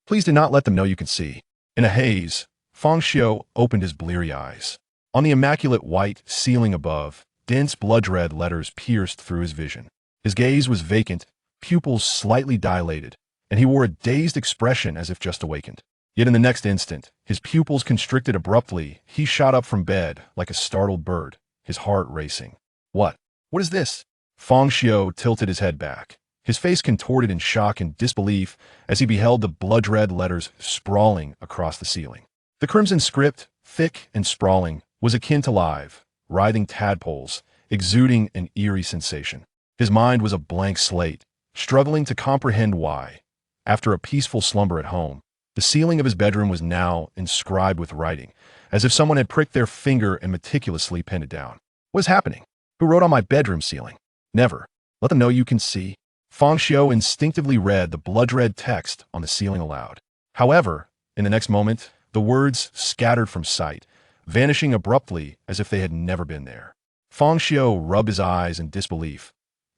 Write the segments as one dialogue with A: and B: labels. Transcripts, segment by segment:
A: Please do not let them know you can see. In a haze, Fang Xiu opened his bleary eyes. On the immaculate white ceiling above, dense blood-red letters pierced through his vision. His gaze was vacant, pupils slightly dilated, and he wore a dazed expression as if just awakened. Yet in the next instant, his pupils constricted abruptly. He shot up from bed like a startled bird, his heart racing. What? What is this? Fang Xiu tilted his head back, his face contorted in shock and disbelief as he beheld the blood-red letters sprawling across the ceiling. The crimson script, thick and sprawling, was akin to live, writhing tadpoles, exuding an eerie sensation. His mind was a blank slate, struggling to comprehend why, after a peaceful slumber at home, the ceiling of his bedroom was now inscribed with writing, as if someone had pricked their finger and meticulously pinned it down. What is happening? Who wrote on my bedroom ceiling? Never. Let them know you can see. Fang Xiu instinctively read the blood-red text on the ceiling aloud. However, in the next moment, the words scattered from sight, vanishing abruptly as if they had never been there. Fang Xiu rubbed his eyes in disbelief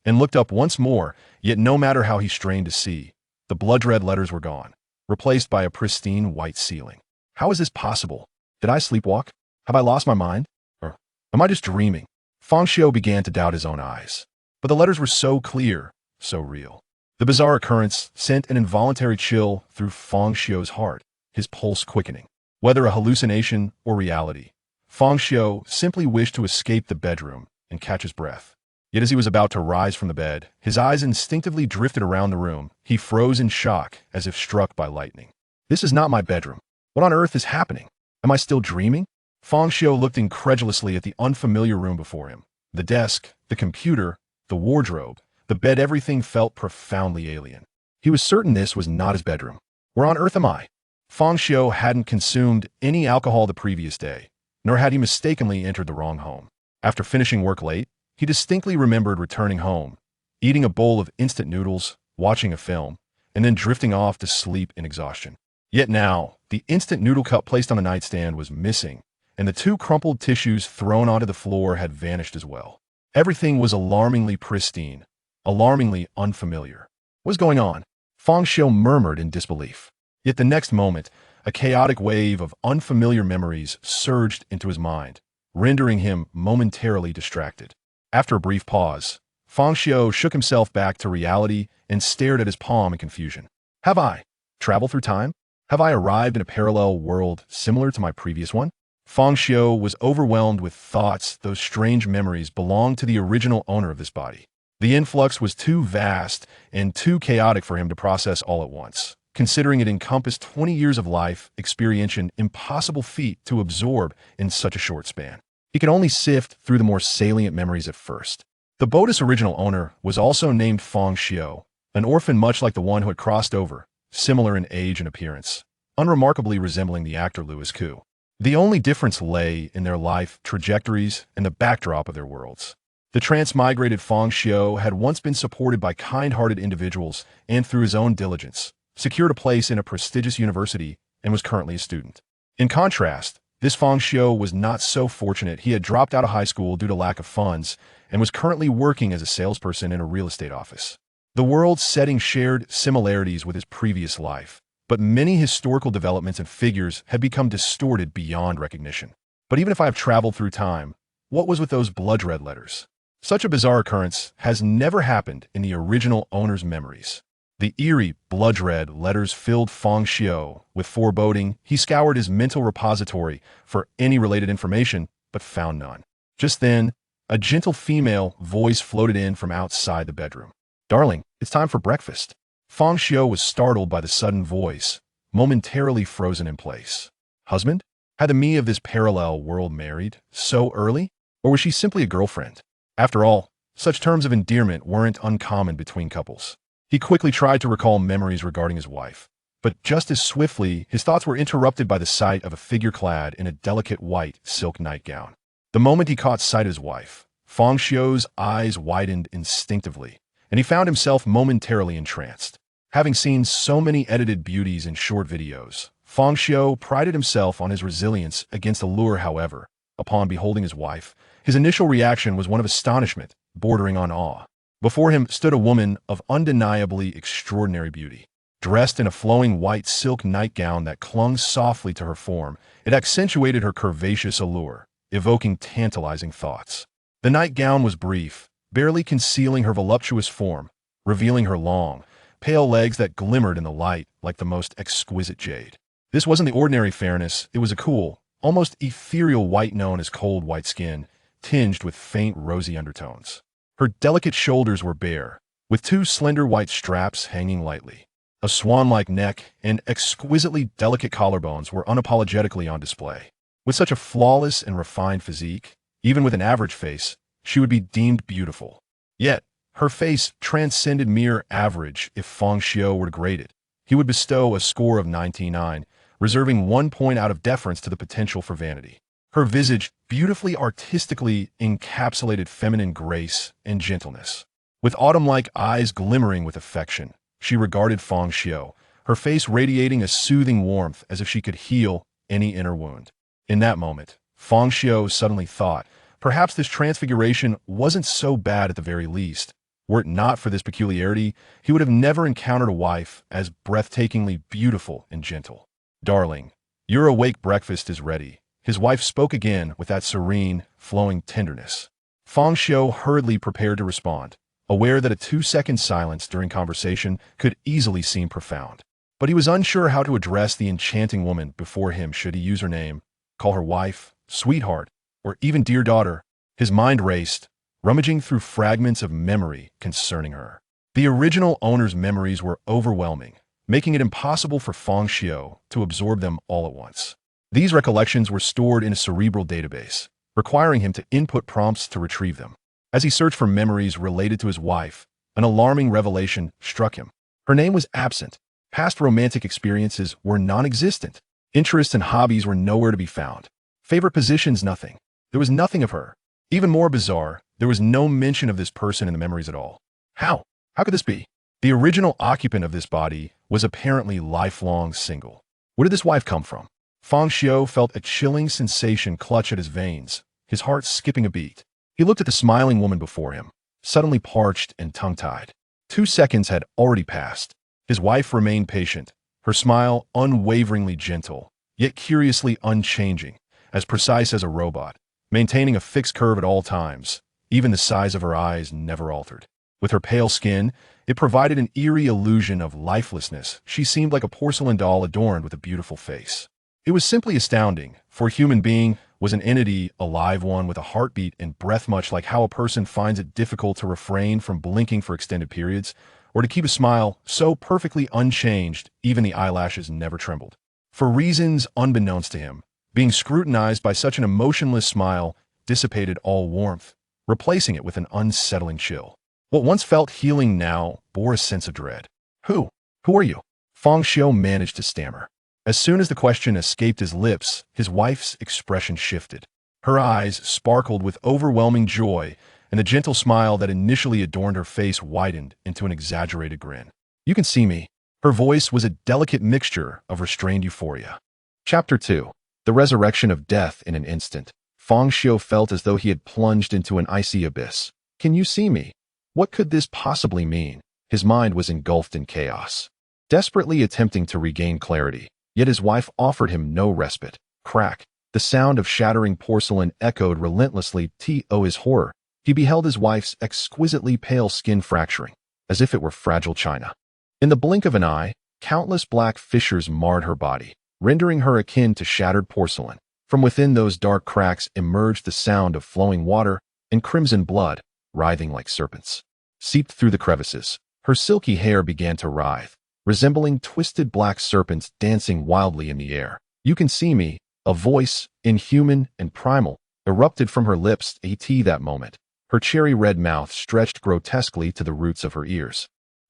A: and looked up once more, yet no matter how he strained to see, the blood-red letters were gone, replaced by a pristine white ceiling. How is this possible? Did I sleepwalk? Have I lost my mind? Or am I just dreaming? Fang Xiu began to doubt his own eyes. But the letters were so clear, so real. The bizarre occurrence sent an involuntary chill through Fang Xiu's heart, his pulse quickening. Whether a hallucination or reality, Fang Xiu simply wished to escape the bedroom and catch his breath. Yet as he was about to rise from the bed, his eyes instinctively drifted around the room. He froze in shock as if struck by lightning. This is not my bedroom. What on earth is happening? Am I still dreaming? Fang Xiu looked incredulously at the unfamiliar room before him. The desk, the computer, the wardrobe, the bed, everything felt profoundly alien. He was certain this was not his bedroom. Where on earth am I? Fang Xiu hadn't consumed any alcohol the previous day, nor had he mistakenly entered the wrong home. After finishing work late, he distinctly remembered returning home, eating a bowl of instant noodles, watching a film, and then drifting off to sleep in exhaustion. Yet now, the instant noodle cup placed on the nightstand was missing, and the two crumpled tissues thrown onto the floor had vanished as well. Everything was alarmingly pristine, alarmingly unfamiliar. What was going on? Fang Xiu murmured in disbelief. Yet the next moment, a chaotic wave of unfamiliar memories surged into his mind, rendering him momentarily distracted. After a brief pause, Fang Xiu shook himself back to reality and stared at his palm in confusion. Have I traveled through time? Have I arrived in a parallel world similar to my previous one? Fang Xiu was overwhelmed with thoughts. Those strange memories belonged to the original owner of this body. The influx was too vast and too chaotic for him to process all at once. Considering it encompassed 20 years of life experience, an impossible feat to absorb in such a short span. He could only sift through the more salient memories at first. The boat's original owner was also named Fang Xiu, an orphan much like the one who had crossed over, similar in age and appearance, unremarkably resembling the actor Louis Koo. The only difference lay in their life trajectories and the backdrop of their worlds. The transmigrated Fang Xiu had once been supported by kind-hearted individuals and, through his own diligence, secured a place in a prestigious university and was currently a student. In contrast, this Fang Xiu was not so fortunate. He had dropped out of high school due to lack of funds and was currently working as a salesperson in a real estate office. The world's setting shared similarities with his previous life, but many historical developments and figures had become distorted beyond recognition. But even if I have traveled through time, what was with those blood-red letters? Such a bizarre occurrence has never happened in the original owner's memories. The eerie, blood-red letters filled Fang Xiu with foreboding. He scoured his mental repository for any related information, but found none. Just then, a gentle female voice floated in from outside the bedroom. Darling, it's time for breakfast. Fang Xiu was startled by the sudden voice, momentarily frozen in place. Husband? Had the me of this parallel world married so early? Or was she simply a girlfriend? After all, such terms of endearment weren't uncommon between couples. He quickly tried to recall memories regarding his wife, but just as swiftly, his thoughts were interrupted by the sight of a figure clad in a delicate white silk nightgown. The moment he caught sight of his wife, Fang Xiu's eyes widened instinctively, and he found himself momentarily entranced. Having seen so many edited beauties in short videos, Fang Xiu prided himself on his resilience against allure. However, upon beholding his wife, his initial reaction was one of astonishment, bordering on awe. Before him stood a woman of undeniably extraordinary beauty. Dressed in a flowing white silk nightgown that clung softly to her form, it accentuated her curvaceous allure, evoking tantalizing thoughts. The nightgown was brief, barely concealing her voluptuous form, revealing her long, pale legs that glimmered in the light like the most exquisite jade. This wasn't the ordinary fairness, it was a cool, almost ethereal white known as cold white skin, tinged with faint rosy undertones. Her delicate shoulders were bare, with two slender white straps hanging lightly. A swan-like neck and exquisitely delicate collarbones were unapologetically on display. With such a flawless and refined physique, even with an average face, she would be deemed beautiful. Yet, her face transcended mere average if Fang Xiu were to grade it. He would bestow a score of 99, reserving 1 point out of deference to the potential for vanity. Her visage beautifully artistically encapsulated feminine grace and gentleness. With autumn-like eyes glimmering with affection, she regarded Fang Xiu, her face radiating a soothing warmth as if she could heal any inner wound. In that moment, Fang Xiu suddenly thought, perhaps this transfiguration wasn't so bad at the very least. Were it not for this peculiarity, he would have never encountered a wife as breathtakingly beautiful and gentle. "Darling, your awake breakfast is ready," his wife spoke again with that serene, flowing tenderness. Fang Xiu hurriedly prepared to respond, aware that a 2-second silence during conversation could easily seem profound. But he was unsure how to address the enchanting woman before him. Should he use her name, call her wife, sweetheart, or even dear daughter? His mind raced, rummaging through fragments of memory concerning her. The original owner's memories were overwhelming, making it impossible for Fang Xiu to absorb them all at once. These recollections were stored in a cerebral database, requiring him to input prompts to retrieve them. As he searched for memories related to his wife, an alarming revelation struck him. Her name was absent. Past romantic experiences were non-existent. Interests and hobbies were nowhere to be found. Favorite positions, nothing. There was nothing of her. Even more bizarre, there was no mention of this person in the memories at all. How? How could this be? The original occupant of this body was apparently lifelong single. Where did this wife come from? Fang Xiu felt a chilling sensation clutch at his veins, his heart skipping a beat. He looked at the smiling woman before him, suddenly parched and tongue-tied. 2 seconds had already passed. His wife remained patient, her smile unwaveringly gentle, yet curiously unchanging, as precise as a robot, maintaining a fixed curve at all times. Even the size of her eyes never altered. With her pale skin, it provided an eerie illusion of lifelessness. She seemed like a porcelain doll adorned with a beautiful face. It was simply astounding, for a human being was an entity, a live one with a heartbeat and breath, much like how a person finds it difficult to refrain from blinking for extended periods, or to keep a smile so perfectly unchanged even the eyelashes never trembled. For reasons unbeknownst to him, being scrutinized by such an emotionless smile dissipated all warmth, replacing it with an unsettling chill. What once felt healing now bore a sense of dread. Who are you?" Fang Xiu managed to stammer. As soon as the question escaped his lips, his wife's expression shifted. Her eyes sparkled with overwhelming joy, and the gentle smile that initially adorned her face widened into an exaggerated grin. "You can see me." Her voice was a delicate mixture of restrained euphoria. Chapter 2. The Resurrection of Death in an Instant. Fang Xiu felt as though he had plunged into an icy abyss. "Can you see me? What could this possibly mean?" His mind was engulfed in chaos, desperately attempting to regain clarity. Yet his wife offered him no respite. Crack! The sound of shattering porcelain echoed relentlessly. To his horror, he beheld his wife's exquisitely pale skin fracturing, as if it were fragile china. In the blink of an eye, countless black fissures marred her body, rendering her akin to shattered porcelain. From within those dark cracks emerged the sound of flowing water and crimson blood, writhing like serpents. Seeped through the crevices, her silky hair began to writhe, resembling twisted black serpents dancing wildly in the air. "You can see me," a voice, inhuman and primal, erupted from her lips. At that moment, her cherry-red mouth stretched grotesquely to the roots of her ears,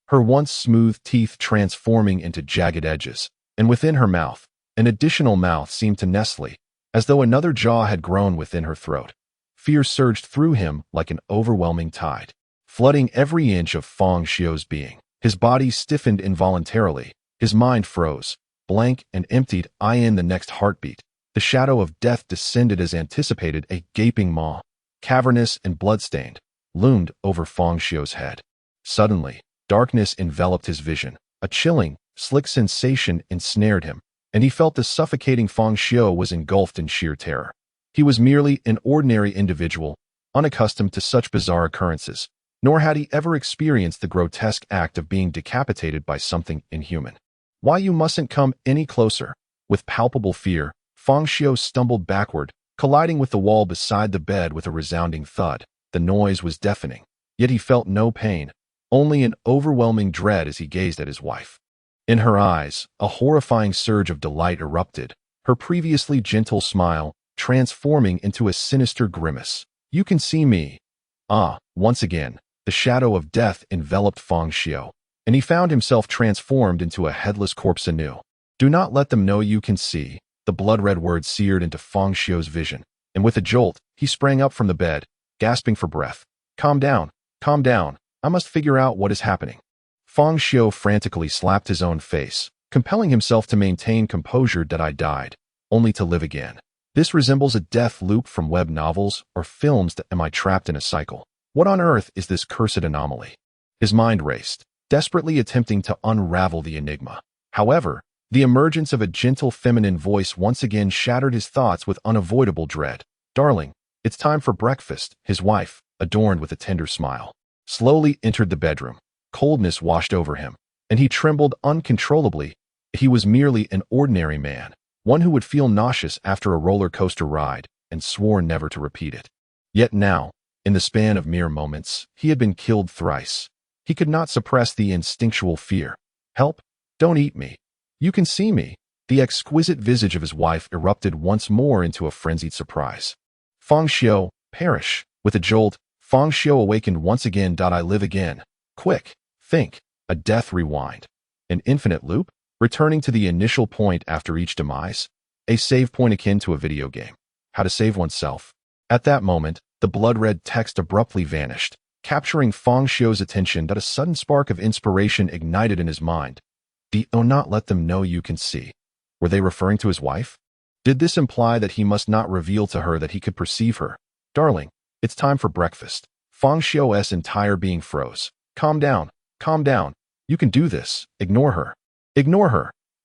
A: her once smooth teeth transforming into jagged edges, and within her mouth, an additional mouth seemed to nestle, as though another jaw had grown within her throat. Fear surged through him like an overwhelming tide, flooding every inch of Fang Xiu's being. His body stiffened involuntarily, his mind froze, blank and emptied. In the next heartbeat, the shadow of death descended as anticipated. A gaping maw, cavernous and bloodstained, loomed over Fang Xiu's head. Suddenly, darkness enveloped his vision, a chilling, slick sensation ensnared him, and he felt the suffocating Fang Xiu was engulfed in sheer terror. He was merely an ordinary individual, unaccustomed to such bizarre occurrences, nor had he ever experienced the grotesque act of being decapitated by something inhuman. "Why, you mustn't come any closer." With palpable fear, Fang Xiu stumbled backward, colliding with the wall beside the bed with a resounding thud. The noise was deafening, yet he felt no pain, only an overwhelming dread as he gazed at his wife. In her eyes, a horrifying surge of delight erupted, her previously gentle smile transforming into a sinister grimace. "You can see me." Once again, the shadow of death enveloped Fang Xiu, and he found himself transformed into a headless corpse anew. "Do not let them know you can see." The blood-red words seared into Fang Xiu's vision, and with a jolt, he sprang up from the bed, gasping for breath. Calm down. I must figure out what is happening." Fang Xiu frantically slapped his own face, compelling himself to maintain composure. "That I died, only to live again. This resembles a death loop from web novels or films. That am I trapped in a cycle? What on earth is this cursed anomaly?" His mind raced, desperately attempting to unravel the enigma. However, the emergence of a gentle feminine voice once again shattered his thoughts with unavoidable dread. "Darling, it's time for breakfast." His wife, adorned with a tender smile, slowly entered the bedroom. Coldness washed over him, and he trembled uncontrollably. He was merely an ordinary man, one who would feel nauseous after a roller coaster ride, and swore never to repeat it. Yet now, in the span of mere moments, he had been killed thrice. He could not suppress the instinctual fear. "Help! Don't eat me. You can see me." The exquisite visage of his wife erupted once more into a frenzied surprise. Fang Xiu, perish. With a jolt, Fang Xiu awakened once again. "I live again. Quick, think." A death rewind. An infinite loop, returning to the initial point after each demise. A save point akin to a video game. How to save oneself. At that moment, the blood-red text abruptly vanished, capturing Fang Xiu's attention. A sudden spark of inspiration ignited in his mind. "Do not let them know you can see." Were they referring to his wife? Did this imply that he must not reveal to her that he could perceive her? "Darling, it's time for breakfast." Fang Xiu's entire being froze. Calm down. You can do this. Ignore her.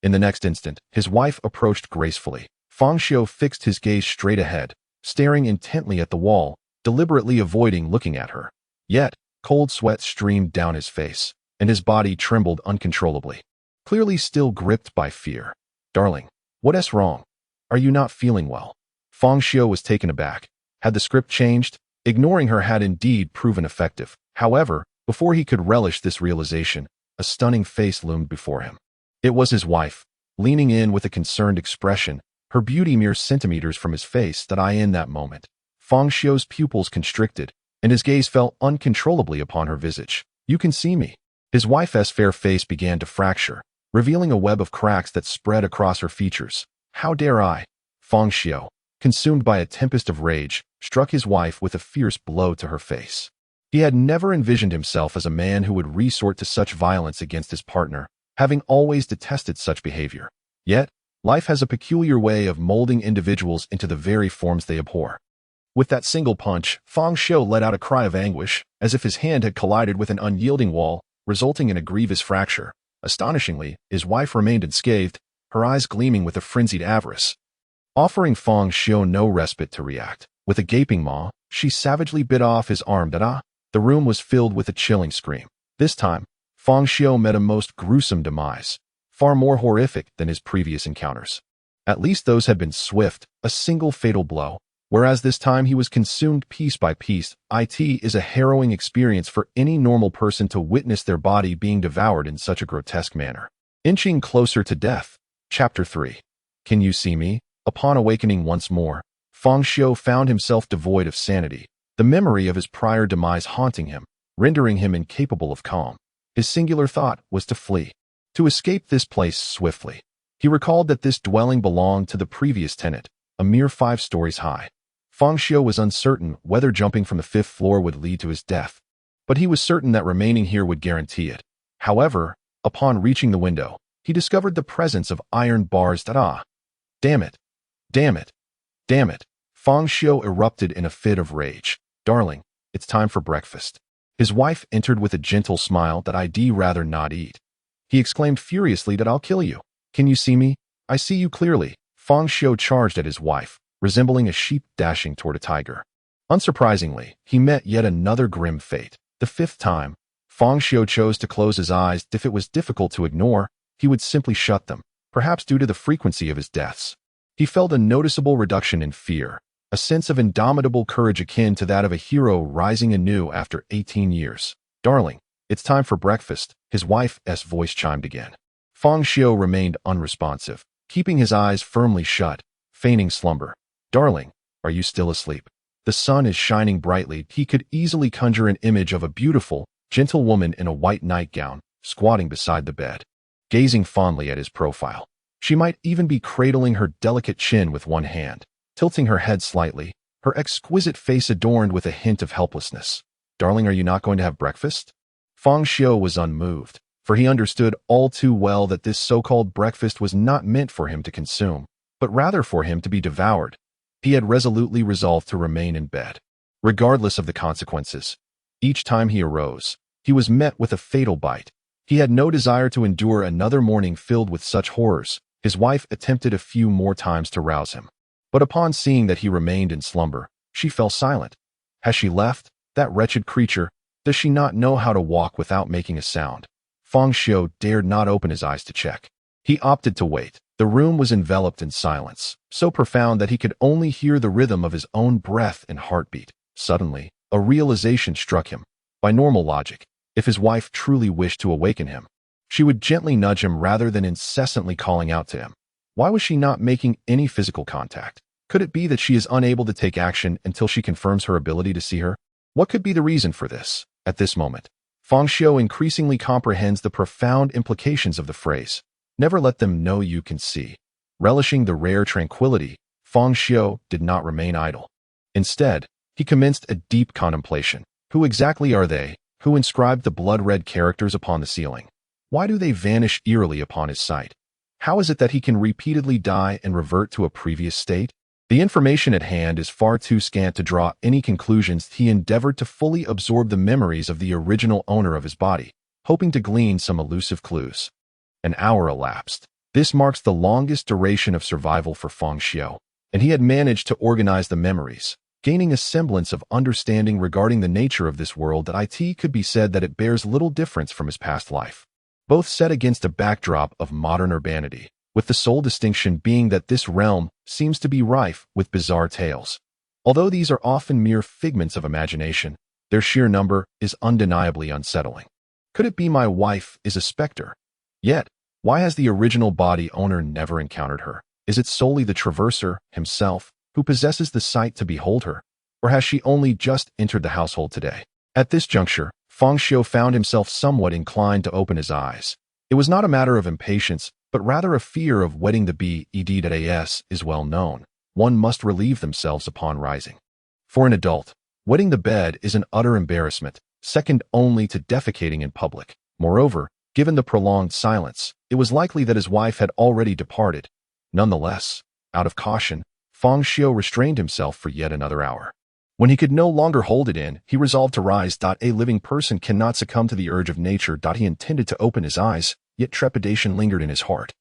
A: In the next instant, his wife approached gracefully. Fang Xiu fixed his gaze straight ahead, staring intently at the wall, deliberately avoiding looking at her. Yet, cold sweat streamed down his face, and his body trembled uncontrollably, clearly still gripped by fear. "Darling, what's wrong? Are you not feeling well?" Fang Xiu was taken aback. Had the script changed? Ignoring her had indeed proven effective. However, before he could relish this realization, a stunning face loomed before him. It was his wife, leaning in with a concerned expression, her beauty mere centimeters from his face. In that moment, Fang Xiu's pupils constricted, and his gaze fell uncontrollably upon her visage. "You can see me." His wife's fair face began to fracture, revealing a web of cracks that spread across her features. "How dare I?" Fang Xiu, consumed by a tempest of rage, struck his wife with a fierce blow to her face. He had never envisioned himself as a man who would resort to such violence against his partner, having always detested such behavior. Yet, life has a peculiar way of molding individuals into the very forms they abhor. With that single punch, Fang Xiu let out a cry of anguish, as if his hand had collided with an unyielding wall, resulting in a grievous fracture. Astonishingly, his wife remained unscathed, her eyes gleaming with a frenzied avarice. Offering Fang Xiu no respite to react, with a gaping maw, she savagely bit off his arm. The room was filled with a chilling scream. This time, Fang Xiu met a most gruesome demise, far more horrific than his previous encounters. At least those had been swift, a single fatal blow, whereas this time he was consumed piece by piece. It is a harrowing experience for any normal person to witness their body being devoured in such a grotesque manner. Inching closer to death. Chapter 3. Can you see me? Upon awakening once more, Fang Xiu found himself devoid of sanity, the memory of his prior demise haunting him, rendering him incapable of calm. His singular thought was to flee, to escape this place swiftly. He recalled that this dwelling belonged to the previous tenant, a mere 5 stories high. Fang Xiu was uncertain whether jumping from the 5th floor would lead to his death, but he was certain that remaining here would guarantee it. However, upon reaching the window, he discovered the presence of iron bars. Damn it! Fang Xiu erupted in a fit of rage. "Darling, it's time for breakfast." His wife entered with a gentle smile. "I'd rather not eat." He exclaimed furiously that I'll kill you. Can you see me? I see you clearly. Fang Xiu charged at his wife, resembling a sheep dashing toward a tiger. Unsurprisingly, he met yet another grim fate. The fifth time, Fang Xiu chose to close his eyes. If it was difficult to ignore, he would simply shut them, perhaps due to the frequency of his deaths. He felt a noticeable reduction in fear, a sense of indomitable courage akin to that of a hero rising anew after 18 years. Darling, it's time for breakfast, his wife's voice chimed again. Fang Xiu remained unresponsive, keeping his eyes firmly shut, feigning slumber. Darling, are you still asleep? The sun is shining brightly. He could easily conjure an image of a beautiful, gentle woman in a white nightgown, squatting beside the bed, gazing fondly at his profile. She might even be cradling her delicate chin with one hand, tilting her head slightly, her exquisite face adorned with a hint of helplessness. Darling, are you not going to have breakfast? Fang Xiu was unmoved, for he understood all too well that this so-called breakfast was not meant for him to consume, but rather for him to be devoured. He had resolutely resolved to remain in bed, regardless of the consequences. Each time he arose, he was met with a fatal bite. He had no desire to endure another morning filled with such horrors. His wife attempted a few more times to rouse him, but upon seeing that he remained in slumber, she fell silent. Has she left? That wretched creature, does she not know how to walk without making a sound? Fang Xiu dared not open his eyes to check. He opted to wait. The room was enveloped in silence, so profound that he could only hear the rhythm of his own breath and heartbeat. Suddenly, a realization struck him. By normal logic, if his wife truly wished to awaken him, she would gently nudge him rather than incessantly calling out to him. Why was she not making any physical contact? Could it be that she is unable to take action until she confirms her ability to see her? What could be the reason for this? At this moment, Fang Xiu increasingly comprehends the profound implications of the phrase, never let them know you can see. Relishing the rare tranquility, Fang Xiu did not remain idle. Instead, he commenced a deep contemplation. Who exactly are they? Who inscribed the blood-red characters upon the ceiling? Why do they vanish eerily upon his sight? How is it that he can repeatedly die and revert to a previous state? The information at hand is far too scant to draw any conclusions. He endeavored to fully absorb the memories of the original owner of his body, hoping to glean some elusive clues. An hour elapsed. This marks the longest duration of survival for Fang Xiu, and he had managed to organize the memories, gaining a semblance of understanding regarding the nature of this world that it could be said that it bears little difference from his past life. Both set against a backdrop of modern urbanity, with the sole distinction being that this realm seems to be rife with bizarre tales. Although these are often mere figments of imagination, their sheer number is undeniably unsettling. Could it be my wife is a specter? Yet, why has the original body owner never encountered her? Is it solely the traverser, himself, who possesses the sight to behold her? Or has she only just entered the household today? At this juncture, Fang Xiu found himself somewhat inclined to open his eyes. It was not a matter of impatience, but rather a fear of wetting the bed is well known. One must relieve themselves upon rising. For an adult, wetting the bed is an utter embarrassment, second only to defecating in public. Moreover, given the prolonged silence, it was likely that his wife had already departed. Nonetheless, out of caution, Fang Xiu restrained himself for yet another hour. When he could no longer hold it in, he resolved to rise. A living person cannot succumb to the urge of nature. He intended to open his eyes, yet trepidation lingered in his heart.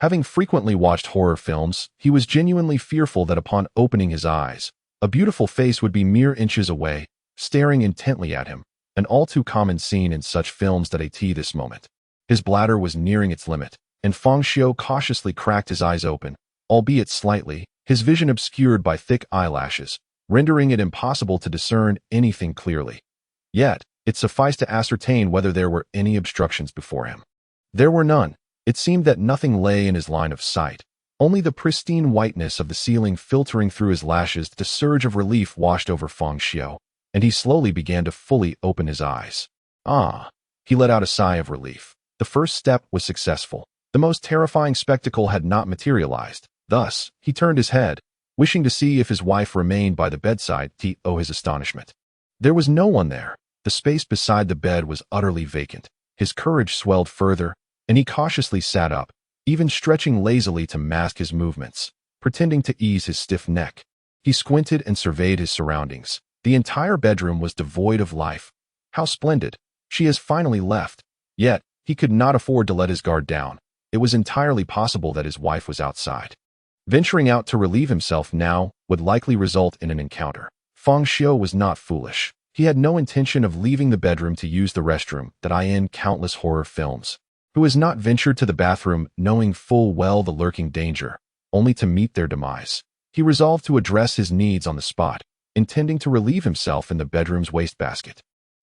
A: Having frequently watched horror films, he was genuinely fearful that upon opening his eyes, a beautiful face would be mere inches away, staring intently at him, an all too common scene in such films this moment. His bladder was nearing its limit, and Fang Xiu cautiously cracked his eyes open, albeit slightly, his vision obscured by thick eyelashes, rendering it impossible to discern anything clearly. Yet, it sufficed to ascertain whether there were any obstructions before him. There were none. It seemed that nothing lay in his line of sight, only the pristine whiteness of the ceiling filtering through his lashes. The surge of relief washed over Fang Xiu, and he slowly began to fully open his eyes. Ah! He let out a sigh of relief. The first step was successful. The most terrifying spectacle had not materialized. Thus, he turned his head, wishing to see if his wife remained by the bedside. To his astonishment, there was no one there. The space beside the bed was utterly vacant. His courage swelled further, and he cautiously sat up, even stretching lazily to mask his movements, pretending to ease his stiff neck. He squinted and surveyed his surroundings. The entire bedroom was devoid of life. How splendid! She has finally left. Yet, He could not afford to let his guard down. It was entirely possible that his wife was outside. Venturing out to relieve himself now would likely result in an encounter. Fang Xiu was not foolish. He had no intention of leaving the bedroom to use the restroom that I in countless horror films. Who has not ventured to the bathroom knowing full well the lurking danger, only to meet their demise? He resolved to address his needs on the spot, intending to relieve himself in the bedroom's wastebasket.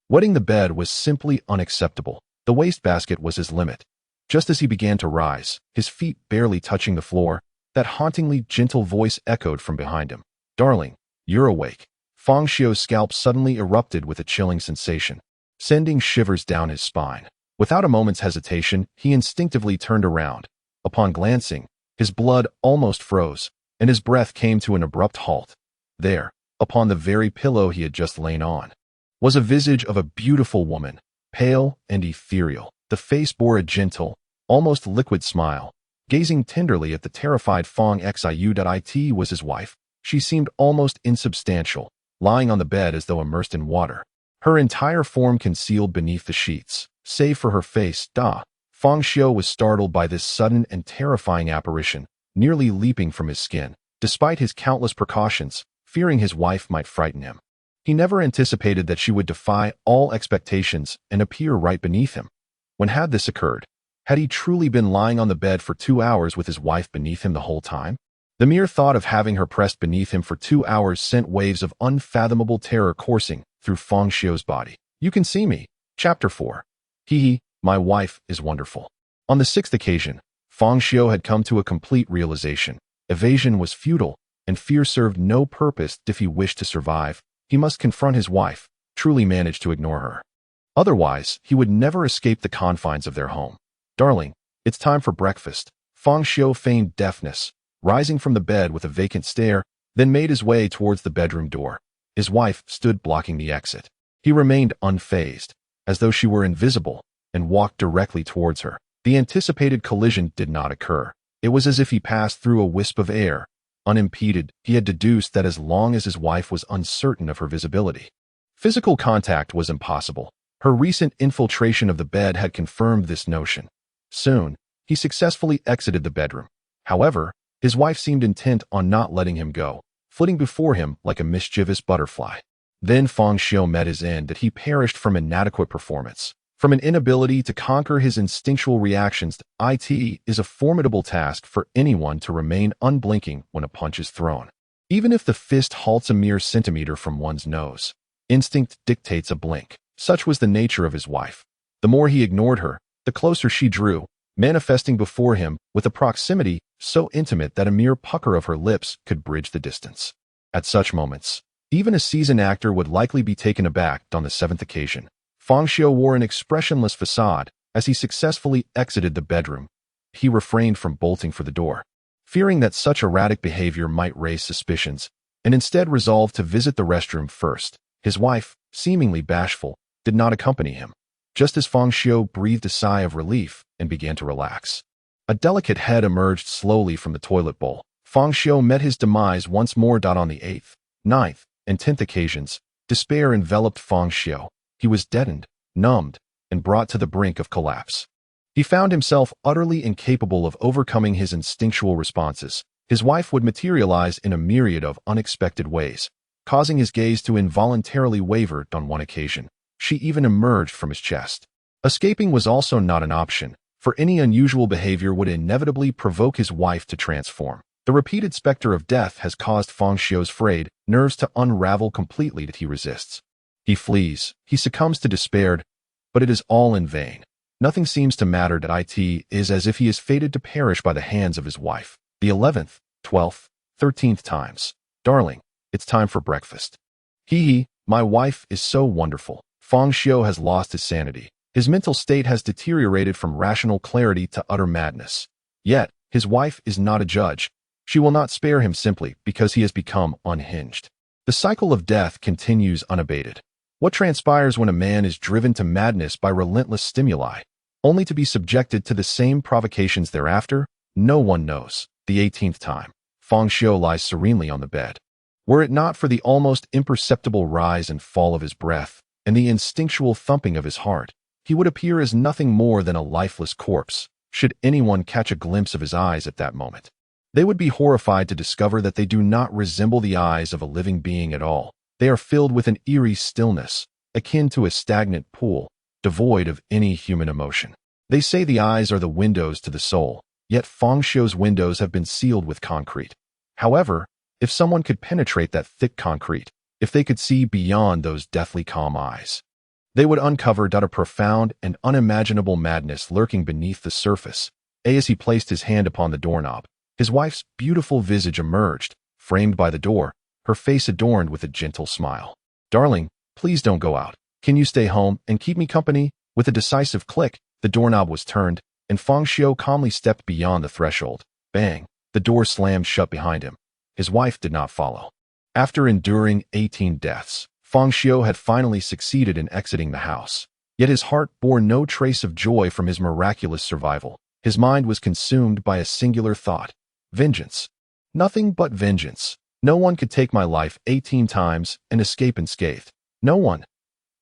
A: Wetting the bed was simply unacceptable. The wastebasket was his limit. Just as he began to rise, his feet barely touching the floor, that hauntingly gentle voice echoed from behind him. "Darling, you're awake." Fang Xiu's scalp suddenly erupted with a chilling sensation, sending shivers down his spine. Without a moment's hesitation, he instinctively turned around. Upon glancing, his blood almost froze, and his breath came to an abrupt halt. There, upon the very pillow he had just lain on, was a visage of a beautiful woman, pale and ethereal. The face bore a gentle, almost liquid smile. Gazing tenderly at the terrified Fang Xiu. It was his wife. She seemed almost insubstantial, lying on the bed as though immersed in water, her entire form concealed beneath the sheets, save for her face. Fang Xiu was startled by this sudden and terrifying apparition, nearly leaping from his skin. Despite his countless precautions, fearing his wife might frighten him, he never anticipated that she would defy all expectations and appear right beneath him. When had this occurred? Had he truly been lying on the bed for 2 hours with his wife beneath him the whole time? The mere thought of having her pressed beneath him for 2 hours sent waves of unfathomable terror coursing through Fang Xiu's body. You can see me. Chapter 4. My wife is wonderful. On the 6th occasion, Fang Xiu had come to a complete realization. Evasion was futile, and fear served no purpose. If he wished to survive, he must confront his wife, truly manage to ignore her. Otherwise, he would never escape the confines of their home. "Darling, it's time for breakfast." Fang Xiu feigned deafness, rising from the bed with a vacant stare, then made his way towards the bedroom door. His wife stood blocking the exit. He remained unfazed, as though she were invisible, and walked directly towards her. The anticipated collision did not occur. It was as if he passed through a wisp of air. Unimpeded, he had deduced that as long as his wife was uncertain of her visibility, physical contact was impossible. Her recent infiltration of the bed had confirmed this notion. Soon, he successfully exited the bedroom. However, his wife seemed intent on not letting him go, flitting before him like a mischievous butterfly. Then Fang Xiu met his end that he perished from inadequate performance. From an inability to conquer his instinctual reactions, it is a formidable task for anyone to remain unblinking when a punch is thrown. Even if the fist halts a mere centimeter from one's nose, instinct dictates a blink. Such was the nature of his wife. The more he ignored her, the closer she drew, manifesting before him with a proximity so intimate that a mere pucker of her lips could bridge the distance. At such moments, even a seasoned actor would likely be taken aback. On the 7th occasion, Fang Xiu wore an expressionless facade as he successfully exited the bedroom. He refrained from bolting for the door, fearing that such erratic behavior might raise suspicions, and instead resolved to visit the restroom first. His wife, seemingly bashful, did not accompany him. Just as Fang Xiu breathed a sigh of relief and began to relax, a delicate head emerged slowly from the toilet bowl. Fang Xiu met his demise once more. On the 8th, 9th, and 10th occasions, despair enveloped Fang Xiu. He was deadened, numbed, and brought to the brink of collapse. He found himself utterly incapable of overcoming his instinctual responses. His wife would materialize in a myriad of unexpected ways, causing his gaze to involuntarily waver. On one occasion, she even emerged from his chest. Escaping was also not an option, for any unusual behavior would inevitably provoke his wife to transform. The repeated specter of death has caused Fang Xiu's frayed nerves to unravel completely. He resists. He flees, he succumbs to despair, but it is all in vain. Nothing seems to matter. It is as if he is fated to perish by the hands of his wife. The 11th, 12th, 13th times. "Darling, it's time for breakfast." My wife is so wonderful. Fang Xiu has lost his sanity. His mental state has deteriorated from rational clarity to utter madness. Yet, his wife is not a judge. She will not spare him simply because he has become unhinged. The cycle of death continues unabated. What transpires when a man is driven to madness by relentless stimuli, only to be subjected to the same provocations thereafter? No one knows. The 18th time, Fang Xiu lies serenely on the bed. Were it not for the almost imperceptible rise and fall of his breath and the instinctual thumping of his heart, he would appear as nothing more than a lifeless corpse, should anyone catch a glimpse of his eyes at that moment. They would be horrified to discover that they do not resemble the eyes of a living being at all. They are filled with an eerie stillness, akin to a stagnant pool, devoid of any human emotion. They say the eyes are the windows to the soul, yet Fang Xiu's windows have been sealed with concrete. However, if someone could penetrate that thick concrete, if they could see beyond those deathly calm eyes, they would uncover a profound and unimaginable madness lurking beneath the surface. As he placed his hand upon the doorknob, his wife's beautiful visage emerged, framed by the door, her face adorned with a gentle smile. "Darling, please don't go out. Can you stay home and keep me company?" With a decisive click, the doorknob was turned, and Fang Xiu calmly stepped beyond the threshold. Bang! The door slammed shut behind him. His wife did not follow. After enduring 18 deaths, Fang Xiu had finally succeeded in exiting the house. Yet his heart bore no trace of joy from his miraculous survival. His mind was consumed by a singular thought: vengeance. Nothing but vengeance. No one could take my life 18 times and escape unscathed. No one.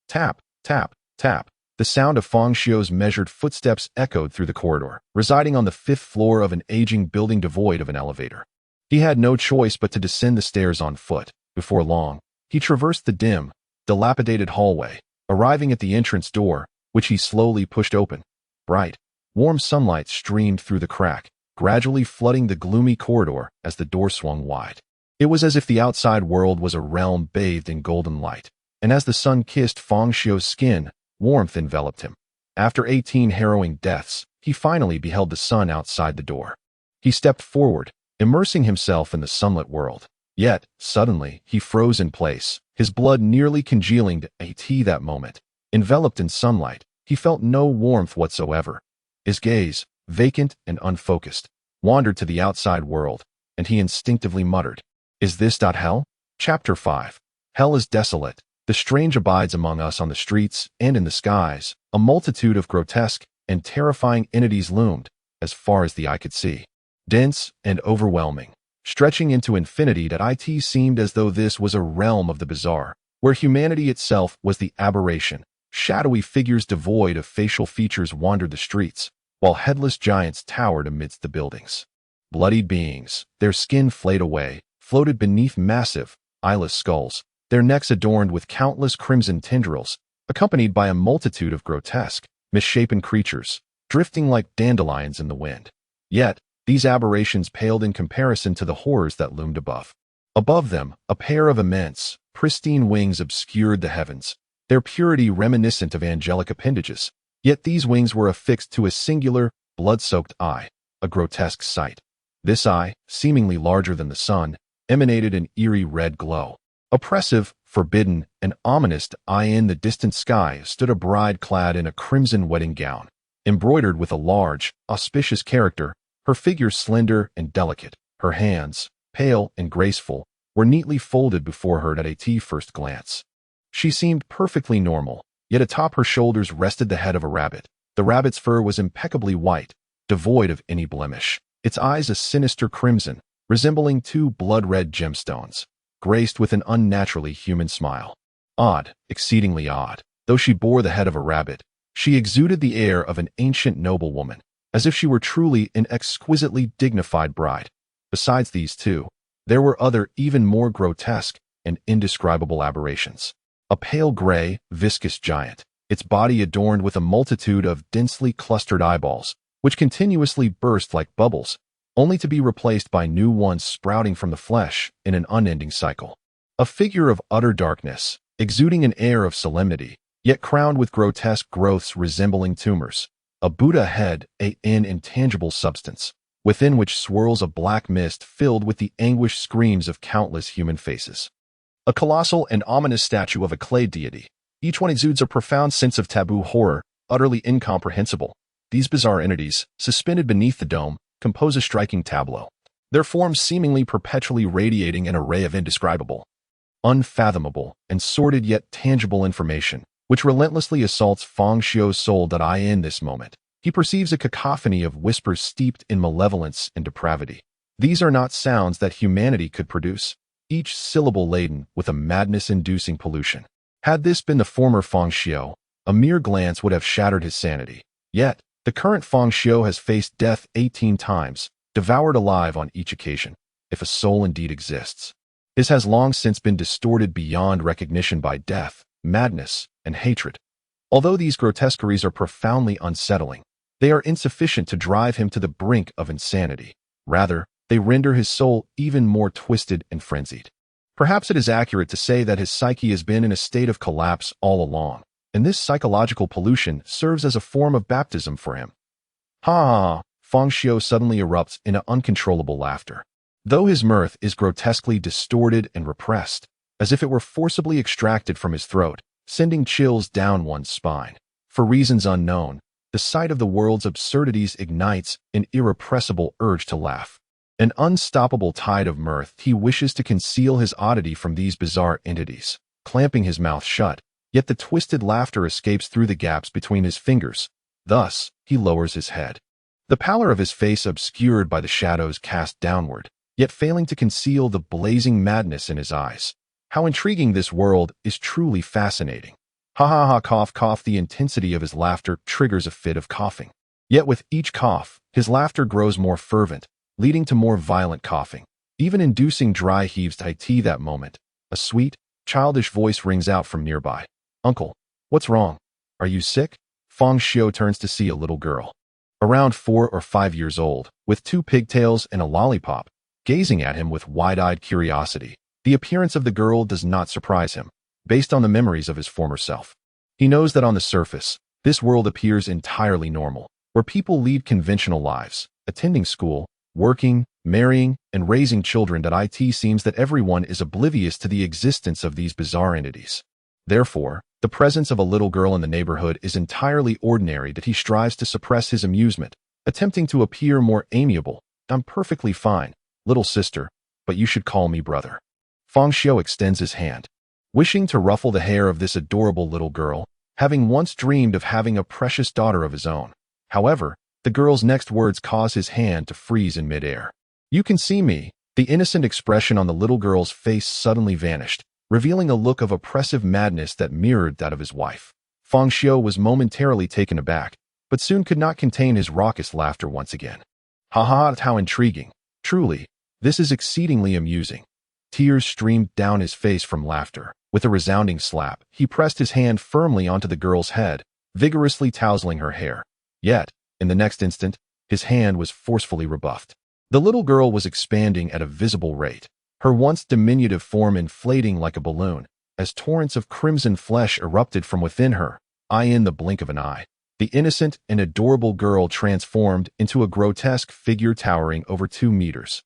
A: Tap, tap, tap. The sound of Fang Xiu's measured footsteps echoed through the corridor, residing on the 5th floor of an aging building devoid of an elevator. He had no choice but to descend the stairs on foot. Before long, he traversed the dim, dilapidated hallway, arriving at the entrance door, which he slowly pushed open. Bright, warm sunlight streamed through the crack, gradually flooding the gloomy corridor as the door swung wide. It was as if the outside world was a realm bathed in golden light, and as the sun kissed Fang Xiu's skin, warmth enveloped him. After 18 harrowing deaths, he finally beheld the sun outside the door. He stepped forward, immersing himself in the sunlit world. Yet, suddenly, he froze in place, his blood nearly congealing to that moment. Enveloped in sunlight, he felt no warmth whatsoever. His gaze, vacant and unfocused, wandered to the outside world, and he instinctively muttered, "Is this hell?" Chapter 5. Hell is desolate. The strange abides among us on the streets and in the skies. A multitude of grotesque and terrifying entities loomed, as far as the eye could see. Dense and overwhelming, stretching into infinity. It seemed as though this was a realm of the bizarre, where humanity itself was the aberration. Shadowy figures devoid of facial features wandered the streets, while headless giants towered amidst the buildings. Bloodied beings, their skin flayed away, floated beneath massive, eyeless skulls, their necks adorned with countless crimson tendrils, accompanied by a multitude of grotesque, misshapen creatures, drifting like dandelions in the wind. Yet, these aberrations paled in comparison to the horrors that loomed above. Above them, a pair of immense, pristine wings obscured the heavens, their purity reminiscent of angelic appendages. Yet these wings were affixed to a singular, blood-soaked eye, a grotesque sight. This eye, seemingly larger than the sun, emanated an eerie red glow. Oppressive, forbidden, and ominous. In the distant sky stood a bride clad in a crimson wedding gown, embroidered with a large, auspicious character. Her figure slender and delicate, her hands, pale and graceful, were neatly folded before her at a first glance. She seemed perfectly normal, yet atop her shoulders rested the head of a rabbit. The rabbit's fur was impeccably white, devoid of any blemish, its eyes a sinister crimson, resembling 2 blood-red gemstones, graced with an unnaturally human smile. Odd, exceedingly odd. Though she bore the head of a rabbit, she exuded the air of an ancient noblewoman, as if she were truly an exquisitely dignified bride. Besides these two, there were other even more grotesque and indescribable aberrations. A pale gray, viscous giant, its body adorned with a multitude of densely clustered eyeballs, which continuously burst like bubbles, only to be replaced by new ones sprouting from the flesh in an unending cycle. A figure of utter darkness, exuding an air of solemnity, yet crowned with grotesque growths resembling tumors. A Buddha head, an intangible substance, within which swirls a black mist filled with the anguished screams of countless human faces. A colossal and ominous statue of a clay deity. Each one exudes a profound sense of taboo horror, utterly incomprehensible. These bizarre entities, suspended beneath the dome, compose a striking tableau, their forms seemingly perpetually radiating an array of indescribable, unfathomable, and sordid yet tangible information, which relentlessly assaults Fang Xiu's soul. In this moment, he perceives a cacophony of whispers steeped in malevolence and depravity. These are not sounds that humanity could produce, each syllable laden with a madness-inducing pollution. Had this been the former Fang Xiu, A mere glance would have shattered his sanity. Yet, the current Fang Xiu has faced death 18 times, devoured alive on each occasion, if a soul indeed exists. His has long since been distorted beyond recognition by death, madness, and hatred. Although these grotesqueries are profoundly unsettling, they are insufficient to drive him to the brink of insanity. Rather, they render his soul even more twisted and frenzied. Perhaps it is accurate to say that his psyche has been in a state of collapse all along, and this psychological pollution serves as a form of baptism for him. Ha ha ha! Fang Xiu suddenly erupts into uncontrollable laughter. Though his mirth is grotesquely distorted and repressed, as if it were forcibly extracted from his throat, sending chills down one's spine. For reasons unknown, the sight of the world's absurdities ignites an irrepressible urge to laugh. An unstoppable tide of mirth, he wishes to conceal his oddity from these bizarre entities, clamping his mouth shut, yet the twisted laughter escapes through the gaps between his fingers. Thus, he lowers his head. The pallor of his face obscured by the shadows cast downward, yet failing to conceal the blazing madness in his eyes. How intriguing this world is, truly fascinating. Ha ha ha! Cough cough! The intensity of his laughter triggers a fit of coughing. Yet with each cough, his laughter grows more fervent, leading to more violent coughing, even inducing dry heaves. It that moment, a sweet, childish voice rings out from nearby. Uncle, what's wrong? Are you sick? Fang Xiu turns to see a little girl, around 4 or 5 years old, with 2 pigtails and a lollipop, gazing at him with wide-eyed curiosity. The appearance of the girl does not surprise him, based on the memories of his former self. He knows that on the surface, this world appears entirely normal, where people lead conventional lives, attending school, working, marrying, and raising children. It seems that everyone is oblivious to the existence of these bizarre entities. Therefore, the presence of a little girl in the neighborhood is entirely ordinary. That he strives to suppress his amusement, attempting to appear more amiable. I'm perfectly fine, little sister, but you should call me brother. Fang Xiu extends his hand, wishing to ruffle the hair of this adorable little girl, having once dreamed of having a precious daughter of his own. However, the girl's next words cause his hand to freeze in midair. You can see me. The innocent expression on the little girl's face suddenly vanished, revealing a look of oppressive madness that mirrored that of his wife. Fang Xiu was momentarily taken aback, but soon could not contain his raucous laughter once again. Ha ha! How intriguing! Truly, this is exceedingly amusing. Tears streamed down his face from laughter. With a resounding slap, he pressed his hand firmly onto the girl's head, vigorously tousling her hair. Yet, in the next instant, his hand was forcefully rebuffed. The little girl was expanding at a visible rate, her once diminutive form inflating like a balloon, as torrents of crimson flesh erupted from within her. In the blink of an eye, the innocent and adorable girl transformed into a grotesque figure towering over 2 meters.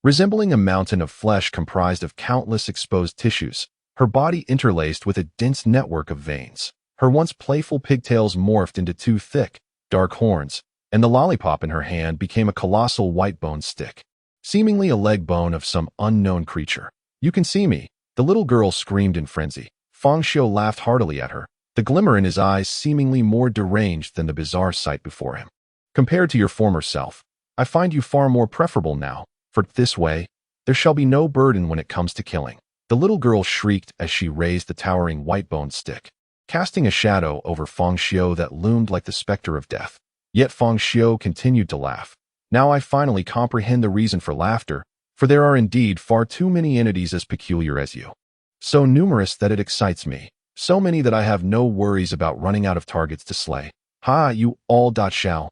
A: Resembling a mountain of flesh comprised of countless exposed tissues, her body interlaced with a dense network of veins. Her once playful pigtails morphed into 2 thick, dark horns, and the lollipop in her hand became a colossal white bone stick, seemingly a leg bone of some unknown creature. You can see me, the little girl screamed in frenzy. Fang Xiu laughed heartily at her, the glimmer in his eyes seemingly more deranged than the bizarre sight before him. Compared to your former self, I find you far more preferable now, for this way, there shall be no burden when it comes to killing. The little girl shrieked as she raised the towering white-boned stick, casting a shadow over Fang Xiu that loomed like the specter of death. Yet Fang Xiu continued to laugh. Now I finally comprehend the reason for laughter, for there are indeed far too many entities as peculiar as you. So numerous that it excites me, so many that I have no worries about running out of targets to slay. Ha, you all shall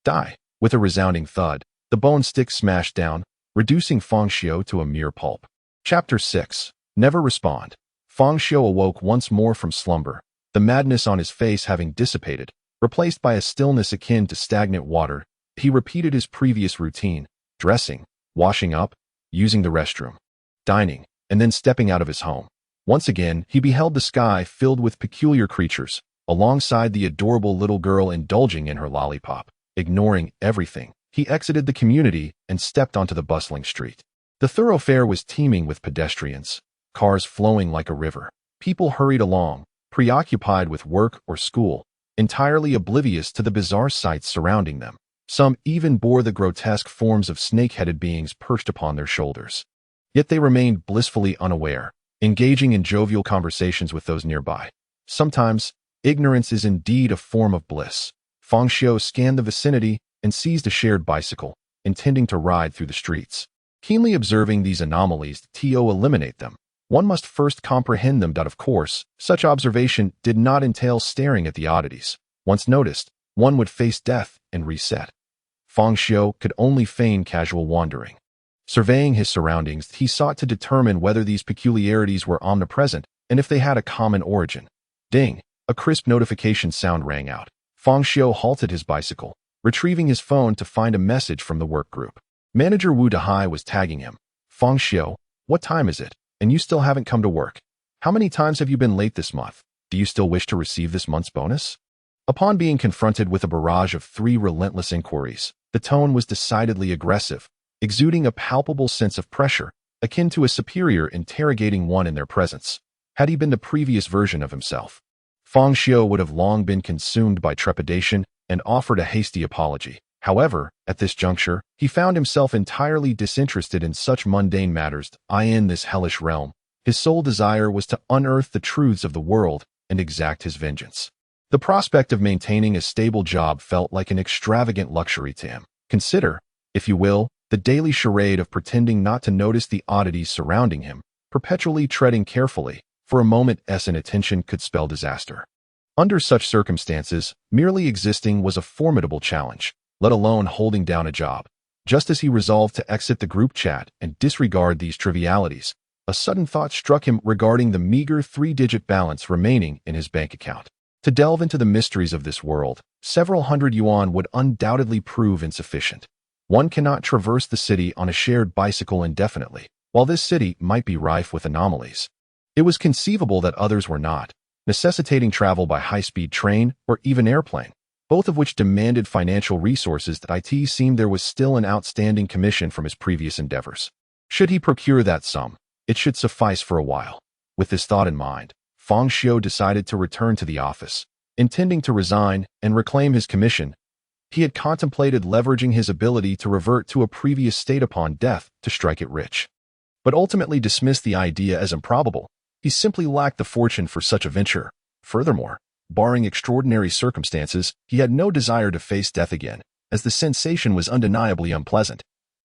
A: die. With a resounding thud, the bone stick smashed down, reducing Fang Xiu to a mere pulp. Chapter 6. Never respond. Fang Xiu awoke once more from slumber, the madness on his face having dissipated, replaced by a stillness akin to stagnant water. He repeated his previous routine, dressing, washing up, using the restroom, dining, and then stepping out of his home. Once again, he beheld the sky filled with peculiar creatures, alongside the adorable little girl indulging in her lollipop. Ignoring everything, he exited the community and stepped onto the bustling street. The thoroughfare was teeming with pedestrians, cars flowing like a river. People hurried along, preoccupied with work or school, entirely oblivious to the bizarre sights surrounding them. Some even bore the grotesque forms of snake-headed beings perched upon their shoulders. Yet they remained blissfully unaware, engaging in jovial conversations with those nearby. Sometimes, Ignorance is indeed a form of bliss. Fang Xiu scanned the vicinity and seized a shared bicycle, intending to ride through the streets. Keenly observing these anomalies to eliminate them, one must first comprehend them. Of course, such observation did not entail staring at the oddities. Once noticed, one would face death and reset. Fang Xiu could only feign casual wandering. Surveying his surroundings, he sought to determine whether these peculiarities were omnipresent and if they had a common origin. Ding! A crisp notification sound rang out. Fang Xiu halted his bicycle, retrieving his phone to find a message from the work group. Manager Wu Dehai was tagging him. Fang Xiu, what time is it? And you still haven't come to work. How many times have you been late this month? Do you still wish to receive this month's bonus? Upon being confronted with a barrage of 3 relentless inquiries, the tone was decidedly aggressive, exuding a palpable sense of pressure, akin to a superior interrogating one in their presence. Had he been the previous version of himself, Fang Xiu would have long been consumed by trepidation and offered a hasty apology. However, at this juncture, he found himself entirely disinterested in such mundane matters. In this hellish realm, his sole desire was to unearth the truths of the world and exact his vengeance. The prospect of maintaining a stable job felt like an extravagant luxury to him. Consider, if you will, the daily charade of pretending not to notice the oddities surrounding him, perpetually treading carefully. For a moment's inattention could spell disaster. Under such circumstances, merely existing was a formidable challenge, let alone holding down a job. Just as he resolved to exit the group chat and disregard these trivialities, a sudden thought struck him regarding the meager 3-digit balance remaining in his bank account. To delve into the mysteries of this world, several hundred yuan would undoubtedly prove insufficient. One cannot traverse the city on a shared bicycle indefinitely, while this city might be rife with anomalies. It was conceivable that others were not, necessitating travel by high-speed train or even airplane, both of which demanded financial resources that it seemed there was still an outstanding commission from his previous endeavors. Should he procure that sum, it should suffice for a while. With this thought in mind, Fang Xiu decided to return to the office, intending to resign and reclaim his commission. He had contemplated leveraging his ability to revert to a previous state upon death to strike it rich, but ultimately dismissed the idea as improbable. He simply lacked the fortune for such a venture. Furthermore, barring extraordinary circumstances, he had no desire to face death again, as the sensation was undeniably unpleasant.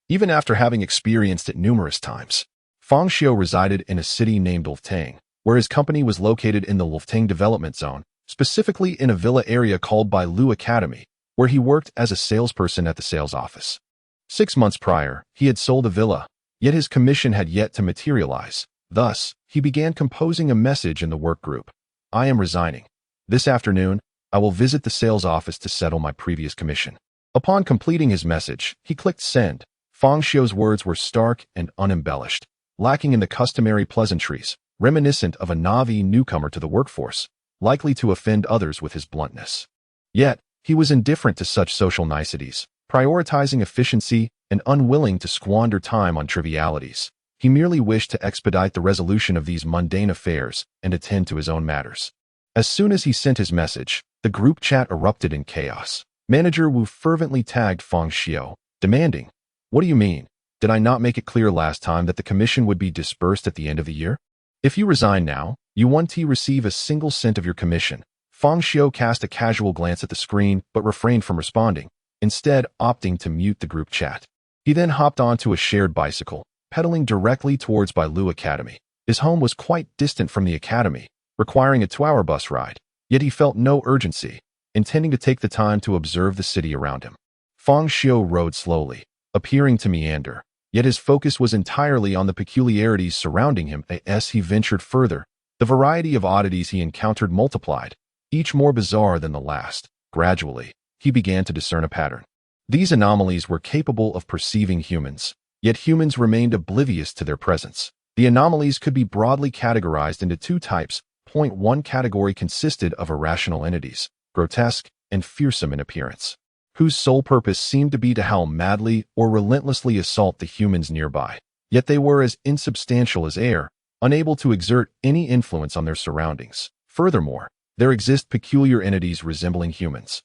A: Even after having experienced it numerous times, Fang Xiu resided in a city named Luftang, where his company was located in the Luftang development zone, specifically in a villa area called by Lu Academy, where he worked as a salesperson at the sales office. 6 months prior, he had sold a villa, yet his commission had yet to materialize. Thus, he began composing a message in the work group. I am resigning. This afternoon, I will visit the sales office to settle my previous commission. Upon completing his message, he clicked send. Fang Xiu's words were stark and unembellished, lacking in the customary pleasantries, reminiscent of a Navi newcomer to the workforce, likely to offend others with his bluntness. Yet, he was indifferent to such social niceties, prioritizing efficiency and unwilling to squander time on trivialities. He merely wished to expedite the resolution of these mundane affairs and attend to his own matters. As soon as he sent his message, the group chat erupted in chaos. Manager Wu fervently tagged Fang Xiu, demanding, "What do you mean? Did I not make it clear last time that the commission would be dispersed at the end of the year? If you resign now, you won't receive a single cent of your commission." Fang Xiu cast a casual glance at the screen but refrained from responding, instead opting to mute the group chat. He then hopped onto a shared bicycle, pedaling directly towards Bailu Academy. His home was quite distant from the academy, requiring a 2-hour bus ride, yet he felt no urgency, intending to take the time to observe the city around him. Fang Xiu rode slowly, appearing to meander, yet his focus was entirely on the peculiarities surrounding him. As he ventured further, the variety of oddities he encountered multiplied, each more bizarre than the last. Gradually, he began to discern a pattern. These anomalies were capable of perceiving humans, yet humans remained oblivious to their presence. The anomalies could be broadly categorized into 2 types. One category consisted of irrational entities, grotesque and fearsome in appearance, whose sole purpose seemed to be to howl madly or relentlessly assault the humans nearby. Yet they were as insubstantial as air, unable to exert any influence on their surroundings. Furthermore, there exist peculiar entities resembling humans,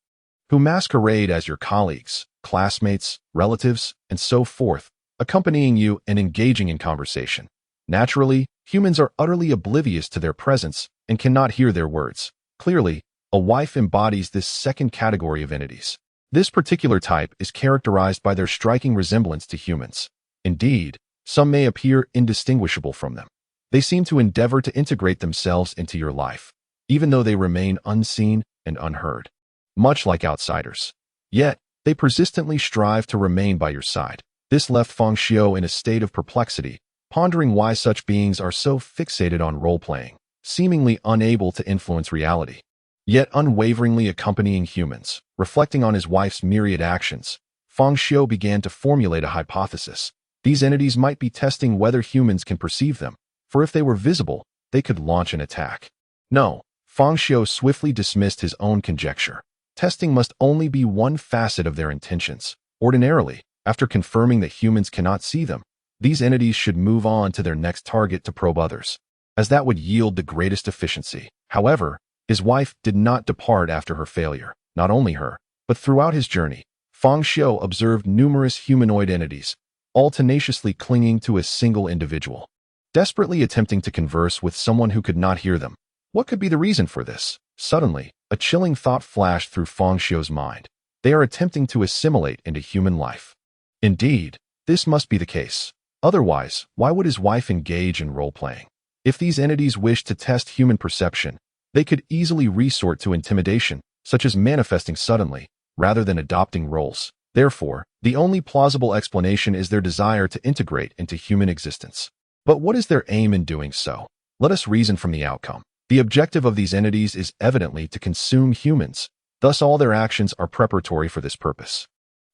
A: who masquerade as your colleagues, classmates, relatives, and so forth, accompanying you and engaging in conversation. Naturally, humans are utterly oblivious to their presence and cannot hear their words. Clearly, A wife embodies this second category of entities. This particular type is characterized by their striking resemblance to humans. Indeed, some may appear indistinguishable from them. They seem to endeavor to integrate themselves into your life, even though they remain unseen and unheard, much like outsiders. Yet, they persistently strive to remain by your side. This left Fang Xiu in a state of perplexity, pondering why such beings are so fixated on role-playing, seemingly unable to influence reality, yet unwaveringly accompanying humans. Reflecting on his wife's myriad actions, Fang Xiu began to formulate a hypothesis. These entities might be testing whether humans can perceive them, for if they were visible, they could launch an attack. No, Fang Xiu swiftly dismissed his own conjecture. Testing must only be one facet of their intentions. Ordinarily, after confirming that humans cannot see them, these entities should move on to their next target to probe others, as that would yield the greatest efficiency. However, his wife did not depart after her failure. Not only her, but throughout his journey, Fang Xiu observed numerous humanoid entities, all tenaciously clinging to a single individual, desperately attempting to converse with someone who could not hear them. What could be the reason for this? Suddenly, a chilling thought flashed through Fang Xiu's mind. They are attempting to assimilate into human life. Indeed, this must be the case. Otherwise, why would his wife engage in role-playing? If these entities wished to test human perception, they could easily resort to intimidation, such as manifesting suddenly, rather than adopting roles. Therefore, the only plausible explanation is their desire to integrate into human existence. But what is their aim in doing so? Let us reason from the outcome. The objective of these entities is evidently to consume humans, thus all their actions are preparatory for this purpose.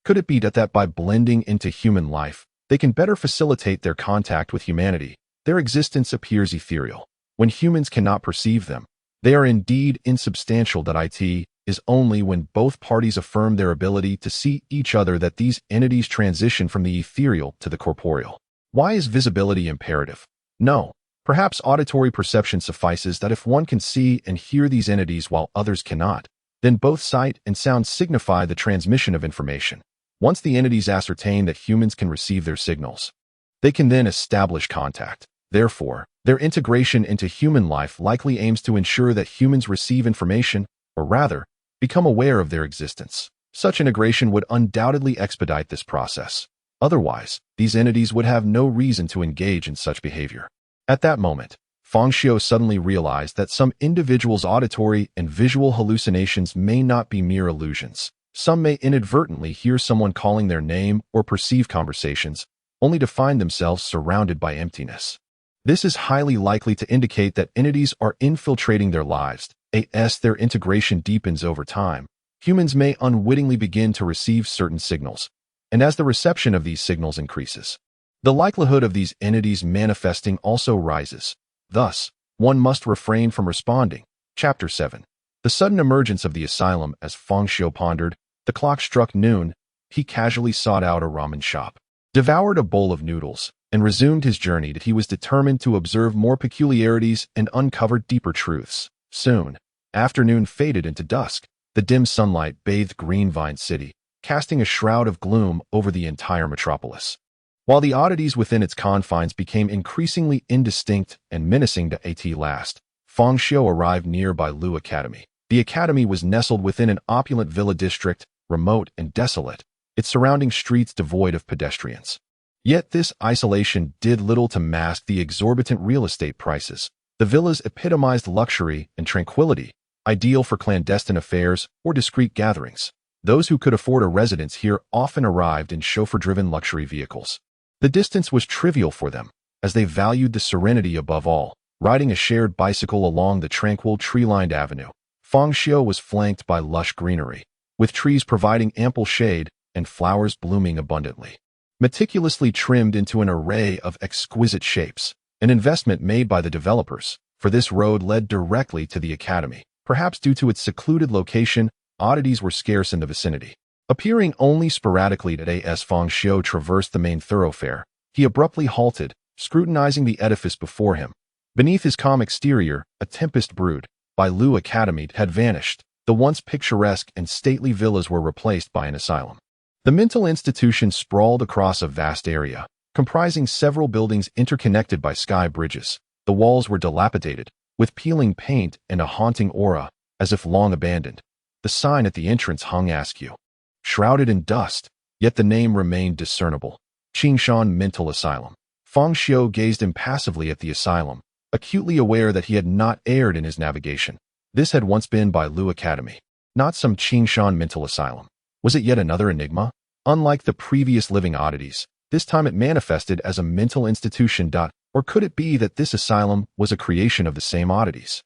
A: Could it be that by blending into human life, they can better facilitate their contact with humanity? Their existence appears ethereal. When humans cannot perceive them, they are indeed insubstantial. It is only when both parties affirm their ability to see each other that these entities transition from the ethereal to the corporeal. Why is visibility imperative? No, perhaps auditory perception suffices. That if one can see and hear these entities while others cannot, then both sight and sound signify the transmission of information. Once the entities ascertain that humans can receive their signals, they can then establish contact. Therefore, their integration into human life likely aims to ensure that humans receive information, or rather, become aware of their existence. Such integration would undoubtedly expedite this process. Otherwise, these entities would have no reason to engage in such behavior. At that moment, Fang Xiu suddenly realized that some individuals' auditory and visual hallucinations may not be mere illusions. Some may inadvertently hear someone calling their name or perceive conversations, only to find themselves surrounded by emptiness. This is highly likely to indicate that entities are infiltrating their lives. As their integration deepens over time, humans may unwittingly begin to receive certain signals, and as the reception of these signals increases, the likelihood of these entities manifesting also rises. Thus, one must refrain from responding. Chapter 7. The sudden emergence of the asylum. As Fang Xiu pondered, the clock struck noon. He casually sought out a ramen shop, devoured a bowl of noodles, and resumed his journey. He was determined to observe more peculiarities and uncover deeper truths. Soon, afternoon faded into dusk. The dim sunlight bathed Greenvine City, casting a shroud of gloom over the entire metropolis, while the oddities within its confines became increasingly indistinct and menacing. At last, Fang Xiu arrived near Bailu Academy. The academy was nestled within an opulent villa district, remote and desolate, its surrounding streets devoid of pedestrians. Yet this isolation did little to mask the exorbitant real estate prices. The villas epitomized luxury and tranquility, ideal for clandestine affairs or discreet gatherings. Those who could afford a residence here often arrived in chauffeur-driven luxury vehicles. The distance was trivial for them, as they valued the serenity above all. Riding a shared bicycle along the tranquil tree-lined avenue, Fang Xiu was flanked by lush greenery, with trees providing ample shade and flowers blooming abundantly, meticulously trimmed into an array of exquisite shapes. An investment made by the developers, for this road led directly to the academy. Perhaps due to its secluded location, oddities were scarce in the vicinity, appearing only sporadically. As Fang Xiu traversed the main thoroughfare, he abruptly halted, scrutinizing the edifice before him. Beneath his calm exterior, a tempest brewed. Bailu Academy had vanished. The once picturesque and stately villas were replaced by an asylum. The mental institution sprawled across a vast area, comprising several buildings interconnected by sky bridges. The walls were dilapidated, with peeling paint and a haunting aura, as if long abandoned. The sign at the entrance hung askew, shrouded in dust, yet the name remained discernible. Qingshan Mental Asylum. Fang Xiu gazed impassively at the asylum, acutely aware that he had not erred in his navigation. This had once been Bailu Academy, not some Qingshan Mental Asylum. Was it yet another enigma? Unlike the previous living oddities, this time it manifested as a mental institution. Or could it be that this asylum was a creation of the same oddities?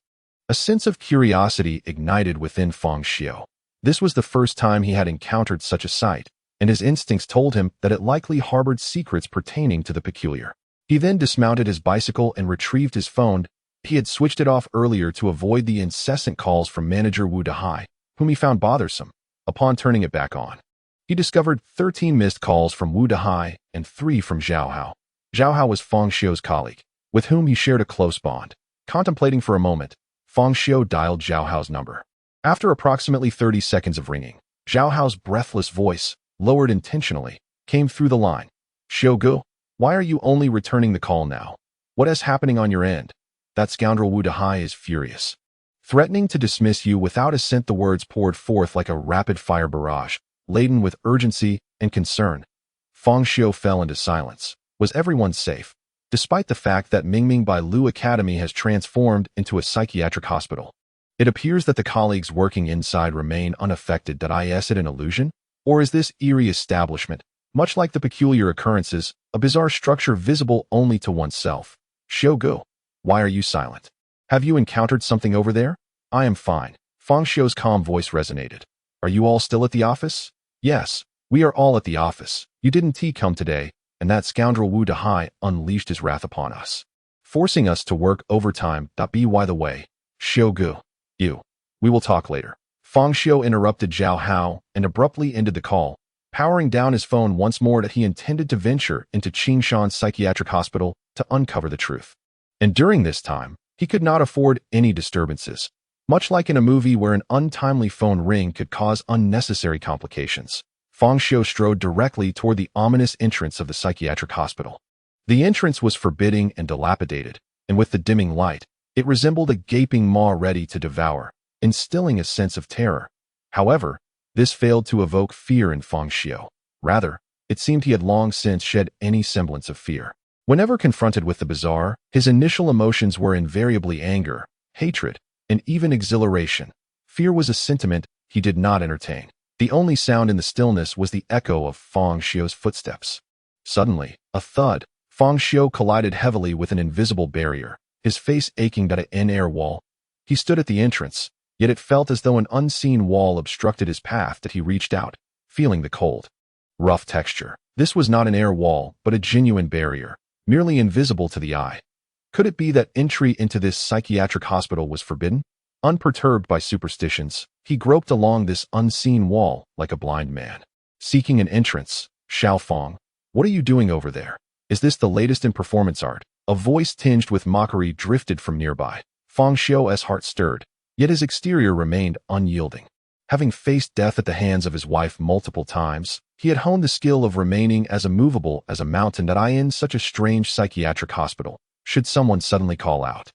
A: A sense of curiosity ignited within Fang Xiu. This was the first time he had encountered such a sight, and his instincts told him that it likely harbored secrets pertaining to the peculiar. He then dismounted his bicycle and retrieved his phone. He had switched it off earlier to avoid the incessant calls from manager Wu Dahai, whom he found bothersome. Upon turning it back on, he discovered 13 missed calls from Wu Dahai and 3 from Zhao Hao. Zhao Hao was Fang Xiu's colleague, with whom he shared a close bond. Contemplating for a moment, Fang Xiu dialed Zhao Hao's number. After approximately 30 seconds of ringing, Zhao Hao's breathless voice, lowered intentionally, came through the line. "Xiu Gu, why are you only returning the call now? What is happening on your end? That scoundrel Wu Dahai is furious." Threatening to dismiss you without assent, the words poured forth like a rapid-fire barrage, laden with urgency and concern. Fang Xiu fell into silence. Was everyone safe? Despite the fact that Mingming Bailu Academy has transformed into a psychiatric hospital, it appears that the colleagues working inside remain unaffected. Is it an illusion? Or is this eerie establishment, much like the peculiar occurrences, a bizarre structure visible only to oneself? "Xiu Gu, why are you silent? Have you encountered something over there?" "I am fine." Fang Xiu's calm voice resonated. "Are you all still at the office?" "Yes, we are all at the office. You didn't come today, and that scoundrel Wu Dahai unleashed his wrath upon us, forcing us to work overtime. By the way, Xiu Gu, we will talk later." Fang Xiu interrupted Zhao Hao and abruptly ended the call, powering down his phone once more. That he intended to venture into Qingshan's psychiatric hospital to uncover the truth. And during this time, he could not afford any disturbances, much like in a movie where an untimely phone ring could cause unnecessary complications. Fang Xiu strode directly toward the ominous entrance of the psychiatric hospital. The entrance was forbidding and dilapidated, and with the dimming light, it resembled a gaping maw ready to devour, instilling a sense of terror. However, this failed to evoke fear in Fang Xiu. Rather, it seemed he had long since shed any semblance of fear. Whenever confronted with the bizarre, his initial emotions were invariably anger, hatred, and even exhilaration. Fear was a sentiment he did not entertain. The only sound in the stillness was the echo of Fang Xiu's footsteps. Suddenly, a thud. Fang Xiu collided heavily with an invisible barrier, his face aching at an air wall. He stood at the entrance, yet it felt as though an unseen wall obstructed his path. That he reached out, feeling the cold, rough texture. This was not an air wall, but a genuine barrier, merely invisible to the eye. Could it be that entry into this psychiatric hospital was forbidden? Unperturbed by superstitions, he groped along this unseen wall like a blind man, seeking an entrance. "Xiao Fang, what are you doing over there? Is this the latest in performance art?" A voice tinged with mockery drifted from nearby. Fang Xiu's heart stirred, yet his exterior remained unyielding. Having faced death at the hands of his wife multiple times, he had honed the skill of remaining as immovable as a mountain. In such a strange psychiatric hospital, should someone suddenly call out,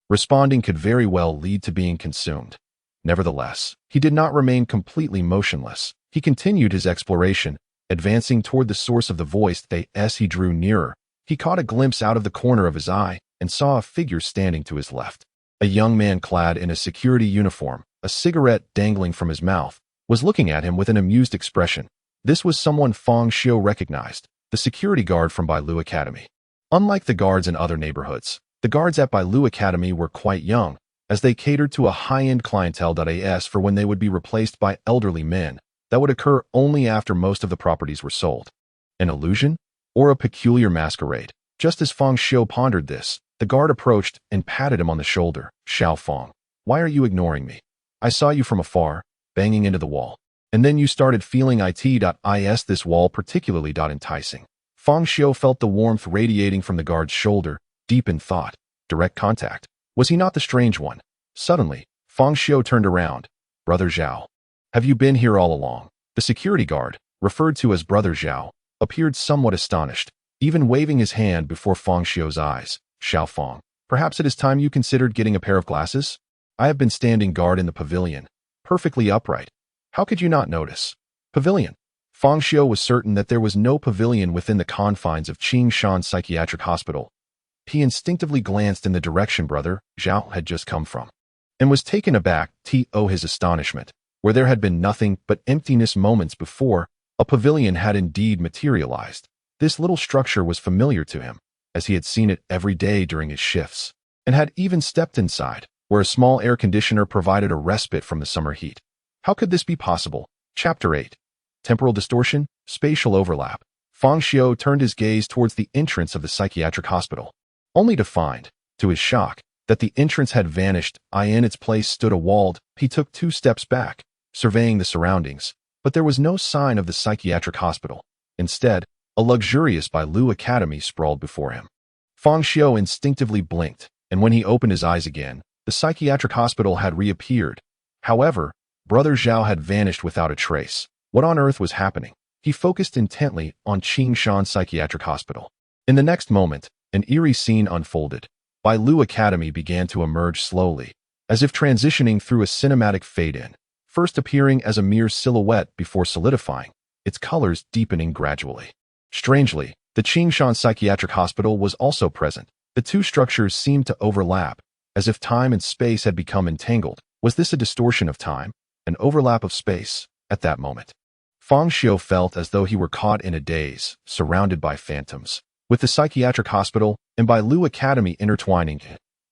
A: responding could very well lead to being consumed. Nevertheless, he did not remain completely motionless. He continued his exploration, advancing toward the source of the voice. As he drew nearer, he caught a glimpse out of the corner of his eye and saw a figure standing to his left. A young man clad in a security uniform, a cigarette dangling from his mouth, was looking at him with an amused expression. This was someone Fang Xiu recognized, the security guard from Bailu Academy. Unlike the guards in other neighborhoods, the guards at Bailu Academy were quite young, as they catered to a high-end clientele. As for when they would be replaced by elderly men, that would occur only after most of the properties were sold. An illusion? Or a peculiar masquerade? Just as Fang Xiu pondered this, the guard approached and patted him on the shoulder. "Xiao Fang, why are you ignoring me? I saw you from afar, banging into the wall. And then you started feeling is this wall particularly enticing?" Fang Xiu felt the warmth radiating from the guard's shoulder, deep in thought. Direct contact. Was he not the strange one? Suddenly, Fang Xiu turned around. "Brother Zhao, have you been here all along?" The security guard, referred to as Brother Zhao, appeared somewhat astonished, even waving his hand before Fang Xiu's eyes. "Xiao Fang, perhaps it is time you considered getting a pair of glasses?" I have been standing guard in the pavilion, perfectly upright. How could you not notice? Pavilion. Fang Xiu was certain that there was no pavilion within the confines of Qingshan Psychiatric Hospital. He instinctively glanced in the direction Brother Zhao had just come from, and was taken aback to his astonishment. Where there had been nothing but emptiness moments before, a pavilion had indeed materialized. This little structure was familiar to him, as he had seen it every day during his shifts, and had even stepped inside, where a small air conditioner provided a respite from the summer heat. How could this be possible? Chapter 8. Temporal distortion, spatial overlap. Fang Xiu turned his gaze towards the entrance of the psychiatric hospital, only to find, to his shock, that the entrance had vanished. In its place stood a walled. He took 2 steps back, surveying the surroundings, but there was no sign of the psychiatric hospital. Instead, a luxurious Bailu Academy sprawled before him. Fang Xiu instinctively blinked, and when he opened his eyes again, the psychiatric hospital had reappeared. However, Brother Zhao had vanished without a trace. What on earth was happening? He focused intently on Qingshan Psychiatric Hospital. In the next moment, an eerie scene unfolded. Bailu Academy began to emerge slowly, as if transitioning through a cinematic fade-in, first appearing as a mere silhouette before solidifying, its colors deepening gradually. Strangely, the Qingshan Psychiatric Hospital was also present. The 2 structures seemed to overlap, as if time and space had become entangled. Was this a distortion of time, an overlap of space? At that moment, Fang Xiu felt as though he were caught in a daze, surrounded by phantoms. With the psychiatric hospital and Bailu Academy intertwining,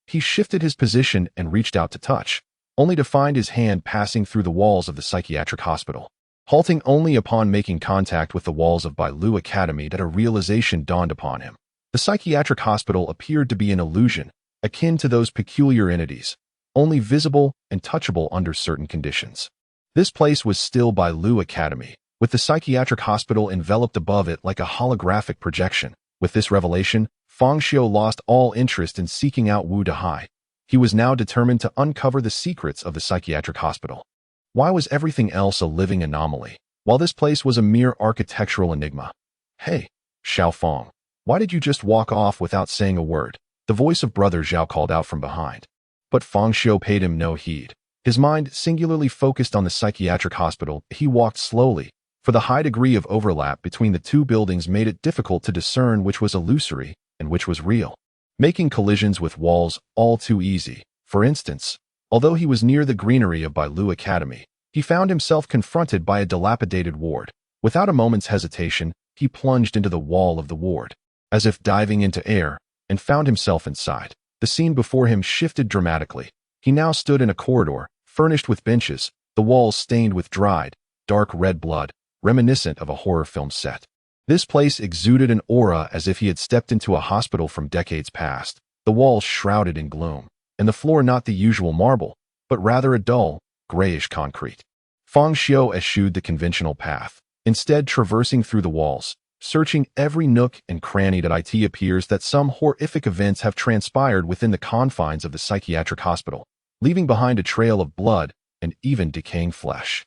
A: he shifted his position and reached out to touch, only to find his hand passing through the walls of the psychiatric hospital. Halting only upon making contact with the walls of Bailu Academy that a realization dawned upon him. The psychiatric hospital appeared to be an illusion, akin to those peculiar entities, only visible and touchable under certain conditions. This place was still Bailu Academy, with the psychiatric hospital enveloped above it like a holographic projection. With this revelation, Fang Xiu lost all interest in seeking out Wu Dehai. He was now determined to uncover the secrets of the psychiatric hospital. Why was everything else a living anomaly, while this place was a mere architectural enigma? Hey, Xiao Fang, why did you just walk off without saying a word? The voice of Brother Zhao called out from behind. But Fang Xiu paid him no heed. His mind singularly focused on the psychiatric hospital. He walked slowly, for the high degree of overlap between the 2 buildings made it difficult to discern which was illusory and which was real, making collisions with walls all too easy. For instance, although he was near the greenery of Bailu Academy, he found himself confronted by a dilapidated ward. Without a moment's hesitation, he plunged into the wall of the ward, as if diving into air, and found himself inside. The scene before him shifted dramatically. He now stood in a corridor, furnished with benches, the walls stained with dried, dark red blood, reminiscent of a horror film set. This place exuded an aura as if he had stepped into a hospital from decades past, the walls shrouded in gloom, and the floor not the usual marble, but rather a dull, grayish concrete. Fang Xiu eschewed the conventional path, instead traversing through the walls, searching every nook and cranny that it appears that some horrific events have transpired within the confines of the psychiatric hospital, leaving behind a trail of blood and even decaying flesh.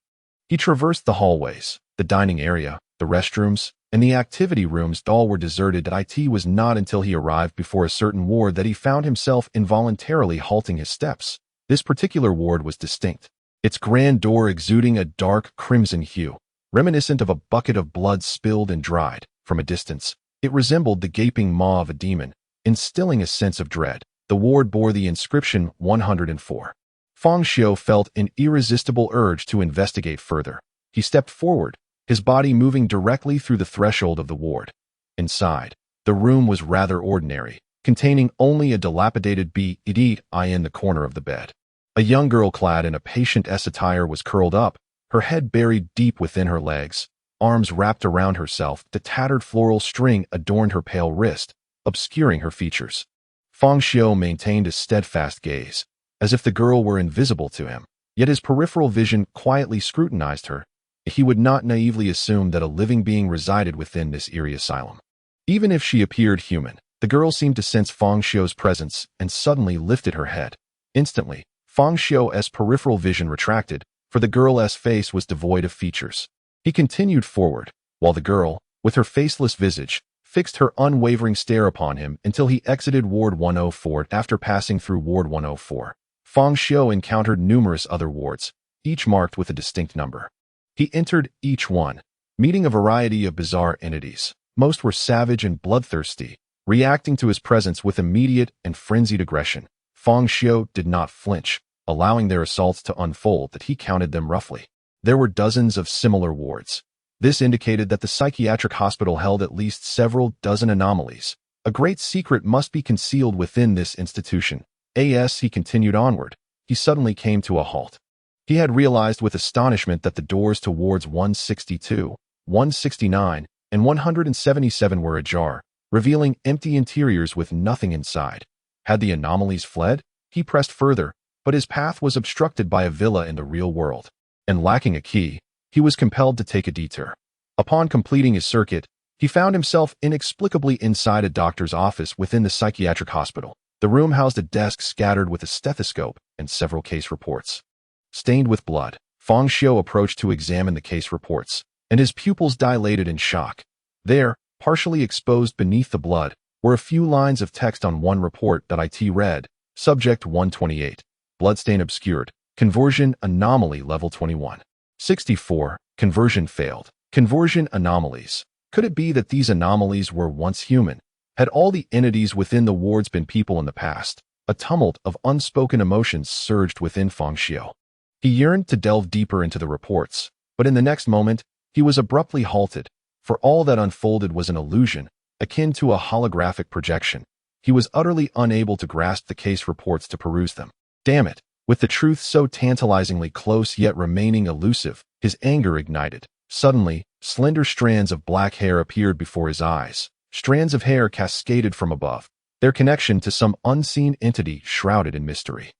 A: He traversed the hallways, the dining area, the restrooms, and the activity rooms. All were deserted. It was not until he arrived before a certain ward that he found himself involuntarily halting his steps. This particular ward was distinct, its grand door exuding a dark crimson hue, reminiscent of a bucket of blood spilled and dried. From a distance, it resembled the gaping maw of a demon, instilling a sense of dread. The ward bore the inscription 104. Fang Xiu felt an irresistible urge to investigate further. He stepped forward, his body moving directly through the threshold of the ward. Inside, the room was rather ordinary, containing only a dilapidated bed in the corner of the bed. A young girl clad in a patient-esque attire was curled up, her head buried deep within her legs, arms wrapped around herself. The tattered floral string adorned her pale wrist, obscuring her features. Fang Xiu maintained a steadfast gaze, as if the girl were invisible to him, yet his peripheral vision quietly scrutinized her. He would not naively assume that a living being resided within this eerie asylum. Even if she appeared human, the girl seemed to sense Fang Xiu's presence and suddenly lifted her head. Instantly, Fang Xiu's peripheral vision retracted, for the girl's face was devoid of features. He continued forward, while the girl, with her faceless visage, fixed her unwavering stare upon him until he exited Ward 104. After passing through Ward 104, Fang Xiu encountered numerous other wards, each marked with a distinct number. He entered each one, meeting a variety of bizarre entities. Most were savage and bloodthirsty, reacting to his presence with immediate and frenzied aggression. Fang Xiu did not flinch, allowing their assaults to unfold that he counted them roughly. There were dozens of similar wards. This indicated that the psychiatric hospital held at least several dozen anomalies. A great secret must be concealed within this institution. As he continued onward, he suddenly came to a halt. He had realized with astonishment that the doors to wards 162, 169, and 177 were ajar, revealing empty interiors with nothing inside. Had the anomalies fled? He pressed further, but his path was obstructed by a villa in the real world, and lacking a key, he was compelled to take a detour. Upon completing his circuit, he found himself inexplicably inside a doctor's office within the psychiatric hospital. The room housed a desk scattered with a stethoscope and several case reports. Stained with blood, Fang Xiu approached to examine the case reports, and his pupils dilated in shock. There, partially exposed beneath the blood, were a few lines of text on one report that it read, Subject 128, Bloodstain obscured, Conversion anomaly level 21. 64, Conversion failed. Conversion anomalies. Could it be that these anomalies were once human? Had all the entities within the wards been people in the past? A tumult of unspoken emotions surged within Fang Xiu. He yearned to delve deeper into the reports, but in the next moment, he was abruptly halted, for all that unfolded was an illusion, akin to a holographic projection. He was utterly unable to grasp the case reports to peruse them. Damn it! With the truth so tantalizingly close yet remaining elusive, his anger ignited. Suddenly, slender strands of black hair appeared before his eyes. Strands of hair cascaded from above, their connection to some unseen entity shrouded in mystery.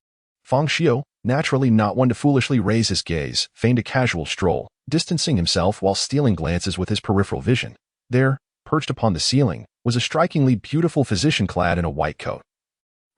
A: Fang Xiu, naturally not one to foolishly raise his gaze, feigned a casual stroll, distancing himself while stealing glances with his peripheral vision. There, perched upon the ceiling, was a strikingly beautiful physician clad in a white coat.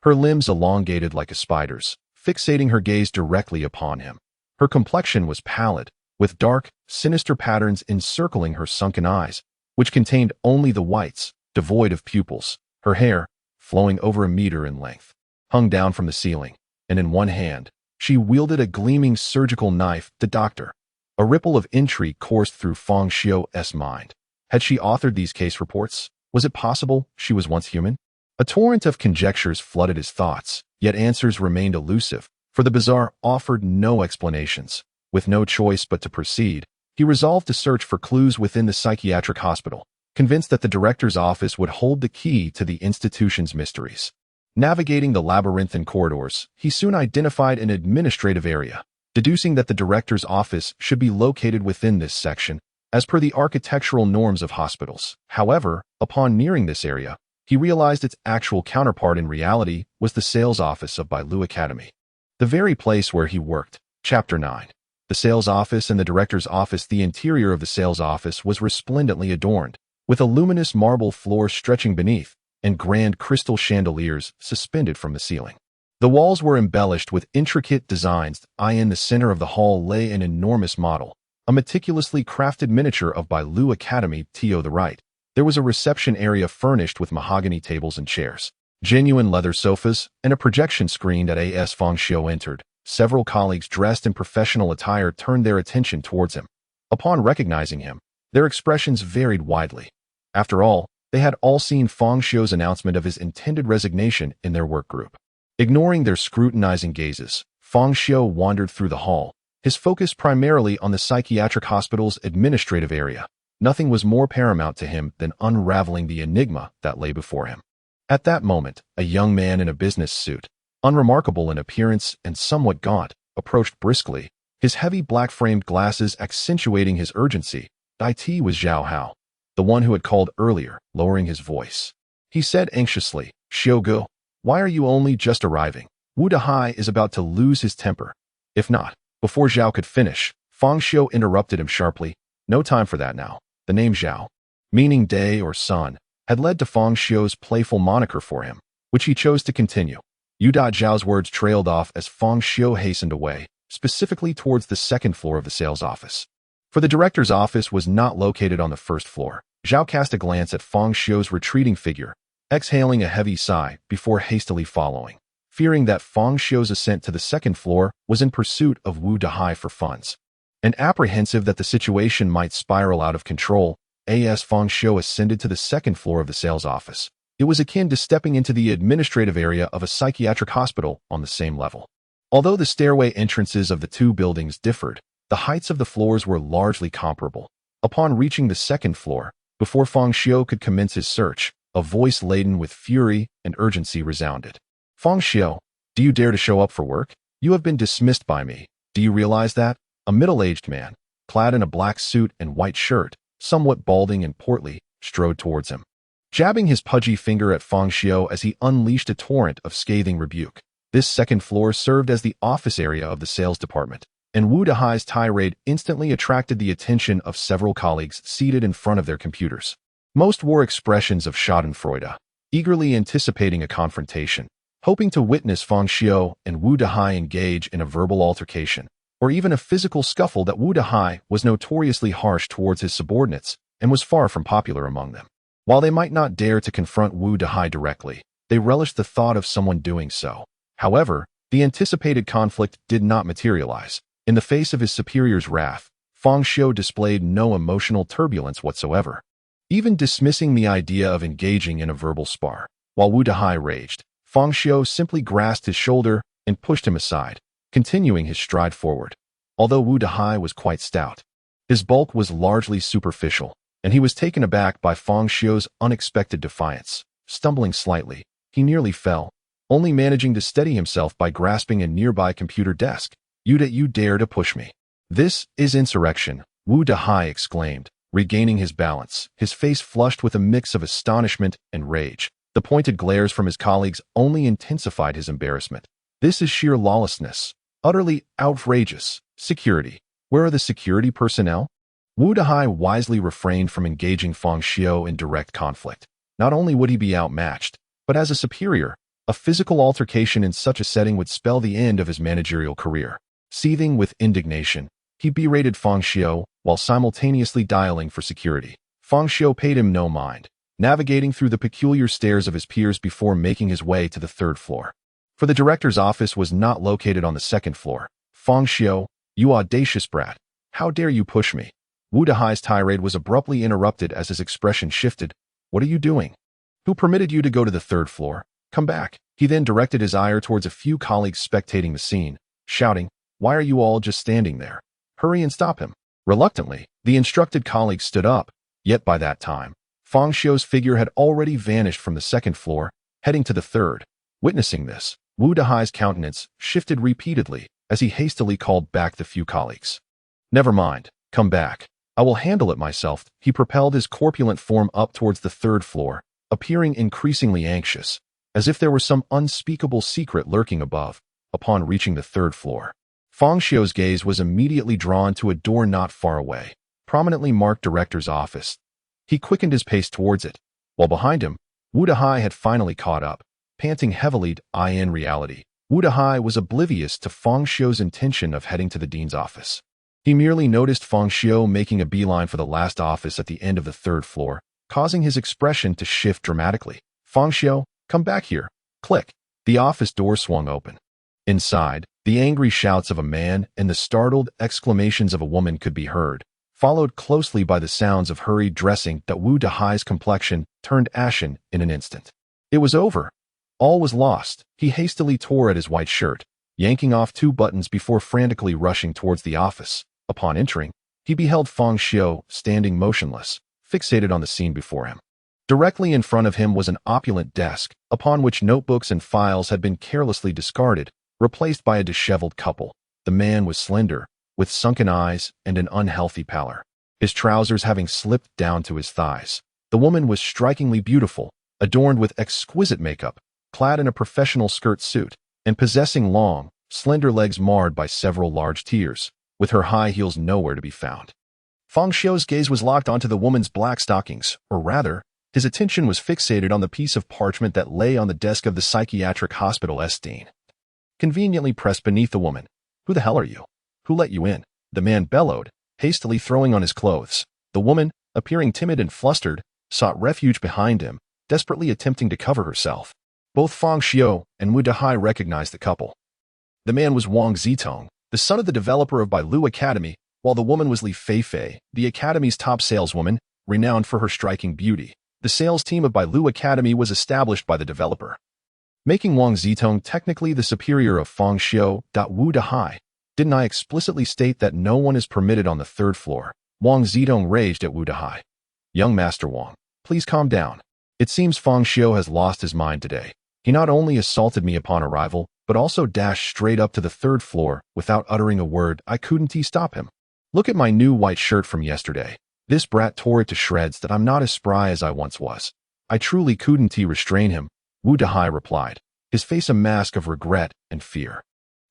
A: Her limbs elongated like a spider's, fixating her gaze directly upon him. Her complexion was pallid, with dark, sinister patterns encircling her sunken eyes, which contained only the whites, devoid of pupils. Her hair, flowing over a meter in length, hung down from the ceiling, and in one hand, she wielded a gleaming surgical knife. The doctor. A ripple of intrigue coursed through Fang Xiu's mind. Had she authored these case reports? Was it possible she was once human? A torrent of conjectures flooded his thoughts, yet answers remained elusive, for the bizarre offered no explanations. With no choice but to proceed, he resolved to search for clues within the psychiatric hospital, convinced that the director's office would hold the key to the institution's mysteries. Navigating the labyrinthine corridors, he soon identified an administrative area, deducing that the director's office should be located within this section, as per the architectural norms of hospitals. However, upon nearing this area, he realized its actual counterpart in reality was the sales office of Bailu Academy, the very place where he worked. Chapter 9. The sales office and the director's office. The interior of the sales office was resplendently adorned, with a luminous marble floor stretching beneath, and grand crystal chandeliers suspended from the ceiling. The walls were embellished with intricate designs. In the center of the hall lay an enormous model, a meticulously crafted miniature of Bailu Academy. To the right, there was a reception area furnished with mahogany tables and chairs, genuine leather sofas, and a projection screen. As Fang Xiu entered, several colleagues dressed in professional attire turned their attention towards him. Upon recognizing him, their expressions varied widely. After all, they had all seen Fang Xiu's announcement of his intended resignation in their work group. Ignoring their scrutinizing gazes, Fang Xiu wandered through the hall, his focus primarily on the psychiatric hospital's administrative area. Nothing was more paramount to him than unraveling the enigma that lay before him. At that moment, a young man in a business suit, unremarkable in appearance and somewhat gaunt, approached briskly, his heavy black-framed glasses accentuating his urgency. It was Zhao Hao, the one who had called earlier, lowering his voice. He said anxiously, "Xiugu, why are you only just arriving?" Wu Dahai is about to lose his temper. If not. Before Zhao could finish, Fang Xiu interrupted him sharply. No time for that now. The name Zhao, meaning day or sun, had led to Fang Xiu's playful moniker for him, which he chose to continue. Zhao's words trailed off as Fang Xiu hastened away, specifically towards the second floor of the sales office. For the director's office was not located on the first floor. Zhao cast a glance at Fang Xiu's retreating figure, exhaling a heavy sigh before hastily following. fearing that Fang Xiu's ascent to the second floor was in pursuit of Wu Dahai for funds. And apprehensive that the situation might spiral out of control, as Fang Xiu ascended to the second floor of the sales office. It was akin to stepping into the administrative area of a psychiatric hospital on the same level. Although the stairway entrances of the two buildings differed, the heights of the floors were largely comparable. Upon reaching the second floor, before Fang Xiu could commence his search, a voice laden with fury and urgency resounded. Fang Xiu, do you dare to show up for work? You have been dismissed by me. Do you realize that? A middle-aged man, clad in a black suit and white shirt, somewhat balding and portly, strode towards him, jabbing his pudgy finger at Fang Xiu as he unleashed a torrent of scathing rebuke. This second floor served as the office area of the sales department, and Wu Dahai's tirade instantly attracted the attention of several colleagues seated in front of their computers. Most wore expressions of schadenfreude, eagerly anticipating a confrontation, hoping to witness Fang Xiu and Wu Dahai engage in a verbal altercation, or even a physical scuffle. That Wu Dahai was notoriously harsh towards his subordinates and was far from popular among them. While they might not dare to confront Wu Dahai directly, they relished the thought of someone doing so. However, the anticipated conflict did not materialize. In the face of his superior's wrath, Fang Xiu displayed no emotional turbulence whatsoever, even dismissing the idea of engaging in a verbal spar. While Wu Dahai raged, Fang Xiu simply grasped his shoulder and pushed him aside, continuing his stride forward. Although Wu Dahai was quite stout, his bulk was largely superficial, and he was taken aback by Fang Xiu's unexpected defiance. Stumbling slightly, he nearly fell, only managing to steady himself by grasping a nearby computer desk. You dare to push me? This is insurrection, Wu Dahai exclaimed, regaining his balance, his face flushed with a mix of astonishment and rage. The pointed glares from his colleagues only intensified his embarrassment. This is sheer lawlessness. Utterly outrageous. Security. Where are the security personnel? Wu Dahai wisely refrained from engaging Fang Xiu in direct conflict. Not only would he be outmatched, but as a superior, a physical altercation in such a setting would spell the end of his managerial career. Seething with indignation, he berated Fang Xiu while simultaneously dialing for security. Fang Xiu paid him no mind, navigating through the peculiar stares of his peers before making his way to the third floor. For the director's office was not located on the second floor. Fang Xiu, you audacious brat, how dare you push me? Wu Dahai's tirade was abruptly interrupted as his expression shifted. What are you doing? Who permitted you to go to the third floor? Come back. He then directed his ire towards a few colleagues spectating the scene, shouting, why are you all just standing there? Hurry and stop him. Reluctantly, the instructed colleague stood up, yet by that time, Fang Xiu's figure had already vanished from the second floor, heading to the third. Witnessing this, Wu Dahai's countenance shifted repeatedly as he hastily called back the few colleagues. Never mind, come back. I will handle it myself. He propelled his corpulent form up towards the third floor, appearing increasingly anxious, as if there were some unspeakable secret lurking above. Upon reaching the third floor, Fang Xiu's gaze was immediately drawn to a door not far away, prominently marked director's office. He quickened his pace towards it, while behind him, Wu Dahai had finally caught up, panting heavily. In reality, Wu Dahai was oblivious to Fang Xiu's intention of heading to the dean's office. He merely noticed Fang Xiu making a beeline for the last office at the end of the third floor, causing his expression to shift dramatically. Fang Xiu, come back here. Click. The office door swung open. Inside, the angry shouts of a man and the startled exclamations of a woman could be heard, followed closely by the sounds of hurried dressing. Wu Dahai's complexion turned ashen in an instant. It was over. All was lost. He hastily tore at his white shirt, yanking off 2 buttons before frantically rushing towards the office. Upon entering, he beheld Fang Xiu standing motionless, fixated on the scene before him. Directly in front of him was an opulent desk, upon which notebooks and files had been carelessly discarded, replaced by a disheveled couple. The man was slender, with sunken eyes and an unhealthy pallor, his trousers having slipped down to his thighs. The woman was strikingly beautiful, adorned with exquisite makeup, clad in a professional skirt suit, and possessing long, slender legs marred by several large tears, with her high heels nowhere to be found. Fang Xiu's gaze was locked onto the woman's black stockings, or rather, his attention was fixated on the piece of parchment that lay on the desk of the psychiatric hospital dean, conveniently pressed beneath the woman. Who the hell are you? Who let you in? The man bellowed, hastily throwing on his clothes. The woman, appearing timid and flustered, sought refuge behind him, desperately attempting to cover herself. Both Fang Xiu and Wu Dehai recognized the couple. The man was Wang Zitong, the son of the developer of Bailu Academy, while the woman was Li Feifei, the academy's top saleswoman, renowned for her striking beauty. The sales team of Bailu Academy was established by the developer, making Wang Zitong technically the superior of Fang Xiu. Wu Dehai, didn't I explicitly state that no one is permitted on the third floor? Wang Zitong raged at Wu Dehai. Young Master Wang, please calm down. It seems Fang Xiu has lost his mind today. He not only assaulted me upon arrival, but also dashed straight up to the third floor without uttering a word. I couldn't stop him. Look at my new white shirt from yesterday. This brat tore it to shreds that I'm not as spry as I once was. I truly couldn't restrain him, Wu Dehai replied, his face a mask of regret and fear.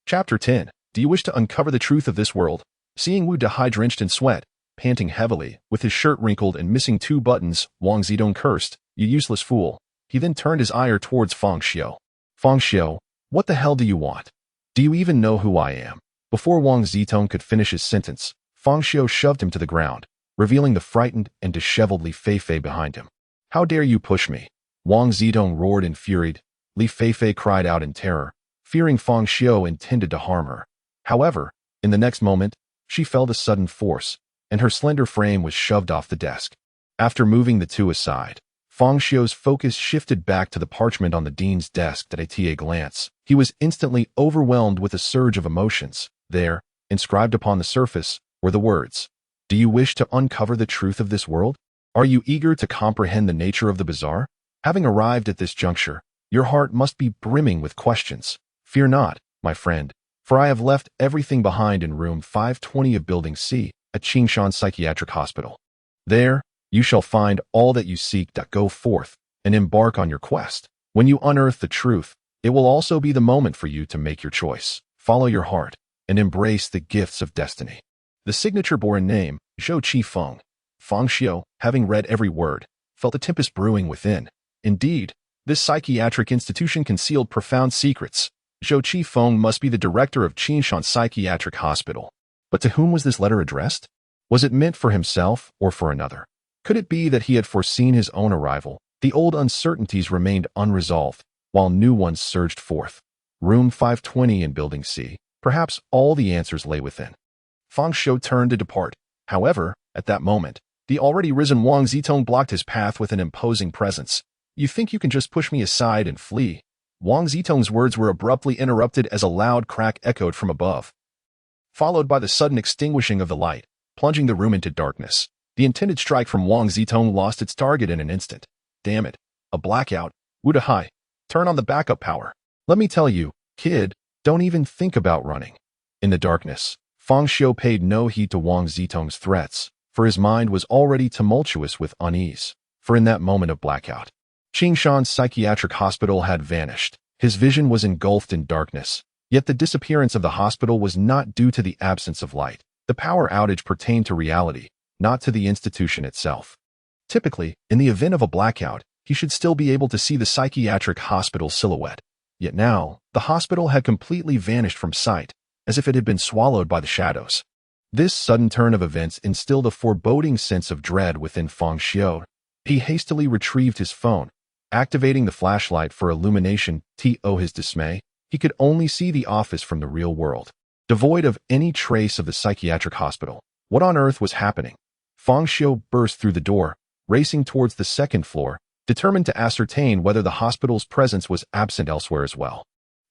A: Chapter 10. Do you wish to uncover the truth of this world? Seeing Wu Dehai drenched in sweat, panting heavily, with his shirt wrinkled and missing 2 buttons, Wang Zitong cursed, "You useless fool." He then turned his ire towards Fang Xiu. Fang Xiu, what the hell do you want? Do you even know who I am? Before Wang Zitong could finish his sentence, Fang Xiu shoved him to the ground, revealing the frightened and disheveled Li Feifei behind him. How dare you push me? Wang Zitong roared infuriated. Li Feifei cried out in terror, fearing Fang Xiu intended to harm her. However, in the next moment, she felt a sudden force, and her slender frame was shoved off the desk. After moving the two aside, Fang Xiu's focus shifted back to the parchment on the dean's desk. At a glance, he was instantly overwhelmed with a surge of emotions. There, inscribed upon the surface, were the words, "Do you wish to uncover the truth of this world? Are you eager to comprehend the nature of the bizarre?" Having arrived at this juncture, your heart must be brimming with questions. Fear not, my friend, for I have left everything behind in room 520 of Building C, at Qingshan Psychiatric Hospital. There, you shall find all that you seek. Go forth and embark on your quest. When you unearth the truth, it will also be the moment for you to make your choice. Follow your heart and embrace the gifts of destiny. The signature bore a name, Zhou Qi Feng. Fang Xiu, having read every word, felt a tempest brewing within. Indeed, this psychiatric institution concealed profound secrets. Zhou Qi Feng must be the director of Qingshan Psychiatric Hospital. But to whom was this letter addressed? Was it meant for himself or for another? Could it be that he had foreseen his own arrival? The old uncertainties remained unresolved, while new ones surged forth. Room 520 in Building C. Perhaps all the answers lay within. Fang Xiu turned to depart. However, at that moment, the already risen Wang Zitong blocked his path with an imposing presence. "You think you can just push me aside and flee?" Wang Zitong's words were abruptly interrupted as a loud crack echoed from above, followed by the sudden extinguishing of the light, plunging the room into darkness. The intended strike from Wang Zitong lost its target in an instant. Damn it. A blackout. Wu Dehai, turn on the backup power. Let me tell you, kid, don't even think about running. In the darkness, Fang Xiu paid no heed to Wang Zitong's threats, for his mind was already tumultuous with unease. For in that moment of blackout, Qingshan Psychiatric Hospital had vanished. His vision was engulfed in darkness. Yet the disappearance of the hospital was not due to the absence of light. The power outage pertained to reality, not to the institution itself. Typically, in the event of a blackout, he should still be able to see the psychiatric hospital silhouette. Yet now, the hospital had completely vanished from sight, as if it had been swallowed by the shadows. This sudden turn of events instilled a foreboding sense of dread within Fang Xiu. He hastily retrieved his phone, activating the flashlight for illumination. To his dismay, he could only see the office from the real world, devoid of any trace of the psychiatric hospital. What on earth was happening? Fang Xiu burst through the door, racing towards the second floor, determined to ascertain whether the hospital's presence was absent elsewhere as well.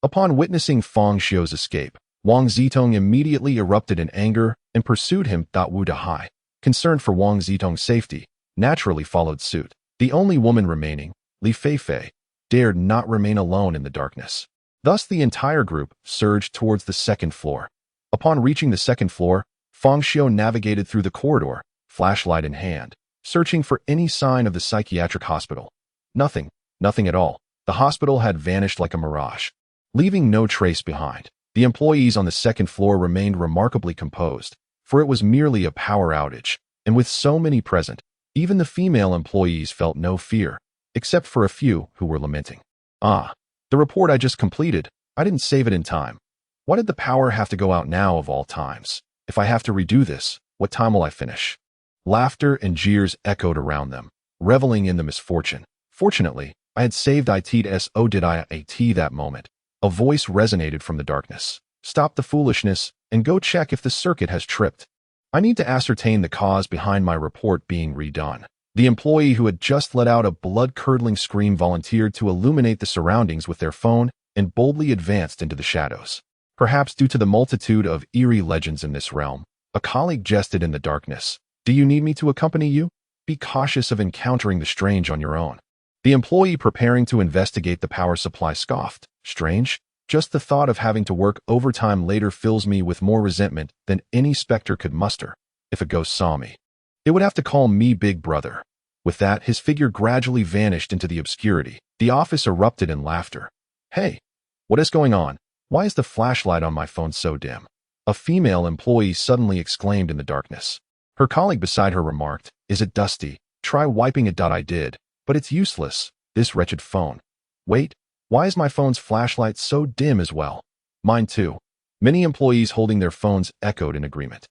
A: Upon witnessing Fang Xiu's escape, Wang Zitong immediately erupted in anger and pursued him. Wu Dehai, concerned for Wang Zitong's safety, naturally followed suit. The only woman remaining, Li Feifei, dared not remain alone in the darkness. Thus the entire group surged towards the second floor. Upon reaching the second floor, Fang Xiu navigated through the corridor, flashlight in hand, searching for any sign of the psychiatric hospital. Nothing at all. The hospital had vanished like a mirage, leaving no trace behind. The employees on the second floor remained remarkably composed, for it was merely a power outage, and with so many present, even the female employees felt no fear, except for a few who were lamenting. "Ah, the report I just completed, I didn't save it in time. Why did the power have to go out now of all times? If I have to redo this, what time will I finish?" Laughter and jeers echoed around them, reveling in the misfortune. "Fortunately, I had saved it. Oh, did I? At that moment, a voice resonated from the darkness. Stop the foolishness and go check if the circuit has tripped. I need to ascertain the cause behind my report being redone. The employee who had just let out a blood-curdling scream volunteered to illuminate the surroundings with their phone and boldly advanced into the shadows. Perhaps due to the multitude of eerie legends in this realm, a colleague jested in the darkness. Do you need me to accompany you? Be cautious of encountering the strange on your own. The employee preparing to investigate the power supply scoffed. Strange? Just the thought of having to work overtime later fills me with more resentment than any specter could muster. If a ghost saw me, it would have to call me Big Brother. With that, his figure gradually vanished into the obscurity. The office erupted in laughter. Hey, what is going on? Why is the flashlight on my phone so dim? A female employee suddenly exclaimed in the darkness. Her colleague beside her remarked, Is it dusty? Try wiping it. I did, but it's useless, this wretched phone. Wait, why is my phone's flashlight so dim as well? Mine too. Many employees holding their phones echoed in agreement.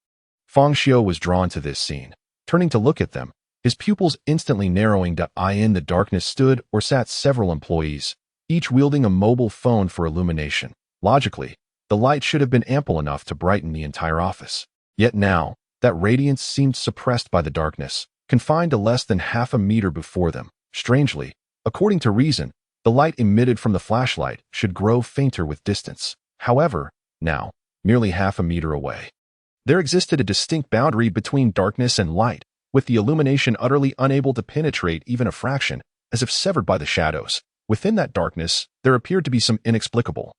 A: Fang Xiu was drawn to this scene. Turning to look at them, his pupils instantly narrowing. In the darkness stood or sat several employees, each wielding a mobile phone for illumination. Logically, the light should have been ample enough to brighten the entire office. Yet now, that radiance seemed suppressed by the darkness, confined to less than half a meter before them. Strangely, according to reason, the light emitted from the flashlight should grow fainter with distance. However, now, merely half a meter away, there existed a distinct boundary between darkness and light, with the illumination utterly unable to penetrate even a fraction, as if severed by the shadows. Within that darkness, there appeared to be some inexplicable,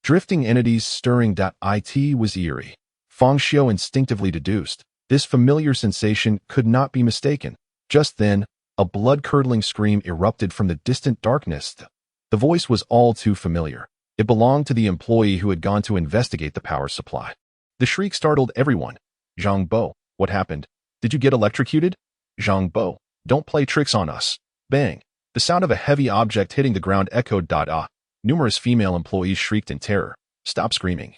A: drifting entities stirring. It was eerie. Fang Xiu instinctively deduced. This familiar sensation could not be mistaken. Just then, a blood-curdling scream erupted from the distant darkness. The voice was all too familiar. It belonged to the employee who had gone to investigate the power supply. The shriek startled everyone. Zhang Bo, what happened? Did you get electrocuted? Zhang Bo, don't play tricks on us. Bang. The sound of a heavy object hitting the ground echoed. Numerous female employees shrieked in terror. Stop screaming.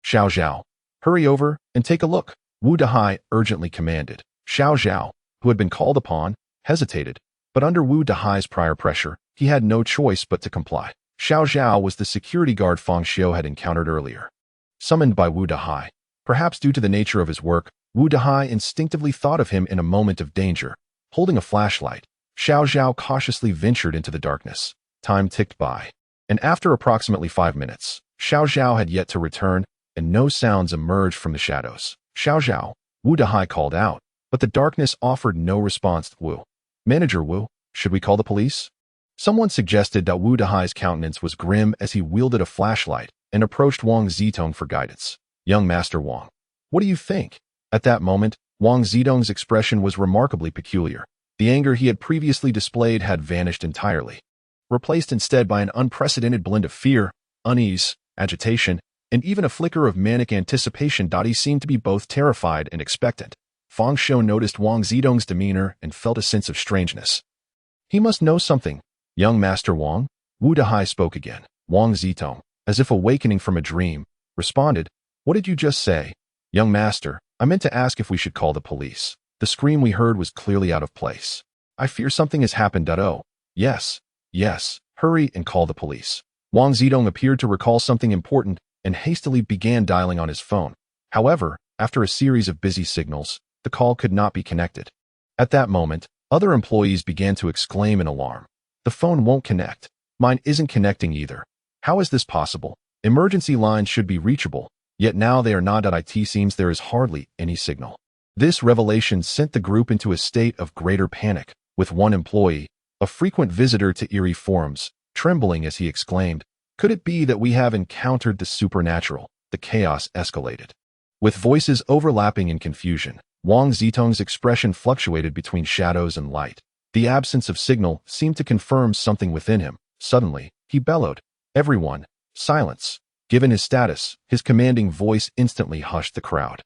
A: Xiao Zhao, hurry over and take a look, Wu Dahai urgently commanded. Xiao Zhao, who had been called upon, hesitated, but under Wu Dahai's prior pressure, he had no choice but to comply. Xiao Zhao was the security guard Fang Xiu had encountered earlier. Summoned by Wu Dahai, perhaps due to the nature of his work, Wu Dahai instinctively thought of him in a moment of danger. Holding a flashlight, Xiao Zhao cautiously ventured into the darkness. Time ticked by, and after approximately 5 minutes, Xiao Zhao had yet to return, and no sounds emerged from the shadows. Xiao Zhao, Wu Dahai called out, but the darkness offered no response. Wu. Manager Wu, should we call the police? Someone suggested that Wu Dahai's countenance was grim as he wielded a flashlight and approached Wang Zitong for guidance. Young Master Wang, what do you think? At that moment, Wang Zitong's expression was remarkably peculiar. The anger he had previously displayed had vanished entirely, replaced instead by an unprecedented blend of fear, unease, agitation, and even a flicker of manic anticipation. He seemed to be both terrified and expectant. Fang Xiu noticed Wang Zitong's demeanor and felt a sense of strangeness. He must know something. Young Master Wang, Wu Dahai spoke again. Wang Zitong, as if awakening from a dream, responded, What did you just say? Young Master, I meant to ask if we should call the police. The scream we heard was clearly out of place. I fear something has happened. Oh, yes, hurry and call the police. Wang Zitong appeared to recall something important and hastily began dialing on his phone. However, after a series of busy signals, the call could not be connected. At that moment, other employees began to exclaim in alarm. The phone won't connect. Mine isn't connecting either. How is this possible? Emergency lines should be reachable, yet now they are not. It seems there is hardly any signal. This revelation sent the group into a state of greater panic, with one employee, a frequent visitor to eerie forums, trembling as he exclaimed, Could it be that we have encountered the supernatural? The chaos escalated. With voices overlapping in confusion, Wang Zitong's expression fluctuated between shadows and light. The absence of signal seemed to confirm something within him. Suddenly, he bellowed, Everyone, silence. Given his status, his commanding voice instantly hushed the crowd.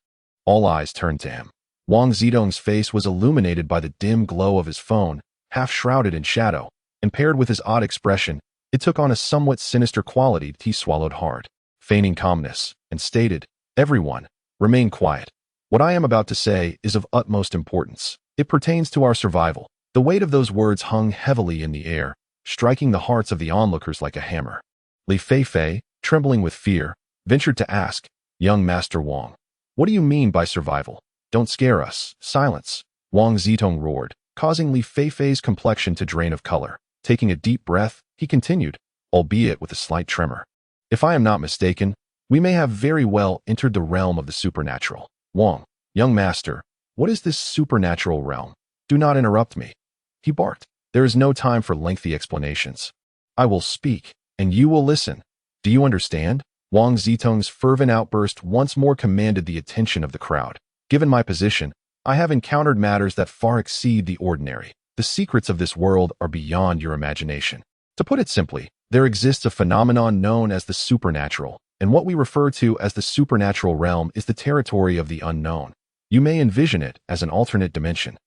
A: All eyes turned to him. Wang Zitong's face was illuminated by the dim glow of his phone, half shrouded in shadow, and paired with his odd expression, it took on a somewhat sinister quality. He swallowed hard, feigning calmness, and stated, Everyone, remain quiet. What I am about to say is of utmost importance. It pertains to our survival. The weight of those words hung heavily in the air, striking the hearts of the onlookers like a hammer. Li Feifei, trembling with fear, ventured to ask, "Young Master Wang, what do you mean by survival? Don't scare us." "Silence," Wang Zitong roared, causing Li Feifei's complexion to drain of color. Taking a deep breath, he continued, albeit with a slight tremor. "If I am not mistaken, we may have very well entered the realm of the supernatural." "Wang, young master, what is this supernatural realm? Do not interrupt me," he barked. "There is no time for lengthy explanations. I will speak, and you will listen. Do you understand?" Wang Zitong's fervent outburst once more commanded the attention of the crowd. "Given my position, I have encountered matters that far exceed the ordinary. The secrets of this world are beyond your imagination. To put it simply, there exists a phenomenon known as the supernatural, and what we refer to as the supernatural realm is the territory of the unknown. You may envision it as an alternate dimension.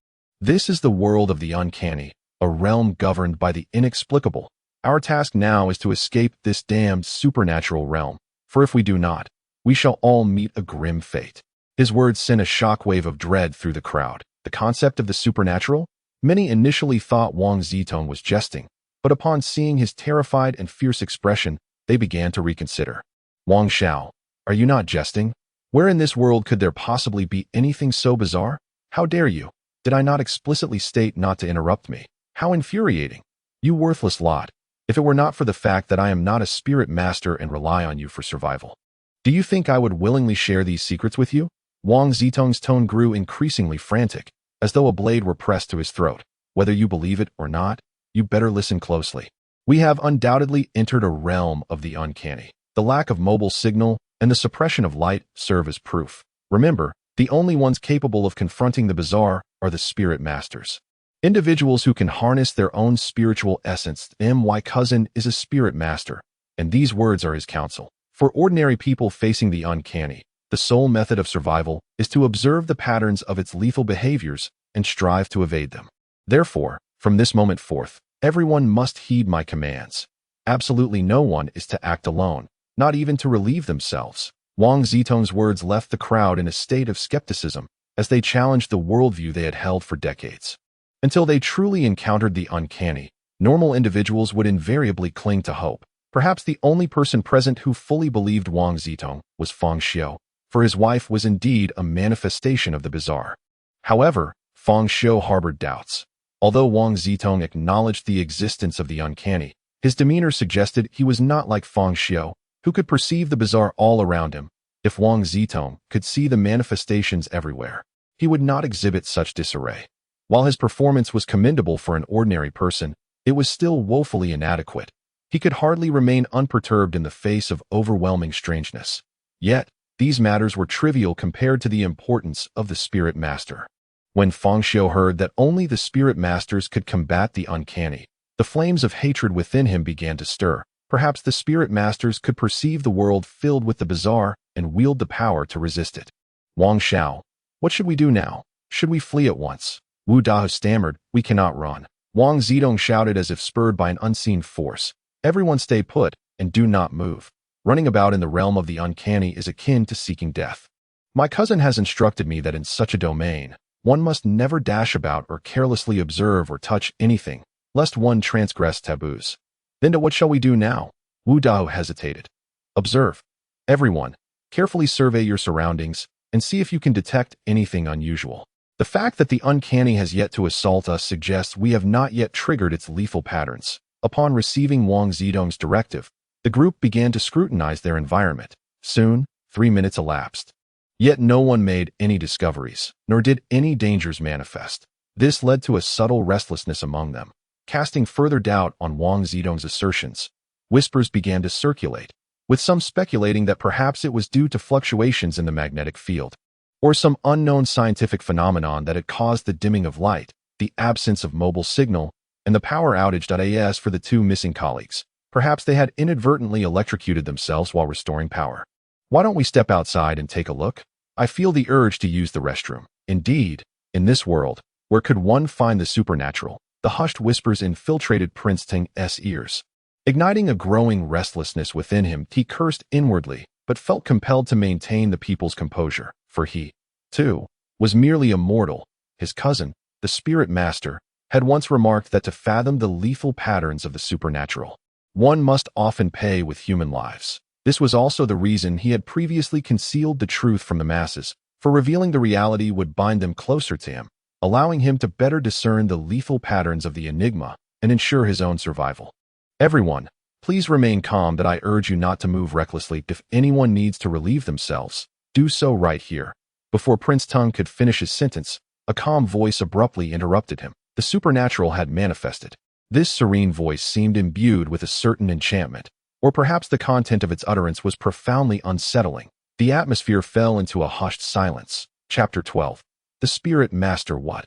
A: This is the world of the uncanny, a realm governed by the inexplicable. Our task now is to escape this damned supernatural realm, for if we do not, we shall all meet a grim fate." His words sent a shockwave of dread through the crowd. The concept of the supernatural? Many initially thought Wang Zitong was jesting, but upon seeing his terrified and fierce expression, they began to reconsider. "Wang Xiao, are you not jesting? Where in this world could there possibly be anything so bizarre? How dare you? Did I not explicitly state not to interrupt me? How infuriating! You worthless lot. If it were not for the fact that I am not a spirit master and rely on you for survival, do you think I would willingly share these secrets with you?" Wang Zitong's tone grew increasingly frantic, as though a blade were pressed to his throat. "Whether you believe it or not, you better listen closely. We have undoubtedly entered a realm of the uncanny. The lack of mobile signal and the suppression of light serve as proof. Remember, the only ones capable of confronting the bizarre are the spirit masters. Individuals who can harness their own spiritual essence. My cousin is a spirit master, and these words are his counsel. For ordinary people facing the uncanny, the sole method of survival is to observe the patterns of its lethal behaviors and strive to evade them. Therefore, from this moment forth, everyone must heed my commands. Absolutely no one is to act alone, not even to relieve themselves." Wang Zitong's words left the crowd in a state of skepticism as they challenged the worldview they had held for decades. Until they truly encountered the uncanny, normal individuals would invariably cling to hope. Perhaps the only person present who fully believed Wang Zitong was Fang Xiu, for his wife was indeed a manifestation of the bizarre. However, Fang Xiu harbored doubts. Although Wang Zitong acknowledged the existence of the uncanny, his demeanor suggested he was not like Fang Xiu, who could perceive the bizarre all around him. If Wang Zitong could see the manifestations everywhere, he would not exhibit such disarray. While his performance was commendable for an ordinary person, it was still woefully inadequate. He could hardly remain unperturbed in the face of overwhelming strangeness. Yet, these matters were trivial compared to the importance of the spirit master. When Fang Xiu heard that only the spirit masters could combat the uncanny, the flames of hatred within him began to stir. Perhaps the spirit masters could perceive the world filled with the bizarre and wield the power to resist it. "Wang Xiao, what should we do now? Should we flee at once?" Wu Dahu stammered, "We cannot run." Wang Zitong shouted as if spurred by an unseen force, "Everyone stay put, and do not move. Running about in the realm of the uncanny is akin to seeking death. My cousin has instructed me that in such a domain, one must never dash about or carelessly observe or touch anything, lest one transgress taboos." "Then what shall we do now?" Wu Dahu hesitated. "Observe. Everyone, carefully survey your surroundings and see if you can detect anything unusual. The fact that the uncanny has yet to assault us suggests we have not yet triggered its lethal patterns." Upon receiving Wang Zitong's directive, the group began to scrutinize their environment. Soon, 3 minutes elapsed. Yet no one made any discoveries, nor did any dangers manifest. This led to a subtle restlessness among them. Casting further doubt on Wang Zitong's assertions, whispers began to circulate, with some speculating that perhaps it was due to fluctuations in the magnetic field, or some unknown scientific phenomenon that had caused the dimming of light, the absence of mobile signal, and the power outage. As for the two missing colleagues, perhaps they had inadvertently electrocuted themselves while restoring power. "Why don't we step outside and take a look? I feel the urge to use the restroom." Indeed, in this world, where could one find the supernatural? The hushed whispers infiltrated Prince Teng's ears. Igniting a growing restlessness within him, he cursed inwardly, but felt compelled to maintain the people's composure, for he, too, was merely a mortal. His cousin, the spirit master, had once remarked that to fathom the lethal patterns of the supernatural, one must often pay with human lives. This was also the reason he had previously concealed the truth from the masses, for revealing the reality would bind them closer to him, allowing him to better discern the lethal patterns of the enigma and ensure his own survival. Everyone, please remain calm that I urge you not to move recklessly. If anyone needs to relieve themselves, do so right here. Before Prince Tung could finish his sentence, a calm voice abruptly interrupted him. The supernatural had manifested. This serene voice seemed imbued with a certain enchantment, or perhaps the content of its utterance was profoundly unsettling. The atmosphere fell into a hushed silence. Chapter 12. The Spirit Master what?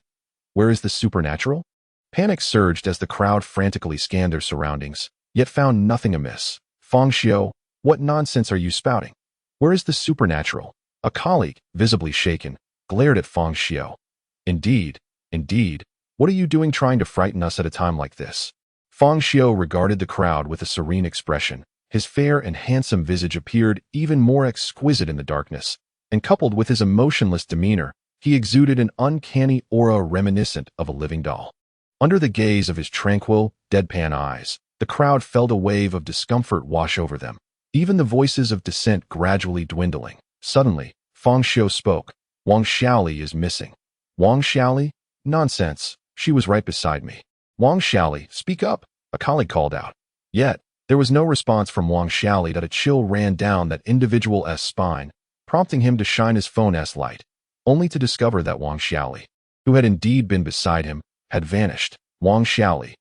A: Where is the supernatural? Panic surged as the crowd frantically scanned their surroundings, yet found nothing amiss. Fang Xiu, what nonsense are you spouting? Where is the supernatural? A colleague, visibly shaken, glared at Fang Xiu. Indeed, what are you doing trying to frighten us at a time like this? Fang Xiu regarded the crowd with a serene expression. His fair and handsome visage appeared even more exquisite in the darkness, and coupled with his emotionless demeanor, he exuded an uncanny aura reminiscent of a living doll. Under the gaze of his tranquil, deadpan eyes, the crowd felt a wave of discomfort wash over them, even the voices of dissent gradually dwindling. Suddenly, Fang Xiu spoke. Wang Xiaoli is missing. Wang Xiaoli? Nonsense. She was right beside me. Wang Xiaoli, speak up, a colleague called out. Yet, there was no response from Wang Xiaoli. That a chill ran down that individual's spine, prompting him to shine his phone's light, only to discover that Wang Xiaoli, who had indeed been beside him, had vanished. Wang Xiaoli,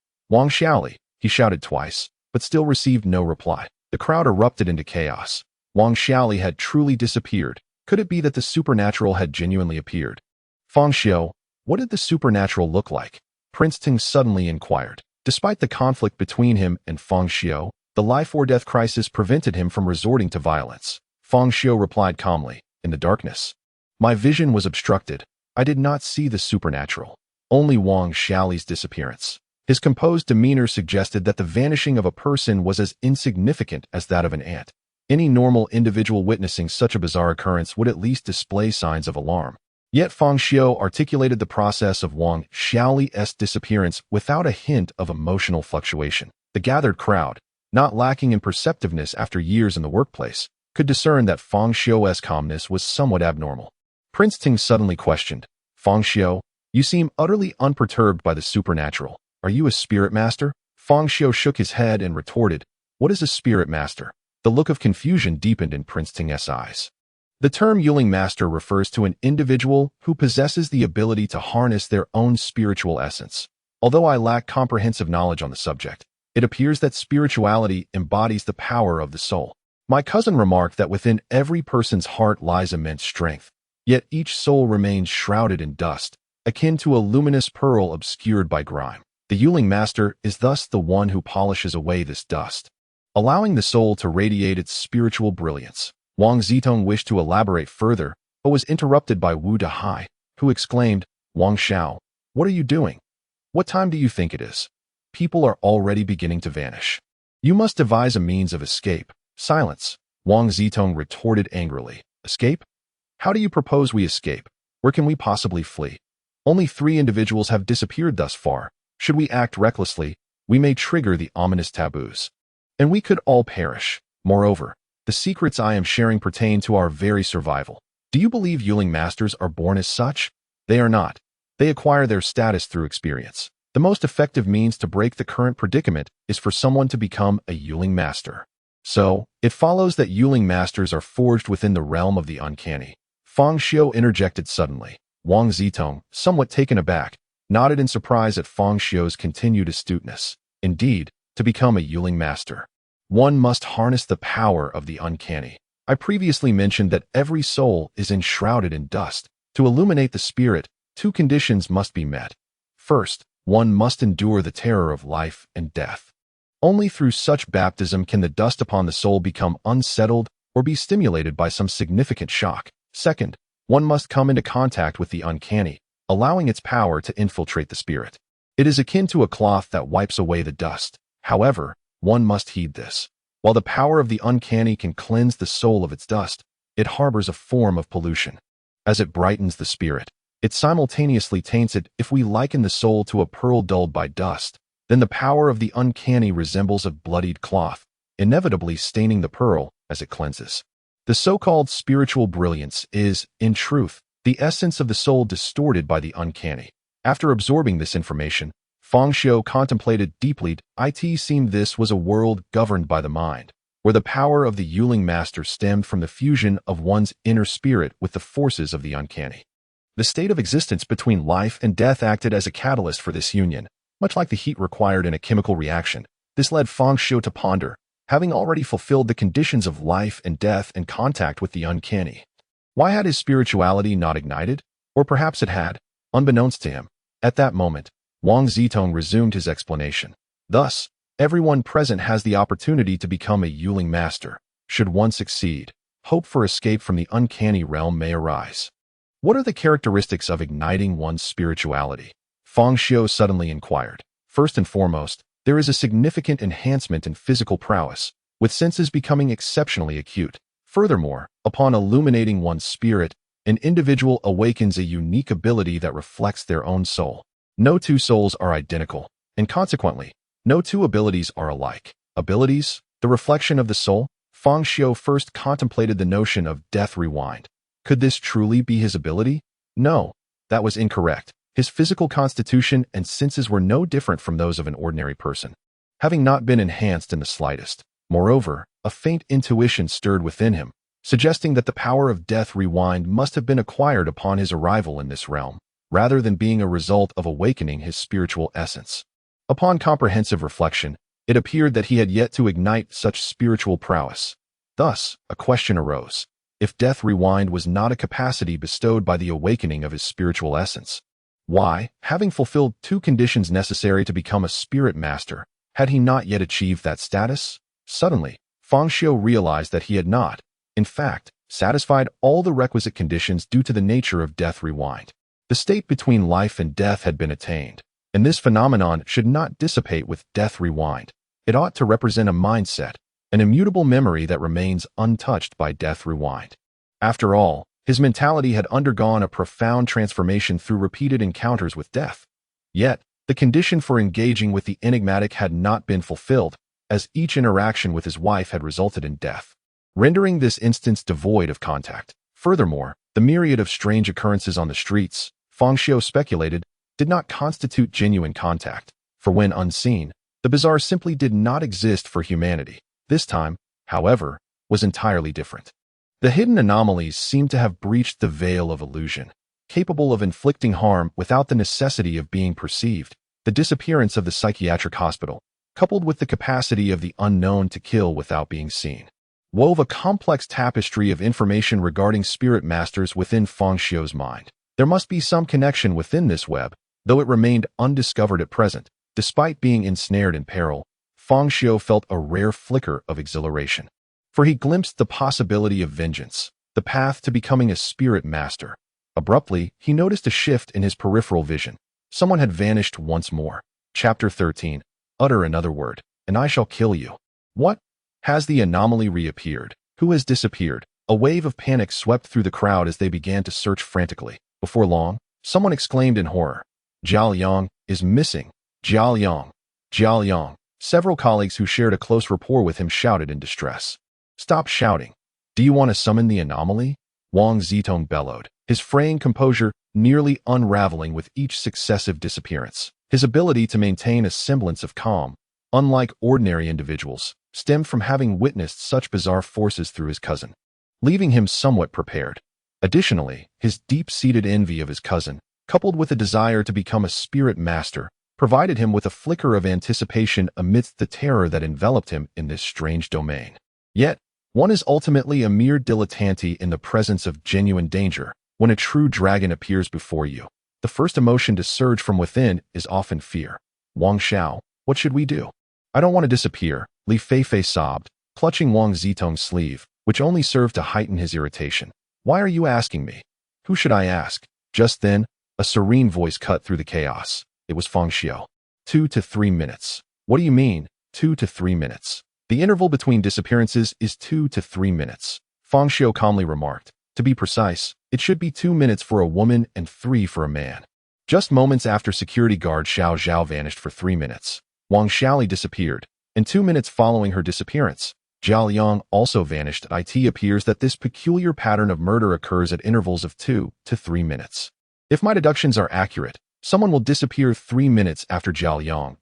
A: he shouted twice, but still received no reply. The crowd erupted into chaos. Wang Xiaoli had truly disappeared. Could it be that the supernatural had genuinely appeared? Fang Xiu, what did the supernatural look like? Prince Ting suddenly inquired. Despite the conflict between him and Fang Xiu, the life-or-death crisis prevented him from resorting to violence. Fang Xiu replied calmly, in the darkness. My vision was obstructed. I did not see the supernatural, only Wang Xiaoli's disappearance. His composed demeanor suggested that the vanishing of a person was as insignificant as that of an ant. Any normal individual witnessing such a bizarre occurrence would at least display signs of alarm. Yet Fang Xiu articulated the process of Wang Xiaoli's disappearance without a hint of emotional fluctuation. The gathered crowd, not lacking in perceptiveness after years in the workplace, could discern that Fang Xiu's calmness was somewhat abnormal. Prince Ting suddenly questioned, Fang Xiu, you seem utterly unperturbed by the supernatural. Are you a spirit master? Fang Xiu shook his head and retorted, what is a spirit master? The look of confusion deepened in Prince Ting's eyes. The term Yuling Master refers to an individual who possesses the ability to harness their own spiritual essence. Although I lack comprehensive knowledge on the subject, it appears that spirituality embodies the power of the soul. My cousin remarked that within every person's heart lies immense strength, yet each soul remains shrouded in dust, akin to a luminous pearl obscured by grime. The Yuling Master is thus the one who polishes away this dust, allowing the soul to radiate its spiritual brilliance. Wang Zitong wished to elaborate further, but was interrupted by Wu Dahai, who exclaimed, Wang Xiao, what are you doing? What time do you think it is? People are already beginning to vanish. You must devise a means of escape. Silence, Wang Zitong retorted angrily. Escape? How do you propose we escape? Where can we possibly flee? Only 3 individuals have disappeared thus far. Should we act recklessly, we may trigger the ominous taboos, and we could all perish. Moreover, the secrets I am sharing pertain to our very survival. Do you believe Yuling Masters are born as such? They are not. They acquire their status through experience. The most effective means to break the current predicament is for someone to become a Yuling Master. So, it follows that Yuling Masters are forged within the realm of the uncanny. Fang Xiu interjected suddenly. Wang Zitong, somewhat taken aback, nodded in surprise at Fang Xiu's continued astuteness. Indeed, to become a Yuling Master, one must harness the power of the uncanny. I previously mentioned that every soul is enshrouded in dust. To illuminate the spirit, 2 conditions must be met. First, one must endure the terror of life and death. Only through such baptism can the dust upon the soul become unsettled or be stimulated by some significant shock. Second, one must come into contact with the uncanny, allowing its power to infiltrate the spirit. It is akin to a cloth that wipes away the dust. However, one must heed this. While the power of the uncanny can cleanse the soul of its dust, it harbors a form of pollution. As it brightens the spirit, It simultaneously taints it. If we liken the soul to a pearl dulled by dust, then the power of the uncanny resembles a bloodied cloth, inevitably staining the pearl as it cleanses. The so-called spiritual brilliance is, in truth, the essence of the soul distorted by the uncanny. After absorbing this information, Fang Xiu contemplated deeply. It seemed this was a world governed by the mind, where the power of the Yuling master stemmed from the fusion of one's inner spirit with the forces of the uncanny. The state of existence between life and death acted as a catalyst for this union, much like the heat required in a chemical reaction. This led Fang Xiu to ponder, having already fulfilled the conditions of life and death and contact with the uncanny. Why had his spirituality not ignited? Or perhaps it had, unbeknownst to him. At that moment, Wang Zitong resumed his explanation. Thus, everyone present has the opportunity to become a Yuling master. Should one succeed, hope for escape from the uncanny realm may arise. What are the characteristics of igniting one's spirituality? Fang Xiu suddenly inquired. First and foremost, there is a significant enhancement in physical prowess, with senses becoming exceptionally acute. Furthermore, upon illuminating one's spirit, an individual awakens a unique ability that reflects their own soul. No two souls are identical, and consequently, no two abilities are alike. Abilities, the reflection of the soul? Fang Xiu first contemplated the notion of death rewind. Could this truly be his ability? No, that was incorrect. His physical constitution and senses were no different from those of an ordinary person, having not been enhanced in the slightest. Moreover, a faint intuition stirred within him, suggesting that the power of death rewind must have been acquired upon his arrival in this realm, rather than being a result of awakening his spiritual essence. Upon comprehensive reflection, it appeared that he had yet to ignite such spiritual prowess. Thus, a question arose. If death rewind was not a capacity bestowed by the awakening of his spiritual essence, why, having fulfilled two conditions necessary to become a spirit master, had he not yet achieved that status? Suddenly, Fang Xiu realized that he had not, in fact, satisfied all the requisite conditions due to the nature of death rewind. The state between life and death had been attained, and this phenomenon should not dissipate with death rewind. It ought to represent a mindset, an immutable memory that remains untouched by death rewind. After all, his mentality had undergone a profound transformation through repeated encounters with death. Yet, the condition for engaging with the enigmatic had not been fulfilled, as each interaction with his wife had resulted in death, rendering this instance devoid of contact. Furthermore, the myriad of strange occurrences on the streets, Fang Xiu speculated, did not constitute genuine contact, for when unseen, the bizarre simply did not exist for humanity. This time, however, was entirely different. The hidden anomalies seemed to have breached the veil of illusion, capable of inflicting harm without the necessity of being perceived. The disappearance of the psychiatric hospital, coupled with the capacity of the unknown to kill without being seen, wove a complex tapestry of information regarding spirit masters within Fang Xiu's mind. There must be some connection within this web, though it remained undiscovered at present. Despite being ensnared in peril, Fang Xiu felt a rare flicker of exhilaration, for he glimpsed the possibility of vengeance, the path to becoming a spirit master. Abruptly, he noticed a shift in his peripheral vision. Someone had vanished once more. Chapter 13. Utter another word, and I shall kill you. What? Has the anomaly reappeared? Who has disappeared? A wave of panic swept through the crowd as they began to search frantically. Before long, someone exclaimed in horror, "Jiao Yang is missing! Jiao Yang! Jiao Yang!" Several colleagues who shared a close rapport with him shouted in distress. "Stop shouting! Do you want to summon the anomaly?" Wang Zitong bellowed, his fraying composure nearly unraveling with each successive disappearance. His ability to maintain a semblance of calm, unlike ordinary individuals, stemmed from having witnessed such bizarre forces through his cousin, leaving him somewhat prepared. Additionally, his deep-seated envy of his cousin, coupled with a desire to become a spirit master, provided him with a flicker of anticipation amidst the terror that enveloped him in this strange domain. Yet, one is ultimately a mere dilettante in the presence of genuine danger. When a true dragon appears before you, the first emotion to surge from within is often fear. "Wang Xiao, what should we do?" "I don't want to disappear," Li Feifei sobbed, clutching Wang Zitong's sleeve, which only served to heighten his irritation. "Why are you asking me?" "Who should I ask?" Just then, a serene voice cut through the chaos. It was Fang Xiu. 2 to 3 minutes. "What do you mean, 2 to 3 minutes?" "The interval between disappearances is 2 to 3 minutes," Fang Xiu calmly remarked. "To be precise, It should be 2 minutes for a woman and 3 for a man. Just moments after security guard Xiao Zhao vanished for 3 minutes, Wang Xiali disappeared. In 2 minutes following her disappearance, Zhao Liang also vanished. It appears that this peculiar pattern of murder occurs at intervals of 2 to 3 minutes. If my deductions are accurate, someone will disappear 3 minutes after Zhao Liang.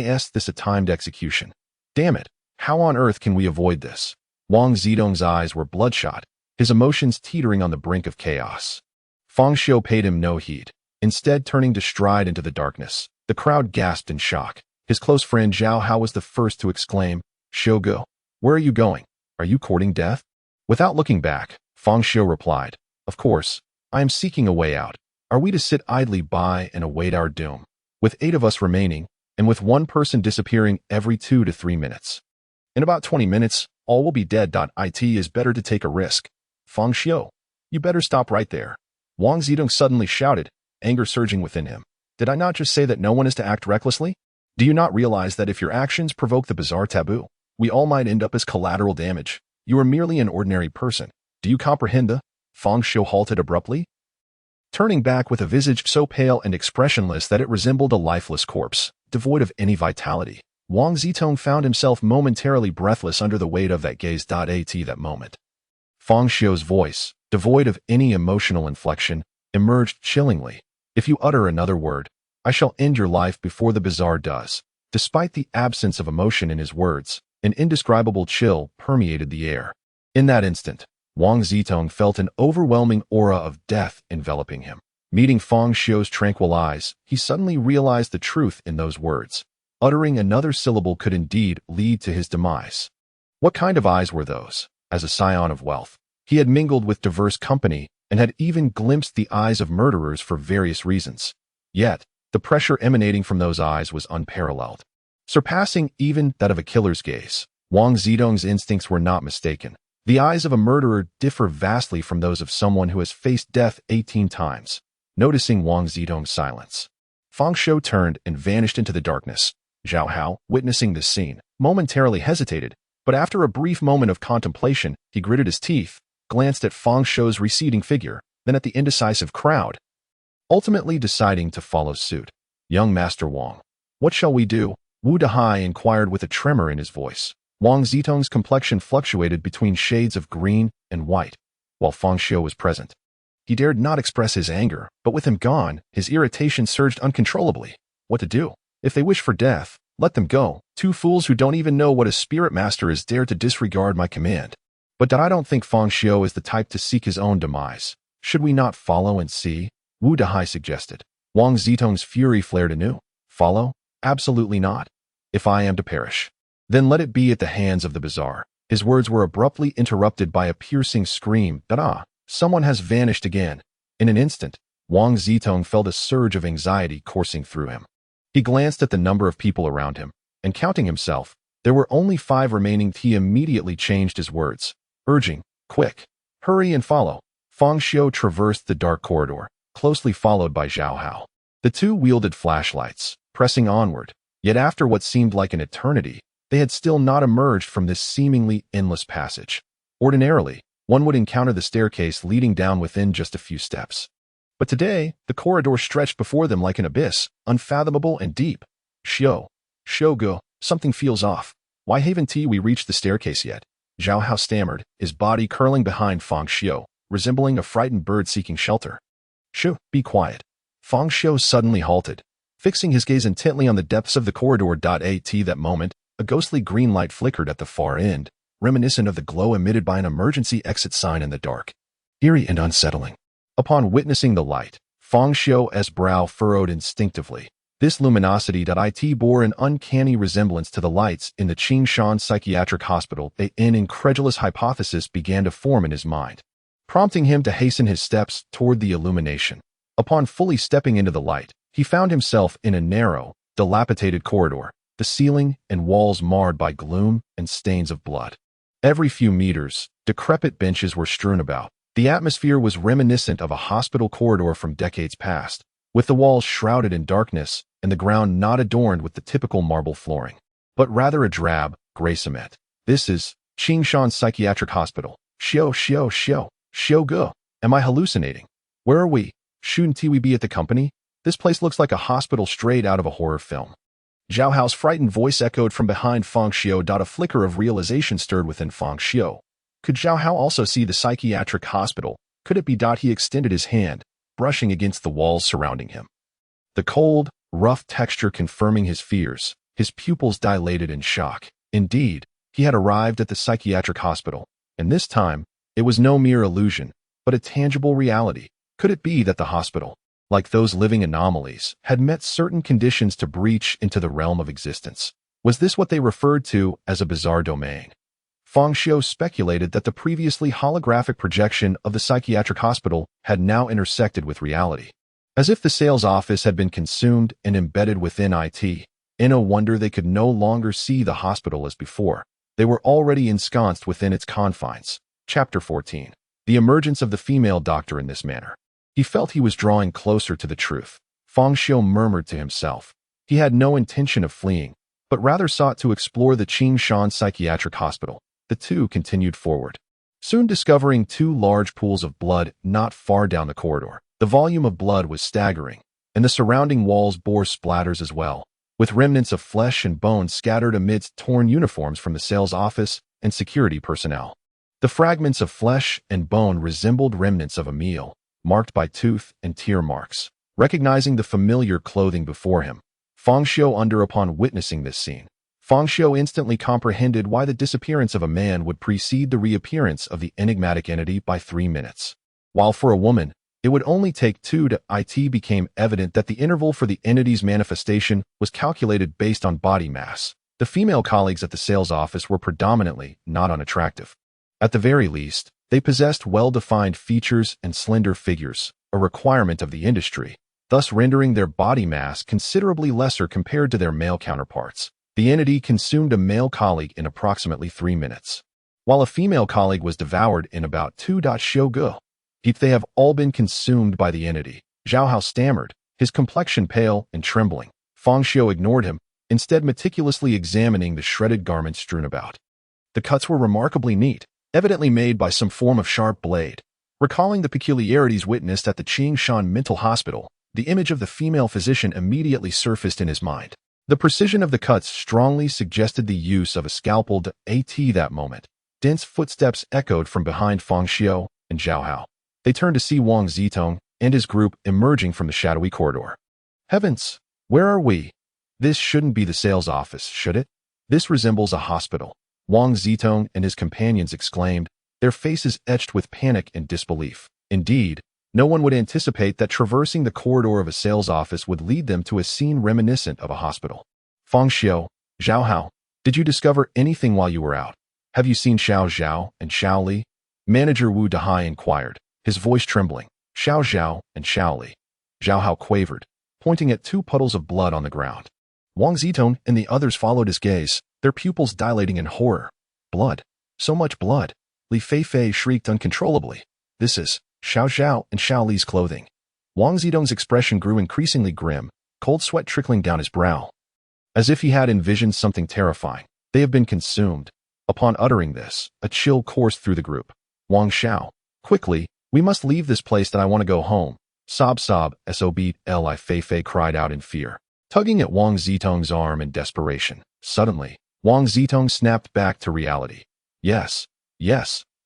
A: Is this a timed execution? Damn it, how on earth can we avoid this? Wang Zidong's eyes were bloodshot, his emotions teetering on the brink of chaos. Fang Xiu paid him no heed, instead turning to stride into the darkness. The crowd gasped in shock. His close friend Zhao Hao was the first to exclaim, "Shogo, where are you going? Are you courting death?" Without looking back, Fang Xiu replied, "Of course, I am seeking a way out. Are we to sit idly by and await our doom? With 8 of us remaining, and with 1 person disappearing every 2 to 3 minutes. In about 20 minutes, all will be dead. It is better to take a risk. Fang Xiu, you better stop right there." Wang Zidong suddenly shouted, anger surging within him. "Did I not just say that no one is to act recklessly? Do you not realize that if your actions provoke the bizarre taboo, we all might end up as collateral damage? You are merely an ordinary person. Do you comprehend?" Fang Xiu halted abruptly, turning back with a visage so pale and expressionless that it resembled a lifeless corpse, devoid of any vitality. Wang Zitong found himself momentarily breathless under the weight of that gaze. That moment, Fang Xiu's voice, devoid of any emotional inflection, emerged chillingly. "If you utter another word, I shall end your life before the bizarre does." Despite the absence of emotion in his words, an indescribable chill permeated the air. In that instant, Wang Zitong felt an overwhelming aura of death enveloping him. Meeting Fang Xiu's tranquil eyes, he suddenly realized the truth in those words. Uttering another syllable could indeed lead to his demise. What kind of eyes were those? As a scion of wealth, he had mingled with diverse company and had even glimpsed the eyes of murderers for various reasons. Yet, the pressure emanating from those eyes was unparalleled, surpassing even that of a killer's gaze. Wang Zidong's instincts were not mistaken. The eyes of a murderer differ vastly from those of someone who has faced death 18 times. Noticing Wang Zidong's silence, Fang Xiu turned and vanished into the darkness. Zhao Hao, witnessing this scene, momentarily hesitated, but after a brief moment of contemplation, he gritted his teeth, glanced at Fang Xiu's receding figure, then at the indecisive crowd, ultimately deciding to follow suit. "Young Master Wang, what shall we do?" Wu Dahai inquired with a tremor in his voice. Wang Zitong's complexion fluctuated between shades of green and white, while Fang Xiu was present. He dared not express his anger, but with him gone, his irritation surged uncontrollably. What to do? If they wish for death, let them go. 2 fools who don't even know what a spirit master is dare to disregard my command. But I don't think Fang Xiu is the type to seek his own demise. Should we not follow and see? Wu Dahai suggested. Wang Zitong's fury flared anew. Follow? Absolutely not. If I am to perish, then let it be at the hands of the bizarre. His words were abruptly interrupted by a piercing scream. Someone has vanished again. In an instant, Wang Zitong felt a surge of anxiety coursing through him. He glanced at the number of people around him, and counting himself, there were only 5 remaining. He immediately changed his words, urging, "Quick, hurry and follow." Fang Xiu traversed the dark corridor, closely followed by Zhao Hao. The 2 wielded flashlights, pressing onward, yet after what seemed like an eternity, they had still not emerged from this seemingly endless passage. Ordinarily, one would encounter the staircase leading down within just a few steps. But today, the corridor stretched before them like an abyss, unfathomable and deep. Shogo, something feels off. Why haven't we reached the staircase yet?" Zhao Hao stammered, his body curling behind Fang Xiu, resembling a frightened bird seeking shelter. "Shh, be quiet." Fang Xiu suddenly halted, fixing his gaze intently on the depths of the corridor. At that moment, a ghostly green light flickered at the far end, reminiscent of the glow emitted by an emergency exit sign in the dark. Eerie and unsettling. Upon witnessing the light, Fang Xiu's brow furrowed instinctively. This luminosity bore an uncanny resemblance to the lights in the Qingshan Psychiatric Hospital. An incredulous hypothesis began to form in his mind, prompting him to hasten his steps toward the illumination. Upon fully stepping into the light, he found himself in a narrow, dilapidated corridor, the ceiling and walls marred by gloom and stains of blood. Every few meters, decrepit benches were strewn about. The atmosphere was reminiscent of a hospital corridor from decades past, with the walls shrouded in darkness and the ground not adorned with the typical marble flooring, but rather a drab, gray cement. "This is Qingshan Psychiatric Hospital. Xiu. Shogo. Am I hallucinating? Where are we? Shouldn't we be at the company? This place looks like a hospital straight out of a horror film. Zhao Hao's frightened voice echoed from behind Fang Xiu. A flicker of realization stirred within Fang Xiu. Could Zhao Hao also see the psychiatric hospital? Could it be? He extended his hand, brushing against the walls surrounding him. The cold, rough texture confirming his fears. His pupils dilated in shock. Indeed, he had arrived at the psychiatric hospital, and this time, it was no mere illusion, but a tangible reality. Could it be that the hospital, like those living anomalies, had met certain conditions to breach into the realm of existence? Was this what they referred to as a bizarre domain? Fang Xiu speculated that the previously holographic projection of the psychiatric hospital had now intersected with reality. As if the sales office had been consumed and embedded within it, no wonder they could no longer see the hospital as before. They were already ensconced within its confines. Chapter 14. The emergence of the female doctor in this manner. He felt he was drawing closer to the truth. Fang Xiu murmured to himself. He had no intention of fleeing, but rather sought to explore the Qingshan Psychiatric Hospital. The two continued forward, soon discovering two large pools of blood not far down the corridor. The volume of blood was staggering, and the surrounding walls bore splatters as well, with remnants of flesh and bone scattered amidst torn uniforms from the sales office and security personnel. The fragments of flesh and bone resembled remnants of a meal, marked by tooth and tear marks. Recognizing the familiar clothing before him, Fang Xiu upon witnessing this scene. Fang Xiu instantly comprehended why the disappearance of a man would precede the reappearance of the enigmatic entity by 3 minutes. While for a woman, it would only take 2 to it became evident that the interval for the entity's manifestation was calculated based on body mass. The female colleagues at the sales office were predominantly not unattractive. At the very least, they possessed well-defined features and slender figures, a requirement of the industry, thus rendering their body mass considerably lesser compared to their male counterparts. The entity consumed a male colleague in approximately 3 minutes, while a female colleague was devoured in about 2. Shogu. They have all been consumed by the entity. Zhao Hao stammered, his complexion pale and trembling. Fang Xiu ignored him, instead meticulously examining the shredded garments strewn about. The cuts were remarkably neat, evidently made by some form of sharp blade. Recalling the peculiarities witnessed at the Qingshan Mental Hospital, the image of the female physician immediately surfaced in his mind. The precision of the cuts strongly suggested the use of a scalpel. At that moment, dense footsteps echoed from behind Fang Xiu and Zhao Hao. They turned to see Wang Zitong and his group emerging from the shadowy corridor. Heavens, where are we? This shouldn't be the sales office, should it? This resembles a hospital. Wang Zitong and his companions exclaimed, their faces etched with panic and disbelief. Indeed, no one would anticipate that traversing the corridor of a sales office would lead them to a scene reminiscent of a hospital. Fang Xiu, Zhao Hao, did you discover anything while you were out? Have you seen Xiao Zhao and Xiao Li? Manager Wu Dahai inquired, his voice trembling. Xiao Zhao and Xiao Li. Zhao Hao quavered, pointing at 2 puddles of blood on the ground. Wang Zitong and the others followed his gaze, their pupils dilating in horror. Blood. So much blood. Li Feifei shrieked uncontrollably. This is Xiao Zhao and Xiao Li's clothing. Wang Zitong's expression grew increasingly grim, cold sweat trickling down his brow. As if he had envisioned something terrifying. They have been consumed. Upon uttering this, a chill coursed through the group. Wang Xiao. Quickly, we must leave this place. That I want to go home. Sob, sob, Li Feifei cried out in fear, tugging at Wang Zitong's arm in desperation. Suddenly, Wang Zitong snapped back to reality. Yes,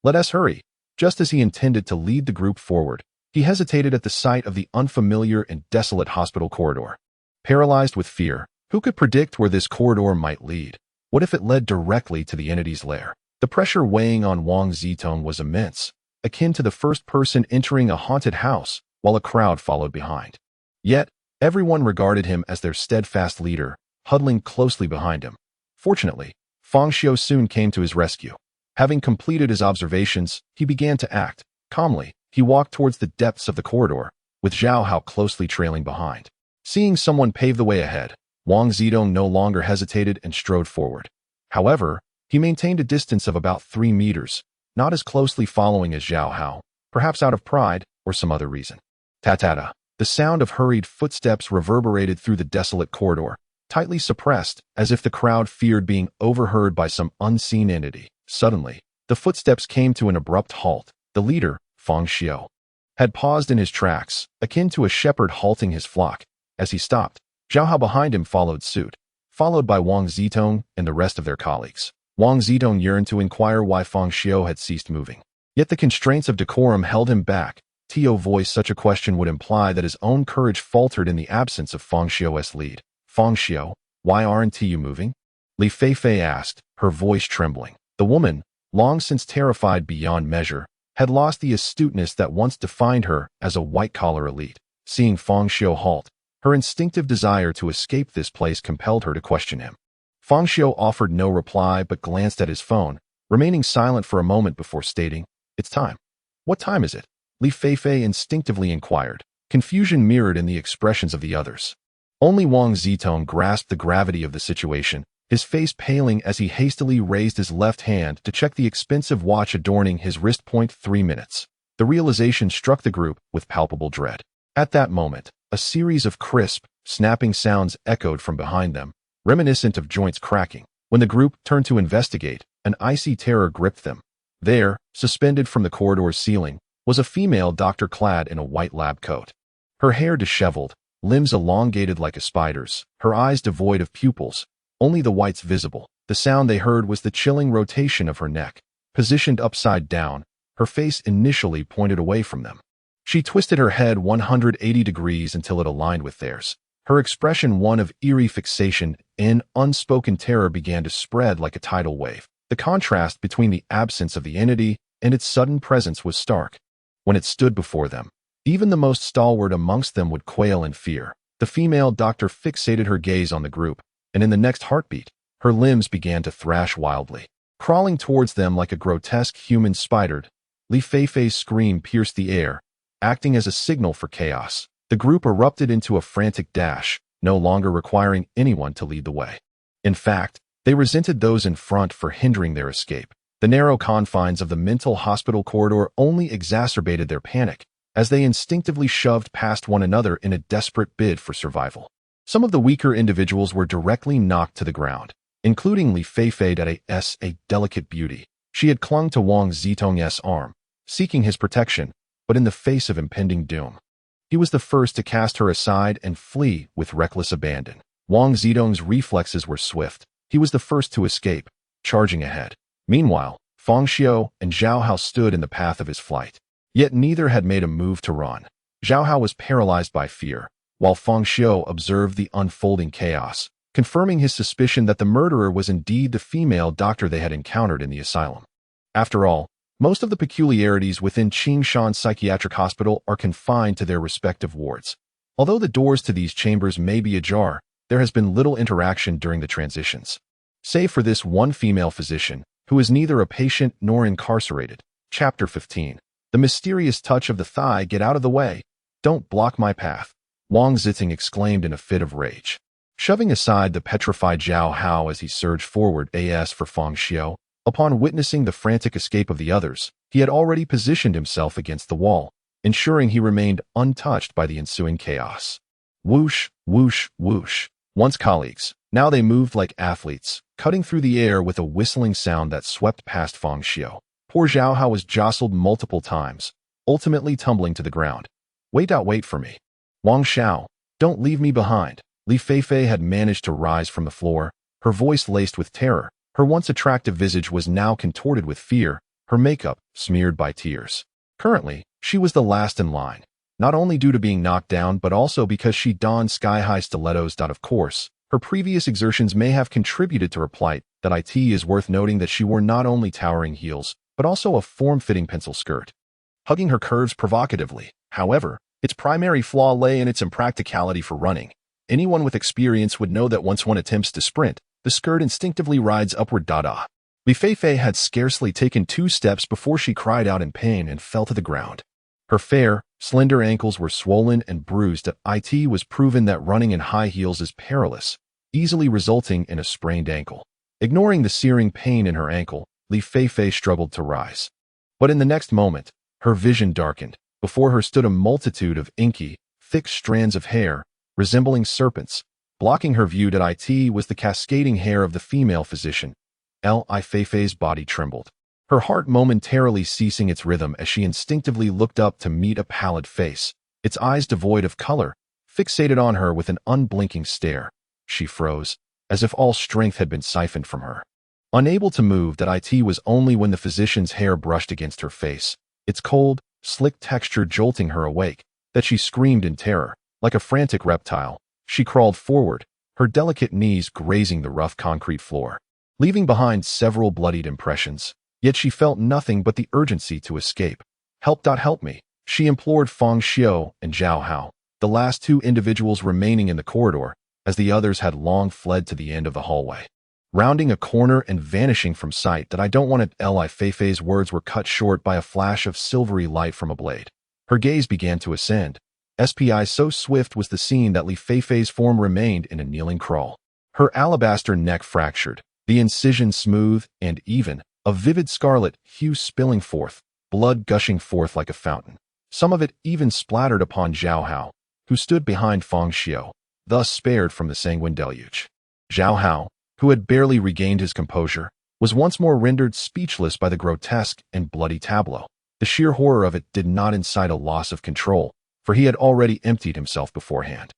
A: let us hurry. Just as he intended to lead the group forward, he hesitated at the sight of the unfamiliar and desolate hospital corridor. Paralyzed with fear, who could predict where this corridor might lead? What if it led directly to the entity's lair? The pressure weighing on Wang Zitong was immense, akin to the first person entering a haunted house, while a crowd followed behind. Yet, everyone regarded him as their steadfast leader, huddling closely behind him. Fortunately, Fang Xiu soon came to his rescue. Having completed his observations, he began to act. Calmly, he walked towards the depths of the corridor, with Zhao Hao closely trailing behind. Seeing someone pave the way ahead, Wang Zitong no longer hesitated and strode forward. However, he maintained a distance of about 3 meters, not as closely following as Zhao Hao, perhaps out of pride or some other reason. Ta-ta-ta. The sound of hurried footsteps reverberated through the desolate corridor, tightly suppressed, as if the crowd feared being overheard by some unseen entity. Suddenly, the footsteps came to an abrupt halt. The leader, Fang Xiu, had paused in his tracks, akin to a shepherd halting his flock. As he stopped, Zhao Hao behind him followed suit, followed by Wang Zitong and the rest of their colleagues. Wang Zitong yearned to inquire why Fang Xiu had ceased moving. Yet the constraints of decorum held him back. Tio voiced such a question would imply that his own courage faltered in the absence of Fang Xiu's lead. Fang Xiu, why aren't you moving? Li Feifei asked, her voice trembling. The woman, long since terrified beyond measure, had lost the astuteness that once defined her as a white-collar elite. Seeing Fang Xiu halt, her instinctive desire to escape this place compelled her to question him. Fang Xiu offered no reply but glanced at his phone, remaining silent for a moment before stating, "It's time." "What time is it?" Li Feifei instinctively inquired, confusion mirrored in the expressions of the others. Only Wang Zitong grasped the gravity of the situation, his face paling as he hastily raised his left hand to check the expensive watch adorning his wrist. 3 minutes. The realization struck the group with palpable dread. At that moment, a series of crisp, snapping sounds echoed from behind them, reminiscent of joints cracking. When the group turned to investigate, an icy terror gripped them. There, suspended from the corridor's ceiling, was a female doctor clad in a white lab coat. Her hair disheveled, limbs elongated like a spider's, her eyes devoid of pupils, only the whites visible. The sound they heard was the chilling rotation of her neck. Positioned upside down, her face initially pointed away from them. She twisted her head 180 degrees until it aligned with theirs. Her expression one of eerie fixation and unspoken terror began to spread like a tidal wave. The contrast between the absence of the entity and its sudden presence was stark. When it stood before them, even the most stalwart amongst them would quail in fear. The female doctor fixated her gaze on the group, and in the next heartbeat, her limbs began to thrash wildly. Crawling towards them like a grotesque human spider, Li Feifei's scream pierced the air, acting as a signal for chaos. The group erupted into a frantic dash, no longer requiring anyone to lead the way. In fact, they resented those in front for hindering their escape. The narrow confines of the mental hospital corridor only exacerbated their panic, as they instinctively shoved past one another in a desperate bid for survival. Some of the weaker individuals were directly knocked to the ground, including Li Feifei, a delicate beauty. She had clung to Wang Zitong's arm, seeking his protection, but in the face of impending doom. He was the first to cast her aside and flee with reckless abandon. Wang Zitong's reflexes were swift. He was the first to escape, charging ahead. Meanwhile, Fang Xiu and Zhao Hao stood in the path of his flight. Yet neither had made a move to run. Zhao Hao was paralyzed by fear, while Fang Xiu observed the unfolding chaos, confirming his suspicion that the murderer was indeed the female doctor they had encountered in the asylum. After all, most of the peculiarities within Qingshan Psychiatric Hospital are confined to their respective wards. Although the doors to these chambers may be ajar, there has been little interaction during the transitions. Save for this one female physician, who is neither a patient nor incarcerated. Chapter 15. The mysterious touch of the thigh. Get out of the way. Don't block my path. Wang Zitong exclaimed in a fit of rage. Shoving aside the petrified Zhao Hao as he surged forward as for Fang Xiu, upon witnessing the frantic escape of the others, he had already positioned himself against the wall, ensuring he remained untouched by the ensuing chaos. Whoosh, whoosh, whoosh. Once colleagues, now they moved like athletes, cutting through the air with a whistling sound that swept past Fang Xiu. Poor Zhao Hao was jostled multiple times, ultimately tumbling to the ground. Wait for me. Wang Xiao, don't leave me behind. Li Feifei had managed to rise from the floor, her voice laced with terror. Her once attractive visage was now contorted with fear, her makeup smeared by tears. Currently, she was the last in line, not only due to being knocked down but also because she donned sky-high stilettos. Of course, her previous exertions may have contributed to her plight. It is worth noting that she wore not only towering heels, but also a form-fitting pencil skirt, hugging her curves provocatively. However, its primary flaw lay in its impracticality for running. Anyone with experience would know that once one attempts to sprint, the skirt instinctively rides upward. Li Feifei had scarcely taken 2 steps before she cried out in pain and fell to the ground. Her fair, slender ankles were swollen and bruised. It was proven that running in high heels is perilous, easily resulting in a sprained ankle. Ignoring the searing pain in her ankle, Li Feifei struggled to rise. But in the next moment, her vision darkened. Before her stood a multitude of inky, thick strands of hair, resembling serpents. Blocking her view. It was the cascading hair of the female physician. Li Feifei's body trembled. her heart momentarily ceasing its rhythm as she instinctively looked up to meet a pallid face, its eyes devoid of color, fixated on her with an unblinking stare. She froze, as if all strength had been siphoned from her. Unable to move, that it was only when the physician's hair brushed against her face, its cold, slick texture jolting her awake, that she screamed in terror. Like a frantic reptile, she crawled forward, her delicate knees grazing the rough concrete floor, leaving behind several bloodied impressions. Yet she felt nothing but the urgency to escape. Help me, she implored Fang Xiu and Zhao Hao, the last two individuals remaining in the corridor, as the others had long fled to the end of the hallway. Rounding a corner and vanishing from sight, that I don't want it. Li Feifei's words were cut short by a flash of silvery light from a blade. Her gaze began to ascend. SPI so swift was the scene that Li Feifei's form remained in a kneeling crawl. Her alabaster neck fractured, the incision smooth and even, a vivid scarlet hue spilling forth, blood gushing forth like a fountain. Some of it even splattered upon Zhao Hao, who stood behind Fang Xiu, thus spared from the sanguine deluge. Zhao Hao, who had barely regained his composure, was once more rendered speechless by the grotesque and bloody tableau. The sheer horror of it did not incite a loss of control, for he had already emptied himself beforehand.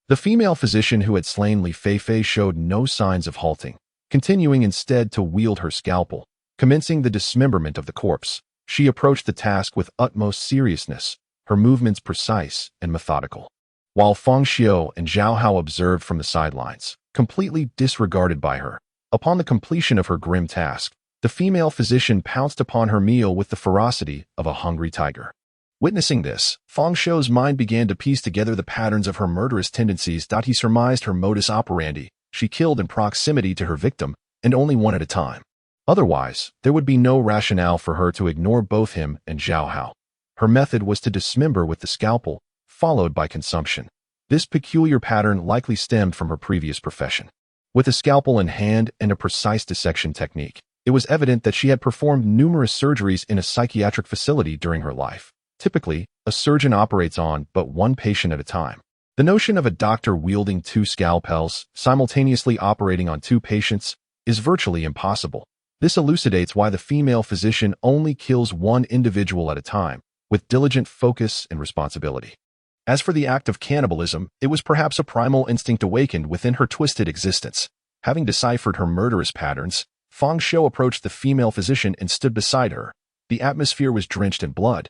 A: The female physician who had slain Li Feifei showed no signs of halting, continuing instead to wield her scalpel. Commencing the dismemberment of the corpse, she approached the task with utmost seriousness, her movements precise and methodical. While Fang Xiu and Zhao Hao observed from the sidelines, completely disregarded by her, upon the completion of her grim task, the female physician pounced upon her meal with the ferocity of a hungry tiger. Witnessing this, Fang Xiu's mind began to piece together the patterns of her murderous tendencies. He surmised her modus operandi: she killed in proximity to her victim, and only one at a time. Otherwise, there would be no rationale for her to ignore both him and Zhao Hao. Her method was to dismember with the scalpel, followed by consumption. This peculiar pattern likely stemmed from her previous profession. With a scalpel in hand and a precise dissection technique, it was evident that she had performed numerous surgeries in a psychiatric facility during her life. Typically, a surgeon operates on but one patient at a time. The notion of a doctor wielding two scalpels, simultaneously operating on two patients, is virtually impossible. This elucidates why the female physician only kills one individual at a time, with diligent focus and responsibility. As for the act of cannibalism, it was perhaps a primal instinct awakened within her twisted existence. Having deciphered her murderous patterns, Fang Xiu approached the female physician and stood beside her. The atmosphere was drenched in blood.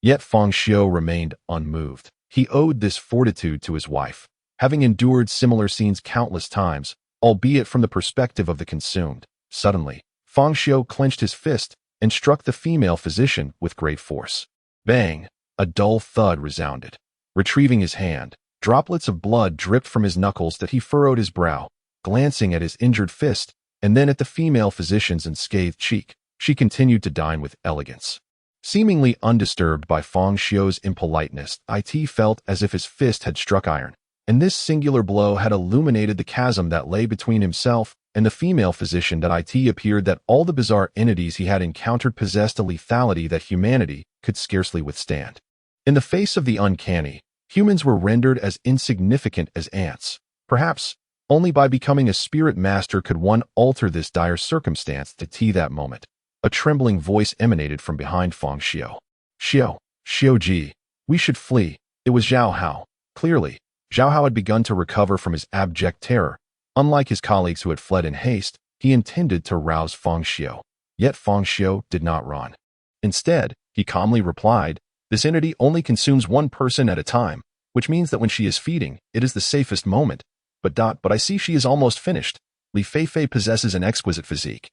A: Yet Fang Xiu remained unmoved. He owed this fortitude to his wife, having endured similar scenes countless times, albeit from the perspective of the consumed. Suddenly, Fang Xiu clenched his fist and struck the female physician with great force. Bang! A dull thud resounded. Retrieving his hand, droplets of blood dripped from his knuckles. That he furrowed his brow, glancing at his injured fist, and then at the female physician's unscathed cheek. She continued to dine with elegance. Seemingly undisturbed by Fang Xiu's impoliteness, it felt as if his fist had struck iron, and this singular blow had illuminated the chasm that lay between himself and the female physician. That it appeared that all the bizarre entities he had encountered possessed a lethality that humanity could scarcely withstand. In the face of the uncanny, humans were rendered as insignificant as ants. Perhaps only by becoming a spirit master could one alter this dire circumstance. That moment, a trembling voice emanated from behind Fang Xiu. Xiu, we should flee. It was Zhao Hao. Clearly, Zhao Hao had begun to recover from his abject terror. Unlike his colleagues who had fled in haste, he intended to rouse Fang Xiu. Yet Fang Xiu did not run. Instead, he calmly replied, "This entity only consumes one person at a time, which means that when she is feeding, it is the safest moment. But I see she is almost finished. Li Feifei possesses an exquisite physique.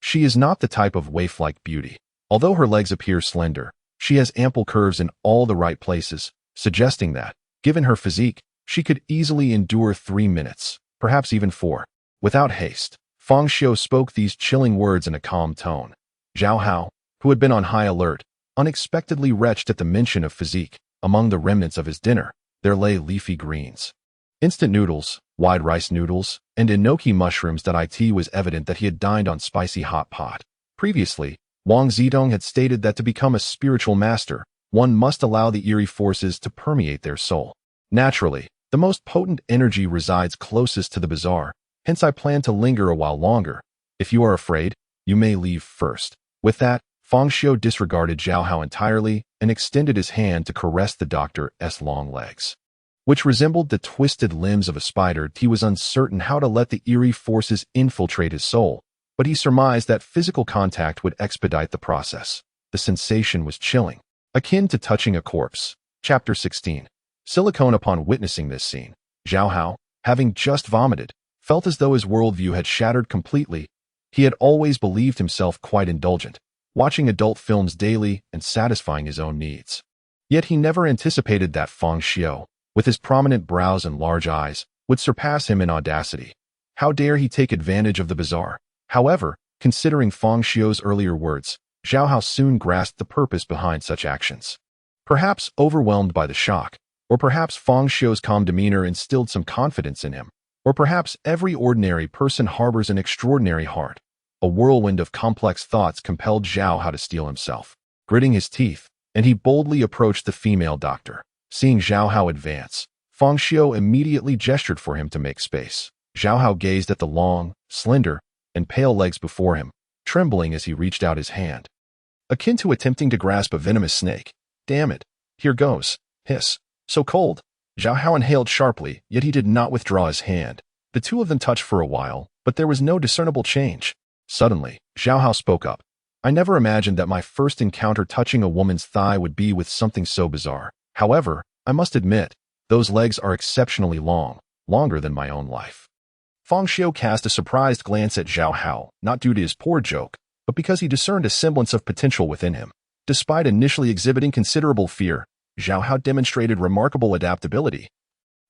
A: She is not the type of waif-like beauty. Although her legs appear slender, she has ample curves in all the right places, suggesting that, given her physique, she could easily endure 3 minutes, perhaps even 4. Without haste, Fang Xiu spoke these chilling words in a calm tone. Zhao Hao, who had been on high alert, unexpectedly retched at the mention of physique. Among the remnants of his dinner, there lay leafy greens, instant noodles, wide rice noodles, and enoki mushrooms. It was evident that he had dined on spicy hot pot. Previously, Wang Zidong had stated that to become a spiritual master, one must allow the eerie forces to permeate their soul. Naturally, the most potent energy resides closest to the bizarre, hence I plan to linger a while longer. If you are afraid, you may leave first. With that, Fang Xiu disregarded Zhao Hao entirely and extended his hand to caress the doctor's long legs, which resembled the twisted limbs of a spider. He was uncertain how to let the eerie forces infiltrate his soul, but he surmised that physical contact would expedite the process. The sensation was chilling, akin to touching a corpse. Chapter 16. Silicone. Upon witnessing this scene, Zhao Hao, having just vomited, felt as though his worldview had shattered completely. He had always believed himself quite indulgent, watching adult films daily and satisfying his own needs. Yet he never anticipated that Fang Xiu, with his prominent brows and large eyes, would surpass him in audacity. How dare he take advantage of the bizarre? However, considering Fang Xiu's earlier words, Zhao Hao soon grasped the purpose behind such actions. Perhaps overwhelmed by the shock, or perhaps Fang Xiu's calm demeanor instilled some confidence in him, or perhaps every ordinary person harbors an extraordinary heart. A whirlwind of complex thoughts compelled Zhao Hao to steel himself, gritting his teeth, and he boldly approached the female doctor. Seeing Zhao Hao advance, Fang Xiu immediately gestured for him to make space. Zhao Hao gazed at the long, slender, and pale legs before him, trembling as he reached out his hand, akin to attempting to grasp a venomous snake. Damn it, here goes. Hiss. So cold. Zhao Hao inhaled sharply, yet he did not withdraw his hand. The two of them touched for a while, but there was no discernible change. Suddenly, Zhao Hao spoke up. I never imagined that my first encounter touching a woman's thigh would be with something so bizarre. However, I must admit, those legs are exceptionally long, longer than my own life. Fang Xiu cast a surprised glance at Zhao Hao, not due to his poor joke, but because he discerned a semblance of potential within him. Despite initially exhibiting considerable fear, Zhao Hao demonstrated remarkable adaptability,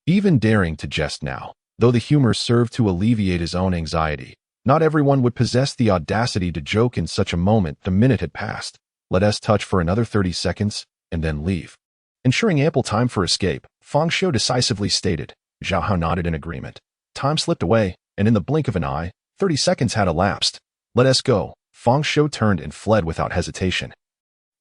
A: even daring to jest now. Though the humor served to alleviate his own anxiety, not everyone would possess the audacity to joke in such a moment. The minute had passed. Let us touch for another 30 seconds, and then leave. Ensuring ample time for escape, Fang Xiu decisively stated. Zhao Hao nodded in agreement. Time slipped away, and in the blink of an eye, 30 seconds had elapsed. Let us go. Fang Xiu turned and fled without hesitation,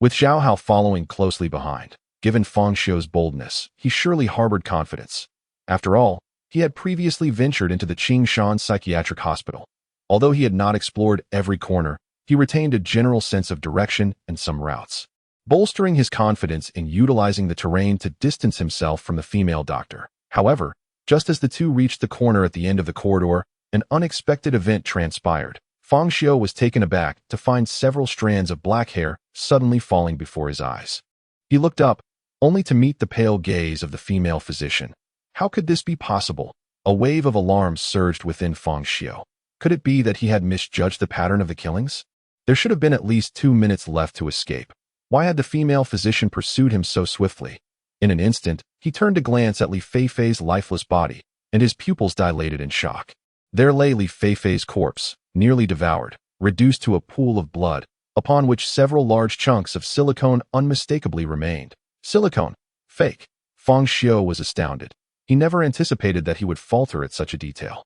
A: with Zhao Hao following closely behind. Given Fang Xiu's boldness, he surely harbored confidence. After all, he had previously ventured into the Qingshan Psychiatric Hospital. Although he had not explored every corner, he retained a general sense of direction and some routes, bolstering his confidence in utilizing the terrain to distance himself from the female doctor. However, just as the two reached the corner at the end of the corridor, an unexpected event transpired. Fang Xiu was taken aback to find several strands of black hair suddenly falling before his eyes. He looked up, only to meet the pale gaze of the female physician. How could this be possible? A wave of alarm surged within Fang Xiu. Could it be that he had misjudged the pattern of the killings? There should have been at least 2 minutes left to escape. Why had the female physician pursued him so swiftly? In an instant, he turned to glance at Li Feifei's lifeless body, and his pupils dilated in shock. There lay Li Feifei's corpse, nearly devoured, reduced to a pool of blood, upon which several large chunks of silicone unmistakably remained. Silicone? Fake. Fang Xiu was astounded. He never anticipated that he would falter at such a detail.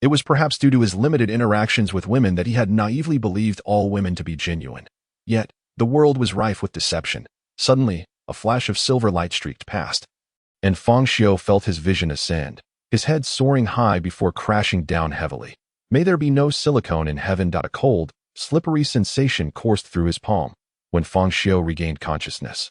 A: It was perhaps due to his limited interactions with women that he had naively believed all women to be genuine. Yet, the world was rife with deception. Suddenly, a flash of silver light streaked past, and Fang Xiu felt his vision ascend, his head soaring high before crashing down heavily. May there be no silicone in heaven. A cold, slippery sensation coursed through his palm when Fang Xiu regained consciousness.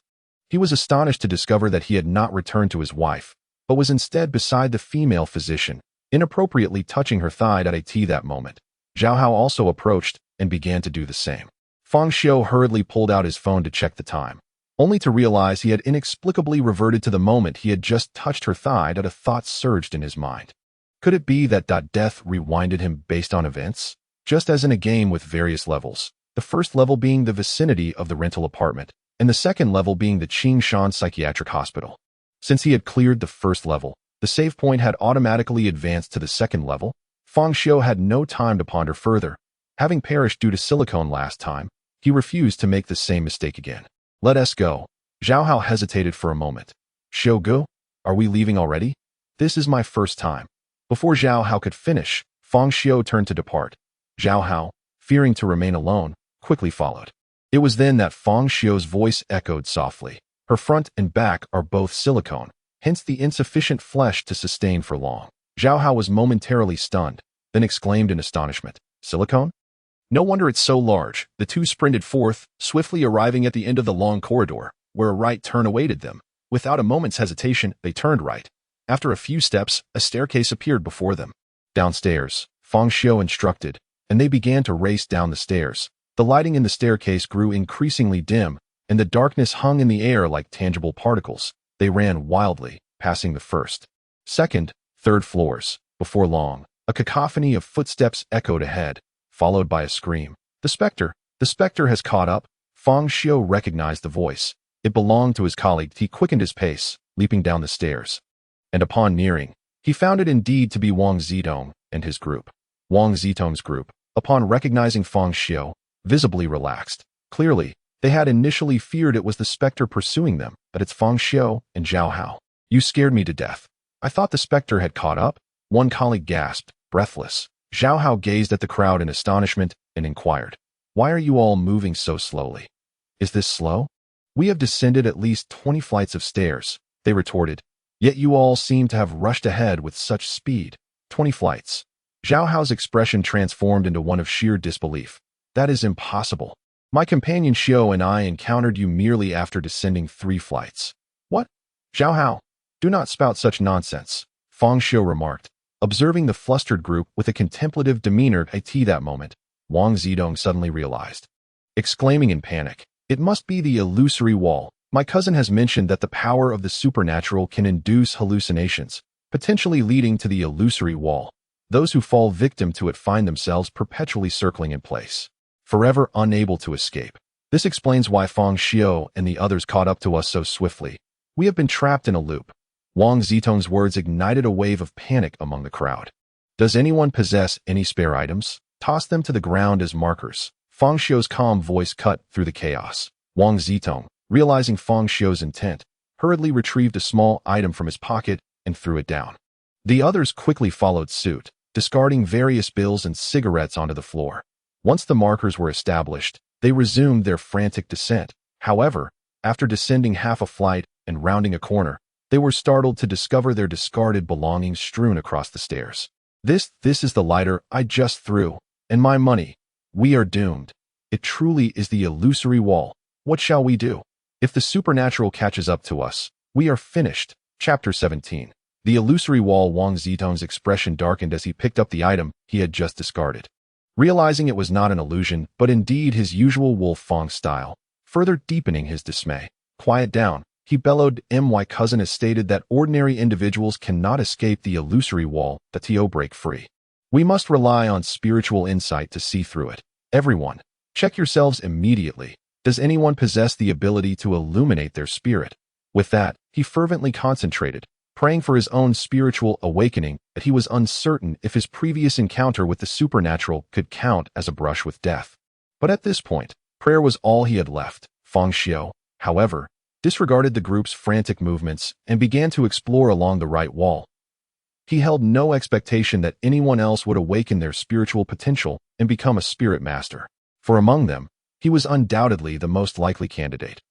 A: He was astonished to discover that he had not returned to his wife, but was instead beside the female physician, inappropriately touching her thigh. At that moment, Zhao Hao also approached and began to do the same. Fang Xiu hurriedly pulled out his phone to check the time, only to realize he had inexplicably reverted to the moment he had just touched her thigh. A thought surged in his mind. Could it be that death rewinded him based on events? Just as in a game with various levels, the first level being the vicinity of the rental apartment, and the second level being the Qingshan Psychiatric Hospital. Since he had cleared the first level, the save point had automatically advanced to the second level. Fang Xiu had no time to ponder further. Having perished due to silicone last time, he refused to make the same mistake again. Let us go. Zhao Hao hesitated for a moment. Xiu Gu, are we leaving already? This is my first time. Before Zhao Hao could finish, Fang Xiu turned to depart. Zhao Hao, fearing to remain alone, quickly followed. It was then that Fang Xiu's voice echoed softly. Her front and back are both silicone, hence the insufficient flesh to sustain for long. Zhao Hao was momentarily stunned, then exclaimed in astonishment. Silicone? No wonder it's so large. The two sprinted forth, swiftly arriving at the end of the long corridor, where a right turn awaited them. Without a moment's hesitation, they turned right. After a few steps, a staircase appeared before them. Downstairs, Fang Xiu instructed, and they began to race down the stairs. The lighting in the staircase grew increasingly dim, and the darkness hung in the air like tangible particles. They ran wildly, passing the first, second, third floors. Before long, a cacophony of footsteps echoed ahead, followed by a scream. The specter has caught up. Fang Xiu recognized the voice. It belonged to his colleague. He quickened his pace, leaping down the stairs. And upon nearing, he found it indeed to be Wang Zitong and his group. Wang Zitong's group, upon recognizing Fang Xiu, visibly relaxed. Clearly, they had initially feared it was the specter pursuing them, but it's Fang Xiu and Zhao Hao. You scared me to death. I thought the specter had caught up. One colleague gasped, breathless. Zhao Hao gazed at the crowd in astonishment and inquired, "Why are you all moving so slowly? Is this slow? We have descended at least 20 flights of stairs," they retorted. "Yet you all seem to have rushed ahead with such speed." 20 flights. Zhao Hao's expression transformed into one of sheer disbelief. "That is impossible. My companion Xiu and I encountered you merely after descending 3 flights. What? Zhao Hao, do not spout such nonsense," Fang Xiu remarked, observing the flustered group with a contemplative demeanor. At that moment, Wang Zitong suddenly realized, exclaiming in panic, "It must be the illusory wall. My cousin has mentioned that the power of the supernatural can induce hallucinations, potentially leading to the illusory wall. Those who fall victim to it find themselves perpetually circling in place, forever unable to escape. This explains why Fang Xiu and the others caught up to us so swiftly. We have been trapped in a loop." Wang Zitong's words ignited a wave of panic among the crowd. "Does anyone possess any spare items? Toss them to the ground as markers." Fang Xiu's calm voice cut through the chaos. Wang Zitong, realizing Fang Xiu's intent, hurriedly retrieved a small item from his pocket and threw it down. The others quickly followed suit, discarding various bills and cigarettes onto the floor. Once the markers were established, they resumed their frantic descent. However, after descending half a flight and rounding a corner, they were startled to discover their discarded belongings strewn across the stairs. This is the lighter I just threw, and my money. We are doomed. It truly is the illusory wall. What shall we do? If the supernatural catches up to us, we are finished." Chapter 17. The illusory wall. Wang Zitong's expression darkened as he picked up the item he had just discarded. Realizing it was not an illusion, but indeed his usual Wolf Fang style, further deepening his dismay. "Quiet down," he bellowed. "My cousin has stated that ordinary individuals cannot escape the illusory wall, that to break free. We must rely on spiritual insight to see through it. Everyone, check yourselves immediately. Does anyone possess the ability to illuminate their spirit?" With that, he fervently concentrated, praying for his own spiritual awakening, that he was uncertain if his previous encounter with the supernatural could count as a brush with death. But at this point, prayer was all he had left. Fang Xiu, however, disregarded the group's frantic movements and began to explore along the right wall. He held no expectation that anyone else would awaken their spiritual potential and become a spirit master, for among them, he was undoubtedly the most likely candidate.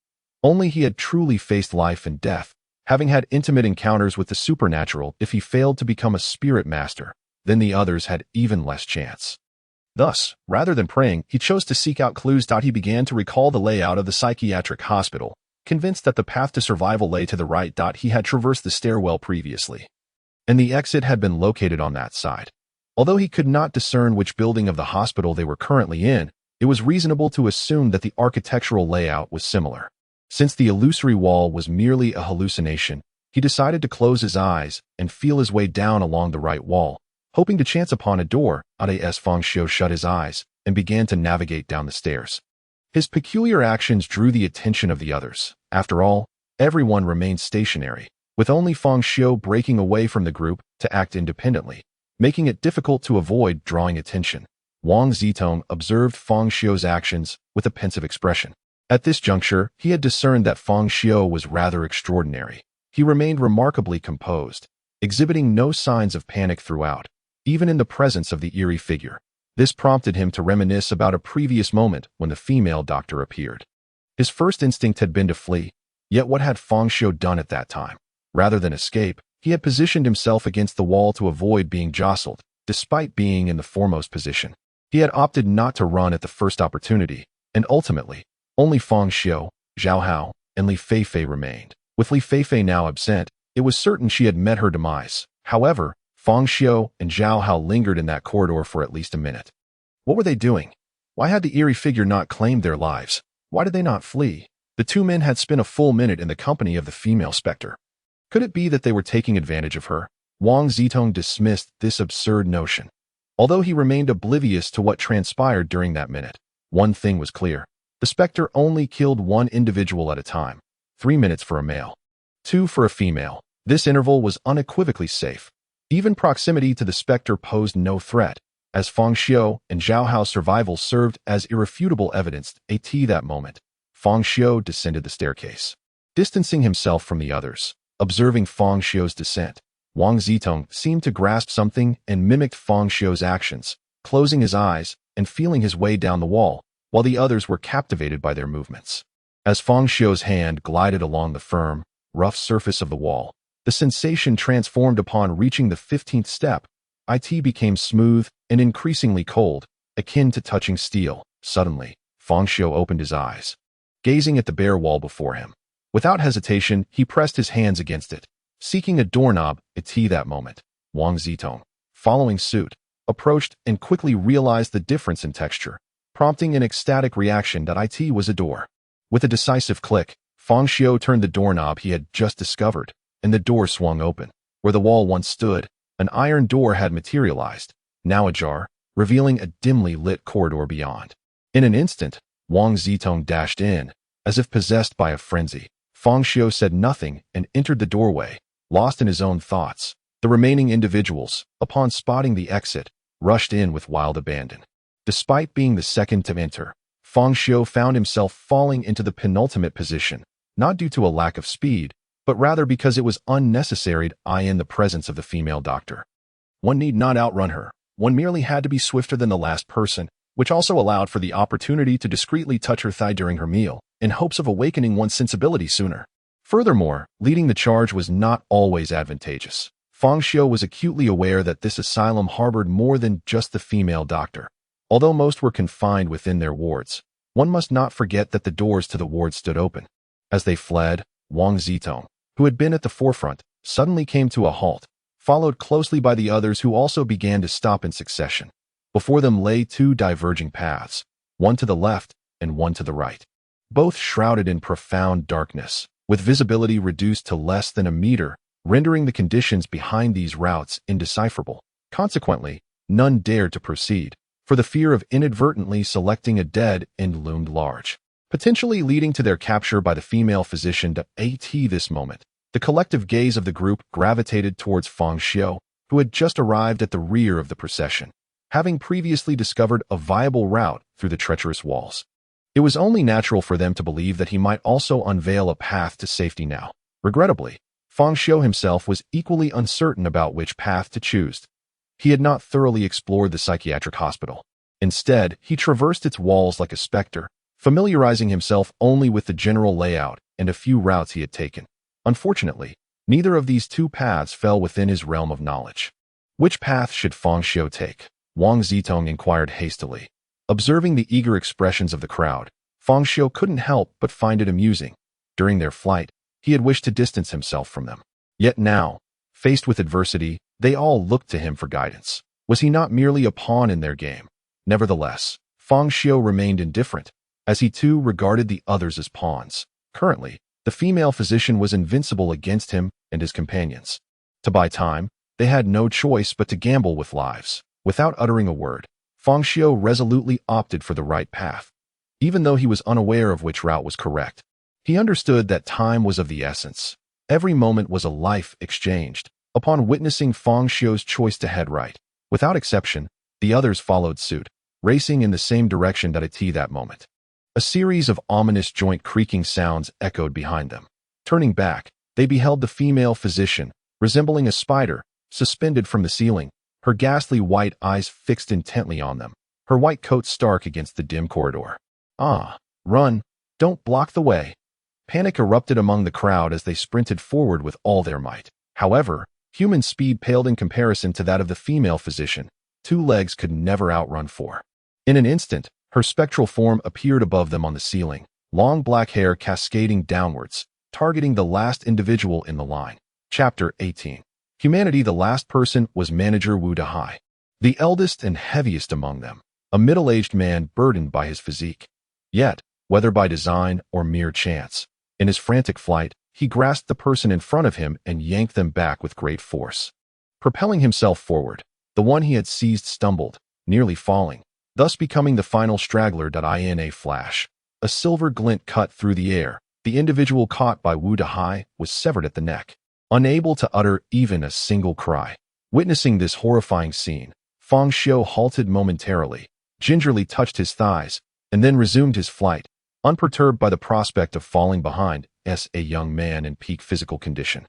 A: Only he had truly faced life and death, having had intimate encounters with the supernatural. If he failed to become a spirit master, then the others had even less chance. Thus, rather than praying, he chose to seek out clues. He began to recall the layout of the psychiatric hospital, convinced that the path to survival lay to the right. He had traversed the stairwell previously, and the exit had been located on that side. Although he could not discern which building of the hospital they were currently in, it was reasonable to assume that the architectural layout was similar. Since the illusory wall was merely a hallucination, he decided to close his eyes and feel his way down along the right wall, hoping to chance upon a door. As Fang Xiu shut his eyes and began to navigate down the stairs. His peculiar actions drew the attention of the others. After all, everyone remained stationary, with only Fang Xiu breaking away from the group to act independently, making it difficult to avoid drawing attention. Wang Zitong observed Fang Xiu's actions with a pensive expression. At this juncture, he had discerned that Fang Xiu was rather extraordinary. He remained remarkably composed, exhibiting no signs of panic throughout, even in the presence of the eerie figure. This prompted him to reminisce about a previous moment when the female doctor appeared. His first instinct had been to flee, yet what had Fang Xiu done at that time? Rather than escape, he had positioned himself against the wall to avoid being jostled, despite being in the foremost position. He had opted not to run at the first opportunity, and ultimately, only Fang Xiu, Zhao Hao, and Li Feifei remained. With Li Feifei now absent, it was certain she had met her demise. However, Fang Xiu and Zhao Hao lingered in that corridor for at least a minute. What were they doing? Why had the eerie figure not claimed their lives? Why did they not flee? The two men had spent a full minute in the company of the female specter. Could it be that they were taking advantage of her? Wang Zitong dismissed this absurd notion. Although he remained oblivious to what transpired during that minute, one thing was clear. The specter only killed one individual at a time. 3 minutes for a male, 2 for a female. This interval was unequivocally safe. Even proximity to the specter posed no threat, as Fang Xiu and Zhao Hao's survival served as irrefutable evidence. At that moment, Fang Xiu descended the staircase, distancing himself from the others. Observing Fang Xiu's descent, Wang Zitong seemed to grasp something and mimicked Fang Xiu's actions, closing his eyes and feeling his way down the wall, while the others were captivated by their movements. As Fang Xiu's hand glided along the firm, rough surface of the wall, the sensation transformed upon reaching the 15th step. It became smooth and increasingly cold, akin to touching steel. Suddenly, Fang Xiu opened his eyes, gazing at the bare wall before him. Without hesitation, he pressed his hands against it, seeking a doorknob. At that moment, Wang Zitong, following suit, approached and quickly realized the difference in texture, prompting an ecstatic reaction that it was a door. With a decisive click, Fang Xiu turned the doorknob he had just discovered, and the door swung open. Where the wall once stood, an iron door had materialized, now ajar, revealing a dimly lit corridor beyond. In an instant, Wang Zitong dashed in, as if possessed by a frenzy. Fang Xiu said nothing and entered the doorway, lost in his own thoughts. The remaining individuals, upon spotting the exit, rushed in with wild abandon. Despite being the second to enter, Fang Xiu found himself falling into the penultimate position, not due to a lack of speed, but rather because it was unnecessary in the presence of the female doctor. One need not outrun her. One merely had to be swifter than the last person, which also allowed for the opportunity to discreetly touch her thigh during her meal, in hopes of awakening one's sensibility sooner. Furthermore, leading the charge was not always advantageous. Fang Xiu was acutely aware that this asylum harbored more than just the female doctor. Although most were confined within their wards, one must not forget that the doors to the wards stood open. As they fled, Wang Zitong, who had been at the forefront, suddenly came to a halt, followed closely by the others who also began to stop in succession. Before them lay two diverging paths, one to the left and one to the right, both shrouded in profound darkness, with visibility reduced to less than a meter, rendering the conditions behind these routes indecipherable. Consequently, none dared to proceed, for the fear of inadvertently selecting a dead end loomed large, potentially leading to their capture by the female physician. At this moment, the collective gaze of the group gravitated towards Fang Xiu, who had just arrived at the rear of the procession, having previously discovered a viable route through the treacherous walls. It was only natural for them to believe that he might also unveil a path to safety now. Regrettably, Fang Xiu himself was equally uncertain about which path to choose. He had not thoroughly explored the psychiatric hospital. Instead, he traversed its walls like a specter, familiarizing himself only with the general layout and a few routes he had taken. Unfortunately, neither of these two paths fell within his realm of knowledge. Which path should Fang Xiu take? Wang Zitong inquired hastily. Observing the eager expressions of the crowd, Fang Xiu couldn't help but find it amusing. During their flight, he had wished to distance himself from them. Yet now, faced with adversity, they all looked to him for guidance. Was he not merely a pawn in their game? Nevertheless, Fang Xiu remained indifferent, as he too regarded the others as pawns. Currently, the female physician was invincible against him and his companions. To buy time, they had no choice but to gamble with lives. Without uttering a word, Fang Xiu resolutely opted for the right path. Even though he was unaware of which route was correct, he understood that time was of the essence. Every moment was a life exchanged. Upon witnessing Fang Xiu's choice to head right, without exception, the others followed suit, racing in the same direction at that moment. A series of ominous joint creaking sounds echoed behind them. Turning back, they beheld the female physician, resembling a spider, suspended from the ceiling, her ghastly white eyes fixed intently on them, her white coat stark against the dim corridor. "Ah, run! Don't block the way!" Panic erupted among the crowd as they sprinted forward with all their might. However, human speed paled in comparison to that of the female physician. 2 legs could never outrun 4. In an instant, her spectral form appeared above them on the ceiling, long black hair cascading downwards, targeting the last individual in the line. Chapter 18. Humanity. The last person was Manager Wu Dahai, the eldest and heaviest among them, a middle-aged man burdened by his physique. Yet, whether by design or mere chance, in his frantic flight, he grasped the person in front of him and yanked them back with great force. Propelling himself forward, the one he had seized stumbled, nearly falling, thus becoming the final straggler. In a flash, a silver glint cut through the air. The individual caught by Wu Dahai was severed at the neck, unable to utter even a single cry. Witnessing this horrifying scene, Fang Xiu halted momentarily, gingerly touched his thighs, and then resumed his flight, unperturbed by the prospect of falling behind a young man in peak physical condition.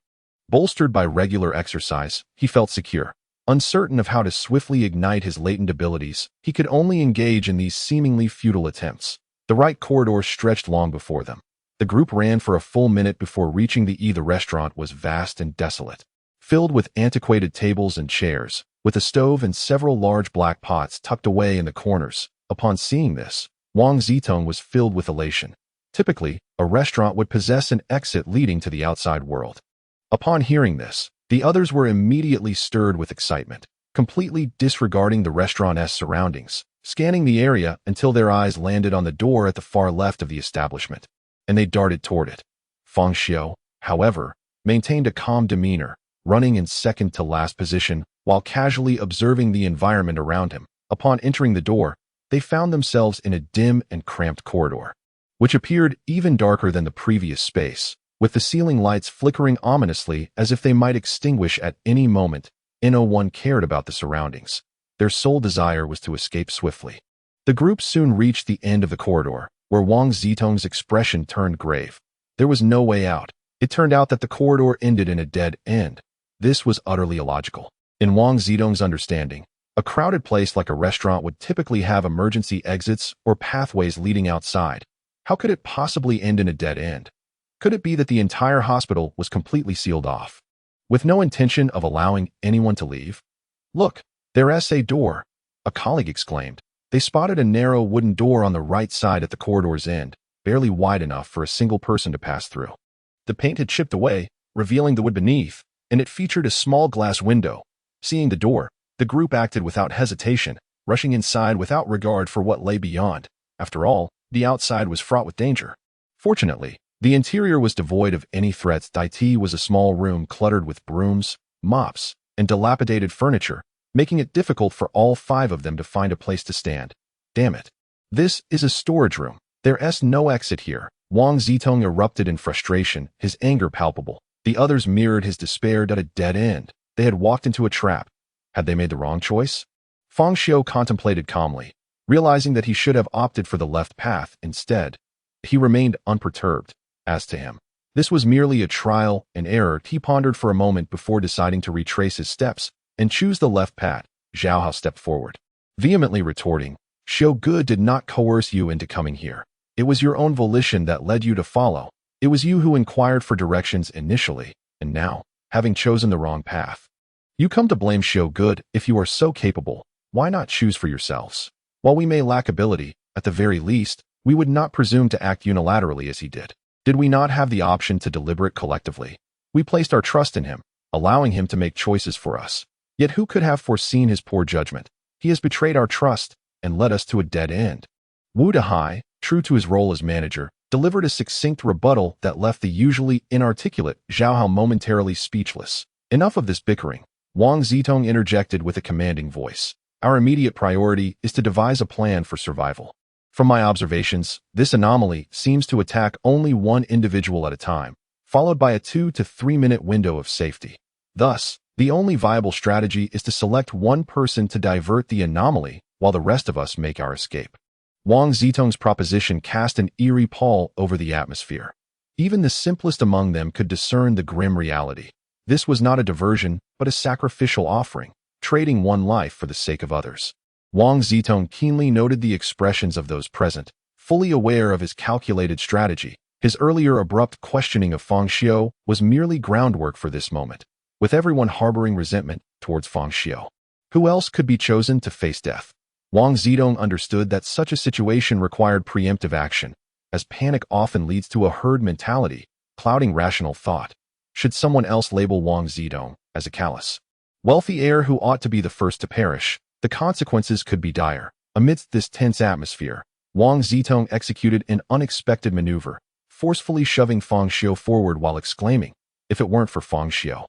A: Bolstered by regular exercise, he felt secure. Uncertain of how to swiftly ignite his latent abilities, he could only engage in these seemingly futile attempts. The right corridor stretched long before them. The group ran for a full minute before reaching the restaurant was vast and desolate, filled with antiquated tables and chairs, with a stove and several large black pots tucked away in the corners. Upon seeing this, Wang Zitong was filled with elation. Typically, a restaurant would possess an exit leading to the outside world. Upon hearing this, the others were immediately stirred with excitement, completely disregarding the restaurant's surroundings, scanning the area until their eyes landed on the door at the far left of the establishment, and they darted toward it. Fang Xiu, however, maintained a calm demeanor, running in second-to-last position while casually observing the environment around him. Upon entering the door, they found themselves in a dim and cramped corridor, which appeared even darker than the previous space, with the ceiling lights flickering ominously as if they might extinguish at any moment. No one cared about the surroundings. Their sole desire was to escape swiftly. The group soon reached the end of the corridor, where Wang Zitong's expression turned grave. There was no way out. It turned out that the corridor ended in a dead end. This was utterly illogical. In Wang Zitong's understanding, a crowded place like a restaurant would typically have emergency exits or pathways leading outside. How could it possibly end in a dead end? Could it be that the entire hospital was completely sealed off, with no intention of allowing anyone to leave? "Look, there's a door," a colleague exclaimed. They spotted a narrow wooden door on the right side at the corridor's end, barely wide enough for a single person to pass through. The paint had chipped away, revealing the wood beneath, and it featured a small glass window. Seeing the door, the group acted without hesitation, rushing inside without regard for what lay beyond. After all, the outside was fraught with danger. Fortunately, the interior was devoid of any threats. It was a small room cluttered with brooms, mops, and dilapidated furniture, making it difficult for all five of them to find a place to stand. "Damn it. This is a storage room. There's no exit here." Wang Zitong erupted in frustration, his anger palpable. The others mirrored his despair. At a dead end. They had walked into a trap. Had they made the wrong choice? Fang Xiu contemplated calmly, realizing that he should have opted for the left path instead. He remained unperturbed. As to him, this was merely a trial and error. He pondered for a moment before deciding to retrace his steps and choose the left path. Zhao Hao stepped forward, vehemently retorting, "Xiu Good did not coerce you into coming here. It was your own volition that led you to follow. It was you who inquired for directions initially, and now, having chosen the wrong path, you come to blame Xiu Good. If you are so capable, why not choose for yourselves? While we may lack ability, at the very least, we would not presume to act unilaterally as he did. Did we not have the option to deliberate collectively? We placed our trust in him, allowing him to make choices for us. Yet who could have foreseen his poor judgment? He has betrayed our trust and led us to a dead end." Wu Dahai, true to his role as manager, delivered a succinct rebuttal that left the usually inarticulate Zhao Hao momentarily speechless. "Enough of this bickering." Wang Zitong interjected with a commanding voice. "Our immediate priority is to devise a plan for survival. From my observations, this anomaly seems to attack only one individual at a time, followed by a 2 to 3 minute window of safety. Thus, the only viable strategy is to select one person to divert the anomaly while the rest of us make our escape." Wang Zitong's proposition cast an eerie pall over the atmosphere. Even the simplest among them could discern the grim reality. This was not a diversion, but a sacrificial offering, trading one life for the sake of others. Wang Zitong keenly noted the expressions of those present, fully aware of his calculated strategy. His earlier abrupt questioning of Fang Xiu was merely groundwork for this moment, with everyone harboring resentment towards Fang Xiu. Who else could be chosen to face death? Wang Zedong understood that such a situation required preemptive action, as panic often leads to a herd mentality, clouding rational thought. Should someone else label Wang Zedong as a callous, wealthy heir who ought to be the first to perish, the consequences could be dire. Amidst this tense atmosphere, Wang Zedong executed an unexpected maneuver, forcefully shoving Fang Xiu forward while exclaiming, "If it weren't for Fang Xiu,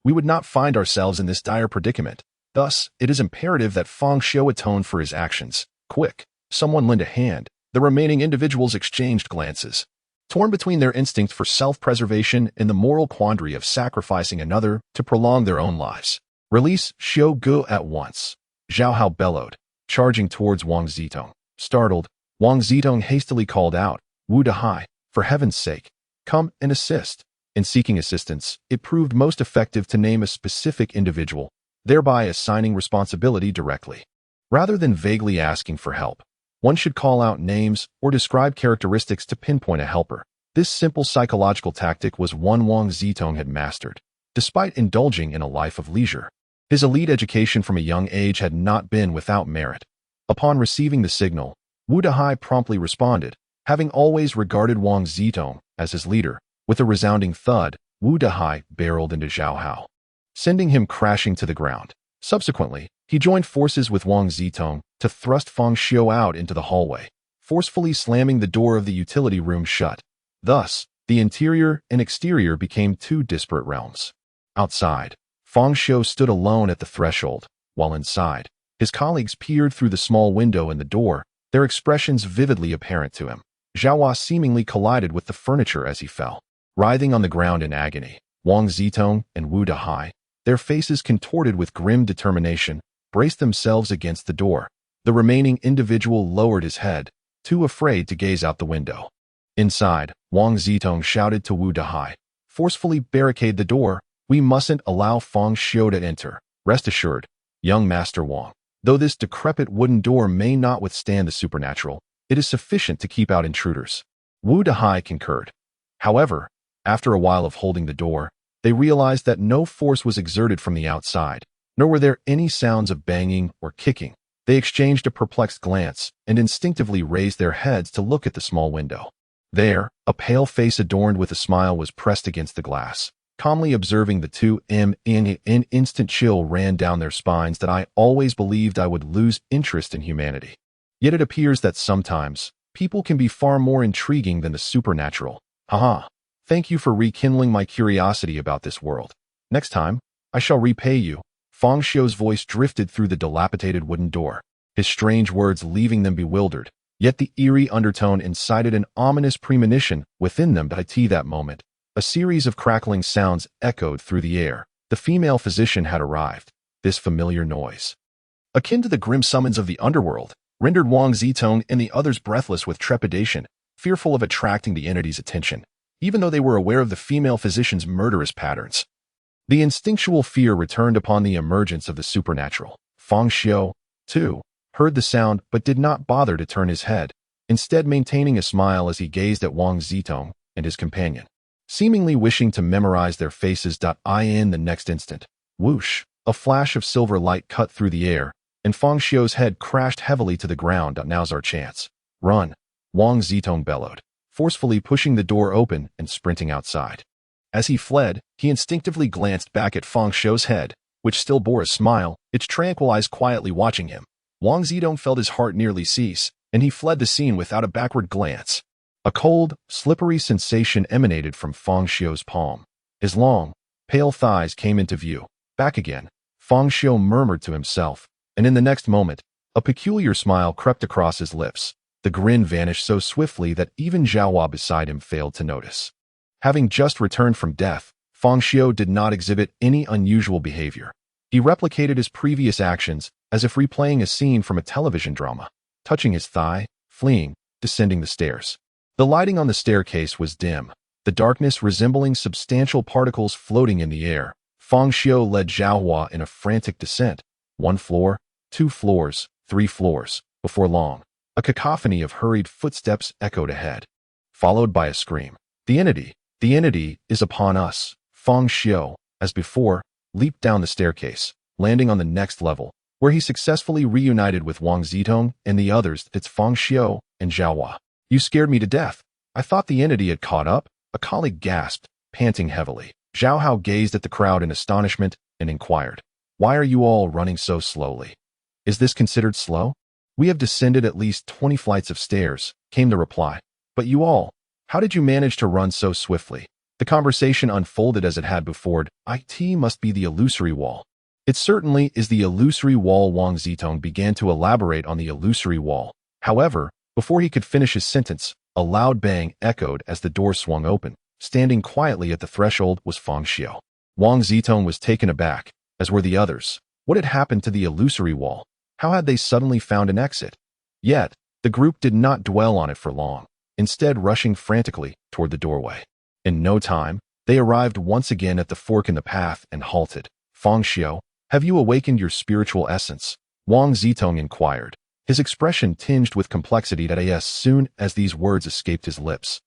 A: we would not find ourselves in this dire predicament. Thus, it is imperative that Fang Xiu atone for his actions. Quick, someone lend a hand." The remaining individuals exchanged glances, torn between their instinct for self-preservation and the moral quandary of sacrificing another to prolong their own lives. "Release Xiu Gu at once," Zhao Hao bellowed, charging towards Wang Zedong. Startled, Wang Zedong hastily called out, "Wu Dahai, for heaven's sake, come and assist." In seeking assistance, it proved most effective to name a specific individual, thereby assigning responsibility directly. Rather than vaguely asking for help, one should call out names or describe characteristics to pinpoint a helper. This simple psychological tactic was one Wang Zedong had mastered, despite indulging in a life of leisure. His elite education from a young age had not been without merit. Upon receiving the signal, Wu Dahai promptly responded, having always regarded Wang Zedong as his leader. With a resounding thud, Wu Dahai barreled into Zhao Hao, sending him crashing to the ground. Subsequently, he joined forces with Wang Zedong to thrust Fang Xiu out into the hallway, forcefully slamming the door of the utility room shut. Thus, the interior and exterior became two disparate realms. Outside, Fang Xiu stood alone at the threshold, while inside, his colleagues peered through the small window in the door, their expressions vividly apparent to him. Zhao Hua seemingly collided with the furniture as he fell, writhing on the ground in agony. Wang Zedong and Wu Dahai, their faces contorted with grim determination, braced themselves against the door. The remaining individual lowered his head, too afraid to gaze out the window. Inside, Wang Zedong shouted to Wu Dahai, "Forcefully barricade the door. We mustn't allow Fang Xiu to enter. Rest assured, young Master Wang, though this decrepit wooden door may not withstand the supernatural, it is sufficient to keep out intruders." Wu Dahai concurred. However, after a while of holding the door, they realized that no force was exerted from the outside, nor were there any sounds of banging or kicking. They exchanged a perplexed glance and instinctively raised their heads to look at the small window. There, a pale face adorned with a smile was pressed against the glass. Calmly observing the two, an instant chill ran down their spines that I always believed I would lose interest in humanity. Yet it appears that sometimes, people can be far more intriguing than the supernatural. Haha. Thank you for rekindling my curiosity about this world. Next time, I shall repay you. Fang Xiu's voice drifted through the dilapidated wooden door, his strange words leaving them bewildered. Yet the eerie undertone incited an ominous premonition within them. At that moment, a series of crackling sounds echoed through the air. The female physician had arrived. This familiar noise, akin to the grim summons of the underworld, rendered Wang Zedong and the others breathless with trepidation, fearful of attracting the entity's attention. Even though they were aware of the female physician's murderous patterns, the instinctual fear returned upon the emergence of the supernatural. Fang Xiu, too, heard the sound but did not bother to turn his head, instead maintaining a smile as he gazed at Wang Zedong and his companion, seemingly wishing to memorize their faces. In the next instant, whoosh, a flash of silver light cut through the air, and Fang Xiu's head crashed heavily to the ground. Now's our chance. Run, Wang Zedong bellowed, forcefully pushing the door open and sprinting outside. As he fled, he instinctively glanced back at Fang Xiu's head, which still bore a smile, its tranquil eyes quietly watching him. Wang Zedong felt his heart nearly cease, and he fled the scene without a backward glance. A cold, slippery sensation emanated from Fang Xiu's palm. His long, pale thighs came into view. Back again, Fang Xiu murmured to himself, and in the next moment, a peculiar smile crept across his lips. The grin vanished so swiftly that even Zhao Hua beside him failed to notice. Having just returned from death, Fang Xiu did not exhibit any unusual behavior. He replicated his previous actions as if replaying a scene from a television drama, touching his thigh, fleeing, descending the stairs. The lighting on the staircase was dim, the darkness resembling substantial particles floating in the air. Fang Xiu led Zhao Hua in a frantic descent. 1 floor, 2 floors, 3 floors. Before long, a cacophony of hurried footsteps echoed ahead, followed by a scream. The entity is upon us. Fang Xiu, as before, leaped down the staircase, landing on the next level, where he successfully reunited with Wang Zitong and the others. It's Fang Xiu and Zhao Hua. You scared me to death. I thought the entity had caught up, a colleague gasped, panting heavily. Zhao Hao gazed at the crowd in astonishment and inquired, "Why are you all running so slowly? Is this considered slow?" "We have descended at least 20 flights of stairs," came the reply. "But you all, how did you manage to run so swiftly?" The conversation unfolded as it had before. "It must be the illusory wall." "It certainly is the illusory wall." Wang Zitong began to elaborate on the illusory wall. However, before he could finish his sentence, a loud bang echoed as the door swung open. Standing quietly at the threshold was Fang Xiu. Wang Zitong was taken aback, as were the others. What had happened to the illusory wall? How had they suddenly found an exit? Yet, the group did not dwell on it for long, instead rushing frantically toward the doorway. In no time, they arrived once again at the fork in the path and halted. "Fang Xiu, have you awakened your spiritual essence?" Wang Zitong inquired, his expression tinged with complexity as soon as these words escaped his lips.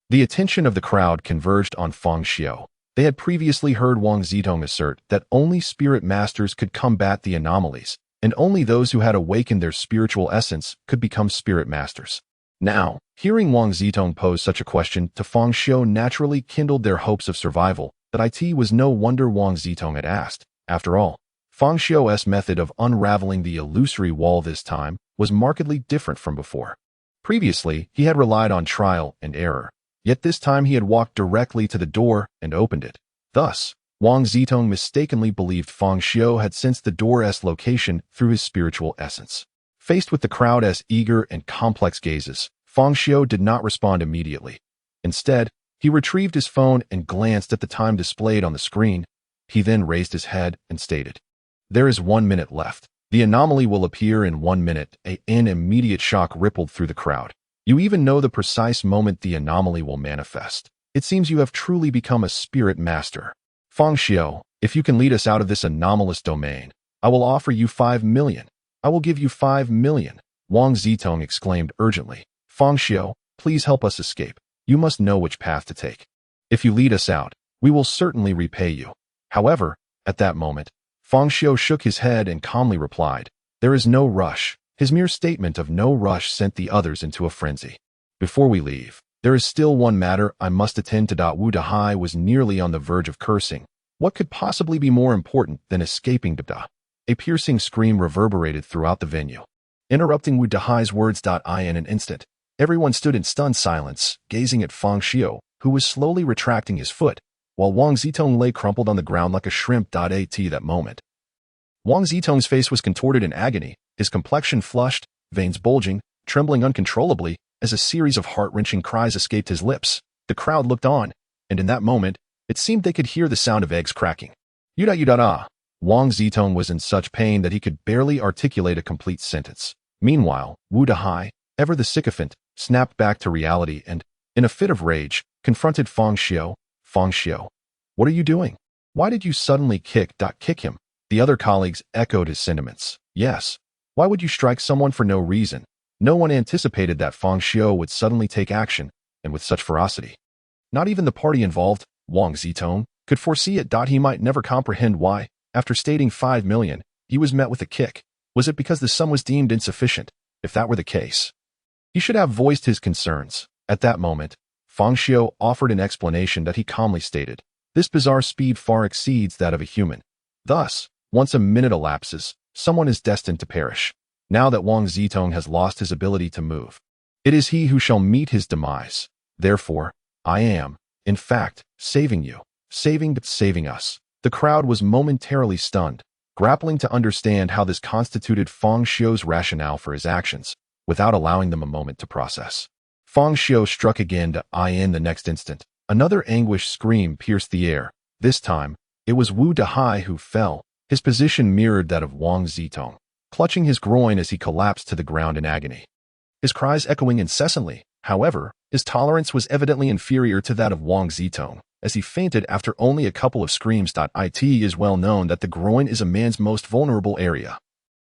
A: The attention of the crowd converged on Fang Xiu. They had previously heard Wang Zitong assert that only spirit masters could combat the anomalies, and only those who had awakened their spiritual essence could become spirit masters. Now, hearing Wang Zitong pose such a question to Fang Xiu naturally kindled their hopes of survival. That it was no wonder Wang Zitong had asked. After all, Fang Xiu's method of unraveling the illusory wall this time was markedly different from before. Previously, he had relied on trial and error, yet this time he had walked directly to the door and opened it. Thus, Wang Zitong mistakenly believed Fang Xiu had sensed the door's location through his spiritual essence. Faced with the crowd's eager and complex gazes, Fang Xiu did not respond immediately. Instead, he retrieved his phone and glanced at the time displayed on the screen. He then raised his head and stated, "There is 1 minute left. The anomaly will appear in 1 minute." An immediate shock rippled through the crowd. "You even know the precise moment the anomaly will manifest. It seems you have truly become a spirit master. Fang Xiu, if you can lead us out of this anomalous domain, I will offer you 5 million. I will give you 5 million. Wang Zitong exclaimed urgently. "Fang Xiu, please help us escape. You must know which path to take. If you lead us out, we will certainly repay you." However, at that moment, Fang Xiu shook his head and calmly replied, "There is no rush." His mere statement of no rush sent the others into a frenzy. "Before we leave, there is still one matter I must attend to." Wu Dahai was nearly on the verge of cursing. What could possibly be more important than escaping Da? A piercing scream reverberated throughout the venue, interrupting Wu Dahai's words. In an instant, everyone stood in stunned silence, gazing at Fang Xiu, who was slowly retracting his foot, while Wang Zitong lay crumpled on the ground like a shrimp. At that moment, Wang Zitong's face was contorted in agony, his complexion flushed, veins bulging, trembling uncontrollably, as a series of heart-wrenching cries escaped his lips. The crowd looked on, and in that moment, it seemed they could hear the sound of eggs cracking. Yuda. Wang Zitong was in such pain that he could barely articulate a complete sentence. Meanwhile, Wu Dahai, ever the sycophant, snapped back to reality and, in a fit of rage, confronted Fang Xiu. "Fang Xiu, what are you doing? Why did you suddenly kick him?" The other colleagues echoed his sentiments. Yes, why would you strike someone for no reason? No one anticipated that Fang Xiu would suddenly take action, and with such ferocity. Not even the party involved, Wang Zitong, could foresee it. He might never comprehend why, after stating 5 million, he was met with a kick. Was it because the sum was deemed insufficient? If that were the case, he should have voiced his concerns. At that moment, Fang Xiu offered an explanation that he calmly stated. This bizarre speed far exceeds that of a human. Thus, once a minute elapses, someone is destined to perish. Now that Wang Zitong has lost his ability to move, it is he who shall meet his demise. Therefore, I am, in fact, saving you. Saving us. The crowd was momentarily stunned, grappling to understand how this constituted Fang Xiu's rationale for his actions, without allowing them a moment to process. Fang Xiu struck again. In the next instant, another anguished scream pierced the air. This time, it was Wu Dahai who fell. His position mirrored that of Wang Zitong, clutching his groin as he collapsed to the ground in agony. His cries echoing incessantly. However, his tolerance was evidently inferior to that of Wang Zitong, as he fainted after only a couple of screams. It is well known that the groin is a man's most vulnerable area,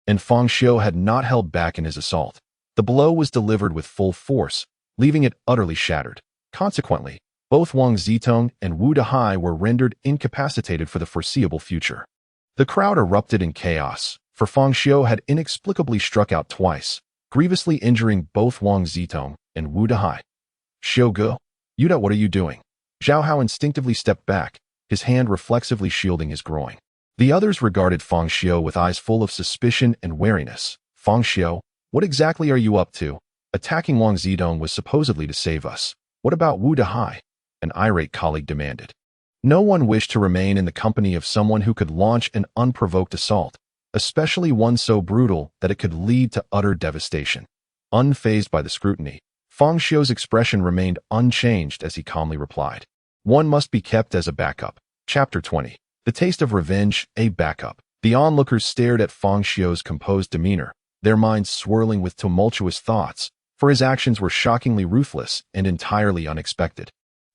A: and Fang Xiu had not held back in his assault. The blow was delivered with full force, leaving it utterly shattered. Consequently, both Wang Zitong and Wu Dahai were rendered incapacitated for the foreseeable future. The crowd erupted in chaos, for Fang Xiu had inexplicably struck out twice, grievously injuring both Wang Zitong and Wu Dehai. "Xiu Ge, Yuda, what are you doing?" Zhao Hao instinctively stepped back, his hand reflexively shielding his groin. The others regarded Fang Xiu with eyes full of suspicion and wariness. "Fang Xiu, what exactly are you up to? Attacking Wang Zitong was supposedly to save us. What about Wu Dehai?" An irate colleague demanded. No one wished to remain in the company of someone who could launch an unprovoked assault, especially one so brutal that it could lead to utter devastation. Unfazed by the scrutiny, Fang Xiu's expression remained unchanged as he calmly replied, "One must be kept as a backup." Chapter 20. The Taste of Revenge, a Backup. The onlookers stared at Fang Xiu's composed demeanor, their minds swirling with tumultuous thoughts, for his actions were shockingly ruthless and entirely unexpected,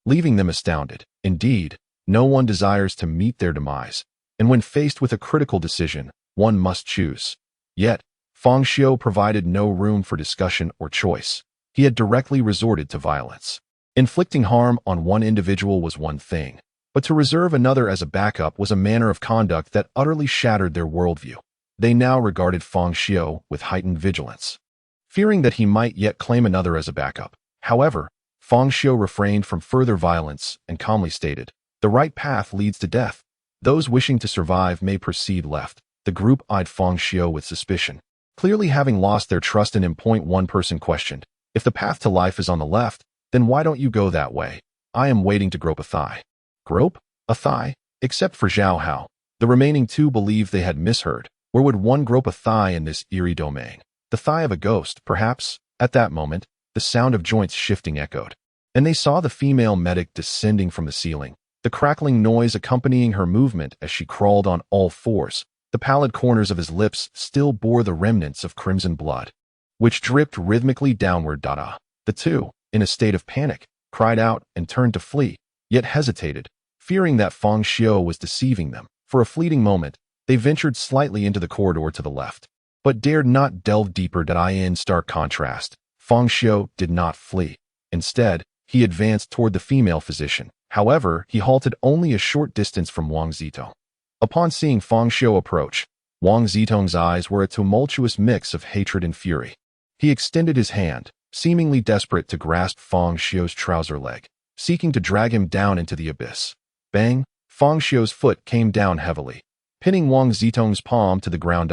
A: leaving them astounded. Indeed, no one desires to meet their demise, and when faced with a critical decision, one must choose. Yet, Fang Xiu provided no room for discussion or choice. He had directly resorted to violence. Inflicting harm on one individual was one thing, but to reserve another as a backup was a manner of conduct that utterly shattered their worldview. They now regarded Fang Xiu with heightened vigilance, fearing that he might yet claim another as a backup. However, Fang Xiu refrained from further violence and calmly stated, "The right path leads to death. Those wishing to survive may proceed left." The group eyed Fang Xiu with suspicion, clearly having lost their trust in him. One person questioned, "If the path to life is on the left, then why don't you go that way? I am waiting to grope a thigh." Grope? A thigh? Except for Zhao Hao. The remaining two believed they had misheard. Where would one grope a thigh in this eerie domain? The thigh of a ghost, perhaps? At that moment, the sound of joints shifting echoed, and they saw the female medic descending from the ceiling, the crackling noise accompanying her movement as she crawled on all fours. The pallid corners of his lips still bore the remnants of crimson blood, which dripped rhythmically downward. The two, in a state of panic, cried out and turned to flee, yet hesitated, fearing that Fang Xiu was deceiving them. For a fleeting moment, they ventured slightly into the corridor to the left, but dared not delve deeper. In stark contrast, Fang Xiu did not flee. Instead, he advanced toward the female physician. However, he halted only a short distance from Wang Zitong. Upon seeing Fang Xiu approach, Wang Zitong's eyes were a tumultuous mix of hatred and fury. He extended his hand, seemingly desperate to grasp Fang Xiu's trouser leg, seeking to drag him down into the abyss. Bang! Fang Xiu's foot came down heavily, pinning Wang Zitong's palm to the ground.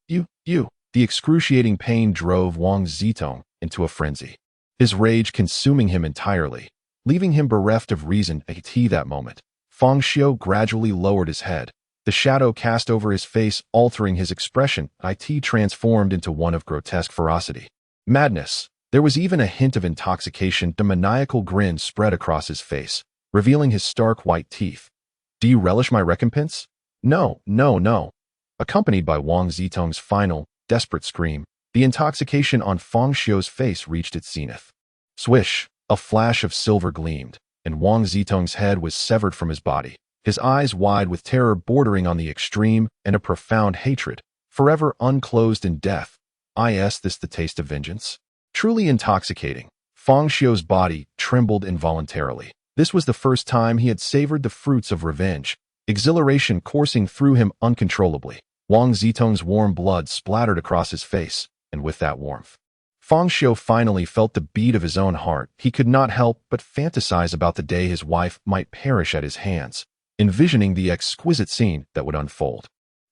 A: You! The excruciating pain drove Wang Zitong into a frenzy, his rage consuming him entirely, leaving him bereft of reason. At that moment, Fang Xiu gradually lowered his head, the shadow cast over his face altering his expression. It transformed into one of grotesque ferocity. Madness. There was even a hint of intoxication. The maniacal grin spread across his face, revealing his stark white teeth. "Do you relish my recompense?" No. Accompanied by Wang Zitong's final, desperate scream, the intoxication on Fang Xiu's face reached its zenith. Swish! A flash of silver gleamed, and Wang Zitong's head was severed from his body, his eyes wide with terror bordering on the extreme and a profound hatred, forever unclosed in death. Is this the taste of vengeance? Truly intoxicating. Fang Xiu's body trembled involuntarily. This was the first time he had savored the fruits of revenge, exhilaration coursing through him uncontrollably. Wang Zitong's warm blood splattered across his face, and with that warmth, Fang Xiu finally felt the beat of his own heart. He could not help but fantasize about the day his wife might perish at his hands, envisioning the exquisite scene that would unfold.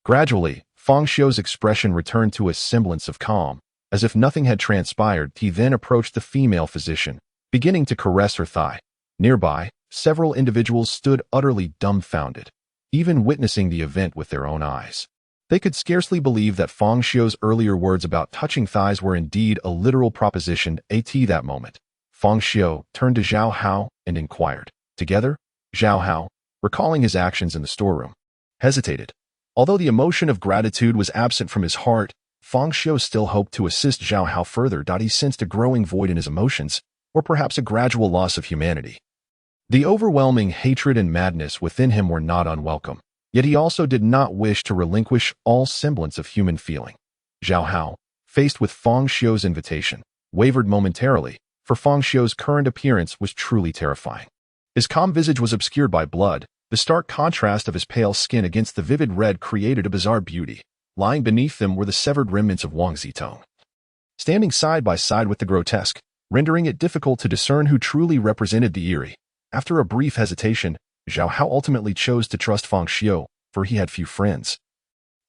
A: Gradually, Fang Xiu's expression returned to a semblance of calm, as if nothing had transpired. He then approached the female physician, beginning to caress her thigh. Nearby, several individuals stood utterly dumbfounded, even witnessing the event with their own eyes. They could scarcely believe that Fang Xiu's earlier words about touching thighs were indeed a literal proposition. At that moment, Fang Xiu turned to Zhao Hao and inquired. Together, Zhao Hao, recalling his actions in the storeroom, hesitated. Although the emotion of gratitude was absent from his heart, Fang Xiu still hoped to assist Zhao Hao further. He sensed a growing void in his emotions, or perhaps a gradual loss of humanity. The overwhelming hatred and madness within him were not unwelcome, yet he also did not wish to relinquish all semblance of human feeling. Zhao Hao, faced with Fang Xiu's invitation, wavered momentarily, for Fang Xiu's current appearance was truly terrifying. His calm visage was obscured by blood, The stark contrast of his pale skin against the vivid red created a bizarre beauty. Lying beneath them were the severed remnants of Wang Zitong, standing side by side with the grotesque, rendering it difficult to discern who truly represented the eerie. After a brief hesitation, Zhao Hao ultimately chose to trust Fang Xiu, for he had few friends.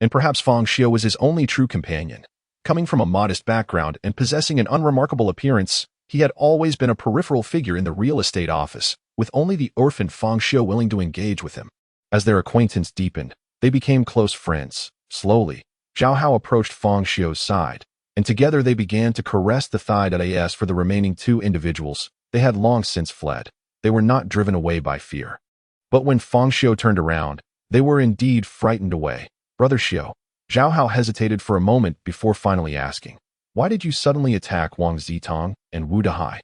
A: And perhaps Fang Xiu was his only true companion. Coming from a modest background and possessing an unremarkable appearance, he had always been a peripheral figure in the real estate office, with only the orphan Fang Xiu willing to engage with him. As their acquaintance deepened, they became close friends. Slowly, Zhao Hao approached Fang Xiu's side, and together they began to caress the thigh. As for the remaining two individuals, they had long since fled. They were not driven away by fear. But when Fang Xiu turned around, they were indeed frightened away. Brother Xiu, Zhao Hao hesitated for a moment before finally asking, "Why did you suddenly attack Wang Zitong and Wu Dahai?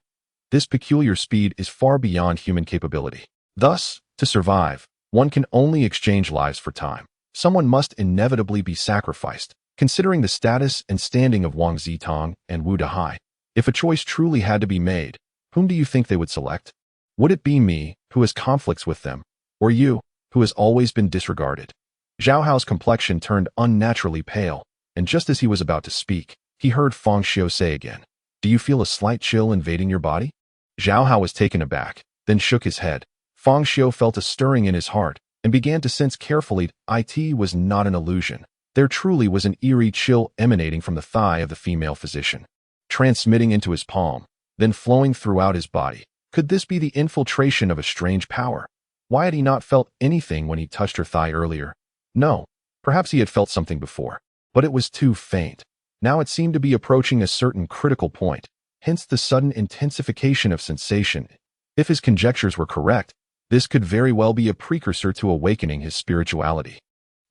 A: This peculiar speed is far beyond human capability. Thus, to survive, one can only exchange lives for time. Someone must inevitably be sacrificed, considering the status and standing of Wang Zitong and Wu Dahai. If a choice truly had to be made, whom do you think they would select? Would it be me, who has conflicts with them, or you, who has always been disregarded?" Zhao Hao's complexion turned unnaturally pale, and just as he was about to speak, he heard Fang Xiu say again, "Do you feel a slight chill invading your body?" Zhao Hao was taken aback, then shook his head. Fang Xiu felt a stirring in his heart, and began to sense carefully it was not an illusion. There truly was an eerie chill emanating from the thigh of the female physician, transmitting into his palm, then flowing throughout his body. Could this be the infiltration of a strange power? Why had he not felt anything when he touched her thigh earlier? No, perhaps he had felt something before, but it was too faint. Now it seemed to be approaching a certain critical point, hence the sudden intensification of sensation. If his conjectures were correct, this could very well be a precursor to awakening his spirituality.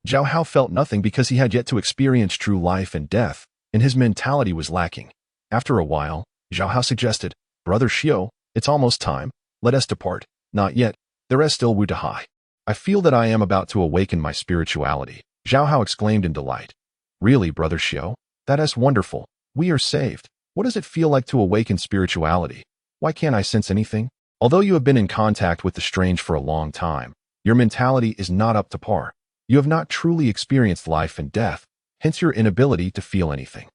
A: Zhao Hao felt nothing because he had yet to experience true life and death, and his mentality was lacking. After a while, Zhao Hao suggested, "Brother Xiu, it's almost time. Let us depart." "Not yet. There is still Wu Dahai. I feel that I am about to awaken my spirituality," Zhao Hao exclaimed in delight. "Really, Brother Xiu? That is wonderful. We are saved. What does it feel like to awaken spirituality? Why can't I sense anything?" Although you have been in contact with the strange for a long time, your mentality is not up to par. You have not truly experienced life and death, hence your inability to feel anything.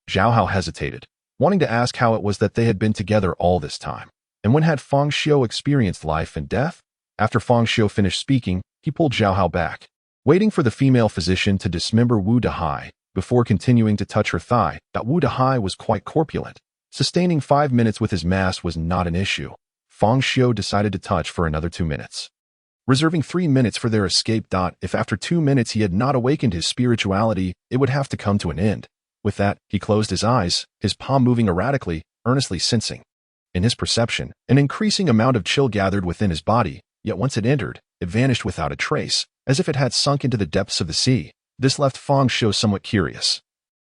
A: Zhao Hao hesitated, wanting to ask how it was that they had been together all this time. And when had Fang Xiu experienced life and death? After Fang Xiu finished speaking, he pulled Zhao Hao back, waiting for the female physician to dismember Wu Dahai before continuing to touch her thigh. That Wu Dahai was quite corpulent. Sustaining 5 minutes with his mass was not an issue. Fang Xiu decided to touch for another 2 minutes, reserving 3 minutes for their escape. If after 2 minutes he had not awakened his spirituality, it would have to come to an end. With that, he closed his eyes, his palm moving erratically, earnestly sensing. In his perception, an increasing amount of chill gathered within his body, yet once it entered, it vanished without a trace, as if it had sunk into the depths of the sea. This left Fang Xiu somewhat curious.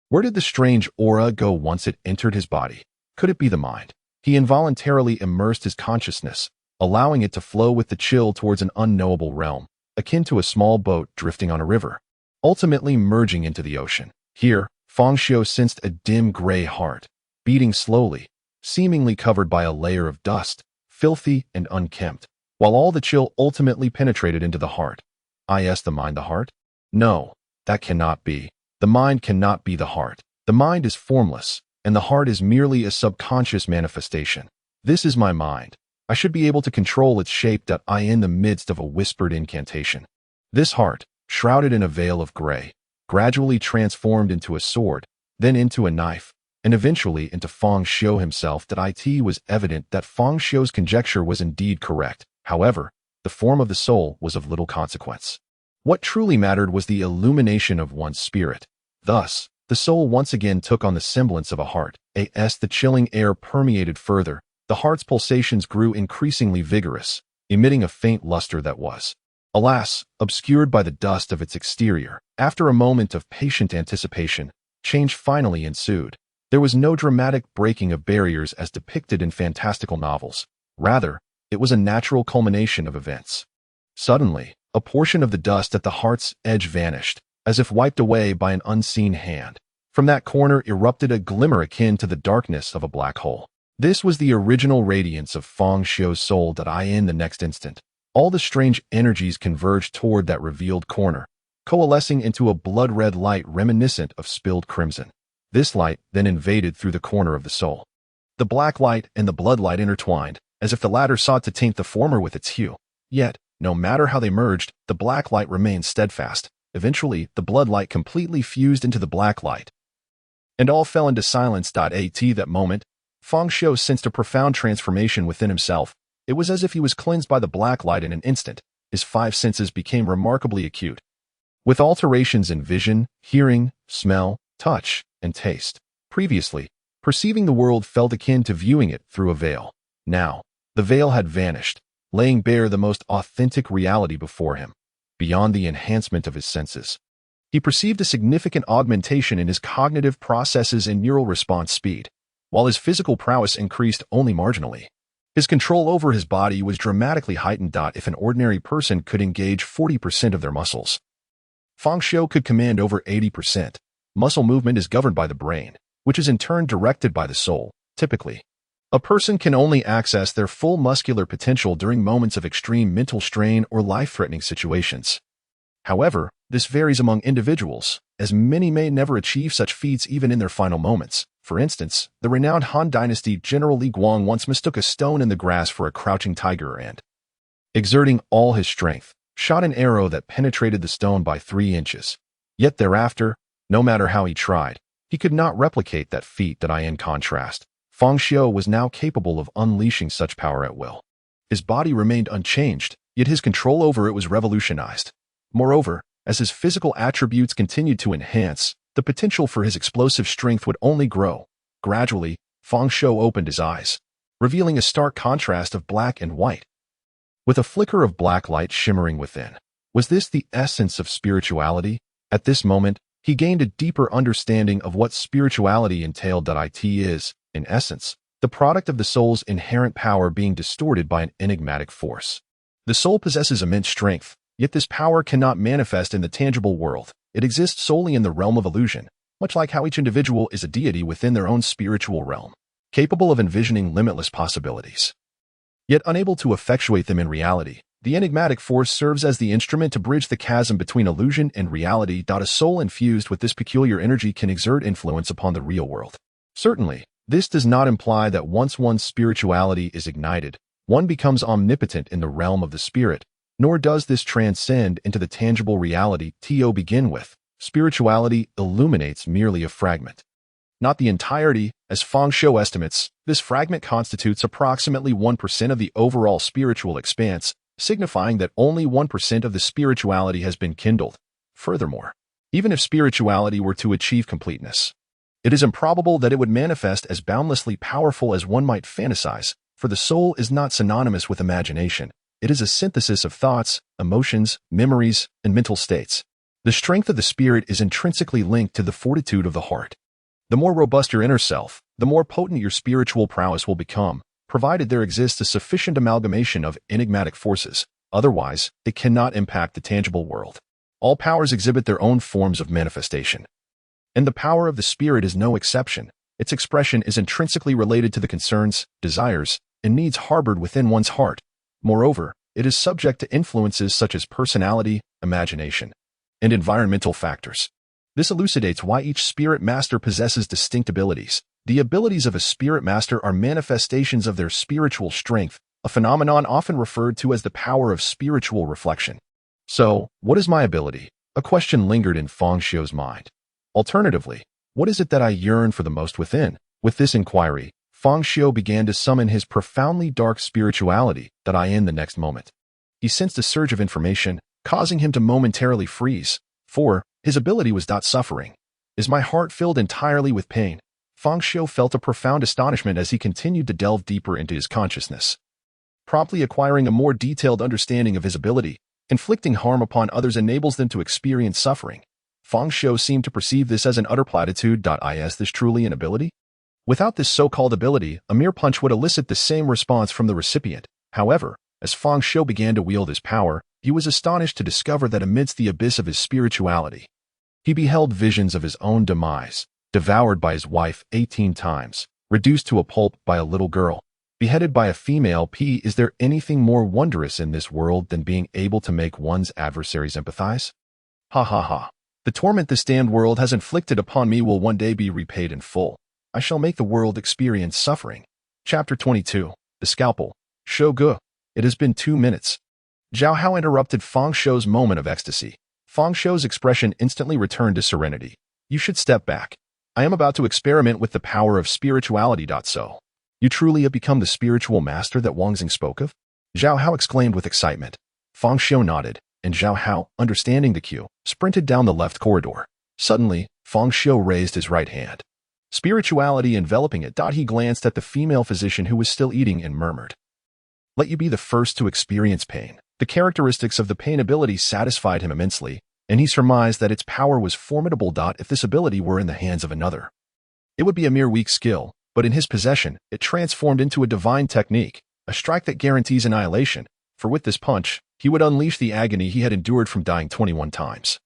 A: Where did the strange aura go once it entered his body? Could it be the mind? He involuntarily immersed his consciousness, allowing it to flow with the chill towards an unknowable realm, akin to a small boat drifting on a river, ultimately merging into the ocean. Here, Fang Xiu sensed a dim gray heart, beating slowly, seemingly covered by a layer of dust, filthy and unkempt, while all the chill ultimately penetrated into the heart. Is the mind the heart? No, that cannot be. The mind cannot be the heart. The mind is formless, and the heart is merely a subconscious manifestation. This is my mind. I should be able to control its shape. In the midst of a whispered incantation, this heart, shrouded in a veil of gray, gradually transformed into a sword, then into a knife, and eventually into Fang Xiu himself. It was evident that Fang Xiu's conjecture was indeed correct. However, the form of the soul was of little consequence. What truly mattered was the illumination of one's spirit. Thus, the soul once again took on the semblance of a heart. As the chilling air permeated further, the heart's pulsations grew increasingly vigorous, emitting a faint luster that was, alas, obscured by the dust of its exterior. After a moment of patient anticipation, change finally ensued. There was no dramatic breaking of barriers as depicted in fantastical novels. Rather, it was a natural culmination of events. Suddenly, a portion of the dust at the heart's edge vanished, as if wiped away by an unseen hand. From that corner erupted a glimmer akin to the darkness of a black hole. This was the original radiance of Fang Xiu's soul. In the next instant, All the strange energies converged toward that revealed corner, coalescing into a blood-red light reminiscent of spilled crimson. This light then invaded through the corner of the soul. The black light and the blood light intertwined, as if the latter sought to taint the former with its hue. Yet, no matter how they merged, the black light remained steadfast. Eventually, the blood light completely fused into the black light, and all fell into silence. At that moment, Fang Xiu sensed a profound transformation within himself. It was as if he was cleansed by the black light in an instant. His five senses became remarkably acute, with alterations in vision, hearing, smell, touch, and taste. Previously, perceiving the world felt akin to viewing it through a veil. Now, the veil had vanished, laying bare the most authentic reality before him. Beyond the enhancement of his senses, he perceived a significant augmentation in his cognitive processes and neural response speed, while his physical prowess increased only marginally. His control over his body was dramatically heightened. If an ordinary person could engage 40% of their muscles, Fang Xiu could command over 80%. Muscle movement is governed by the brain, which is in turn directed by the soul. Typically, a person can only access their full muscular potential during moments of extreme mental strain or life-threatening situations. However, this varies among individuals, as many may never achieve such feats even in their final moments. For instance, the renowned Han Dynasty General Li Guang once mistook a stone in the grass for a crouching tiger and, exerting all his strength, shot an arrow that penetrated the stone by 3 inches. Yet thereafter, no matter how he tried, he could not replicate that feat. In contrast, Fang Xiu was now capable of unleashing such power at will. His body remained unchanged, yet his control over it was revolutionized. Moreover, as his physical attributes continued to enhance, the potential for his explosive strength would only grow. Gradually, Fang Xiu opened his eyes, revealing a stark contrast of black and white, with a flicker of black light shimmering within. Was this the essence of spirituality? At this moment, he gained a deeper understanding of what spirituality entailed. It is, in essence, the product of the soul's inherent power being distorted by an enigmatic force. The soul possesses immense strength, yet this power cannot manifest in the tangible world. It exists solely in the realm of illusion, much like how each individual is a deity within their own spiritual realm, capable of envisioning limitless possibilities, yet unable to effectuate them in reality. The enigmatic force serves as the instrument to bridge the chasm between illusion and reality. A soul infused with this peculiar energy can exert influence upon the real world. Certainly, this does not imply that once one's spirituality is ignited, one becomes omnipotent in the realm of the spirit, nor does this transcend into the tangible reality. To begin with, spirituality illuminates merely a fragment, not the entirety. As Fang Xiu estimates, this fragment constitutes approximately 1% of the overall spiritual expanse, signifying that only 1% of the spirituality has been kindled. Furthermore, even if spirituality were to achieve completeness, it is improbable that it would manifest as boundlessly powerful as one might fantasize, for the soul is not synonymous with imagination. It is a synthesis of thoughts, emotions, memories, and mental states. The strength of the spirit is intrinsically linked to the fortitude of the heart. The more robust your inner self, the more potent your spiritual prowess will become, provided there exists a sufficient amalgamation of enigmatic forces. Otherwise, it cannot impact the tangible world. All powers exhibit their own forms of manifestation, and the power of the spirit is no exception. Its expression is intrinsically related to the concerns, desires, and needs harbored within one's heart. Moreover, it is subject to influences such as personality, imagination, and environmental factors. This elucidates why each spirit master possesses distinct abilities. The abilities of a spirit master are manifestations of their spiritual strength, a phenomenon often referred to as the power of spiritual reflection. So, what is my ability? A question lingered in Fang Xiu's mind. Alternatively, what is it that I yearn for the most within? With this inquiry, Fang Xiu began to summon his profoundly dark spirituality. In the next moment, he sensed a surge of information, causing him to momentarily freeze. For his ability was not suffering. Is my heart filled entirely with pain? Fang Xiu felt a profound astonishment as he continued to delve deeper into his consciousness, promptly acquiring a more detailed understanding of his ability. Inflicting harm upon others enables them to experience suffering. Fang Xiu seemed to perceive this as an utter platitude. Is this truly an ability? Without this so-called ability, a mere punch would elicit the same response from the recipient. However, as Fang Xiu began to wield his power, he was astonished to discover that amidst the abyss of his spirituality, he beheld visions of his own demise, devoured by his wife 18 times, reduced to a pulp by a little girl, Beheaded by a female P, is there anything more wondrous in this world than being able to make one's adversaries empathize? Ha ha ha. The torment this damned world has inflicted upon me will one day be repaid in full. I shall make the world experience suffering. Chapter 22. The Scalpel. Shogu. It has been 2 minutes. Zhao Hao interrupted Fang Xiu's moment of ecstasy. Fang Xiu's expression instantly returned to serenity. You should step back. I am about to experiment with the power of spirituality. So, you truly have become the spiritual master that Wang Xing spoke of? Zhao Hao exclaimed with excitement. Fang Xiu nodded, and Zhao Hao, understanding the cue, sprinted down the left corridor. Suddenly, Fang Xiu raised his right hand. Spirituality enveloping it. He glanced at the female physician who was still eating and murmured, "Let you be the first to experience pain." The characteristics of the pain ability satisfied him immensely, and he surmised that its power was formidable. If this ability were in the hands of another, it would be a mere weak skill, but in his possession, it transformed into a divine technique, a strike that guarantees annihilation, for with this punch, he would unleash the agony he had endured from dying 21 times.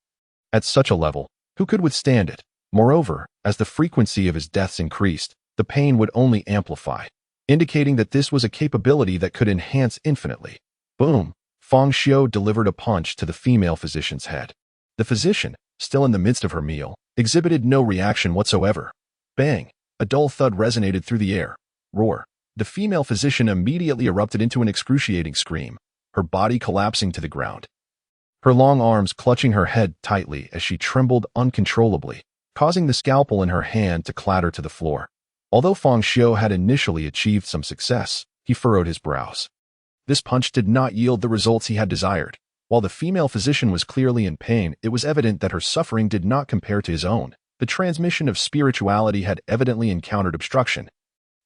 A: At such a level, who could withstand it? Moreover, as the frequency of his deaths increased, the pain would only amplify, indicating that this was a capability that could enhance infinitely. Boom! Fang Xiu delivered a punch to the female physician's head. The physician, still in the midst of her meal, exhibited no reaction whatsoever. Bang! A dull thud resonated through the air. Roar! The female physician immediately erupted into an excruciating scream, her body collapsing to the ground. Her long arms clutching her head tightly as she trembled uncontrollably, causing the scalpel in her hand to clatter to the floor. Although Fang Xiu had initially achieved some success, he furrowed his brows. This punch did not yield the results he had desired. While the female physician was clearly in pain, it was evident that her suffering did not compare to his own. The transmission of spirituality had evidently encountered obstruction.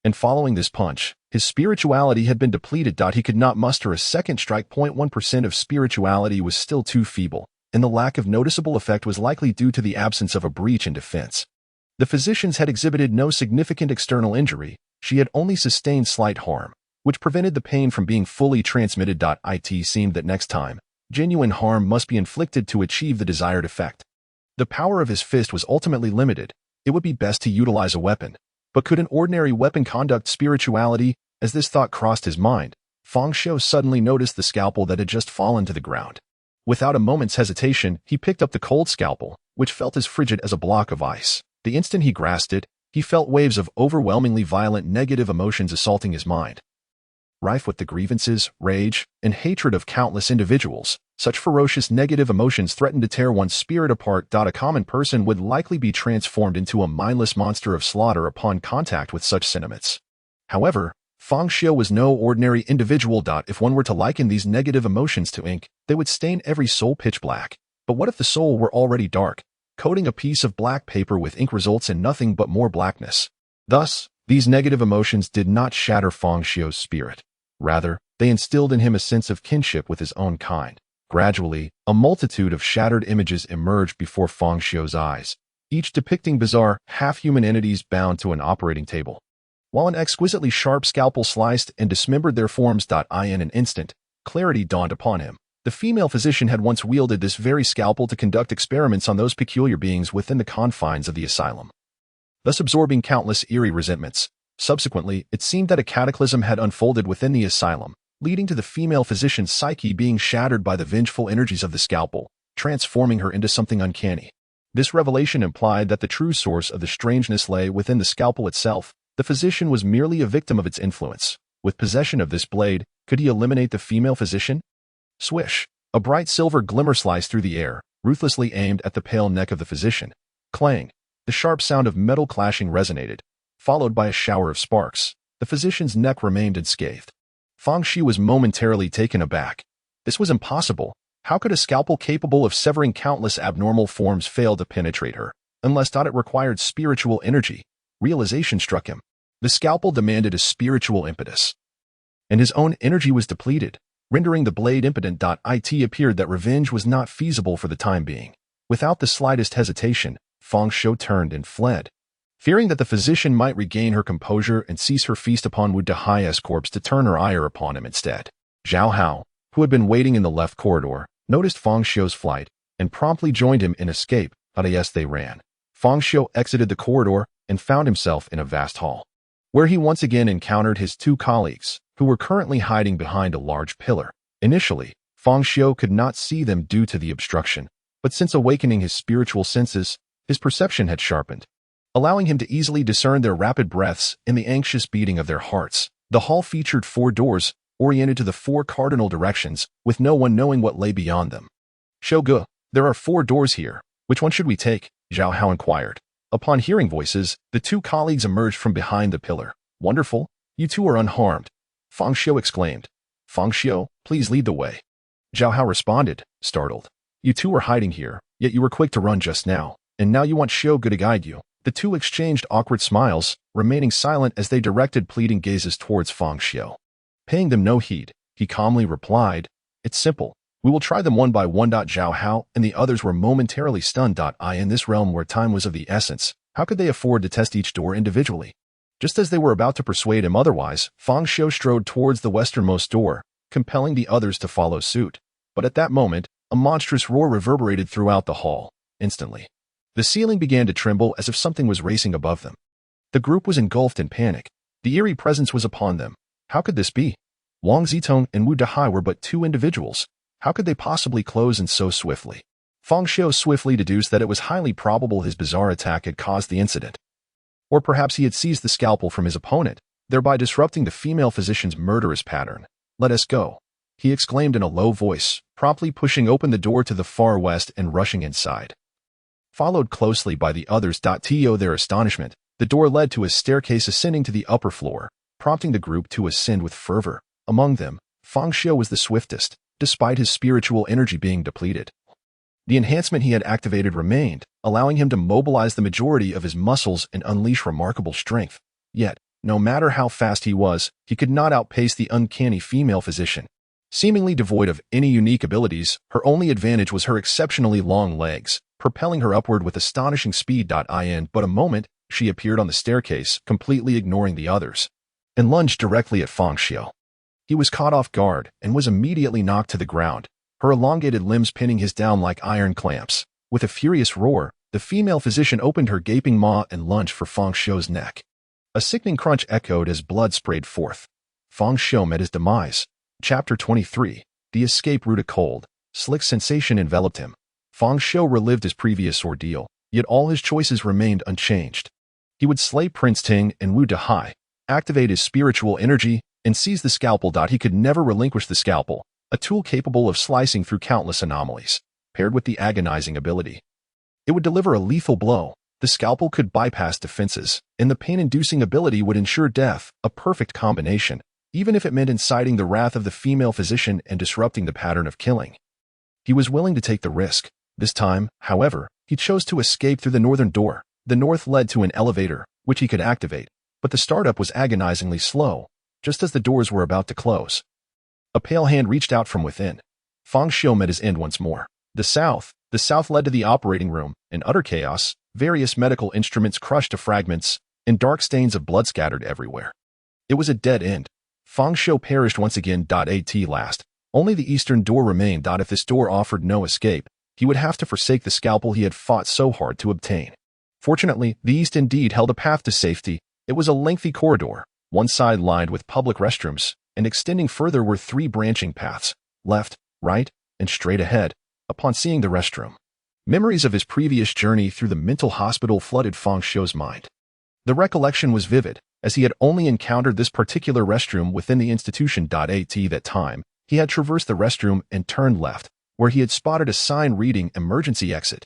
A: And following this punch, his spirituality had been depleted. He could not muster a second strike. 0.1% of spirituality was still too feeble, and the lack of noticeable effect was likely due to the absence of a breach in defense. The physicians had exhibited no significant external injury. She had only sustained slight harm, which prevented the pain from being fully transmitted. It seemed that next time, genuine harm must be inflicted to achieve the desired effect. The power of his fist was ultimately limited. It would be best to utilize a weapon. But could an ordinary weapon conduct spirituality? As this thought crossed his mind, Fang Xiu suddenly noticed the scalpel that had just fallen to the ground. Without a moment's hesitation, he picked up the cold scalpel, which felt as frigid as a block of ice. The instant he grasped it, he felt waves of overwhelmingly violent negative emotions assaulting his mind. Rife with the grievances, rage, and hatred of countless individuals, such ferocious negative emotions threatened to tear one's spirit apart. A common person would likely be transformed into a mindless monster of slaughter upon contact with such sentiments. However, Fang Xiu was no ordinary individual. If one were to liken these negative emotions to ink, they would stain every soul pitch black. But what if the soul were already dark? Coating a piece of black paper with ink results in nothing but more blackness. Thus, these negative emotions did not shatter Fang Xiu's spirit. Rather, they instilled in him a sense of kinship with his own kind. Gradually, a multitude of shattered images emerged before Fang Xiu's eyes, each depicting bizarre, half-human entities bound to an operating table. While an exquisitely sharp scalpel sliced and dismembered their forms. In an instant, clarity dawned upon him. The female physician had once wielded this very scalpel to conduct experiments on those peculiar beings within the confines of the asylum, thus absorbing countless eerie resentments. Subsequently, it seemed that a cataclysm had unfolded within the asylum, leading to the female physician's psyche being shattered by the vengeful energies of the scalpel, transforming her into something uncanny. This revelation implied that the true source of the strangeness lay within the scalpel itself. The physician was merely a victim of its influence. With possession of this blade, could he eliminate the female physician? Swish! A bright silver glimmer sliced through the air, ruthlessly aimed at the pale neck of the physician. Clang! The sharp sound of metal clashing resonated, followed by a shower of sparks. The physician's neck remained unscathed. Fang Xiu was momentarily taken aback. This was impossible. How could a scalpel capable of severing countless abnormal forms fail to penetrate her, unless it required spiritual energy? Realization struck him. The scalpel demanded a spiritual impetus, and his own energy was depleted, rendering the blade impotent. It appeared that revenge was not feasible for the time being. Without the slightest hesitation, Fang Xiu turned and fled. Fearing that the physician might regain her composure and cease her feast upon Wu Dahai's corpse to turn her ire upon him instead, Zhao Hao, who had been waiting in the left corridor, noticed Fang Xiu's flight and promptly joined him in escape. Yes, they ran. Fang Xiu exited the corridor and found himself in a vast hall, where he once again encountered his two colleagues, who were currently hiding behind a large pillar. Initially, Fang Xiu could not see them due to the obstruction, but since awakening his spiritual senses, his perception had sharpened, allowing him to easily discern their rapid breaths and the anxious beating of their hearts. The hall featured 4 doors, oriented to the 4 cardinal directions, with no one knowing what lay beyond them. "Shogu, there are 4 doors here. Which one should we take?" Zhao Hao inquired. Upon hearing voices, the 2 colleagues emerged from behind the pillar. "Wonderful, you 2 are unharmed," Fang Xiu exclaimed. "Fang Xiu, please lead the way." Zhao Hao responded, startled. "You 2 were hiding here, yet you were quick to run just now, and now you want Shogu to guide you." The 2 exchanged awkward smiles, remaining silent as they directed pleading gazes towards Fang Xiu. Paying them no heed, he calmly replied, "It's simple. We will try them one by one." Zhao Hao and the others were momentarily stunned. In this realm where time was of the essence, how could they afford to test each door individually? Just as they were about to persuade him otherwise, Fang Xiu strode towards the westernmost door, compelling the others to follow suit. But at that moment, a monstrous roar reverberated throughout the hall. Instantly, the ceiling began to tremble as if something was racing above them. The group was engulfed in panic. The eerie presence was upon them. How could this be? Wang Zitong and Wu Dahai were but 2 individuals. How could they possibly close in so swiftly? Fang Xiu swiftly deduced that it was highly probable his bizarre attack had caused the incident. Or perhaps he had seized the scalpel from his opponent, thereby disrupting the female physician's murderous pattern. "Let us go," he exclaimed in a low voice, promptly pushing open the door to the far west and rushing inside. Followed closely by the others. To their astonishment, the door led to a staircase ascending to the upper floor, prompting the group to ascend with fervor. Among them, Fang Xiu was the swiftest, despite his spiritual energy being depleted. The enhancement he had activated remained, allowing him to mobilize the majority of his muscles and unleash remarkable strength. Yet, no matter how fast he was, he could not outpace the uncanny female physician. Seemingly devoid of any unique abilities, her only advantage was her exceptionally long legs, propelling her upward with astonishing speed. In but a moment, she appeared on the staircase, completely ignoring the others, and lunged directly at Fang Xiu. He was caught off guard and was immediately knocked to the ground, her elongated limbs pinning his down like iron clamps. With a furious roar, the female physician opened her gaping maw and lunged for Fang Xiu's neck. A sickening crunch echoed as blood sprayed forth. Fang Xiu met his demise. Chapter 23. The escape route. A cold, slick sensation enveloped him. Fang Xiu relived his previous ordeal, yet all his choices remained unchanged. He would slay Prince Ting and Wu Dahai, activate his spiritual energy, and seize the scalpel. He could never relinquish the scalpel, a tool capable of slicing through countless anomalies. Paired with the agonizing ability, it would deliver a lethal blow. The scalpel could bypass defenses, and the pain-inducing ability would ensure death, a perfect combination, even if it meant inciting the wrath of the female physician and disrupting the pattern of killing. He was willing to take the risk. This time, however, he chose to escape through the northern door. The north led to an elevator, which he could activate, but the startup was agonizingly slow, just as the doors were about to close. A pale hand reached out from within. Fang Xiu met his end once more. The south led to the operating room. In utter chaos, various medical instruments crushed to fragments, and dark stains of blood scattered everywhere. It was a dead end. Fang Xiu perished once again. At last, only the eastern door remained. If this door offered no escape, he would have to forsake the scalpel he had fought so hard to obtain. Fortunately, the east indeed held a path to safety. It was a lengthy corridor, one side lined with public restrooms, and extending further were 3 branching paths, left, right, and straight ahead. Upon seeing the restroom, memories of his previous journey through the mental hospital flooded Fang Xiu's mind. The recollection was vivid, as he had only encountered this particular restroom within the institution. At that time, he had traversed the restroom and turned left, where he had spotted a sign reading "Emergency Exit."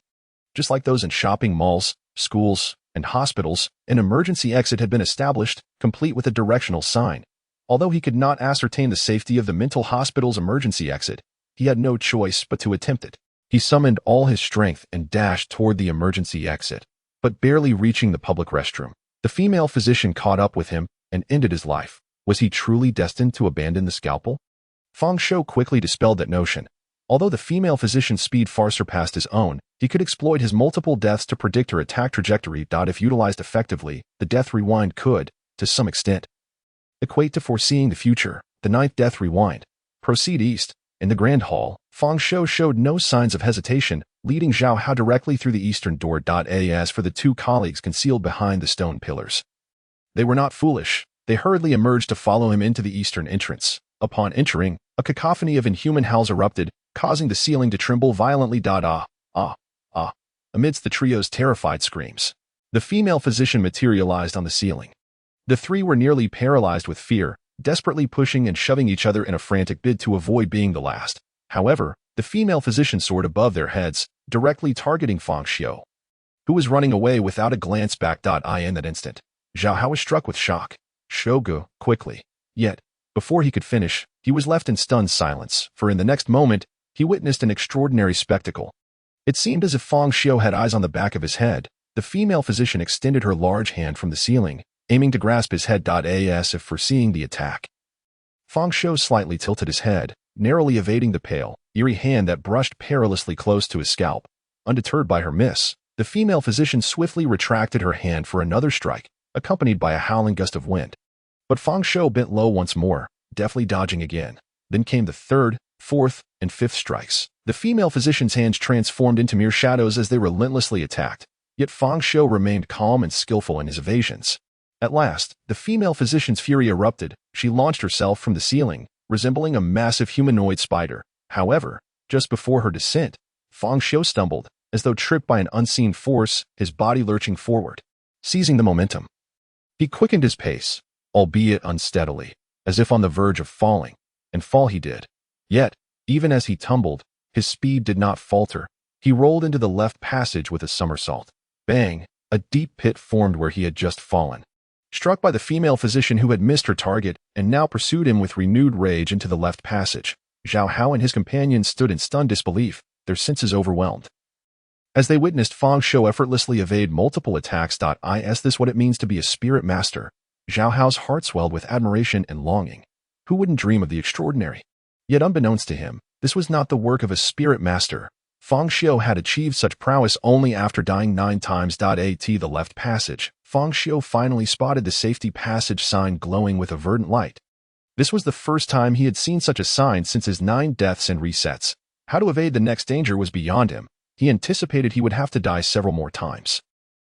A: Just like those in shopping malls, schools, and hospitals, an emergency exit had been established, complete with a directional sign. Although he could not ascertain the safety of the mental hospital's emergency exit, he had no choice but to attempt it. He summoned all his strength and dashed toward the emergency exit, but barely reaching the public restroom, the female physician caught up with him and ended his life. Was he truly destined to abandon the scalpel? Fang Xiu quickly dispelled that notion. Although the female physician's speed far surpassed his own, he could exploit his multiple deaths to predict her attack trajectory. If utilized effectively, the death rewind could, to some extent, equate to foreseeing the future. The 9th death rewind. Proceed east. In the Grand Hall, Fang Xiu showed no signs of hesitation, leading Zhao Hao directly through the eastern door. As for the 2 colleagues concealed behind the stone pillars, They were not foolish. They hurriedly emerged to follow him into the eastern entrance. Upon entering, a cacophony of inhuman howls erupted, causing the ceiling to tremble violently. Amidst the trio's terrified screams, the female physician materialized on the ceiling. The three were nearly paralyzed with fear, desperately pushing and shoving each other in a frantic bid to avoid being the last. However, the female physician soared above their heads, directly targeting Fang Xiu, who was running away without a glance back. In that instant, Zhao Hao was struck with shock. Shogu, quickly. Yet, before he could finish, he was left in stunned silence, for in the next moment, he witnessed an extraordinary spectacle. It seemed as if Fang Xiu had eyes on the back of his head. The female physician extended her large hand from the ceiling, aiming to grasp his head. As if foreseeing the attack. Fang Xiu slightly tilted his head, narrowly evading the pale, eerie hand that brushed perilously close to his scalp. Undeterred by her miss, the female physician swiftly retracted her hand for another strike, accompanied by a howling gust of wind. But Fang Xiu bent low once more, deftly dodging again. Then came the third, fourth, and fifth strikes. The female physician's hands transformed into mere shadows as they relentlessly attacked. Yet Fang Xiu remained calm and skillful in his evasions. At last, the female physician's fury erupted. She launched herself from the ceiling, resembling a massive humanoid spider. However, just before her descent, Fang Xiu stumbled, as though tripped by an unseen force, his body lurching forward. Seizing the momentum, he quickened his pace, albeit unsteadily, as if on the verge of falling, and fall he did. Yet, even as he tumbled, his speed did not falter. He rolled into the left passage with a somersault. Bang! A deep pit formed where he had just fallen. Struck by the female physician who had missed her target and now pursued him with renewed rage into the left passage, Zhao Hao and his companions stood in stunned disbelief, their senses overwhelmed. As they witnessed Fang Xiu effortlessly evade multiple attacks. Is this what it means to be a spirit master? Zhao Hao's heart swelled with admiration and longing. Who wouldn't dream of the extraordinary? Yet unbeknownst to him, this was not the work of a spirit master. Fang Xiu had achieved such prowess only after dying 9 times. At the left passage, Fang Xiu finally spotted the safety passage sign glowing with a verdant light. This was the first time he had seen such a sign since his 9 deaths and resets. How to evade the next danger was beyond him. He anticipated he would have to die several more times.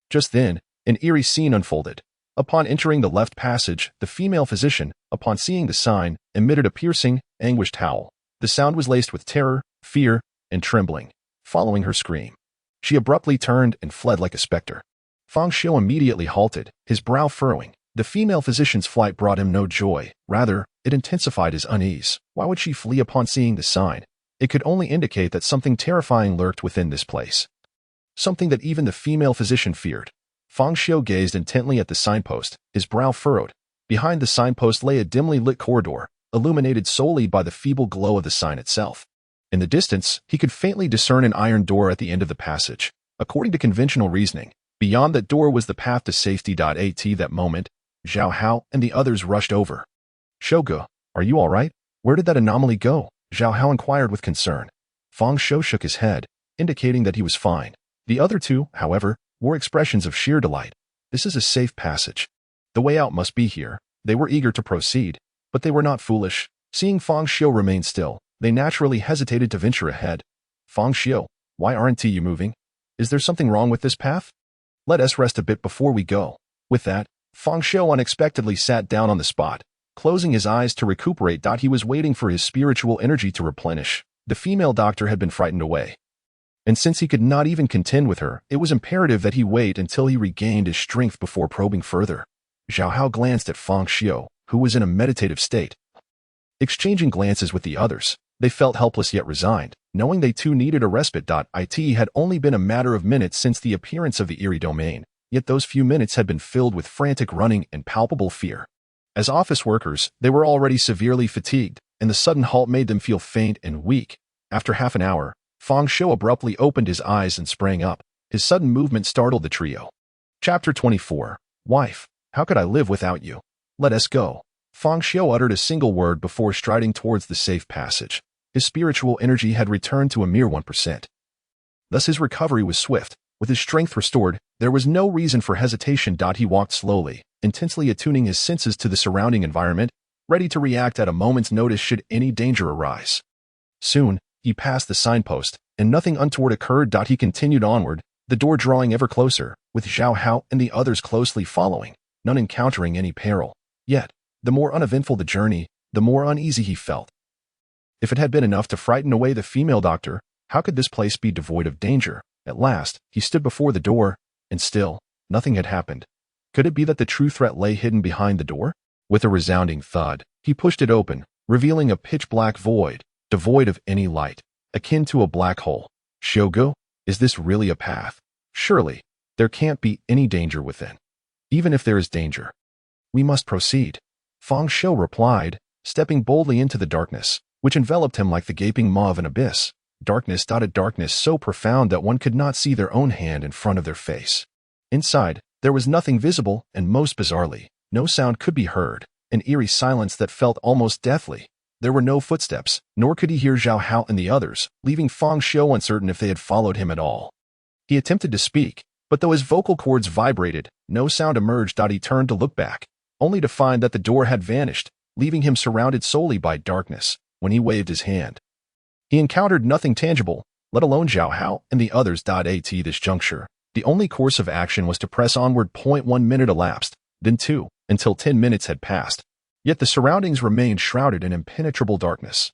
A: Just then, an eerie scene unfolded. Upon entering the left passage, the female physician, upon seeing the sign, emitted a piercing, anguished howl. The sound was laced with terror, fear, and trembling. Following her scream, she abruptly turned and fled like a specter. Fang Xiu immediately halted, his brow furrowing. The female physician's flight brought him no joy. Rather, it intensified his unease. Why would she flee upon seeing the sign? It could only indicate that something terrifying lurked within this place. Something that even the female physician feared. Fang Xiu gazed intently at the signpost, his brow furrowed. Behind the signpost lay a dimly lit corridor, illuminated solely by the feeble glow of the sign itself. In the distance, he could faintly discern an iron door at the end of the passage. According to conventional reasoning, beyond that door was the path to safety. At that moment, Zhao Hao and the others rushed over. Shogu, are you all right? Where did that anomaly go? Zhao Hao inquired with concern. Fang Xiu shook his head, indicating that he was fine. The other two, however, wore expressions of sheer delight. This is a safe passage. The way out must be here. They were eager to proceed, but they were not foolish. Seeing Fang Xiu remain still, they naturally hesitated to venture ahead. Fang Xiu, why aren't you moving? Is there something wrong with this path? Let us rest a bit before we go. With that, Fang Xiu unexpectedly sat down on the spot, closing his eyes to recuperate. He was waiting for his spiritual energy to replenish. The female doctor had been frightened away. And since he could not even contend with her, it was imperative that he wait until he regained his strength before probing further. Zhao Hao glanced at Fang Xiu, who was in a meditative state. Exchanging glances with the others, they felt helpless yet resigned, knowing they too needed a respite. It had only been a matter of minutes since the appearance of the eerie domain, yet those few minutes had been filled with frantic running and palpable fear. As office workers, they were already severely fatigued, and the sudden halt made them feel faint and weak. After half an hour, Fang Xiu abruptly opened his eyes and sprang up. His sudden movement startled the trio. Chapter 24. Wife, how could I live without you? Let us go. Fang Xiu uttered a single word before striding towards the safe passage. His spiritual energy had returned to a mere 1%. Thus his recovery was swift. With his strength restored, there was no reason for hesitation. He walked slowly, intensely attuning his senses to the surrounding environment, ready to react at a moment's notice should any danger arise. Soon, he passed the signpost, and nothing untoward occurred. He continued onward, the door drawing ever closer, with Zhao Hao and the others closely following. none encountering any peril. Yet, the more uneventful the journey, the more uneasy he felt. If it had been enough to frighten away the female doctor, how could this place be devoid of danger? At last, he stood before the door, and still, nothing had happened. Could it be that the true threat lay hidden behind the door? With a resounding thud, he pushed it open, revealing a pitch-black void, devoid of any light, akin to a black hole. Shogo, is this really a path? Surely, there can't be any danger within. Even if there is danger, we must proceed. Fang Xiu replied, stepping boldly into the darkness, which enveloped him like the gaping maw of an abyss. Darkness dotted darkness so profound that one could not see their own hand in front of their face. Inside, there was nothing visible, and most bizarrely, no sound could be heard, an eerie silence that felt almost deathly. There were no footsteps, nor could he hear Zhao Hao and the others, leaving Fang Xiu uncertain if they had followed him at all. He attempted to speak, but though his vocal cords vibrated, no sound emerged. He turned to look back, only to find that the door had vanished, leaving him surrounded solely by darkness. When he waved his hand, he encountered nothing tangible, let alone Zhao Hao and the others. At this juncture, the only course of action was to press onward. 1 minute elapsed, then 2, until 10 minutes had passed. Yet the surroundings remained shrouded in impenetrable darkness.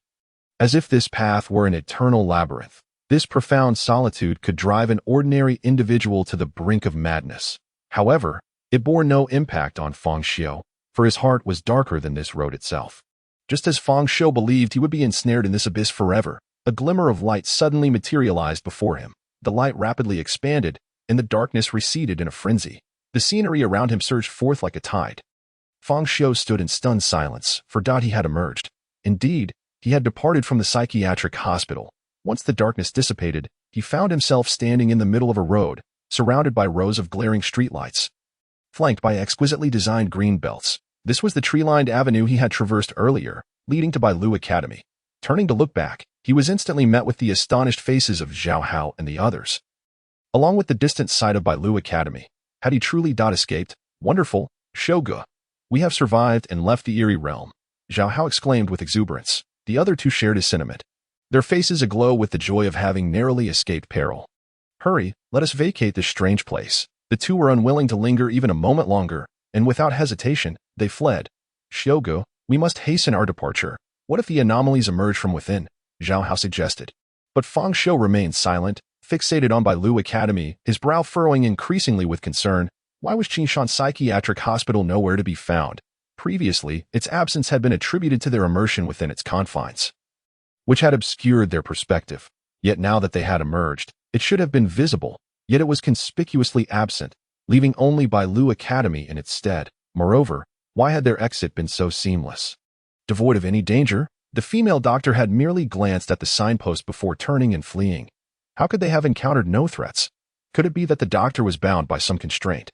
A: As if this path were an eternal labyrinth, this profound solitude could drive an ordinary individual to the brink of madness. However, it bore no impact on Fang Xiu, for his heart was darker than this road itself. Just as Fang Xiu believed he would be ensnared in this abyss forever, a glimmer of light suddenly materialized before him. The light rapidly expanded, and the darkness receded in a frenzy. The scenery around him surged forth like a tide. Fang Xiu stood in stunned silence, for he had emerged. Indeed, he had departed from the psychiatric hospital. Once the darkness dissipated, he found himself standing in the middle of a road, surrounded by rows of glaring streetlights, flanked by exquisitely designed green belts. This was the tree-lined avenue he had traversed earlier, leading to Bailu Academy. Turning to look back, he was instantly met with the astonished faces of Zhao Hao and the others, along with the distant sight of Bailu Academy. Had he truly escaped? Wonderful, Shogu. We have survived and left the eerie realm, Zhao Hao exclaimed with exuberance. The other two shared his sentiment, their faces aglow with the joy of having narrowly escaped peril. Hurry, let us vacate this strange place. The two were unwilling to linger even a moment longer, and without hesitation, they fled. Shogu, we must hasten our departure. What if the anomalies emerge from within? Zhao Hao suggested. But Fang Xiu remained silent, fixated on Bailu Academy, his brow furrowing increasingly with concern. Why was Qinshan Psychiatric Hospital nowhere to be found? Previously, its absence had been attributed to their immersion within its confines, which had obscured their perspective. Yet now that they had emerged, it should have been visible, yet it was conspicuously absent, leaving only Bailu Academy in its stead. Moreover, why had their exit been so seamless? Devoid of any danger, the female doctor had merely glanced at the signpost before turning and fleeing. How could they have encountered no threats? Could it be that the doctor was bound by some constraint,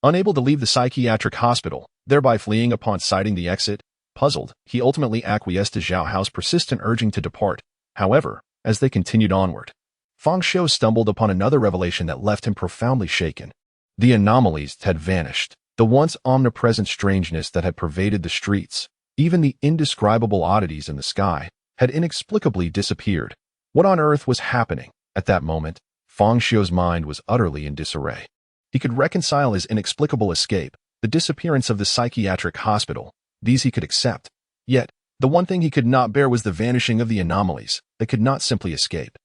A: unable to leave the psychiatric hospital, thereby fleeing upon sighting the exit? Puzzled, he ultimately acquiesced to Zhao Hao's persistent urging to depart. However, as they continued onward, Fang Xiu stumbled upon another revelation that left him profoundly shaken. The anomalies had vanished. The once omnipresent strangeness that had pervaded the streets, even the indescribable oddities in the sky, had inexplicably disappeared. What on earth was happening? At that moment, Fang Xiu's mind was utterly in disarray. He could reconcile his inexplicable escape, the disappearance of the psychiatric hospital. These he could accept. Yet, the one thing he could not bear was the vanishing of the anomalies. They could not simply escape.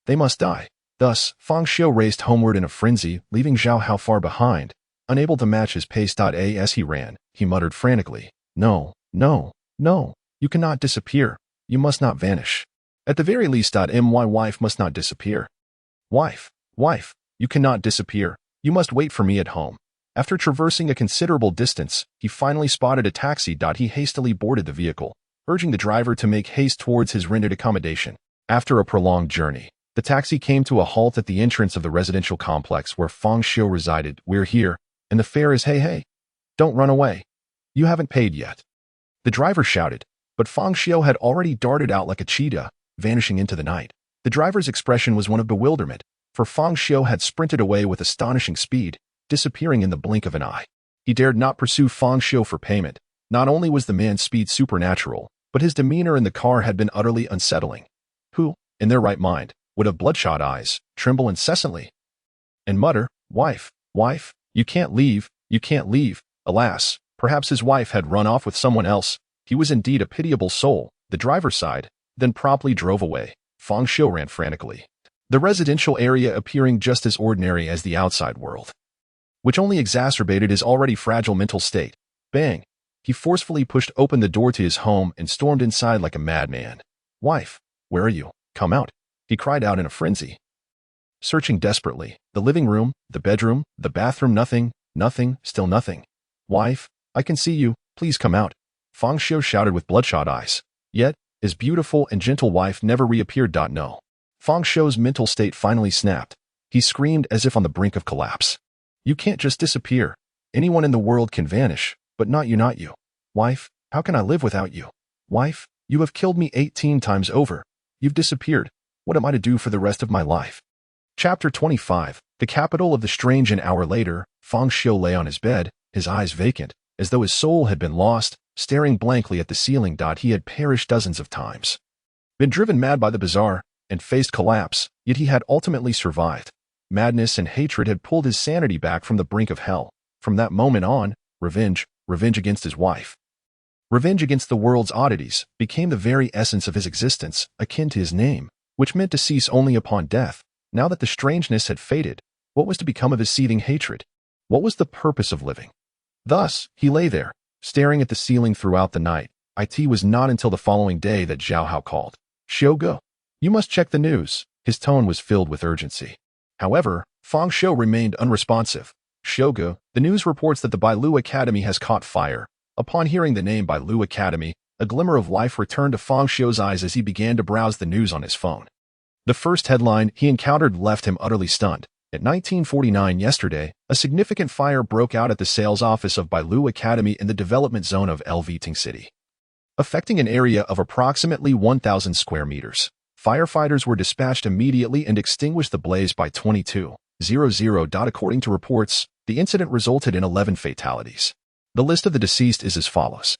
A: They must die. Thus, Fang Xiu raced homeward in a frenzy, leaving Zhao Hao far behind. Unable to match his pace. As he ran, he muttered frantically, "No, no, no, you cannot disappear. You must not vanish. At the very least, my wife must not disappear. Wife, you cannot disappear. You must wait for me at home." After traversing a considerable distance, he finally spotted a taxi. He hastily boarded the vehicle, urging the driver to make haste towards his rented accommodation. After a prolonged journey, the taxi came to a halt at the entrance of the residential complex where Fang Xiu resided. "We're here, and the fare is hey, don't run away. You haven't paid yet," the driver shouted, but Fang Xiu had already darted out like a cheetah, vanishing into the night. The driver's expression was one of bewilderment, for Fang Xiu had sprinted away with astonishing speed, disappearing in the blink of an eye. He dared not pursue Fang Xiu for payment. Not only was the man's speed supernatural, but his demeanor in the car had been utterly unsettling. Who, in their right mind, would have bloodshot eyes, tremble incessantly, and mutter, wife, you can't leave, Alas, perhaps his wife had run off with someone else. He was indeed a pitiable soul. The driver sighed, then promptly drove away. Fang Xiu ran frantically, the residential area appearing just as ordinary as the outside world, which only exacerbated his already fragile mental state. Bang! He forcefully pushed open the door to his home and stormed inside like a madman. "Wife, where are you? Come out!" he cried out in a frenzy. Searching desperately, the living room, the bedroom, the bathroom, nothing, still nothing. "Wife, I can see you, please come out," Fang Xiu shouted with bloodshot eyes. Yet, his beautiful and gentle wife never reappeared. No. Fang Xiu's mental state finally snapped. He screamed as if on the brink of collapse. "You can't just disappear. Anyone in the world can vanish, but not you. Wife, how can I live without you? Wife, you have killed me 18 times over. You've disappeared. What am I to do for the rest of my life?" Chapter 25, the capital of the strange. An hour later, Fang Xiu lay on his bed, his eyes vacant, as though his soul had been lost, staring blankly at the ceiling. He had perished dozens of times, been driven mad by the bazaar, and faced collapse, yet he had ultimately survived. Madness and hatred had pulled his sanity back from the brink of hell. From that moment on, revenge against his wife, revenge against the world's oddities, became the very essence of his existence, akin to his name, which meant to cease only upon death. Now that the strangeness had faded, what was to become of his seething hatred? What was the purpose of living? Thus, he lay there, staring at the ceiling throughout the night. It was not until the following day that Zhao Hao called. "Xiu, you must check the news." His tone was filled with urgency. However, Fang Xiu remained unresponsive. "Xiu, the news reports that the Bailu Academy has caught fire." Upon hearing the name Bailu Academy, a glimmer of life returned to Fang Xiu's eyes as he began to browse the news on his phone. The first headline he encountered left him utterly stunned. At 1949 yesterday, a significant fire broke out at the sales office of Bailu Academy in the development zone of Lviting City, affecting an area of approximately 1,000 square meters. Firefighters were dispatched immediately and extinguished the blaze by 22:00. According to reports, the incident resulted in 11 fatalities. The list of the deceased is as follows.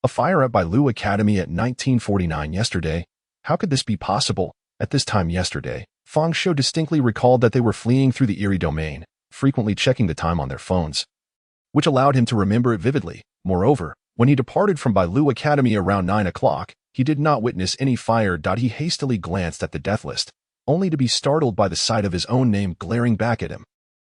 A: A fire at Bailu Academy at 1949 yesterday. How could this be possible? At this time yesterday, Fang Xiu distinctly recalled that they were fleeing through the eerie domain, frequently checking the time on their phones, which allowed him to remember it vividly. Moreover, when he departed from Bailu Academy around 9 o'clock, he did not witness any fire. He hastily glanced at the death list, only to be startled by the sight of his own name glaring back at him.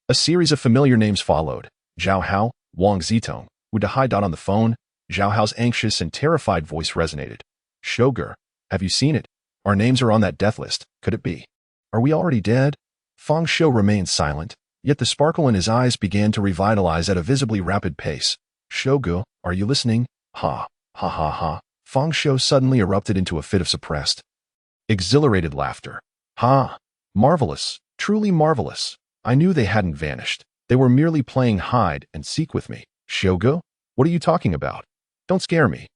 A: A series of familiar names followed. Zhao Hao, Wang Zitong, Wu Dehai. On the phone, Zhao Hao's anxious and terrified voice resonated. "Xiu, have you seen it? Our names are on that death list. Could it be? Are we already dead?" Fang Xiu remained silent, yet the sparkle in his eyes began to revitalize at a visibly rapid pace. "Xiu, are you listening?" Ha. Fang Xiu suddenly erupted into a fit of suppressed, exhilarated laughter. "Ha! Marvelous, truly marvelous. I knew they hadn't vanished. They were merely playing hide and seek with me." "Xiu, what are you talking about? Don't scare me."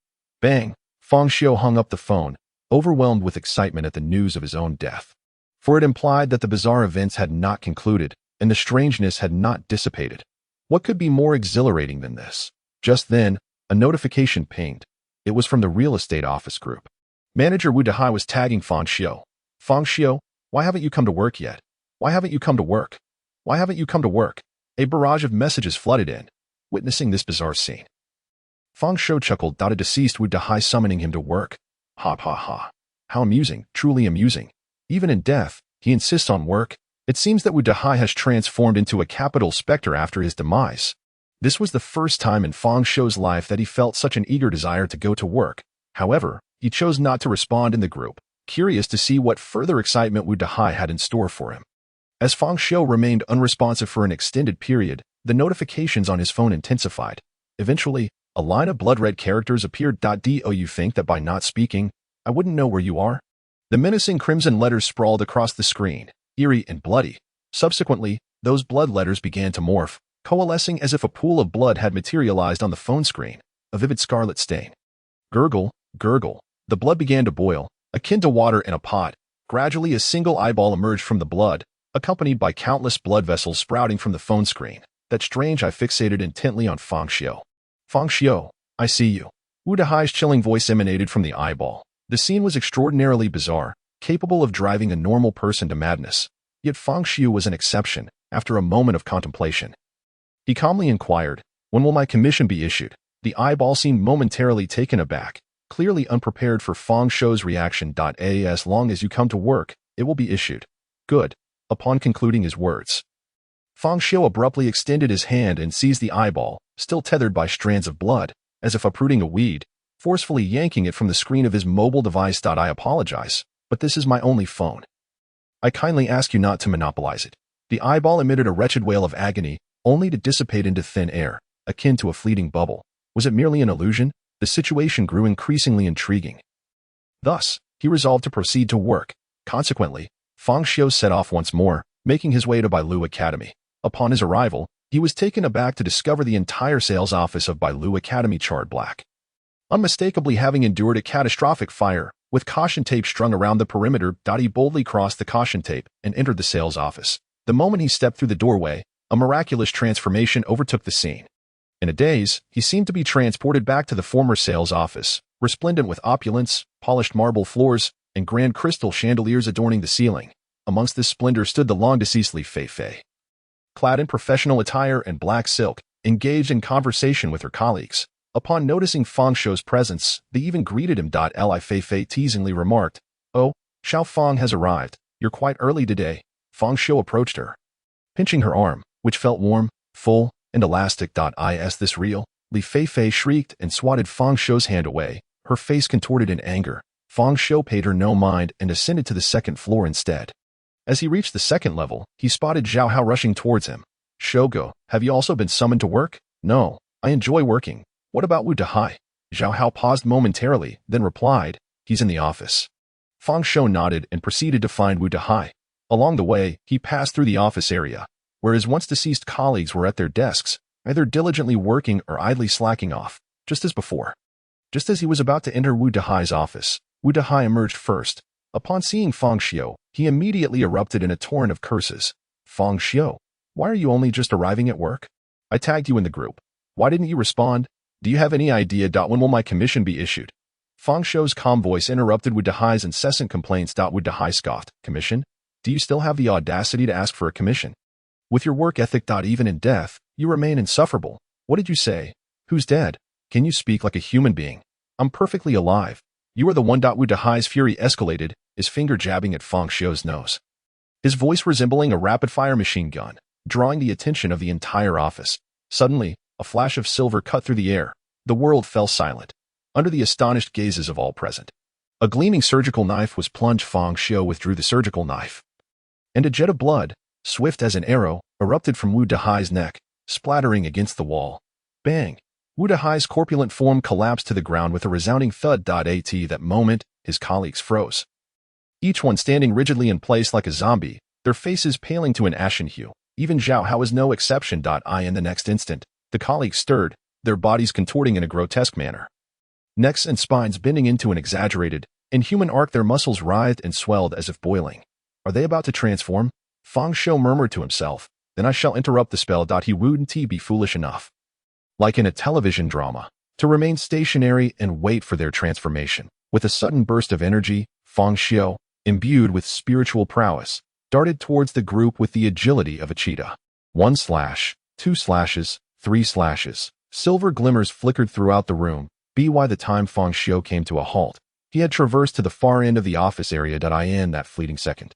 A: Bang! Fang Xiu hung up the phone, overwhelmed with excitement at the news of his own death. For it implied that the bizarre events had not concluded, and the strangeness had not dissipated. What could be more exhilarating than this? Just then, a notification pinged. It was from the real estate office group. Manager Wu Dehai was tagging Fang Xiu. "Fang Xiu, why haven't you come to work yet? Why haven't you come to work? Why haven't you come to work?" A barrage of messages flooded in. Witnessing this bizarre scene, Fang Xiu chuckled. A deceased Wu Dehai summoning him to work. Ha. How amusing, truly amusing. Even in death, he insists on work. It seems that Wu Dehai has transformed into a capital specter after his demise. This was the first time in Fang Xiu's life that he felt such an eager desire to go to work. However, he chose not to respond in the group, curious to see what further excitement Wu Dehai had in store for him. As Fang Xiu remained unresponsive for an extended period, the notifications on his phone intensified. Eventually, a line of blood-red characters appeared. Do you think that by not speaking, I wouldn't know where you are? The menacing crimson letters sprawled across the screen, eerie and bloody. Subsequently, those blood letters began to morph, coalescing as if a pool of blood had materialized on the phone screen, a vivid scarlet stain. Gurgle. The blood began to boil, akin to water in a pot. Gradually, a single eyeball emerged from the blood, accompanied by countless blood vessels sprouting from the phone screen. That strange eye fixated intently on Fang Xiu. "Fang Xiu, I see you." Wu Dehai's chilling voice emanated from the eyeball. The scene was extraordinarily bizarre, capable of driving a normal person to madness. Yet Fang Xiu was an exception. After a moment of contemplation, he calmly inquired, When will my commission be issued? The eyeball seemed momentarily taken aback, clearly unprepared for Fang Xiu's reaction. As long as you come to work, it will be issued. Good. Upon concluding his words, Fang Xiu abruptly extended his hand and seized the eyeball, still tethered by strands of blood, as if uprooting a weed, forcefully yanking it from the screen of his mobile device. I apologize, but this is my only phone. I kindly ask you not to monopolize it. The eyeball emitted a wretched wail of agony, only to dissipate into thin air, akin to a fleeting bubble. Was it merely an illusion? The situation grew increasingly intriguing. Thus, he resolved to proceed to work. Consequently, Fang Xiu set off once more, making his way to Bailu Academy. Upon his arrival, he was taken aback to discover the entire sales office of Bailu Academy charred black. Unmistakably having endured a catastrophic fire, with caution tape strung around the perimeter, he boldly crossed the caution tape and entered the sales office. The moment he stepped through the doorway, a miraculous transformation overtook the scene. In a daze, he seemed to be transported back to the former sales office, resplendent with opulence, polished marble floors, and grand crystal chandeliers adorning the ceiling. Amongst this splendor stood the long-deceased Li Feifei. Clad in professional attire and black silk, engaged in conversation with her colleagues. Upon noticing Fang Xiu's presence, they even greeted him. Li Feifei teasingly remarked, "Oh, Xiao Fang has arrived. You're quite early today." Fang Xiu approached her, pinching her arm, which felt warm, full, and elastic. Is this real? Li Feifei shrieked and swatted Fang Xiu's hand away, her face contorted in anger. Fang Xiu paid her no mind and ascended to the second floor instead. As he reached the second level, he spotted Zhao Hao rushing towards him. "Shogo, have you also been summoned to work?" "No, I enjoy working. What about Wu Dehai?" Zhao Hao paused momentarily, then replied, "He's in the office." Fang Xiu nodded and proceeded to find Wu Dehai. Along the way, he passed through the office area, where his once-deceased colleagues were at their desks, either diligently working or idly slacking off, just as before. Just as he was about to enter Wu Dehai's office, Wu Dehai emerged first. Upon seeing Fang Xiu, he immediately erupted in a torrent of curses. "Fang Xiu, why are you only just arriving at work? I tagged you in the group. Why didn't you respond? Do you have any idea when will my commission be issued?" Fang Xiu's calm voice interrupted Wu Dehai's incessant complaints. Wu Dehai scoffed, "Commission? Do you still have the audacity to ask for a commission? With your work ethic. Even in death, you remain insufferable. What did you say? Who's dead? Can you speak like a human being? I'm perfectly alive. You are the one. Wu Dehai's fury escalated, his finger jabbing at Fang Xiu's nose, his voice resembling a rapid-fire machine gun, drawing the attention of the entire office. Suddenly, a flash of silver cut through the air. The world fell silent, under the astonished gazes of all present. A gleaming surgical knife was plunged. Fang Xiu withdrew the surgical knife, and a jet of blood, swift as an arrow, erupted from Wu Dehai's neck, splattering against the wall. Bang! Wu Dehai's corpulent form collapsed to the ground with a resounding thud. At that moment, his colleagues froze, each one standing rigidly in place like a zombie, their faces paling to an ashen hue. Even Zhao Hao was no exception. In the next instant, the colleagues stirred, their bodies contorting in a grotesque manner. Necks and spines bending into an exaggerated, inhuman arc, their muscles writhed and swelled as if boiling. Are they about to transform? Fang Xiu murmured to himself, "Then I shall interrupt the spell." He wouldn't be foolish enough, like in a television drama, to remain stationary and wait for their transformation. With a sudden burst of energy, Fang Xiu, imbued with spiritual prowess, darted towards the group with the agility of a cheetah. 1 slash, 2 slashes, 3 slashes. Silver glimmers flickered throughout the room. By the time Fang Xiu came to a halt, he had traversed to the far end of the office area. In that fleeting second,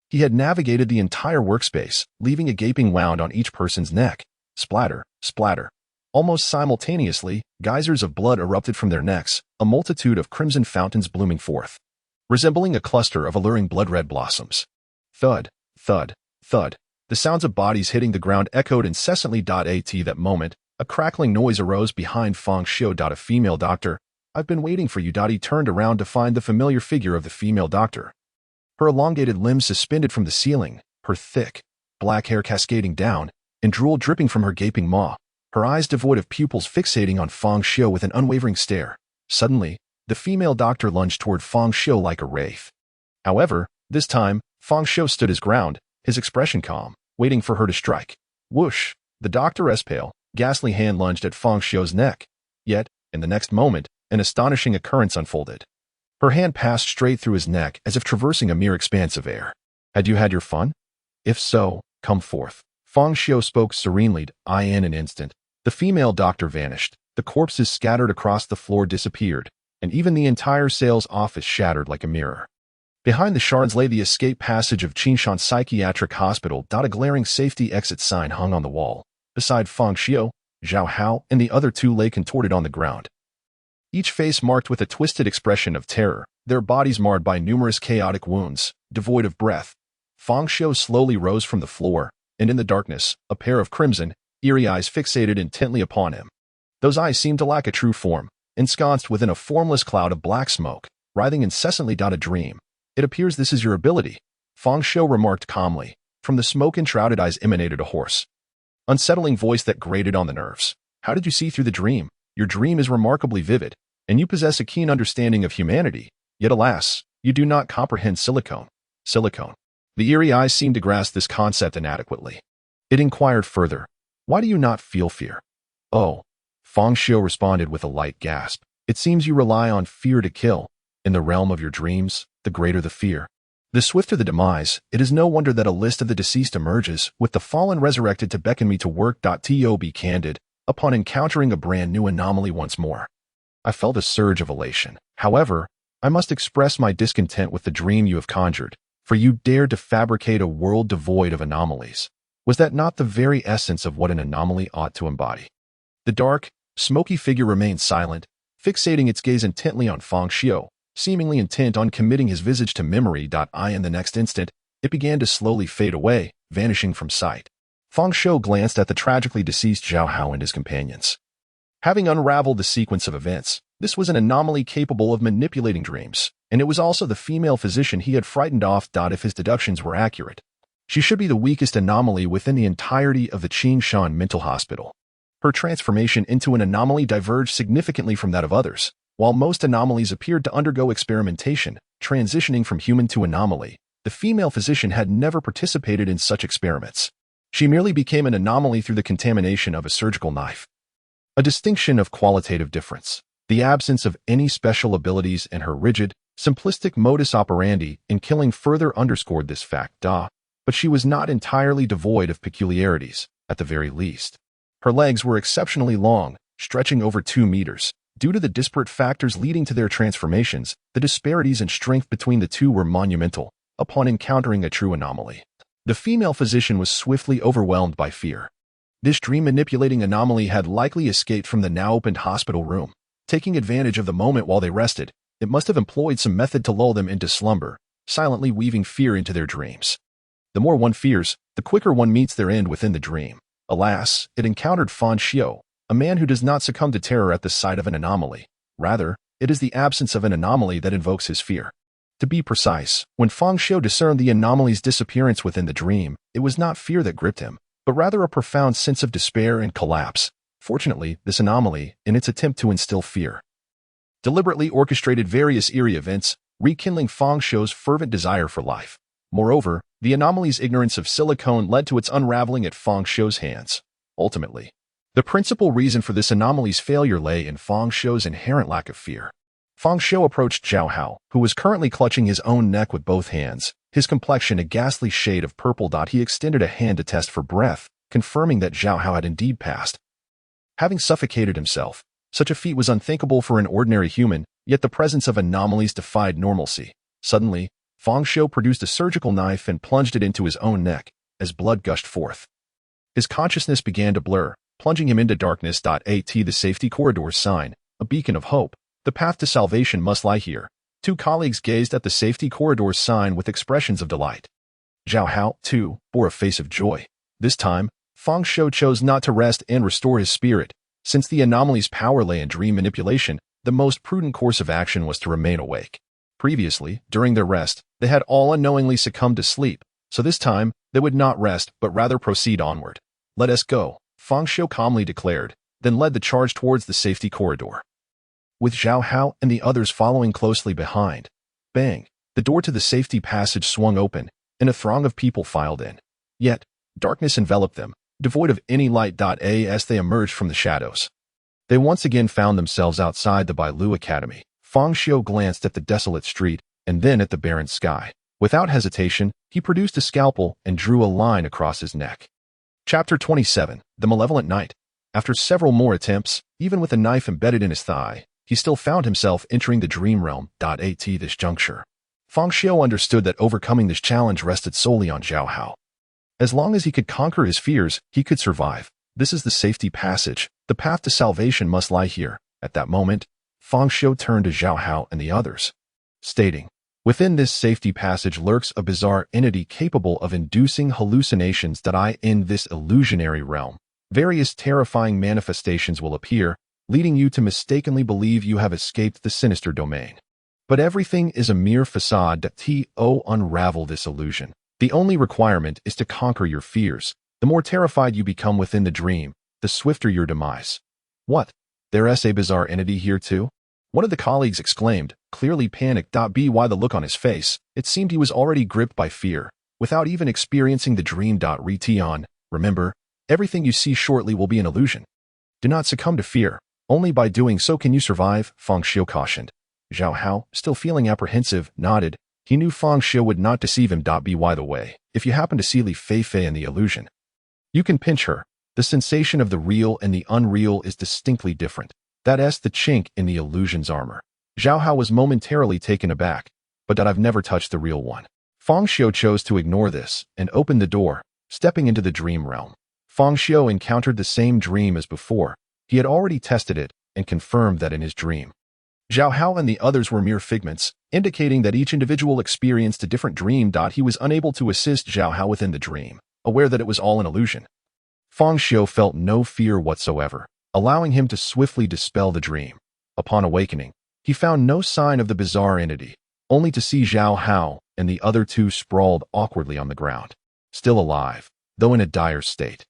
A: he had navigated the entire workspace, leaving a gaping wound on each person's neck. Splatter, splatter. Almost simultaneously, geysers of blood erupted from their necks, a multitude of crimson fountains blooming forth, resembling a cluster of alluring blood-red blossoms. Thud, thud, thud. The sounds of bodies hitting the ground echoed incessantly. At that moment, a crackling noise arose behind Fang Xiu. "A female doctor. I've been waiting for you." He turned around to find the familiar figure of the female doctor, her elongated limbs suspended from the ceiling, her thick, black hair cascading down, and drool dripping from her gaping maw, her eyes devoid of pupils fixating on Fang Xiu with an unwavering stare. Suddenly, the female doctor lunged toward Fang Xiu like a wraith. However, this time, Fang Xiu stood his ground, his expression calm, waiting for her to strike. Whoosh! The doctor's pale, ghastly hand lunged at Fang Xiu's neck. Yet, in the next moment, an astonishing occurrence unfolded. Her hand passed straight through his neck as if traversing a mere expanse of air. "Had you had your fun? If so, come forth." Fang Xiu spoke serenely. In an instant, The female doctor vanished, the corpses scattered across the floor disappeared, and even the entire sales office shattered like a mirror. Behind the shards lay the escape passage of Qinshan Psychiatric Hospital. A glaring safety exit sign hung on the wall. Beside Fang Xiu, Zhao Hao, and the other two lay contorted on the ground. Each face marked with a twisted expression of terror, their bodies marred by numerous chaotic wounds, devoid of breath. Fang Xiu slowly rose from the floor, and in the darkness, a pair of crimson, eerie eyes fixated intently upon him. Those eyes seemed to lack a true form, ensconced within a formless cloud of black smoke, writhing incessantly. A dream. It appears this is your ability, Fang Xiu remarked calmly. From the smoke-enshrouded eyes emanated a hoarse, unsettling voice that grated on the nerves. How did you see through the dream? Your dream is remarkably vivid, and you possess a keen understanding of humanity. Yet alas, you do not comprehend silicone. Silicone. The eerie eyes seemed to grasp this concept inadequately. It inquired further. Why do you not feel fear? Oh, Fang Xiu responded with a light gasp. It seems you rely on fear to kill. In the realm of your dreams, the greater the fear, the swifter the demise. It is no wonder that a list of the deceased emerges, with the fallen resurrected to beckon me to work. To be candid, upon encountering a brand new anomaly once more, I felt a surge of elation. However, I must express my discontent with the dream you have conjured, for you dared to fabricate a world devoid of anomalies. Was that not the very essence of what an anomaly ought to embody? The dark, smoky figure remained silent, fixating its gaze intently on Fang Xiu, seemingly intent on committing his visage to memory. In the next instant, it began to slowly fade away, vanishing from sight. Fang Xiu glanced at the tragically deceased Zhao Hao and his companions. Having unraveled the sequence of events, this was an anomaly capable of manipulating dreams, and it was also the female physician he had frightened off. If his deductions were accurate, she should be the weakest anomaly within the entirety of the Qinshan Mental Hospital. Her transformation into an anomaly diverged significantly from that of others. While most anomalies appeared to undergo experimentation, transitioning from human to anomaly, the female physician had never participated in such experiments. She merely became an anomaly through the contamination of a surgical knife. A distinction of qualitative difference. The absence of any special abilities and her rigid, simplistic modus operandi in killing further underscored this fact. But she was not entirely devoid of peculiarities, at the very least. Her legs were exceptionally long, stretching over 2 meters. Due to the disparate factors leading to their transformations, the disparities in strength between the two were monumental. Upon encountering a true anomaly, the female physician was swiftly overwhelmed by fear. This dream-manipulating anomaly had likely escaped from the now-opened hospital room. Taking advantage of the moment while they rested, it must have employed some method to lull them into slumber, silently weaving fear into their dreams. The more one fears, the quicker one meets their end within the dream. Alas, it encountered Fang Xiu, a man who does not succumb to terror at the sight of an anomaly. Rather, it is the absence of an anomaly that invokes his fear. To be precise, when Fang Xiu discerned the anomaly's disappearance within the dream, it was not fear that gripped him, but rather a profound sense of despair and collapse. Fortunately, this anomaly, in its attempt to instill fear, deliberately orchestrated various eerie events, rekindling Fang Xiu's fervent desire for life. Moreover, the anomaly's ignorance of silicone led to its unraveling at Fang Xiu's hands. Ultimately, the principal reason for this anomaly's failure lay in Fang Xiu's inherent lack of fear. Fang Xiu approached Zhao Hao, who was currently clutching his own neck with both hands, his complexion a ghastly shade of purple. He extended a hand to test for breath, confirming that Zhao Hao had indeed passed. Having suffocated himself, such a feat was unthinkable for an ordinary human, yet the presence of anomalies defied normalcy. Suddenly, Fang Xiu produced a surgical knife and plunged it into his own neck, as blood gushed forth. His consciousness began to blur, plunging him into darkness. The safety corridor sign, a beacon of hope. The path to salvation must lie here. Two colleagues gazed at the safety corridor sign with expressions of delight. Zhao Hao, too, bore a face of joy. This time, Fang Xiu chose not to rest and restore his spirit. Since the anomaly's power lay in dream manipulation, the most prudent course of action was to remain awake. Previously, during their rest, they had all unknowingly succumbed to sleep, so this time, they would not rest but rather proceed onward. Let us go, Fang Xiu calmly declared, then led the charge towards the safety corridor, with Zhao Hao and the others following closely behind. Bang! The door to the safety passage swung open, and a throng of people filed in. Yet, darkness enveloped them, devoid of any light. As they emerged from the shadows, they once again found themselves outside the Bailu Academy. Fang Xiu glanced at the desolate street, and then at the barren sky. Without hesitation, he produced a scalpel and drew a line across his neck. Chapter 27, The Malevolent Night. After several more attempts, even with a knife embedded in his thigh, he still found himself entering the dream realm. At this juncture, Fang Xiu understood that overcoming this challenge rested solely on Zhao Hao. As long as he could conquer his fears, he could survive. This is the safety passage. The path to salvation must lie here. At that moment, Fang Xiu turned to Zhao Hao and the others, stating, "Within this safety passage lurks a bizarre entity capable of inducing hallucinations that in this illusionary realm. Various terrifying manifestations will appear, leading you to mistakenly believe you have escaped the sinister domain. But everything is a mere facade to unravel this illusion. The only requirement is to conquer your fears. The more terrified you become within the dream, the swifter your demise." "What? There's a bizarre entity here too?" one of the colleagues exclaimed, clearly panicked. By the look on his face, it seemed he was already gripped by fear, without even experiencing the dream. Remember, everything you see shortly will be an illusion. Do not succumb to fear. Only by doing so can you survive, Fang Xiu cautioned. Zhao Hao, still feeling apprehensive, nodded. He knew Fang Xiu would not deceive him. By the way, if you happen to see Li Feifei in the illusion, you can pinch her. The sensation of the real and the unreal is distinctly different. That's the chink in the illusion's armor. Zhao Hao was momentarily taken aback, but I've never touched the real one. Fang Xiu chose to ignore this and opened the door, stepping into the dream realm. Fang Xiu encountered the same dream as before. He had already tested it and confirmed that in his dream, Zhao Hao and the others were mere figments, indicating that each individual experienced a different dream. He was unable to assist Zhao Hao within the dream, aware that it was all an illusion. Fang Xiu felt no fear whatsoever, allowing him to swiftly dispel the dream. Upon awakening, he found no sign of the bizarre entity, only to see Zhao Hao and the other two sprawled awkwardly on the ground, still alive, though in a dire state.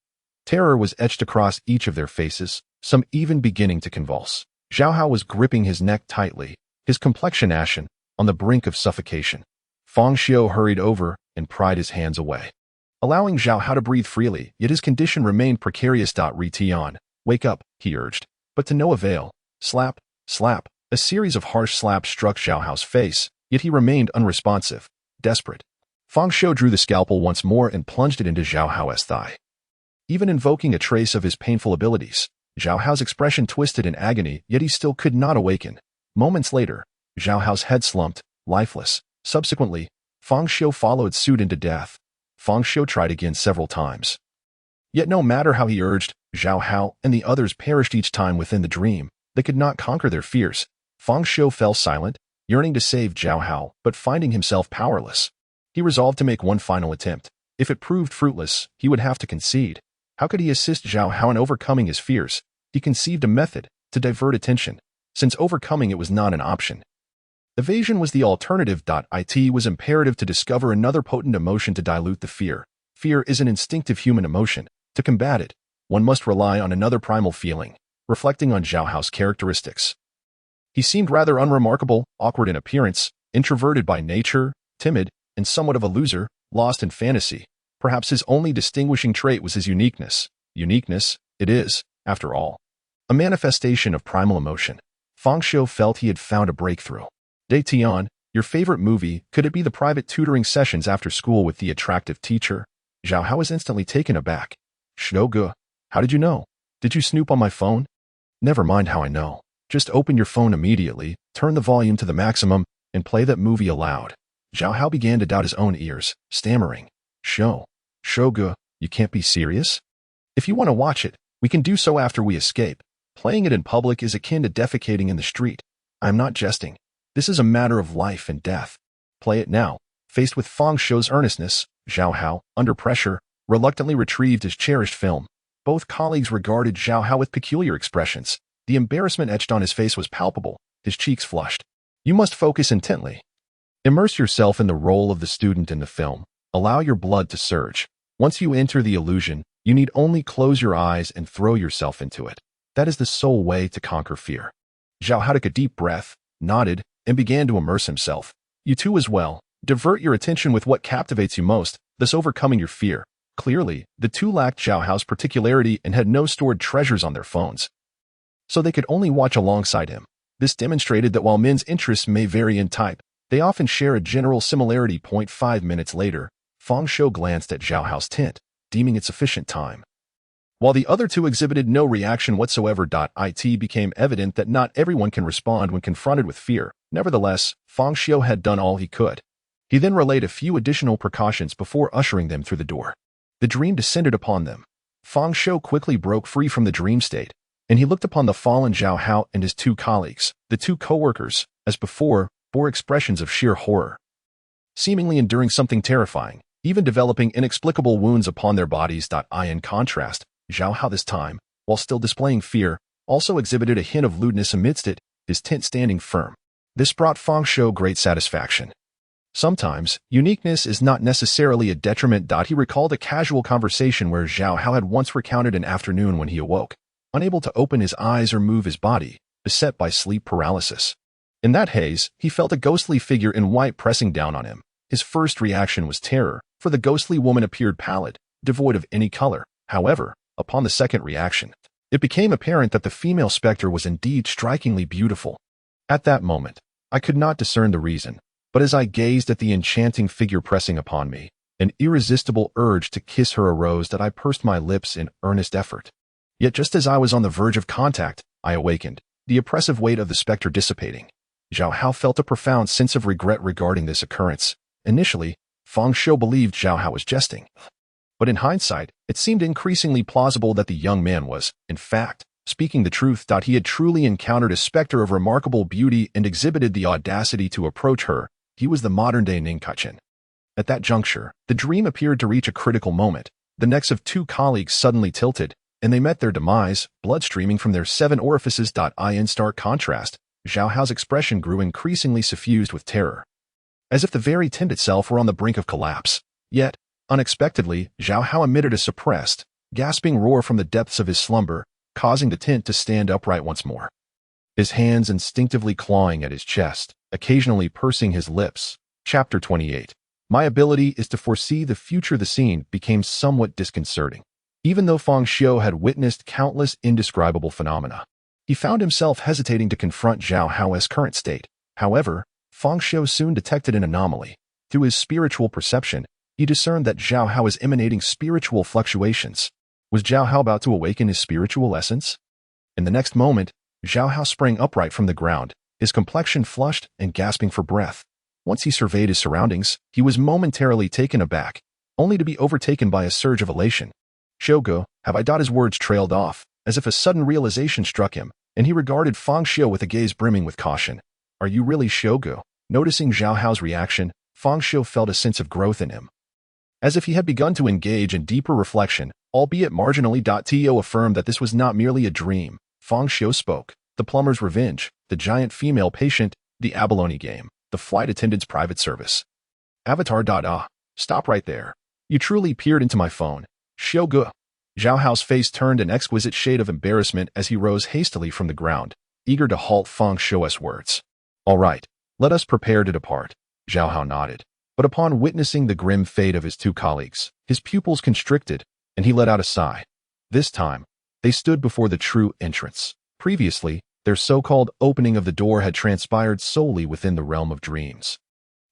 A: Terror was etched across each of their faces, some even beginning to convulse. Zhao Hao was gripping his neck tightly, his complexion ashen, on the brink of suffocation. Fang Xiu hurried over and pried his hands away, allowing Zhao Hao to breathe freely, yet his condition remained precarious. Wake up, he urged, but to no avail. Slap, slap. A series of harsh slaps struck Zhao Hao's face, yet he remained unresponsive, desperate. Fang Xiu drew the scalpel once more and plunged it into Zhao Hao's thigh. Even invoking a trace of his painful abilities, Zhao Hao's expression twisted in agony, yet he still could not awaken. Moments later, Zhao Hao's head slumped, lifeless. Subsequently, Fang Xiu followed suit into death. Fang Xiu tried again several times. Yet no matter how he urged, Zhao Hao and the others perished each time within the dream. They could not conquer their fears. Fang Xiu fell silent, yearning to save Zhao Hao, but finding himself powerless. He resolved to make one final attempt. If it proved fruitless, he would have to concede. How could he assist Zhao Hao in overcoming his fears? He conceived a method to divert attention, since overcoming it was not an option. Evasion was the alternative. It was imperative to discover another potent emotion to dilute the fear. Fear is an instinctive human emotion. To combat it, one must rely on another primal feeling. Reflecting on Zhao Hao's characteristics, he seemed rather unremarkable, awkward in appearance, introverted by nature, timid, and somewhat of a loser, lost in fantasy. Perhaps his only distinguishing trait was his uniqueness. Uniqueness, it is, after all, a manifestation of primal emotion. Fang Xiu felt he had found a breakthrough. Tian, your favorite movie, could it be the private tutoring sessions after school with the attractive teacher? Zhao Hao was instantly taken aback. Shouge, how did you know? Did you snoop on my phone? Never mind how I know. Just open your phone immediately, turn the volume to the maximum, and play that movie aloud. Zhao Hao began to doubt his own ears, stammering. Shouge, you can't be serious? If you want to watch it, we can do so after we escape. Playing it in public is akin to defecating in the street. I'm not jesting. This is a matter of life and death. Play it now. Faced with Fang Xiu's earnestness, Zhao Hao, under pressure, reluctantly retrieved his cherished film. Both colleagues regarded Zhao Hao with peculiar expressions. The embarrassment etched on his face was palpable, his cheeks flushed. You must focus intently. Immerse yourself in the role of the student in the film. Allow your blood to surge. Once you enter the illusion, you need only close your eyes and throw yourself into it. That is the sole way to conquer fear. Zhao Hao took a deep breath, nodded, and began to immerse himself. You too as well. Divert your attention with what captivates you most, thus overcoming your fear. Clearly, the two lacked Zhao Hao's particularity and had no stored treasures on their phones, so they could only watch alongside him. This demonstrated that while men's interests may vary in type, they often share a general similarity. 5 minutes later, Fang Xiu glanced at Zhao Hao's tent, deeming it sufficient time. While the other two exhibited no reaction whatsoever. It became evident that not everyone can respond when confronted with fear. Nevertheless, Fang Xiu had done all he could. He then relayed a few additional precautions before ushering them through the door. The dream descended upon them. Fang Xiu quickly broke free from the dream state, and he looked upon the fallen Zhao Hao and his two colleagues, the two co-workers, as before, bore expressions of sheer horror, seemingly enduring something terrifying, even developing inexplicable wounds upon their bodies. In contrast, Zhao Hao this time, while still displaying fear, also exhibited a hint of lewdness amidst it, his tent standing firm. This brought Fang Xiu great satisfaction. Sometimes, uniqueness is not necessarily a detriment. He recalled a casual conversation where Zhao Hao had once recounted an afternoon when he awoke, unable to open his eyes or move his body, beset by sleep paralysis. In that haze, he felt a ghostly figure in white pressing down on him. His first reaction was terror, for the ghostly woman appeared pallid, devoid of any color. However, upon the second reaction, it became apparent that the female specter was indeed strikingly beautiful. At that moment, I could not discern the reason, but as I gazed at the enchanting figure pressing upon me, an irresistible urge to kiss her arose that I pursed my lips in earnest effort. Yet just as I was on the verge of contact, I awakened, the oppressive weight of the specter dissipating. Zhao Hao felt a profound sense of regret regarding this occurrence. Initially, Fang Xiu believed Zhao Hao was jesting. But in hindsight, it seemed increasingly plausible that the young man was, in fact, speaking the truth. He had truly encountered a specter of remarkable beauty and exhibited the audacity to approach her. He was the modern-day Ninkachin. At that juncture, the dream appeared to reach a critical moment. The necks of two colleagues suddenly tilted, and they met their demise, blood streaming from their 7 orifices. In stark contrast, Zhao Hao's expression grew increasingly suffused with terror, as if the very tent itself were on the brink of collapse. Yet, unexpectedly, Zhao Hao emitted a suppressed, gasping roar from the depths of his slumber, causing the tent to stand upright once more. His hands instinctively clawing at his chest, occasionally pursing his lips. Chapter 28. My ability is to foresee the future. The scene became somewhat disconcerting. Even though Fang Xiu had witnessed countless indescribable phenomena, he found himself hesitating to confront Zhao Hao's current state. However, Fang Xiu soon detected an anomaly. Through his spiritual perception, he discerned that Zhao Hao was emanating spiritual fluctuations. Was Zhao Hao about to awaken his spiritual essence? In the next moment, Zhao Hao sprang upright from the ground, his complexion flushed and gasping for breath. Once he surveyed his surroundings, he was momentarily taken aback, only to be overtaken by a surge of elation. Shogo, have I? His words trailed off, as if a sudden realization struck him, and he regarded Fang Xiu with a gaze brimming with caution. Are you really Shogo? Noticing Zhao Hao's reaction, Fang Xiu felt a sense of growth in him, as if he had begun to engage in deeper reflection, albeit marginally. To affirmed that this was not merely a dream, Fang Xiu spoke. The plumber's revenge, the giant female patient, the abalone game, the flight attendant's private service. Avatar. Stop right there. You truly peered into my phone. Shogu. Zhao Hao's face turned an exquisite shade of embarrassment as he rose hastily from the ground, eager to halt Fang Xiu's words. All right, let us prepare to depart. Zhao Hao nodded, but upon witnessing the grim fate of his two colleagues, his pupils constricted, and he let out a sigh. This time, they stood before the true entrance. Previously, their so-called opening of the door had transpired solely within the realm of dreams.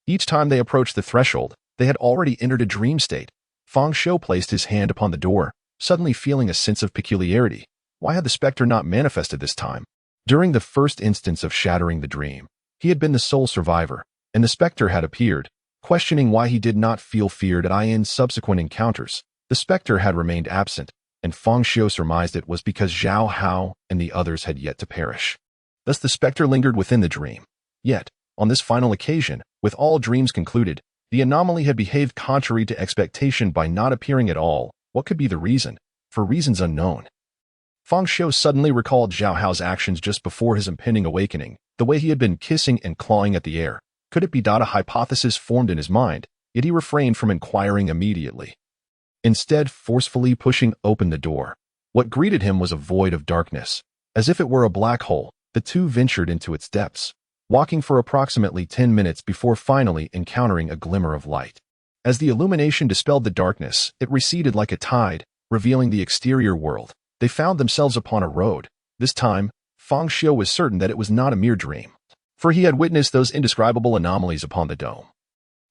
A: Each time they approached the threshold, they had already entered a dream state. Fang Xiu placed his hand upon the door, suddenly feeling a sense of peculiarity. Why had the specter not manifested this time? During the first instance of shattering the dream, he had been the sole survivor, and the specter had appeared. Questioning why he did not feel feared in subsequent encounters, the specter had remained absent, and Fang Xiu surmised it was because Zhao Hao and the others had yet to perish. Thus the specter lingered within the dream. Yet, on this final occasion, with all dreams concluded, the anomaly had behaved contrary to expectation by not appearing at all. What could be the reason? For reasons unknown. Fang Xiu suddenly recalled Zhao Hao's actions just before his impending awakening, the way he had been kissing and clawing at the air. Could it be? A hypothesis formed in his mind, yet he refrained from inquiring immediately, instead forcefully pushing open the door. What greeted him was a void of darkness. As if it were a black hole, the two ventured into its depths, walking for approximately 10 minutes before finally encountering a glimmer of light. As the illumination dispelled the darkness, it receded like a tide, revealing the exterior world. They found themselves upon a road. This time, Fang Xiu was certain that it was not a mere dream, for he had witnessed those indescribable anomalies upon the dome.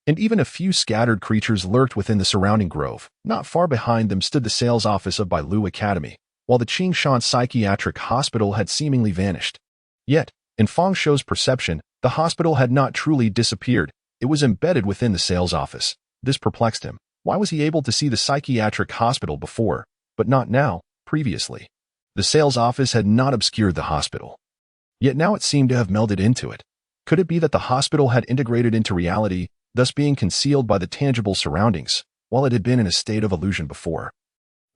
A: and even a few scattered creatures lurked within the surrounding grove. Not far behind them stood the sales office of Bailu Academy, while the Qingshan Psychiatric Hospital had seemingly vanished. Yet, in Fang Xiu's perception, the hospital had not truly disappeared. It was embedded within the sales office. This perplexed him. Why was he able to see the psychiatric hospital before, but not now, previously? The sales office had not obscured the hospital. Yet now it seemed to have melded into it. Could it be that the hospital had integrated into reality, thus being concealed by the tangible surroundings, while it had been in a state of illusion before,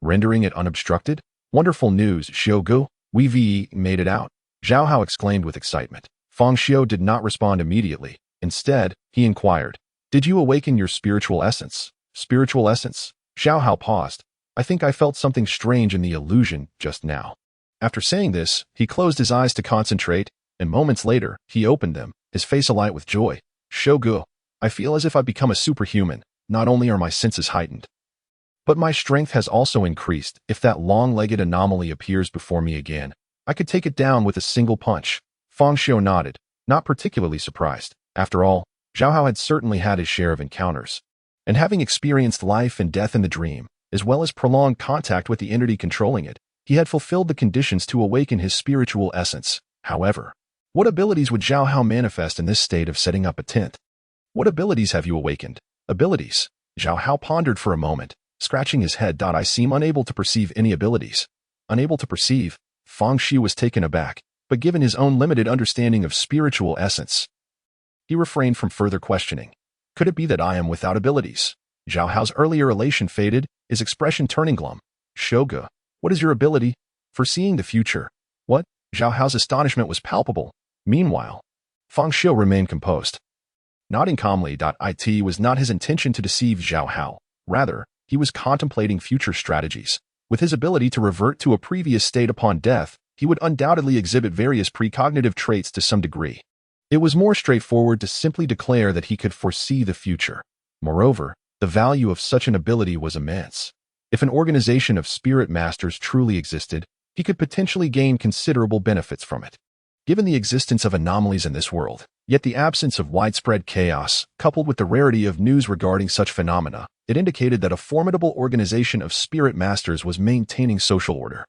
A: rendering it unobstructed? Wonderful news, Xiugu. We made it out, Zhao Hao exclaimed with excitement. Fang Xiu did not respond immediately. Instead, he inquired, "Did you awaken your spiritual essence?" Spiritual essence? Zhao Hao paused. "I think I felt something strange in the illusion just now." After saying this, he closed his eyes to concentrate, and moments later, he opened them, his face alight with joy. "Xiugu, I feel as if I've become a superhuman. Not only are my senses heightened, but my strength has also increased. If that long-legged anomaly appears before me again, I could take it down with a single punch." Fang Xiu nodded, not particularly surprised. After all, Zhao Hao had certainly had his share of encounters, and having experienced life and death in the dream, as well as prolonged contact with the entity controlling it, he had fulfilled the conditions to awaken his spiritual essence. However, what abilities would Zhao Hao manifest in this state of setting up a tent? What abilities have you awakened? Abilities? Zhao Hao pondered for a moment, scratching his head. "I seem unable to perceive any abilities." Unable to perceive? Fang Xiu was taken aback, but given his own limited understanding of spiritual essence, he refrained from further questioning. Could it be that I am without abilities? Zhao Hao's earlier elation faded, his expression turning glum. "Shogu, what is your ability?" "Foreseeing the future." "What?" Zhao Hao's astonishment was palpable. Meanwhile, Fang Xiu remained composed. Nodding calmly. It was not his intention to deceive Zhao Hao. Rather, he was contemplating future strategies. With his ability to revert to a previous state upon death, he would undoubtedly exhibit various precognitive traits to some degree. It was more straightforward to simply declare that he could foresee the future. Moreover, the value of such an ability was immense. If an organization of spirit masters truly existed, he could potentially gain considerable benefits from it. Given the existence of anomalies in this world, yet the absence of widespread chaos, coupled with the rarity of news regarding such phenomena, it indicated that a formidable organization of spirit masters was maintaining social order.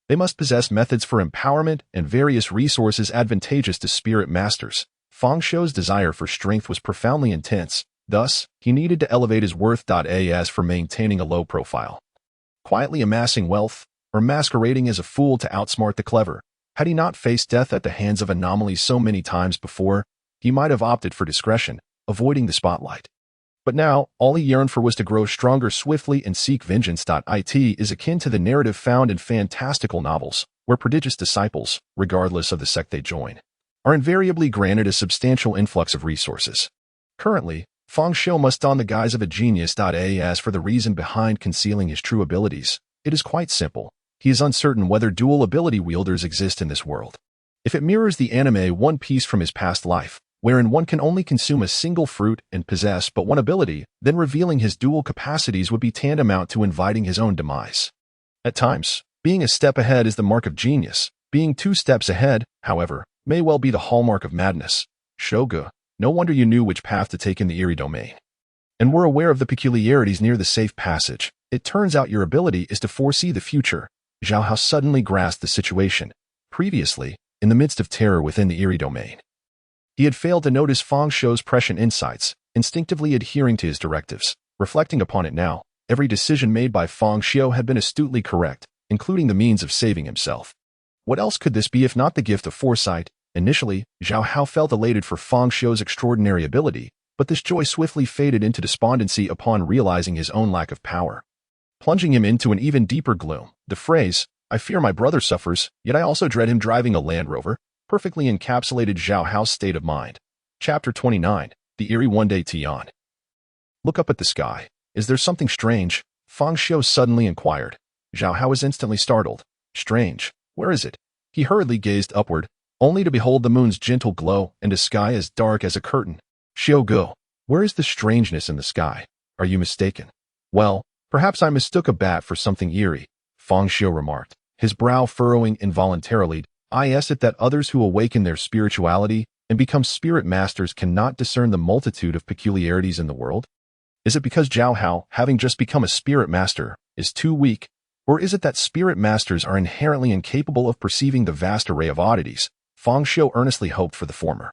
A: They must possess methods for empowerment and various resources advantageous to spirit masters. Fang Xiu's desire for strength was profoundly intense. Thus, he needed to elevate his worth. As for maintaining a low profile, quietly amassing wealth, or masquerading as a fool to outsmart the clever, had he not faced death at the hands of anomalies so many times before, he might have opted for discretion, avoiding the spotlight. But now, all he yearned for was to grow stronger swiftly and seek vengeance. It is akin to the narrative found in fantastical novels, where prodigious disciples, regardless of the sect they join, are invariably granted a substantial influx of resources. Currently, Fang Xiu must don the guise of a genius. As for the reason behind concealing his true abilities, it is quite simple. He is uncertain whether dual ability wielders exist in this world. If it mirrors the anime One Piece from his past life, wherein one can only consume a single fruit and possess but one ability, then revealing his dual capacities would be tantamount to inviting his own demise. At times, being a step ahead is the mark of genius. Being 2 steps ahead, however, may well be the hallmark of madness. Shogu, no wonder you knew which path to take in the eerie domain, and were aware of the peculiarities near the safe passage. It turns out your ability is to foresee the future. Zhao Hao suddenly grasped the situation. Previously, in the midst of terror within the eerie domain, he had failed to notice Fang Xiu's prescient insights, instinctively adhering to his directives. Reflecting upon it now, every decision made by Fang Xiu had been astutely correct, including the means of saving himself. What else could this be if not the gift of foresight? Initially, Zhao Hao felt elated for Fang Xiu's extraordinary ability, but this joy swiftly faded into despondency upon realizing his own lack of power, plunging him into an even deeper gloom. The phrase, "I fear my brother suffers, yet I also dread him driving a Land Rover," perfectly encapsulated Zhao Hao's state of mind. Chapter 29, The Eerie One-Day Tian. "Look up at the sky. Is there something strange?" Fang Xiu suddenly inquired. Zhao Hao was instantly startled. "Strange? Where is it?" He hurriedly gazed upward, only to behold the moon's gentle glow and a sky as dark as a curtain. "Xiugu, where is the strangeness in the sky? Are you mistaken?" "Well, perhaps I mistook a bat for something eerie," Fang Xiu remarked, his brow furrowing involuntarily. "I guess it that others who awaken their spirituality and become spirit masters cannot discern the multitude of peculiarities in the world? Is it because Zhao Hao, having just become a spirit master, is too weak, or is it that spirit masters are inherently incapable of perceiving the vast array of oddities? Fang Xiu earnestly hoped for the former.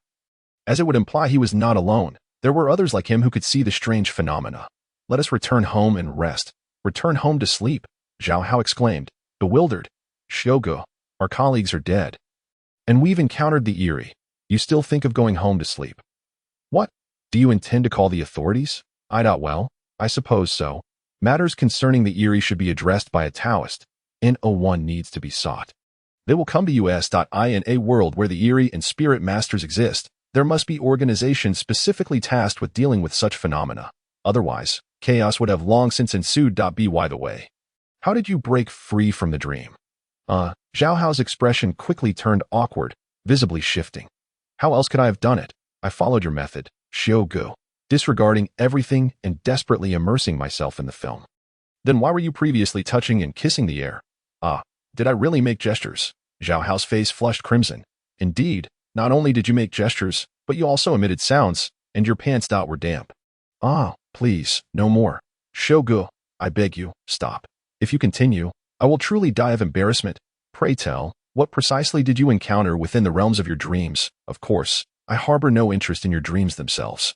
A: As it would imply he was not alone, there were others like him who could see the strange phenomena. Let us return home and rest. Return home to sleep, Zhao Hao exclaimed, bewildered. Xiugu, our colleagues are dead. And we've encountered the eerie. You still think of going home to sleep? What? Do you intend to call the authorities? Well, I suppose so. Matters concerning the eerie should be addressed by a Taoist. No one needs to be sought. They will come to us. In a world where the eerie and spirit masters exist, there must be organizations specifically tasked with dealing with such phenomena. Otherwise, chaos would have long since ensued. By the way, how did you break free from the dream? Zhao Hao's expression quickly turned awkward, visibly shifting. How else could I have done it? I followed your method, Xiugu, disregarding everything and desperately immersing myself in the film. Then why were you previously touching and kissing the air? Did I really make gestures? Zhao Hao's face flushed crimson. Indeed, not only did you make gestures, but you also emitted sounds, and your pants were damp. Please, no more. Xiugu, I beg you, stop. If you continue, I will truly die of embarrassment. Pray tell, what precisely did you encounter within the realms of your dreams? Of course, I harbor no interest in your dreams themselves.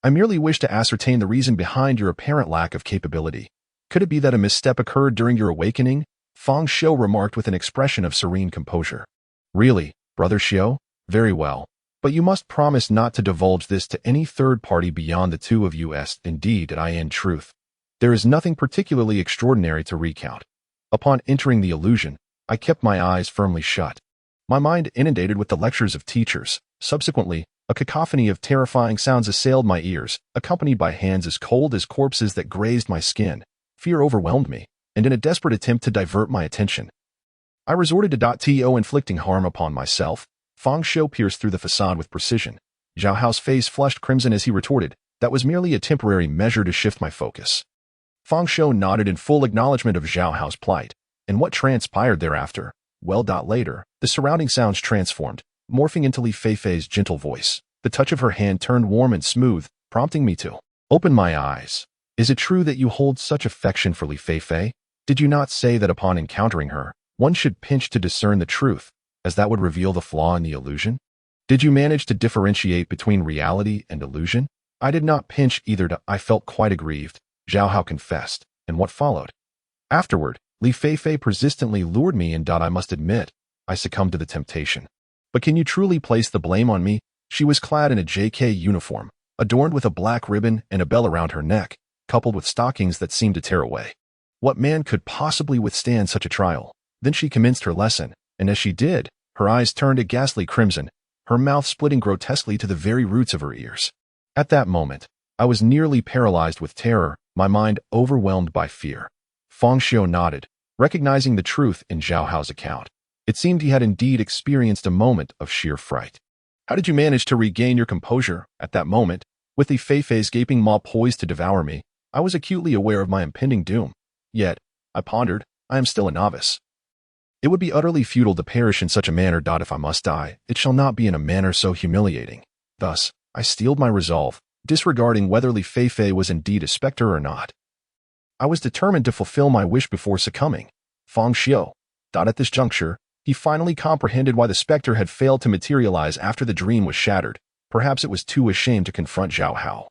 A: I merely wish to ascertain the reason behind your apparent lack of capability. Could it be that a misstep occurred during your awakening? Fang Xiu remarked with an expression of serene composure. Really, Brother Xiu? Very well. But you must promise not to divulge this to any third party beyond the two of us. Indeed, in truth, there is nothing particularly extraordinary to recount. Upon entering the illusion, I kept my eyes firmly shut. My mind inundated with the lectures of teachers. Subsequently, a cacophony of terrifying sounds assailed my ears, accompanied by hands as cold as corpses that grazed my skin. Fear overwhelmed me, and in a desperate attempt to divert my attention, I resorted to inflicting harm upon myself. Fang Xiu pierced through the facade with precision. Zhao Hao's face flushed crimson as he retorted, that was merely a temporary measure to shift my focus. Fang Xiu nodded in full acknowledgement of Zhao Hao's plight. And what transpired thereafter? Well, later, the surrounding sounds transformed, morphing into Li Feifei's gentle voice. The touch of her hand turned warm and smooth, prompting me to open my eyes. Is it true that you hold such affection for Li Feifei? Did you not say that upon encountering her, one should pinch to discern the truth, as that would reveal the flaw in the illusion? Did you manage to differentiate between reality and illusion? I did not pinch either. I felt quite aggrieved, Zhao Hao confessed. And what followed? Afterward, Li Feifei persistently lured me and I must admit, I succumbed to the temptation. But can you truly place the blame on me? She was clad in a JK uniform, adorned with a black ribbon and a bell around her neck, coupled with stockings that seemed to tear away. What man could possibly withstand such a trial? Then she commenced her lesson, and as she did, her eyes turned a ghastly crimson, her mouth splitting grotesquely to the very roots of her ears. At that moment, I was nearly paralyzed with terror, my mind overwhelmed by fear. Fang Xiu nodded, recognizing the truth in Zhao Hao's account. It seemed he had indeed experienced a moment of sheer fright. How did you manage to regain your composure? At that moment, with Li Feifei's gaping maw poised to devour me, I was acutely aware of my impending doom. Yet, I pondered, I am still a novice. It would be utterly futile to perish in such a manner. If I must die, it shall not be in a manner so humiliating. Thus, I steeled my resolve, disregarding whether Li Feifei was indeed a specter or not. I was determined to fulfill my wish before succumbing. Fang Xiu. At this juncture, he finally comprehended why the specter had failed to materialize after the dream was shattered. Perhaps it was too ashamed to confront Zhao Hao,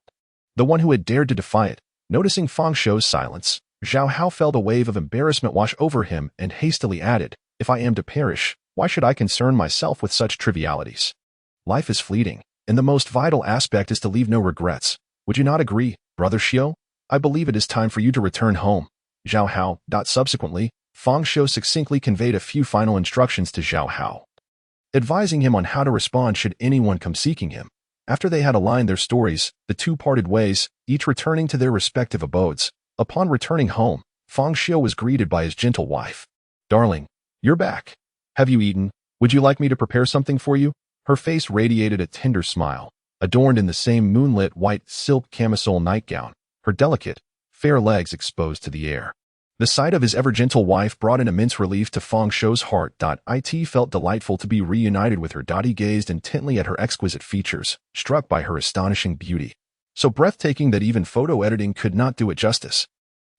A: the one who had dared to defy it. Noticing Fang Xiu's silence, Zhao Hao felt a wave of embarrassment wash over him and hastily added, if I am to perish, why should I concern myself with such trivialities? Life is fleeting, and the most vital aspect is to leave no regrets. Would you not agree, Brother Xiu? I believe it is time for you to return home. Zhao Hao. Subsequently, Fang Xiu succinctly conveyed a few final instructions to Zhao Hao, advising him on how to respond should anyone come seeking him. After they had aligned their stories, the two parted ways, each returning to their respective abodes. Upon returning home, Fang Xiu was greeted by his gentle wife. Darling, you're back. Have you eaten? Would you like me to prepare something for you? Her face radiated a tender smile, adorned in the same moonlit white silk camisole nightgown, her delicate, fair legs exposed to the air. The sight of his ever-gentle wife brought an immense relief to Fang Xiu's heart. It felt delightful to be reunited with her. He gazed intently at her exquisite features, struck by her astonishing beauty. So breathtaking that even photo editing could not do it justice.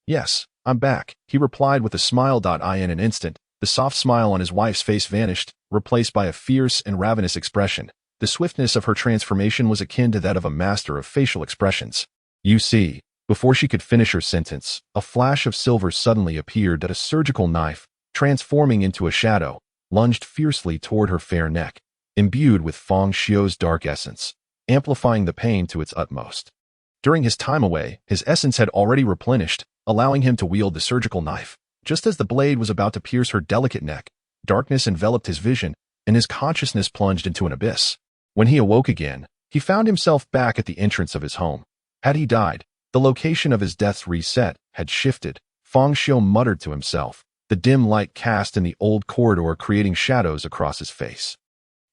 A: "Yes, I'm back," he replied with a smile. In an instant, the soft smile on his wife's face vanished, replaced by a fierce and ravenous expression. The swiftness of her transformation was akin to that of a master of facial expressions. "You see," before she could finish her sentence, a flash of silver suddenly appeared that a surgical knife, transforming into a shadow, lunged fiercely toward her fair neck, imbued with Fang Xiu's dark essence, amplifying the pain to its utmost. During his time away, his essence had already replenished, allowing him to wield the surgical knife. Just as the blade was about to pierce her delicate neck, darkness enveloped his vision, and his consciousness plunged into an abyss. When he awoke again, he found himself back at the entrance of his home. Had he died, the location of his death's reset had shifted. Fang Xiu muttered to himself, the dim light cast in the old corridor creating shadows across his face.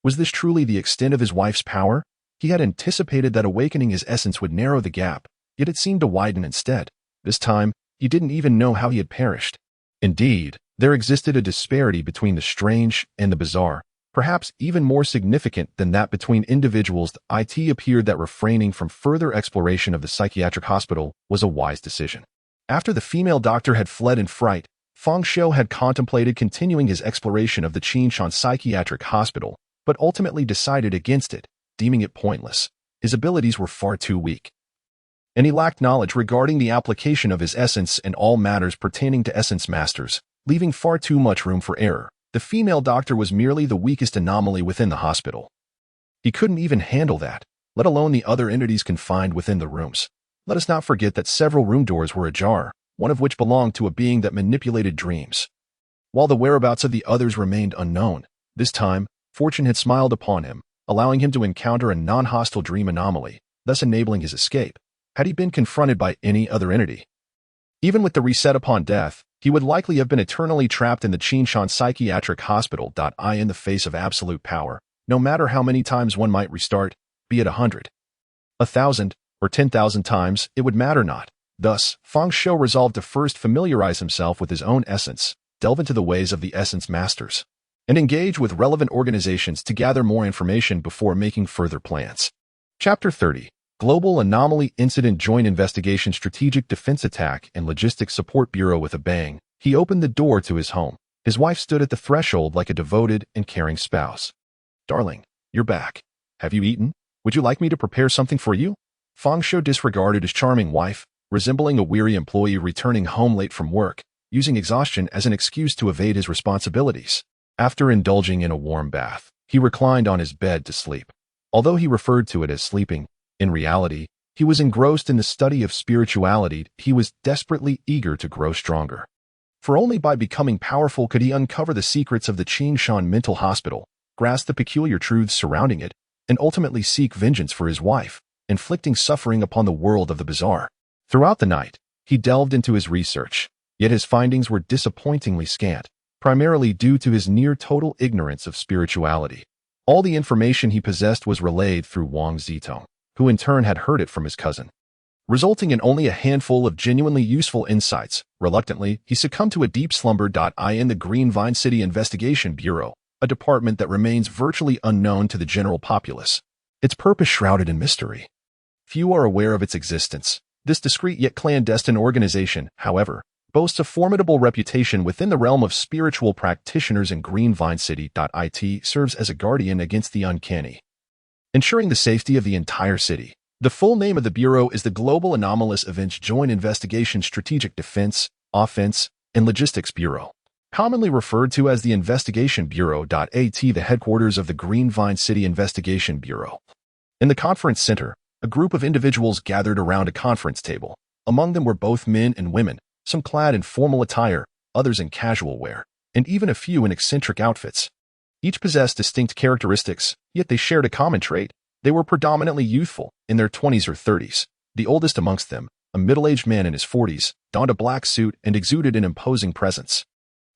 A: Was this truly the extent of his wife's power? He had anticipated that awakening his essence would narrow the gap, yet it seemed to widen instead. This time, he didn't even know how he had perished. Indeed, there existed a disparity between the strange and the bizarre, perhaps even more significant than that between individuals. It appeared that refraining from further exploration of the psychiatric hospital was a wise decision. After the female doctor had fled in fright, Fang Xiu had contemplated continuing his exploration of the Qinshan Psychiatric Hospital, but ultimately decided against it, deeming it pointless. His abilities were far too weak, and he lacked knowledge regarding the application of his essence and all matters pertaining to essence masters, leaving far too much room for error. The female doctor was merely the weakest anomaly within the hospital. He couldn't even handle that, let alone the other entities confined within the rooms. Let us not forget that several room doors were ajar, one of which belonged to a being that manipulated dreams. While the whereabouts of the others remained unknown, this time, fortune had smiled upon him, allowing him to encounter a non-hostile dream anomaly, thus enabling his escape. Had he been confronted by any other entity, even with the reset upon death, he would likely have been eternally trapped in the Qinshan Psychiatric Hospital. In the face of absolute power, no matter how many times one might restart, be it 100, 1,000, or 10,000 times, it would matter not. Thus, Fang Xiu resolved to first familiarize himself with his own essence, delve into the ways of the essence masters, and engage with relevant organizations to gather more information before making further plans. Chapter 30. Global Anomaly Incident Joint Investigation Strategic Defense Attack and Logistics Support Bureau. With a bang, he opened the door to his home. His wife stood at the threshold like a devoted and caring spouse. "Darling, you're back. Have you eaten? Would you like me to prepare something for you?" Fang Xiu disregarded his charming wife, resembling a weary employee returning home late from work, using exhaustion as an excuse to evade his responsibilities. After indulging in a warm bath, he reclined on his bed to sleep. Although he referred to it as sleeping, in reality, he was engrossed in the study of spirituality. He was desperately eager to grow stronger. For only by becoming powerful could he uncover the secrets of the Qinshan Mental Hospital, grasp the peculiar truths surrounding it, and ultimately seek vengeance for his wife, inflicting suffering upon the world of the bizarre. Throughout the night, he delved into his research, yet his findings were disappointingly scant, primarily due to his near-total ignorance of spirituality. All the information he possessed was relayed through Wang Zitong, who in turn had heard it from his cousin, resulting in only a handful of genuinely useful insights. Reluctantly, he succumbed to a deep slumber. In the Green Vine City Investigation Bureau, a department that remains virtually unknown to the general populace, its purpose shrouded in mystery. Few are aware of its existence. This discreet yet clandestine organization, however, boasts a formidable reputation within the realm of spiritual practitioners in Green Vine City. It serves as a guardian against the uncanny, ensuring the safety of the entire city. The full name of the Bureau is the Global Anomalous Events Joint Investigation Strategic Defense, Offense, and Logistics Bureau, commonly referred to as the Investigation Bureau. The headquarters of the Green Vine City Investigation Bureau. In the conference center, a group of individuals gathered around a conference table. Among them were both men and women, some clad in formal attire, others in casual wear, and even a few in eccentric outfits. Each possessed distinct characteristics, yet they shared a common trait. They were predominantly youthful, in their 20s or 30s. The oldest amongst them, a middle-aged man in his 40s, donned a black suit and exuded an imposing presence.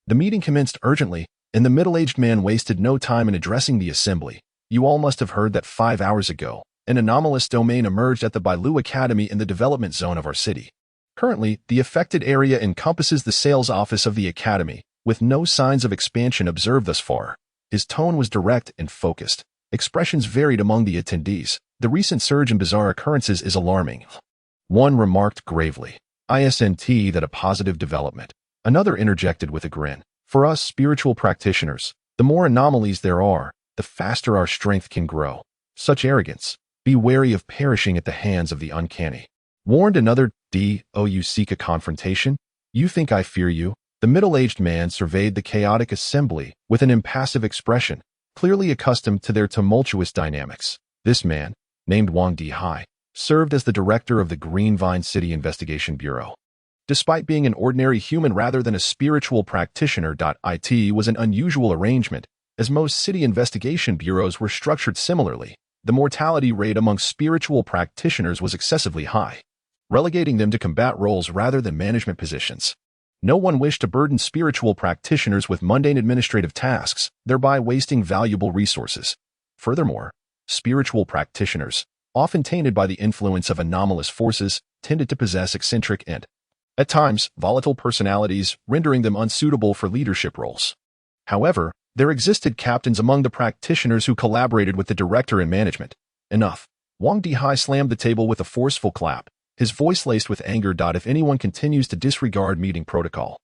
A: The meeting commenced urgently, and the middle-aged man wasted no time in addressing the assembly. "You all must have heard that 5 hours ago, an anomalous domain emerged at the Bailu Academy in the development zone of our city. Currently, the affected area encompasses the sales office of the Academy, with no signs of expansion observed thus far. His tone was direct and focused. Expressions varied among the attendees. The recent surge in bizarre occurrences is alarming. One remarked gravely, "Isn't that a positive development?" Another interjected with a grin, "For us spiritual practitioners, the more anomalies there are, the faster our strength can grow. Such arrogance. Be wary of perishing at the hands of the uncanny." Warned another, "Do you seek a confrontation? You think I fear you?" The middle-aged man surveyed the chaotic assembly with an impassive expression, clearly accustomed to their tumultuous dynamics. This man, named Wang Dihai, served as the director of the Greenvine City Investigation Bureau. Despite being an ordinary human rather than a spiritual practitioner, it was an unusual arrangement, as most city investigation bureaus were structured similarly. The mortality rate among spiritual practitioners was excessively high, relegating them to combat roles rather than management positions. No one wished to burden spiritual practitioners with mundane administrative tasks, thereby wasting valuable resources. Furthermore, spiritual practitioners, often tainted by the influence of anomalous forces, tended to possess eccentric and, at times, volatile personalities, rendering them unsuitable for leadership roles. However, there existed captains among the practitioners who collaborated with the director in management. Enough. Wang Dihai slammed the table with a forceful clap, his voice laced with anger. If anyone continues to disregard meeting protocol,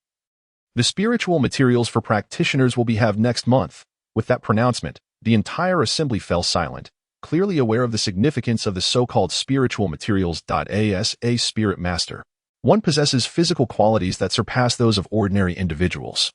A: the spiritual materials for practitioners will be have next month. With that pronouncement, the entire assembly fell silent, clearly aware of the significance of the so-called spiritual materials. As a spirit master, one possesses physical qualities that surpass those of ordinary individuals,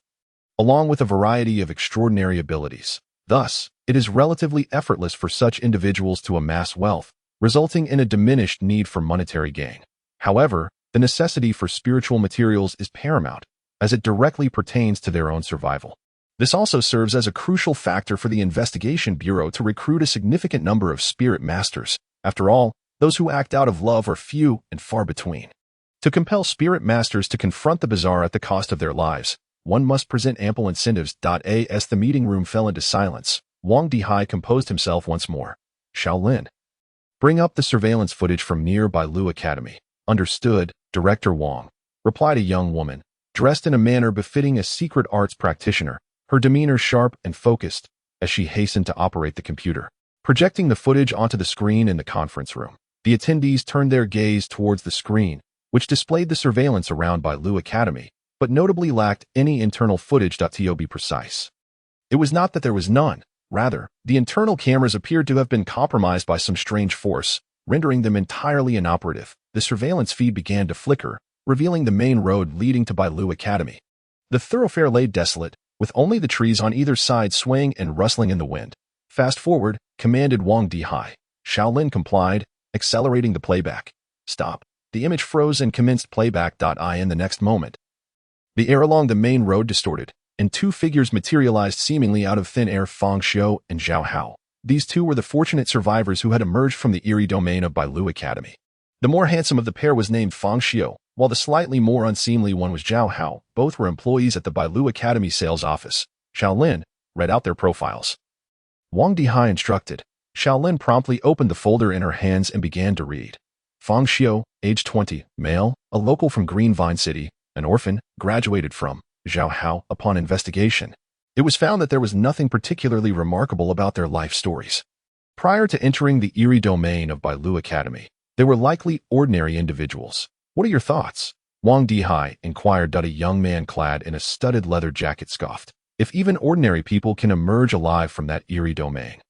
A: along with a variety of extraordinary abilities. Thus, it is relatively effortless for such individuals to amass wealth, resulting in a diminished need for monetary gain. However, the necessity for spiritual materials is paramount, as it directly pertains to their own survival. This also serves as a crucial factor for the Investigation Bureau to recruit a significant number of spirit masters. After all, those who act out of love are few and far between. To compel spirit masters to confront the bizarre at the cost of their lives, one must present ample incentives. As the meeting room fell into silence, Wang Dihai composed himself once more. "Shaolin, bring up the surveillance footage from nearby Lu Academy." "Understood, Director Wang," replied a young woman, dressed in a manner befitting a secret arts practitioner, her demeanor sharp and focused, as she hastened to operate the computer, projecting the footage onto the screen in the conference room. The attendees turned their gaze towards the screen, which displayed the surveillance around by Lu Academy, but notably lacked any internal footage. To be precise, it was not that there was none. Rather, the internal cameras appeared to have been compromised by some strange force, rendering them entirely inoperative. The surveillance feed began to flicker, revealing the main road leading to Bailu Academy. The thoroughfare lay desolate, with only the trees on either side swaying and rustling in the wind. "Fast forward," commanded Wang Dihai. Shaolin complied, accelerating the playback. "Stop." The image froze and commenced playback. In the next moment, the air along the main road distorted, and two figures materialized seemingly out of thin air: Fang Xiu and Zhao Hao. These two were the fortunate survivors who had emerged from the eerie domain of Bailu Academy. The more handsome of the pair was named Fang Xiu, while the slightly more unseemly one was Zhao Hao. Both were employees at the Bailu Academy sales office. Shaolin read out their profiles. Wang Dihai instructed. Shaolin promptly opened the folder in her hands and began to read. Fang Xiu, age 20, male, a local from Greenvine City, an orphan, graduated from Zhao Hao. Upon investigation, it was found that there was nothing particularly remarkable about their life stories. Prior to entering the eerie domain of Bailu Academy, they were likely ordinary individuals. "What are your thoughts?" Wang Dihai inquired. A young man clad in a studded leather jacket scoffed. "If even ordinary people can emerge alive from that eerie domain,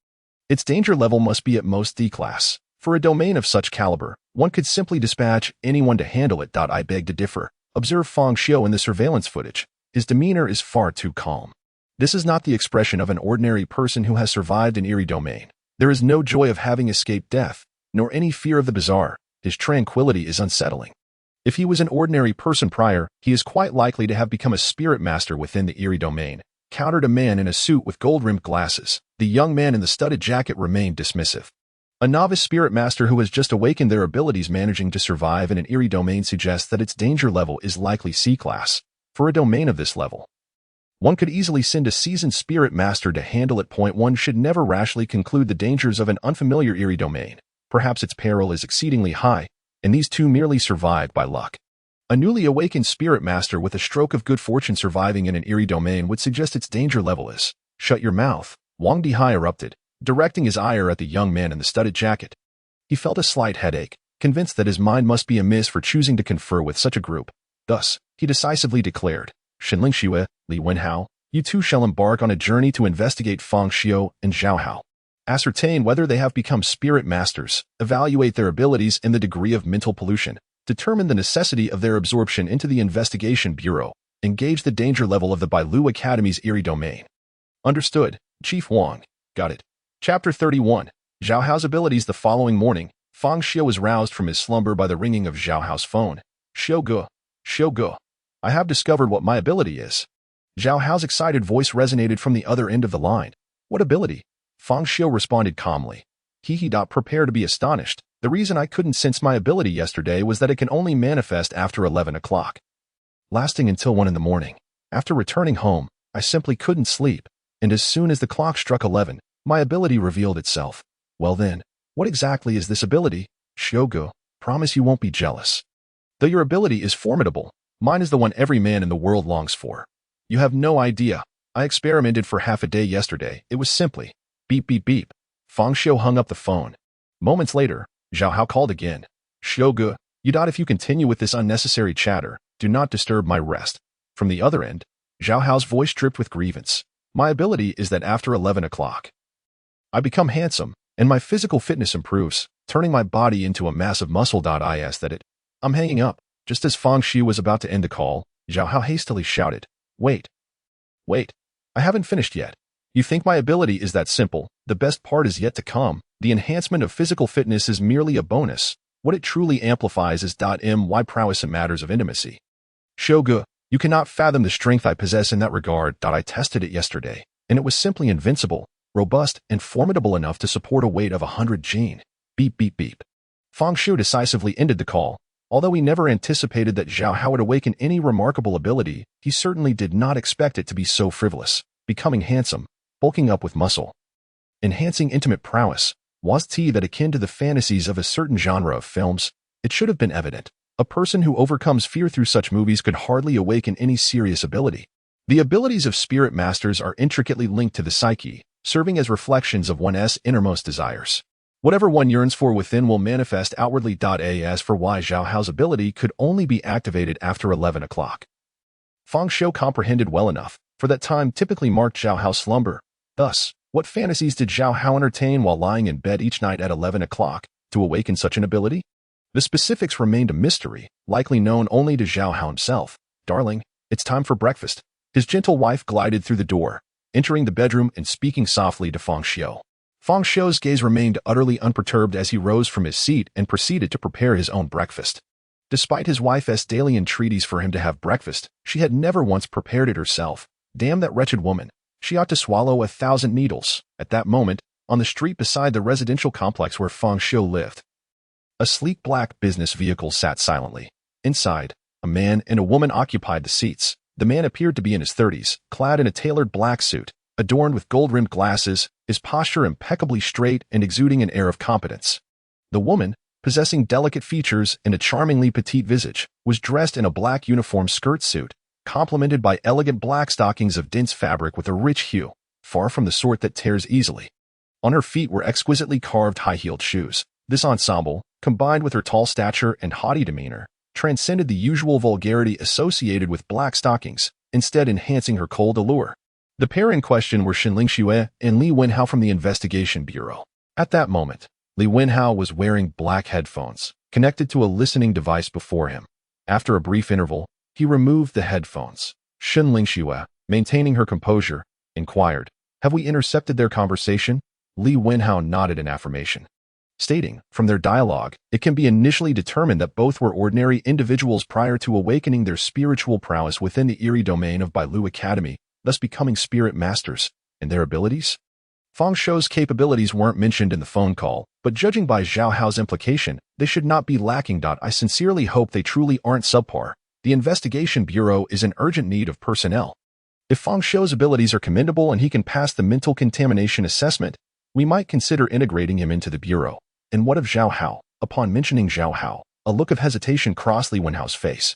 A: its danger level must be at most D class. For a domain of such caliber, one could simply dispatch anyone to handle it. I beg to differ," observed Fang Xiu in the surveillance footage. "His demeanor is far too calm. This is not the expression of an ordinary person who has survived an eerie domain. There is no joy of having escaped death, nor any fear of the bizarre. His tranquility is unsettling. If he was an ordinary person prior, he is quite likely to have become a spirit master within the eerie domain," countered a man in a suit with gold-rimmed glasses. The young man in the studded jacket remained dismissive. "A novice spirit master who has just awakened their abilities managing to survive in an eerie domain suggests that its danger level is likely C class. For a domain of this level, one could easily send a seasoned spirit master to handle it. One should never rashly conclude the dangers of an unfamiliar eerie domain. Perhaps its peril is exceedingly high, and these two merely survived by luck." A newly awakened spirit master with a stroke of good fortune surviving in an eerie domain would suggest its danger level is. Shut your mouth, Wang Dihai erupted, directing his ire at the young man in the studded jacket. He felt a slight headache, convinced that his mind must be amiss for choosing to confer with such a group. Thus, he decisively declared, Shenling Xue, Li Wenhao, you two shall embark on a journey to investigate Fang Xiu and Zhao Hao. Ascertain whether they have become spirit masters, evaluate their abilities and the degree of mental pollution, determine the necessity of their absorption into the investigation bureau, engage the danger level of the Bailu Academy's eerie domain. Understood, Chief Wang. Got it. Chapter 31. Zhao Hao's abilities. The following morning, Fang Xiu was roused from his slumber by the ringing of Zhao Hao's phone. Xiu, I have discovered what my ability is. Zhao Hao's excited voice resonated from the other end of the line. What ability? Fang Xiu responded calmly. Prepare to be astonished. The reason I couldn't sense my ability yesterday was that it can only manifest after 11 o'clock. Lasting until 1 in the morning. After returning home, I simply couldn't sleep, and as soon as the clock struck 11, my ability revealed itself. Well then, what exactly is this ability? Xiu, promise you won't be jealous. Though your ability is formidable, mine is the one every man in the world longs for. You have no idea. I experimented for half a day yesterday. It was simply beep. Fang Xiu hung up the phone. Moments later, Zhao Hao called again. Xiu, if you continue with this unnecessary chatter, do not disturb my rest. From the other end, Zhao Hao's voice dripped with grievance. My ability is that after 11 o'clock, I become handsome, and my physical fitness improves, turning my body into a mass of muscle. I'm hanging up. Just as Fang Xiu was about to end the call, Zhao Hao hastily shouted, Wait, I haven't finished yet. You think my ability is that simple? The best part is yet to come. The enhancement of physical fitness is merely a bonus. What it truly amplifies is my prowess in matters of intimacy. Xiu, you cannot fathom the strength I possess in that regard. I tested it yesterday, and it was simply invincible, robust, and formidable enough to support a weight of 100 jin. Beep. Fang Xiu decisively ended the call. Although he never anticipated that Zhao Hao would awaken any remarkable ability, he certainly did not expect it to be so frivolous. Becoming handsome, bulking up with muscle, enhancing intimate prowess, was that akin to the fantasies of a certain genre of films? It should have been evident. A person who overcomes fear through such movies could hardly awaken any serious ability. The abilities of spirit masters are intricately linked to the psyche, serving as reflections of one's innermost desires. Whatever one yearns for within will manifest outwardly. As for why Zhao Hao's ability could only be activated after 11 o'clock. Fang Xiu comprehended well enough, for that time typically marked Zhao Hao's slumber. Thus, what fantasies did Zhao Hao entertain while lying in bed each night at 11 o'clock to awaken such an ability? The specifics remained a mystery, likely known only to Zhao Hao himself. Darling, it's time for breakfast. His gentle wife glided through the door, entering the bedroom and speaking softly to Fang Xiu. Fang Xiu's gaze remained utterly unperturbed as he rose from his seat and proceeded to prepare his own breakfast. Despite his wife's daily entreaties for him to have breakfast, she had never once prepared it herself. Damn that wretched woman. She ought to swallow 1,000 needles. At that moment, on the street beside the residential complex where Fang Xiu lived, a sleek black business vehicle sat silently. Inside, a man and a woman occupied the seats. The man appeared to be in his 30s, clad in a tailored black suit, adorned with gold-rimmed glasses, his posture impeccably straight and exuding an air of competence. The woman, possessing delicate features and a charmingly petite visage, was dressed in a black uniform skirt suit, complemented by elegant black stockings of dense fabric with a rich hue, far from the sort that tears easily. On her feet were exquisitely carved high-heeled shoes. This ensemble, combined with her tall stature and haughty demeanor, transcended the usual vulgarity associated with black stockings, instead enhancing her cold allure. The pair in question were Shenling Xue and Li Wenhao from the Investigation Bureau. At that moment, Li Wenhao was wearing black headphones, connected to a listening device before him. After a brief interval, he removed the headphones. Shenling Xue, maintaining her composure, inquired, Have we intercepted their conversation? Li Wenhao nodded in affirmation, stating, from their dialogue, it can be initially determined that both were ordinary individuals prior to awakening their spiritual prowess within the eerie domain of Bailu Academy, thus becoming spirit masters. And their abilities? Fang Xiu's capabilities weren't mentioned in the phone call, but judging by Zhao Hao's implication, they should not be lacking. I sincerely hope they truly aren't subpar. The Investigation Bureau is in urgent need of personnel. If Fang Xiu's abilities are commendable and he can pass the mental contamination assessment, we might consider integrating him into the Bureau. And what of Zhao Hao? Upon mentioning Zhao Hao, a look of hesitation crossed Li Wenhao's face.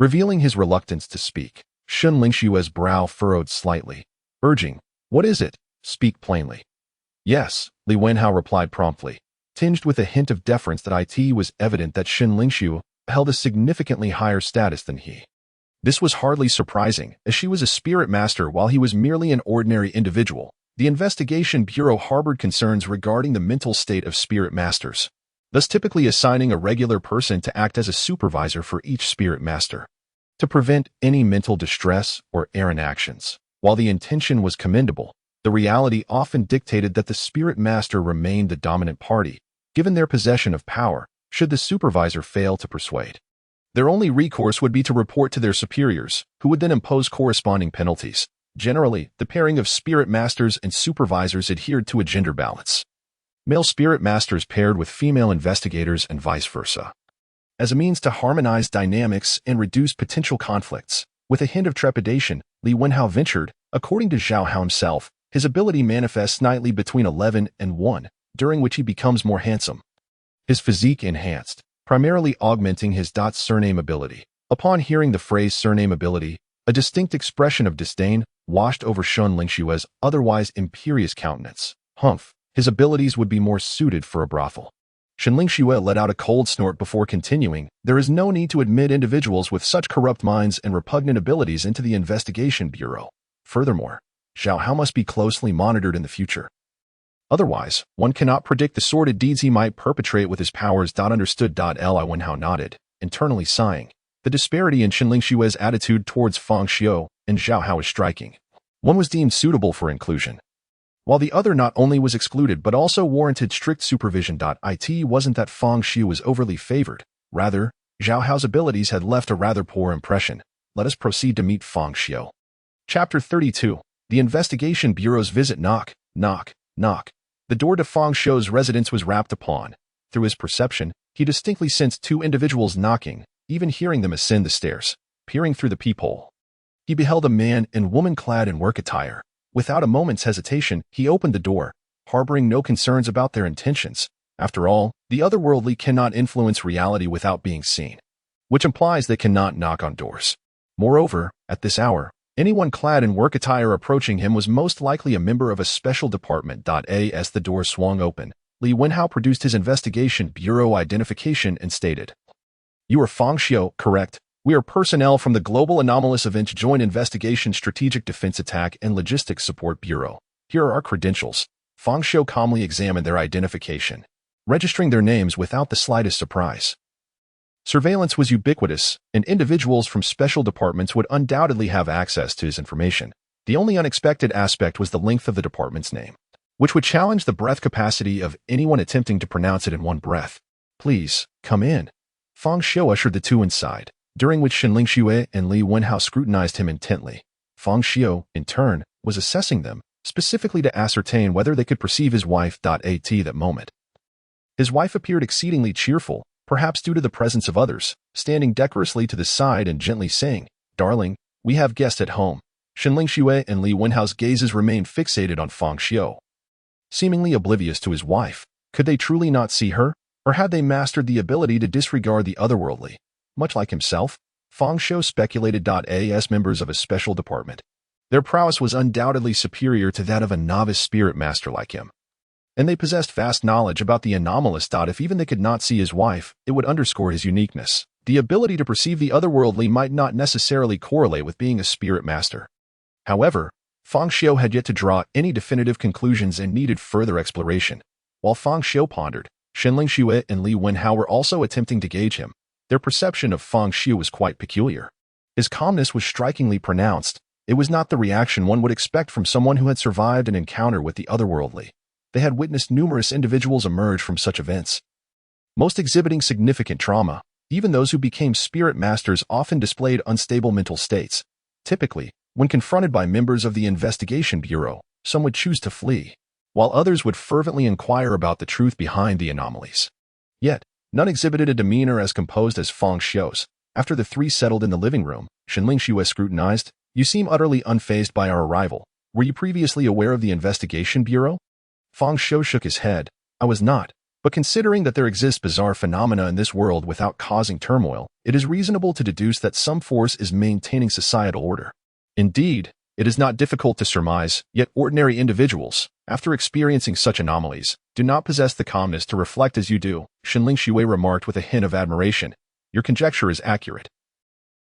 A: Revealing his reluctance to speak, Shen Lingshue's brow furrowed slightly, urging, "What is it? Speak plainly." "Yes," Li Wenhao replied promptly, tinged with a hint of deference that it was evident that Shen Lingxiu held a significantly higher status than he. This was hardly surprising, as she was a spirit master while he was merely an ordinary individual. The Investigation Bureau harbored concerns regarding the mental state of spirit masters, thus typically assigning a regular person to act as a supervisor for each spirit master, to prevent any mental distress or errant actions. While the intention was commendable, the reality often dictated that the spirit master remained the dominant party, given their possession of power, should the supervisor fail to persuade. Their only recourse would be to report to their superiors, who would then impose corresponding penalties. Generally, the pairing of spirit masters and supervisors adhered to a gender balance. Male spirit masters paired with female investigators and vice versa, as a means to harmonize dynamics and reduce potential conflicts. With a hint of trepidation, Li Wenhao ventured, according to Zhao Hao himself, his ability manifests nightly between 11 and 1, during which he becomes more handsome. His physique enhanced, primarily augmenting his surname ability. Upon hearing the phrase surname ability, a distinct expression of disdain washed over Shen Lingshue's otherwise imperious countenance. Humph, his abilities would be more suited for a brothel. Shen Lingxue let out a cold snort before continuing, "There is no need to admit individuals with such corrupt minds and repugnant abilities into the Investigation Bureau. Furthermore, Zhao Hao must be closely monitored in the future. Otherwise, one cannot predict the sordid deeds he might perpetrate with his powers." Understood. Li Wenhao nodded, internally sighing. The disparity in Shen Lingshue's attitude towards Fang Xiu and Zhao Hao was striking. One was deemed suitable for inclusion, while the other not only was excluded but also warranted strict supervision. It wasn't that Fang Xiu was overly favored. Rather, Zhao Hao's abilities had left a rather poor impression. Let us proceed to meet Fang Xiu. Chapter 32. The Investigation Bureau's visit. Knock, knock, knock. The door to Fang Xiu's residence was rapped upon. Through his perception, he distinctly sensed two individuals knocking, even hearing them ascend the stairs. Peering through the peephole, he beheld a man and woman clad in work attire. Without a moment's hesitation, he opened the door, harboring no concerns about their intentions. After all, the otherworldly cannot influence reality without being seen, which implies they cannot knock on doors. Moreover, at this hour, anyone clad in work attire approaching him was most likely a member of a special department. As the door swung open, Li Wenhao produced his Investigation Bureau identification and stated, "You are Fang Xiu, correct? We are personnel from the Global Anomalous Events Joint Investigation Strategic Defense Attack and Logistics Support Bureau. Here are our credentials." Fang Xiu calmly examined their identification, registering their names without the slightest surprise. Surveillance was ubiquitous, and individuals from special departments would undoubtedly have access to his information. The only unexpected aspect was the length of the department's name, which would challenge the breath capacity of anyone attempting to pronounce it in one breath. "Please, come in." Fang Xiu ushered the two inside, during which Shen Lingxue and Li Wenhao scrutinized him intently. Fang Xiu, in turn, was assessing them, specifically to ascertain whether they could perceive his wife. At that moment, his wife appeared exceedingly cheerful, perhaps due to the presence of others, standing decorously to the side and gently saying, "Darling, we have guests at home." Shen Lingxue and Li Wenhao's gazes remained fixated on Fang Xiu, seemingly oblivious to his wife. Could they truly not see her, or had they mastered the ability to disregard the otherworldly? Much like himself, Fang Xiu speculated. As members of a special department, their prowess was undoubtedly superior to that of a novice spirit master like him, and they possessed vast knowledge about the anomalous. If even they could not see his wife, it would underscore his uniqueness. The ability to perceive the otherworldly might not necessarily correlate with being a spirit master. However, Fang Xiu had yet to draw any definitive conclusions and needed further exploration. While Fang Xiu pondered, Shen Lingxue and Li Wenhao were also attempting to gauge him. Their perception of Fang Xiu was quite peculiar. His calmness was strikingly pronounced. It was not the reaction one would expect from someone who had survived an encounter with the otherworldly. They had witnessed numerous individuals emerge from such events, most exhibiting significant trauma. Even those who became spirit masters often displayed unstable mental states. Typically, when confronted by members of the Investigation Bureau, some would choose to flee, while others would fervently inquire about the truth behind the anomalies. Yet, none exhibited a demeanor as composed as Fang Xiu's. After the three settled in the living room, Shen Lingxue scrutinized, "You seem utterly unfazed by our arrival. Were you previously aware of the Investigation Bureau?" Fang Xiu shook his head. "I was not. But considering that there exist bizarre phenomena in this world without causing turmoil, it is reasonable to deduce that some force is maintaining societal order. Indeed, it is not difficult to surmise, yet ordinary individuals, after experiencing such anomalies, do not possess the calmness to reflect as you do, Fang Xiu remarked with a hint of admiration. Your conjecture is accurate.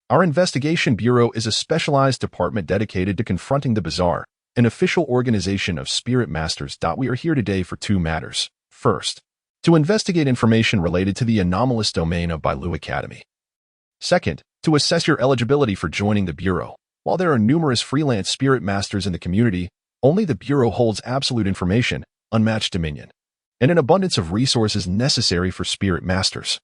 A: Our investigation bureau is a specialized department dedicated to confronting the bizarre, an official organization of spirit masters. We are here today for two matters. First, to investigate information related to the anomalous domain of Bailu Academy. Second, to assess your eligibility for joining the bureau. While there are numerous freelance spirit masters in the community, only the bureau holds absolute information, unmatched dominion, and an abundance of resources necessary for spirit masters,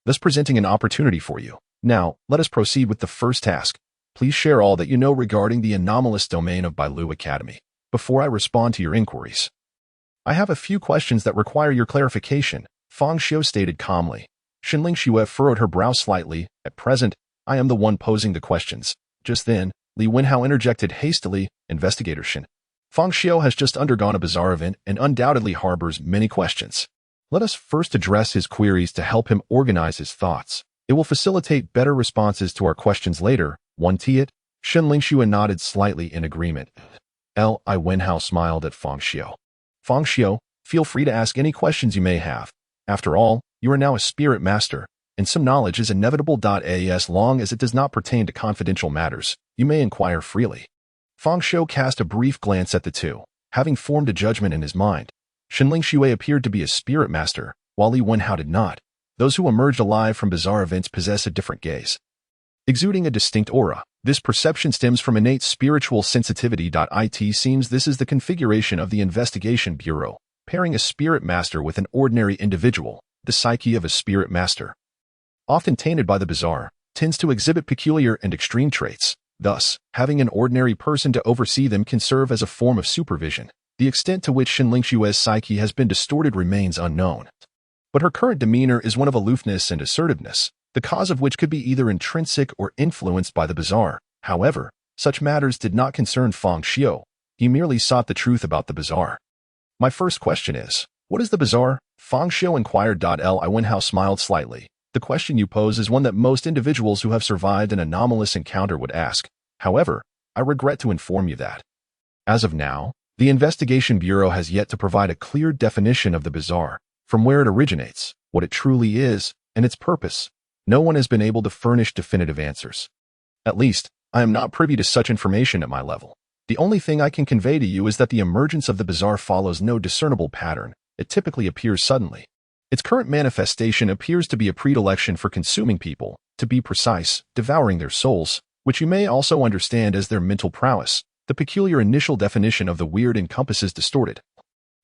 A: thus presenting an opportunity for you. Now, let us proceed with the first task. Please share all that you know regarding the anomalous domain of Bailu Academy before I respond to your inquiries. I have a few questions that require your clarification, Fang Xiu stated calmly. Fang Xiu furrowed her brow slightly. At present, I am the one posing the questions. Just then, Li Wenhao interjected hastily, Investigator Shen. Fang Xiu has just undergone a bizarre event and undoubtedly harbors many questions. Let us first address his queries to help him organize his thoughts. It will facilitate better responses to our questions later. One Tiet. Fang Xiu nodded slightly in agreement. Li Wenhao smiled at Fang Xiu. Fang Xiu, feel free to ask any questions you may have. After all, you are now a spirit master, and some knowledge is inevitable. As long as it does not pertain to confidential matters, you may inquire freely. Fang Xiu cast a brief glance at the two, having formed a judgment in his mind. Fang Xiu appeared to be a spirit master, while Li Wenhao did not. Those who emerged alive from bizarre events possess a different gaze, exuding a distinct aura. This perception stems from innate spiritual sensitivity. It seems this is the configuration of the Investigation Bureau, pairing a spirit master with an ordinary individual. The psyche of a spirit master, often tainted by the bizarre, tends to exhibit peculiar and extreme traits. Thus, having an ordinary person to oversee them can serve as a form of supervision. The extent to which Fang Xiu's psyche has been distorted remains unknown. But her current demeanor is one of aloofness and assertiveness, the cause of which could be either intrinsic or influenced by the bizarre. However, such matters did not concern Fang Xiu. He merely sought the truth about the bizarre. My first question is, what is the bizarre? Fang Xiu inquired. Li Wenhao smiled slightly. The question you pose is one that most individuals who have survived an anomalous encounter would ask. However, I regret to inform you that, as of now, the Investigation Bureau has yet to provide a clear definition of the bizarre, from where it originates, what it truly is, and its purpose. No one has been able to furnish definitive answers. At least, I am not privy to such information at my level. The only thing I can convey to you is that the emergence of the bizarre follows no discernible pattern. It typically appears suddenly. Its current manifestation appears to be a predilection for consuming people, to be precise, devouring their souls, which you may also understand as their mental prowess. The peculiar initial definition of the weird encompasses distorted,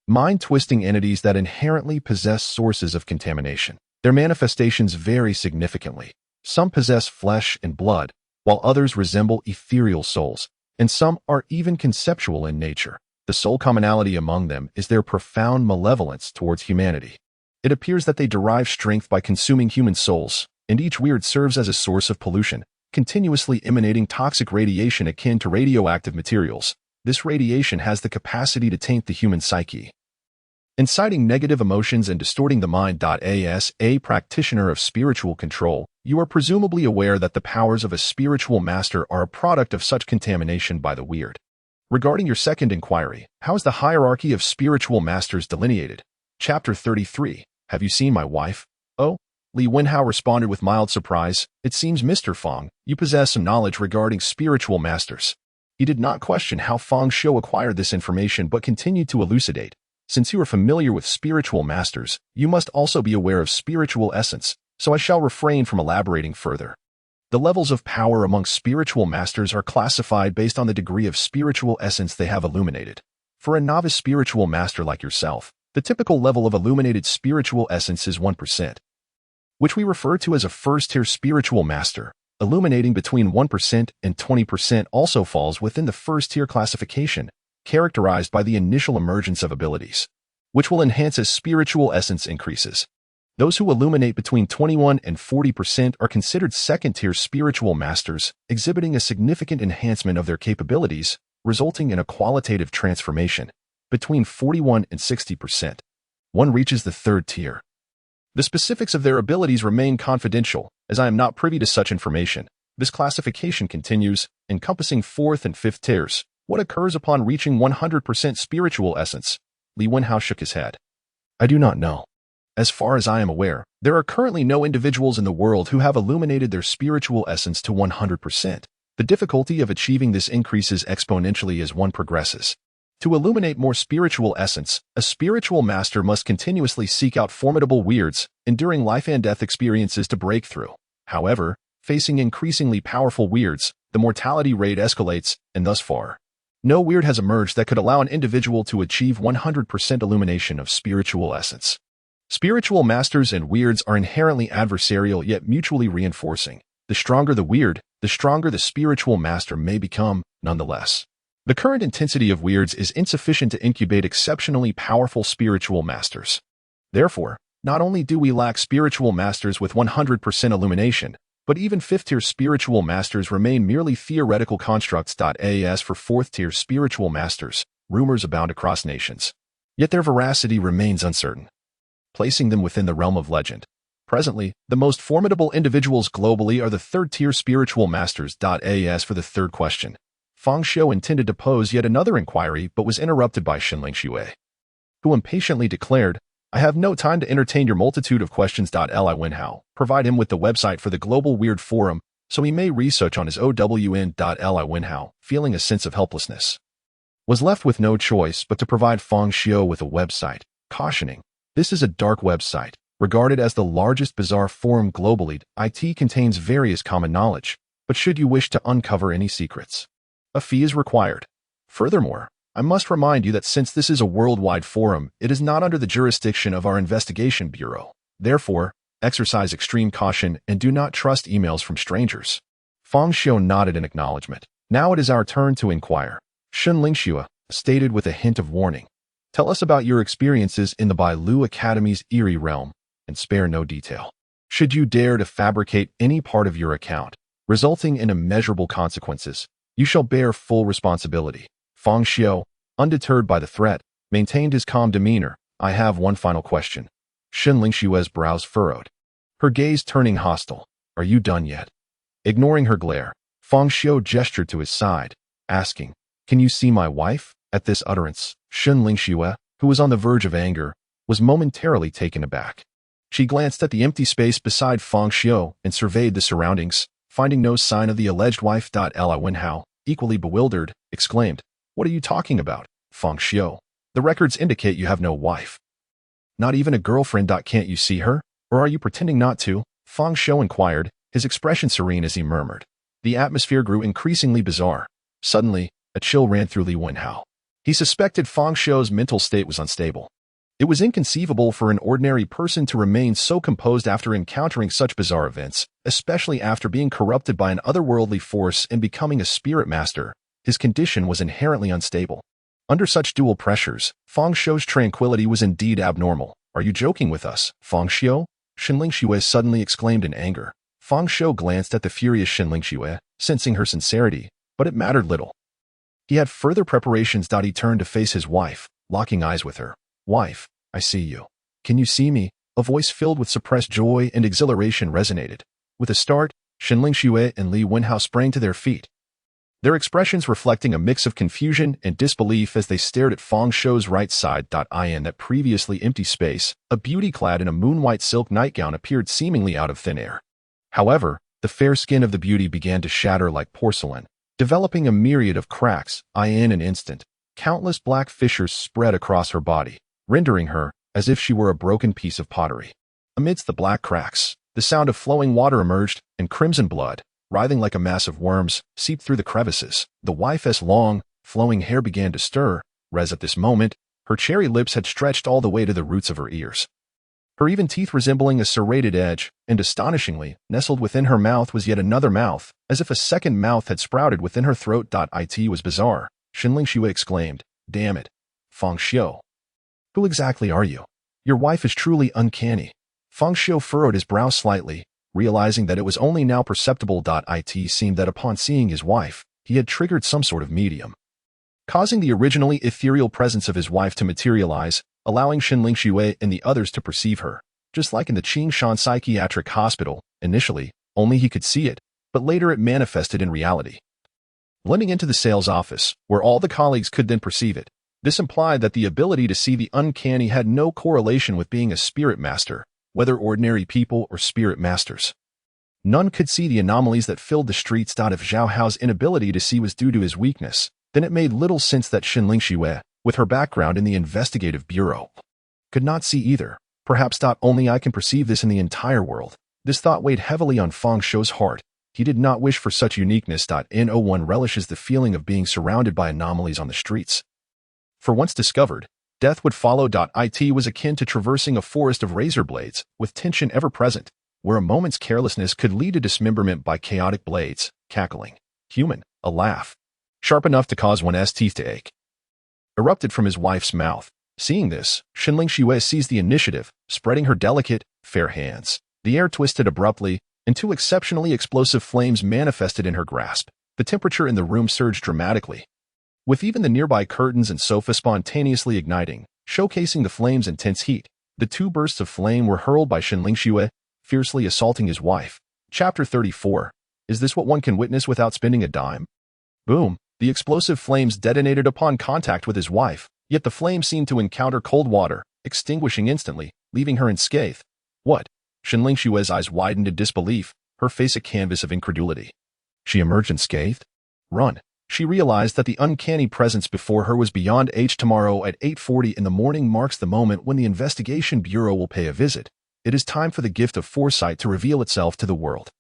A: mind-twisting entities that inherently possess sources of contamination. Their manifestations vary significantly. Some possess flesh and blood, while others resemble ethereal souls, and some are even conceptual in nature. The sole commonality among them is their profound malevolence towards humanity. It appears that they derive strength by consuming human souls, and each weird serves as a source of pollution, continuously emanating toxic radiation akin to radioactive materials. This radiation has the capacity to taint the human psyche, inciting negative emotions and distorting the mind. As a practitioner of spiritual control, you are presumably aware that the powers of a spiritual master are a product of such contamination by the weird. Regarding your second inquiry, how is the hierarchy of spiritual masters delineated? Chapter 33. Have you seen my wife? Oh, Li Wenhao responded with mild surprise. It seems, Mr. Fang, you possess some knowledge regarding spiritual masters. He did not question how Fang Xiu acquired this information but continued to elucidate. Since you are familiar with spiritual masters, you must also be aware of spiritual essence, so I shall refrain from elaborating further. The levels of power among spiritual masters are classified based on the degree of spiritual essence they have illuminated. For a novice spiritual master like yourself, the typical level of illuminated spiritual essence is 1%, which we refer to as a first-tier spiritual master. Illuminating between 1% and 20% also falls within the first-tier classification, characterized by the initial emergence of abilities, which will enhance as spiritual essence increases. Those who illuminate between 21 and 40% are considered second-tier spiritual masters, exhibiting a significant enhancement of their capabilities, resulting in a qualitative transformation. Between 41 and 60%, one reaches the third tier. The specifics of their abilities remain confidential, as I am not privy to such information. This classification continues, encompassing fourth and fifth tiers. What occurs upon reaching 100% spiritual essence? Li Wenhao shook his head. I do not know. As far as I am aware, there are currently no individuals in the world who have illuminated their spiritual essence to 100%. The difficulty of achieving this increases exponentially as one progresses. To illuminate more spiritual essence, a spiritual master must continuously seek out formidable weirds, enduring life and death experiences to break through. However, facing increasingly powerful weirds, the mortality rate escalates, and thus far, no weird has emerged that could allow an individual to achieve 100% illumination of spiritual essence. Spiritual masters and weirds are inherently adversarial yet mutually reinforcing. The stronger the weird, the stronger the spiritual master may become, nonetheless. The current intensity of weirds is insufficient to incubate exceptionally powerful spiritual masters. Therefore, not only do we lack spiritual masters with 100% illumination, but even fifth-tier spiritual masters remain merely theoretical constructs. As for fourth-tier spiritual masters, rumors abound across nations. Yet their veracity remains uncertain, placing them within the realm of legend. Presently, the most formidable individuals globally are the third-tier spiritual masters. As for the third question, Fang Xiu intended to pose yet another inquiry but was interrupted by Fang Xiu, who impatiently declared, I have no time to entertain your multitude of questions. Li Wenhao provide him with the website for the Global Weird Forum so he may research on his own. Li Wenhao, feeling a sense of helplessness, was left with no choice but to provide Fang Xiu with a website, cautioning, this is a dark website, regarded as the largest bizarre forum globally. It contains various common knowledge, but should you wish to uncover any secrets, a fee is required. Furthermore, I must remind you that since this is a worldwide forum, it is not under the jurisdiction of our investigation bureau. Therefore, exercise extreme caution and do not trust emails from strangers. Fang Xiu nodded in acknowledgement. Now it is our turn to inquire. Fang Xiu stated with a hint of warning. Tell us about your experiences in the Bailu Academy's eerie realm, and spare no detail. Should you dare to fabricate any part of your account, resulting in immeasurable consequences, you shall bear full responsibility. Fang Xiu, undeterred by the threat, maintained his calm demeanor. I have one final question. Fang Xiu's brows furrowed, her gaze turning hostile. Are you done yet? Ignoring her glare, Fang Xiu gestured to his side, asking, Can you see my wife? At this utterance, Fang Xiu, who was on the verge of anger, was momentarily taken aback. She glanced at the empty space beside Fang Xiu and surveyed the surroundings, finding no sign of the alleged wife. Li Wenhao, equally bewildered, exclaimed, What are you talking about, Fang Xiu? The records indicate you have no wife. Not even a girlfriend. Can't you see her? Or are you pretending not to? Fang Xiu inquired, his expression serene as he murmured. The atmosphere grew increasingly bizarre. Suddenly, a chill ran through Li Wenhao. He suspected Fang Xiu's mental state was unstable. It was inconceivable for an ordinary person to remain so composed after encountering such bizarre events, especially after being corrupted by an otherworldly force and becoming a spirit master. His condition was inherently unstable. Under such dual pressures, Fang Xiu's tranquility was indeed abnormal. Are you joking with us, Fang Xiu? Fang Xiu suddenly exclaimed in anger. Fang Xiu glanced at the furious Fang Xiu, sensing her sincerity, but it mattered little. He had further preparations. He turned to face his wife, locking eyes with her. Wife, I see you. Can you see me? A voice filled with suppressed joy and exhilaration resonated. With a start, Fang Xiu and Li Wenhao sprang to their feet, their expressions reflecting a mix of confusion and disbelief as they stared at Fang Xiu's right side. In that previously empty space, a beauty clad in a moon-white silk nightgown appeared seemingly out of thin air. However, the fair skin of the beauty began to shatter like porcelain, developing a myriad of cracks. In an instant, countless black fissures spread across her body, rendering her as if she were a broken piece of pottery. Amidst the black cracks, the sound of flowing water emerged, and crimson blood, writhing like a mass of worms, seeped through the crevices. The wife's long, flowing hair began to stir, at this moment, her cherry lips had stretched all the way to the roots of her ears, her even teeth resembling a serrated edge, and astonishingly, nestled within her mouth was yet another mouth, as if a second mouth had sprouted within her throat. It was bizarre. Fang Xiu exclaimed, Damn it, Fang Xiu. Who exactly are you? Your wife is truly uncanny. Fang Xiu furrowed his brow slightly, realizing that it was only now perceptible. It seemed that upon seeing his wife, he had triggered some sort of medium, causing the originally ethereal presence of his wife to materialize. allowing Fang Xiu and the others to perceive her. Just like in the Qingshan Psychiatric Hospital, initially, only he could see it, but later it manifested in reality. Blending into the sales office, where all the colleagues could then perceive it, this implied that the ability to see the uncanny had no correlation with being a spirit master, whether ordinary people or spirit masters. None could see the anomalies that filled the streets. If Zhao Hao's inability to see was due to his weakness, then it made little sense that Fang Xiu, with her background in the investigative bureau, could not see either. Perhaps only I can perceive this in the entire world. This thought weighed heavily on Fang Xiu's heart. He did not wish for such uniqueness. No one relishes the feeling of being surrounded by anomalies on the streets. For once discovered, death would follow. It was akin to traversing a forest of razor blades, with tension ever present, where a moment's carelessness could lead to dismemberment by chaotic blades, cackling, human, a laugh, sharp enough to cause one's teeth to ache, erupted from his wife's mouth. Seeing this, Fang Xiu seized the initiative, spreading her delicate, fair hands. The air twisted abruptly, and two exceptionally explosive flames manifested in her grasp. The temperature in the room surged dramatically, with even the nearby curtains and sofa spontaneously igniting, showcasing the flame's intense heat. The two bursts of flame were hurled by Fang Xiu, fiercely assaulting his wife. Chapter 34. Is this what one can witness without spending a dime? Boom! The explosive flames detonated upon contact with his wife, yet the flame seemed to encounter cold water, extinguishing instantly, leaving her unscathed. What? Fang Xiu's eyes widened in disbelief, her face a canvas of incredulity. She emerged unscathed? Run! She realized that the uncanny presence before her was beyond H. Tomorrow at 8:40 in the morning marks the moment when the investigation bureau will pay a visit. It is time for the gift of foresight to reveal itself to the world.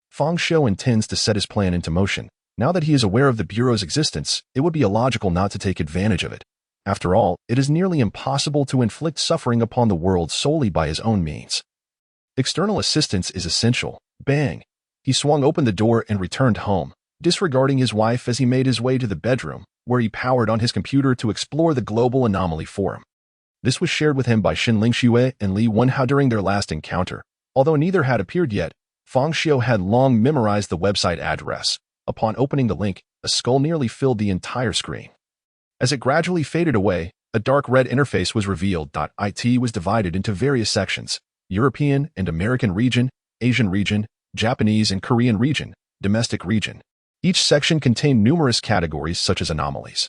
A: Fang Xiu intends to set his plan into motion. Now that he is aware of the bureau's existence, it would be illogical not to take advantage of it. After all, it is nearly impossible to inflict suffering upon the world solely by his own means. External assistance is essential. Bang! He swung open the door and returned home, disregarding his wife as he made his way to the bedroom, where he powered on his computer to explore the global anomaly forum. This was shared with him by Fang Xiu and Li Wenhao during their last encounter. Although neither had appeared yet, Fang Xiu had long memorized the website address. Upon opening the link, a skull nearly filled the entire screen. As it gradually faded away, a dark red interface was revealed. It was divided into various sections: European and American region, Asian region, Japanese and Korean region, domestic region. Each section contained numerous categories such as anomalies,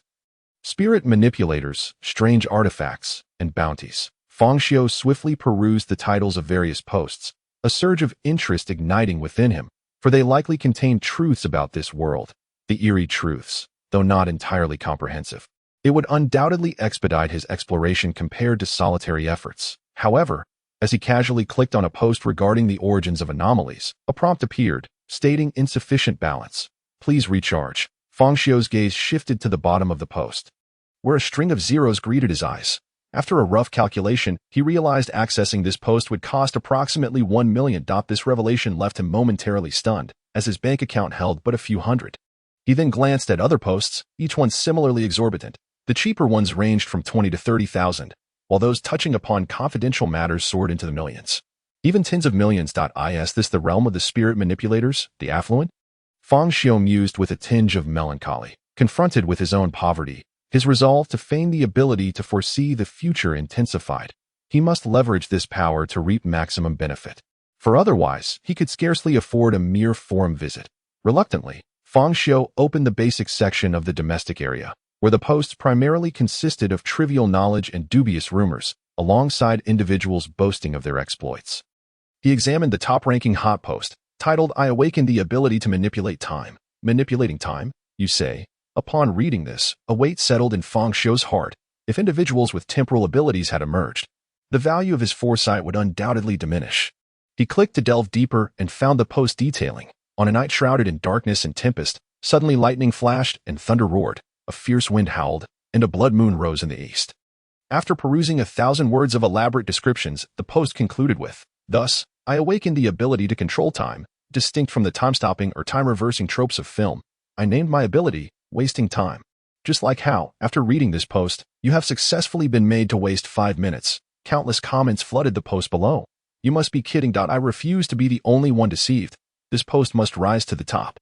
A: spirit manipulators, strange artifacts, and bounties. Fang Xiu swiftly perused the titles of various posts, a surge of interest igniting within him, for they likely contained truths about this world, the eerie truths, though not entirely comprehensive. It would undoubtedly expedite his exploration compared to solitary efforts. However, as he casually clicked on a post regarding the origins of anomalies, a prompt appeared, stating insufficient balance. Please recharge. Fang Xiu's gaze shifted to the bottom of the post, where a string of zeros greeted his eyes. After a rough calculation, he realized accessing this post would cost approximately 1 million. This revelation left him momentarily stunned, as his bank account held but a few hundred. He then glanced at other posts, each one similarly exorbitant. The cheaper ones ranged from 20 to 30,000, while those touching upon confidential matters soared into the millions. Even tens of millions. Is this the realm of the spirit manipulators, the affluent? Fang Xiu mused with a tinge of melancholy. Confronted with his own poverty, his resolve to feign the ability to foresee the future intensified. He must leverage this power to reap maximum benefit, for otherwise he could scarcely afford a mere forum visit. Reluctantly, Fang Xiu opened the basic section of the domestic area, where the posts primarily consisted of trivial knowledge and dubious rumors, alongside individuals boasting of their exploits. He examined the top-ranking hot post, titled "I awaken the ability to manipulate time." Manipulating time, you say? Upon reading this, a weight settled in Fang Xiu's heart. If individuals with temporal abilities had emerged, the value of his foresight would undoubtedly diminish. He clicked to delve deeper and found the post detailing, on a night shrouded in darkness and tempest, suddenly lightning flashed and thunder roared, a fierce wind howled, and a blood moon rose in the east. After perusing 1,000 words of elaborate descriptions, the post concluded with, "Thus, I awakened the ability to control time, distinct from the time-stopping or time-reversing tropes of film. I named my ability, wasting time." Just like how, after reading this post, you have successfully been made to waste 5 minutes. Countless comments flooded the post below. You must be kidding. I refuse to be the only one deceived. This post must rise to the top.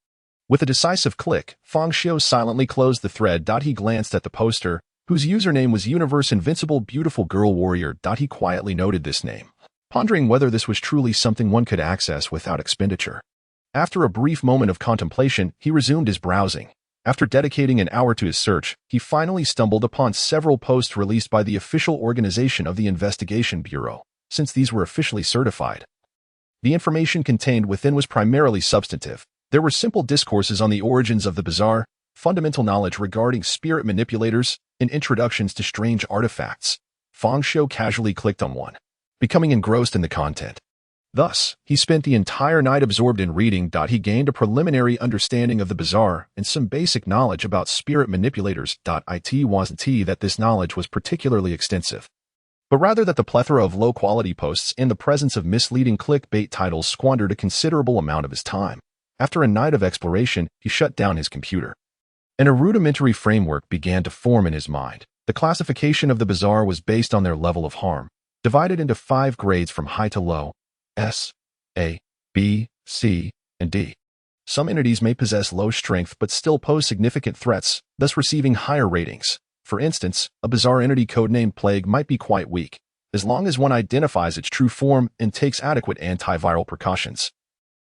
A: With a decisive click, Fang Xiu silently closed the thread. He glanced at the poster, whose username was Universe Invincible Beautiful Girl Warrior. He quietly noted this name, pondering whether this was truly something one could access without expenditure. After a brief moment of contemplation, he resumed his browsing. After dedicating an hour to his search, he finally stumbled upon several posts released by the official organization of the Investigation Bureau, since these were officially certified. The information contained within was primarily substantive. There were simple discourses on the origins of the bazaar, fundamental knowledge regarding spirit manipulators, and introductions to strange artifacts. Fang Xiu casually clicked on one, becoming engrossed in the content. Thus, he spent the entire night absorbed in reading. He gained a preliminary understanding of the bazaar and some basic knowledge about spirit manipulators. It wasn't that this knowledge was particularly extensive, but rather that the plethora of low-quality posts and the presence of misleading clickbait titles squandered a considerable amount of his time. After a night of exploration, he shut down his computer, and a rudimentary framework began to form in his mind. The classification of the bazaar was based on their level of harm, divided into 5 grades from high to low: S, A, B, C, and D. Some entities may possess low strength but still pose significant threats, thus receiving higher ratings. For instance, a bazaar entity codenamed Plague might be quite weak, as long as one identifies its true form and takes adequate antiviral precautions.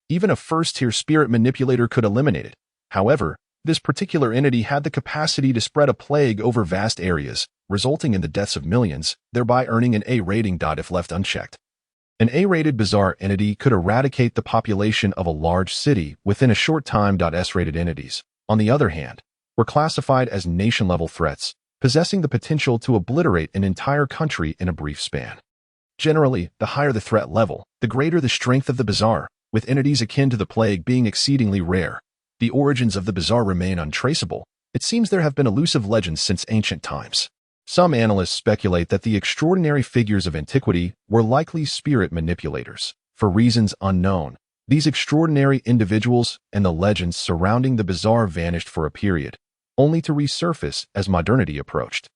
A: Even a first-tier spirit manipulator could eliminate it. However, this particular entity had the capacity to spread a plague over vast areas, resulting in the deaths of millions, thereby earning an A rating. If left unchecked, an A-rated bazaar entity could eradicate the population of a large city within a short time. S-rated entities, on the other hand, were classified as nation-level threats, possessing the potential to obliterate an entire country in a brief span. Generally, the higher the threat level, the greater the strength of the bazaar, with entities akin to the plague being exceedingly rare. The origins of the bazaar remain untraceable. It seems there have been elusive legends since ancient times. Some analysts speculate that the extraordinary figures of antiquity were likely spirit manipulators. For reasons unknown, these extraordinary individuals and the legends surrounding the bazaar vanished for a period, only to resurface as modernity approached.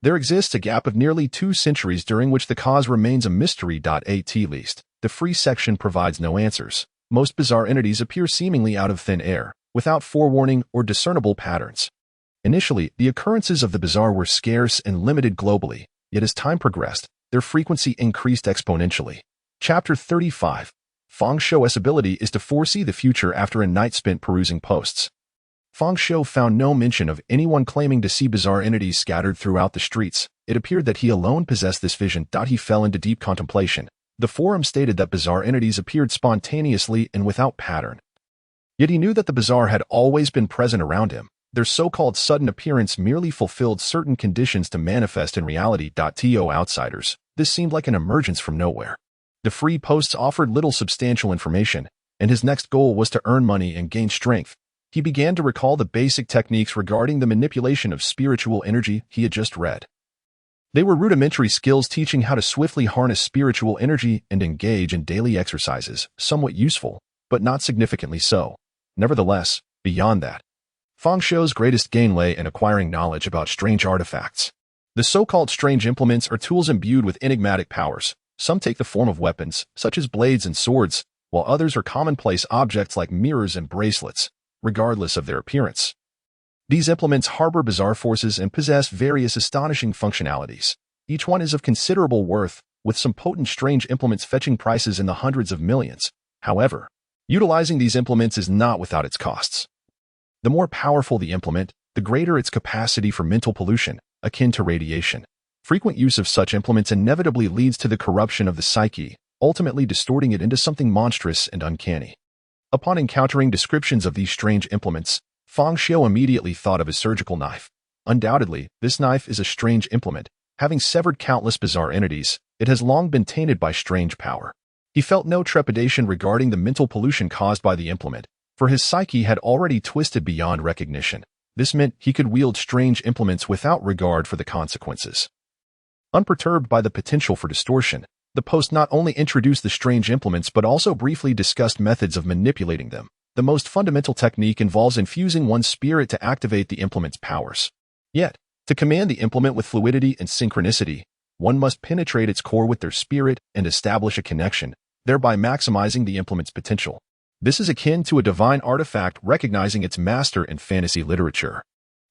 A: There exists a gap of nearly 2 centuries during which the cause remains a mystery. At least, the free section provides no answers. Most bazaar entities appear seemingly out of thin air, without forewarning or discernible patterns. Initially, the occurrences of the bazaar were scarce and limited globally, yet as time progressed, their frequency increased exponentially. Chapter 35. Fang Xiu's ability is to foresee the future after a night spent perusing posts. Fang Xiu found no mention of anyone claiming to see bazaar entities scattered throughout the streets. It appeared that he alone possessed this vision. He fell into deep contemplation. The forum stated that bazaar entities appeared spontaneously and without pattern. Yet he knew that the bazaar had always been present around him. Their so-called sudden appearance merely fulfilled certain conditions to manifest in reality. To outsiders, this seemed like an emergence from nowhere. The free posts offered little substantial information, and his next goal was to earn money and gain strength. He began to recall the basic techniques regarding the manipulation of spiritual energy he had just read. They were rudimentary skills teaching how to swiftly harness spiritual energy and engage in daily exercises, somewhat useful, but not significantly so. Nevertheless, beyond that, Fang Xiu's greatest gain lay in acquiring knowledge about strange artifacts. The so-called strange implements are tools imbued with enigmatic powers. Some take the form of weapons, such as blades and swords, while others are commonplace objects like mirrors and bracelets, regardless of their appearance. These implements harbor bizarre forces and possess various astonishing functionalities. Each one is of considerable worth, with some potent strange implements fetching prices in the hundreds of millions. However, utilizing these implements is not without its costs. The more powerful the implement, the greater its capacity for mental pollution, akin to radiation. Frequent use of such implements inevitably leads to the corruption of the psyche, ultimately distorting it into something monstrous and uncanny. Upon encountering descriptions of these strange implements, Fang Xiu immediately thought of his surgical knife. Undoubtedly, this knife is a strange implement. Having severed countless bizarre entities, it has long been tainted by strange power. He felt no trepidation regarding the mental pollution caused by the implement, for his psyche had already twisted beyond recognition. This meant he could wield strange implements without regard for the consequences. Unperturbed by the potential for distortion, the post not only introduced the strange implements but also briefly discussed methods of manipulating them. The most fundamental technique involves infusing one's spirit to activate the implement's powers. Yet, to command the implement with fluidity and synchronicity, one must penetrate its core with their spirit and establish a connection, thereby maximizing the implement's potential. This is akin to a divine artifact recognizing its master in fantasy literature.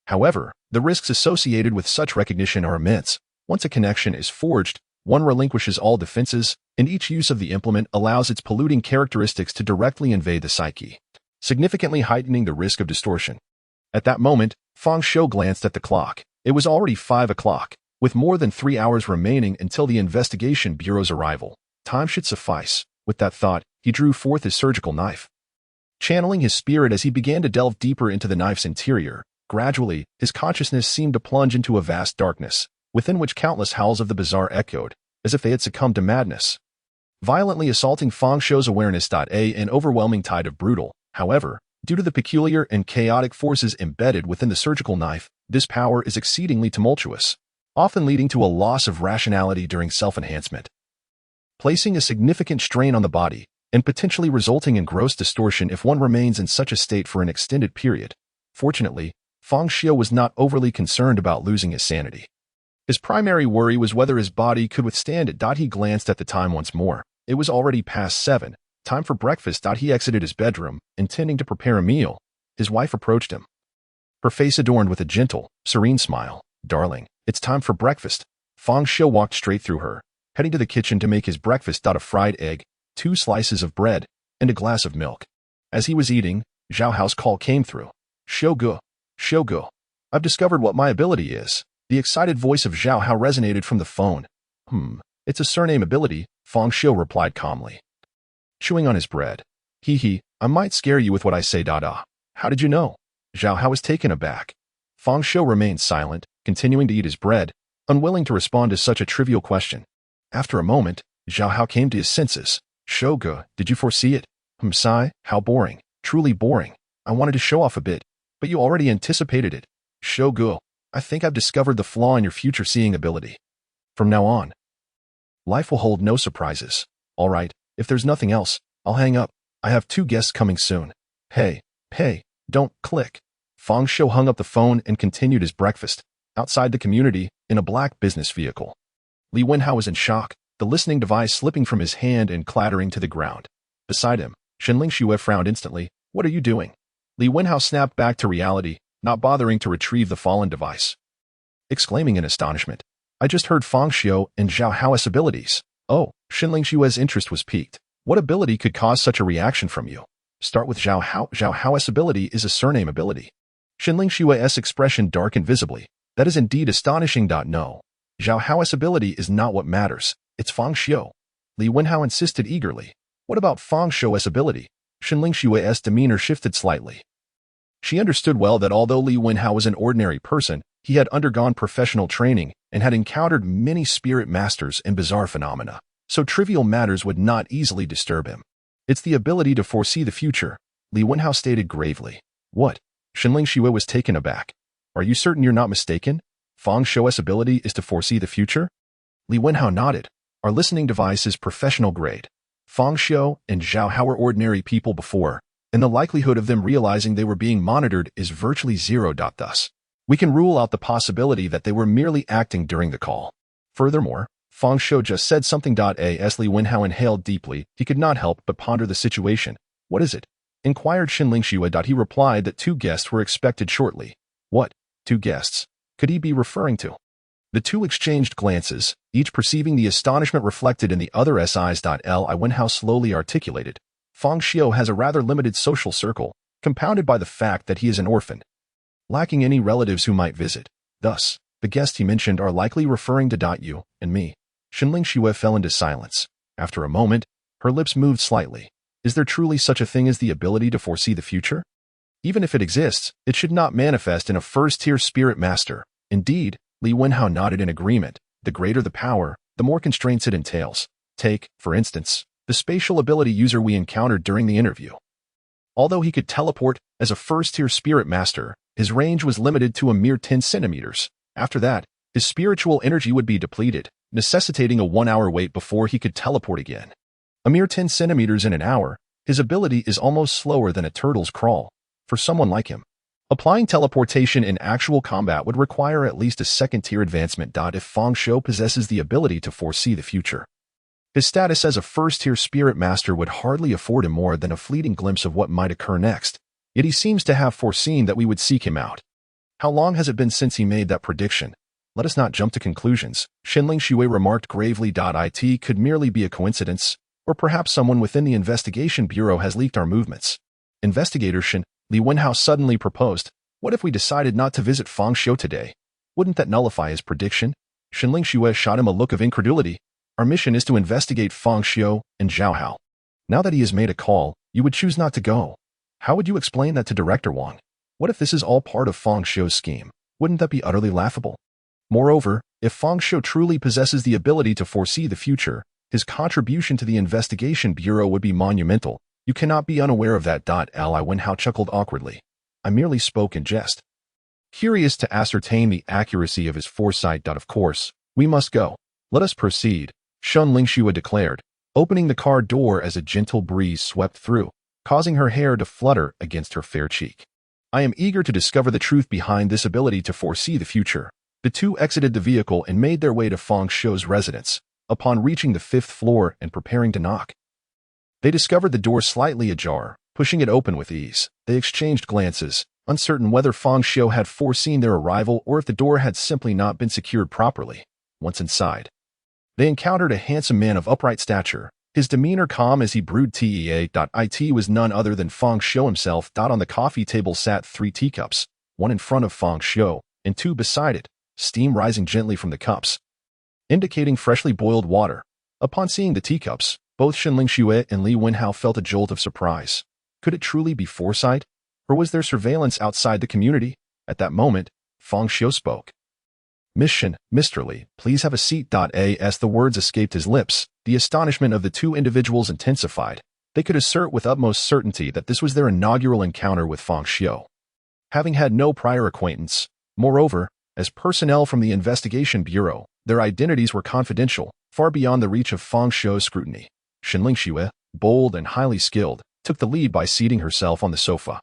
A: However, the risks associated with such recognition are immense. Once a connection is forged, one relinquishes all defenses, and each use of the implement allows its polluting characteristics to directly invade the psyche, significantly heightening the risk of distortion. At that moment, Fang Xiu glanced at the clock. It was already 5 o'clock, with more than 3 hours remaining until the investigation bureau's arrival. Time should suffice. With that thought, he drew forth his surgical knife. Channeling his spirit as he began to delve deeper into the knife's interior, gradually, his consciousness seemed to plunge into a vast darkness, within which countless howls of the bizarre echoed, as if they had succumbed to madness, violently assaulting Fang Xiu's awareness. An overwhelming tide of brutal, however, due to the peculiar and chaotic forces embedded within the surgical knife, this power is exceedingly tumultuous, often leading to a loss of rationality during self-enhancement, placing a significant strain on the body, and potentially resulting in gross distortion if one remains in such a state for an extended period. Fortunately, Fang Xiu was not overly concerned about losing his sanity. His primary worry was whether his body could withstand it. He glanced at the time once more. It was already past 7, time for breakfast. He exited his bedroom, intending to prepare a meal. His wife approached him, her face adorned with a gentle, serene smile. "Darling, it's time for breakfast." Fang Xiu walked straight through her, heading to the kitchen to make his breakfast. A fried egg, 2 slices of bread, and a glass of milk. As he was eating, Zhao Hao's call came through. Xiu, I've discovered what my ability is." The excited voice of Zhao Hao resonated from the phone. It's a surname ability," Fang Xiu replied calmly, chewing on his bread. I might scare you with what I say. How did you know?" Zhao Hao was taken aback. Fang Xiu remained silent, continuing to eat his bread, unwilling to respond to such a trivial question. After a moment, Zhao Hao came to his senses. "Shogu, did you foresee it?" Sigh, how boring, truly boring. I wanted to show off a bit, but you already anticipated it. Shogu, I think I've discovered the flaw in your future seeing ability. From now on, life will hold no surprises. All right, if there's nothing else, I'll hang up. I have 2 guests coming soon. Hey, don't click. Fang Xiu hung up the phone and continued his breakfast, outside the community, in a black business vehicle. Li Wenhao was in shock, the listening device slipping from his hand and clattering to the ground. Beside him, Shenling Xue frowned instantly. "What are you doing?" Li Wenhao snapped back to reality, not bothering to retrieve the fallen device, exclaiming in astonishment, "I just heard Fang Xiu and Zhao Hao's abilities." "Oh," Shenling Xue's interest was piqued. "What ability could cause such a reaction from you?" "Start with Zhao Hao. Zhao Hao's ability is a surname ability." Shenling Xue's expression darkened visibly. "That is indeed astonishing. No, Zhao Hao's ability is not what matters. It's Fang Xiu." Li Wenhao insisted eagerly. "What about Fang Xiu's ability?" Shenling Xue's demeanor shifted slightly. She understood well that although Li Wenhao was an ordinary person, he had undergone professional training and had encountered many spirit masters and bizarre phenomena, so trivial matters would not easily disturb him. "It's the ability to foresee the future," Li Wenhao stated gravely. "What?" Shenling Xue was taken aback. "Are you certain you're not mistaken? Fang Xiu's ability is to foresee the future?" Li Wenhao nodded. "Our listening device is professional grade. Fang Xiu and Zhao Hao were ordinary people before, and the likelihood of them realizing they were being monitored is virtually 0. Thus, we can rule out the possibility that they were merely acting during the call. Furthermore, Fang Xiu just said something. As Li Wenhao inhaled deeply, he could not help but ponder the situation. "What is it?" inquired Shenling Xue. He replied that 2 guests were expected shortly. "What? 2 guests? Could he be referring to?" The 2 exchanged glances, each perceiving the astonishment reflected in the other's eyes. Li Wenhao slowly articulated. "Fang Xiu has a rather limited social circle, compounded by the fact that he is an orphan, lacking any relatives who might visit. Thus, the guests he mentioned are likely referring to you and me." Shenling Xue fell into silence. After a moment, her lips moved slightly. "Is there truly such a thing as the ability to foresee the future? Even if it exists, it should not manifest in a first-tier spirit master." "Indeed," Li Wenhao nodded in agreement. "The greater the power, the more constraints it entails. Take, for instance, the spatial ability user we encountered during the interview. Although he could teleport as a first-tier spirit master, his range was limited to a mere 10 centimeters. After that, his spiritual energy would be depleted, necessitating a 1-hour wait before he could teleport again. A mere 10 centimeters in an hour, his ability is almost slower than a turtle's crawl. For someone like him, applying teleportation in actual combat would require at least a 2nd-tier advancement. If Fang Xiu possesses the ability to foresee the future, his status as a first-tier spirit master would hardly afford him more than a fleeting glimpse of what might occur next. Yet he seems to have foreseen that we would seek him out. How long has it been since he made that prediction? Let us not jump to conclusions, Xianling Xue remarked gravely. It could merely be a coincidence, or perhaps someone within the investigation bureau has leaked our movements. Investigator Li Wenhao suddenly proposed, what if we decided not to visit Fang Xiu today? Wouldn't that nullify his prediction? Xianling Xue shot him a look of incredulity. Our mission is to investigate Fang Xiu and Zhao Hao. Now that he has made a call, you would choose not to go. How would you explain that to Director Wang? What if this is all part of Fang Xiu's scheme? Wouldn't that be utterly laughable? Moreover, if Fang Xiu truly possesses the ability to foresee the future, his contribution to the investigation bureau would be monumental. You cannot be unaware of that. Li Wenhao chuckled awkwardly. I merely spoke in jest. Curious to ascertain the accuracy of his foresight. Of course, we must go. Let us proceed, Xianling Xue declared, opening the car door as a gentle breeze swept through, causing her hair to flutter against her fair cheek. I am eager to discover the truth behind this ability to foresee the future. The two exited the vehicle and made their way to Fang Xiu's residence. Upon reaching the 5th floor and preparing to knock, they discovered the door slightly ajar. Pushing it open with ease, they exchanged glances, uncertain whether Fang Xiu had foreseen their arrival or if the door had simply not been secured properly. Once inside, they encountered a handsome man of upright stature, his demeanor calm as he brewed tea. It was none other than Fang Xiu himself. On the coffee table sat 3 teacups, one in front of Fang Xiu and 2 beside it, steam rising gently from the cups, indicating freshly boiled water. Upon seeing the teacups, both Xianling Xue and Li Wenhao felt a jolt of surprise. Could it truly be foresight? Or was there surveillance outside the community? At that moment, Fang Xiu spoke. Mr. Li, please have a seat. As the words escaped his lips, the astonishment of the two individuals intensified. They could assert with utmost certainty that this was their inaugural encounter with Fang Xiu. Having had no prior acquaintance, moreover, as personnel from the investigation bureau, their identities were confidential, far beyond the reach of Fang Xiu's scrutiny. Xianling Xue, bold and highly skilled, took the lead by seating herself on the sofa.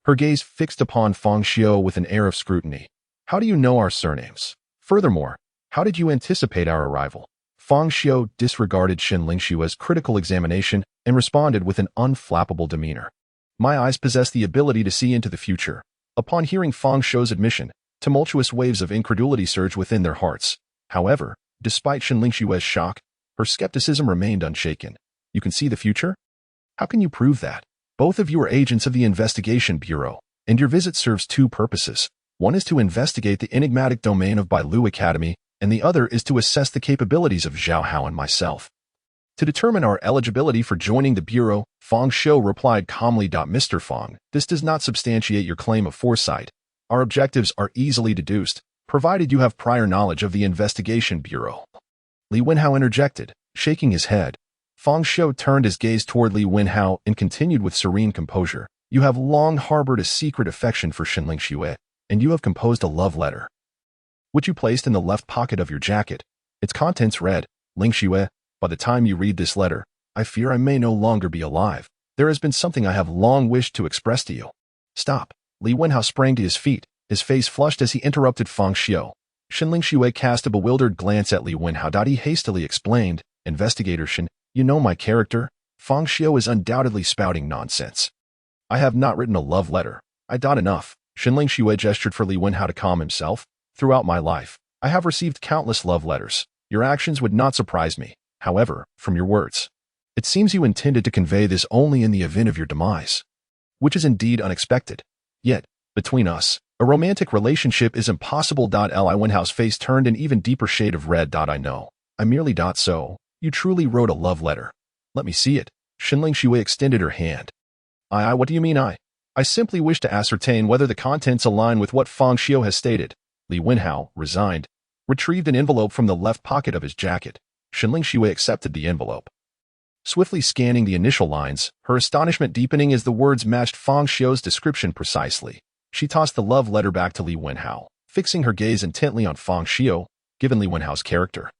A: Her gaze fixed upon Fang Xiu with an air of scrutiny. How do you know our surnames? Furthermore, how did you anticipate our arrival? Fang Xiu disregarded Xianling Xue's critical examination and responded with an unflappable demeanor. My eyes possess the ability to see into the future. Upon hearing Fang Xiu's admission, tumultuous waves of incredulity surged within their hearts. However, despite Xianling Xue's shock, her skepticism remained unshaken. You can see the future? How can you prove that? Both of you are agents of the investigation bureau, and your visit serves 2 purposes. One is to investigate the enigmatic domain of Bailu Academy, and the other is to assess the capabilities of Zhao Hao and myself. To determine our eligibility for joining the bureau, Fang Xiu replied calmly. Mr. Fang, this does not substantiate your claim of foresight. Our objectives are easily deduced, provided you have prior knowledge of the investigation bureau. Li Wenhao interjected, shaking his head. Fang Xiu turned his gaze toward Li Wenhao and continued with serene composure. You have long harbored a secret affection for Xianling Xue, and you have composed a love letter, which you placed in the left pocket of your jacket. Its contents read, Ling Xue, by the time you read this letter, I fear I may no longer be alive. There has been something I have long wished to express to you. Stop. Li Wenhao sprang to his feet, his face flushed as he interrupted Fang Xiu. Xianling Xue cast a bewildered glance at Li Wenhao. He hastily explained, Investigator Xin, you know my character. Fang Xiu is undoubtedly spouting nonsense. I have not written a love letter. Enough. Xianling Xue gestured for Li Wenhao to calm himself. Throughout my life, I have received countless love letters. Your actions would not surprise me. However, from your words, it seems you intended to convey this only in the event of your demise, which is indeed unexpected. Yet, between us, a romantic relationship is impossible. Li Wenhao's face turned an even deeper shade of red. I know. I merely. So, you truly wrote a love letter. Let me see it. Xianling Xue extended her hand. What do you mean I simply wish to ascertain whether the contents align with what Fang Xiu has stated. Li Wenhao, resigned, retrieved an envelope from the left pocket of his jacket. Xianling Xue accepted the envelope. Swiftly scanning the initial lines, her astonishment deepening as the words matched Fang Xiu's description precisely. She tossed the love letter back to Li Wenhao, fixing her gaze intently on Fang Xiu. Given Li Wenhao's character,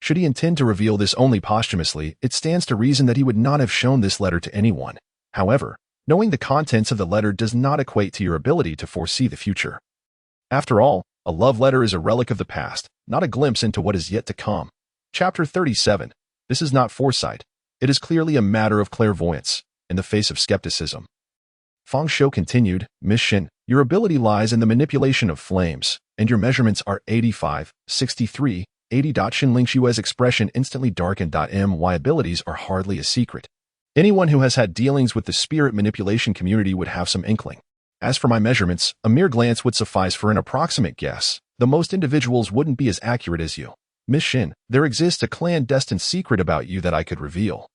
A: should he intend to reveal this only posthumously, it stands to reason that he would not have shown this letter to anyone. However, knowing the contents of the letter does not equate to your ability to foresee the future. After all, a love letter is a relic of the past, not a glimpse into what is yet to come. Chapter 37. This is not foresight. It is clearly a matter of clairvoyance, in the face of skepticism. Fang Xiu continued, Miss Shin, your ability lies in the manipulation of flames, and your measurements are 85, 63, 80. Shinling Xue's expression instantly darkened. My abilities are hardly a secret. Anyone who has had dealings with the spirit manipulation community would have some inkling. As for my measurements, a mere glance would suffice for an approximate guess, though most individuals wouldn't be as accurate as you. Miss Shin, there exists a clandestine secret about you that I could reveal.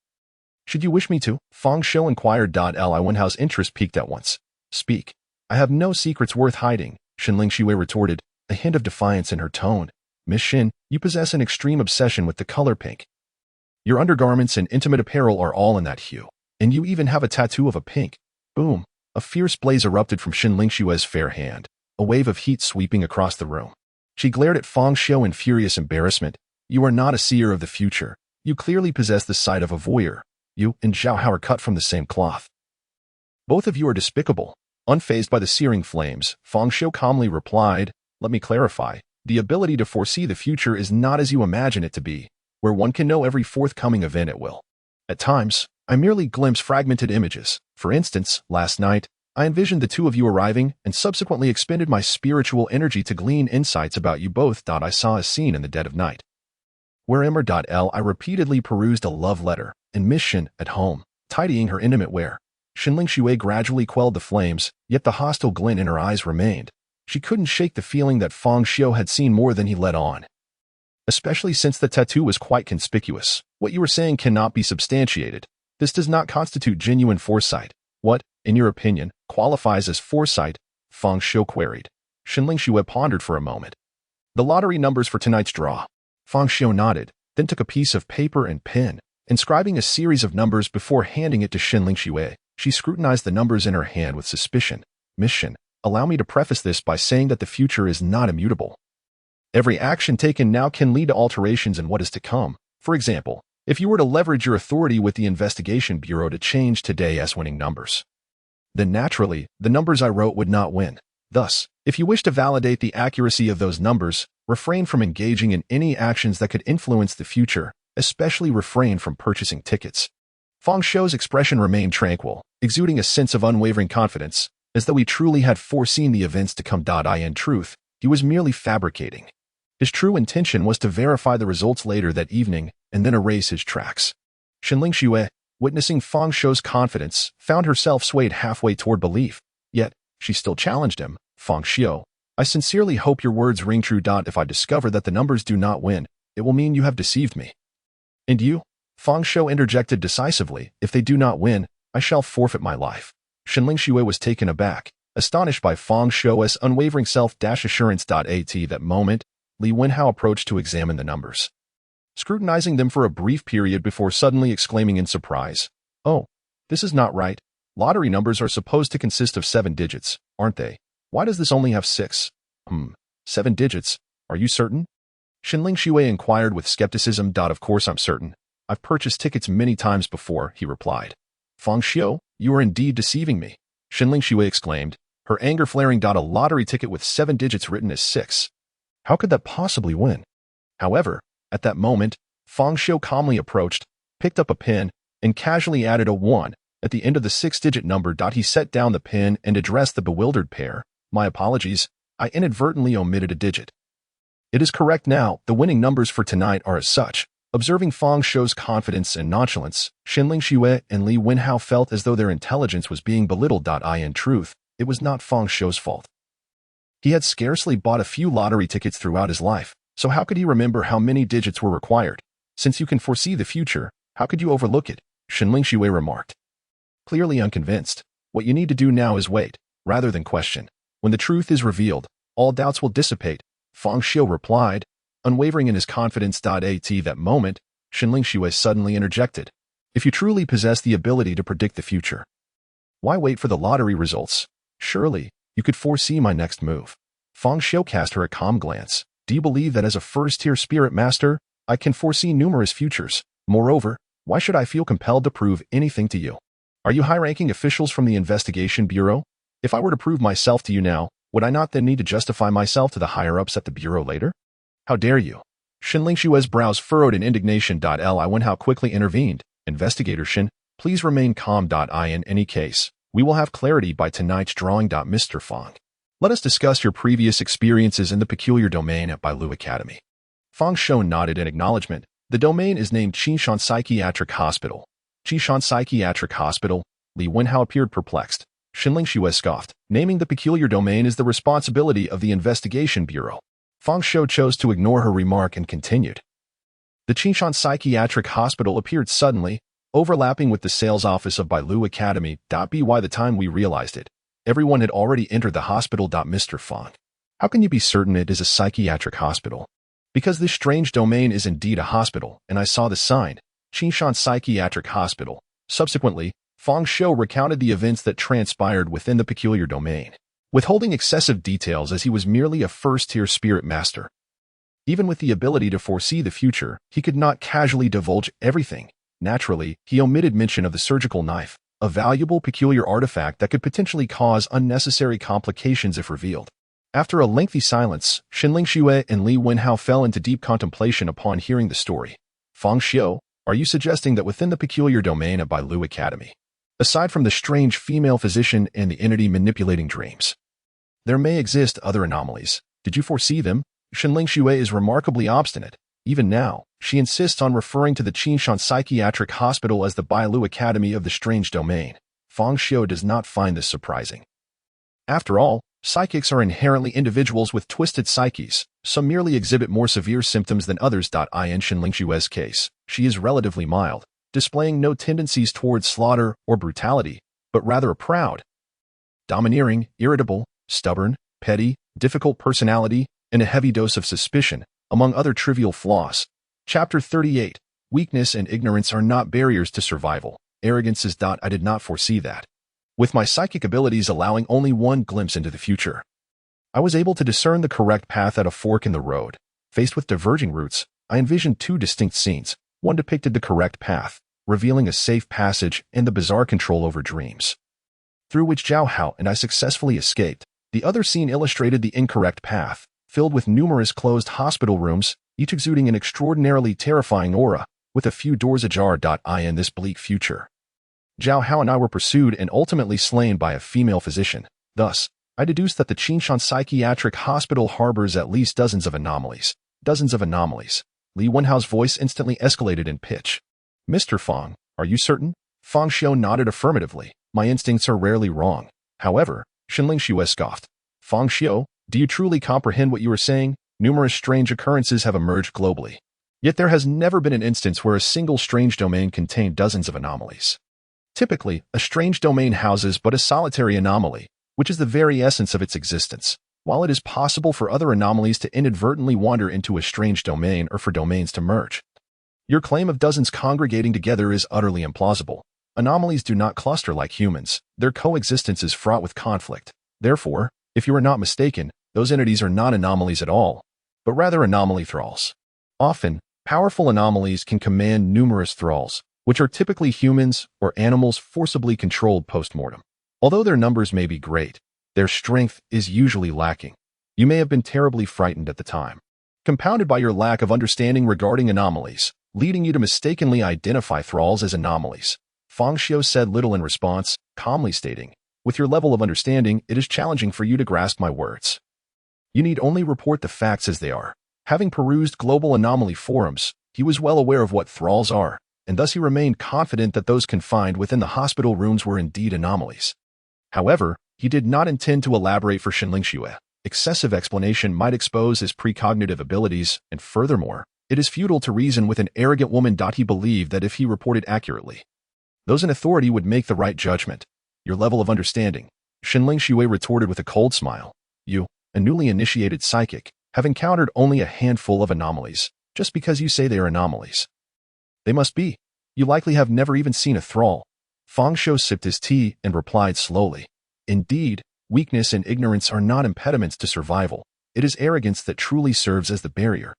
A: Should you wish me to? Fang Xiu inquired. Li Wenhao's interest peaked at once. Speak. I have no secrets worth hiding, Shinling Xue retorted, a hint of defiance in her tone. Miss Shin, you possess an extreme obsession with the color pink. Your undergarments and intimate apparel are all in that hue, and you even have a tattoo of a pink. Boom. A fierce blaze erupted from Shinling Xue's fair hand, a wave of heat sweeping across the room. She glared at Fang Xiu in furious embarrassment. You are not a seer of the future. You clearly possess the sight of a voyeur. You and Zhao Hao are cut from the same cloth. Both of you are despicable. Unfazed by the searing flames, Fang Xiu calmly replied, let me clarify. The ability to foresee the future is not as you imagine it to be, where one can know every forthcoming event at will. At times, I merely glimpse fragmented images. For instance, last night, I envisioned the two of you arriving and subsequently expended my spiritual energy to glean insights about you both. I saw a scene in the dead of night. Where I repeatedly perused a love letter, and Miss Shin, at home, tidying her intimate wear. Shinling Xue gradually quelled the flames, yet the hostile glint in her eyes remained. She couldn't shake the feeling that Fang Xiu had seen more than he let on. Especially since the tattoo was quite conspicuous. What you were saying cannot be substantiated. This does not constitute genuine foresight. What, in your opinion, qualifies as foresight? Fang Xiu queried. Shinling Xue pondered for a moment. The lottery numbers for tonight's draw. Fang Xiu nodded, then took a piece of paper and pen, inscribing a series of numbers before handing it to Shinling Xue. She scrutinized the numbers in her hand with suspicion. Miss Shin, allow me to preface this by saying that the future is not immutable. Every action taken now can lead to alterations in what is to come. For example, if you were to leverage your authority with the Investigation Bureau to change today's winning numbers, then naturally, the numbers I wrote would not win. Thus, if you wish to validate the accuracy of those numbers, refrain from engaging in any actions that could influence the future, especially refrain from purchasing tickets. Fang Xiu's expression remained tranquil, exuding a sense of unwavering confidence, as though he truly had foreseen the events to come. In truth, he was merely fabricating. His true intention was to verify the results later that evening and then erase his tracks. Shinling Xue, witnessing Fang Xiu's confidence, found herself swayed halfway toward belief. Yet, she still challenged him. Fang Xiu, I sincerely hope your words ring true. If I discover that the numbers do not win, it will mean you have deceived me. And you? Fang Xiu interjected decisively, if they do not win, I shall forfeit my life. Shinling Xue was taken aback, astonished by Fang Xiu's unwavering self-assurance. At that moment, Li Wenhao approached to examine the numbers, scrutinizing them for a brief period before suddenly exclaiming in surprise, oh, this is not right. Lottery numbers are supposed to consist of 7 digits, aren't they? Why does this only have 6? 7 digits. Are you certain? Shinling Xue inquired with skepticism. Of course I'm certain. I've purchased tickets many times before, he replied. Fang Xiu, you are indeed deceiving me, Shinling Xue exclaimed, her anger flaring. A lottery ticket with 7 digits written as 6. How could that possibly win? However, at that moment, Fang Xiu calmly approached, picked up a pen, and casually added a 1 at the end of the 6-digit number. He set down the pen and addressed the bewildered pair. My apologies, I inadvertently omitted a digit. It is correct now. The winning numbers for tonight are as such. Observing Fang Xiu's confidence and nonchalance, Shinling Xue and Li Wenhao felt as though their intelligence was being belittled. In truth, it was not Fang Xiu's fault. He had scarcely bought a few lottery tickets throughout his life, so how could he remember how many digits were required? Since you can foresee the future, how could you overlook it? Shinling Xue remarked. Clearly unconvinced, what you need to do now is wait, rather than question. When the truth is revealed, all doubts will dissipate, Fang Xiu replied, unwavering in his confidence. At that moment, Shinling Xue suddenly interjected. If you truly possess the ability to predict the future, why wait for the lottery results? Surely, you could foresee my next move. Fang Xiu cast her a calm glance. Do you believe that as a first-tier spirit master, I can foresee numerous futures? Moreover, why should I feel compelled to prove anything to you? Are you high-ranking officials from the Investigation Bureau? If I were to prove myself to you now, would I not then need to justify myself to the higher-ups at the Bureau later? How dare you? Shinling Xue's brows furrowed in indignation. Li Wenhao quickly intervened. Investigator Shin, please remain calm. In any case, We will have clarity by tonight's drawing. Mr. Fang, let us discuss your previous experiences in the peculiar domain at Bailu Academy. Fang Xiu nodded in acknowledgement. The domain is named Qinshan Psychiatric Hospital. Qinshan Psychiatric Hospital. Li Wenhao appeared perplexed. Xinling Xue scoffed. Naming the peculiar domain is the responsibility of the Investigation Bureau. Fang Xiu chose to ignore her remark and continued. The Qinshan Psychiatric Hospital appeared suddenly, overlapping with the sales office of Bailu Academy. By the time we realized it, everyone had already entered the hospital. Mr. Fang, how can you be certain it is a psychiatric hospital? Because this strange domain is indeed a hospital, and I saw the sign, Qinshan Psychiatric Hospital. Subsequently, Fang Xiu recounted the events that transpired within the peculiar domain, withholding excessive details as he was merely a first-tier spirit master. Even with the ability to foresee the future, he could not casually divulge everything. Naturally, he omitted mention of the surgical knife, a valuable peculiar artifact that could potentially cause unnecessary complications if revealed. After a lengthy silence, Xinling Xue and Li Wenhao fell into deep contemplation upon hearing the story. Fang Xiu, are you suggesting that within the peculiar domain at Bailu Academy, aside from the strange female physician and the entity manipulating dreams, there may exist other anomalies? Did you foresee them? Xinling Xue is remarkably obstinate. Even now, she insists on referring to the Qinshan Psychiatric Hospital as the Bailu Academy of the Strange Domain. Fang Xiu does not find this surprising. After all, psychics are inherently individuals with twisted psyches. Some merely exhibit more severe symptoms than others. In Xinling Xue's case, she is relatively mild, displaying no tendencies towards slaughter or brutality, but rather a proud, domineering, irritable, stubborn, petty, difficult personality, and a heavy dose of suspicion, among other trivial flaws. Chapter 38. Weakness and ignorance are not barriers to survival. Arrogance is. I did not foresee that. With my psychic abilities allowing only one glimpse into the future, I was able to discern the correct path at a fork in the road. Faced with diverging routes, I envisioned two distinct scenes. One depicted the correct path, revealing a safe passage and the bizarre control over dreams, through which Zhao Hao and I successfully escaped. The other scene illustrated the incorrect path, filled with numerous closed hospital rooms, each exuding an extraordinarily terrifying aura, with a few doors ajar. In this bleak future, Zhao Hao and I were pursued and ultimately slain by a female physician. Thus, I deduced that the Qinshan Psychiatric Hospital harbors at least dozens of anomalies. Dozens of anomalies. Li Wenhao's voice instantly escalated in pitch. Mr. Fang, are you certain? Fang Xiu nodded affirmatively. My instincts are rarely wrong. However, Xinling Xue scoffed. Fang Xiu, do you truly comprehend what you are saying? Numerous strange occurrences have emerged globally. Yet there has never been an instance where a single strange domain contained dozens of anomalies. Typically, a strange domain houses but a solitary anomaly, which is the very essence of its existence. While it is possible for other anomalies to inadvertently wander into a strange domain or for domains to merge, your claim of dozens congregating together is utterly implausible. Anomalies do not cluster like humans. Their coexistence is fraught with conflict. Therefore, if you are not mistaken, those entities are not anomalies at all, but rather anomaly thralls. Often, powerful anomalies can command numerous thralls, which are typically humans or animals forcibly controlled post-mortem. Although their numbers may be great, their strength is usually lacking. You may have been terribly frightened at the time, compounded by your lack of understanding regarding anomalies, leading you to mistakenly identify thralls as anomalies. Fang Xiu said little in response, calmly stating, with your level of understanding, it is challenging for you to grasp my words. You need only report the facts as they are. Having perused global anomaly forums, he was well aware of what thralls are, and thus he remained confident that those confined within the hospital rooms were indeed anomalies. However, he did not intend to elaborate for Xinling Xue. Excessive explanation might expose his precognitive abilities, and furthermore, it is futile to reason with an arrogant woman. He believed that if he reported accurately, those in authority would make the right judgment. Your level of understanding, Xinling Xue retorted with a cold smile. You, a newly initiated psychic, have encountered only a handful of anomalies, just because you say they are anomalies. They must be. You likely have never even seen a thrall. Fang Xiu sipped his tea and replied slowly. Indeed, weakness and ignorance are not impediments to survival. It is arrogance that truly serves as the barrier.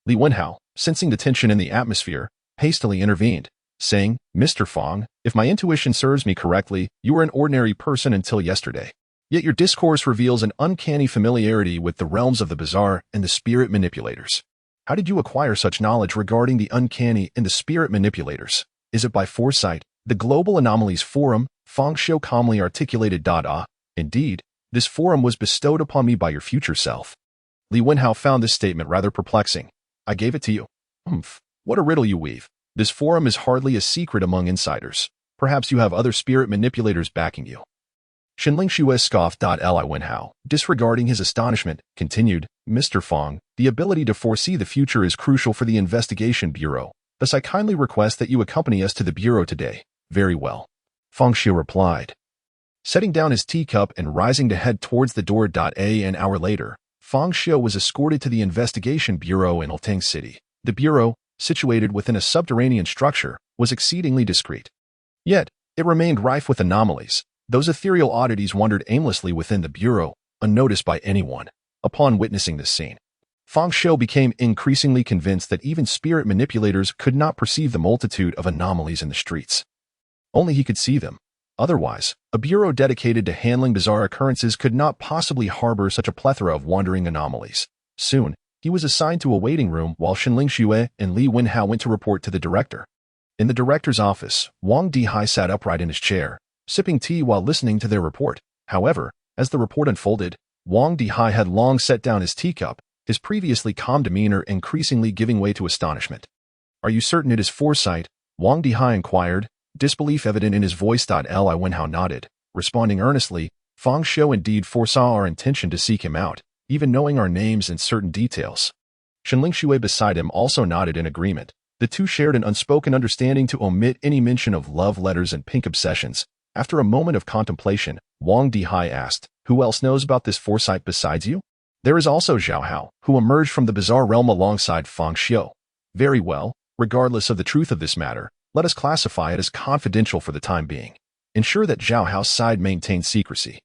A: Li Wenhao, sensing the tension in the atmosphere, hastily intervened, saying, Mr. Fang, if my intuition serves me correctly, you were an ordinary person until yesterday. Yet your discourse reveals an uncanny familiarity with the realms of the bizarre and the spirit manipulators. How did you acquire such knowledge regarding the uncanny and the spirit manipulators? Is it by foresight, the Global Anomalies Forum, Fang Xiu calmly articulated. Indeed, this forum was bestowed upon me by your future self. Li Wenhao found this statement rather perplexing. I gave it to you. Humph, what a riddle you weave. This forum is hardly a secret among insiders. Perhaps you have other spirit manipulators backing you. Shenling Xue scoffed. Li Wenhao, disregarding his astonishment, continued, Mr. Fang, the ability to foresee the future is crucial for the investigation bureau. Thus I kindly request that you accompany us to the bureau today. Very well. Fang Xiu replied. Setting down his teacup and rising to head towards the door. An hour later, Fang Xiu was escorted to the investigation bureau in Alteng City. The bureau, situated within a subterranean structure, was exceedingly discreet. Yet, it remained rife with anomalies. Those ethereal oddities wandered aimlessly within the bureau, unnoticed by anyone. Upon witnessing this scene, Fang Xiu became increasingly convinced that even spirit manipulators could not perceive the multitude of anomalies in the streets. Only he could see them. Otherwise, a bureau dedicated to handling bizarre occurrences could not possibly harbor such a plethora of wandering anomalies. Soon, he was assigned to a waiting room while Shenling Xue and Li Wenhao went to report to the director. In the director's office, Wang Dihai sat upright in his chair, sipping tea while listening to their report. However, as the report unfolded, Wang Dihai had long set down his teacup, his previously calm demeanor increasingly giving way to astonishment. Are you certain it is foresight? Wang Dihai inquired, disbelief evident in his voice. Li Wenhao nodded, responding earnestly, Fang Xiu indeed foresaw our intention to seek him out, even knowing our names and certain details. Shenling Xue beside him also nodded in agreement. The two shared an unspoken understanding to omit any mention of love letters and pink obsessions. After a moment of contemplation, Wang Dihai asked, who else knows about this foresight besides you? There is also Zhao Hao, who emerged from the bizarre realm alongside Fang Xiu. Very well, regardless of the truth of this matter, let us classify it as confidential for the time being. Ensure that Zhao Hao's side maintains secrecy.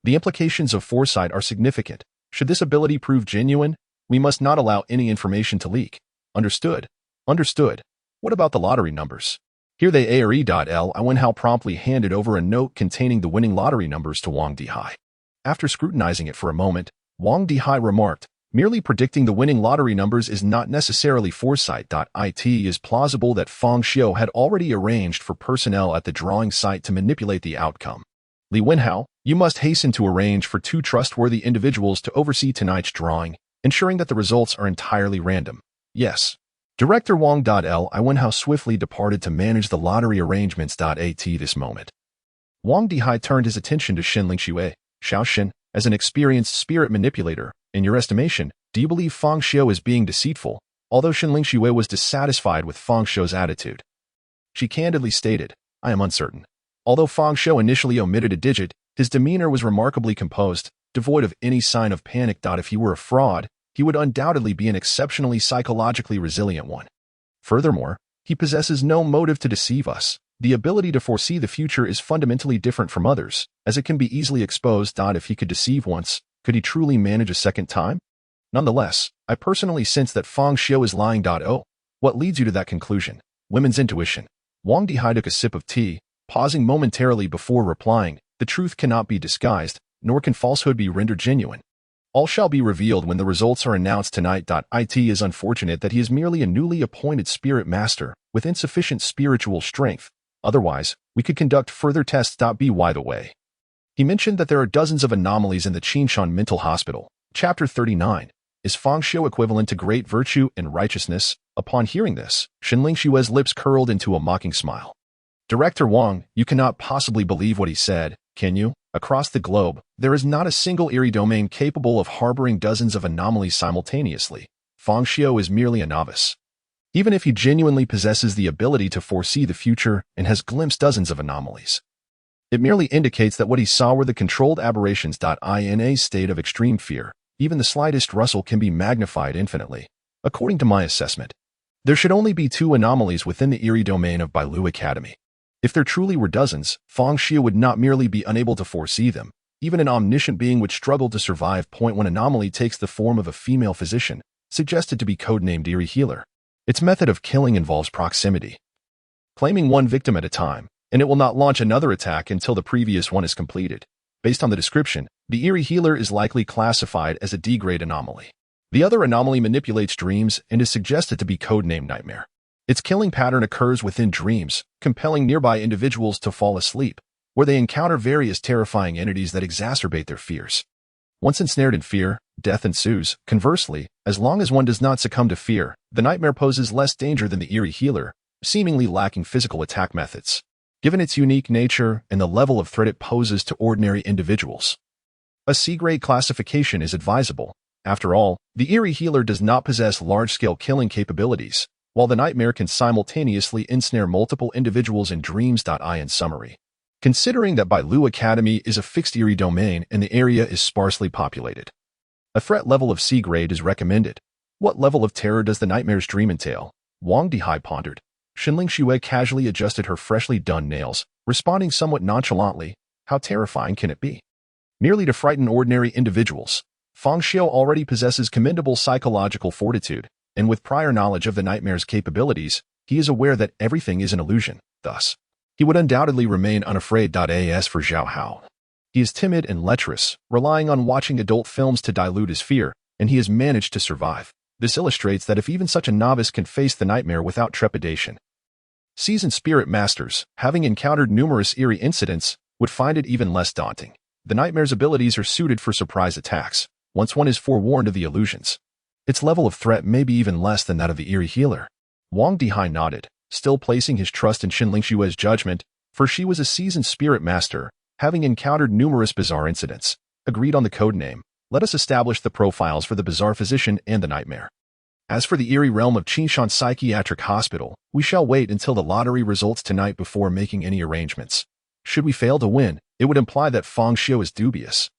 A: The implications of foresight are significant. Should this ability prove genuine, we must not allow any information to leak. Understood? Understood. What about the lottery numbers? Here they are. Li Wenhao promptly handed over a note containing the winning lottery numbers to Wang Dihai. After scrutinizing it for a moment, Wang Dihai remarked, merely predicting the winning lottery numbers is not necessarily foresight. It is plausible that Fang Xiu had already arranged for personnel at the drawing site to manipulate the outcome. Li Wenhao, you must hasten to arrange for 2 trustworthy individuals to oversee tonight's drawing, ensuring that the results are entirely random. Yes. Director Wang. Li Wenhao swiftly departed to manage the lottery arrangements. At this moment, Wang Dihai turned his attention to Shenling Xue. Xiaoxin, as an experienced spirit manipulator, in your estimation, do you believe Fang Xiu is being deceitful? Although Shenling Xue was dissatisfied with Fang Xiu's attitude, she candidly stated, I am uncertain. Although Fang Xiu initially omitted a digit, his demeanor was remarkably composed, devoid of any sign of panic. If he were a fraud, he would undoubtedly be an exceptionally psychologically resilient one. Furthermore, he possesses no motive to deceive us. The ability to foresee the future is fundamentally different from others, as it can be easily exposed. If he could deceive once, could he truly manage a second time? Nonetheless, I personally sense that Fang Xiu is lying. What leads you to that conclusion? Women's intuition. Wang Dihai took a sip of tea, pausing momentarily before replying, the truth cannot be disguised, nor can falsehood be rendered genuine. All shall be revealed when the results are announced tonight. It is unfortunate that he is merely a newly appointed spirit master with insufficient spiritual strength. Otherwise, we could conduct further tests. By the way, he mentioned that there are dozens of anomalies in the Qinshan Mental Hospital. Chapter 39. Is Fang Xiu equivalent to great virtue and righteousness? Upon hearing this, Shenling Xue's lips curled into a mocking smile. Director Wang, you cannot possibly believe what he said, can you? Across the globe, there is not a single eerie domain capable of harboring dozens of anomalies simultaneously. Fang Xiu is merely a novice. Even if he genuinely possesses the ability to foresee the future and has glimpsed dozens of anomalies, it merely indicates that what he saw were the controlled aberrations. In a state of extreme fear, even the slightest rustle can be magnified infinitely. According to my assessment, there should only be 2 anomalies within the eerie domain of Bailu Academy. If there truly were dozens, Fang Xiu would not merely be unable to foresee them. Even an omniscient being would struggle to survive. One anomaly takes the form of a female physician, suggested to be codenamed Eerie Healer. Its method of killing involves proximity, claiming 1 victim at a time, and it will not launch another attack until the previous one is completed. Based on the description, the Eerie Healer is likely classified as a D-grade anomaly. The other anomaly manipulates dreams and is suggested to be codenamed Nightmare. Its killing pattern occurs within dreams, compelling nearby individuals to fall asleep. where they encounter various terrifying entities that exacerbate their fears. Once ensnared in fear, death ensues. Conversely, as long as one does not succumb to fear, the nightmare poses less danger than the eerie healer, seemingly lacking physical attack methods, given its unique nature and the level of threat it poses to ordinary individuals. A C-grade classification is advisable. After all, the eerie healer does not possess large-scale killing capabilities, while the nightmare can simultaneously ensnare multiple individuals in dreams. In summary, considering that Bailu Academy is a fixed eerie domain and the area is sparsely populated, a threat level of C-grade is recommended. What level of terror does the nightmare's dream entail? Wang Dihai pondered. Xinling Xue casually adjusted her freshly done nails, responding somewhat nonchalantly, how terrifying can it be? Merely to frighten ordinary individuals. Fang Xiu already possesses commendable psychological fortitude, and with prior knowledge of the nightmare's capabilities, he is aware that everything is an illusion. Thus, he would undoubtedly remain unafraid. As for Zhao Hao, he is timid and lecherous, relying on watching adult films to dilute his fear, and he has managed to survive. This illustrates that if even such a novice can face the nightmare without trepidation, seasoned spirit masters, having encountered numerous eerie incidents, would find it even less daunting. The nightmare's abilities are suited for surprise attacks, once one is forewarned of the illusions. Its level of threat may be even less than that of the eerie healer. Wang Dihai nodded, still placing his trust in Xinling Xue's judgment, for she was a seasoned spirit master, having encountered numerous bizarre incidents. Agreed on the code name. Let us establish the profiles for the bizarre physician and the nightmare. As for the eerie realm of Qinshan Psychiatric Hospital, we shall wait until the lottery results tonight before making any arrangements. Should we fail to win, it would imply that Fang Xiu is dubious,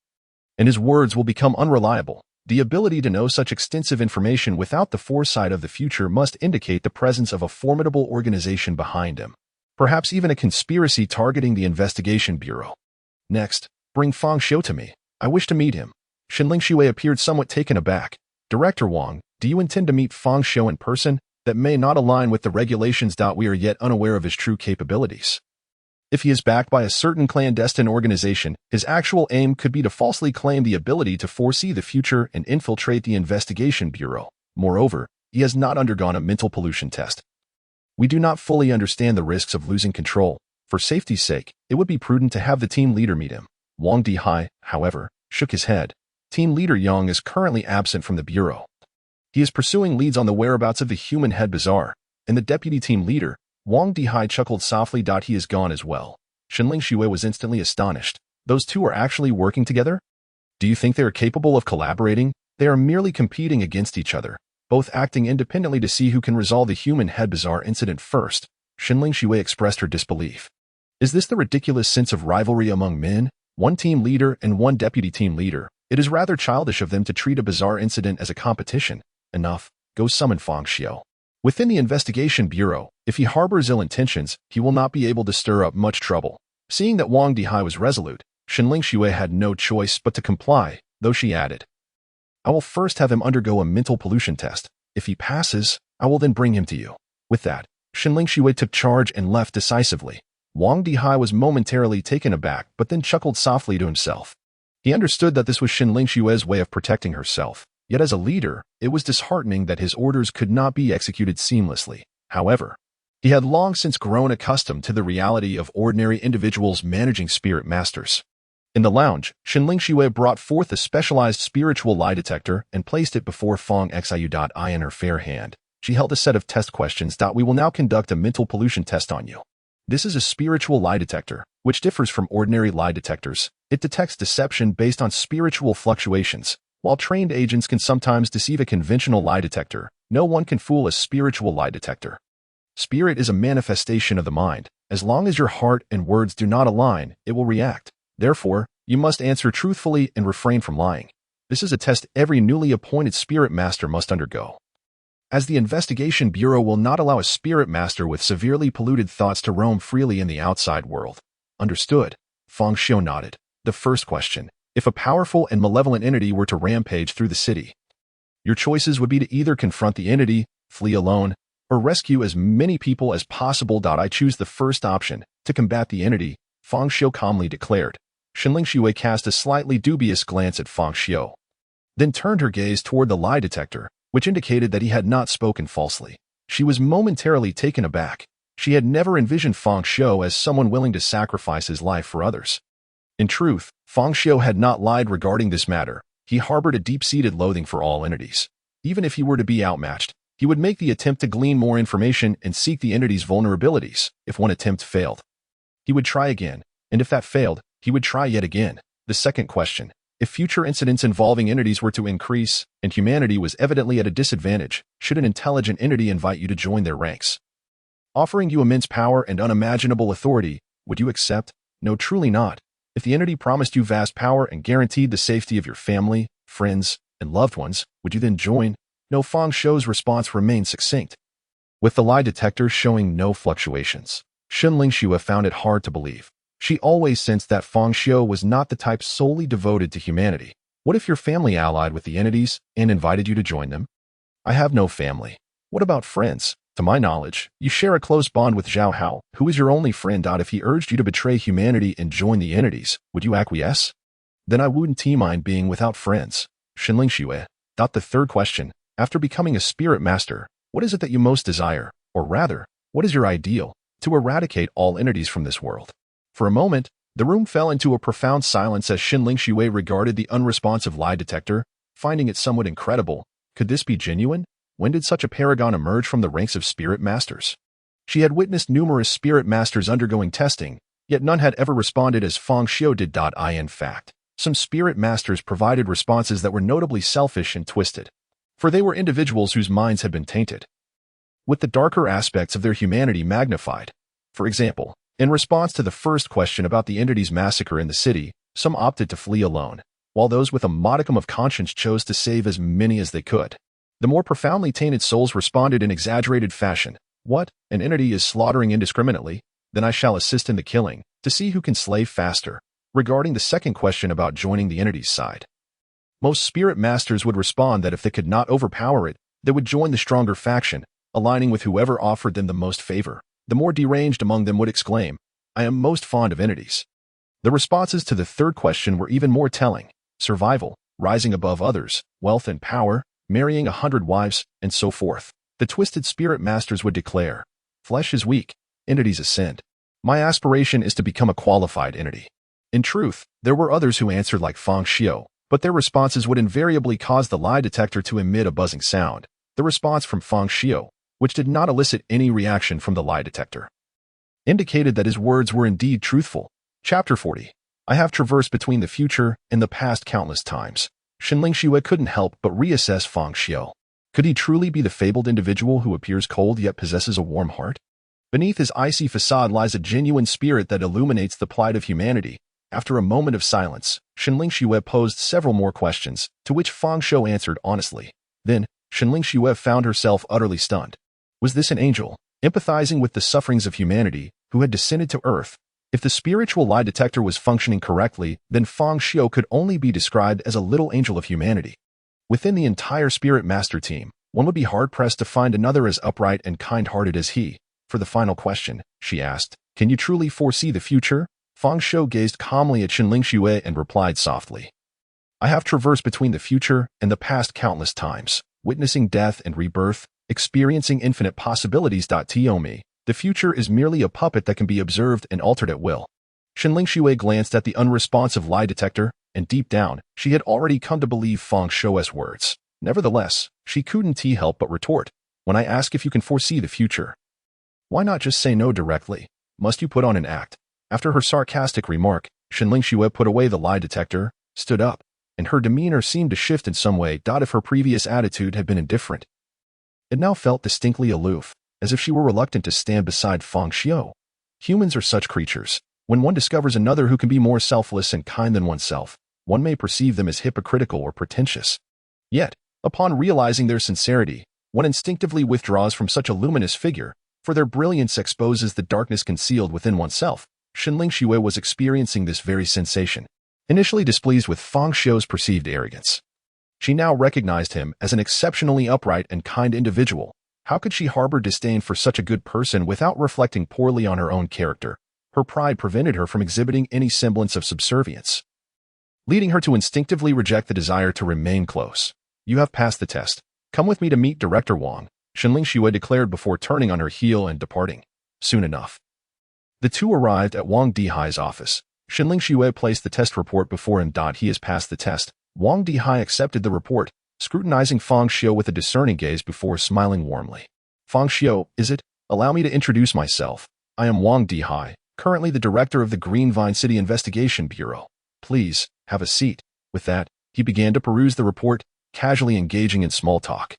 A: and his words will become unreliable. The ability to know such extensive information without the foresight of the future must indicate the presence of a formidable organization behind him, perhaps even a conspiracy targeting the investigation bureau. Next, bring Fang Xiu to me. I wish to meet him. Xinling Xue appeared somewhat taken aback. Director Wang, do you intend to meet Fang Xiu in person? That may not align with the regulations. We are yet unaware of his true capabilities. If he is backed by a certain clandestine organization, his actual aim could be to falsely claim the ability to foresee the future and infiltrate the investigation bureau. Moreover, he has not undergone a mental pollution test. We do not fully understand the risks of losing control. For safety's sake, it would be prudent to have the team leader meet him. Wang Dihai, however, shook his head. Team leader Yang is currently absent from the bureau. He is pursuing leads on the whereabouts of the Human Head Bazaar, and the deputy team leader, Wang Dihai, chuckled softly. He is gone as well. Xinling Xue was instantly astonished. Those two are actually working together? Do you think they are capable of collaborating? They are merely competing against each other, both acting independently to see who can resolve the Human Head Bazaar incident first. Xinling Xue expressed her disbelief. Is this the ridiculous sense of rivalry among men? One team leader and one deputy team leader. It is rather childish of them to treat a bizarre incident as a competition. Enough. Go summon Fang Xiu. Within the investigation bureau, if he harbors ill intentions, he will not be able to stir up much trouble. Seeing that Wang Dihai was resolute, Xinling Xue had no choice but to comply, though she added, I will first have him undergo a mental pollution test. If he passes, I will then bring him to you. With that, Xinling Xue took charge and left decisively. Wang Dihai was momentarily taken aback, but then chuckled softly to himself. He understood that this was Xinling Xue's way of protecting herself. Yet as a leader, it was disheartening that his orders could not be executed seamlessly. However, he had long since grown accustomed to the reality of ordinary individuals managing spirit masters. In the lounge, Xinling Xue brought forth a specialized spiritual lie detector and placed it before Fang Xiu. In her fair hand, she held a set of test questions. We will now conduct a mental pollution test on you. This is a spiritual lie detector, which differs from ordinary lie detectors. It detects deception based on spiritual fluctuations. While trained agents can sometimes deceive a conventional lie detector, no one can fool a spiritual lie detector. Spirit is a manifestation of the mind. As long as your heart and words do not align, it will react. Therefore, you must answer truthfully and refrain from lying. This is a test every newly appointed spirit master must undergo, as the investigation bureau will not allow a spirit master with severely polluted thoughts to roam freely in the outside world. Understood. Fang Xiu nodded. The first question. If a powerful and malevolent entity were to rampage through the city, your choices would be to either confront the entity, flee alone, or rescue as many people as possible. I choose the first option, to combat the entity, Fang Xiu calmly declared. Xinling Xue cast a slightly dubious glance at Fang Xiu, then turned her gaze toward the lie detector, which indicated that he had not spoken falsely. She was momentarily taken aback. She had never envisioned Fang Xiu as someone willing to sacrifice his life for others. In truth, Fang Xiu had not lied regarding this matter. He harbored a deep-seated loathing for all entities. Even if he were to be outmatched, he would make the attempt to glean more information and seek the entity's vulnerabilities. If one attempt failed, he would try again, and if that failed, he would try yet again. The second question: if future incidents involving entities were to increase, and humanity was evidently at a disadvantage, should an intelligent entity invite you to join their ranks, offering you immense power and unimaginable authority, would you accept? No, truly not. If the entity promised you vast power and guaranteed the safety of your family, friends, and loved ones, would you then join? No. Fang Xiu's response remained succinct, with the lie detector showing no fluctuations. Xinling Xue found it hard to believe. She always sensed that Fang Xiu was not the type solely devoted to humanity. What if your family allied with the entities and invited you to join them? I have no family. What about friends? To my knowledge, you share a close bond with Zhao Hao, who is your only friend. If he urged you to betray humanity and join the entities, would you acquiesce? Then I wouldn't mind being without friends. Xinling Xue. The third question: after becoming a spirit master, what is it that you most desire? Or rather, what is your ideal? To eradicate all entities from this world. For a moment, the room fell into a profound silence as Xinling Xue regarded the unresponsive lie detector, finding it somewhat incredible. Could this be genuine? When did such a paragon emerge from the ranks of spirit masters? She had witnessed numerous spirit masters undergoing testing, yet none had ever responded as Fang Xiu did. In fact, some spirit masters provided responses that were notably selfish and twisted, for they were individuals whose minds had been tainted, with the darker aspects of their humanity magnified. For example, in response to the first question about the entity's massacre in the city, some opted to flee alone, while those with a modicum of conscience chose to save as many as they could. The more profoundly tainted souls responded in exaggerated fashion. What? An entity is slaughtering indiscriminately? Then I shall assist in the killing, to see who can slay faster. Regarding the second question about joining the entity's side, most spirit masters would respond that if they could not overpower it, they would join the stronger faction, aligning with whoever offered them the most favor. The more deranged among them would exclaim, I am most fond of entities. The responses to the third question were even more telling: survival, rising above others, wealth and power, marrying 100 wives, and so forth. The twisted spirit masters would declare, flesh is weak, entities ascend. My aspiration is to become a qualified entity. In truth, there were others who answered like Fang Xiu, but their responses would invariably cause the lie detector to emit a buzzing sound. The response from Fang Xiu, which did not elicit any reaction from the lie detector, indicated that his words were indeed truthful. Chapter 40. I have traversed between the future and the past countless times. Xinling Xue couldn't help but reassess Fang Xiu. Could he truly be the fabled individual who appears cold yet possesses a warm heart? Beneath his icy facade lies a genuine spirit that illuminates the plight of humanity. After a moment of silence, Xinling Xue posed several more questions, to which Fang Xiu answered honestly. Then, Xinling Xue found herself utterly stunned. Was this an angel, empathizing with the sufferings of humanity, who had descended to Earth? If the spiritual lie detector was functioning correctly, then Fang Xiu could only be described as a little angel of humanity. Within the entire Spirit Master team, one would be hard-pressed to find another as upright and kind-hearted as he. For the final question, she asked, can you truly foresee the future? Fang Xiu gazed calmly at Xinling Xue and replied softly, I have traversed between the future and the past countless times, witnessing death and rebirth, experiencing infinite possibilities. To me, the future is merely a puppet that can be observed and altered at will. Xinling Xue glanced at the unresponsive lie detector, and deep down, she had already come to believe Fang Xiu's words. Nevertheless, she couldn't help but retort, when I ask if you can foresee the future, why not just say no directly? Must you put on an act? After her sarcastic remark, Xinling Xue put away the lie detector, stood up, and her demeanor seemed to shift in some way. If her previous attitude had been indifferent, it now felt distinctly aloof, as if she were reluctant to stand beside Fang Xiu. Humans are such creatures. When one discovers another who can be more selfless and kind than oneself, one may perceive them as hypocritical or pretentious. Yet, upon realizing their sincerity, one instinctively withdraws from such a luminous figure, for their brilliance exposes the darkness concealed within oneself. Xinling Xue was experiencing this very sensation, initially displeased with Fang Xiu's perceived arrogance. She now recognized him as an exceptionally upright and kind individual. How could she harbor disdain for such a good person without reflecting poorly on her own character? Her pride prevented her from exhibiting any semblance of subservience, leading her to instinctively reject the desire to remain close. You have passed the test. Come with me to meet Director Wang, Xinling Xue declared before turning on her heel and departing. soon enough. The two arrived at Wang Dihai's office. Fang Xiu placed the test report before him. He has passed the test. Wang Dihai accepted the report, scrutinizing Fang Xiu with a discerning gaze before smiling warmly. Fang Xiu, is it? Allow me to introduce myself. I am Wang Dihai, currently the director of the Greenvine City Investigation Bureau. Please, have a seat. With that, he began to peruse the report, casually engaging in small talk.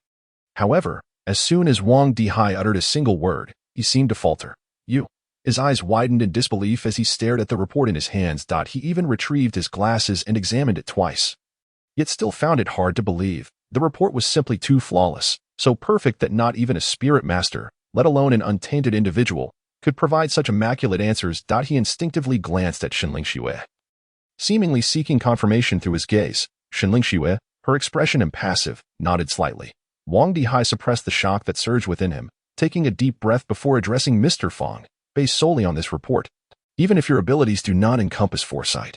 A: However, as soon as Wang Dihai uttered a single word, he seemed to falter. You. His eyes widened in disbelief as he stared at the report in his hands. He even retrieved his glasses and examined it twice. Yet still found it hard to believe. The report was simply too flawless, so perfect that not even a spirit master, let alone an untainted individual, could provide such immaculate answers. He instinctively glanced at Fang Xiu. Seemingly seeking confirmation through his gaze, Fang Xiu, her expression impassive, nodded slightly. Wang Dihai suppressed the shock that surged within him, taking a deep breath before addressing Mr. Fang. Based solely on this report, even if your abilities do not encompass foresight,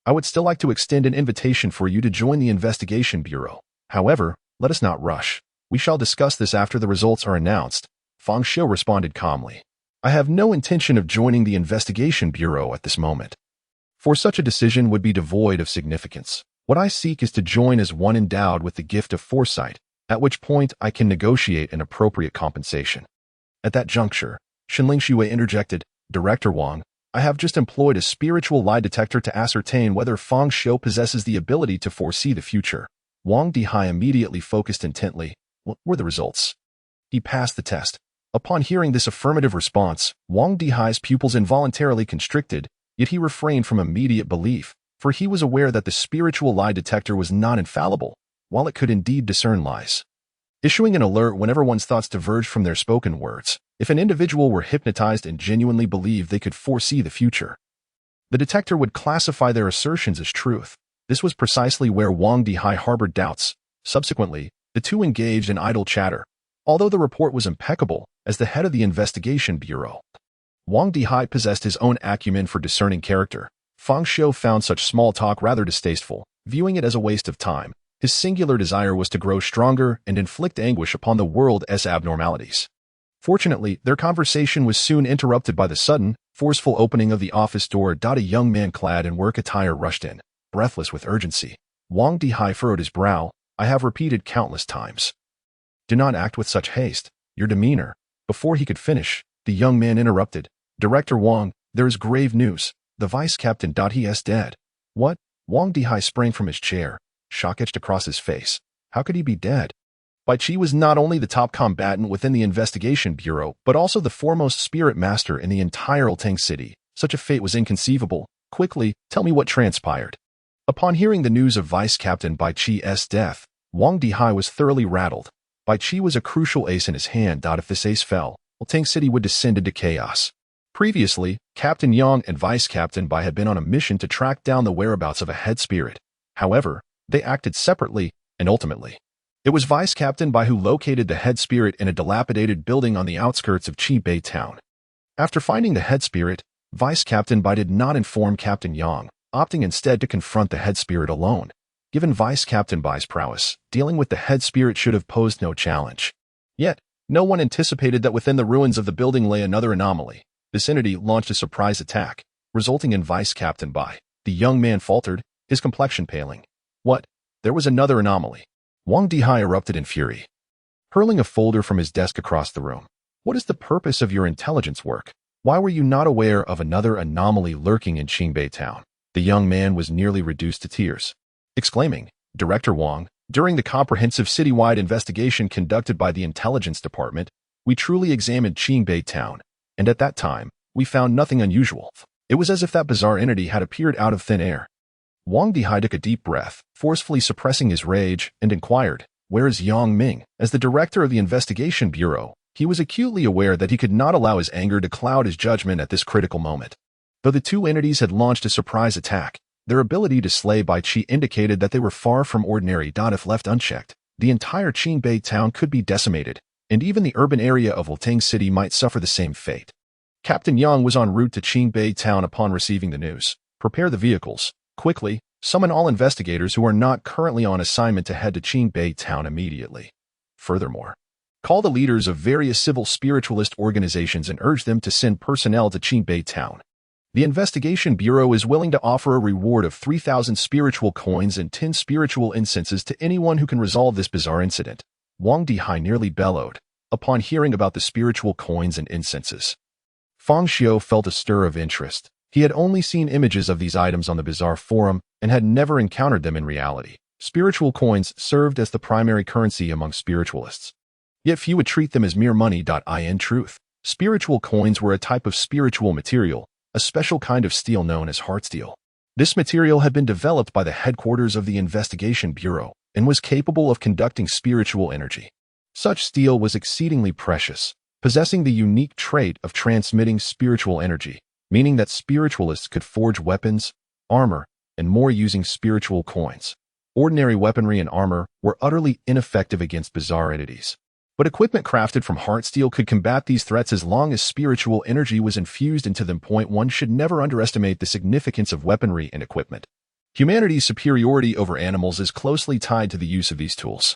A: I would still like to extend an invitation for you to join the Investigation Bureau. However, let us not rush. We shall discuss this after the results are announced. Fang Xiu responded calmly. I have no intention of joining the Investigation Bureau at this moment, for such a decision would be devoid of significance. What I seek is to join as one endowed with the gift of foresight, at which point I can negotiate an appropriate compensation. At that juncture, Fang Xiu interjected, Director Wang, I have just employed a spiritual lie detector to ascertain whether Fang Xiu possesses the ability to foresee the future. Wang Dihai immediately focused intently. What were the results? He passed the test. Upon hearing this affirmative response, Wang Dihai's pupils involuntarily constricted, yet he refrained from immediate belief, for he was aware that the spiritual lie detector was not infallible, while it could indeed discern lies, issuing an alert whenever one's thoughts diverged from their spoken words. If an individual were hypnotized and genuinely believed they could foresee the future, the detector would classify their assertions as truth. This was precisely where Wang Dihai harbored doubts. Subsequently, the two engaged in idle chatter, although the report was impeccable. As the head of the Investigation Bureau, Wang Dihai possessed his own acumen for discerning character. Fang Xiu found such small talk rather distasteful, viewing it as a waste of time. His singular desire was to grow stronger and inflict anguish upon the world's abnormalities. Fortunately, their conversation was soon interrupted by the sudden, forceful opening of the office door. A young man clad in work attire rushed in, breathless with urgency. Wang Dihai furrowed his brow. I have repeated countless times. Do not act with such haste. Your demeanor. Before he could finish, the young man interrupted. Director Wang, there is grave news. The vice captain. He is dead. What? Wang Dihai sprang from his chair, shock etched across his face. How could he be dead? Bai Qi was not only the top combatant within the Investigation Bureau, but also the foremost spirit master in the entire Awakens City. Such a fate was inconceivable. Quickly, tell me what transpired. Upon hearing the news of Vice Captain Bai Qi's death, Wang Dihai was thoroughly rattled. Bai Qi was a crucial ace in his hand. If this ace fell, Awakens City would descend into chaos. Previously, Captain Yang and Vice Captain Bai had been on a mission to track down the whereabouts of a head spirit. However, they acted separately, and ultimately, it was Vice Captain Bai who located the head spirit in a dilapidated building on the outskirts of Qingbei town. After finding the head spirit, Vice Captain Bai did not inform Captain Yang, opting instead to confront the head spirit alone. Given Vice Captain Bai's prowess, dealing with the head spirit should have posed no challenge. Yet, no one anticipated that within the ruins of the building lay another anomaly. This entity launched a surprise attack, resulting in Vice Captain Bai. The young man faltered, his complexion paling. What? There was another anomaly. Wang Dihai erupted in fury, hurling a folder from his desk across the room. What is the purpose of your intelligence work? Why were you not aware of another anomaly lurking in Qingbei town? The young man was nearly reduced to tears, exclaiming, Director Wang, during the comprehensive citywide investigation conducted by the Intelligence Department, we truly examined Qingbei town, and at that time, we found nothing unusual. It was as if that bizarre entity had appeared out of thin air. Wang Dihai took a deep breath, forcefully suppressing his rage, and inquired, where is Yang Ming? As the director of the Investigation Bureau, he was acutely aware that he could not allow his anger to cloud his judgment at this critical moment. Though the two entities had launched a surprise attack, their ability to slay Bai Qi indicated that they were far from ordinary. If left unchecked, the entire Qingbei town could be decimated, and even the urban area of Awakens City might suffer the same fate. Captain Yang was en route to Qingbei town upon receiving the news. Prepare the vehicles. Quickly, summon all investigators who are not currently on assignment to head to Qingbei town immediately. Furthermore, call the leaders of various civil spiritualist organizations and urge them to send personnel to Qingbei town. The investigation bureau is willing to offer a reward of 3,000 spiritual coins and 10 spiritual incenses to anyone who can resolve this bizarre incident. Wang Dihai nearly bellowed upon hearing about the spiritual coins and incenses. Fang Xiu felt a stir of interest. He had only seen images of these items on the bizarre forum and had never encountered them in reality. Spiritual coins served as the primary currency among spiritualists. Yet few would treat them as mere money. In truth, spiritual coins were a type of spiritual material, a special kind of steel known as heart steel. This material had been developed by the headquarters of the Investigation Bureau and was capable of conducting spiritual energy. Such steel was exceedingly precious, possessing the unique trait of transmitting spiritual energy, meaning that spiritualists could forge weapons, armor, and more using spiritual coins. Ordinary weaponry and armor were utterly ineffective against bizarre entities. But equipment crafted from heart steel could combat these threats as long as spiritual energy was infused into them. One should never underestimate the significance of weaponry and equipment. Humanity's superiority over animals is closely tied to the use of these tools.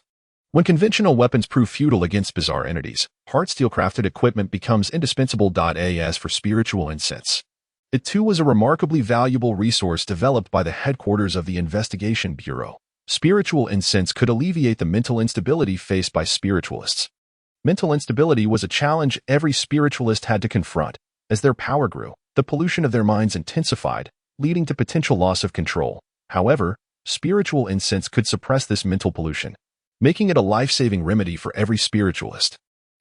A: When conventional weapons prove futile against bizarre entities, heart steel crafted equipment becomes indispensable. As for spiritual incense, it too was a remarkably valuable resource developed by the headquarters of the Investigation Bureau. Spiritual incense could alleviate the mental instability faced by spiritualists. Mental instability was a challenge every spiritualist had to confront. As their power grew, the pollution of their minds intensified, leading to potential loss of control. However, spiritual incense could suppress this mental pollution, making it a life-saving remedy for every spiritualist.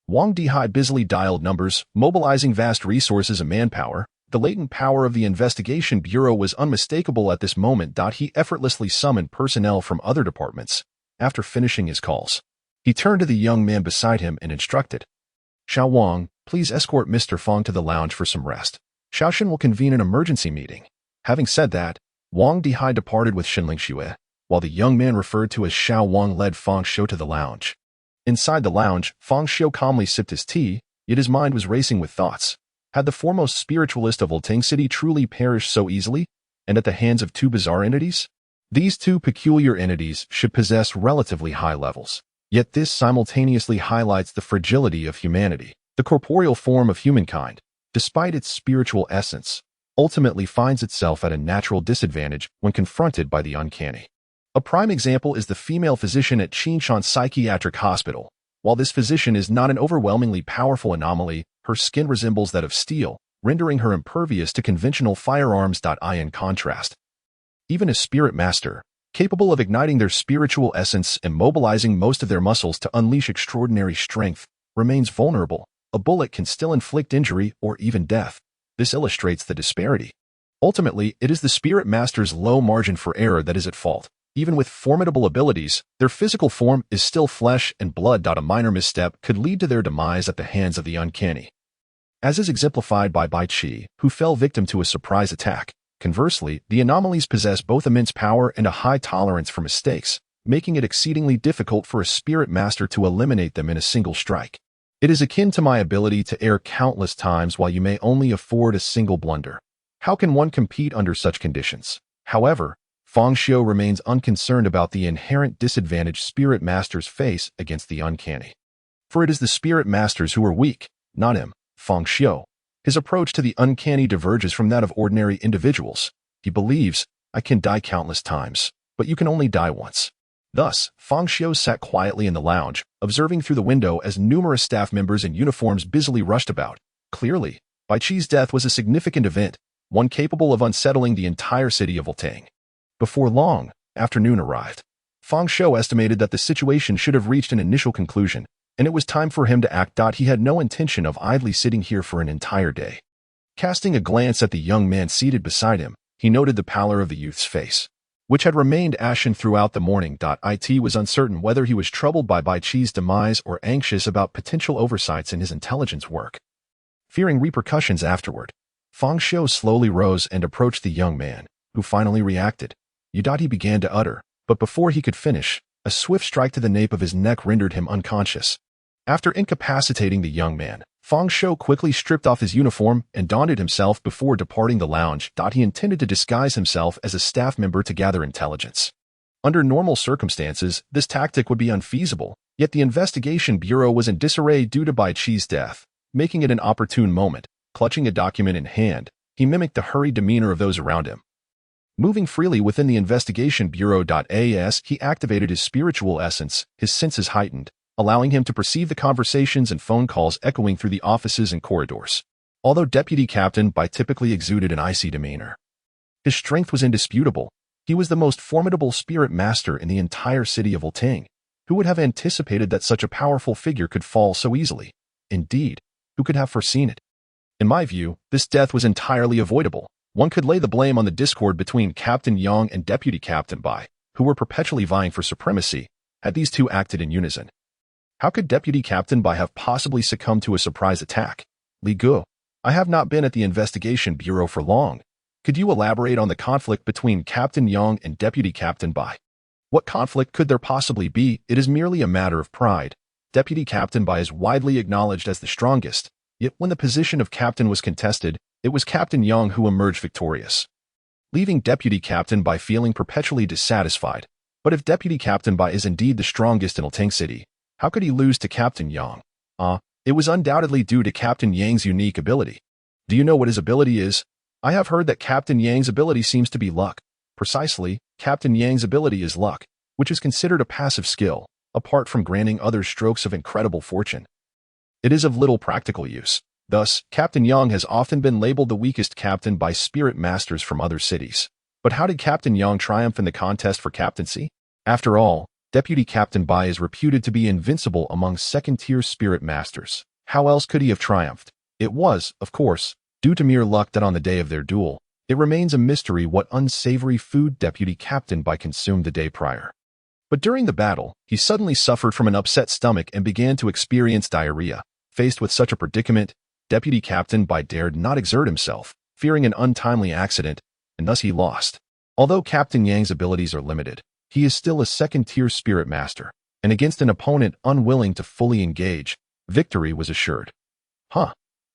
A: Wang Dihai busily dialed numbers, mobilizing vast resources and manpower. The latent power of the Investigation Bureau was unmistakable at this moment. He effortlessly summoned personnel from other departments. After finishing his calls, he turned to the young man beside him and instructed, "Xiao Wang, please escort Mr. Fang to the lounge for some rest. Xiaoshen will convene an emergency meeting." Having said that, Wang Dihai departed with Shenling Xue, while the young man referred to as Xiao Wang led Fang Xiu to the lounge. Inside the lounge, Fang Xiu calmly sipped his tea, yet his mind was racing with thoughts. Had the foremost spiritualist of Wultang City truly perished so easily, and at the hands of two bizarre entities? These two peculiar entities should possess relatively high levels. Yet this simultaneously highlights the fragility of humanity. The corporeal form of humankind, despite its spiritual essence, ultimately finds itself at a natural disadvantage when confronted by the uncanny. A prime example is the female physician at Qinshan Psychiatric Hospital. While this physician is not an overwhelmingly powerful anomaly, her skin resembles that of steel, rendering her impervious to conventional firearms. In contrast, even a spirit master, capable of igniting their spiritual essence and mobilizing most of their muscles to unleash extraordinary strength, remains vulnerable. A bullet can still inflict injury or even death. This illustrates the disparity. Ultimately, it is the spirit master's low margin for error that is at fault. Even with formidable abilities, their physical form is still flesh and blood. A minor misstep could lead to their demise at the hands of the uncanny, as is exemplified by Bai Qi, who fell victim to a surprise attack. Conversely, the anomalies possess both immense power and a high tolerance for mistakes, making it exceedingly difficult for a spirit master to eliminate them in a single strike. It is akin to my ability to err countless times while you may only afford a single blunder. How can one compete under such conditions? However, Fang Xiu remains unconcerned about the inherent disadvantage spirit masters face against the uncanny. For it is the spirit masters who are weak, not him. Fang Xiu. His approach to the uncanny diverges from that of ordinary individuals. He believes, "I can die countless times, but you can only die once." Thus, Fang Xiu sat quietly in the lounge, observing through the window as numerous staff members in uniforms busily rushed about. Clearly, Bai Qi's death was a significant event, one capable of unsettling the entire city of Wultang. Before long, afternoon arrived. Fang Xiu estimated that the situation should have reached an initial conclusion, and it was time for him to act. He had no intention of idly sitting here for an entire day. Casting a glance at the young man seated beside him, he noted the pallor of the youth's face, which had remained ashen throughout the morning. It was uncertain whether he was troubled by Bai Qi's demise or anxious about potential oversights in his intelligence work. Fearing repercussions afterward, Fang Xiu slowly rose and approached the young man, who finally reacted. He began to utter, but before he could finish, a swift strike to the nape of his neck rendered him unconscious. After incapacitating the young man, Fang Xiu quickly stripped off his uniform and donned it himself before departing the lounge. He intended to disguise himself as a staff member to gather intelligence. Under normal circumstances, this tactic would be unfeasible, yet the investigation bureau was in disarray due to Bai Chi's death, making it an opportune moment. Clutching a document in hand, he mimicked the hurried demeanor of those around him. Moving freely within the investigation bureau.as, he activated his spiritual essence, his senses heightened, allowing him to perceive the conversations and phone calls echoing through the offices and corridors. Although Deputy Captain Bai typically exuded an icy demeanor, his strength was indisputable. He was the most formidable spirit master in the entire city of Ulting. Who would have anticipated that such a powerful figure could fall so easily? Indeed, who could have foreseen it? In my view, this death was entirely avoidable. One could lay the blame on the discord between Captain Yang and Deputy Captain Bai, who were perpetually vying for supremacy, had these two acted in unison. How could Deputy Captain Bai have possibly succumbed to a surprise attack? Li Gu, I have not been at the investigation bureau for long. Could you elaborate on the conflict between Captain Yang and Deputy Captain Bai? What conflict could there possibly be? It is merely a matter of pride. Deputy Captain Bai is widely acknowledged as the strongest, yet when the position of captain was contested, it was Captain Yang who emerged victorious, leaving Deputy Captain Bai feeling perpetually dissatisfied. But if Deputy Captain Bai is indeed the strongest in Ulting City, how could he lose to Captain Yang? It was undoubtedly due to Captain Yang's unique ability. Do you know what his ability is? I have heard that Captain Yang's ability seems to be luck. Precisely, Captain Yang's ability is luck, which is considered a passive skill, apart from granting others strokes of incredible fortune. It is of little practical use. Thus, Captain Yang has often been labeled the weakest captain by spirit masters from other cities. But how did Captain Yang triumph in the contest for captaincy? After all, Deputy Captain Bai is reputed to be invincible among second-tier spirit masters. How else could he have triumphed? It was, of course, due to mere luck that on the day of their duel, it remains a mystery what unsavory food Deputy Captain Bai consumed the day prior. But during the battle, he suddenly suffered from an upset stomach and began to experience diarrhea. Faced with such a predicament, Deputy Captain Bai dared not exert himself, fearing an untimely accident, and thus he lost. Although Captain Yang's abilities are limited, he is still a second-tier spirit master, and against an opponent unwilling to fully engage, victory was assured.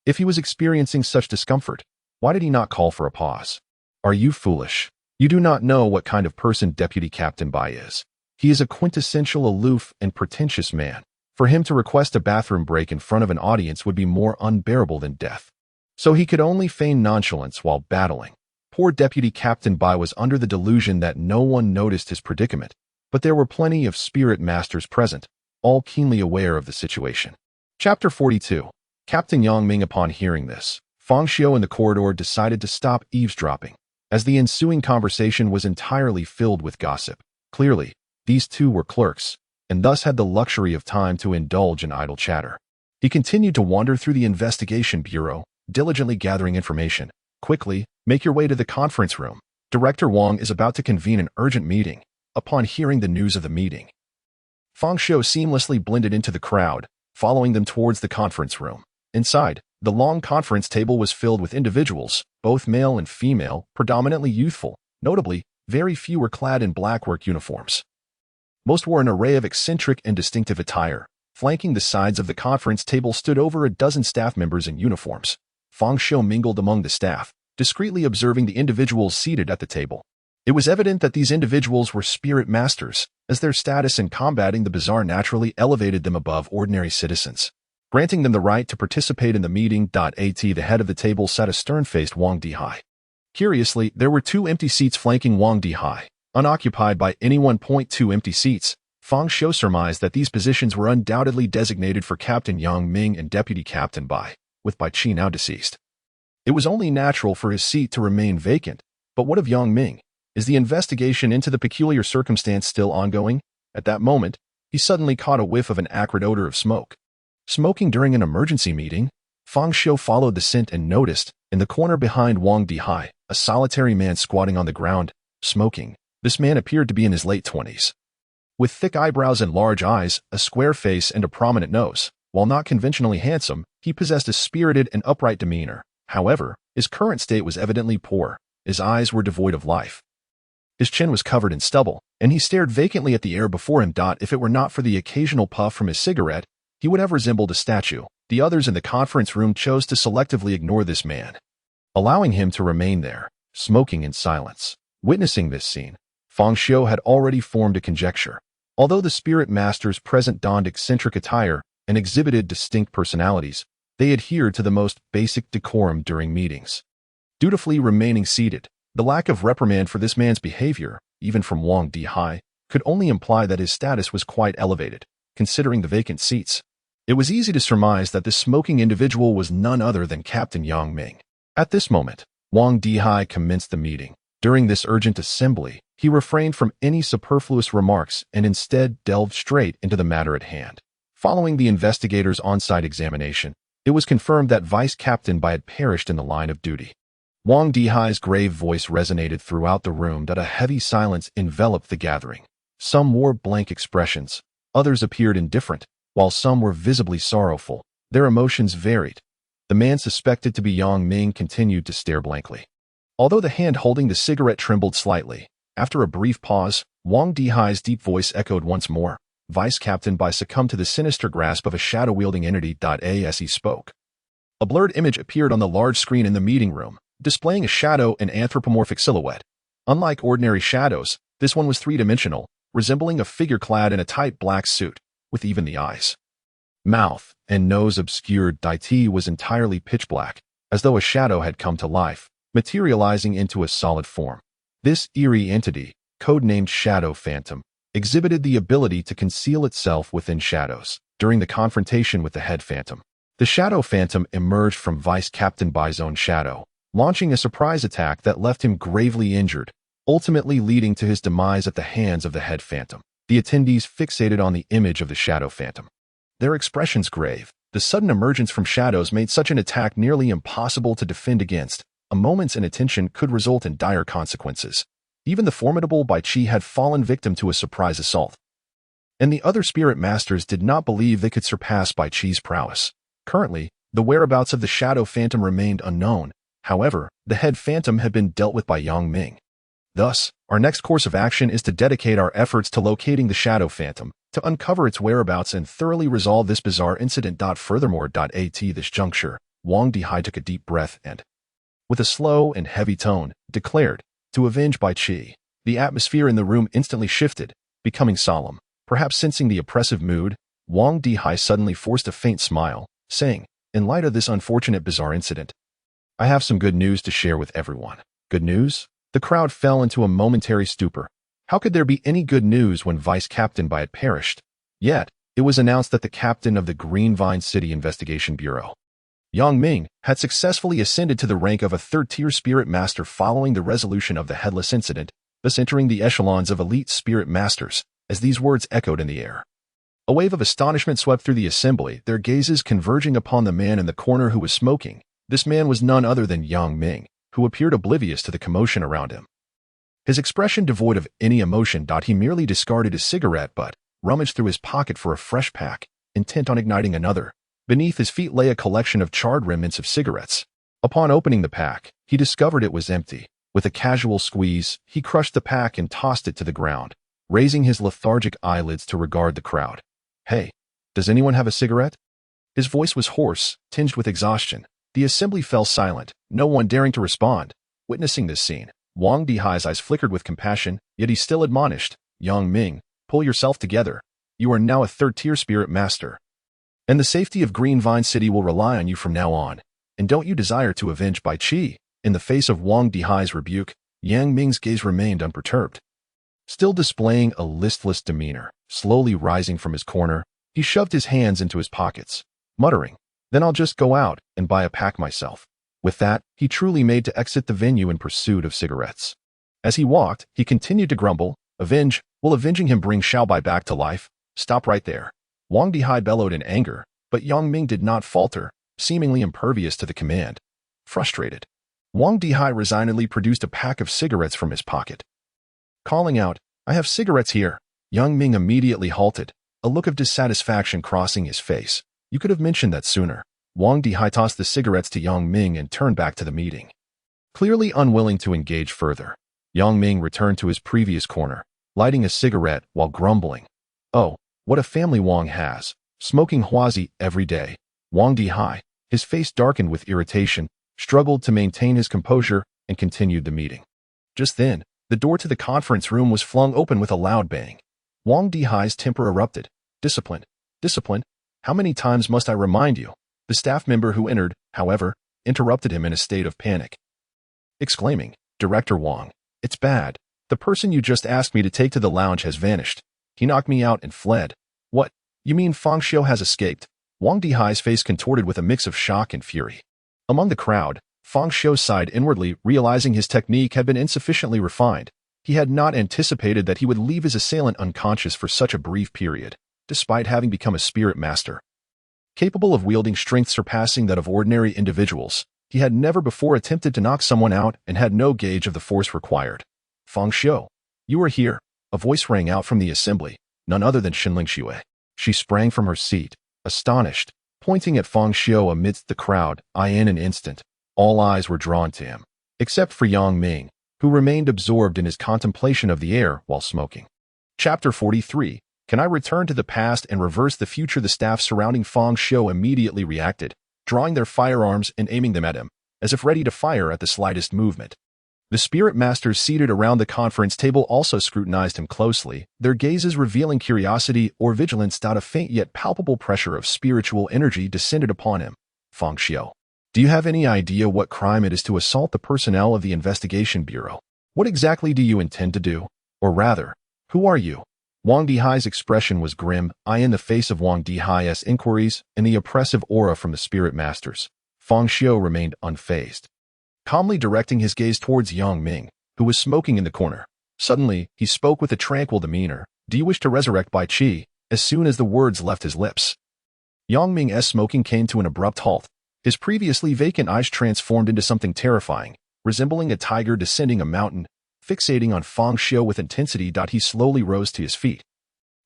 A: If he was experiencing such discomfort, why did he not call for a pause? Are you foolish? You do not know what kind of person Deputy Captain Bai is. He is a quintessential aloof and pretentious man. For him to request a bathroom break in front of an audience would be more unbearable than death. So he could only feign nonchalance while battling. Poor Deputy Captain Bai was under the delusion that no one noticed his predicament, but there were plenty of spirit masters present, all keenly aware of the situation. Chapter 42. Captain Yang Ming. Upon hearing this, Fang Xiu in the corridor decided to stop eavesdropping, as the ensuing conversation was entirely filled with gossip. Clearly, these two were clerks, and thus had the luxury of time to indulge in idle chatter. He continued to wander through the investigation bureau, diligently gathering information. Quickly, make your way to the conference room. Director Wang is about to convene an urgent meeting. Upon hearing the news of the meeting, Fang Xiu seamlessly blended into the crowd, following them towards the conference room. Inside, the long conference table was filled with individuals, both male and female, predominantly youthful. Notably, very few were clad in black work uniforms. Most wore an array of eccentric and distinctive attire. Flanking the sides of the conference table stood over a dozen staff members in uniforms. Fang Xiu mingled among the staff, discreetly observing the individuals seated at the table. It was evident that these individuals were spirit masters, as their status in combating the bizarre naturally elevated them above ordinary citizens, granting them the right to participate in the meeting. At the head of the table sat a stern-faced Wang Dihai. Curiously, there were 2 empty seats flanking Wang Dihai, unoccupied by anyone. 2 empty seats. Fang Xiu surmised that these positions were undoubtedly designated for Captain Yang Ming and Deputy Captain Bai, with Bai Chi now deceased. It was only natural for his seat to remain vacant, but what of Yang Ming? Is the investigation into the peculiar circumstance still ongoing? At that moment, he suddenly caught a whiff of an acrid odor of smoke. Smoking during an emergency meeting? Fang Xiu followed the scent and noticed, in the corner behind Wang Dihai, a solitary man squatting on the ground, smoking. This man appeared to be in his late 20s. With thick eyebrows and large eyes, a square face and a prominent nose. While not conventionally handsome, he possessed a spirited and upright demeanor. However, his current state was evidently poor. His eyes were devoid of life. His chin was covered in stubble, and he stared vacantly at the air before him. If it were not for the occasional puff from his cigarette, he would have resembled a statue. The others in the conference room chose to selectively ignore this man, allowing him to remain there, smoking in silence. Witnessing this scene, Fang Xiu had already formed a conjecture. Although the spirit masters present donned eccentric attire and exhibited distinct personalities, they adhered to the most basic decorum during meetings. Dutifully remaining seated, the lack of reprimand for this man's behavior, even from Wang Dihai, could only imply that his status was quite elevated, considering the vacant seats. It was easy to surmise that this smoking individual was none other than Captain Yang Ming. At this moment, Wang Dihai commenced the meeting. During this urgent assembly, he refrained from any superfluous remarks and instead delved straight into the matter at hand. Following the investigators' on-site examination, it was confirmed that Vice Captain Bai had perished in the line of duty. Wang Dihai's grave voice resonated throughout the room that a heavy silence enveloped the gathering. Some wore blank expressions, others appeared indifferent, while some were visibly sorrowful. Their emotions varied. The man suspected to be Yang Ming continued to stare blankly. Although the hand holding the cigarette trembled slightly, after a brief pause, Wang Dihai's deep voice echoed once more. Vice Captain Bai succumbed to the sinister grasp of a shadow-wielding entity. As he spoke, a blurred image appeared on the large screen in the meeting room, displaying a shadow and anthropomorphic silhouette. Unlike ordinary shadows, this one was three-dimensional, resembling a figure clad in a tight black suit, with even the eyes, mouth, and nose obscured. It was entirely pitch black, as though a shadow had come to life, materializing into a solid form. This eerie entity, codenamed Shadow Phantom, exhibited the ability to conceal itself within shadows. During the confrontation with the head phantom, the Shadow Phantom emerged from Vice Captain Bai's own shadow, launching a surprise attack that left him gravely injured, ultimately leading to his demise at the hands of the head phantom. The attendees fixated on the image of the Shadow Phantom, their expressions grave. The sudden emergence from shadows made such an attack nearly impossible to defend against. A moment's inattention could result in dire consequences. Even the formidable Bai Qi had fallen victim to a surprise assault. And the other spirit masters did not believe they could surpass Bai Qi's prowess. Currently, the whereabouts of the Shadow Phantom remained unknown. However, the head phantom had been dealt with by Yang Ming. Thus, our next course of action is to dedicate our efforts to locating the Shadow Phantom, to uncover its whereabouts and thoroughly resolve this bizarre incident. Furthermore, at this juncture, Wang Dihai took a deep breath and, with a slow and heavy tone, declared, to avenge Bai Qi. The atmosphere in the room instantly shifted, becoming solemn. Perhaps sensing the oppressive mood, Wang Dihai suddenly forced a faint smile, saying, in light of this unfortunate bizarre incident, I have some good news to share with everyone. Good news? The crowd fell into a momentary stupor. How could there be any good news when Vice Captain Bai had perished? Yet, it was announced that the captain of the Green Vine City Investigation Bureau, Yang Ming, had successfully ascended to the rank of a third-tier spirit master following the resolution of the headless incident, thus entering the echelons of elite spirit masters. As these words echoed in the air, a wave of astonishment swept through the assembly, their gazes converging upon the man in the corner who was smoking. This man was none other than Yang Ming, who appeared oblivious to the commotion around him. His expression devoid of any emotion. He merely discarded his cigarette butt, rummaged through his pocket for a fresh pack, intent on igniting another. Beneath his feet lay a collection of charred remnants of cigarettes. Upon opening the pack, he discovered it was empty. With a casual squeeze, he crushed the pack and tossed it to the ground, raising his lethargic eyelids to regard the crowd. Hey, does anyone have a cigarette? His voice was hoarse, tinged with exhaustion. The assembly fell silent, no one daring to respond. Witnessing this scene, Wang Dihai's eyes flickered with compassion, yet he still admonished, Yang Ming, pull yourself together. You are now a third-tier spirit master, and the safety of Green Vine City will rely on you from now on. And don't you desire to avenge Bai Qi? In the face of Wang Dihai's rebuke, Yang Ming's gaze remained unperturbed. Still displaying a listless demeanor, slowly rising from his corner, he shoved his hands into his pockets, muttering, then I'll just go out and buy a pack myself. With that, he truly made to exit the venue in pursuit of cigarettes. As he walked, he continued to grumble, will avenging him bring Xiaobai back to life? Stop right there. Wang Dihai bellowed in anger, but Yang Ming did not falter, seemingly impervious to the command. Frustrated, Wang Dihai resignedly produced a pack of cigarettes from his pocket. Calling out, I have cigarettes here. Yang Ming immediately halted, a look of dissatisfaction crossing his face. You could have mentioned that sooner. Wang Dihai tossed the cigarettes to Yang Ming and turned back to the meeting. Clearly unwilling to engage further, Yang Ming returned to his previous corner, lighting a cigarette while grumbling. Oh, what a family Wang has, smoking huazi every day. Wang Dihai, his face darkened with irritation, struggled to maintain his composure and continued the meeting. Just then, The door to the conference room was flung open with a loud bang. Wang Dihai's temper erupted. Discipline. Discipline? How many times must I remind you? The staff member who entered, however, interrupted him in a state of panic, exclaiming, Director Wang, it's bad. The person you just asked me to take to the lounge has vanished. He knocked me out and fled. What? You mean Fang Xiu has escaped? Wang Dihai's face contorted with a mix of shock and fury. Among the crowd, Fang Xiu sighed inwardly, realizing his technique had been insufficiently refined. He had not anticipated that he would leave his assailant unconscious for such a brief period, despite having become a spirit master. Capable of wielding strength surpassing that of ordinary individuals, he had never before attempted to knock someone out and had no gauge of the force required. Fang Xiu, you are here. A voice rang out from the assembly, none other than Xinling Xue. She sprang from her seat, astonished, pointing at Fang Xiu amidst the crowd. In an instant, all eyes were drawn to him, except for Yang Ming, who remained absorbed in his contemplation of the air while smoking. Chapter 43. Can I return to the past and reverse the future? The staff surrounding Fang Xiu immediately reacted, drawing their firearms and aiming them at him, as if ready to fire at the slightest movement. The spirit masters seated around the conference table also scrutinized him closely, their gazes revealing curiosity or vigilance. A faint yet palpable pressure of spiritual energy descended upon him. Fang Xiu, do you have any idea what crime it is to assault the personnel of the investigation bureau? What exactly do you intend to do? Or rather, who are you? Wang Dihai's expression was grim, in the face of Wang Dihai's inquiries and the oppressive aura from the spirit masters. Fang Xiu remained unfazed, calmly directing his gaze towards Yang Ming, who was smoking in the corner. Suddenly, he spoke with a tranquil demeanor. Do you wish to resurrect Bai Qi? As soon as the words left his lips, Yang Ming's smoking came to an abrupt halt. His previously vacant eyes transformed into something terrifying, resembling a tiger descending a mountain. Fixating on Fang Xiu with intensity. He slowly rose to his feet,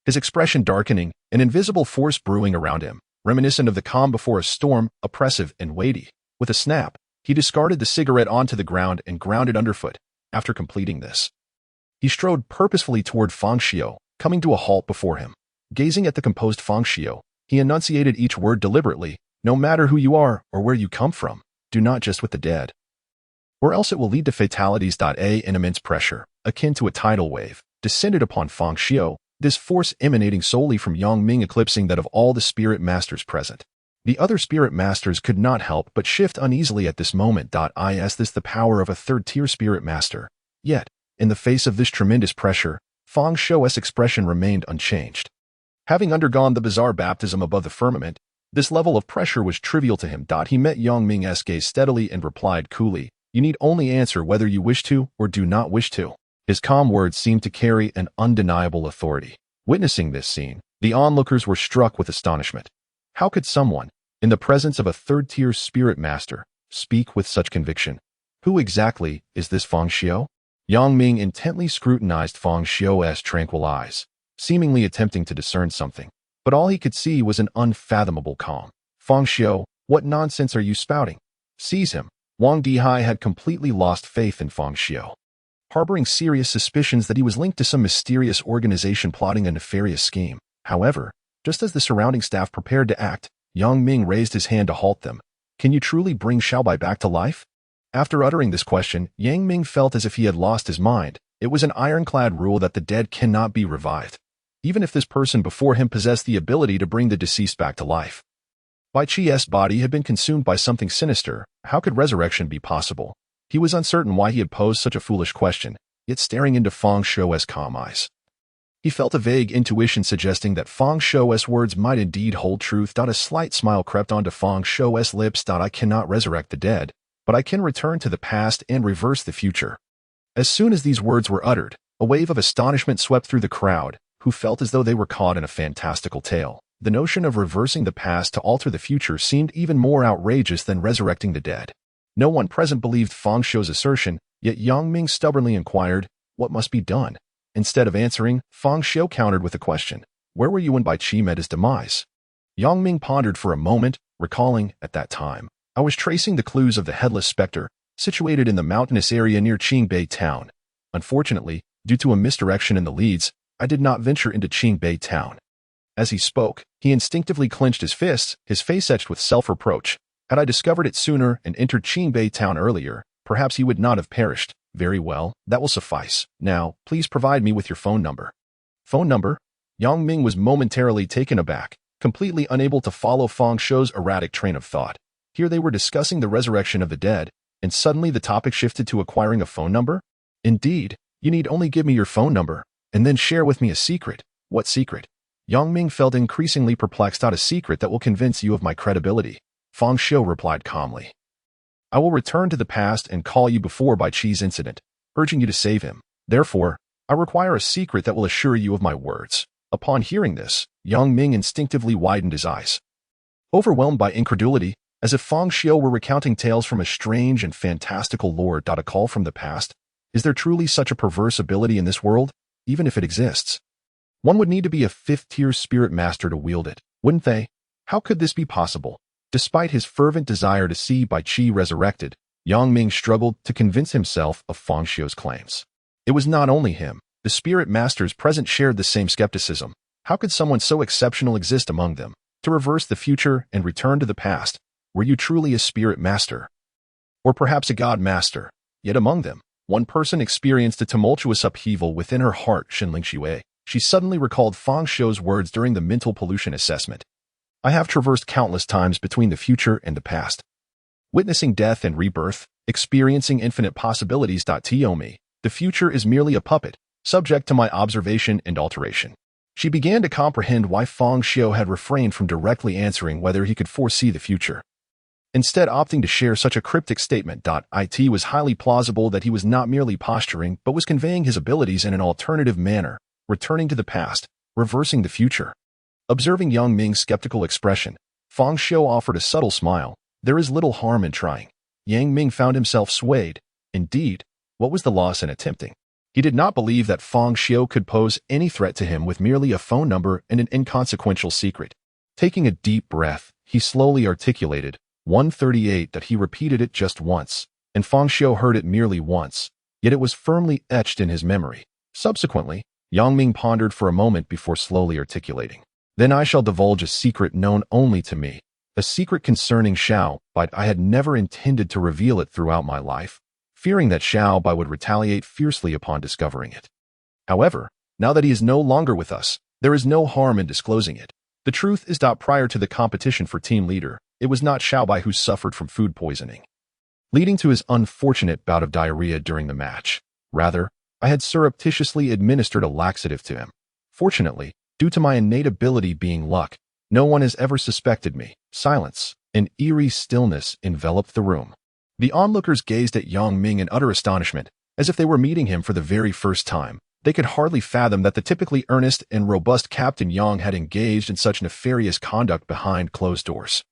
A: his expression darkening, an invisible force brewing around him, reminiscent of the calm before a storm, oppressive and weighty. With a snap, he discarded the cigarette onto the ground and ground it underfoot. After completing this, he strode purposefully toward Fang Xiu, coming to a halt before him. Gazing at the composed Fang Xiu, he enunciated each word deliberately. No matter who you are or where you come from, do not just with the dead, or else it will lead to fatalities. An immense pressure, akin to a tidal wave, descended upon Fang Xiu, this force emanating solely from Yang Ming eclipsing that of all the spirit masters present. The other spirit masters could not help but shift uneasily at this moment. Is this the power of a third-tier spirit master? Yet, in the face of this tremendous pressure, Fang Xiu's expression remained unchanged. Having undergone the bizarre baptism above the firmament, this level of pressure was trivial to him. He met Yang Ming's gaze steadily and replied coolly, You need only answer whether you wish to or do not wish to. His calm words seemed to carry an undeniable authority. Witnessing this scene, the onlookers were struck with astonishment. How could someone, in the presence of a third-tier spirit master, speak with such conviction? Who exactly is this Fang Xiu? Yang Ming intently scrutinized Fang Xiu's tranquil eyes, seemingly attempting to discern something, but all he could see was an unfathomable calm. Fang Xiu, what nonsense are you spouting? Seize him. Wang Dihai had completely lost faith in Fang Xiu, harboring serious suspicions that he was linked to some mysterious organization plotting a nefarious scheme. However, just as the surrounding staff prepared to act, Yang Ming raised his hand to halt them. Can you truly bring Xiaobai back to life? After uttering this question, Yang Ming felt as if he had lost his mind. It was an ironclad rule that the dead cannot be revived, even if this person before him possessed the ability to bring the deceased back to life. Bai Qi's body had been consumed by something sinister. How could resurrection be possible? He was uncertain why he had posed such a foolish question, yet staring into Fang Xiu's calm eyes, he felt a vague intuition suggesting that Fang Xiu's words might indeed hold truth. A slight smile crept onto Fang Xiu's lips. I cannot resurrect the dead, but I can return to the past and reverse the future. As soon as these words were uttered, a wave of astonishment swept through the crowd, who felt as though they were caught in a fantastical tale. The notion of reversing the past to alter the future seemed even more outrageous than resurrecting the dead. No one present believed Fang Xiu's assertion, yet Yang Ming stubbornly inquired, What must be done? Instead of answering, Fang Xiu countered with a question. Where were you when Bai Qi met his demise? Yang Ming pondered for a moment, recalling, at that time, I was tracing the clues of the headless specter, situated in the mountainous area near Qingbei town. Unfortunately, due to a misdirection in the leads, I did not venture into Qingbei town. As he spoke, he instinctively clenched his fists, his face etched with self-reproach. Had I discovered it sooner and entered Qingbei town earlier, perhaps he would not have perished. Very well, that will suffice. Now, please provide me with your phone number. Phone number? Yang Ming was momentarily taken aback, completely unable to follow Fang Xiu's erratic train of thought. Here they were discussing the resurrection of the dead, and suddenly the topic shifted to acquiring a phone number? Indeed, you need only give me your phone number, and then share with me a secret. What secret? Yang Ming felt increasingly perplexed. A secret that will convince you of my credibility. Fang Xiu replied calmly. I will return to the past and call you before Bai Qi's incident, urging you to save him. Therefore, I require a secret that will assure you of my words. Upon hearing this, Yang Ming instinctively widened his eyes. Overwhelmed by incredulity, as if Fang Xiu were recounting tales from a strange and fantastical lore. A call from the past? Is there truly such a perverse ability in this world? Even if it exists, one would need to be a fifth-tier spirit master to wield it, wouldn't they? How could this be possible? Despite his fervent desire to see Bai Qi resurrected, Yang Ming struggled to convince himself of Fang Xiu's claims. It was not only him. The spirit masters present shared the same skepticism. How could someone so exceptional exist among them? To reverse the future and return to the past, were you truly a spirit master? Or perhaps a god master? Yet among them, one person experienced a tumultuous upheaval within her heart. Xinling Xue. She suddenly recalled Fang Xiu's words during the mental pollution assessment. I have traversed countless times between the future and the past, witnessing death and rebirth, experiencing infinite possibilities. To me, the future is merely a puppet, subject to my observation and alteration. She began to comprehend why Fang Xiu had refrained from directly answering whether he could foresee the future, instead opting to share such a cryptic statement. It was highly plausible that he was not merely posturing but was conveying his abilities in an alternative manner, returning to the past, reversing the future. Observing Yang Ming's skeptical expression, Fang Xiu offered a subtle smile. There is little harm in trying. Yang Ming found himself swayed. Indeed, what was the loss in attempting? He did not believe that Fang Xiu could pose any threat to him with merely a phone number and an inconsequential secret. Taking a deep breath, he slowly articulated, 138. He repeated it just once, and Fang Xiu heard it merely once, yet it was firmly etched in his memory. Subsequently, Yang Ming pondered for a moment before slowly articulating. Then I shall divulge a secret known only to me, a secret concerning Xiao, but I had never intended to reveal it throughout my life, fearing that Xiao Bai would retaliate fiercely upon discovering it. However, now that he is no longer with us, there is no harm in disclosing it. The truth is that prior to the competition for team leader, it was not Xiao Bai who suffered from food poisoning, leading to his unfortunate bout of diarrhea during the match. Rather, I had surreptitiously administered a laxative to him. Fortunately, due to my innate ability being luck, no one has ever suspected me. Silence, an eerie stillness enveloped the room. The onlookers gazed at Yang Ming in utter astonishment, as if they were meeting him for the very first time. They could hardly fathom that the typically earnest and robust Captain Yang had engaged in such nefarious conduct behind closed doors.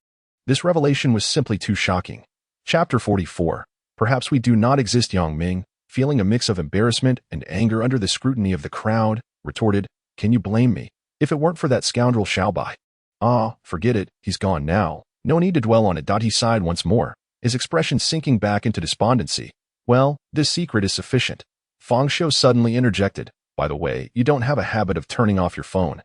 A: This revelation was simply too shocking. Chapter 44. Perhaps we do not exist. Yang Ming, feeling a mix of embarrassment and anger under the scrutiny of the crowd, retorted, Can you blame me? If it weren't for that scoundrel Xiao Bai. Ah, forget it, he's gone now. No need to dwell on it. He sighed once more, his expression sinking back into despondency. Well, this secret is sufficient. Fang Xiu suddenly interjected. By the way, you don't have a habit of turning off your phone.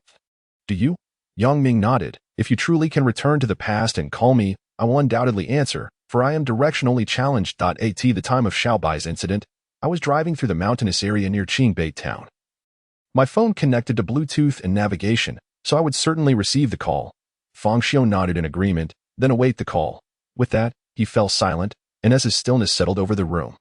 A: Do you? Yang Ming nodded. If you truly can return to the past and call me, I will undoubtedly answer, for I am directionally challenged. At the time of Xiao Bai's incident, I was driving through the mountainous area near Qingbei town. My phone connected to Bluetooth and navigation, so I would certainly receive the call. Fang Xiu nodded in agreement, then await the call. With that, he fell silent, and as his stillness settled over the room,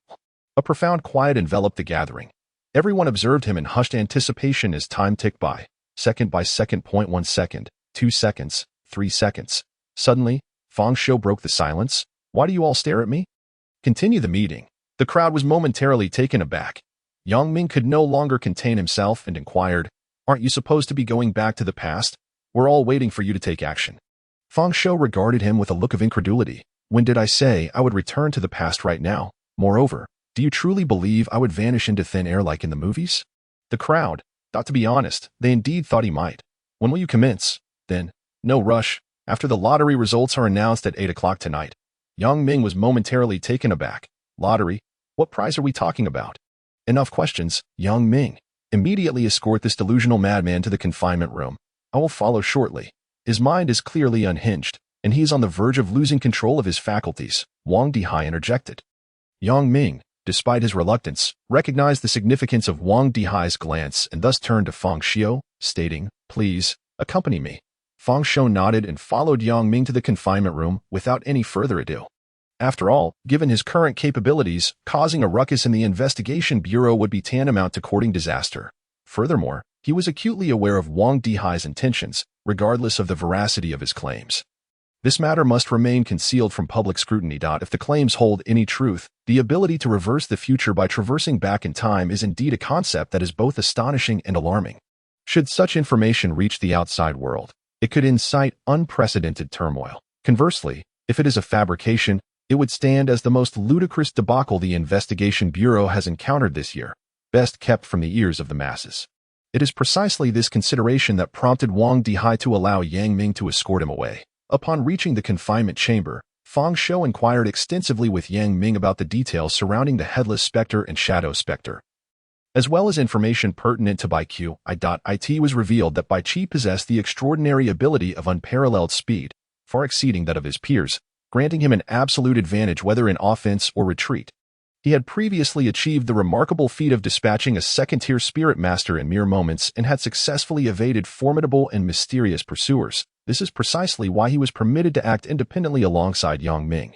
A: a profound quiet enveloped the gathering. Everyone observed him in hushed anticipation as time ticked by, second by second. 1 second, 2 seconds, 3 seconds. Suddenly, Fang Xiu broke the silence. Why do you all stare at me? Continue the meeting. The crowd was momentarily taken aback. Yang Ming could no longer contain himself and inquired, Aren't you supposed to be going back to the past? We're all waiting for you to take action. Fang Xiu regarded him with a look of incredulity. When did I say I would return to the past right now? Moreover, do you truly believe I would vanish into thin air like in the movies? The crowd, to be honest, they indeed thought he might. When will you commence? Then, no rush. After the lottery results are announced at 8 o'clock tonight. Yang Ming was momentarily taken aback. Lottery? What prize are we talking about? Enough questions, Yang Ming. Immediately escort this delusional madman to the confinement room. I will follow shortly. His mind is clearly unhinged, and he is on the verge of losing control of his faculties. Wang Dihai interjected. Yang Ming, despite his reluctance, recognized the significance of Wang Dihai's glance and thus turned to Fang Xiu, stating, "Please, accompany me." Fang Xiu nodded and followed Yang Ming to the confinement room without any further ado. After all, given his current capabilities, causing a ruckus in the investigation bureau would be tantamount to courting disaster. Furthermore, he was acutely aware of Wang Dihai's intentions, regardless of the veracity of his claims. This matter must remain concealed from public scrutiny. If the claims hold any truth, the ability to reverse the future by traversing back in time is indeed a concept that is both astonishing and alarming. Should such information reach the outside world, it could incite unprecedented turmoil. Conversely, if it is a fabrication, it would stand as the most ludicrous debacle the Investigation Bureau has encountered this year, best kept from the ears of the masses. It is precisely this consideration that prompted Wang Dihai to allow Yang Ming to escort him away. Upon reaching the confinement chamber, Fang Xiu inquired extensively with Yang Ming about the details surrounding the Headless Spectre and Shadow Spectre. As well as information pertinent to Bai Qiu, it was revealed that Bai Qi possessed the extraordinary ability of unparalleled speed, far exceeding that of his peers, granting him an absolute advantage whether in offense or retreat. He had previously achieved the remarkable feat of dispatching a second-tier spirit master in mere moments and had successfully evaded formidable and mysterious pursuers. This is precisely why he was permitted to act independently alongside Yang Ming.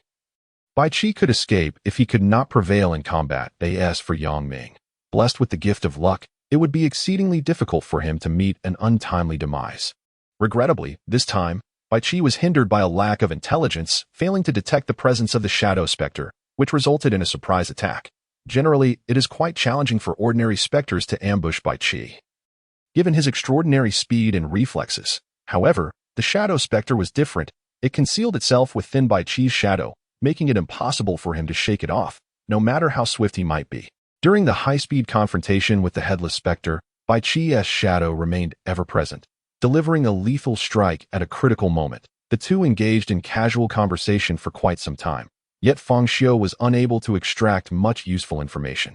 A: Bai Qi could escape if he could not prevail in combat. As for Yang Ming, blessed with the gift of luck, it would be exceedingly difficult for him to meet an untimely demise. Regrettably, this time, Bai Qi was hindered by a lack of intelligence, failing to detect the presence of the Shadow Spectre, which resulted in a surprise attack. Generally, it is quite challenging for ordinary specters to ambush Bai Qi, given his extraordinary speed and reflexes. However, the Shadow Spectre was different. It concealed itself within Bai Qi's shadow, making it impossible for him to shake it off, no matter how swift he might be. During the high-speed confrontation with the Headless Spectre, Bai Qi's shadow remained ever-present, delivering a lethal strike at a critical moment. The two engaged in casual conversation for quite some time, yet Fang Xiu was unable to extract much useful information.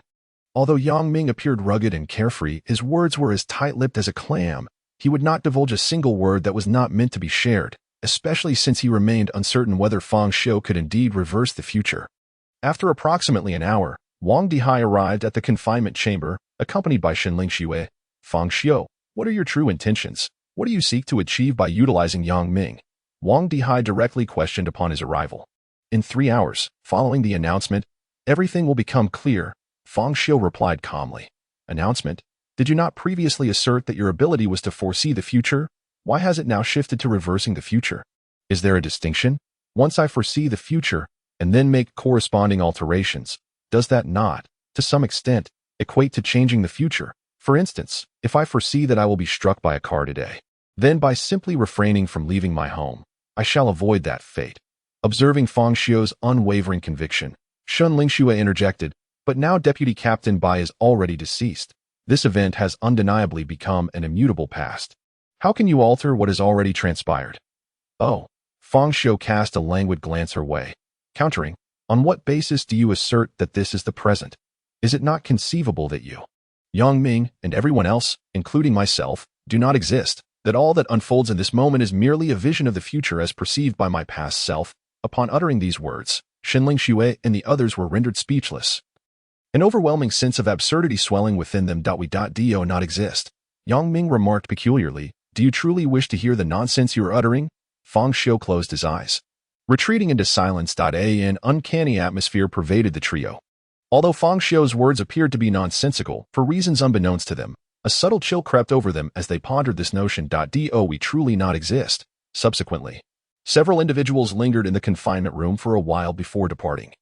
A: Although Yang Ming appeared rugged and carefree, his words were as tight-lipped as a clam. He would not divulge a single word that was not meant to be shared, especially since he remained uncertain whether Fang Xiu could indeed reverse the future. After approximately an hour, Wang Dihai arrived at the confinement chamber, accompanied by Xue. "Fang Xiu, what are your true intentions? What do you seek to achieve by utilizing Yang Ming?" Wang Dihai directly questioned upon his arrival. "In 3 hours, following the announcement, everything will become clear," Fang Xiu replied calmly. "Announcement? Did you not previously assert that your ability was to foresee the future? Why has it now shifted to reversing the future? Is there a distinction? Once I foresee the future, and then make corresponding alterations, does that not, to some extent, equate to changing the future? For instance, if I foresee that I will be struck by a car today, then by simply refraining from leaving my home, I shall avoid that fate." Observing Fang Xiu's unwavering conviction, Xue interjected, "But now Deputy Captain Bai is already deceased. This event has undeniably become an immutable past. How can you alter what has already transpired?" "Oh." Fang Xiu cast a languid glance her way, countering, "On what basis do you assert that this is the present? Is it not conceivable that you, Yang Ming, and everyone else, including myself, do not exist, that all that unfolds in this moment is merely a vision of the future as perceived by my past self?" Upon uttering these words, Xue and the others were rendered speechless. An overwhelming sense of absurdity swelling within them. Do not exist. Yang Ming remarked peculiarly, "Do you truly wish to hear the nonsense you are uttering?" Fang Xiu closed his eyes, retreating into silence. An uncanny atmosphere pervaded the trio. Although Fang Xiu's words appeared to be nonsensical, for reasons unbeknownst to them, a subtle chill crept over them as they pondered this notion. Do we truly not exist? Subsequently, several individuals lingered in the confinement room for a while before departing,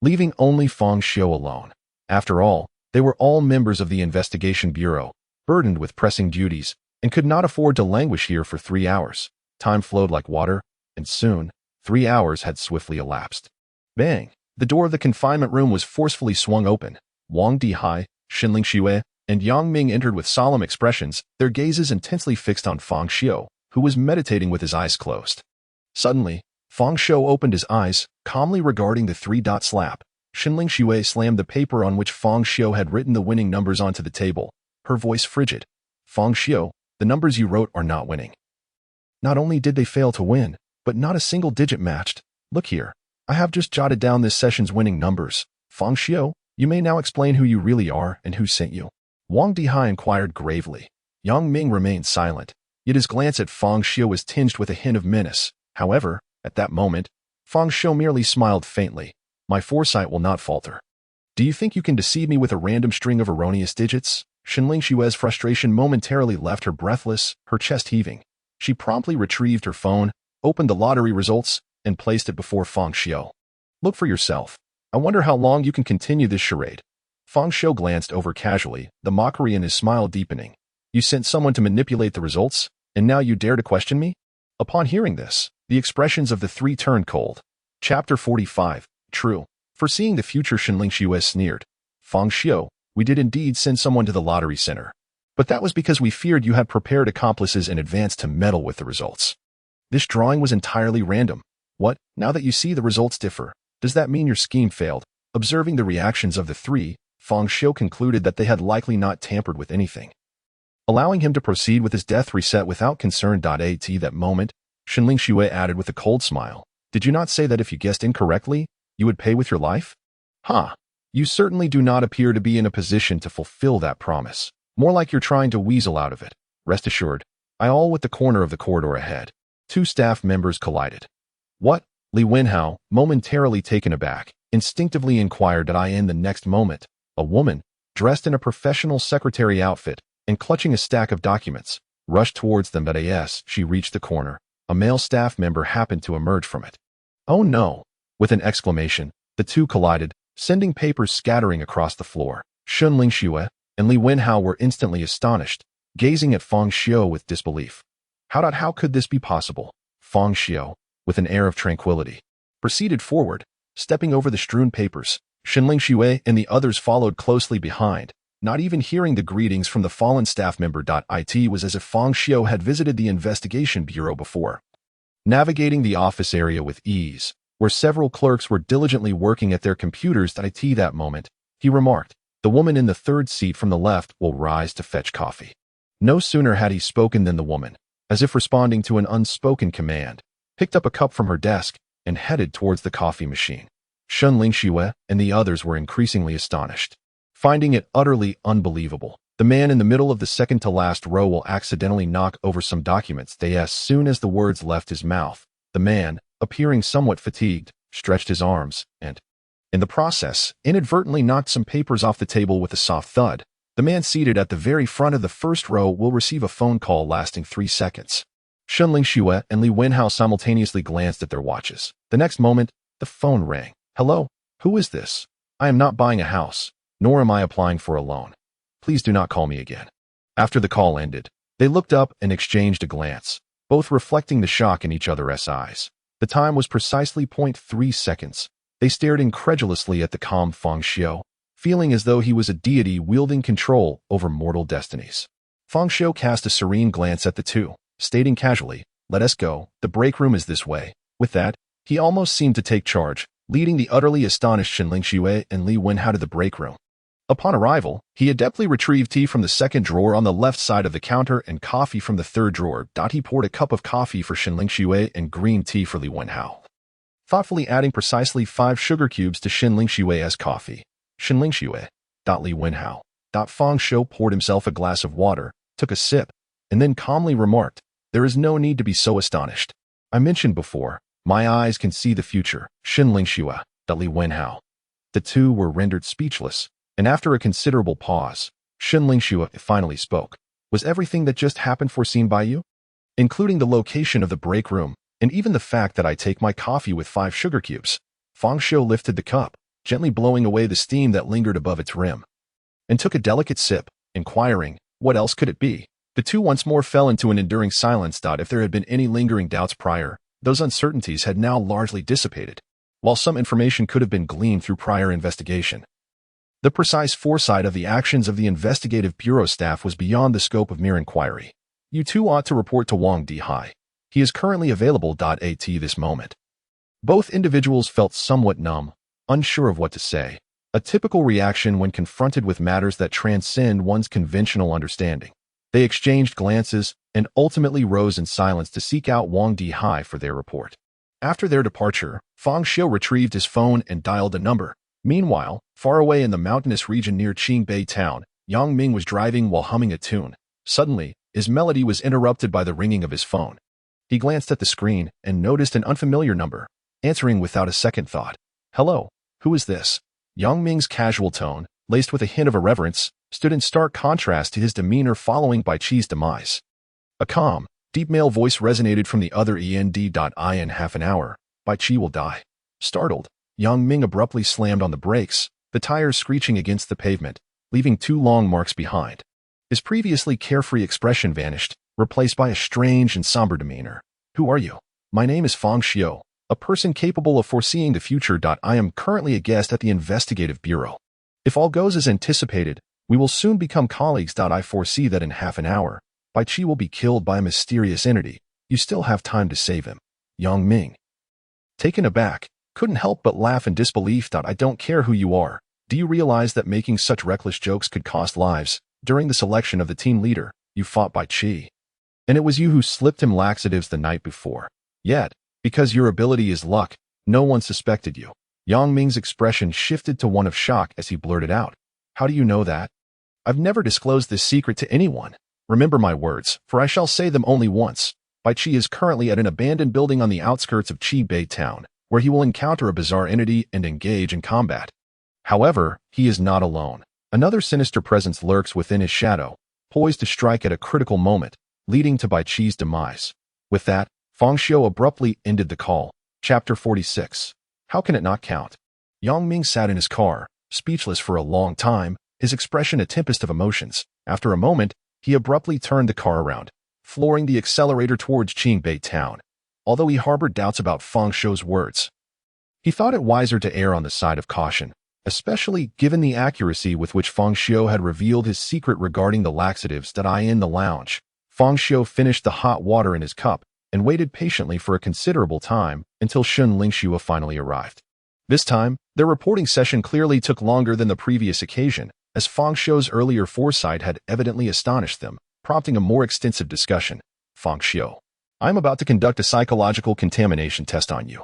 A: leaving only Fang Xiu alone. After all, they were all members of the Investigation Bureau, burdened with pressing duties, and could not afford to languish here for 3 hours. Time flowed like water, and soon, 3 hours had swiftly elapsed. Bang! The door of the confinement room was forcefully swung open. Wang Dihai, Xue, and Yang Ming entered with solemn expressions, their gazes intensely fixed on Fang Xiu, who was meditating with his eyes closed. Suddenly, Fang Xiu opened his eyes, calmly regarding the 3-dot slap. Xue slammed the paper on which Fang Xiu had written the winning numbers onto the table, her voice frigid. "Fang Xiu, the numbers you wrote are not winning. Not only did they fail to win, but not a single digit matched. Look here, I have just jotted down this session's winning numbers. Fang Xiu, You may now explain who you really are and who sent you. Wang Dihai inquired gravely. Yang Ming remained silent, yet his glance at Fang Xiu was tinged with a hint of menace. However, at that moment, Fang Xiu merely smiled faintly. My foresight will not falter. Do you think you can deceive me with a random string of erroneous digits? Shenling Xue's frustration momentarily left her breathless, her chest heaving. She promptly retrieved her phone, opened the lottery results, and placed it before Fang Xiu. Look for yourself. I wonder how long you can continue this charade. Fang Xiu glanced over casually, the mockery in his smile deepening. You sent someone to manipulate the results, and now you dare to question me? Upon hearing this, the expressions of the three turned cold. Chapter 45. True. Foreseeing the future, Shenling Xue sneered. Fang Xiu, we did indeed send someone to the lottery center. But that was because we feared you had prepared accomplices in advance to meddle with the results. This drawing was entirely random. What, now that you see the results differ, does that mean your scheme failed? Observing the reactions of the three, Fang Xiu concluded that they had likely not tampered with anything. Allowing him to proceed with his death reset without concern. At that moment, Shenling Xue added with a cold smile. Did you not say that if you guessed incorrectly, you would pay with your life? You certainly do not appear to be in a position to fulfill that promise. More like you're trying to weasel out of it. Rest assured, I all with the corner of the corridor ahead. Two staff members collided. What? Li Wenhao, momentarily taken aback, instinctively inquired. Did I in the next moment? A woman, dressed in a professional secretary outfit, and clutching a stack of documents, rushed towards them. But as she reached the corner, a male staff member happened to emerge from it. Oh no! With an exclamation, the two collided, sending papers scattering across the floor. Shenling Xue and Li Wenhao were instantly astonished, gazing at Fang Xiu with disbelief. How could this be possible? Fang Xiu, with an air of tranquility, proceeded forward, stepping over the strewn papers. Shenling Xue and the others followed closely behind, not even hearing the greetings from the fallen staff member. It was as if Fang Xiu had visited the investigation bureau before. Navigating the office area with ease, where several clerks were diligently working at their computers. That moment, he remarked, the woman in the third seat from the left will rise to fetch coffee. No sooner had he spoken than the woman, as if responding to an unspoken command, picked up a cup from her desk and headed towards the coffee machine. Shenling Xue and the others were increasingly astonished, finding it utterly unbelievable. The man in the middle of the second-to-last row will accidentally knock over some documents. As soon as the words left his mouth, the man, appearing somewhat fatigued, stretched his arms and, in the process, inadvertently knocked some papers off the table with a soft thud. The man seated at the very front of the first row will receive a phone call lasting 3 seconds. Shenling Xue and Li Wenhao simultaneously glanced at their watches. The next moment, the phone rang. Hello? Who is this? I am not buying a house, nor am I applying for a loan. Please do not call me again. After the call ended, they looked up and exchanged a glance, both reflecting the shock in each other's eyes. The time was precisely 0.3 seconds. They stared incredulously at the calm Fang Xiu, feeling as though he was a deity wielding control over mortal destinies. Fang Xiu cast a serene glance at the two, stating casually, let us go, the break room is this way. With that, he almost seemed to take charge, leading the utterly astonished Shenling Xue and Li Wenhao to the break room. Upon arrival, he adeptly retrieved tea from the second drawer on the left side of the counter and coffee from the third drawer. He poured a cup of coffee for Shenling Xue and green tea for Li Wenhao, thoughtfully adding precisely 5 sugar cubes to Shenling Xue's coffee. Shenling Xue. Li Wenhao. Fang Xiu poured himself a glass of water, took a sip, and then calmly remarked, there is no need to be so astonished. I mentioned before, my eyes can see the future. Shenling Xue. Li Wenhao. The two were rendered speechless, and after a considerable pause, Shenling Xue finally spoke. Was everything that just happened foreseen by you? Including the location of the break room, and even the fact that I take my coffee with 5 sugar cubes. Fang Xiu lifted the cup, gently blowing away the steam that lingered above its rim, and took a delicate sip, inquiring, what else could it be? The two once more fell into an enduring silence. If there had been any lingering doubts prior, those uncertainties had now largely dissipated, while some information could have been gleaned through prior investigation. The precise foresight of the actions of the investigative bureau staff was beyond the scope of mere inquiry. You two ought to report to Wang Dihai. He is currently available. At this moment, both individuals felt somewhat numb, unsure of what to say, a typical reaction when confronted with matters that transcend one's conventional understanding. They exchanged glances and ultimately rose in silence to seek out Wang Dihai for their report. After their departure, Fang Xiu retrieved his phone and dialed a number. Meanwhile, far away in the mountainous region near Qingbei town, Yang Ming was driving while humming a tune. Suddenly, his melody was interrupted by the ringing of his phone. He glanced at the screen and noticed an unfamiliar number, answering without a second thought. "Hello, who is this?" Yang Ming's casual tone, laced with a hint of irreverence, stood in stark contrast to his demeanor following Bai Qi's demise. A calm, deep male voice resonated from the other end. In half an hour, Bai Qi will die. Startled, Yang Ming abruptly slammed on the brakes, the tires screeching against the pavement, leaving 2 long marks behind. His previously carefree expression vanished, replaced by a strange and somber demeanor. "Who are you?" "My name is Fang Xiu, a person capable of foreseeing the future. I am currently a guest at the investigative bureau. If all goes as anticipated, we will soon become colleagues. I foresee that in half an hour, Bai Qi will be killed by a mysterious entity. You still have time to save him." Yang Ming, taken aback, couldn't help but laugh in disbelief. "I don't care who you are. Do you realize that making such reckless jokes could cost lives? During the selection of the team leader, you fought Bai Qi. And it was you who slipped him laxatives the night before. Yet, because your ability is luck, no one suspected you." Yang Ming's expression shifted to one of shock as he blurted out. "How do you know that?" "I've never disclosed this secret to anyone. Remember my words, for I shall say them only once. Bai Qi is currently at an abandoned building on the outskirts of Qingbei town, where he will encounter a bizarre entity and engage in combat. However, he is not alone. Another sinister presence lurks within his shadow, poised to strike at a critical moment, leading to Bai Qi's demise." With that, Fang Xiu abruptly ended the call. Chapter 46. How can it not count? Yang Ming sat in his car, speechless for a long time, his expression a tempest of emotions. After a moment, he abruptly turned the car around, flooring the accelerator towards Qingbei town. Although he harbored doubts about Fang Xiu's words, he thought it wiser to err on the side of caution, especially given the accuracy with which Fang Xiu had revealed his secret regarding the laxatives in the lounge. Fang Xiu finished the hot water in his cup and waited patiently for a considerable time until Lingxue finally arrived. This time, their reporting session clearly took longer than the previous occasion, as Fang Xiu's earlier foresight had evidently astonished them, prompting a more extensive discussion. "Fang Xiu, I'm about to conduct a psychological contamination test on you,"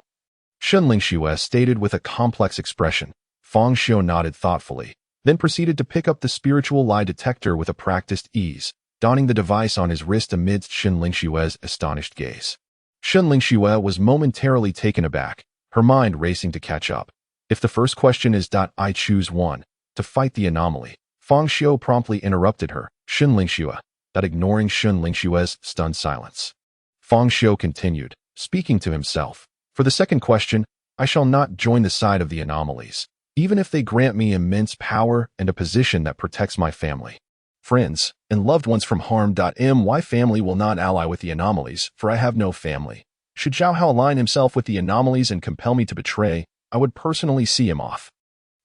A: Lingxue stated with a complex expression. Fang Xiu nodded thoughtfully, then proceeded to pick up the spiritual lie detector with a practiced ease, donning the device on his wrist amidst Lingxue's astonished gaze. Lingxue was momentarily taken aback, her mind racing to catch up. "If the first question is I choose one, to fight the anomaly," Fang Xiu promptly interrupted her, Lingxue, ignoring Lingxue's stunned silence. Fang Xiu continued, speaking to himself. "For the second question, I shall not join the side of the anomalies, even if they grant me immense power and a position that protects my family, friends, and loved ones from harm. My family will not ally with the anomalies, for I have no family. Should Zhao Hao align himself with the anomalies and compel me to betray, I would personally see him off.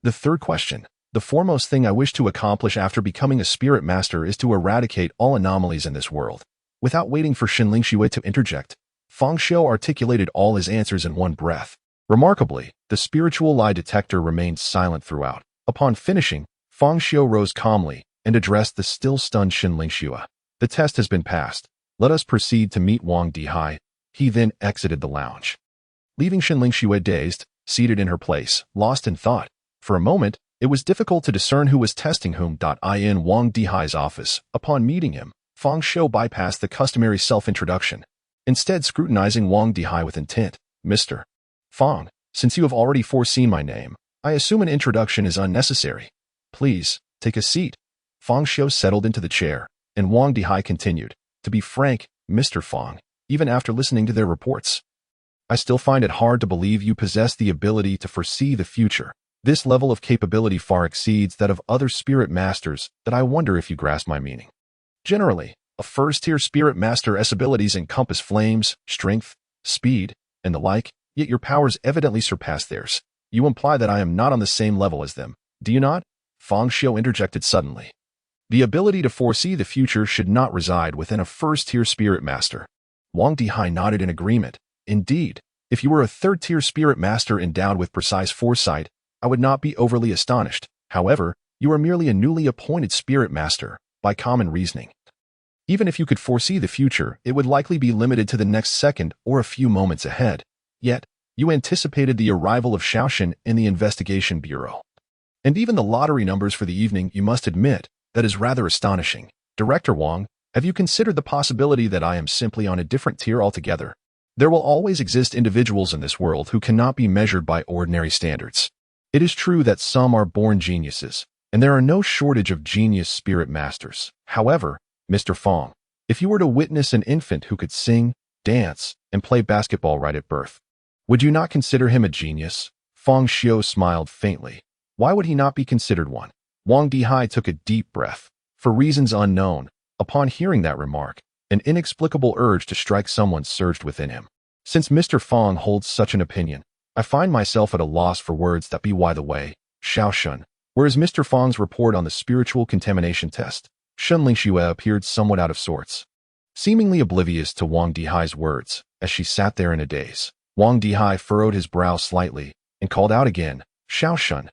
A: The third question, the foremost thing I wish to accomplish after becoming a spirit master is to eradicate all anomalies in this world." Without waiting for Lingxue to interject, Fang Xiu articulated all his answers in one breath. Remarkably, the spiritual lie detector remained silent throughout. Upon finishing, Fang Xiu rose calmly and addressed the still stunned Lingxue. "The test has been passed. Let us proceed to meet Wang Dihai." He then exited the lounge, leaving Lingxue dazed, seated in her place, lost in thought. For a moment, it was difficult to discern who was testing whom. In Wang Dihai's office, upon meeting him, Fang Xiu bypassed the customary self-introduction, instead scrutinizing Wang Dihai with intent. "Mr. Fang, since you have already foreseen my name, I assume an introduction is unnecessary. Please, take a seat." Fang Xiu settled into the chair, and Wang Dihai continued. "To be frank, Mr. Fang, even after listening to their reports, I still find it hard to believe you possess the ability to foresee the future. This level of capability far exceeds that of other spirit masters that I wonder if you grasp my meaning. Generally, a first-tier spirit master's abilities encompass flames, strength, speed, and the like, yet your powers evidently surpass theirs. You imply that I am not on the same level as them, do you not?" Fang Xiu interjected suddenly. "The ability to foresee the future should not reside within a first-tier spirit master." Wang Dihai nodded in agreement. "Indeed, if you were a third-tier spirit master endowed with precise foresight, I would not be overly astonished. However, you are merely a newly appointed spirit master, by common reasoning. Even if you could foresee the future, it would likely be limited to the next second or a few moments ahead. Yet, You anticipated the arrival of Xiaoshan in the investigation bureau. And even the lottery numbers for the evening, you must admit, that is rather astonishing. Director Wang, have you considered the possibility that I am simply on a different tier altogether? There will always exist individuals in this world who cannot be measured by ordinary standards. It is true that some are born geniuses, and there are no shortage of genius spirit masters. However, Mr. Fang, if you were to witness an infant who could sing, dance, and play basketball right at birth, would you not consider him a genius? Fang Xiu smiled faintly. Why would he not be considered one? Wang Dihai took a deep breath. For reasons unknown, upon hearing that remark, an inexplicable urge to strike someone surged within him. Since Mr. Fang holds such an opinion, I find myself at a loss for words that be by the way, Xiaoshan. Whereas Mr. Fang's report on the spiritual contamination test, Shun Lingxue appeared somewhat out of sorts. Seemingly oblivious to Wang Dihai's words, as she sat there in a daze, Wang Dihai furrowed his brow slightly and called out again, Xiaoshan.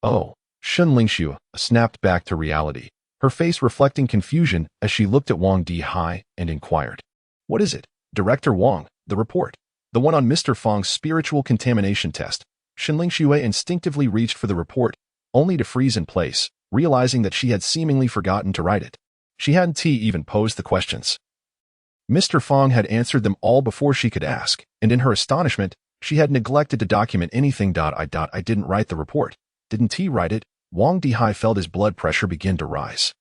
A: Oh, Shun Lingxue snapped back to reality, her face reflecting confusion as she looked at Wang Dihai and inquired. What is it? Director Wang, the report. The one on Mr. Fang's spiritual contamination test. Shun Lingxue instinctively reached for the report, only to freeze in place, realizing that she had seemingly forgotten to write it. She hadn't even posed the questions. Mr. Fang had answered them all before she could ask, and in her astonishment, she had neglected to document anything. I didn't write the report. Didn't he write it? Wang Dihai felt his blood pressure begin to rise.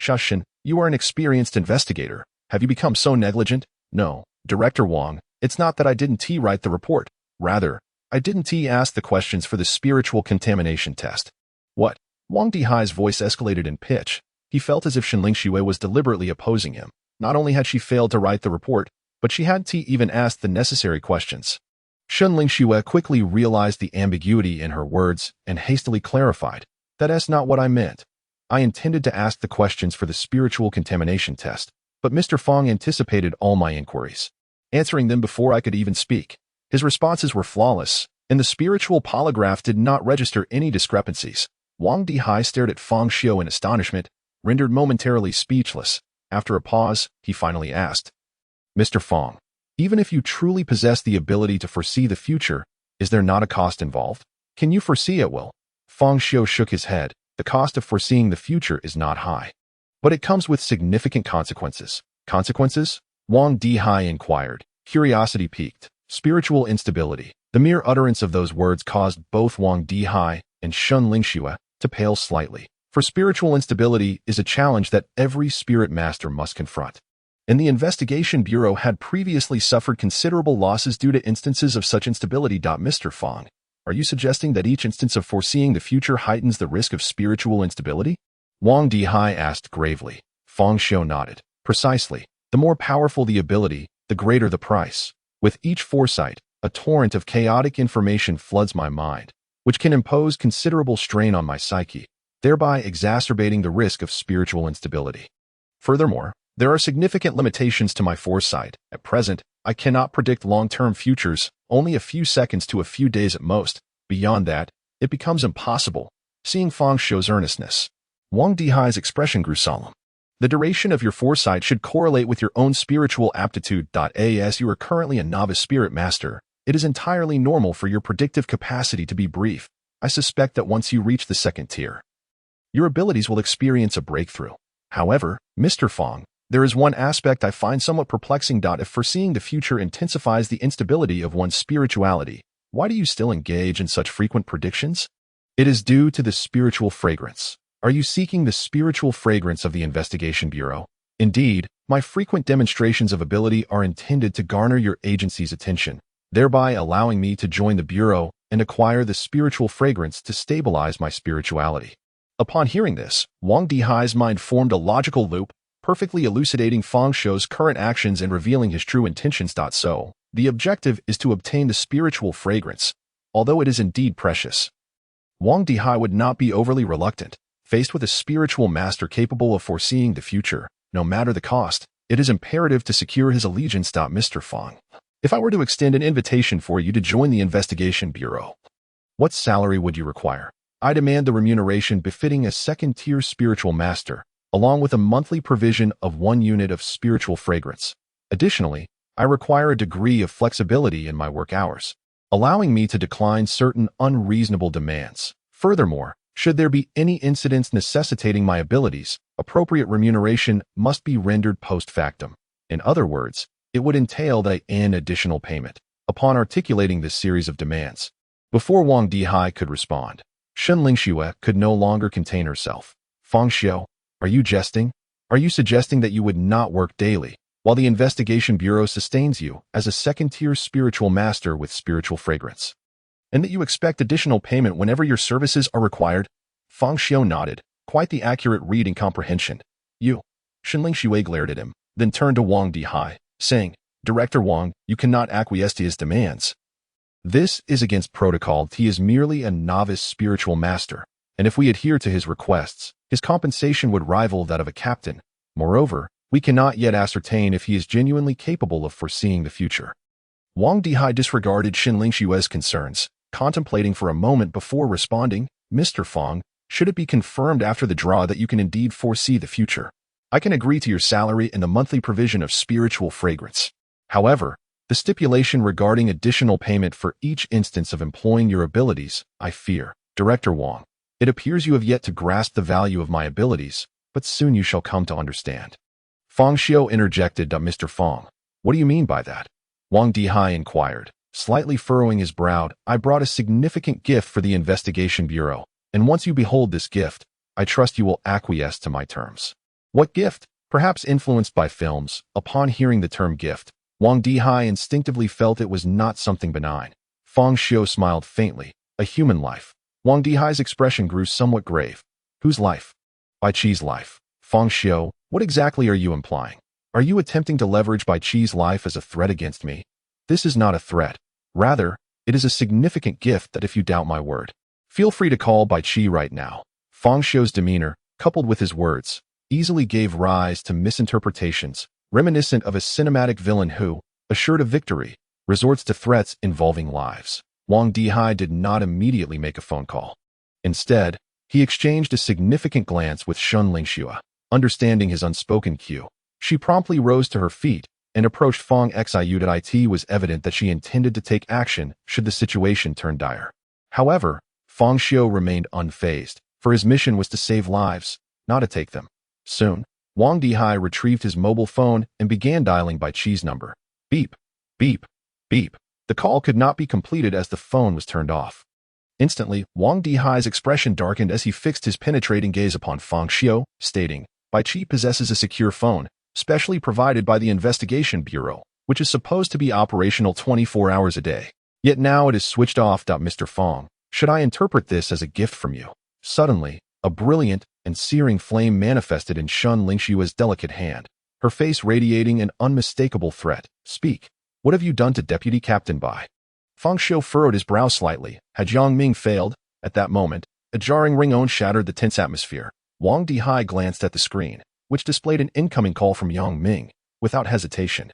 A: Xiaoshan, you are an experienced investigator. Have you become so negligent? No, Director Wang, it's not that I didn't write the report. Rather, I didn't ask the questions for the spiritual contamination test. What? Wang Dihai's voice escalated in pitch. He felt as if Shun Lingxue was deliberately opposing him. Not only had she failed to write the report, but she hadn't even asked the necessary questions. Shun Lingxue quickly realized the ambiguity in her words and hastily clarified, That's not what I meant. I intended to ask the questions for the spiritual contamination test, but Mr. Fang anticipated all my inquiries, answering them before I could even speak. His responses were flawless, and the spiritual polygraph did not register any discrepancies. Wang Dihai stared at Fang Xiu in astonishment, rendered momentarily speechless. After a pause, he finally asked, Mr. Fang, even if you truly possess the ability to foresee the future, is there not a cost involved? Can you foresee it well? Fang Xiu shook his head. The cost of foreseeing the future is not high, but it comes with significant consequences. Consequences? Wang Dihai inquired, curiosity piqued. Spiritual instability. The mere utterance of those words caused both Wang Dihai and Shun Lingxue to pale slightly. For spiritual instability is a challenge that every spirit master must confront. And the investigation bureau had previously suffered considerable losses due to instances of such instability. Mr. Fang, are you suggesting that each instance of foreseeing the future heightens the risk of spiritual instability? Wang Dihai asked gravely. Fang Xiu nodded. Precisely. The more powerful the ability, the greater the price. With each foresight, a torrent of chaotic information floods my mind, which can impose considerable strain on my psyche, thereby exacerbating the risk of spiritual instability. Furthermore, there are significant limitations to my foresight. At present, I cannot predict long-term futures, only a few seconds to a few days at most. Beyond that, it becomes impossible. Seeing Fang Xiu's earnestness, Wang Dihai's expression grew solemn. The duration of your foresight should correlate with your own spiritual aptitude. As you are currently a novice spirit master, it is entirely normal for your predictive capacity to be brief. I suspect that once you reach the second tier, your abilities will experience a breakthrough. However, Mr. Fang, there is one aspect I find somewhat perplexing. If foreseeing the future intensifies the instability of one's spirituality, why do you still engage in such frequent predictions? It is due to the spiritual fragrance. Are you seeking the spiritual fragrance of the investigation bureau? Indeed, my frequent demonstrations of ability are intended to garner your agency's attention, thereby allowing me to join the bureau and acquire the spiritual fragrance to stabilize my spirituality. Upon hearing this, Wang Dihai's mind formed a logical loop, perfectly elucidating Fang Xiu's current actions and revealing his true intentions. So, the objective is to obtain the spiritual fragrance, although it is indeed precious. Wang Dihai would not be overly reluctant. Faced with a spiritual master capable of foreseeing the future, no matter the cost, it is imperative to secure his allegiance. Mr. Fang, if I were to extend an invitation for you to join the investigation bureau, what salary would you require? I demand the remuneration befitting a second-tier spiritual master, along with a monthly provision of 1 unit of spiritual fragrance. Additionally, I require a degree of flexibility in my work hours. allowing me to decline certain unreasonable demands. Furthermore, should there be any incidents necessitating my abilities, appropriate remuneration must be rendered post factum. In other words, it would entail an additional payment. Upon articulating this series of demands, before Wang Dihai could respond, Shen Lingxue could no longer contain herself. Fang Xiu, are you jesting? Are you suggesting that you would not work daily, while the investigation bureau sustains you as a second-tier spiritual master with spiritual fragrance, and that you expect additional payment whenever your services are required? Fang Xiu nodded, quite the accurate read and comprehension. You. Shen Lingxue glared at him, then turned to Wang Dihai, saying, Director Wang, you cannot acquiesce to his demands. This is against protocol. He is merely a novice spiritual master, and if we adhere to his requests, his compensation would rival that of a captain. Moreover, we cannot yet ascertain if he is genuinely capable of foreseeing the future. Wang Dihai disregarded Shen Lingxue's concerns, contemplating for a moment before responding. Mr. Fang, should it be confirmed after the draw that you can indeed foresee the future, I can agree to your salary and the monthly provision of spiritual fragrance. However, the stipulation regarding additional payment for each instance of employing your abilities, I fear, Director Wang, it appears you have yet to grasp the value of my abilities, but soon you shall come to understand. Fang Xiu interjected. Mr. Fang, what do you mean by that? Wang Dihai inquired, slightly furrowing his brow. I brought a significant gift for the investigation bureau, and once you behold this gift, I trust you will acquiesce to my terms. What gift? Perhaps influenced by films, upon hearing the term gift, Wang Dihai instinctively felt it was not something benign. Fang Xiu smiled faintly. A human life. Wang Dihai's expression grew somewhat grave. Whose life? Bai Qi's life. Fang Xiu, what exactly are you implying? Are you attempting to leverage Bai Qi's life as a threat against me? This is not a threat. Rather, it is a significant gift that if you doubt my word, feel free to call Bai Qi right now. Fang Xiu's demeanor, coupled with his words, easily gave rise to misinterpretations, reminiscent of a cinematic villain who, assured of victory, resorts to threats involving lives. Wang Dihai did not immediately make a phone call. Instead, he exchanged a significant glance with Shen Lingxue. Understanding his unspoken cue, she promptly rose to her feet and approached Fang Xiu. It was evident that she intended to take action should the situation turn dire. However, Fang Xiu remained unfazed, for his mission was to save lives, not to take them. Soon, Wang Dihai retrieved his mobile phone and began dialing Bai Qi's number. Beep, beep, beep. The call could not be completed as the phone was turned off. Instantly, Wang Dihai's expression darkened as he fixed his penetrating gaze upon Fang Xiu, stating, Bai Qi possesses a secure phone, specially provided by the Investigation Bureau, which is supposed to be operational 24 hours a day. Yet now it is switched off. Mr. Fang, should I interpret this as a gift from you? Suddenly, a brilliant and searing flame manifested in Shen Lingxue's delicate hand, her face radiating an unmistakable threat. Speak. What have you done to Deputy Captain Bai? Fang Xiu furrowed his brow slightly. Had Yang Ming failed? At that moment, a jarring ring-tone shattered the tense atmosphere. Wang Dihai glanced at the screen, which displayed an incoming call from Yang Ming, without hesitation.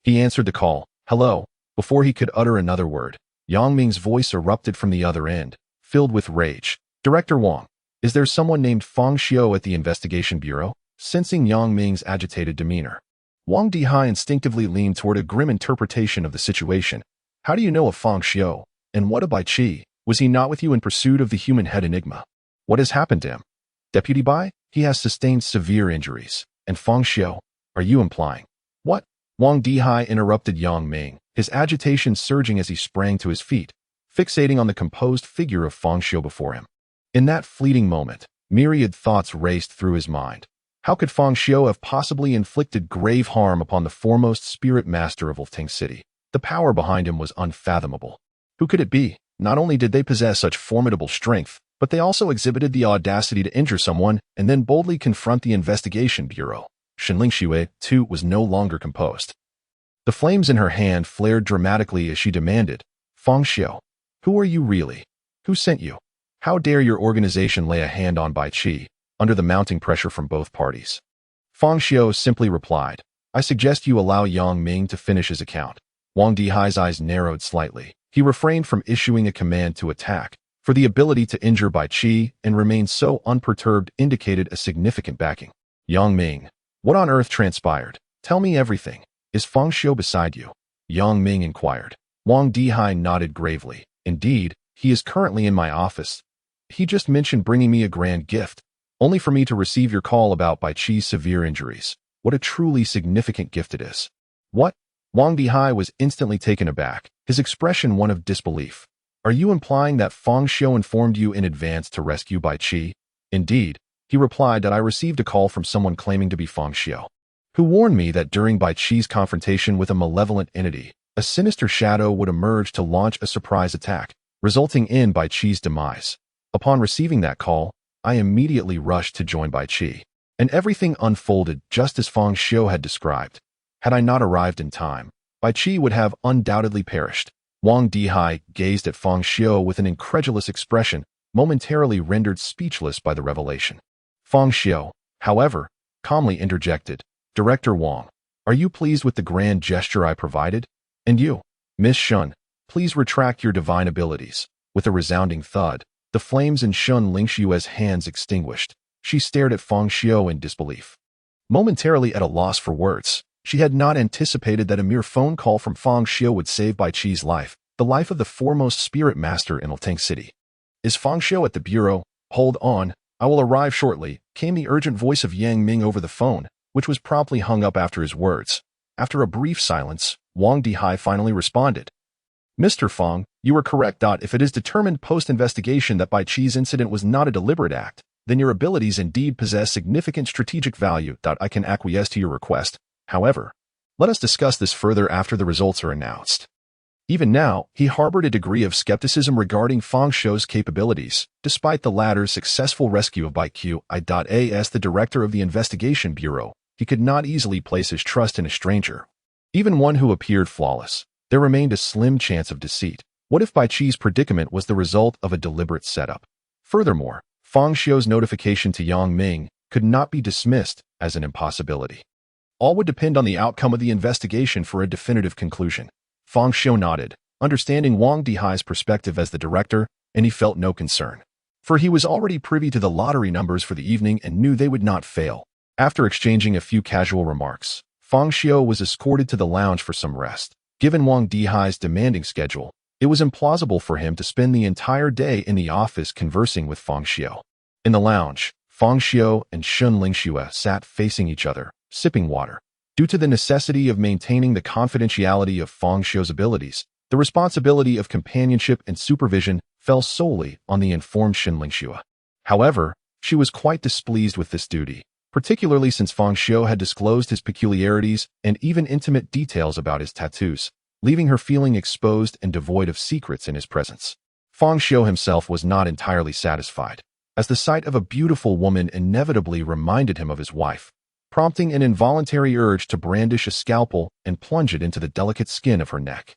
A: He answered the call, hello. Before he could utter another word, Yang Ming's voice erupted from the other end, filled with rage. Director Wang, is there someone named Fang Xiu at the Investigation Bureau? Sensing Yang Ming's agitated demeanor, Wang Dihai instinctively leaned toward a grim interpretation of the situation. How do you know of Fang Xiu? And what of Bai Qi? Was he not with you in pursuit of the human head enigma? What has happened to him? Deputy Bai? He has sustained severe injuries. And Fang Xiu? Are you implying? What? Wang Dihai interrupted Yang Ming, his agitation surging as he sprang to his feet, fixating on the composed figure of Fang Xiu before him. In that fleeting moment, myriad thoughts raced through his mind. How could Fang Xiu have possibly inflicted grave harm upon the foremost spirit master of Ulting City? The power behind him was unfathomable. Who could it be? Not only did they possess such formidable strength, but they also exhibited the audacity to injure someone and then boldly confront the Investigation Bureau. Shen Lingxue, too, was no longer composed. The flames in her hand flared dramatically as she demanded, Fang Xiu, who are you really? Who sent you? How dare your organization lay a hand on Bai Qi, under the mounting pressure from both parties? Fang Xiu simply replied, I suggest you allow Yang Ming to finish his account. Wang Dihai's eyes narrowed slightly. He refrained from issuing a command to attack, for the ability to injure Bai Qi and remain so unperturbed indicated a significant backing. Yang Ming, what on earth transpired? Tell me everything. Is Fang Xiu beside you? Yang Ming inquired. Wang Dihai nodded gravely. Indeed, he is currently in my office. He just mentioned bringing me a grand gift, only for me to receive your call about Bai Qi's severe injuries. What a truly significant gift it is. What? Wang Dihai was instantly taken aback, his expression one of disbelief. Are you implying that Fang Xiu informed you in advance to rescue Bai Qi? Indeed, he replied that I received a call from someone claiming to be Fang Xiu, who warned me that during Bai Qi's confrontation with a malevolent entity, a sinister shadow would emerge to launch a surprise attack, resulting in Bai Qi's demise. Upon receiving that call, I immediately rushed to join Bai Qi, and everything unfolded just as Fang Xiu had described. Had I not arrived in time, Bai Qi would have undoubtedly perished. Wang Dihai gazed at Fang Xiu with an incredulous expression, momentarily rendered speechless by the revelation. Fang Xiu, however, calmly interjected, Director Wang, are you pleased with the grand gesture I provided? And you, Miss Shun, please retract your divine abilities. With a resounding thud, the flames in Shun Lingxiu's hands extinguished. She stared at Fang Xiu in disbelief. Momentarily at a loss for words, she had not anticipated that a mere phone call from Fang Xiu would save Bai Qi's life, the life of the foremost spirit master in Iltang City. Is Fang Xiu at the bureau? Hold on, I will arrive shortly, came the urgent voice of Yang Ming over the phone, which was promptly hung up after his words. After a brief silence, Wang Dihai finally responded. Mr. Fang, you are correct. If it is determined post-investigation that Bai Qi's incident was not a deliberate act, then your abilities indeed possess significant strategic value. I can acquiesce to your request. However, let us discuss this further after the results are announced. Even now, he harbored a degree of skepticism regarding Fang Xiu's capabilities, despite the latter's successful rescue of Bai Qiu. As the director of the investigation bureau, he could not easily place his trust in a stranger, even one who appeared flawless. There remained a slim chance of deceit. What if Bai Qi's predicament was the result of a deliberate setup? Furthermore, Fang Xiu's notification to Yang Ming could not be dismissed as an impossibility. All would depend on the outcome of the investigation for a definitive conclusion. Fang Xiu nodded, understanding Wang Dihai's perspective as the director, and he felt no concern. For he was already privy to the lottery numbers for the evening and knew they would not fail. After exchanging a few casual remarks, Fang Xiu was escorted to the lounge for some rest. Given Wang Dihai's demanding schedule, it was implausible for him to spend the entire day in the office conversing with Fang Xiu. In the lounge, Fang Xiu and Shun Lingxiu sat facing each other, sipping water. Due to the necessity of maintaining the confidentiality of Fang Xiu's abilities, the responsibility of companionship and supervision fell solely on the informed Shun Lingxiu. However, she was quite displeased with this duty, particularly since Fang Xiu had disclosed his peculiarities and even intimate details about his tattoos, leaving her feeling exposed and devoid of secrets in his presence. Fang Xiu himself was not entirely satisfied, as the sight of a beautiful woman inevitably reminded him of his wife, prompting an involuntary urge to brandish a scalpel and plunge it into the delicate skin of her neck.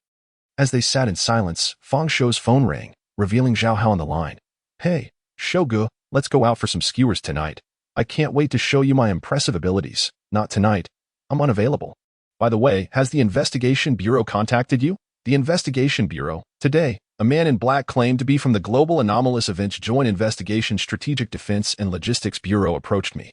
A: As they sat in silence, Fang Xiu's phone rang, revealing Zhao Hao on the line. Hey, Shogu, let's go out for some skewers tonight. I can't wait to show you my impressive abilities. Not tonight. I'm unavailable. By the way, has the Investigation Bureau contacted you? The Investigation Bureau. Today, a man in black claimed to be from the Global Anomalous Events Joint Investigation Strategic Defense and Logistics Bureau approached me.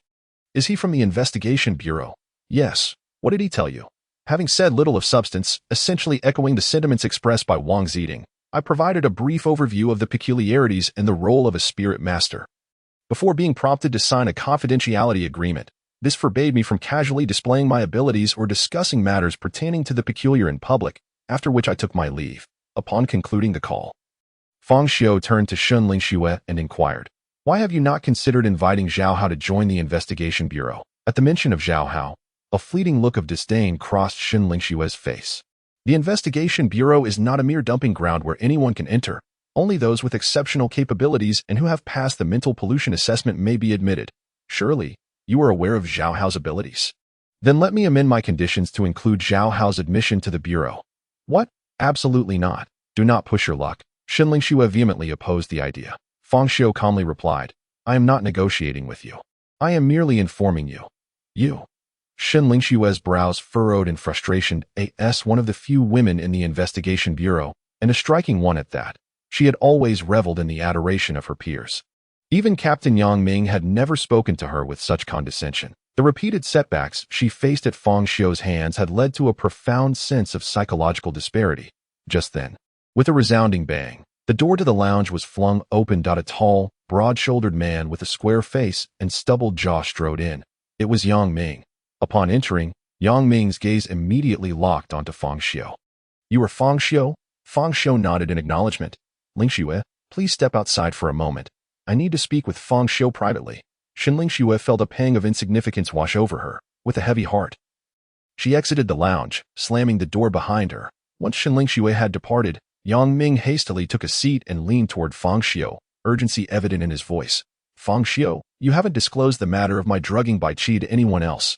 A: Is he from the Investigation Bureau? Yes. What did he tell you? Having said little of substance, essentially echoing the sentiments expressed by Wang Ziding, I provided a brief overview of the peculiarities and the role of a spirit master. Before being prompted to sign a confidentiality agreement, this forbade me from casually displaying my abilities or discussing matters pertaining to the peculiar in public, after which I took my leave. Upon concluding the call, Fang Xiu turned to Shun Lingxiu and inquired, why have you not considered inviting Zhao Hao to join the Investigation Bureau? At the mention of Zhao Hao, a fleeting look of disdain crossed Shun Lingxiu's face. The Investigation Bureau is not a mere dumping ground where anyone can enter. Only those with exceptional capabilities and who have passed the mental pollution assessment may be admitted. Surely, you are aware of Zhao Hao's abilities. Then let me amend my conditions to include Zhao Hao's admission to the Bureau. What? Absolutely not. Do not push your luck. Shun Lingxiu vehemently opposed the idea. Fang Xiu calmly replied, I am not negotiating with you. I am merely informing you. You. Shun Lingxiu's brows furrowed in frustration. As one of the few women in the Investigation Bureau, and a striking one at that, she had always reveled in the adoration of her peers. Even Captain Yang Ming had never spoken to her with such condescension. The repeated setbacks she faced at Fang Xiu's hands had led to a profound sense of psychological disparity, Just then, with a resounding bang, the door to the lounge was flung open. A tall, broad-shouldered man with a square face and stubbled jaw strode in. It was Yang Ming. Upon entering, Yang Ming's gaze immediately locked onto Fang Xiu. "You are Fang Xiu?" Fang Xiu nodded in acknowledgement. "Ling Xue, please step outside for a moment. I need to speak with Fang Xiu privately." Ling Xue felt a pang of insignificance wash over her, with a heavy heart. She exited the lounge, slamming the door behind her. Once Ling Xue had departed, Yang Ming hastily took a seat and leaned toward Fang Xiu, urgency evident in his voice. "Fang Xiu, you haven't disclosed the matter of my drugging by qi to anyone else,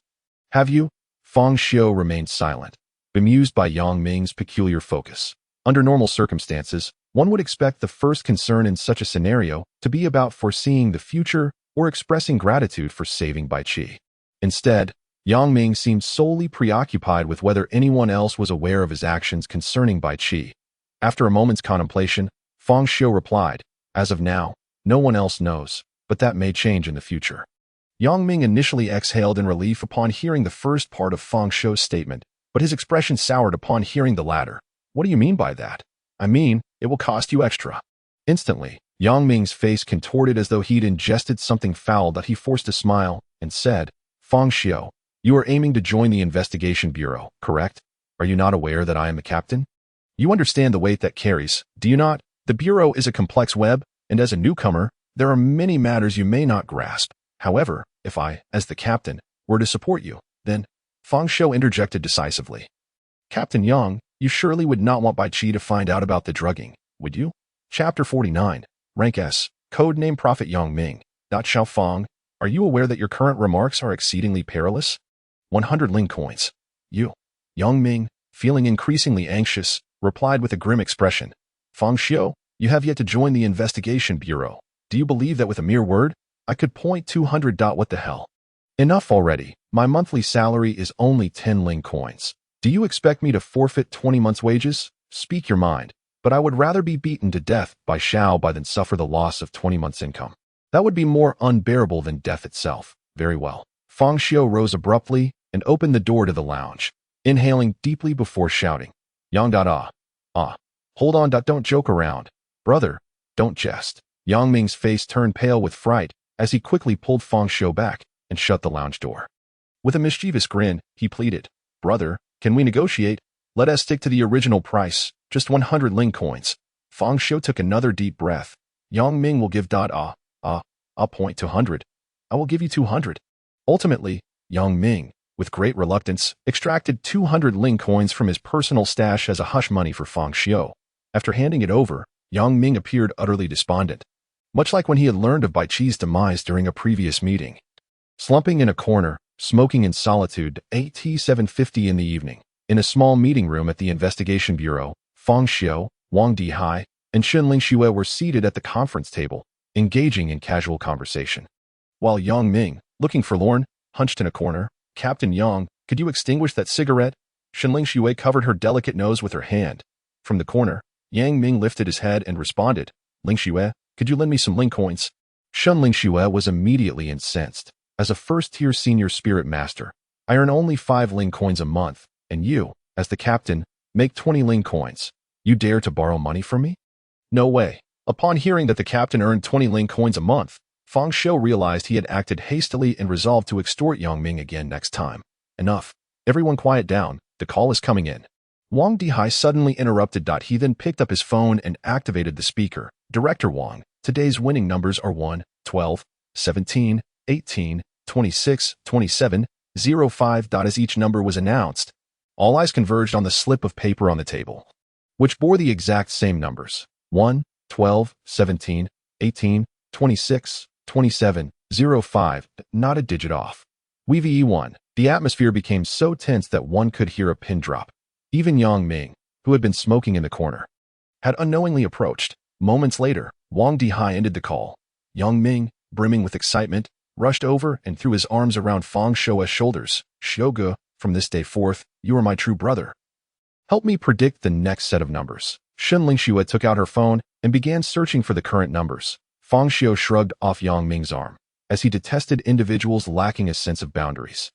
A: have you?" Fang Xiu remained silent, bemused by Yang Ming's peculiar focus. Under normal circumstances, one would expect the first concern in such a scenario to be about foreseeing the future or expressing gratitude for saving by qi. Instead, Yang Ming seemed solely preoccupied with whether anyone else was aware of his actions concerning Bai Qi. After a moment's contemplation, Fang Xiu replied, "As of now, no one else knows, but that may change in the future." Yang Ming initially exhaled in relief upon hearing the first part of Fang Xiu's statement, but his expression soured upon hearing the latter. "What do you mean by that?" "I mean, it will cost you extra." Instantly, Yang Ming's face contorted as though he'd ingested something foul that he forced a smile, and said, "Fang Xiu, you are aiming to join the investigation bureau, correct? Are you not aware that I am a captain? You understand the weight that carries, do you not? The bureau is a complex web, and as a newcomer, there are many matters you may not grasp. However, if I, as the captain, were to support you, then..." Fang Xiu interjected decisively. "Captain Yang, you surely would not want Bai Qi to find out about the drugging, would you?" Chapter 49, Rank S, Codename Prophet Yang Ming. Xiao Fang, are you aware that your current remarks are exceedingly perilous? 100 Ling coins. You. Yang Ming, feeling increasingly anxious, replied with a grim expression. "Fang Xiu, you have yet to join the investigation bureau. Do you believe that with a mere word, I could point 200. What the hell? Enough already. My monthly salary is only 10 Ling coins. Do you expect me to forfeit 20 months' wages? Speak your mind. But I would rather be beaten to death by Xiao Bai than suffer the loss of 20 months' income. That would be more unbearable than death itself." "Very well." Fang Xiu rose abruptly and opened the door to the lounge, inhaling deeply before shouting, "Yang hold on, don't joke around. Brother, don't jest." Yang Ming's face turned pale with fright as he quickly pulled Fang Xiu back and shut the lounge door. With a mischievous grin, he pleaded, "Brother, can we negotiate? Let us stick to the original price, just 100 Ling coins." Fang Xiu took another deep breath. "Yang Ming will give I'll point to 100. I will give you 200. Ultimately, Yang Ming, with great reluctance, extracted 200 Ling coins from his personal stash as a hush money for Fang Xiu. After handing it over, Yang Ming appeared utterly despondent, much like when he had learned of Bai Qi's demise during a previous meeting. Slumping in a corner, smoking in solitude, 7:50 in the evening, in a small meeting room at the investigation bureau, Fang Xiu, Wang Dihai, and Ling Xue were seated at the conference table, engaging in casual conversation. While Yang Ming, looking forlorn, hunched in a corner. "Captain Yang, could you extinguish that cigarette?" Ling Xue covered her delicate nose with her hand. From the corner, Yang Ming lifted his head and responded, "Ling Xue, could you lend me some Ling coins?" Ling Xue was immediately incensed. "As a first-tier senior spirit master, I earn only 5 Ling coins a month, and you, as the captain, make 20 Ling coins. You dare to borrow money from me? No way." Upon hearing that the captain earned 20 Ling coins a month, Fang Xiu realized he had acted hastily and resolved to extort Yang Ming again next time. "Enough. Everyone quiet down. The call is coming in." Wang Dihai suddenly interrupted. He then picked up his phone and activated the speaker. "Director Wang, today's winning numbers are 1, 12, 17, 18, 26, 27, 05. As each number was announced, all eyes converged on the slip of paper on the table, which bore the exact same numbers: 1, 12, 17, 18, 26, 27, 05, not a digit off. WVE1. The atmosphere became so tense that one could hear a pin drop. Even Yang Ming, who had been smoking in the corner, had unknowingly approached. Moments later, Wang Dihai ended the call. Yang Ming, brimming with excitement, rushed over and threw his arms around Fang Xiu's shoulders. "Xiuge, from this day forth, you are my true brother. Help me predict the next set of numbers." Ling Xue took out her phone and began searching for the current numbers. Fang Xiu shrugged off Yang Ming's arm, as he detested individuals lacking a sense of boundaries.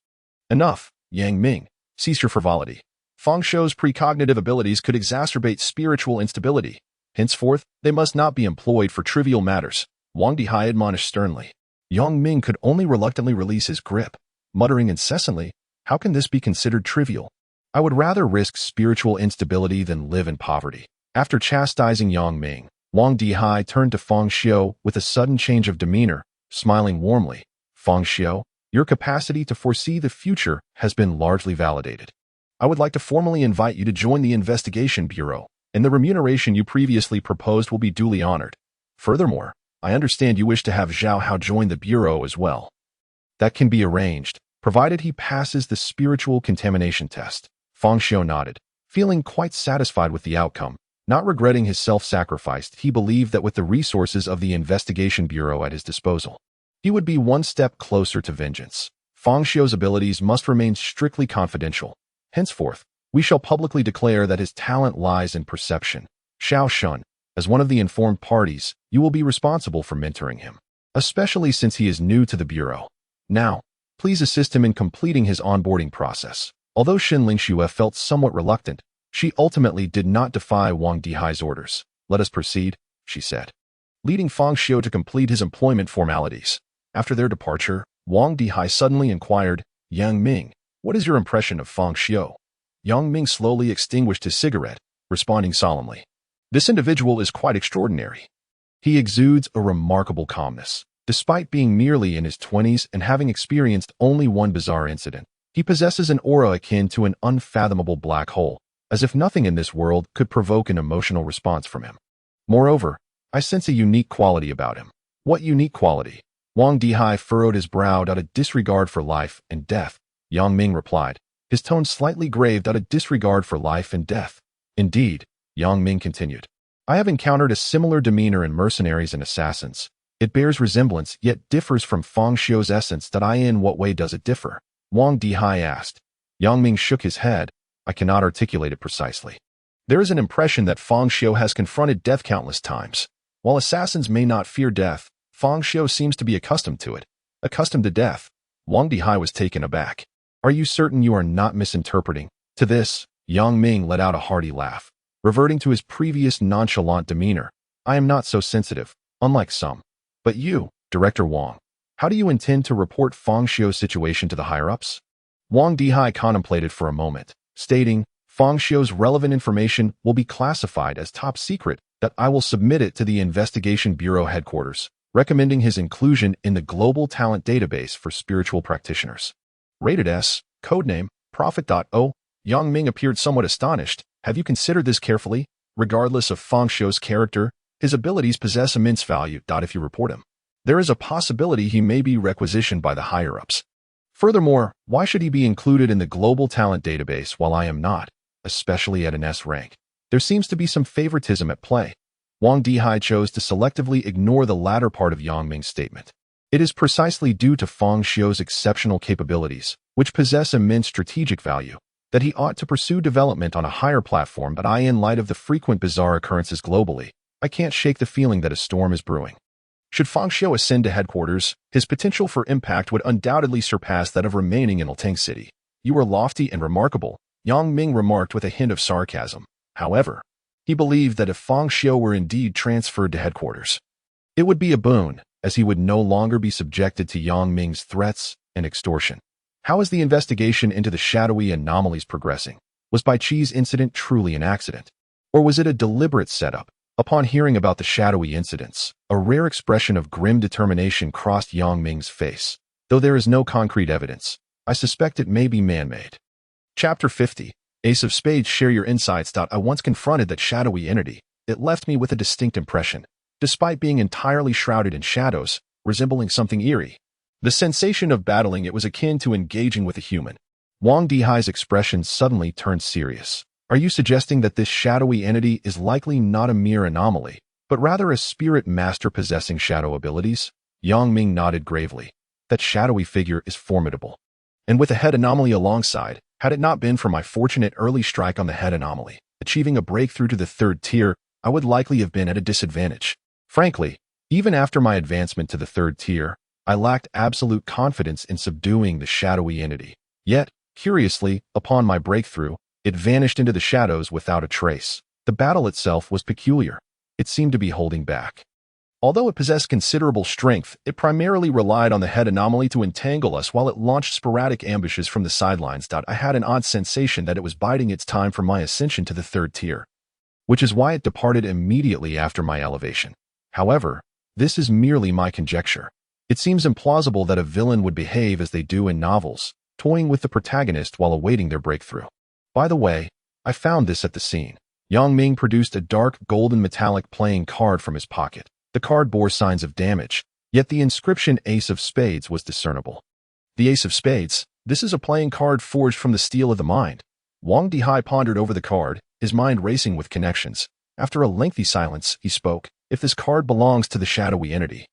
A: "Enough, Yang Ming. Cease your frivolity." Fang Xiu's precognitive abilities could exacerbate spiritual instability. Henceforth, they must not be employed for trivial matters, Wang Dihai admonished sternly. Yang Ming could only reluctantly release his grip, muttering incessantly, "How can this be considered trivial? I would rather risk spiritual instability than live in poverty." After chastising Yang Ming, Wang Dihai turned to Fang Xiu with a sudden change of demeanor, smiling warmly. "Fang Xiu, your capacity to foresee the future has been largely validated. I would like to formally invite you to join the Investigation Bureau, and the remuneration you previously proposed will be duly honored. Furthermore, I understand you wish to have Zhao Hao join the Bureau as well. That can be arranged, provided he passes the spiritual contamination test." Fang Xiu nodded, feeling quite satisfied with the outcome. Not regretting his self-sacrifice, he believed that with the resources of the Investigation Bureau at his disposal, he would be one step closer to vengeance. Fang Xiu's abilities must remain strictly confidential. Henceforth, we shall publicly declare that his talent lies in perception. Xiao Shun, as one of the informed parties, you will be responsible for mentoring him, especially since he is new to the Bureau. Now, please assist him in completing his onboarding process. Although Xinling Xue felt somewhat reluctant, she ultimately did not defy Wang Dihai's orders. "Let us proceed," she said, leading Fang Xiu to complete his employment formalities. After their departure, Wang Dihai suddenly inquired, "Yang Ming, what is your impression of Fang Xiu?" Yang Ming slowly extinguished his cigarette, responding solemnly, "This individual is quite extraordinary. He exudes a remarkable calmness. Despite being merely in his 20s and having experienced only one bizarre incident, he possesses an aura akin to an unfathomable black hole, as if nothing in this world could provoke an emotional response from him. Moreover, I sense a unique quality about him." "What unique quality?" Wang Dihai furrowed his brow out of disregard for life and death. Yang Ming replied, his tone slightly grave out of disregard for life and death. "Indeed," Yang Ming continued, "I have encountered a similar demeanor in mercenaries and assassins. It bears resemblance, yet differs from Fang Xiu's essence. In what way does it differ?" Wang Dihai asked. Yang Ming shook his head. "I cannot articulate it precisely. There is an impression that Fang Xiu has confronted death countless times. While assassins may not fear death, Fang Xiu seems to be accustomed to it. Accustomed to death." Wang Dihai was taken aback. "Are you certain you are not misinterpreting?" To this, Yang Ming let out a hearty laugh, reverting to his previous nonchalant demeanor. "I am not so sensitive, unlike some. But you, Director Wang, how do you intend to report Fang Xiu's situation to the higher-ups?" Wang Dihai contemplated for a moment, stating, "Fang Xiu's relevant information will be classified as top secret, that I will submit it to the Investigation Bureau headquarters, recommending his inclusion in the Global Talent Database for Spiritual Practitioners. Rated S, codename, Prophet.O." Yang Ming appeared somewhat astonished. "Have you considered this carefully? Regardless of Fang Xiu's character, his abilities possess immense value. If you report him, there is a possibility he may be requisitioned by the higher-ups. Furthermore, why should he be included in the Global Talent Database while I am not, especially at an S rank? There seems to be some favoritism at play." Wang Dihai chose to selectively ignore the latter part of Yang Ming's statement. "It is precisely due to Fang Xiu's exceptional capabilities, which possess immense strategic value, that he ought to pursue development on a higher platform. But in light of the frequent bizarre occurrences globally, I can't shake the feeling that a storm is brewing. Should Fang Xiu ascend to headquarters, his potential for impact would undoubtedly surpass that of remaining in Ilteng City." "You are lofty and remarkable," Yang Ming remarked with a hint of sarcasm. However, he believed that if Fang Xiu were indeed transferred to headquarters, it would be a boon, as he would no longer be subjected to Yang Ming's threats and extortion. "How is the investigation into the shadowy anomalies progressing? Was Bai Qi's incident truly an accident? Or was it a deliberate setup?" Upon hearing about the shadowy incidents, a rare expression of grim determination crossed Yang Ming's face. "Though there is no concrete evidence, I suspect it may be man-made." Chapter 50. Ace of Spades. Share your insights. I once confronted that shadowy entity. It left me with a distinct impression. Despite being entirely shrouded in shadows, resembling something eerie, the sensation of battling it was akin to engaging with a human. Wang Dihai's expression suddenly turned serious. "Are you suggesting that this shadowy entity is likely not a mere anomaly, but rather a spirit master possessing shadow abilities?" Yang Ming nodded gravely. "That shadowy figure is formidable. And with a head anomaly alongside, had it not been for my fortunate early strike on the head anomaly, achieving a breakthrough to the 3rd tier, I would likely have been at a disadvantage. Frankly, even after my advancement to the 3rd tier, I lacked absolute confidence in subduing the shadowy entity. Yet, curiously, upon my breakthrough, It vanished into the shadows without a trace. The battle itself was peculiar. It seemed to be holding back. Although it possessed considerable strength, it primarily relied on the head anomaly to entangle us while it launched sporadic ambushes from the sidelines. I had an odd sensation that it was biding its time for my ascension to the third tier, which is why it departed immediately after my elevation. However, this is merely my conjecture. It seems implausible that a villain would behave as they do in novels, toying with the protagonist while awaiting their breakthrough. By the way, I found this at the scene. Yang Ming produced a dark golden metallic playing card from his pocket. The card bore signs of damage, yet the inscription Ace of Spades was discernible. The Ace of Spades, this is a playing card forged from the steel of the mind. Wang Dihai pondered over the card, his mind racing with connections. After a lengthy silence, he spoke, if this card belongs to the shadowy entity.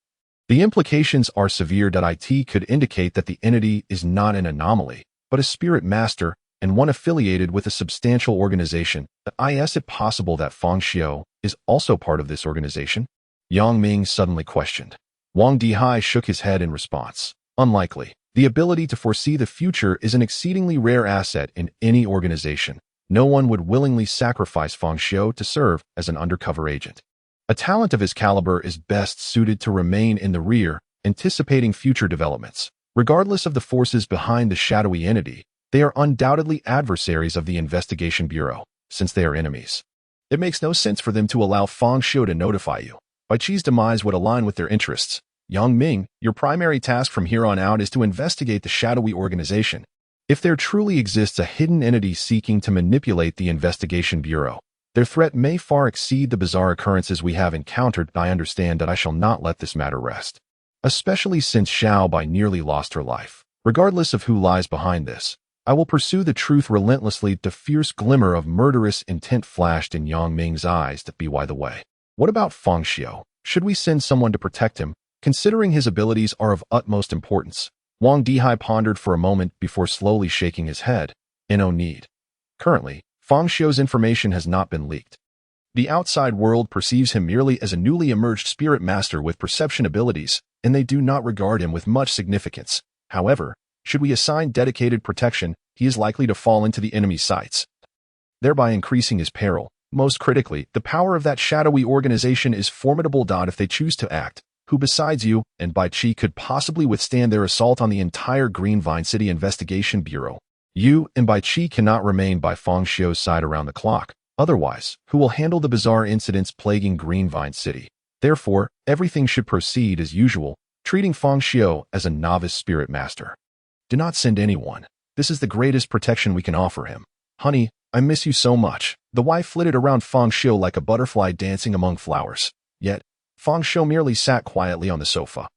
A: The implications are severe. It could indicate that the entity is not an anomaly, but a spirit master and one affiliated with a substantial organization. Is it possible that Fang Xiu is also part of this organization? Yang Ming suddenly questioned. Wang Dihai shook his head in response. Unlikely. The ability to foresee the future is an exceedingly rare asset in any organization. No one would willingly sacrifice Fang Xiu to serve as an undercover agent. A talent of his caliber is best suited to remain in the rear, anticipating future developments. Regardless of the forces behind the shadowy entity, they are undoubtedly adversaries of the Investigation Bureau, since they are enemies. It makes no sense for them to allow Fang Xiu to notify you. Bai Qi's demise would align with their interests. Yang Ming, your primary task from here on out is to investigate the shadowy organization. If there truly exists a hidden entity seeking to manipulate the Investigation Bureau, their threat may far exceed the bizarre occurrences we have encountered. I understand that I shall not let this matter rest, especially since Xiao Bai nearly lost her life. Regardless of who lies behind this, I will pursue the truth relentlessly. The fierce glimmer of murderous intent flashed in Yang Ming's eyes. By the way, what about Fang Xiu? Should we send someone to protect him, considering his abilities are of utmost importance? Wang Dihai pondered for a moment before slowly shaking his head. No need. Currently, Fang Xiu's information has not been leaked. The outside world perceives him merely as a newly emerged spirit master with perception abilities, and they do not regard him with much significance. However, should we assign dedicated protection, he is likely to fall into the enemy's sights, thereby increasing his peril. Most critically, the power of that shadowy organization is formidable. If they choose to act, who besides you and Bai Qi could possibly withstand their assault on the entire Greenvine City Investigation Bureau? You and Bai Qi cannot remain by Fang Xiu's side around the clock. Otherwise, who will handle the bizarre incidents plaguing Greenvine City? Therefore, everything should proceed as usual, treating Fang Xiu as a novice spirit master. Do not send anyone. This is the greatest protection we can offer him. Honey, I miss you so much. The wife flitted around Fang Xiu like a butterfly dancing among flowers. Yet, Fang Xiu merely sat quietly on the sofa,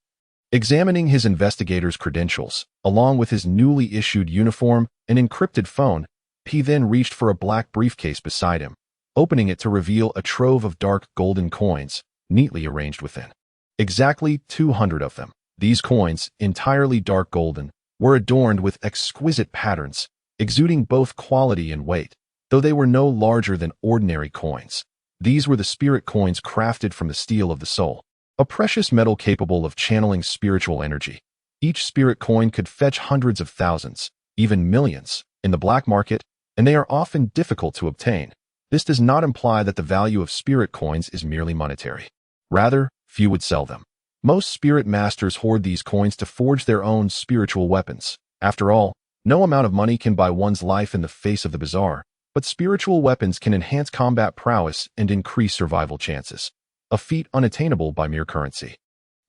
A: examining his investigator's credentials, along with his newly issued uniform and encrypted phone. He then reached for a black briefcase beside him, opening it to reveal a trove of dark golden coins, neatly arranged within. Exactly 200 of them. These coins, entirely dark golden, were adorned with exquisite patterns, exuding both quality and weight, though they were no larger than ordinary coins. These were the spirit coins crafted from the steel of the soul, a precious metal capable of channeling spiritual energy. Each spirit coin could fetch hundreds of thousands, even millions, in the black market, and they are often difficult to obtain. This does not imply that the value of spirit coins is merely monetary. Rather, few would sell them. Most spirit masters hoard these coins to forge their own spiritual weapons. After all, no amount of money can buy one's life in the face of the bizarre, but spiritual weapons can enhance combat prowess and increase survival chances, a feat unattainable by mere currency.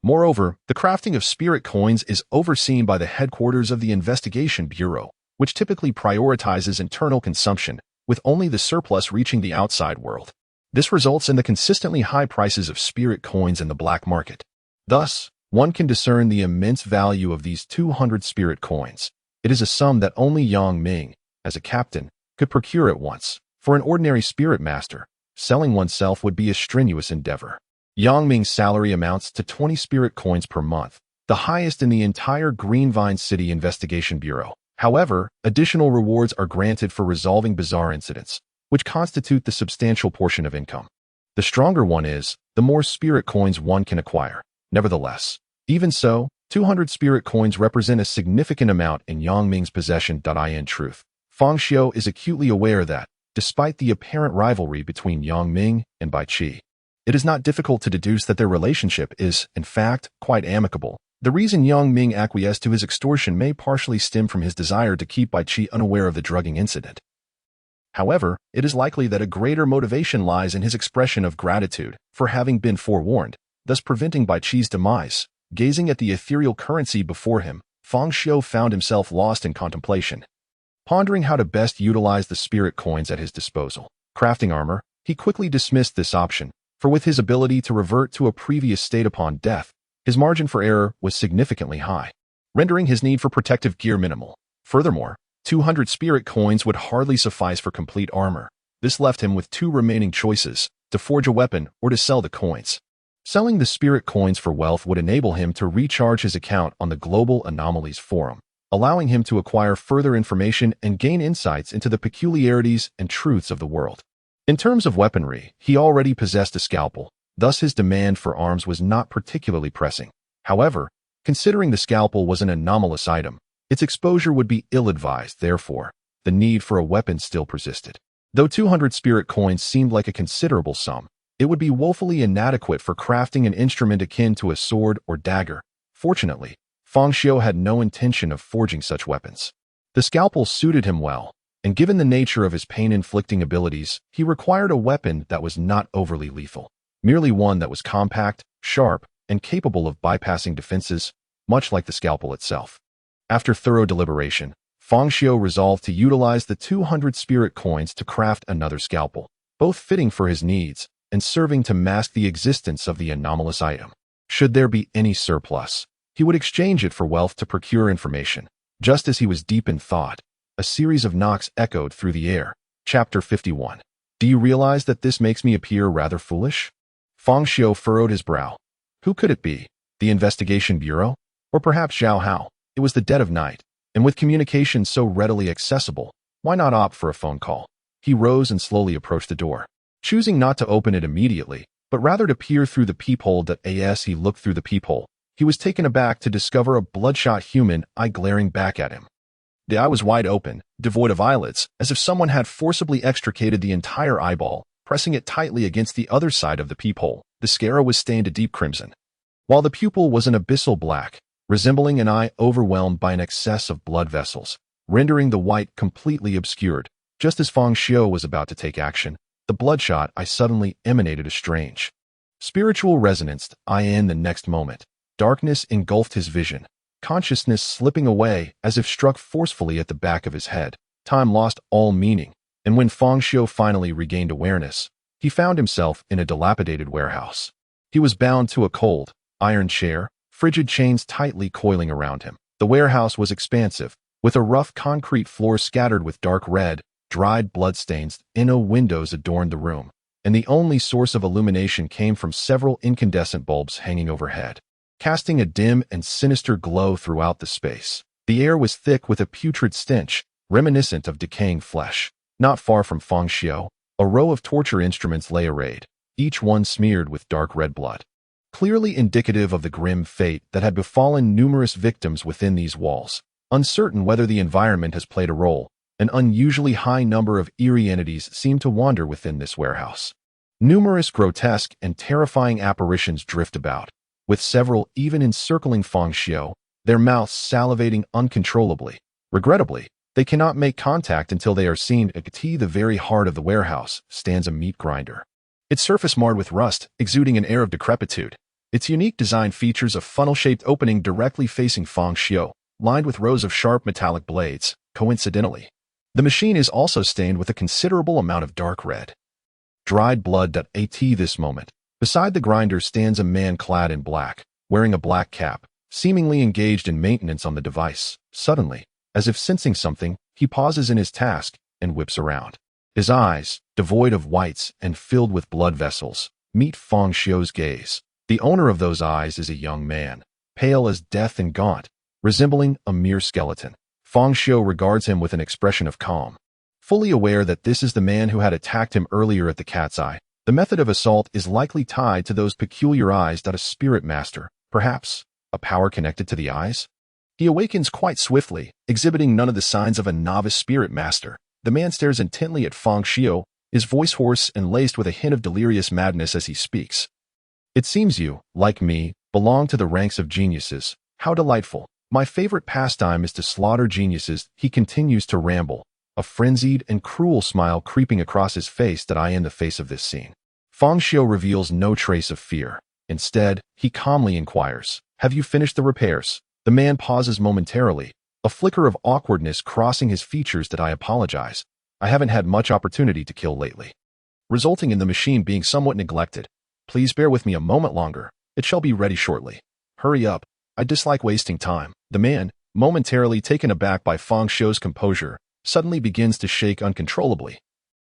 A: Moreover, the crafting of spirit coins is overseen by the headquarters of the Investigation Bureau, which typically prioritizes internal consumption, with only the surplus reaching the outside world. This results in the consistently high prices of spirit coins in the black market. Thus, one can discern the immense value of these 200 spirit coins. It is a sum that only Yang Ming, as a captain, could procure at once. For an ordinary spirit master, selling oneself would be a strenuous endeavor. Yang Ming's salary amounts to 20 spirit coins per month, the highest in the entire Greenvine City Investigation Bureau. However, additional rewards are granted for resolving bizarre incidents, which constitute the substantial portion of income. The stronger one is, the more spirit coins one can acquire. Nevertheless, even so, 200 spirit coins represent a significant amount in Yang Ming's possession. In truth, Fang Xiu is acutely aware that, despite the apparent rivalry between Yang Ming and Bai Qi, it is not difficult to deduce that their relationship is, in fact, quite amicable. The reason Yang Ming acquiesced to his extortion may partially stem from his desire to keep Bai Qi unaware of the drugging incident. However, it is likely that a greater motivation lies in his expression of gratitude for having been forewarned, thus preventing Bai Qi's demise. Gazing at the ethereal currency before him, Fang Xiu found himself lost in contemplation. Pondering how to best utilize the spirit coins at his disposal. Crafting armor, he quickly dismissed this option, for with his ability to revert to a previous state upon death, his margin for error was significantly high, rendering his need for protective gear minimal. Furthermore, 200 spirit coins would hardly suffice for complete armor. This left him with two remaining choices, to forge a weapon or to sell the coins. Selling the spirit coins for wealth would enable him to recharge his account on the Global Anomalies Forum, allowing him to acquire further information and gain insights into the peculiarities and truths of the world. In terms of weaponry, he already possessed a scalpel, thus his demand for arms was not particularly pressing. However, considering the scalpel was an anomalous item, its exposure would be ill-advised. Therefore, the need for a weapon still persisted. Though 200 spirit coins seemed like a considerable sum, it would be woefully inadequate for crafting an instrument akin to a sword or dagger. Fortunately, Fang Xiu had no intention of forging such weapons. The scalpel suited him well, and given the nature of his pain-inflicting abilities, he required a weapon that was not overly lethal, merely one that was compact, sharp, and capable of bypassing defenses, much like the scalpel itself. After thorough deliberation, Fang Xiu resolved to utilize the 200 spirit coins to craft another scalpel, both fitting for his needs and serving to mask the existence of the anomalous item. Should there be any surplus, he would exchange it for wealth to procure information. Just as he was deep in thought, a series of knocks echoed through the air. Chapter 51. Do you realize that this makes me appear rather foolish? Fang Xiu furrowed his brow. Who could it be? The Investigation Bureau? Or perhaps Zhao Hao? It was the dead of night, and with communication so readily accessible, why not opt for a phone call? He rose and slowly approached the door, choosing not to open it immediately, but rather to peer through the peephole. As he looked through the peephole, he was taken aback to discover a bloodshot human eye glaring back at him. The eye was wide open, devoid of eyelids, as if someone had forcibly extricated the entire eyeball, pressing it tightly against the other side of the peephole. The sclera was stained a deep crimson, while the pupil was an abyssal black, resembling an eye overwhelmed by an excess of blood vessels, rendering the white completely obscured. Just as Fang Xiu was about to take action, the bloodshot eye suddenly emanated a strange spiritual resonance. In the next moment, darkness engulfed his vision, consciousness slipping away as if struck forcefully at the back of his head. Time lost all meaning, and when Fang Xiu finally regained awareness, he found himself in a dilapidated warehouse. He was bound to a cold, iron chair, frigid chains tightly coiling around him. The warehouse was expansive, with a rough concrete floor scattered with dark red, dried bloodstains. No windows adorned the room, and the only source of illumination came from several incandescent bulbs hanging overhead, casting a dim and sinister glow throughout the space. The air was thick with a putrid stench, reminiscent of decaying flesh. Not far from Fang Xiu, a row of torture instruments lay arrayed, each one smeared with dark red blood, clearly indicative of the grim fate that had befallen numerous victims within these walls. Uncertain whether the environment has played a role, an unusually high number of eerie entities seem to wander within this warehouse. Numerous grotesque and terrifying apparitions drift about, with several even encircling Fang Xiu, their mouths salivating uncontrollably. Regrettably, they cannot make contact until they are seen. At the very heart of the warehouse stands a meat grinder, its surface marred with rust, exuding an air of decrepitude. Its unique design features a funnel-shaped opening directly facing Fang Xiu, lined with rows of sharp metallic blades. Coincidentally, the machine is also stained with a considerable amount of dark red, dried blood. At this moment, beside the grinder stands a man clad in black, wearing a black cap, seemingly engaged in maintenance on the device. Suddenly, as if sensing something, he pauses in his task and whips around. His eyes, devoid of whites and filled with blood vessels, meet Fang Xiu's gaze. The owner of those eyes is a young man, pale as death and gaunt, resembling a mere skeleton. Fang Xiu regards him with an expression of calm. Fully aware that this is the man who had attacked him earlier at the Cat's Eye, the method of assault is likely tied to those peculiar eyes. A spirit master, perhaps, a power connected to the eyes? He awakens quite swiftly, exhibiting none of the signs of a novice spirit master. The man stares intently at Fang Xiu, his voice hoarse and laced with a hint of delirious madness as he speaks. It seems you, like me, belong to the ranks of geniuses. How delightful. My favorite pastime is to slaughter geniuses. He continues to ramble, a frenzied and cruel smile creeping across his face that I in the face of this scene. Fang Xiu reveals no trace of fear. Instead, he calmly inquires, "Have you finished the repairs?" The man pauses momentarily, a flicker of awkwardness crossing his features that I apologize. I haven't had much opportunity to kill lately, resulting in the machine being somewhat neglected. Please bear with me a moment longer. It shall be ready shortly. Hurry up. I dislike wasting time. The man, momentarily taken aback by Fang Xiu's composure, suddenly begins to shake uncontrollably,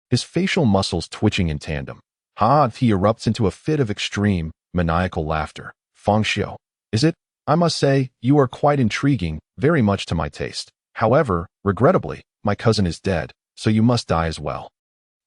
A: his facial muscles twitching in tandem. He erupts into a fit of extreme, maniacal laughter. Fang Xiu, is it? I must say, you are quite intriguing, very much to my taste. However, regrettably, my cousin is dead, so you must die as well.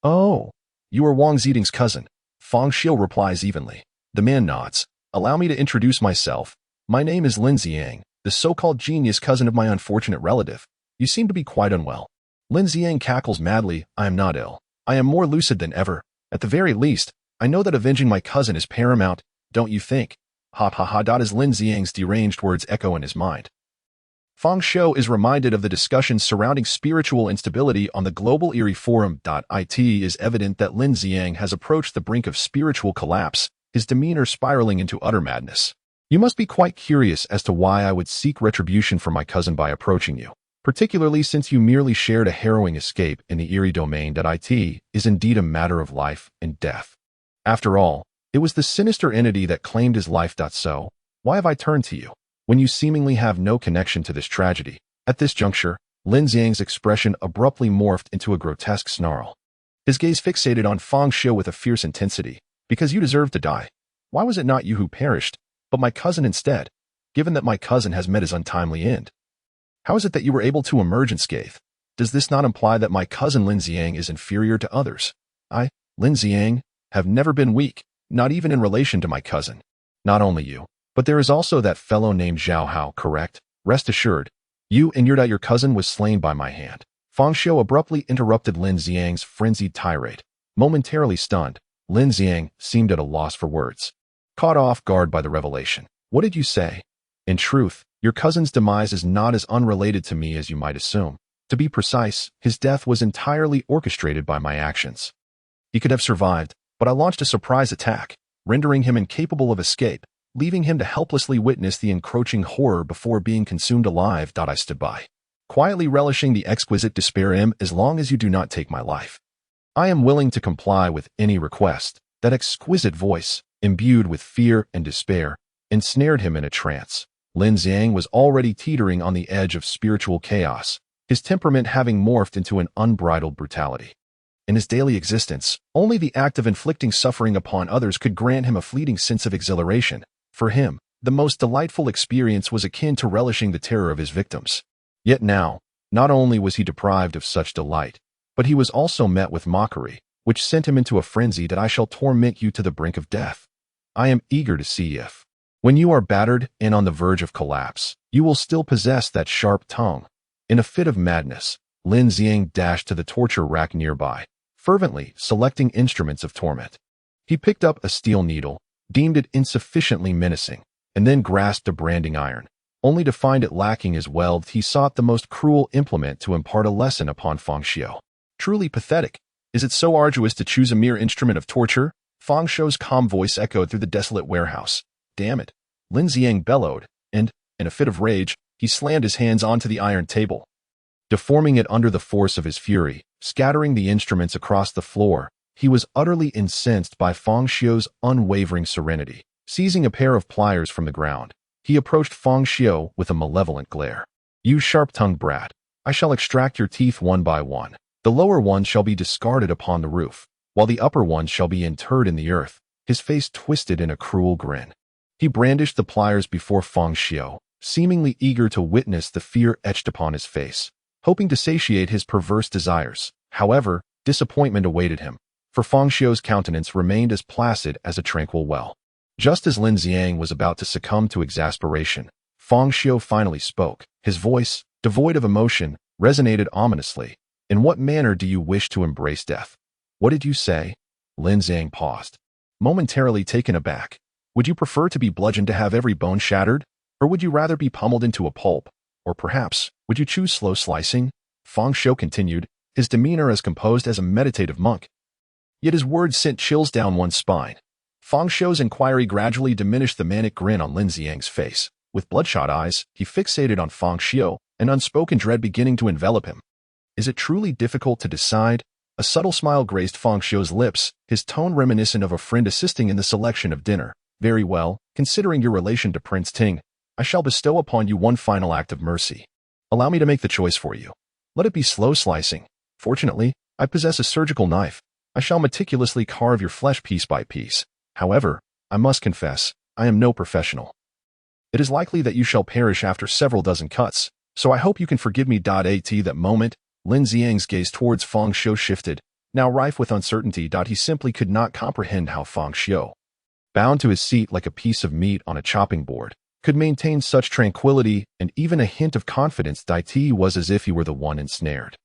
A: Oh, you are Wang Ziding's cousin. Fang Xiu replies evenly. The man nods. Allow me to introduce myself. My name is Lin Xiang, the so-called genius cousin of my unfortunate relative. You seem to be quite unwell. Lin Xiang cackles madly. I am not ill. I am more lucid than ever. At the very least, I know that avenging my cousin is paramount, don't you think? Ha ha ha. As Lin Xiang's deranged words echo in his mind, Fang Xiu is reminded of the discussions surrounding spiritual instability on the global Eerie Forum. It is evident that Lin Xiang has approached the brink of spiritual collapse, his demeanor spiraling into utter madness. You must be quite curious as to why I would seek retribution for my cousin by approaching you, particularly since you merely shared a harrowing escape in the eerie domain. It is indeed a matter of life and death. After all, it was the sinister entity that claimed his life. So, why have I turned to you, when you seemingly have no connection to this tragedy? At this juncture, Lin Xiang's expression abruptly morphed into a grotesque snarl. His gaze fixated on Fang Xiu with a fierce intensity. Because you deserve to die. Why was it not you who perished, but my cousin instead, given that my cousin has met his untimely end? How is it that you were able to emerge unscathed? Does this not imply that my cousin Lin Xiang is inferior to others? I, Lin Xiang, have never been weak, not even in relation to my cousin. Not only you, but there is also that fellow named Zhao Hao, correct? Rest assured, you and your cousin was slain by my hand. Fang Xiu abruptly interrupted Lin Xiang's frenzied tirade. Momentarily stunned, Lin Xiang seemed at a loss for words. Caught off guard by the revelation. What did you say? In truth, your cousin's demise is not as unrelated to me as you might assume. To be precise, his death was entirely orchestrated by my actions. He could have survived, but I launched a surprise attack, rendering him incapable of escape, leaving him to helplessly witness the encroaching horror before being consumed alive. I stood by, quietly relishing the exquisite despair. As long as you do not take my life, I am willing to comply with any request. That exquisite voice, imbued with fear and despair, ensnared him in a trance. Lin Xiang was already teetering on the edge of spiritual chaos, his temperament having morphed into an unbridled brutality. In his daily existence, only the act of inflicting suffering upon others could grant him a fleeting sense of exhilaration. For him, the most delightful experience was akin to relishing the terror of his victims. Yet now, not only was he deprived of such delight, but he was also met with mockery, which sent him into a frenzy. That I shall torment you to the brink of death. I am eager to see if, when you are battered and on the verge of collapse, you will still possess that sharp tongue. In a fit of madness, Lin Xiang dashed to the torture rack nearby, fervently selecting instruments of torment. He picked up a steel needle, deemed it insufficiently menacing, and then grasped a branding iron, only to find it lacking as well. He sought the most cruel implement to impart a lesson upon Fang Xiu. Truly pathetic. Is it so arduous to choose a mere instrument of torture? Fang Xiu's calm voice echoed through the desolate warehouse. Damn it, Lin Xiang bellowed, and, in a fit of rage, he slammed his hands onto the iron table, deforming it under the force of his fury, scattering the instruments across the floor. He was utterly incensed by Fang Xiu's unwavering serenity. Seizing a pair of pliers from the ground, he approached Fang Xiu with a malevolent glare. You sharp-tongued brat, I shall extract your teeth one by one. The lower ones shall be discarded upon the roof, while the upper ones shall be interred in the earth. His face twisted in a cruel grin. He brandished the pliers before Fang Xiu, seemingly eager to witness the fear etched upon his face, hoping to satiate his perverse desires. However, disappointment awaited him, for Fang Xiu's countenance remained as placid as a tranquil well. Just as Lin Xiang was about to succumb to exasperation, Fang Xiu finally spoke. His voice, devoid of emotion, resonated ominously. In what manner do you wish to embrace death? What did you say? Lin Xiang paused, momentarily taken aback. Would you prefer to be bludgeoned to have every bone shattered? Or would you rather be pummeled into a pulp? Or perhaps, would you choose slow slicing? Fang Xiu continued, his demeanor as composed as a meditative monk. Yet his words sent chills down one's spine. Fang Xiu's inquiry gradually diminished the manic grin on Lin Xiang's face. With bloodshot eyes, he fixated on Fang Xiu, an unspoken dread beginning to envelop him. Is it truly difficult to decide? A subtle smile graced Fang Xiu's lips, his tone reminiscent of a friend assisting in the selection of dinner. Very well, considering your relation to Prince Ting, I shall bestow upon you one final act of mercy. Allow me to make the choice for you. Let it be slow slicing. Fortunately, I possess a surgical knife. I shall meticulously carve your flesh piece by piece. However, I must confess, I am no professional. It is likely that you shall perish after several dozen cuts, so I hope you can forgive me. At that moment, Lin Xiang's gaze towards Fang Xiu shifted, now rife with uncertainty. He simply could not comprehend how Fang Xiu, bound to his seat like a piece of meat on a chopping board, could maintain such tranquility and even a hint of confidence. It was as if he were the one ensnared.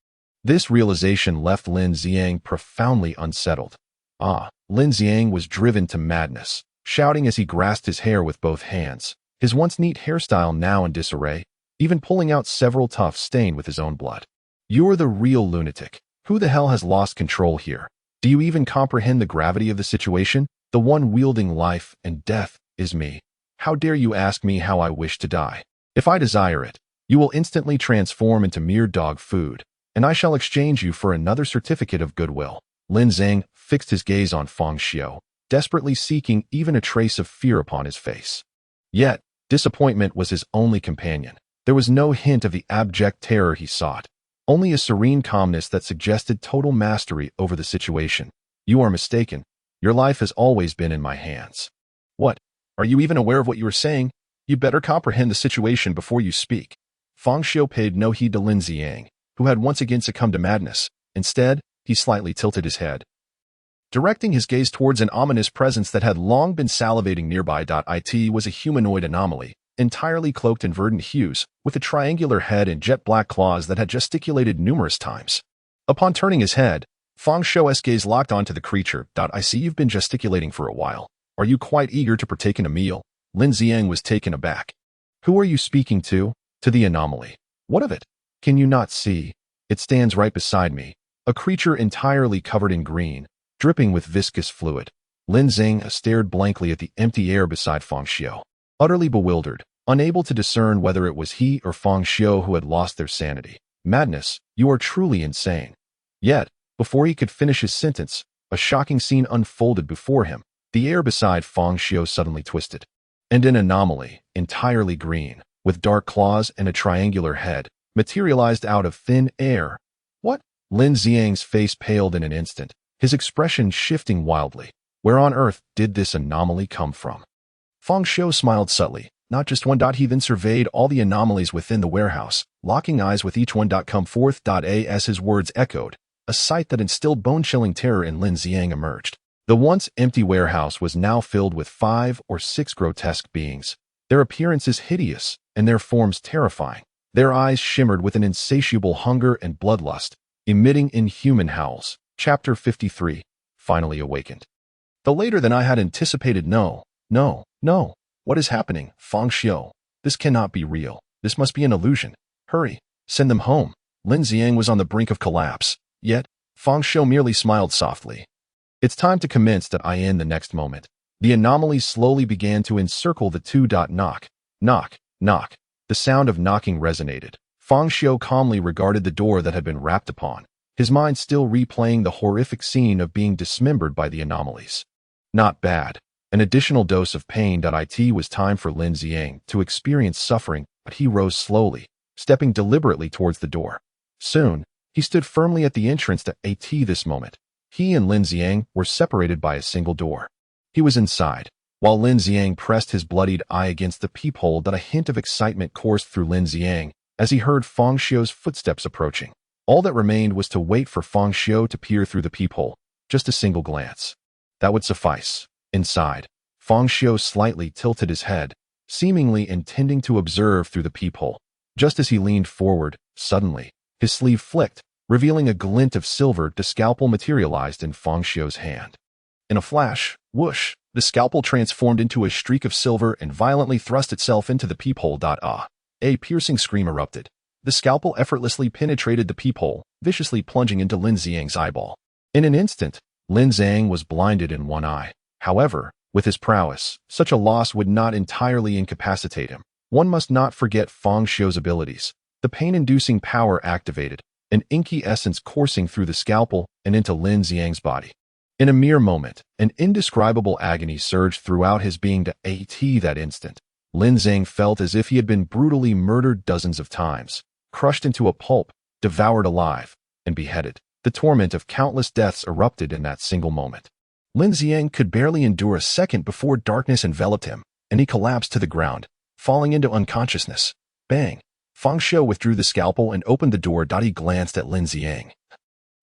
A: This realization left Lin Xiang profoundly unsettled. Lin Xiang was driven to madness, shouting as he grasped his hair with both hands, his once neat hairstyle now in disarray, even pulling out several tufts stained with his own blood. You're the real lunatic. Who the hell has lost control here? Do you even comprehend the gravity of the situation? The one wielding life and death is me. How dare you ask me how I wish to die? If I desire it, you will instantly transform into mere dog food, and I shall exchange you for another certificate of goodwill. Lin Xiang fixed his gaze on Fang Xiu, desperately seeking even a trace of fear upon his face. Yet, disappointment was his only companion. There was no hint of the abject terror he sought, only a serene calmness that suggested total mastery over the situation. You are mistaken. Your life has always been in my hands. What? Are you even aware of what you are saying? You better comprehend the situation before you speak. Fang Xiu paid no heed to Lin Xiang, who had once again succumbed to madness. Instead, he slightly tilted his head, directing his gaze towards an ominous presence that had long been salivating nearby. It was a humanoid anomaly, entirely cloaked in verdant hues, with a triangular head and jet-black claws that had gesticulated numerous times. Upon turning his head, Fang Xiu's gaze locked onto the creature. I see you've been gesticulating for a while. Are you quite eager to partake in a meal? Lin Xiang was taken aback. Who are you speaking to? To the anomaly. What of it? Can you not see? It stands right beside me, a creature entirely covered in green, dripping with viscous fluid. Lin Xiang stared blankly at the empty air beside Fang Xiu, utterly bewildered, unable to discern whether it was he or Fang Xiu who had lost their sanity. Madness, you are truly insane. Yet, before he could finish his sentence, a shocking scene unfolded before him. The air beside Fang Xiu suddenly twisted, and an anomaly, entirely green, with dark claws and a triangular head, materialized out of thin air. What? Lin Xiang's face paled in an instant, his expression shifting wildly. Where on earth did this anomaly come from? Fang Xiu smiled subtly. Not just one. He then surveyed all the anomalies within the warehouse, locking eyes with each one. Come forth. As his words echoed, a sight that instilled bone-chilling terror in Lin Xiang emerged. The once empty warehouse was now filled with 5 or 6 grotesque beings, their appearances hideous and their forms terrifying. Their eyes shimmered with an insatiable hunger and bloodlust, emitting inhuman howls. Chapter 53, Finally Awakened. The later than I had anticipated. No. What is happening? Fang Xiu, this cannot be real. This must be an illusion. Hurry, send them home. Lin Xiang was on the brink of collapse, yet Fang Xiu merely smiled softly. It's time to commence. In the next moment, the anomalies slowly began to encircle the two. Knock, knock, knock. The sound of knocking resonated. Fang Xiu calmly regarded the door that had been rapped upon, his mind still replaying the horrific scene of being dismembered by the anomalies. Not bad. An additional dose of pain. It was time for Lin Xiang to experience suffering, but he rose slowly, stepping deliberately towards the door. Soon, he stood firmly at the entrance to this moment. He and Lin Xiang were separated by a single door. He was inside, while Lin Xiang pressed his bloodied eye against the peephole. A hint of excitement coursed through Lin Xiang as he heard Fang Xiu's footsteps approaching. All that remained was to wait for Fang Xiu to peer through the peephole. Just a single glance. That would suffice. Inside, Fang Xiu slightly tilted his head, seemingly intending to observe through the peephole. Just as he leaned forward, suddenly, his sleeve flicked, revealing a glint of silver. The scalpel materialized in Fang Xiu's hand. In a flash, whoosh, the scalpel transformed into a streak of silver and violently thrust itself into the peephole. A piercing scream erupted. The scalpel effortlessly penetrated the peephole, viciously plunging into Lin Xiang's eyeball. In an instant, Lin Xiang was blinded in one eye. However, with his prowess, such a loss would not entirely incapacitate him. One must not forget Fang Xiu's abilities. The pain-inducing power activated, an inky essence coursing through the scalpel and into Lin Xiang's body. In a mere moment, an indescribable agony surged throughout his being. That instant, Lin Xiang felt as if he had been brutally murdered dozens of times, crushed into a pulp, devoured alive, and beheaded. The torment of countless deaths erupted in that single moment. Lin Xiang could barely endure a second before darkness enveloped him, and he collapsed to the ground, falling into unconsciousness. Bang! Fang Xiu withdrew the scalpel and opened the door. He glanced at Lin Xiang.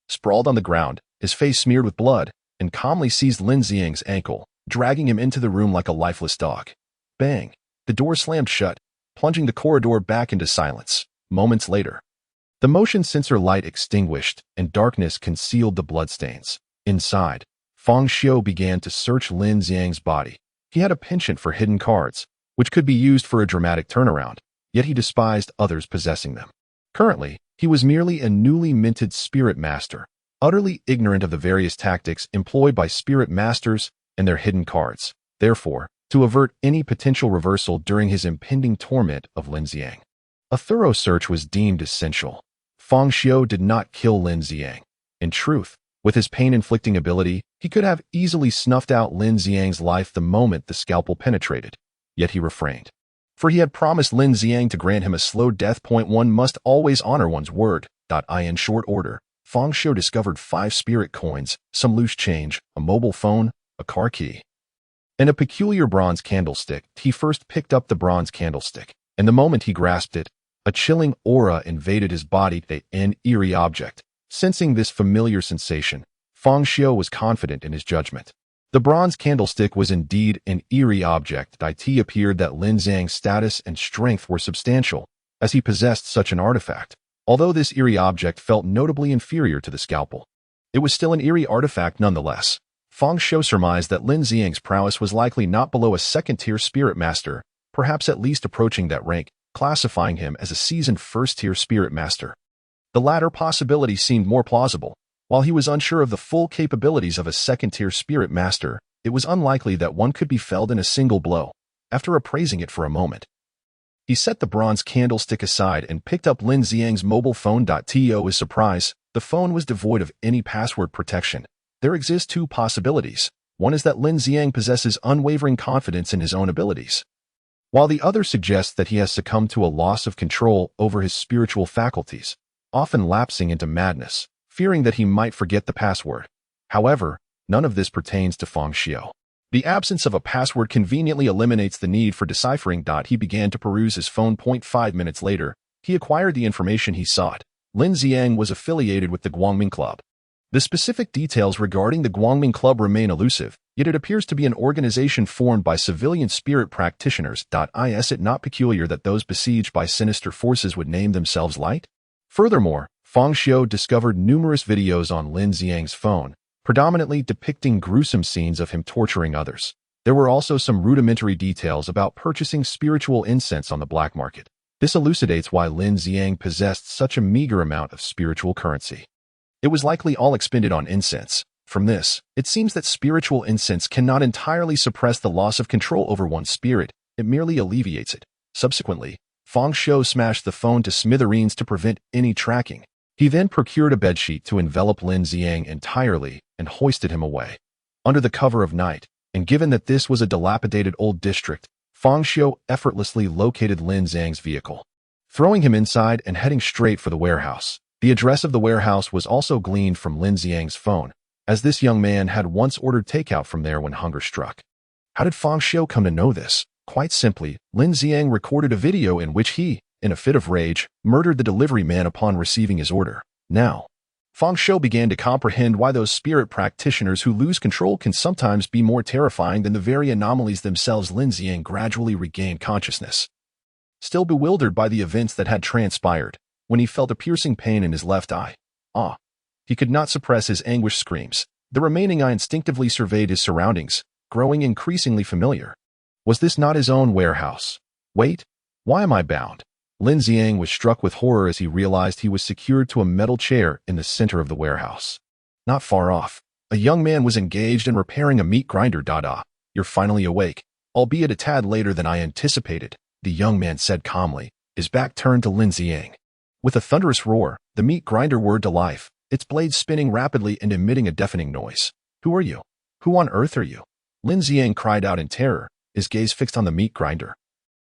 A: Sprawled on the ground, his face smeared with blood, and calmly seized Lin Xiang's ankle, dragging him into the room like a lifeless dog. Bang! The door slammed shut, plunging the corridor back into silence. Moments later, the motion sensor light extinguished and darkness concealed the bloodstains. Inside, Fang Xiu began to search Lin Xiang's body. He had a penchant for hidden cards, which could be used for a dramatic turnaround, yet he despised others possessing them. Currently, he was merely a newly minted spirit master, utterly ignorant of the various tactics employed by spirit masters and their hidden cards. Therefore, to avert any potential reversal during his impending torment of Lin Xiang, a thorough search was deemed essential. Fang Xiu did not kill Lin Xiang. In truth, with his pain-inflicting ability, he could have easily snuffed out Lin Xiang's life the moment the scalpel penetrated. Yet he refrained. For he had promised Lin Xiang to grant him a slow death. One must always honor one's word. In short order, Fang Xiu discovered 5 spirit coins, some loose change, a mobile phone, a car key, and a peculiar bronze candlestick. He first picked up the bronze candlestick, and the moment he grasped it, a chilling aura invaded his body. An eerie object. Sensing this familiar sensation, Fang Xiu was confident in his judgment. The bronze candlestick was indeed an eerie object. It appeared that Lin Xiang's status and strength were substantial, as he possessed such an artifact. Although this eerie object felt notably inferior to the scalpel, it was still an eerie artifact nonetheless. Fang Xiu surmised that Lin Xiang's prowess was likely not below a second-tier spirit master, perhaps at least approaching that rank, classifying him as a seasoned first-tier spirit master. The latter possibility seemed more plausible. While he was unsure of the full capabilities of a second-tier spirit master, it was unlikely that one could be felled in a single blow. After appraising it for a moment, he set the bronze candlestick aside and picked up Lin Xiang's mobile phone. To his surprise, the phone was devoid of any password protection. There exist 2 possibilities. One is that Lin Xiang possesses unwavering confidence in his own abilities, while the other suggests that he has succumbed to a loss of control over his spiritual faculties, often lapsing into madness, fearing that he might forget the password. However, none of this pertains to Fang Xiu. The absence of a password conveniently eliminates the need for deciphering. He began to peruse his phone. 5 minutes later, he acquired the information he sought. Lin Xiang was affiliated with the Guangming Club. The specific details regarding the Guangming Club remain elusive, yet it appears to be an organization formed by civilian spirit practitioners. Is it not peculiar that those besieged by sinister forces would name themselves Light? Furthermore, Fang Xiu discovered numerous videos on Lin Xiang's phone, predominantly depicting gruesome scenes of him torturing others. There were also some rudimentary details about purchasing spiritual incense on the black market. This elucidates why Lin Xiang possessed such a meager amount of spiritual currency. It was likely all expended on incense. From this, it seems that spiritual incense cannot entirely suppress the loss of control over one's spirit, it merely alleviates it. Subsequently, Fang Xiu smashed the phone to smithereens to prevent any tracking. He then procured a bedsheet to envelop Lin Xiang entirely and hoisted him away. Under the cover of night, and given that this was a dilapidated old district, Fang Xiu effortlessly located Lin Xiang's vehicle, throwing him inside and heading straight for the warehouse. The address of the warehouse was also gleaned from Lin Xiang's phone, as this young man had once ordered takeout from there when hunger struck. How did Fang Xiu come to know this? Quite simply, Lin Xiang recorded a video in which he, in a fit of rage, murdered the delivery man upon receiving his order. Now, Fang Xiu began to comprehend why those spirit practitioners who lose control can sometimes be more terrifying than the very anomalies themselves. Lin Xiang gradually regained consciousness. Still bewildered by the events that had transpired, when he felt a piercing pain in his left eye. He could not suppress his anguished screams. The remaining eye instinctively surveyed his surroundings, growing increasingly familiar. Was this not his own warehouse? Wait, why am I bound? Lin Xiang was struck with horror as he realized he was secured to a metal chair in the center of the warehouse. Not far off, a young man was engaged in repairing a meat grinder. You're finally awake, albeit a tad later than I anticipated, the young man said calmly, his back turned to Lin Xiang. With a thunderous roar, the meat grinder whirred to life, its blades spinning rapidly and emitting a deafening noise. Who are you? Who on earth are you? Lin Xiang cried out in terror, his gaze fixed on the meat grinder.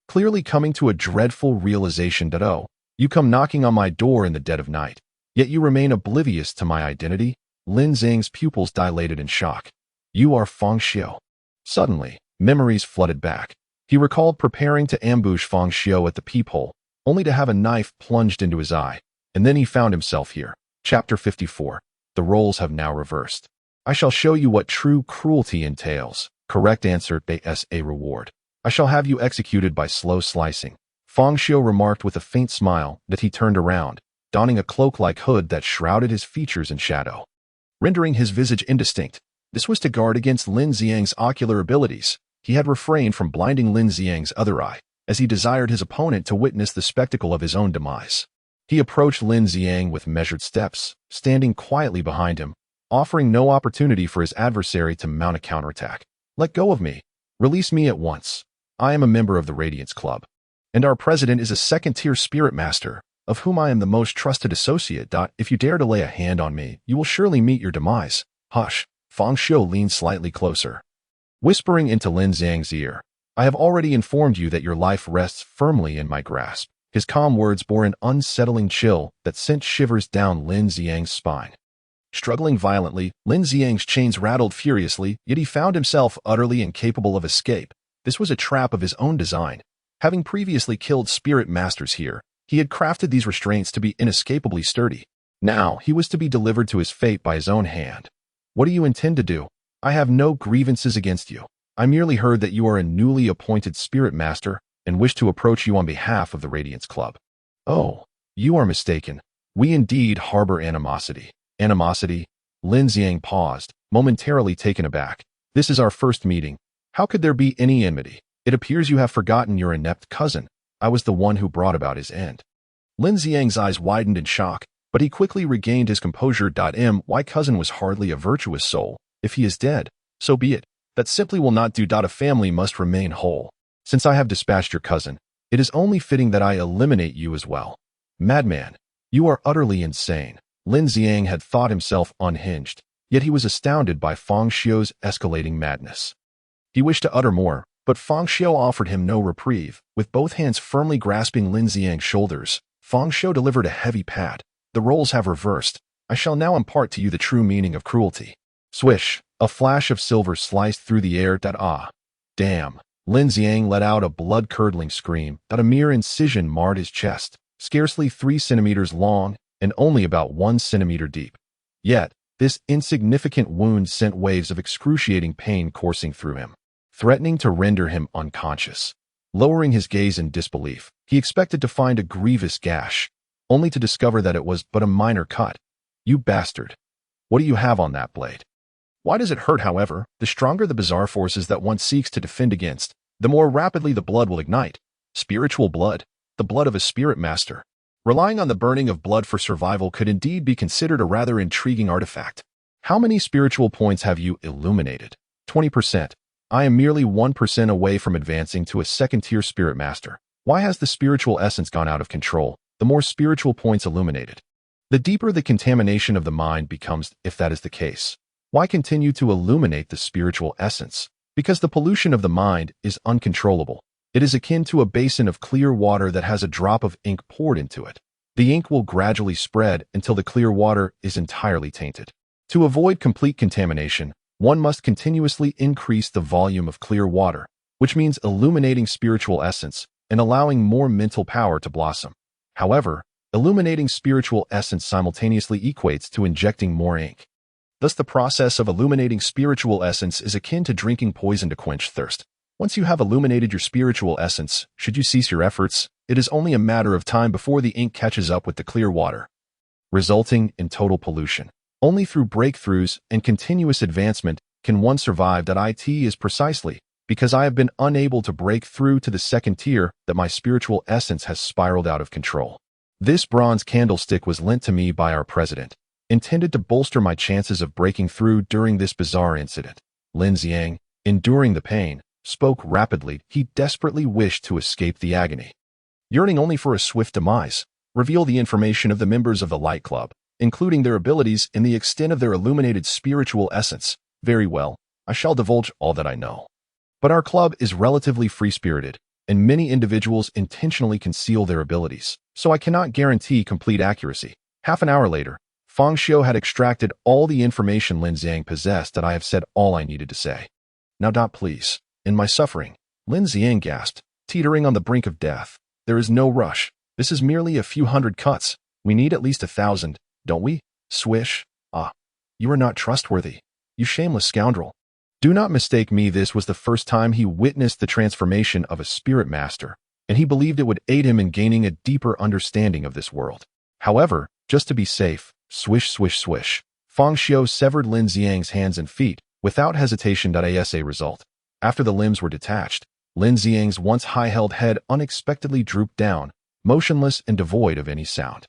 A: Clearly coming to a dreadful realization that, you come knocking on my door in the dead of night, yet you remain oblivious to my identity. Lin Xiang's pupils dilated in shock. You are Fang Xiu. Suddenly, memories flooded back. He recalled preparing to ambush Fang Xiu at the peephole, only to have a knife plunged into his eye, and then he found himself here. Chapter 54. The roles have now reversed. I shall show you what true cruelty entails. Correct answer as a reward. I shall have you executed by slow slicing. Fang Xiu remarked with a faint smile that he turned around, donning a cloak-like hood that shrouded his features in shadow, rendering his visage indistinct. This was to guard against Lin Xiang's ocular abilities. He had refrained from blinding Lin Xiang's other eye, as he desired his opponent to witness the spectacle of his own demise. He approached Lin Xiang with measured steps, standing quietly behind him, offering no opportunity for his adversary to mount a counterattack. Let go of me. Release me at once. I am a member of the Radiance Club, and our president is a second-tier spirit master, of whom I am the most trusted associate. If you dare to lay a hand on me, you will surely meet your demise. Hush. Fang Xiu leaned slightly closer, whispering into Lin Xiang's ear. I have already informed you that your life rests firmly in my grasp. His calm words bore an unsettling chill that sent shivers down Lin Xiang's spine. Struggling violently, Lin Xiang's chains rattled furiously, yet he found himself utterly incapable of escape. This was a trap of his own design. Having previously killed spirit masters here, he had crafted these restraints to be inescapably sturdy. Now, he was to be delivered to his fate by his own hand. What do you intend to do? I have no grievances against you. I merely heard that you are a newly appointed spirit master and wish to approach you on behalf of the Radiance Club. Oh, you are mistaken. We indeed harbor animosity. Animosity? Lin Xiang paused, momentarily taken aback. This is our first meeting. How could there be any enmity? It appears you have forgotten your inept cousin. I was the one who brought about his end. Lin Xiang's eyes widened in shock, but he quickly regained his composure. My cousin was hardly a virtuous soul. If he is dead, so be it. That simply will not do. A family must remain whole. Since I have dispatched your cousin, it is only fitting that I eliminate you as well. Madman, you are utterly insane. Lin Xiang had thought himself unhinged, yet he was astounded by Fang Xiu's escalating madness. He wished to utter more, but Fang Xiu offered him no reprieve. With both hands firmly grasping Lin Xiang's shoulders, Fang Xiu delivered a heavy pat. The roles have reversed. I shall now impart to you the true meaning of cruelty. Swish, a flash of silver sliced through the air. Damn. Lin Xiang let out a blood-curdling scream. A mere incision marred his chest, scarcely 3 centimeters long and only about 1 centimeter deep. Yet, this insignificant wound sent waves of excruciating pain coursing through him, threatening to render him unconscious. Lowering his gaze in disbelief, he expected to find a grievous gash, only to discover that it was but a minor cut. You bastard. What do you have on that blade? Why does it hurt, however? The stronger the bizarre forces that one seeks to defend against, the more rapidly the blood will ignite. Spiritual blood, the blood of a spirit master. Relying on the burning of blood for survival could indeed be considered a rather intriguing artifact. How many spiritual points have you illuminated? 20%. I am merely 1% away from advancing to a second-tier spirit master. Why has the spiritual essence gone out of control? The more spiritual points illuminated, the deeper the contamination of the mind becomes. If that is the case, why continue to illuminate the spiritual essence? Because the pollution of the mind is uncontrollable. It is akin to a basin of clear water that has a drop of ink poured into it. The ink will gradually spread until the clear water is entirely tainted. To avoid complete contamination, one must continuously increase the volume of clear water, which means illuminating spiritual essence and allowing more mental power to blossom. However, Illuminating spiritual essence simultaneously equates to injecting more ink. Thus, the process of illuminating spiritual essence is akin to drinking poison to quench thirst. Once you have illuminated your spiritual essence, should you cease your efforts, it is only a matter of time before the ink catches up with the clear water, resulting in total pollution. Only through breakthroughs and continuous advancement can one survive. It is precisely because I have been unable to break through to the second tier that my spiritual essence has spiraled out of control. This bronze candlestick was lent to me by our president, intended to bolster my chances of breaking through during this bizarre incident. Lin Xiang, enduring the pain, spoke rapidly. He desperately wished to escape the agony, yearning only for a swift demise. Reveal the information of the members of the Light Club, including their abilities and the extent of their illuminated spiritual essence. Very well, I shall divulge all that I know. But our club is relatively free-spirited, and many individuals intentionally conceal their abilities, so I cannot guarantee complete accuracy. Half an hour later, Fang Xiu had extracted all the information Lin Xiang possessed. I have said all I needed to say. Now, please. In my suffering, Lin Xiang gasped, teetering on the brink of death. There is no rush. This is merely a few hundred cuts. We need at least 1,000, don't we? Swish. Ah, you are not trustworthy. You shameless scoundrel. Do not mistake me. This was the first time he witnessed the transformation of a spirit master, and he believed it would aid him in gaining a deeper understanding of this world. However, just to be safe, swish, swish, swish, Fang Xiu severed Lin Xiang's hands and feet, without hesitation. As a result, after the limbs were detached, Lin Xiang's once high-held head unexpectedly drooped down, motionless and devoid of any sound.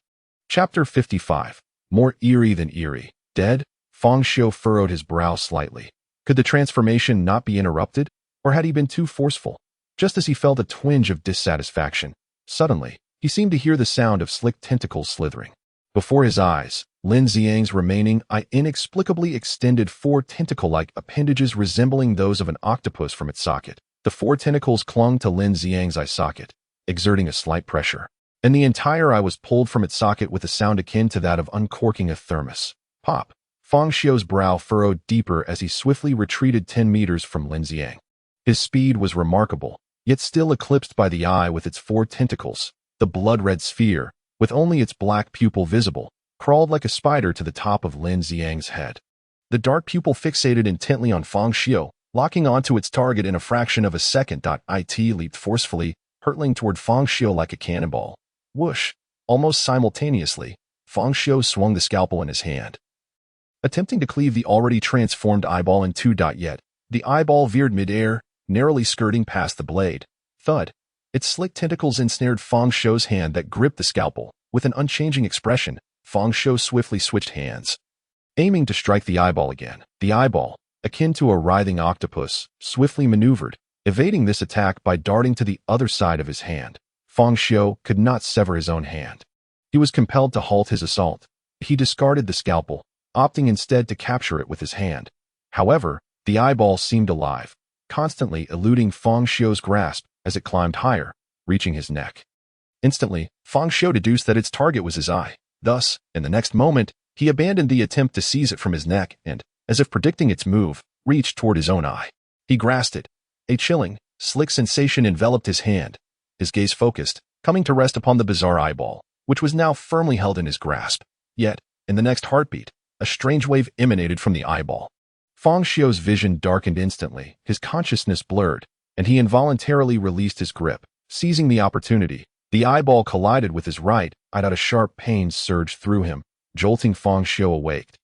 A: Chapter 55. More eerie than eerie. Dead? Fang Xiu furrowed his brow slightly. Could the transformation not be interrupted, or had he been too forceful? Just as he felt a twinge of dissatisfaction, suddenly, he seemed to hear the sound of slick tentacles slithering. Before his eyes, Lin Xiang's remaining eye inexplicably extended 4 tentacle-like appendages resembling those of an octopus from its socket. The 4 tentacles clung to Lin Xiang's eye socket, exerting a slight pressure, and the entire eye was pulled from its socket with a sound akin to that of uncorking a thermos. Pop! Fang Xiu's brow furrowed deeper as he swiftly retreated 10 meters from Lin Xiang. His speed was remarkable, yet still eclipsed by the eye with its 4 tentacles. The blood-red sphere, with only its black pupil visible, crawled like a spider to the top of Lin Xiang's head. The dark pupil fixated intently on Fang Xiu, locking onto its target in a fraction of a second. It leaped forcefully, hurtling toward Fang Xiu like a cannonball. Whoosh! Almost simultaneously, Fang Xiu swung the scalpel in his hand, attempting to cleave the already transformed eyeball in 2. Yet, the eyeball veered midair, narrowly skirting past the blade. Thud! Its slick tentacles ensnared Fang Xiu's hand that gripped the scalpel. With an unchanging expression, Fang Xiu swiftly switched hands, aiming to strike the eyeball again. The eyeball, akin to a writhing octopus, swiftly maneuvered, evading this attack by darting to the other side of his hand. Fang Xiu could not sever his own hand. He was compelled to halt his assault. He discarded the scalpel, opting instead to capture it with his hand. However, the eyeball seemed alive, constantly eluding Fang Xiu's grasp as it climbed higher, reaching his neck. Instantly, Fang Xiu deduced that its target was his eye. Thus, in the next moment, he abandoned the attempt to seize it from his neck and, as if predicting its move, reached toward his own eye. He grasped it. A chilling, slick sensation enveloped his hand. His gaze focused, coming to rest upon the bizarre eyeball, which was now firmly held in his grasp. Yet, in the next heartbeat, a strange wave emanated from the eyeball. Fang Xiu's vision darkened instantly, his consciousness blurred, and he involuntarily released his grip. Seizing the opportunity, the eyeball collided with his right eye. A sharp pain surged through him, jolting Fang Xiu awake.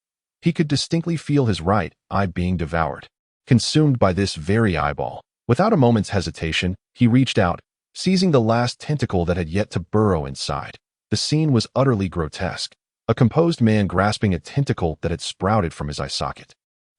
A: He could distinctly feel his right eye being devoured, consumed by this very eyeball. Without a moment's hesitation, he reached out, seizing the last tentacle that had yet to burrow inside. The scene was utterly grotesque. A composed man grasping a tentacle that had sprouted from his eye socket.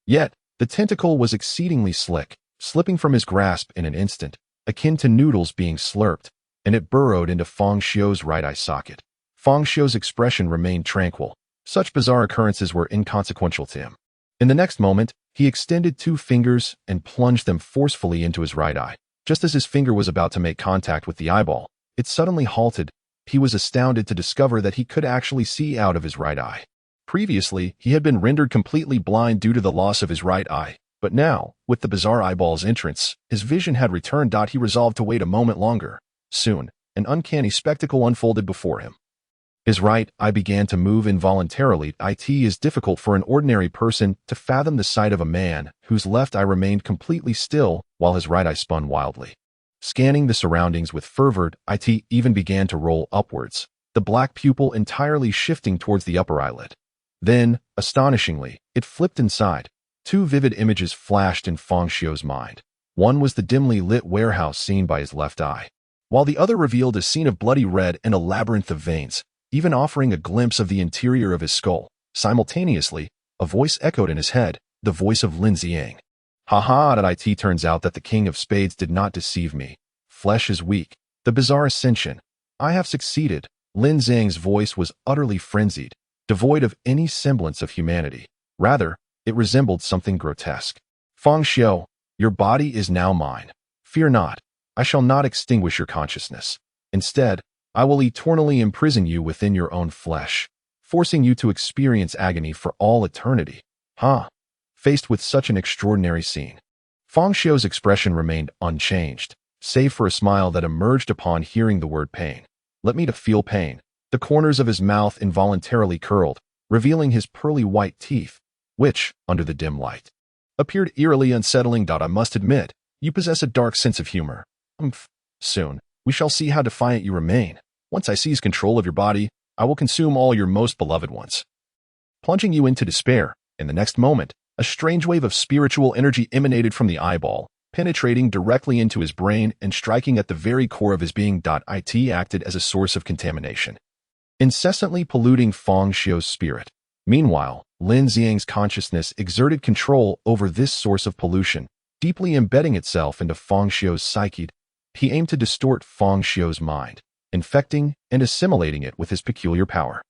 A: Yet, the tentacle was exceedingly slick, slipping from his grasp in an instant, akin to noodles being slurped, and it burrowed into Fang Xiu's right eye socket. Fang Xiu's expression remained tranquil. Such bizarre occurrences were inconsequential to him. In the next moment, he extended 2 fingers and plunged them forcefully into his right eye. Just as his finger was about to make contact with the eyeball, it suddenly halted. He was astounded to discover that he could actually see out of his right eye. Previously, he had been rendered completely blind due to the loss of his right eye, but now, with the bizarre eyeball's entrance, his vision had returned. He resolved to wait a moment longer. Soon, an uncanny spectacle unfolded before him. His right eye began to move involuntarily. It is difficult for an ordinary person to fathom the sight of a man whose left eye remained completely still while his right eye spun wildly. Scanning the surroundings with fervor, it even began to roll upwards, the black pupil entirely shifting towards the upper eyelid. Then, astonishingly, it flipped inside. Two vivid images flashed in Fang Xiu's mind. One was the dimly lit warehouse seen by his left eye, while the other revealed a scene of bloody red and a labyrinth of veins, even offering a glimpse of the interior of his skull. Simultaneously, a voice echoed in his head, the voice of Lin Xiang. It turns out that the King of Spades did not deceive me. Flesh is weak. The bizarre ascension. I have succeeded. Lin Xiang's voice was utterly frenzied, devoid of any semblance of humanity. Rather, it resembled something grotesque. Fang Xiu, your body is now mine. Fear not. I shall not extinguish your consciousness. Instead, I will eternally imprison you within your own flesh, forcing you to experience agony for all eternity. Faced with such an extraordinary scene, Fang Xiu's expression remained unchanged, save for a smile that emerged upon hearing the word pain. Let me to feel pain. The corners of his mouth involuntarily curled, revealing his pearly white teeth, which, under the dim light, appeared eerily unsettling. I must admit, you possess a dark sense of humor. Soon, we shall see how defiant you remain. Once I seize control of your body, I will consume all your most beloved ones, plunging you into despair. In the next moment, a strange wave of spiritual energy emanated from the eyeball, penetrating directly into his brain and striking at the very core of his being. It acted as a source of contamination, incessantly polluting Fang Xiu's spirit. Meanwhile, Lin Xiang's consciousness exerted control over this source of pollution, deeply embedding itself into Fang Xiu's psyche. He aimed to distort Fang Xiu's mind, infecting and assimilating it with his peculiar power,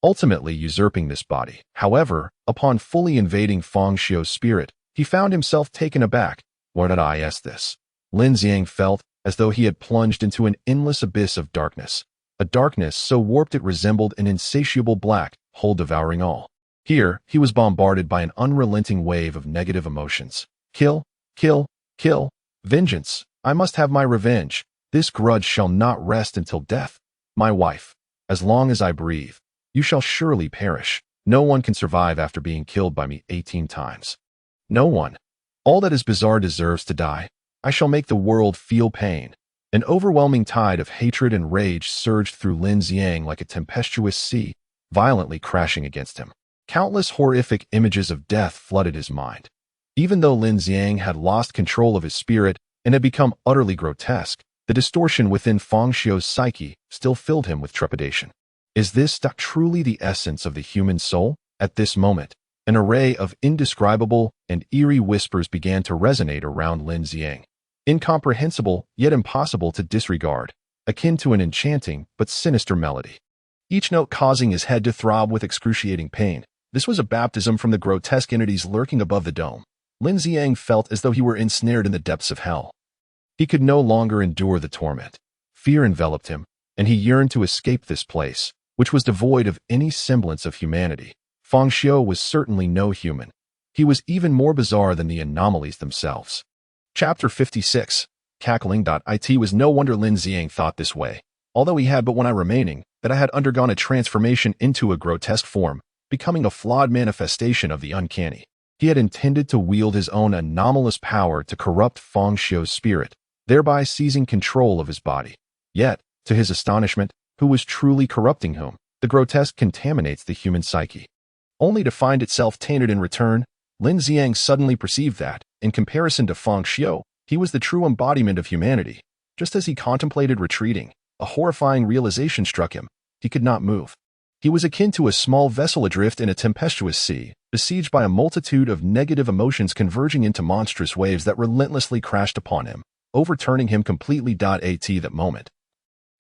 A: ultimately usurping this body. However, upon fully invading Fang Xiu's spirit, he found himself taken aback. What is this? Lin Xiang felt as though he had plunged into an endless abyss of darkness, a darkness so warped it resembled an insatiable black hole devouring all. Here, he was bombarded by an unrelenting wave of negative emotions. Kill, kill, kill, vengeance. I must have my revenge. This grudge shall not rest until death. My wife, as long as I breathe, you shall surely perish. No one can survive after being killed by me 18 times. No one. All that is bizarre deserves to die. I shall make the world feel pain. An overwhelming tide of hatred and rage surged through Lin Xiang like a tempestuous sea, violently crashing against him. Countless horrific images of death flooded his mind. Even though Lin Xiang had lost control of his spirit and had become utterly grotesque, the distortion within Fang Xiu's psyche still filled him with trepidation. Is this truly the essence of the human soul? At this moment, an array of indescribable and eerie whispers began to resonate around Lin Xiang. Incomprehensible, yet impossible to disregard, akin to an enchanting but sinister melody. Each note causing his head to throb with excruciating pain. This was a baptism from the grotesque entities lurking above the dome. Lin Xiang felt as though he were ensnared in the depths of hell. He could no longer endure the torment. Fear enveloped him, and he yearned to escape this place, which was devoid of any semblance of humanity. Fang Xiu was certainly no human. He was even more bizarre than the anomalies themselves. Chapter 56. Cackling. It was no wonder Lin Xiang thought this way, although he had but one eye remaining, that I had undergone a transformation into a grotesque form, becoming a flawed manifestation of the uncanny. He had intended to wield his own anomalous power to corrupt Fang Xiu's spirit, thereby seizing control of his body. Yet, to his astonishment, who was truly corrupting whom? The grotesque contaminates the human psyche, only to find itself tainted in return. Lin Xiang suddenly perceived that, in comparison to Fang Xiu, he was the true embodiment of humanity. Just as he contemplated retreating, a horrifying realization struck him. He could not move. He was akin to a small vessel adrift in a tempestuous sea, besieged by a multitude of negative emotions converging into monstrous waves that relentlessly crashed upon him, overturning him completely. At that moment,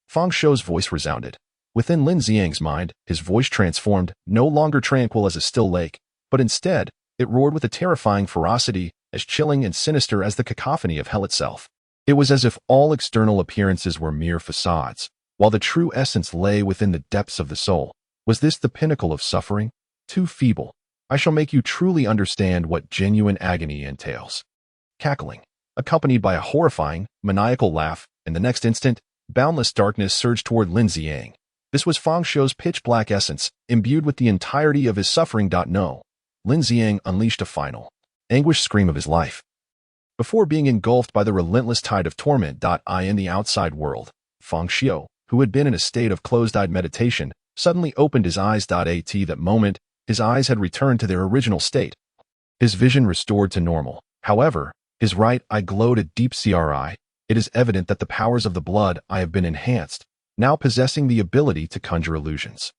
A: Fang Xiu's voice resounded. Within Lin Xiang's mind, his voice transformed, no longer tranquil as a still lake, but instead, it roared with a terrifying ferocity, as chilling and sinister as the cacophony of hell itself. It was as if all external appearances were mere facades, while the true essence lay within the depths of the soul. Was this the pinnacle of suffering? Too feeble. I shall make you truly understand what genuine agony entails. Cackling, accompanied by a horrifying, maniacal laugh, in the next instant, boundless darkness surged toward Lin Xiang. This was Fang Xiu's pitch-black essence, imbued with the entirety of his suffering. No. Lin Xiang unleashed a final, anguished scream of his life. Before being engulfed by the relentless tide of torment. In the outside world, Fang Xiu, who had been in a state of closed-eyed meditation, suddenly opened his eyes. At that moment, his eyes had returned to their original state. His vision restored to normal. However, his right eye glowed a deep CRI. It is evident that the powers of the blood eye have been enhanced, now possessing the ability to conjure illusions.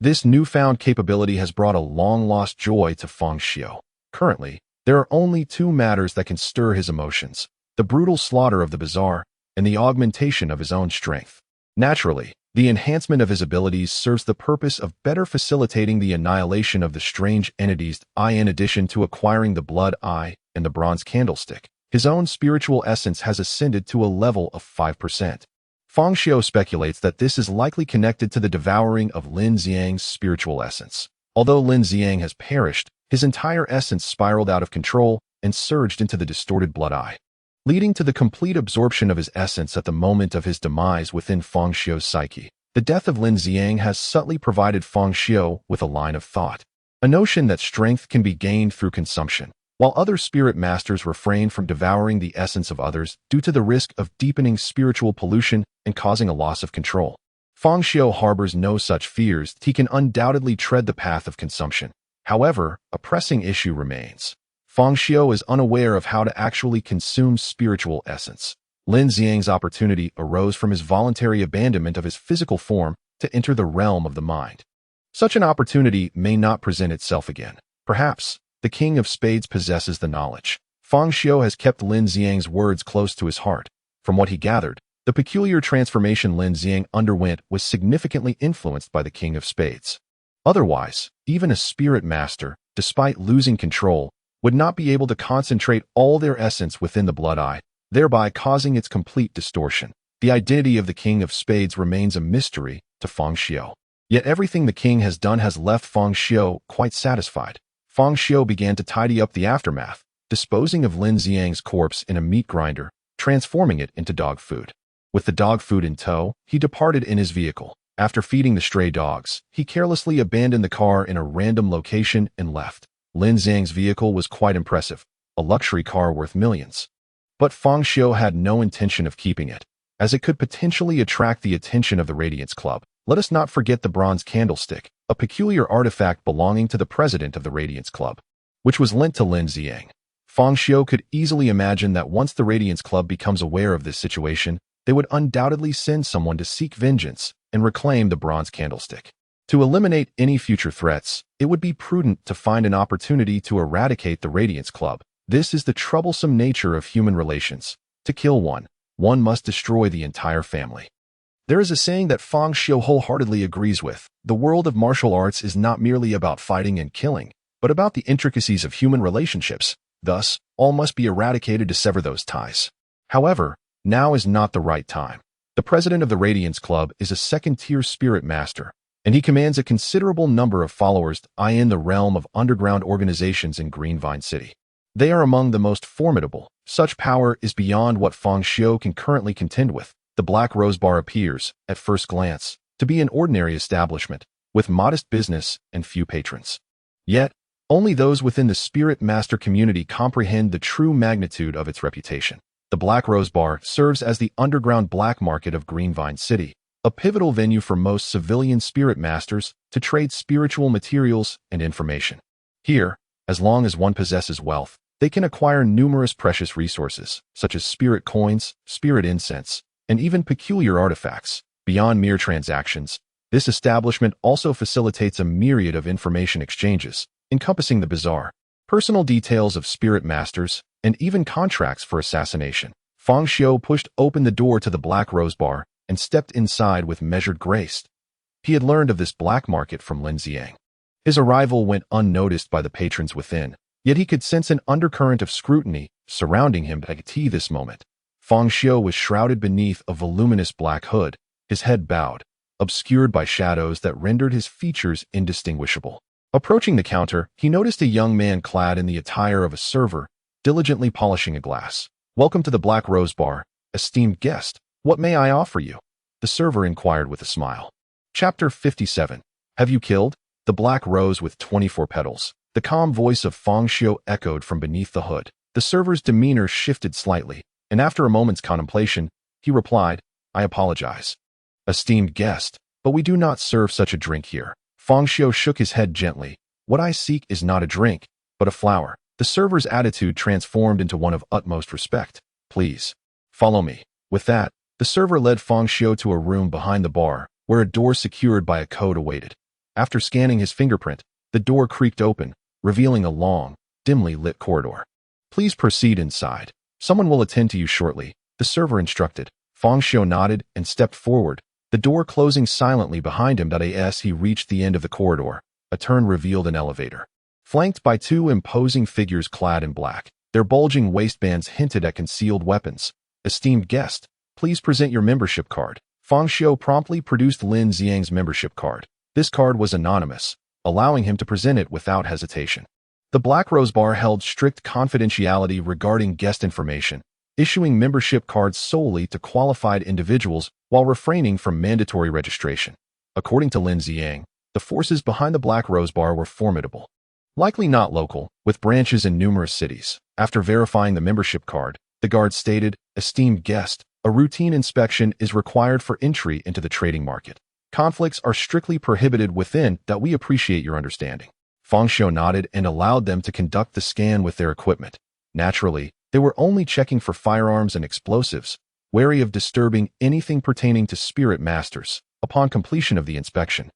A: This newfound capability has brought a long-lost joy to Fang Xiu. Currently, there are only two matters that can stir his emotions: the brutal slaughter of the bazaar and the augmentation of his own strength. Naturally, the enhancement of his abilities serves the purpose of better facilitating the annihilation of the strange entities. In addition to acquiring the blood eye and the bronze candlestick, his own spiritual essence has ascended to a level of 5%. Fang Xiu speculates that this is likely connected to the devouring of Lin Xiang's spiritual essence. Although Lin Xiang has perished, his entire essence spiraled out of control and surged into the distorted blood eye, leading to the complete absorption of his essence at the moment of his demise within Fang Xiu's psyche. The death of Lin Xiang has subtly provided Fang Xiu with a line of thought, a notion that strength can be gained through consumption, while other spirit masters refrain from devouring the essence of others due to the risk of deepening spiritual pollution and causing a loss of control. Fang Xiu harbors no such fears. He can undoubtedly tread the path of consumption. However, a pressing issue remains. Fang Xiu is unaware of how to actually consume spiritual essence. Lin Xiang's opportunity arose from his voluntary abandonment of his physical form to enter the realm of the mind. Such an opportunity may not present itself again. Perhaps the King of Spades possesses the knowledge. Fang Xiu has kept Lin Xiang's words close to his heart. From what he gathered, the peculiar transformation Lin Xiang underwent was significantly influenced by the King of Spades. Otherwise, even a spirit master, despite losing control, would not be able to concentrate all their essence within the blood eye, thereby causing its complete distortion. The identity of the King of Spades remains a mystery to Fang Xiu. Yet everything the king has done has left Fang Xiu quite satisfied. Fang Xiu began to tidy up the aftermath, disposing of Lin Xiang's corpse in a meat grinder, transforming it into dog food. With the dog food in tow, he departed in his vehicle. After feeding the stray dogs, he carelessly abandoned the car in a random location and left. Lin Xiang's vehicle was quite impressive, a luxury car worth millions. But Fang Xiu had no intention of keeping it, as it could potentially attract the attention of the Radiance Club. Let us not forget the bronze candlestick, a peculiar artifact belonging to the president of the Radiance Club, which was lent to Lin Xiang. Fang Xiu could easily imagine that once the Radiance Club becomes aware of this situation, they would undoubtedly send someone to seek vengeance and reclaim the bronze candlestick. To eliminate any future threats, it would be prudent to find an opportunity to eradicate the Radiance Club. This is the troublesome nature of human relations. To kill one must destroy the entire family. There is a saying that Fang Xiu wholeheartedly agrees with. The world of martial arts is not merely about fighting and killing, but about the intricacies of human relationships. Thus, all must be eradicated to sever those ties. However, now is not the right time. The president of the Radiance Club is a second-tier spirit master, and he commands a considerable number of followers in the realm of underground organizations in Greenvine City. They are among the most formidable. Such power is beyond what Fang Xiu can currently contend with. The Black Rose Bar appears, at first glance, to be an ordinary establishment, with modest business and few patrons. Yet, only those within the spirit master community comprehend the true magnitude of its reputation. The Black Rose Bar serves as the underground black market of Greenvine City, a pivotal venue for most civilian spirit masters to trade spiritual materials and information. Here, as long as one possesses wealth, they can acquire numerous precious resources, such as spirit coins, spirit incense, and even peculiar artifacts. Beyond mere transactions, this establishment also facilitates a myriad of information exchanges, encompassing the bazaar, personal details of spirit masters, and even contracts for assassination. Fang Xiu pushed open the door to the Black Rose Bar and stepped inside with measured grace. He had learned of this black market from Lin Xiang. His arrival went unnoticed by the patrons within, yet he could sense an undercurrent of scrutiny surrounding him at this moment. Fang Xiu was shrouded beneath a voluminous black hood, his head bowed, obscured by shadows that rendered his features indistinguishable. Approaching the counter, he noticed a young man clad in the attire of a server, diligently polishing a glass. "Welcome to the Black Rose Bar, esteemed guest. What may I offer you?" the server inquired with a smile. Chapter 57. Have you killed? The black rose with 24 petals. The calm voice of Fang Xiu echoed from beneath the hood. The server's demeanor shifted slightly, and after a moment's contemplation, he replied, I apologize. Esteemed guest, but we do not serve such a drink here. Fang Xiu shook his head gently. What I seek is not a drink, but a flower. The server's attitude transformed into one of utmost respect. Please, follow me. With that, the server led Fang Xiu to a room behind the bar, where a door secured by a code awaited. After scanning his fingerprint, the door creaked open, revealing a long, dimly lit corridor. Please proceed inside. Someone will attend to you shortly, the server instructed. Fang Xiu nodded and stepped forward, the door closing silently behind him. As he reached the end of the corridor, a turn revealed an elevator. Flanked by two imposing figures clad in black, their bulging waistbands hinted at concealed weapons. Esteemed guest, please present your membership card. Fang Xiu promptly produced Lin Xiang's membership card. This card was anonymous, allowing him to present it without hesitation. The Black Rose Bar held strict confidentiality regarding guest information, issuing membership cards solely to qualified individuals while refraining from mandatory registration. According to Lin Xiang, the forces behind the Black Rose Bar were formidable. Likely not local, with branches in numerous cities. After verifying the membership card, the guard stated, Esteemed guest, a routine inspection is required for entry into the trading market. Conflicts are strictly prohibited within that. We appreciate your understanding. Fang Xiu nodded and allowed them to conduct the scan with their equipment. Naturally, they were only checking for firearms and explosives, wary of disturbing anything pertaining to spirit masters. Upon completion of the inspection,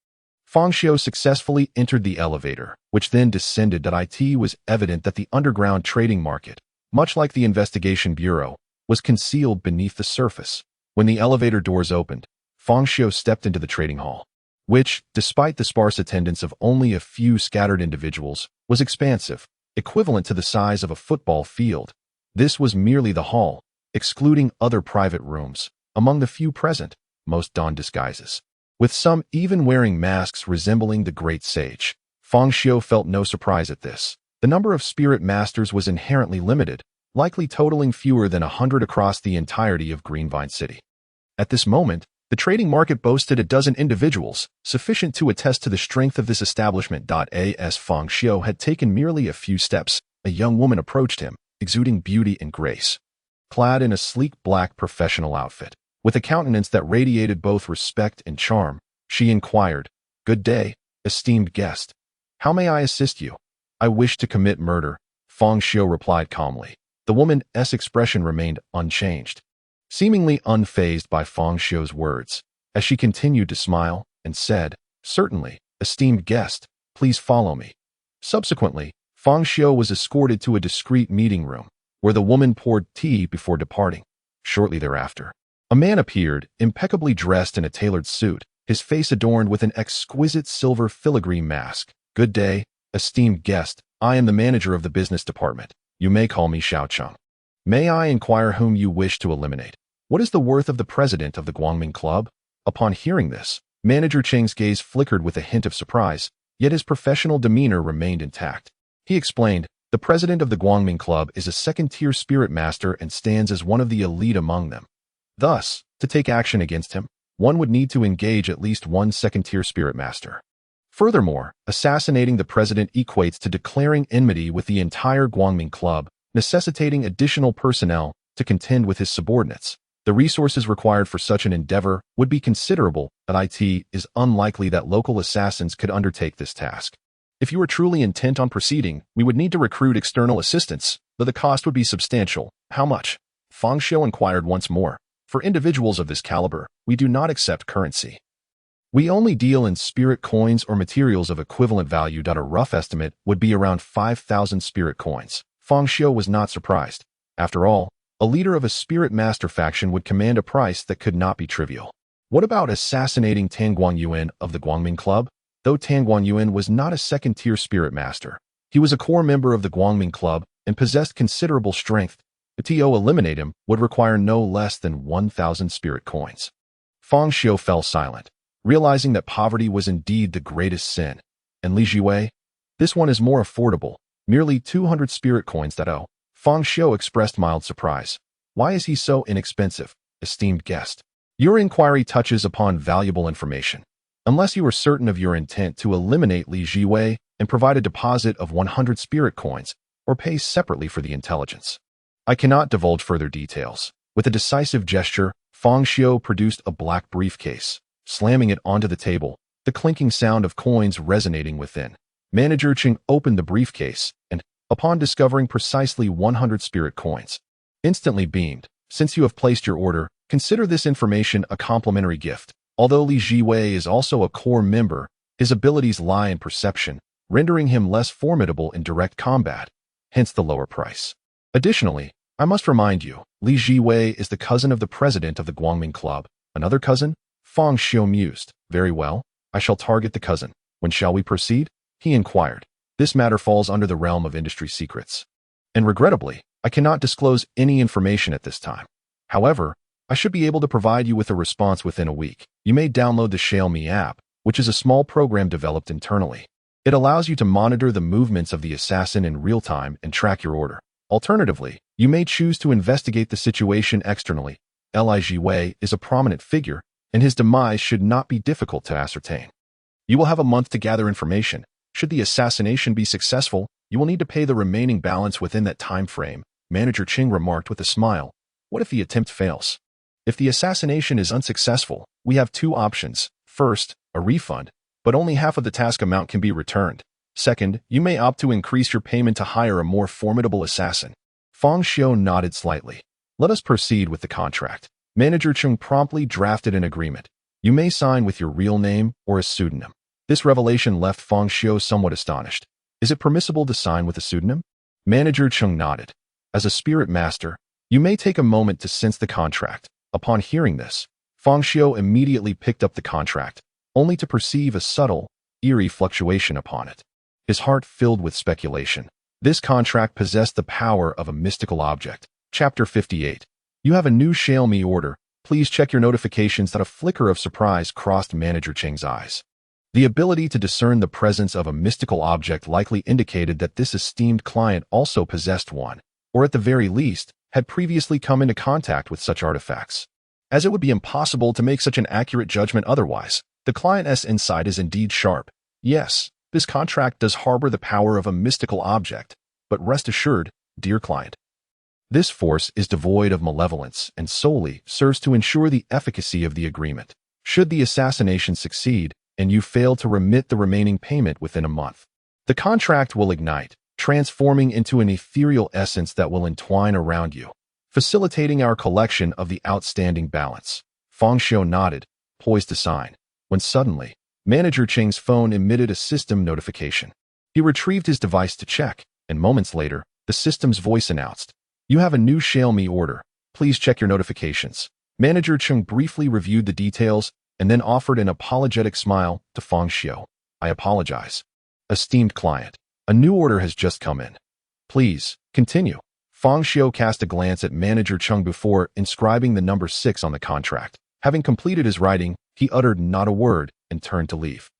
A: Fang Xiu successfully entered the elevator, which then descended. It was evident that the underground trading market, much like the investigation bureau, was concealed beneath the surface. When the elevator doors opened, Fang Xiu stepped into the trading hall, which, despite the sparse attendance of only a few scattered individuals, was expansive, equivalent to the size of a football field. This was merely the hall, excluding other private rooms. Among the few present, most donned disguises, with some even wearing masks resembling the great sage. Fang Xiu felt no surprise at this. The number of spirit masters was inherently limited, likely totaling fewer than 100 across the entirety of Greenvine City. At this moment, the trading market boasted a dozen individuals, sufficient to attest to the strength of this establishment. As Fang Xiu had taken merely a few steps, a young woman approached him, exuding beauty and grace. Clad in a sleek black professional outfit, with a countenance that radiated both respect and charm, she inquired, Good day, esteemed guest. How may I assist you? I wish to commit murder, Fang Xiu replied calmly. The woman's expression remained unchanged, seemingly unfazed by Fang Xiu's words, as she continued to smile and said, Certainly, esteemed guest, please follow me. Subsequently, Fang Xiu was escorted to a discreet meeting room, where the woman poured tea before departing. Shortly thereafter, a man appeared, impeccably dressed in a tailored suit, his face adorned with an exquisite silver filigree mask. Good day, esteemed guest, I am the manager of the business department. You may call me Xiao Cheng. May I inquire whom you wish to eliminate? What is the worth of the president of the Guangming Club? Upon hearing this, Manager Cheng's gaze flickered with a hint of surprise, yet his professional demeanor remained intact. He explained, The president of the Guangming Club is a second-tier spirit master and stands as one of the elite among them. Thus, to take action against him, one would need to engage at least one second-tier spirit master. Furthermore, assassinating the president equates to declaring enmity with the entire Guangming Club, necessitating additional personnel to contend with his subordinates. The resources required for such an endeavor would be considerable, but it is unlikely that local assassins could undertake this task. If you are truly intent on proceeding, we would need to recruit external assistance, though the cost would be substantial. How much? Fang Xiu inquired once more. For individuals of this caliber, we do not accept currency. We only deal in spirit coins or materials of equivalent value. A rough estimate would be around 5,000 spirit coins. Fang Xiu was not surprised. After all, a leader of a spirit master faction would command a price that could not be trivial. What about assassinating Tan Guangyuan of the Guangming Club? Though Tan Guangyuan was not a second-tier spirit master, he was a core member of the Guangming Club and possessed considerable strength. To eliminate him would require no less than 1,000 spirit coins. Fang Xiu fell silent, realizing that poverty was indeed the greatest sin. And Li Jiwei? This one is more affordable, merely 200 spirit coins. Fang Xiu expressed mild surprise. Why is he so inexpensive, esteemed guest? Your inquiry touches upon valuable information. unless you are certain of your intent to eliminate Li Jiwei and provide a deposit of 100 spirit coins or pay separately for the intelligence. I cannot divulge further details. With a decisive gesture, Fang Xiu produced a black briefcase, slamming it onto the table, the clinking sound of coins resonating within. Manager Cheng opened the briefcase and, upon discovering precisely 100 spirit coins, instantly beamed. Since you have placed your order, consider this information a complimentary gift. Although Li Jiwei is also a core member, his abilities lie in perception, rendering him less formidable in direct combat, hence the lower price. Additionally, I must remind you, Li Jiwei is the cousin of the president of the Guangming Club. Another cousin? Fang Xiu mused. Very well, I shall target the cousin. When shall we proceed? He inquired. This matter falls under the realm of industry secrets, and regrettably, I cannot disclose any information at this time. However, I should be able to provide you with a response within a week. You may download the Xiaomi app, which is a small program developed internally. It allows you to monitor the movements of the assassin in real time and track your order. Alternatively, you may choose to investigate the situation externally. Li Jiwei is a prominent figure, and his demise should not be difficult to ascertain. You will have a month to gather information. Should the assassination be successful, you will need to pay the remaining balance within that time frame, Manager Cheng remarked with a smile. What if the attempt fails? If the assassination is unsuccessful, we have two options. First, a refund, but only half of the task amount can be returned. Second, you may opt to increase your payment to hire a more formidable assassin. Fang Xiu nodded slightly. Let us proceed with the contract. Manager Cheng promptly drafted an agreement. You may sign with your real name or a pseudonym. This revelation left Fang Xiu somewhat astonished. Is it permissible to sign with a pseudonym? Manager Cheng nodded. As a spirit master, you may take a moment to sense the contract. Upon hearing this, Fang Xiu immediately picked up the contract, only to perceive a subtle, eerie fluctuation upon it. His heart filled with speculation. This contract possessed the power of a mystical object. Chapter 58. You have a new Xiaomi order. Please check your notifications. That a flicker of surprise crossed Manager Cheng's eyes. The ability to discern the presence of a mystical object likely indicated that this esteemed client also possessed one, or at the very least, had previously come into contact with such artifacts. As it would be impossible to make such an accurate judgment otherwise, the client's insight is indeed sharp. Yes, this contract does harbor the power of a mystical object, but rest assured, dear client, this force is devoid of malevolence and solely serves to ensure the efficacy of the agreement. Should the assassination succeed, and you fail to remit the remaining payment within a month, the contract will ignite, transforming into an ethereal essence that will entwine around you, facilitating our collection of the outstanding balance. Fang Xiu nodded, poised to sign, when suddenly, Manager Cheng's phone emitted a system notification. He retrieved his device to check, and moments later, the system's voice announced, "You have a new Xiaomi order. Please check your notifications." Manager Cheng briefly reviewed the details and then offered an apologetic smile to Fang Xiu. "I apologize. Esteemed client, a new order has just come in. Please, continue." Fang Xiu cast a glance at Manager Cheng before inscribing the number 6 on the contract. Having completed his writing, he uttered not a word and turned to leave.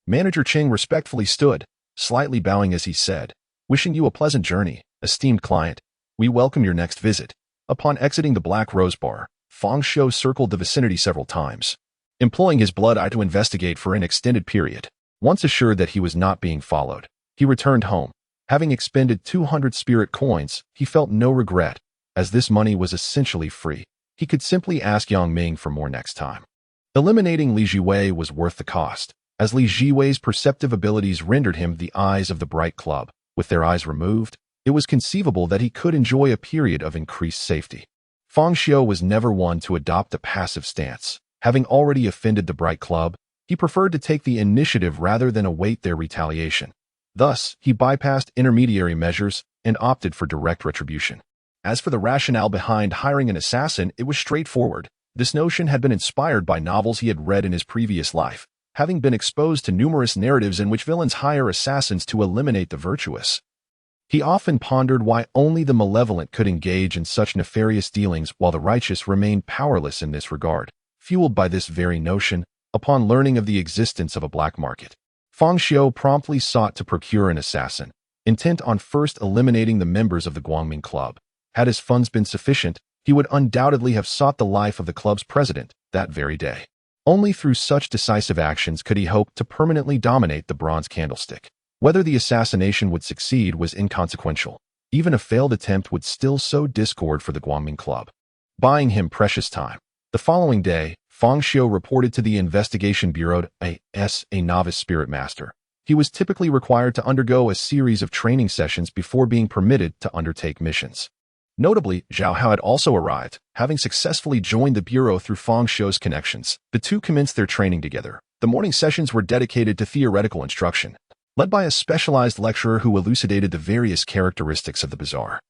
A: Manager Cheng respectfully stood, slightly bowing as he said, "Wishing you a pleasant journey, esteemed client. We welcome your next visit." Upon exiting the Black Rose Bar, Fang Xiu circled the vicinity several times, employing his blood eye to investigate for an extended period. Once assured that he was not being followed, he returned home. Having expended 200 spirit coins, he felt no regret, as this money was essentially free. He could simply ask Yang Ming for more next time. Eliminating Li Jiwei was worth the cost, as Li Jiwei's perceptive abilities rendered him the eyes of the Bright Club. With their eyes removed, it was conceivable that he could enjoy a period of increased safety. Fang Xiu was never one to adopt a passive stance. Having already offended the Bright Club, he preferred to take the initiative rather than await their retaliation. Thus, he bypassed intermediary measures and opted for direct retribution. As for the rationale behind hiring an assassin, it was straightforward. This notion had been inspired by novels he had read in his previous life, having been exposed to numerous narratives in which villains hire assassins to eliminate the virtuous. He often pondered why only the malevolent could engage in such nefarious dealings while the righteous remained powerless in this regard. Fueled by this very notion, upon learning of the existence of a black market, Fang Xiu promptly sought to procure an assassin, intent on first eliminating the members of the Guangming Club. Had his funds been sufficient, he would undoubtedly have sought the life of the club's president that very day. Only through such decisive actions could he hope to permanently dominate the bronze candlestick. Whether the assassination would succeed was inconsequential. Even a failed attempt would still sow discord for the Guangming Club, buying him precious time. The following day, Fang Xiu reported to the Investigation Bureau as a novice spirit master. He was typically required to undergo a series of training sessions before being permitted to undertake missions. Notably, Zhao Hao had also arrived, having successfully joined the Bureau through Fang Xiu's connections. The two commenced their training together. The morning sessions were dedicated to theoretical instruction, led by a specialized lecturer who elucidated the various characteristics of the bazaar,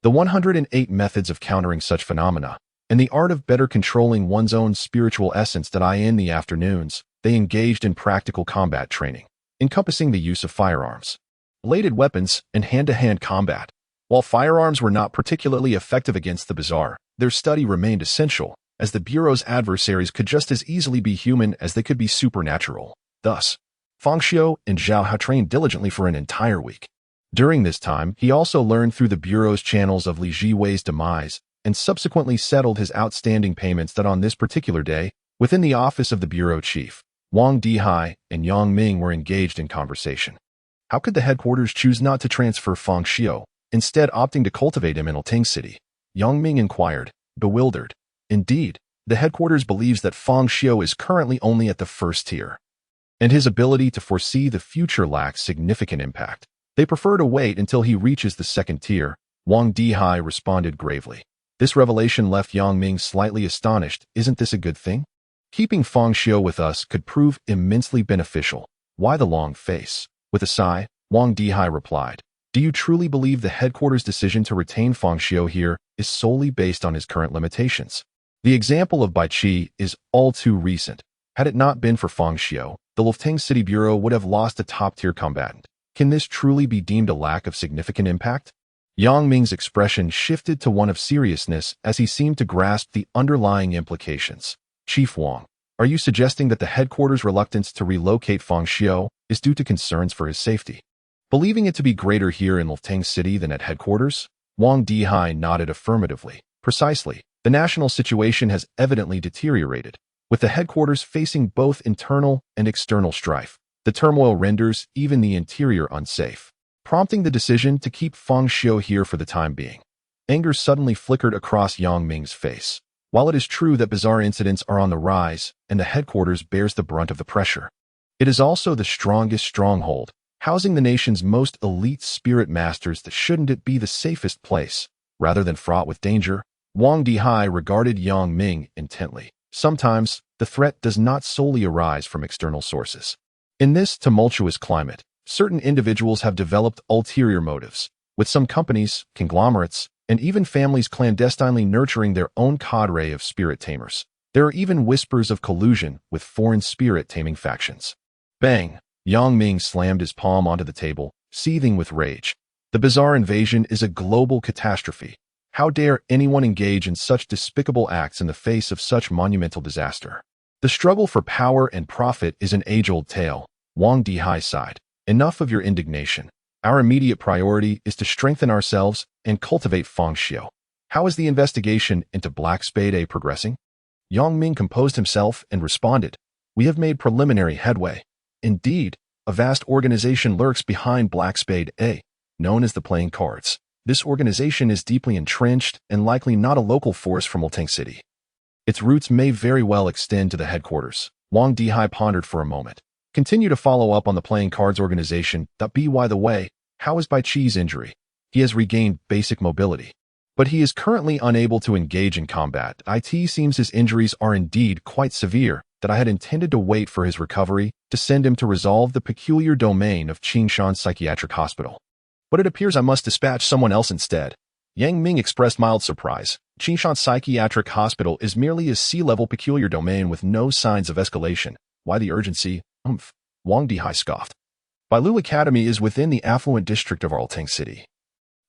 A: the 108 methods of countering such phenomena, and the art of better controlling one's own spiritual essence. In the afternoons, they engaged in practical combat training, encompassing the use of firearms, bladed weapons, and hand-to-hand combat. While firearms were not particularly effective against the bazaar, their study remained essential, as the Bureau's adversaries could just as easily be human as they could be supernatural. Thus, Fang Xiu and Zhao Hao trained diligently for an entire week. During this time, he also learned through the Bureau's channels of Li Jiwei's demise, and subsequently settled his outstanding payments. On this particular day, within the office of the Bureau chief, Wang Dihai and Yang Ming were engaged in conversation. How could the headquarters choose not to transfer Fang Xiu, instead opting to cultivate him in Ulting City? Yang Ming inquired, bewildered. Indeed, the headquarters believes that Fang Xiu is currently only at the first tier, and his ability to foresee the future lacks significant impact. They prefer to wait until he reaches the second tier, Wang Dihai responded gravely. This revelation left Yang Ming slightly astonished. Isn't this a good thing? Keeping Fang Xiu with us could prove immensely beneficial. Why the long face? With a sigh, Wang Dihai replied, do you truly believe the headquarters' decision to retain Fang Xiu here is solely based on his current limitations? The example of Bai Qi is all too recent. Had it not been for Fang Xiu, the Lufting City Bureau would have lost a top-tier combatant. Can this truly be deemed a lack of significant impact? Yang Ming's expression shifted to one of seriousness as he seemed to grasp the underlying implications. Chief Wang, are you suggesting that the headquarters' reluctance to relocate Fang Xiu is due to concerns for his safety, believing it to be greater here in Lufting City than at headquarters? Wang Dihai nodded affirmatively. Precisely. The national situation has evidently deteriorated, with the headquarters facing both internal and external strife. The turmoil renders even the interior unsafe, prompting the decision to keep Fang Xiu here for the time being. Anger suddenly flickered across Yang Ming's face. While it is true that bizarre incidents are on the rise and the headquarters bears the brunt of the pressure, it is also the strongest stronghold, housing the nation's most elite spirit masters. Shouldn't it be the safest place, rather than fraught with danger? Wang Dihai regarded Yang Ming intently. Sometimes, the threat does not solely arise from external sources. In this tumultuous climate, certain individuals have developed ulterior motives, with some companies, conglomerates, and even families clandestinely nurturing their own cadre of spirit tamers. There are even whispers of collusion with foreign spirit-taming factions. Bang! Yang Ming slammed his palm onto the table, seething with rage. The bizarre invasion is a global catastrophe. How dare anyone engage in such despicable acts in the face of such monumental disaster? The struggle for power and profit is an age-old tale. Wang Dihai sighed. Enough of your indignation. Our immediate priority is to strengthen ourselves and cultivate Fang Xiu. How is the investigation into Black Spade A progressing? Yang Ming composed himself and responded, we have made preliminary headway. Indeed, a vast organization lurks behind Black Spade A, known as the Playing Cards. This organization is deeply entrenched and likely not a local force from Ulting City. Its roots may very well extend to the headquarters. Wang Dihai pondered for a moment. Continue to follow up on the Playing Cards organization. By the way, how is Bai Qi's injury? He has regained basic mobility, but he is currently unable to engage in combat. It seems his injuries are indeed quite severe, that I had intended to wait for his recovery to send him to resolve the peculiar domain of Qingshan Psychiatric Hospital. But it appears I must dispatch someone else instead. Yang Ming expressed mild surprise. Qingshan Psychiatric Hospital is merely a sea-level peculiar domain with no signs of escalation. Why the urgency? Wang Dihai scoffed. Bailu Academy is within the affluent district of Ulting City,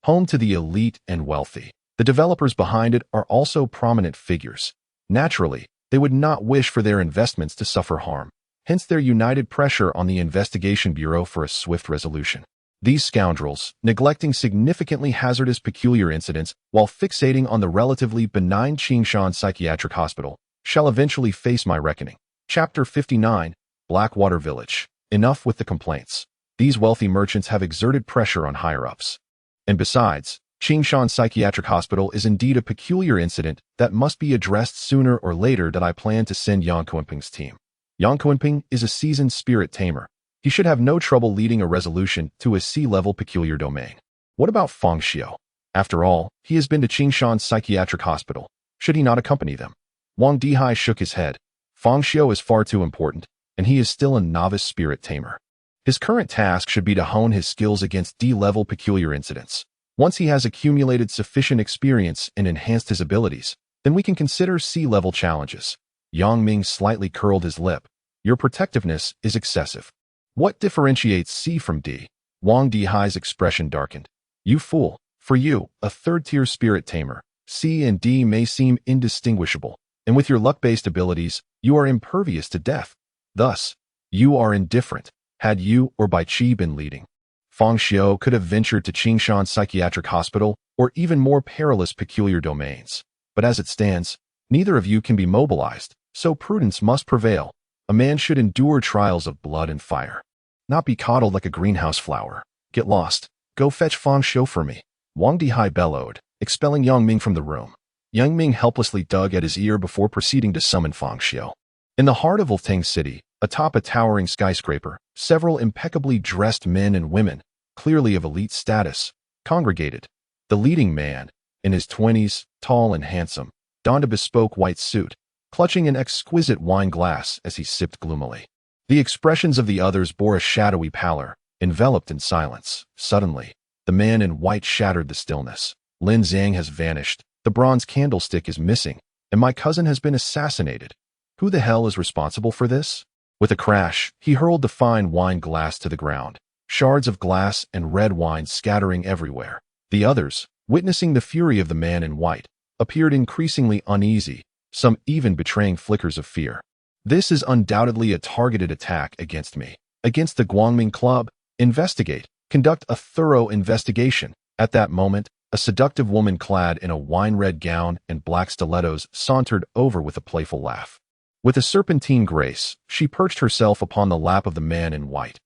A: home to the elite and wealthy. The developers behind it are also prominent figures. Naturally, they would not wish for their investments to suffer harm. Hence their united pressure on the Investigation Bureau for a swift resolution. These scoundrels, neglecting significantly hazardous peculiar incidents while fixating on the relatively benign Qingshan Psychiatric Hospital, shall eventually face my reckoning. Chapter 59, Blackwater Village. Enough with the complaints. These wealthy merchants have exerted pressure on higher-ups. And besides, Qingshan Psychiatric Hospital is indeed a peculiar incident that must be addressed sooner or later that I plan to send Yang Kunping's team. Yang Kunping is a seasoned spirit tamer. He should have no trouble leading a resolution to a sea-level peculiar domain. What about Fang Xiu? After all, he has been to Qingshan Psychiatric Hospital. Should he not accompany them? Wang Dihai shook his head. Fang Xiu is far too important, and he is still a novice spirit tamer. His current task should be to hone his skills against D-level peculiar incidents. Once he has accumulated sufficient experience and enhanced his abilities, then we can consider C-level challenges. Yang Ming slightly curled his lip. Your protectiveness is excessive. What differentiates C from D? Wang Dihai's expression darkened. You fool. For you, a third-tier spirit tamer, C and D may seem indistinguishable, and with your luck-based abilities, you are impervious to death. Thus, you are indifferent. Had you or Bai Qi been leading, Fang Xiu could have ventured to Qingshan Psychiatric Hospital or even more perilous peculiar domains. But as it stands, neither of you can be mobilized, so prudence must prevail. A man should endure trials of blood and fire, not be coddled like a greenhouse flower. Get lost. Go fetch Fang Xiu for me. Wang Dihai bellowed, expelling Yang Ming from the room. Yang Ming helplessly dug at his ear before proceeding to summon Fang Xiu. In the heart of Ultang City, atop a towering skyscraper, several impeccably dressed men and women, clearly of elite status, congregated. The leading man, in his 20s, tall and handsome, donned a bespoke white suit, clutching an exquisite wine glass as he sipped gloomily. The expressions of the others bore a shadowy pallor, enveloped in silence. Suddenly, the man in white shattered the stillness. Lin Zhang has vanished, the bronze candlestick is missing, and my cousin has been assassinated. Who the hell is responsible for this? With a crash, he hurled the fine wine glass to the ground, shards of glass and red wine scattering everywhere. The others, witnessing the fury of the man in white, appeared increasingly uneasy, some even betraying flickers of fear. This is undoubtedly a targeted attack against me. Against the Guangming Club. Investigate. Conduct a thorough investigation. At that moment, a seductive woman clad in a wine-red gown and black stilettos sauntered over with a playful laugh. With a serpentine grace, she perched herself upon the lap of the man in white.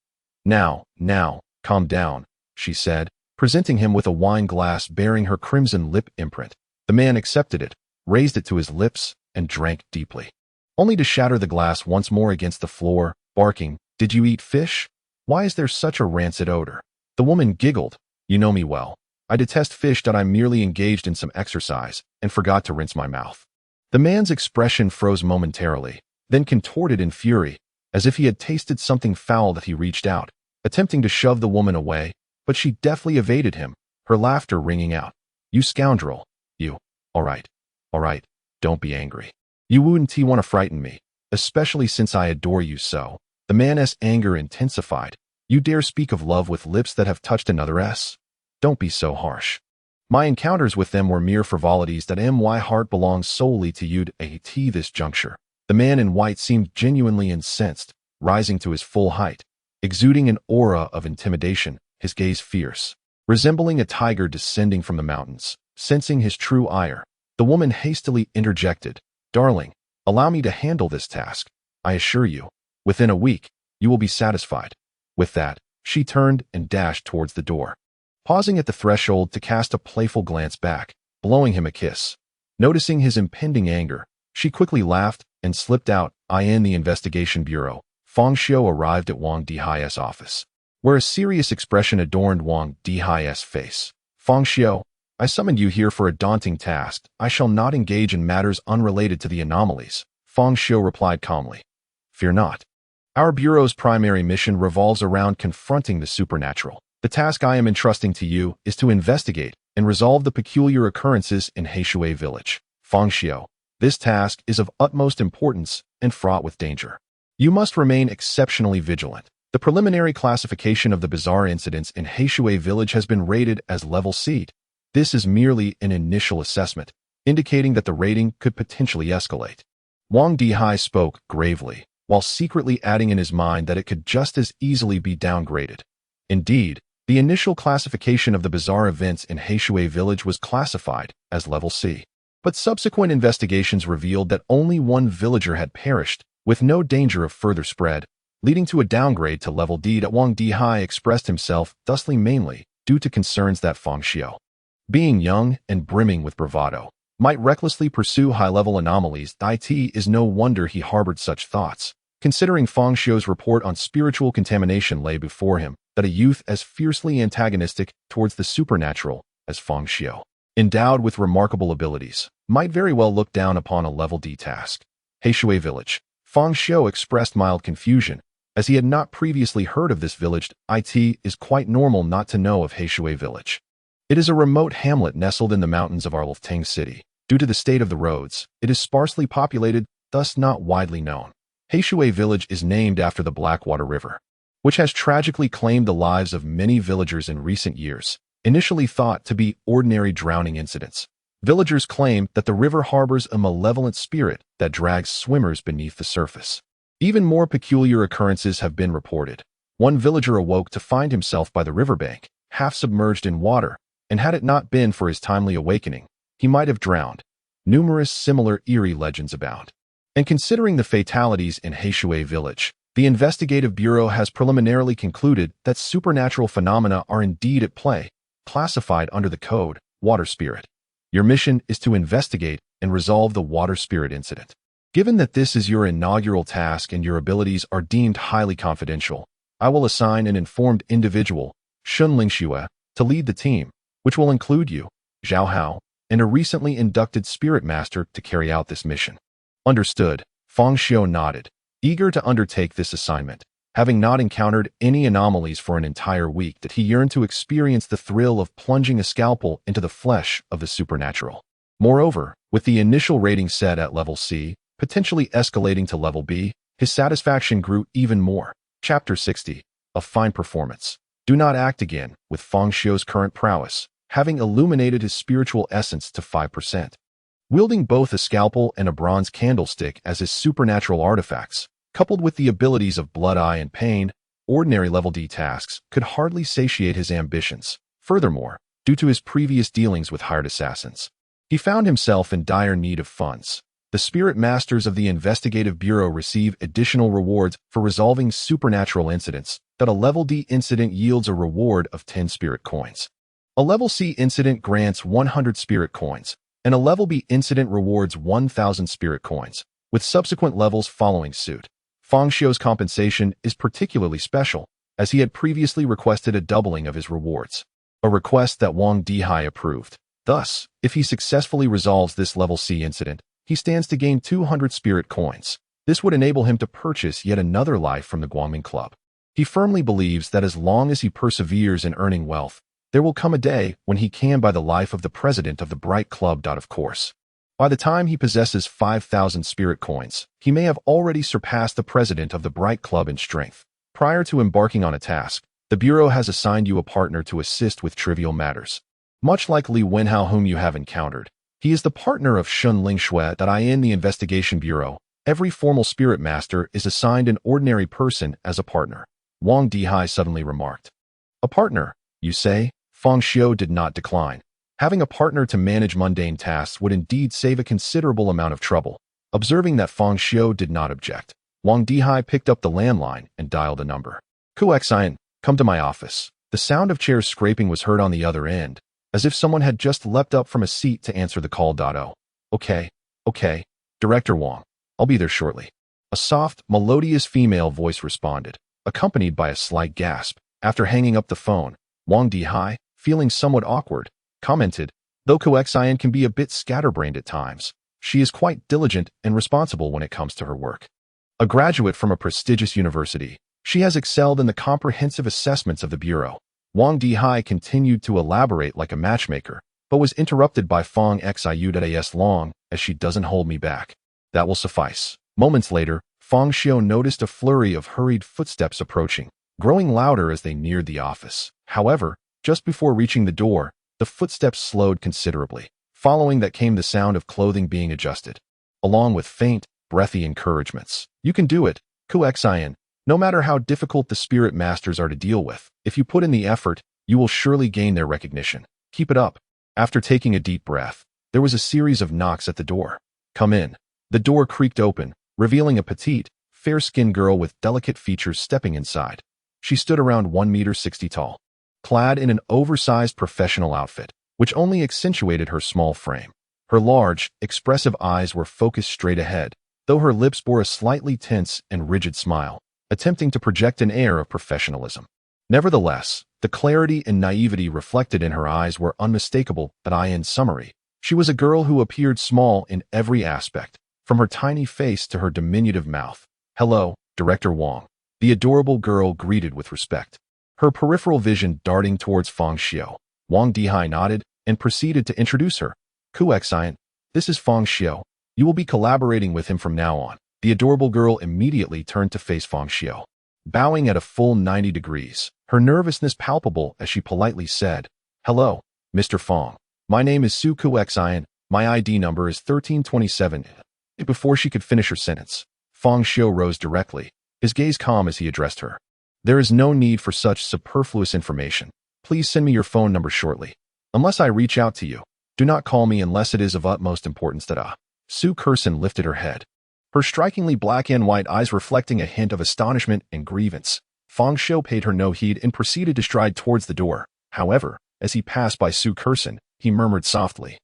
A: Now, calm down, she said, presenting him with a wine glass bearing her crimson lip imprint. The man accepted it, raised it to his lips, and drank deeply, only to shatter the glass once more against the floor, barking, "Did you eat fish? Why is there such a rancid odor?" The woman giggled. You know me well. I detest fish that I merely engaged in some exercise and forgot to rinse my mouth. The man's expression froze momentarily, then contorted in fury, as if he had tasted something foul that he reached out, attempting to shove the woman away, but she deftly evaded him, her laughter ringing out. You scoundrel. You. All right, don't be angry. You wouldn't want to frighten me, especially since I adore you so. The man's anger intensified. You dare speak of love with lips that have touched another S? Don't be so harsh. My encounters with them were mere frivolities that my heart belongs solely to you at this juncture. The man in white seemed genuinely incensed, rising to his full height, exuding an aura of intimidation, his gaze fierce, resembling a tiger descending from the mountains. Sensing his true ire, the woman hastily interjected, Darling, allow me to handle this task. I assure you, within a week, you will be satisfied. With that, she turned and dashed towards the door, pausing at the threshold to cast a playful glance back, blowing him a kiss. Noticing his impending anger, she quickly laughed and slipped out. In the investigation bureau, Fang Xiu arrived at Wang Dihai's office, where a serious expression adorned Wang Dihai's face. Fang Xiu, I summoned you here for a daunting task. I shall not engage in matters unrelated to the anomalies. Fang Xiu replied calmly. Fear not. Our bureau's primary mission revolves around confronting the supernatural. The task I am entrusting to you is to investigate and resolve the peculiar occurrences in Heishui village. Fang Xiu, this task is of utmost importance and fraught with danger. You must remain exceptionally vigilant. The preliminary classification of the bizarre incidents in Heishui village has been rated as level C. This is merely an initial assessment, indicating that the rating could potentially escalate. Wang Dihai spoke gravely, while secretly adding in his mind that it could just as easily be downgraded. Indeed, the initial classification of the bizarre events in Heishui village was classified as level C. But subsequent investigations revealed that only one villager had perished, with no danger of further spread, leading to a downgrade to level D. That Wang Dihai expressed himself thusly mainly due to concerns that Fang Xiu, being young and brimming with bravado, might recklessly pursue high-level anomalies. It is no wonder he harbored such thoughts, considering Fang Xiu's report on spiritual contamination lay before him, that a youth as fiercely antagonistic towards the supernatural as Fang Xiu, endowed with remarkable abilities, might very well look down upon a level D task. Heishui Village. Fang Xiu expressed mild confusion, as he had not previously heard of this village. It is quite normal not to know of Heishui Village. It is a remote hamlet nestled in the mountains of Arlftang City. Due to the state of the roads, it is sparsely populated, thus not widely known. Heishui Village is named after the Blackwater River, which has tragically claimed the lives of many villagers in recent years. Initially thought to be ordinary drowning incidents, villagers claim that the river harbors a malevolent spirit that drags swimmers beneath the surface. Even more peculiar occurrences have been reported. One villager awoke to find himself by the riverbank, half submerged in water, and had it not been for his timely awakening, he might have drowned. Numerous similar eerie legends abound. And considering the fatalities in Heishui Village, the Investigative Bureau has preliminarily concluded that supernatural phenomena are indeed at play, classified under the code Water Spirit. Your mission is to investigate and resolve the Water Spirit incident. Given that this is your inaugural task and your abilities are deemed highly confidential, I will assign an informed individual, Xiu to lead the team, which will include you, Zhao Hao, and a recently inducted Spirit Master to carry out this mission. Understood. Fang Xiu nodded, eager to undertake this assignment. Having not encountered any anomalies for an entire week, that he yearned to experience the thrill of plunging a scalpel into the flesh of the supernatural. Moreover, with the initial rating set at level C, potentially escalating to level B, his satisfaction grew even more. Chapter 60. A fine performance. Do not act again. With Fang Xiu's current prowess, having illuminated his spiritual essence to 5%. Wielding both a scalpel and a bronze candlestick as his supernatural artifacts, coupled with the abilities of Blood Eye and Pain, ordinary level D tasks could hardly satiate his ambitions. Furthermore, due to his previous dealings with hired assassins, he found himself in dire need of funds. The Spirit Masters of the Investigative Bureau receive additional rewards for resolving supernatural incidents. That a level D incident yields a reward of 10 spirit coins. A level C incident grants 100 spirit coins, and a level B incident rewards 1,000 spirit coins, with subsequent levels following suit. Fang Xiu's compensation is particularly special, as he had previously requested a doubling of his rewards, a request that Wang Dihai approved. Thus, if he successfully resolves this level C incident, he stands to gain 200 spirit coins. This would enable him to purchase yet another life from the Guangming Club. He firmly believes that as long as he perseveres in earning wealth, there will come a day when he can buy the life of the president of the Bright Club. Of course, by the time he possesses 5,000 spirit coins, he may have already surpassed the president of the Bright Club in strength. Prior to embarking on a task, the Bureau has assigned you a partner to assist with trivial matters. Much like Li Wenhao, whom you have encountered, he is the partner of Shun Lingshui. In the Investigation Bureau, every formal Spirit Master is assigned an ordinary person as a partner. Wang Dihai suddenly remarked. A partner, you say? Fang Xiu did not decline. Having a partner to manage mundane tasks would indeed save a considerable amount of trouble. Observing that Fang Xiu did not object, Wang Dihai picked up the landline and dialed a number. Kuexian, come to my office. The sound of chairs scraping was heard on the other end, as if someone had just leapt up from a seat to answer the call. Okay, Director Wang, I'll be there shortly. A soft, melodious female voice responded, accompanied by a slight gasp. After hanging up the phone, Wang Dihai, feeling somewhat awkward, commented, though Kuexian can be a bit scatterbrained at times, she is quite diligent and responsible when it comes to her work. A graduate from a prestigious university, she has excelled in the comprehensive assessments of the Bureau. Wang Dihai continued to elaborate like a matchmaker, but was interrupted by Fang Xiu. As long as she doesn't hold me back, that will suffice. Moments later, Fang Xiu noticed a flurry of hurried footsteps approaching, growing louder as they neared the office. However, just before reaching the door, the footsteps slowed considerably. Following that came the sound of clothing being adjusted, along with faint, breathy encouragements. You can do it, Kuexian. No matter how difficult the Spirit Masters are to deal with, if you put in the effort, you will surely gain their recognition. Keep it up. After taking a deep breath, there was a series of knocks at the door. Come in. The door creaked open, revealing a petite, fair-skinned girl with delicate features stepping inside. She stood around 1 meter 60 tall, clad in an oversized professional outfit, which only accentuated her small frame. Her large, expressive eyes were focused straight ahead, though her lips bore a slightly tense and rigid smile, attempting to project an air of professionalism. Nevertheless, the clarity and naivety reflected in her eyes were unmistakable. In summary, she was a girl who appeared small in every aspect, from her tiny face to her diminutive mouth. "Hello, Director Wang," the adorable girl greeted with respect, her peripheral vision darting towards Fang Xiu. Wang Dihai nodded and proceeded to introduce her. "Kuexian, this is Fang Xiu. You will be collaborating with him from now on." The adorable girl immediately turned to face Fang Xiu, bowing at a full 90 degrees, her nervousness palpable as she politely said, "Hello, Mr. Fang. My name is Su Kuexian. My ID number is 1327. Before she could finish her sentence, Fang Xiu rose directly, his gaze calm as he addressed her. "There is no need for such superfluous information. Please send me your phone number shortly. Unless I reach out to you, do not call me unless it is of utmost importance." Su Kursen lifted her head, her strikingly black and white eyes reflecting a hint of astonishment and grievance. Fang Xiu paid her no heed and proceeded to stride towards the door. However, as he passed by Su Kursen, he murmured softly,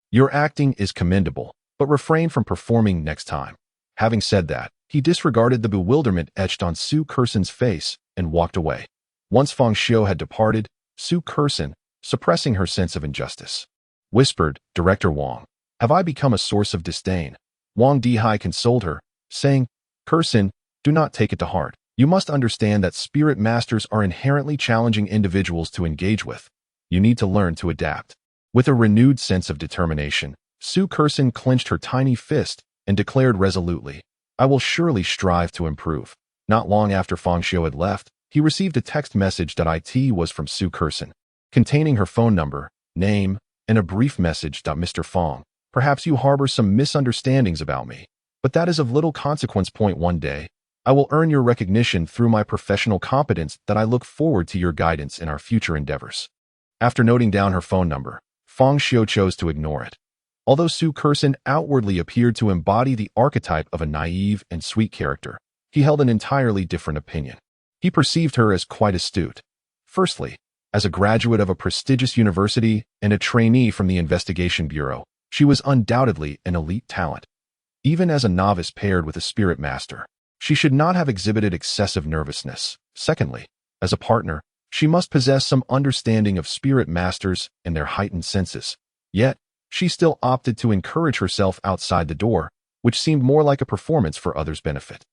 A: "Your acting is commendable, but refrain from performing next time." Having said that, he disregarded the bewilderment etched on Su Kursen's face and walked away. Once Fang Xiu had departed, Su Kursen, suppressing her sense of injustice, whispered, "Director Wang, have I become a source of disdain?" Wang Dihai consoled her, saying, "Kursen, do not take it to heart. You must understand that spirit masters are inherently challenging individuals to engage with. You need to learn to adapt." With a renewed sense of determination, Su Kursen clenched her tiny fist and declared resolutely, "I will surely strive to improve." Not long after Fang Xiu had left, he received a text message that it was from Su Kursen, containing her phone number, name, and a brief message. "Mr. Fang, perhaps you harbor some misunderstandings about me, but that is of little consequence. One day, I will earn your recognition through my professional competence. I look forward to your guidance in our future endeavors." After noting down her phone number, Fang Xiu chose to ignore it. Although Su Kursen outwardly appeared to embody the archetype of a naive and sweet character, he held an entirely different opinion. He perceived her as quite astute. Firstly, as a graduate of a prestigious university and a trainee from the Investigation Bureau, she was undoubtedly an elite talent. Even as a novice paired with a spirit master, she should not have exhibited excessive nervousness. Secondly, as a partner, she must possess some understanding of spirit masters and their heightened senses. Yet, she still opted to encourage herself outside the door, which seemed more like a performance for others' benefit.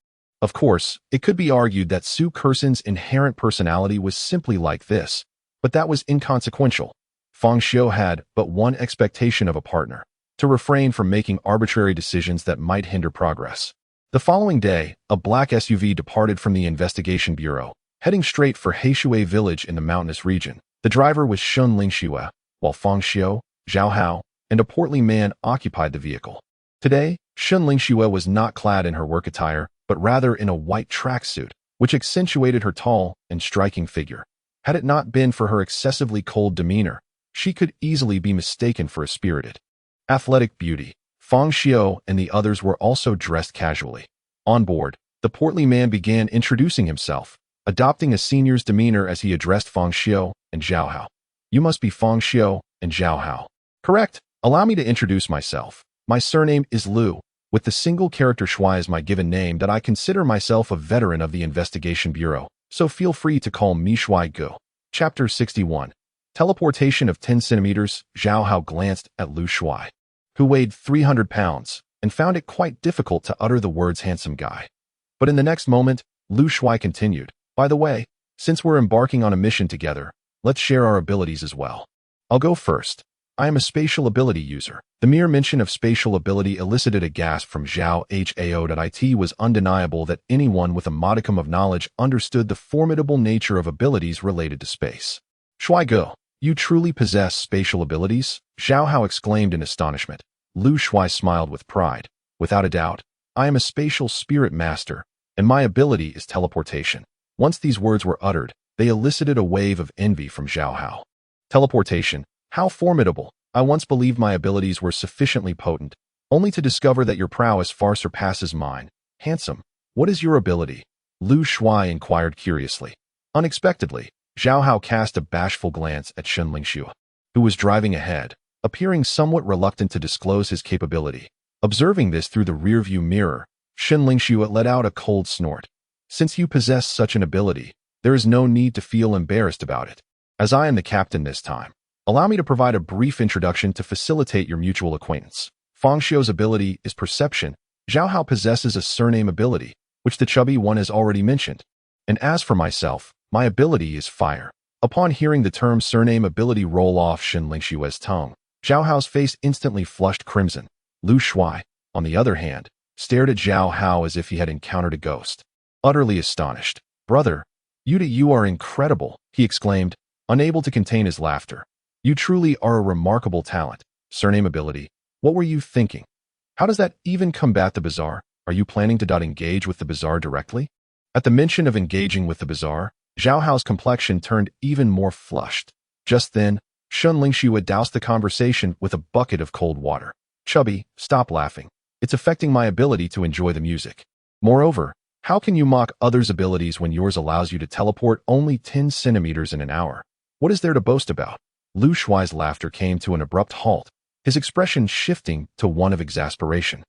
A: Of course, it could be argued that Su Kursen's inherent personality was simply like this, but that was inconsequential. Fang Xiu had but one expectation of a partner: to refrain from making arbitrary decisions that might hinder progress. The following day, a black SUV departed from the Investigation Bureau, heading straight for Heishui village in the mountainous region. The driver was Shun Lingxue, while Fang Xiu, Zhao Hao, and a portly man occupied the vehicle. Today, Shun Lingxue was not clad in her work attire, but rather in a white tracksuit, which accentuated her tall and striking figure. Had it not been for her excessively cold demeanor, she could easily be mistaken for a spirited, athletic beauty. Fang Xiu and the others were also dressed casually. On board, the portly man began introducing himself, adopting a senior's demeanor as he addressed Fang Xiu and Zhao Hao. "You must be Fang Xiu and Zhao Hao." "Correct. Allow me to introduce myself. My surname is Liu, with the single character Shui as my given name. I consider myself a veteran of the Investigation Bureau, so feel free to call me Shui Gu." Chapter 61. Teleportation of 10 centimeters. Zhao Hao glanced at Liu Shui, who weighed 300 pounds, and found it quite difficult to utter the words "handsome guy." But in the next moment, Liu Shui continued, "By the way, since we're embarking on a mission together, let's share our abilities as well. I'll go first. I am a spatial ability user." The mere mention of spatial ability elicited a gasp from Zhao Hao. It was undeniable that anyone with a modicum of knowledge understood the formidable nature of abilities related to space. "Shui Gu, you truly possess spatial abilities?" Zhao Hao exclaimed in astonishment. Liu Shui smiled with pride. "Without a doubt, I am a spatial spirit master, and my ability is teleportation." Once these words were uttered, they elicited a wave of envy from Zhao Hao. "Teleportation? How formidable! I once believed my abilities were sufficiently potent, only to discover that your prowess far surpasses mine." Handsome, what is your ability? Lu Shuai inquired curiously. Unexpectedly, Zhao Hao cast a bashful glance at Shen Lingxiu, who was driving ahead, appearing somewhat reluctant to disclose his capability. Observing this through the rearview mirror, Shen Lingxiu let out a cold snort. Since you possess such an ability, there is no need to feel embarrassed about it. As I am the captain this time, allow me to provide a brief introduction to facilitate your mutual acquaintance. Fang Xiu's ability is perception. Zhao Hao possesses a surname ability, which the chubby one has already mentioned. And as for myself, my ability is fire. Upon hearing the term surname ability roll off Shen Lingxiu's tongue, Zhao Hao's face instantly flushed crimson. Lu Shuai, on the other hand, stared at Zhao Hao as if he had encountered a ghost. Utterly astonished. Brother, you are incredible, he exclaimed, unable to contain his laughter. You truly are a remarkable talent. Surname ability. What were you thinking? How does that even combat the bazaar? Are you planning to engage with the bazaar directly? At the mention of engaging with the bazaar, Zhao Hao's complexion turned even more flushed. Just then, Shen Lingxiu had doused the conversation with a bucket of cold water. Chubby, stop laughing. It's affecting my ability to enjoy the music. Moreover, how can you mock others' abilities when yours allows you to teleport only 10 centimeters in an hour? What is there to boast about? Lu Shuai's laughter came to an abrupt halt, his expression shifting to one of exasperation.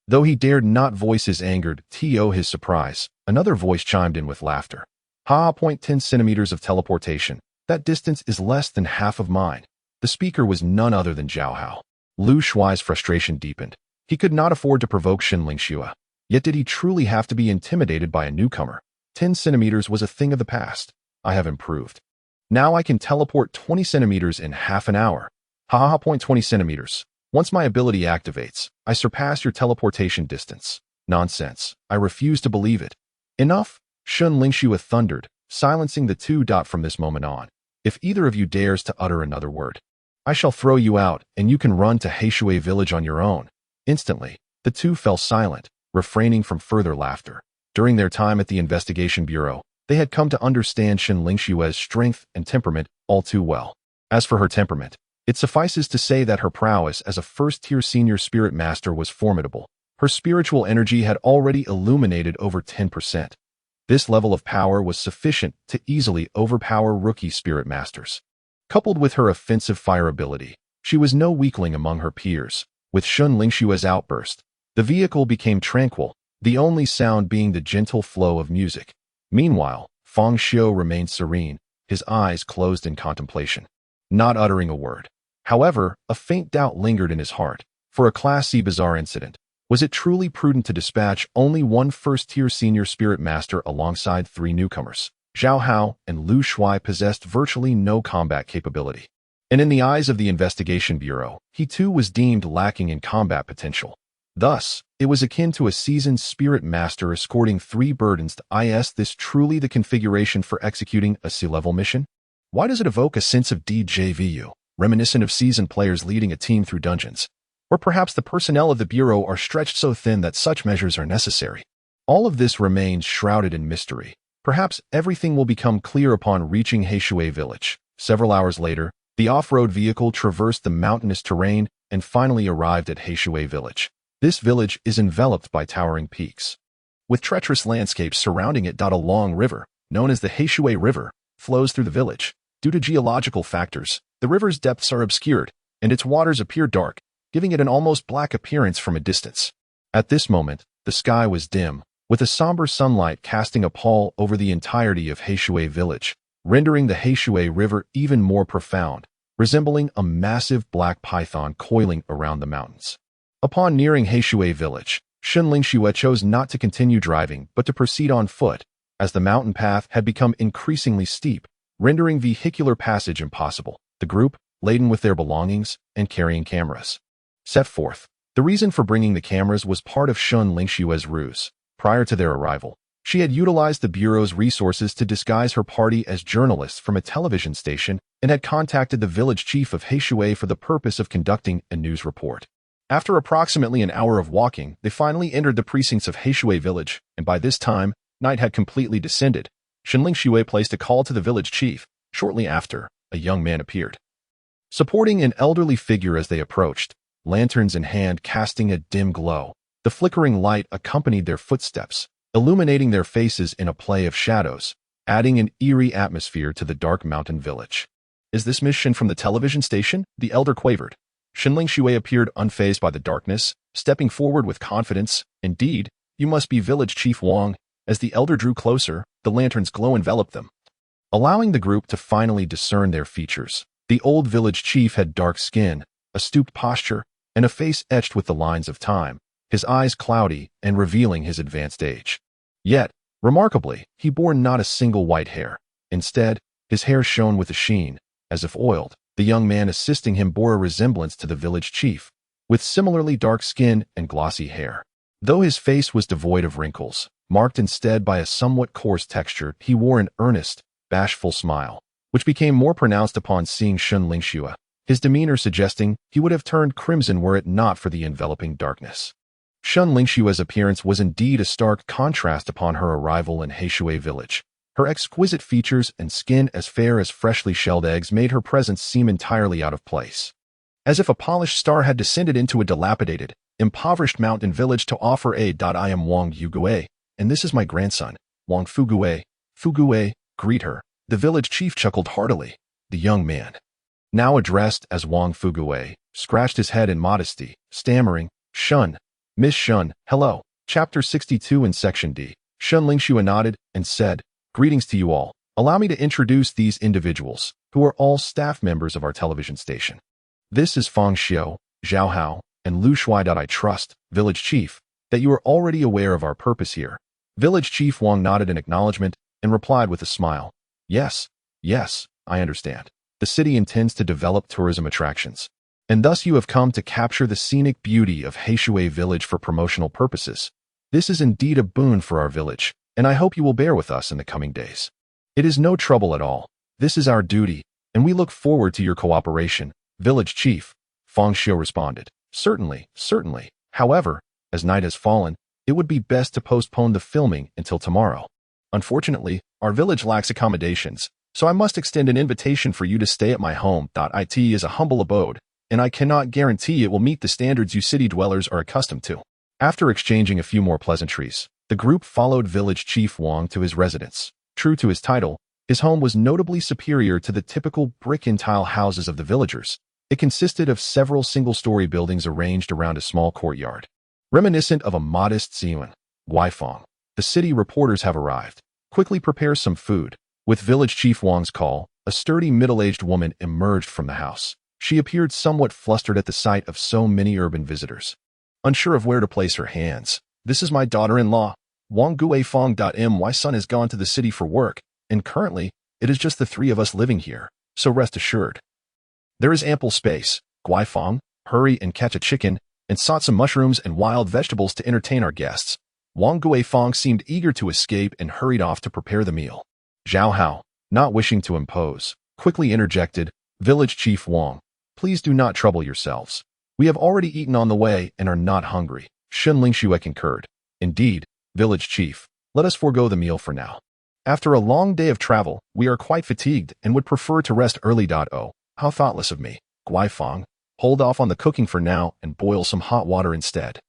A: Though he dared not voice his anger to his surprise, another voice chimed in with laughter. Ha! 10 centimeters of teleportation. That distance is less than half of mine. The speaker was none other than Zhao Hao. Lu Shuai's frustration deepened. He could not afford to provoke Shen Lingxiu. Yet did he truly have to be intimidated by a newcomer? 10 centimeters was a thing of the past. I have improved. Now I can teleport 20 centimeters in half an hour. Ha! 20 centimeters. Once my ability activates, I surpass your teleportation distance. Nonsense. I refuse to believe it. Enough, Shen Lingxiu thundered, silencing the two. From this moment on, if either of you dares to utter another word, I shall throw you out and you can run to Heishui village on your own. Instantly, the two fell silent, refraining from further laughter. During their time at the investigation bureau, they had come to understand Shen Lingxiu's strength and temperament all too well. As for her temperament, it suffices to say that her prowess as a first-tier senior spirit master was formidable. Her spiritual energy had already illuminated over 10%. This level of power was sufficient to easily overpower rookie spirit masters. Coupled with her offensive fire ability, she was no weakling among her peers. With Shen Lingxiu's outburst, the vehicle became tranquil, the only sound being the gentle flow of music. Meanwhile, Fang Xiu remained serene, his eyes closed in contemplation, not uttering a word. However, a faint doubt lingered in his heart. For a Class C bazaar incident, was it truly prudent to dispatch only one first-tier senior spirit master alongside 3 newcomers? Zhao Hao and Lu Shuai possessed virtually no combat capability. And in the eyes of the investigation bureau, he too was deemed lacking in combat potential. Thus, it was akin to a seasoned spirit master escorting 3 burdens to Is this truly the configuration for executing a C-level mission? Why does it evoke a sense of déjà vu, reminiscent of seasoned players leading a team through dungeons? Or perhaps the personnel of the bureau are stretched so thin that such measures are necessary. All of this remains shrouded in mystery. Perhaps everything will become clear upon reaching Heishui village. Several hours later, the off-road vehicle traversed the mountainous terrain and finally arrived at Heishui village. This village is enveloped by towering peaks, with treacherous landscapes surrounding it. A long river, known as the Heishui River, flows through the village. Due to geological factors, the river's depths are obscured, and its waters appear dark, giving it an almost black appearance from a distance. At this moment, the sky was dim, with a somber sunlight casting a pall over the entirety of Heishui village, rendering the Heishui River even more profound, resembling a massive black python coiling around the mountains. Upon nearing Heishui village, Shen Lingxiu chose not to continue driving but to proceed on foot, as the mountain path had become increasingly steep, rendering vehicular passage impossible. The group, laden with their belongings and carrying cameras, set forth. The reason for bringing the cameras was part of Shen Lingxiu's ruse. Prior to their arrival, she had utilized the bureau's resources to disguise her party as journalists from a television station and had contacted the village chief of Heishui for the purpose of conducting a news report. After approximately an hour of walking, they finally entered the precincts of Heishui village, and by this time, night had completely descended. Shen Lingxiu placed a call to the village chief. Shortly after, a young man appeared, supporting an elderly figure as they approached, lanterns in hand casting a dim glow. The flickering light accompanied their footsteps, illuminating their faces in a play of shadows, adding an eerie atmosphere to the dark mountain village. "Is this Miss Shin from the television station?" the elder quavered. Shinling Shui appeared unfazed by the darkness, stepping forward with confidence. "Indeed, you must be Village Chief Wang." As the elder drew closer, the lantern's glow enveloped them, allowing the group to finally discern their features. The old village chief had dark skin, a stooped posture, and a face etched with the lines of time, his eyes cloudy and revealing his advanced age. Yet, remarkably, he bore not a single white hair. Instead, his hair shone with a sheen, as if oiled. The young man assisting him bore a resemblance to the village chief, with similarly dark skin and glossy hair. Though his face was devoid of wrinkles, marked instead by a somewhat coarse texture, he wore an earnest, bashful smile, which became more pronounced upon seeing Shun Lingxue, his demeanor suggesting he would have turned crimson were it not for the enveloping darkness. Shun Lingxue's appearance was indeed a stark contrast upon her arrival in Heishui village. Her exquisite features and skin as fair as freshly shelled eggs made her presence seem entirely out of place, as if a polished star had descended into a dilapidated, impoverished mountain village to offer aid. "I am Wang Yugue, and this is my grandson, Wang Fugue. Fugue, greet her." The village chief chuckled heartily. The young man, now addressed as Wang Fugue, scratched his head in modesty, stammering, "Shun, Miss Shun, hello." Chapter 62 in Section D. Shun Lingxue nodded and said, "Greetings to you all. Allow me to introduce these individuals, who are all staff members of our television station. This is Fang Xiu, Zhao Hao, and Lu Shui. I trust, Village Chief, that you are already aware of our purpose here." Village Chief Wang nodded in acknowledgement and replied with a smile, Yes, I understand. The city intends to develop tourism attractions, and thus you have come to capture the scenic beauty of Heishui village for promotional purposes. This is indeed a boon for our village, and I hope you will bear with us in the coming days. It is no trouble at all. This is our duty, and we look forward to your cooperation." Village Chief Fang Xiu responded, Certainly. However, as night has fallen, it would be best to postpone the filming until tomorrow. Unfortunately, our village lacks accommodations, so I must extend an invitation for you to stay at my home. It is a humble abode, and I cannot guarantee it will meet the standards you city dwellers are accustomed to. After exchanging a few more pleasantries, the group followed Village Chief Wang to his residence. True to his title, his home was notably superior to the typical brick-and-tile houses of the villagers. It consisted of several single-story buildings arranged around a small courtyard, reminiscent of a modest Xi'an. Guifang. The city reporters have arrived. Quickly prepare some food. With Village Chief Wang's call, a sturdy middle-aged woman emerged from the house. She appeared somewhat flustered at the sight of so many urban visitors, unsure of where to place her hands. "This is my daughter-in-law, Wang Guifang. My son has gone to the city for work, and currently, it is just the three of us living here, so rest assured. There is ample space." Guifang, hurry and catch a chicken, and sought some mushrooms and wild vegetables to entertain our guests. Wang Guifang seemed eager to escape and hurried off to prepare the meal. Zhao Hao, not wishing to impose, quickly interjected, "Village Chief Wang, please do not trouble yourselves. We have already eaten on the way and are not hungry." Shun Lingxue concurred. "Indeed, Village Chief, let us forego the meal for now. After a long day of travel, we are quite fatigued and would prefer to rest early. Oh, how thoughtless of me. Guifang, hold off on the cooking for now and boil some hot water instead.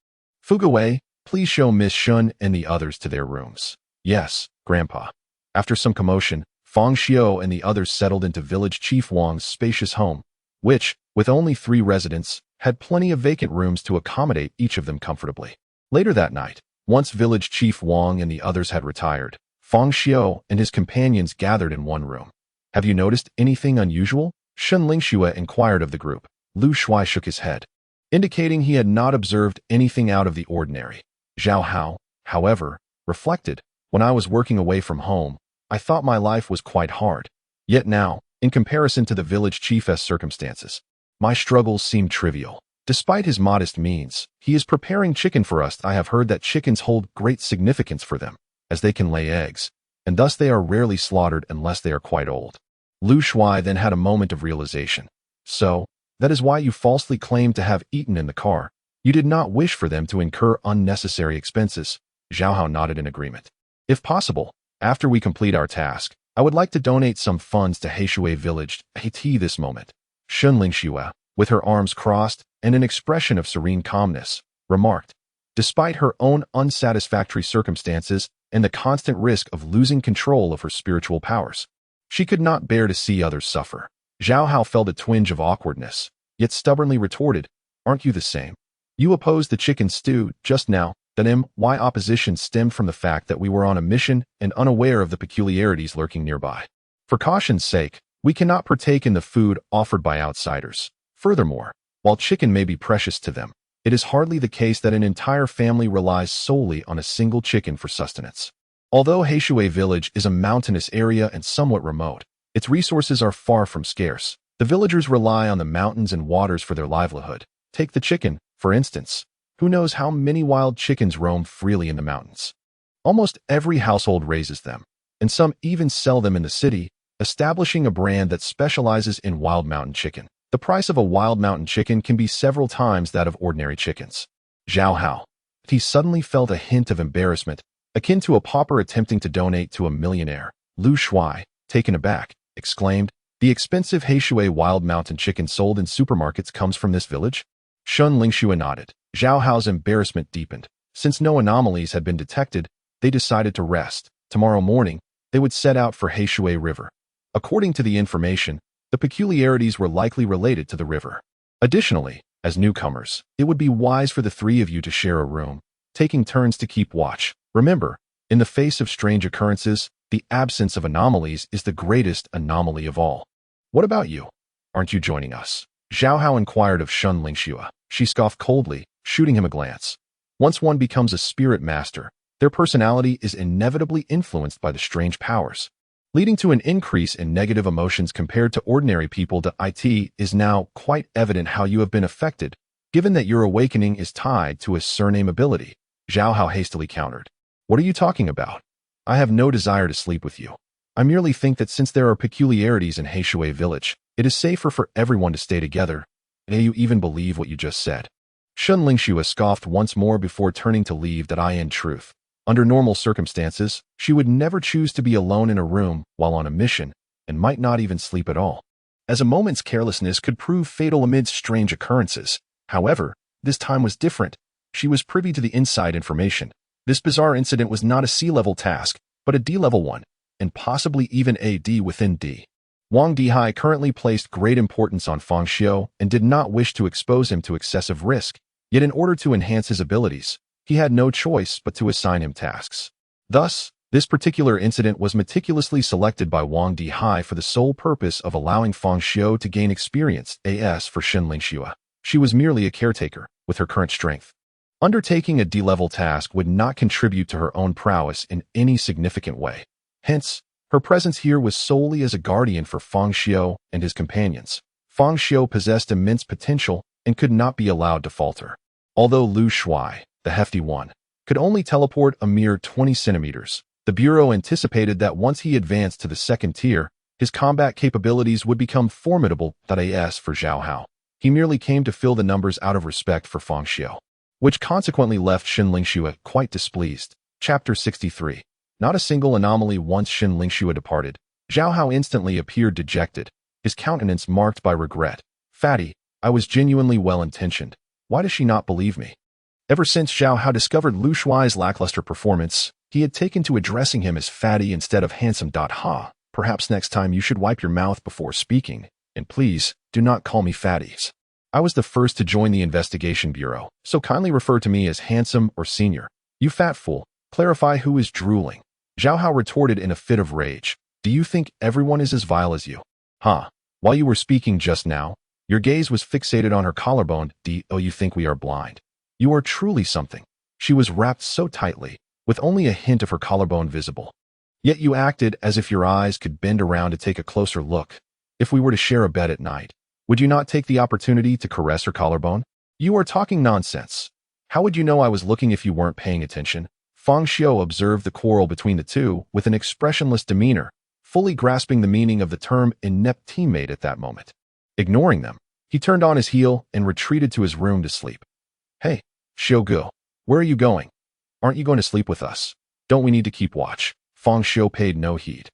A: Fuguwei, please show Miss Shun and the others to their rooms." "Yes, Grandpa." After some commotion, Fang Xiu and the others settled into Village Chief Wang's spacious home, which, with only 3 residents, had plenty of vacant rooms to accommodate each of them comfortably. Later that night, once Village Chief Wang and the others had retired, Fang Xiu and his companions gathered in one room. "Have you noticed anything unusual?" Shun Lingxue inquired of the group. Lu Shui shook his head, indicating he had not observed anything out of the ordinary. Zhao Hao, however, reflected, "When I was working away from home, I thought my life was quite hard. Yet now, in comparison to the village chief's circumstances, my struggles seem trivial." Despite his modest means, he is preparing chicken for us. I have heard that chickens hold great significance for them, as they can lay eggs, and thus they are rarely slaughtered unless they are quite old. Lu Shui then had a moment of realization. "So, that is why you falsely claimed to have eaten in the car. You did not wish for them to incur unnecessary expenses." Zhao Hao nodded in agreement. "If possible, after we complete our task, I would like to donate some funds to Heishui village at this moment." Shun Lingxue, with her arms crossed and an expression of serene calmness, remarked, Despite her own unsatisfactory circumstances and the constant risk of losing control of her spiritual powers, she could not bear to see others suffer. Zhao Hao felt a twinge of awkwardness, yet stubbornly retorted, "Aren't you the same? You opposed the chicken stew just now." That my opposition stemmed from the fact that we were on a mission and unaware of the peculiarities lurking nearby. For caution's sake, we cannot partake in the food offered by outsiders. Furthermore, while chicken may be precious to them, it is hardly the case that an entire family relies solely on a single chicken for sustenance. Although Heishui village is a mountainous area and somewhat remote, its resources are far from scarce. The villagers rely on the mountains and waters for their livelihood. Take the chicken, for instance. Who knows how many wild chickens roam freely in the mountains? Almost every household raises them, and some even sell them in the city, establishing a brand that specializes in wild mountain chicken. The price of a wild mountain chicken can be several times that of ordinary chickens. Zhao Hao. He suddenly felt a hint of embarrassment, akin to a pauper attempting to donate to a millionaire. Lu Shuai, taken aback, exclaimed, "The expensive Heishui wild mountain chicken sold in supermarkets comes from this village?" Shun Lingxue nodded. Zhao Hao's embarrassment deepened. Since no anomalies had been detected, they decided to rest. Tomorrow morning, they would set out for Heishui River. According to the information, the peculiarities were likely related to the river. Additionally, as newcomers, it would be wise for the three of you to share a room, taking turns to keep watch. Remember, in the face of strange occurrences, the absence of anomalies is the greatest anomaly of all. What about you? Aren't you joining us? Zhao Hao inquired of Shun Lingxue. She scoffed coldly, shooting him a glance. Once one becomes a spirit master, their personality is inevitably influenced by the strange powers, leading to an increase in negative emotions compared to ordinary people. It is now quite evident how you have been affected, given that your awakening is tied to a surname ability. Zhao Hao hastily countered. What are you talking about? I have no desire to sleep with you. I merely think that since there are peculiarities in Heishui village, it is safer for everyone to stay together. Do you even believe what you just said? Shun Lingxue scoffed once more before turning to leave. In truth, under normal circumstances, she would never choose to be alone in a room while on a mission, and might not even sleep at all, as a moment's carelessness could prove fatal amidst strange occurrences. However, this time was different. She was privy to the inside information. This bizarre incident was not a C-level task, but a D-level one, and possibly even a D within D. Wang Dihai currently placed great importance on Fang Xiu and did not wish to expose him to excessive risk, yet in order to enhance his abilities, he had no choice but to assign him tasks. Thus, this particular incident was meticulously selected by Wang Dihai for the sole purpose of allowing Fang Xiu to gain experience. As for Shun Lingxue, she was merely a caretaker, with her current strength. Undertaking a D-level task would not contribute to her own prowess in any significant way. Hence, her presence here was solely as a guardian for Fang Xiu and his companions. Fang Xiu possessed immense potential and could not be allowed to falter. Although Lu Shuai, the hefty one, could only teleport a mere 20 centimeters, the Bureau anticipated that once he advanced to the second tier, his combat capabilities would become formidable. As for Zhao Hao, he merely came to fill the numbers out of respect for Fang Xiu, which consequently left Shun Lingxue quite displeased. Chapter 63. Not a single anomaly. Once Shun Lingxue departed, Zhao Hao instantly appeared dejected, his countenance marked by regret. Fatty, I was genuinely well-intentioned. Why does she not believe me? Ever since Zhao Hao discovered Lu Shuai's lackluster performance, he had taken to addressing him as fatty instead of handsome. Ha, perhaps next time you should wipe your mouth before speaking, and please, do not call me fatties. I was the first to join the investigation bureau, so kindly refer to me as handsome or senior. You fat fool, clarify who is drooling. Zhao Hao retorted in a fit of rage. Do you think everyone is as vile as you? Huh? While you were speaking just now, your gaze was fixated on her collarbone. You think we are blind? You are truly something. She was wrapped so tightly, with only a hint of her collarbone visible. Yet you acted as if your eyes could bend around to take a closer look. If we were to share a bed at night, would you not take the opportunity to caress her collarbone? You are talking nonsense. How would you know I was looking if you weren't paying attention? Fang Xiu observed the quarrel between the two with an expressionless demeanor, fully grasping the meaning of the term inept teammate at that moment. Ignoring them, he turned on his heel and retreated to his room to sleep. Hey, Xiu, where are you going? Aren't you going to sleep with us? Don't we need to keep watch? Fang Xiu paid no heed.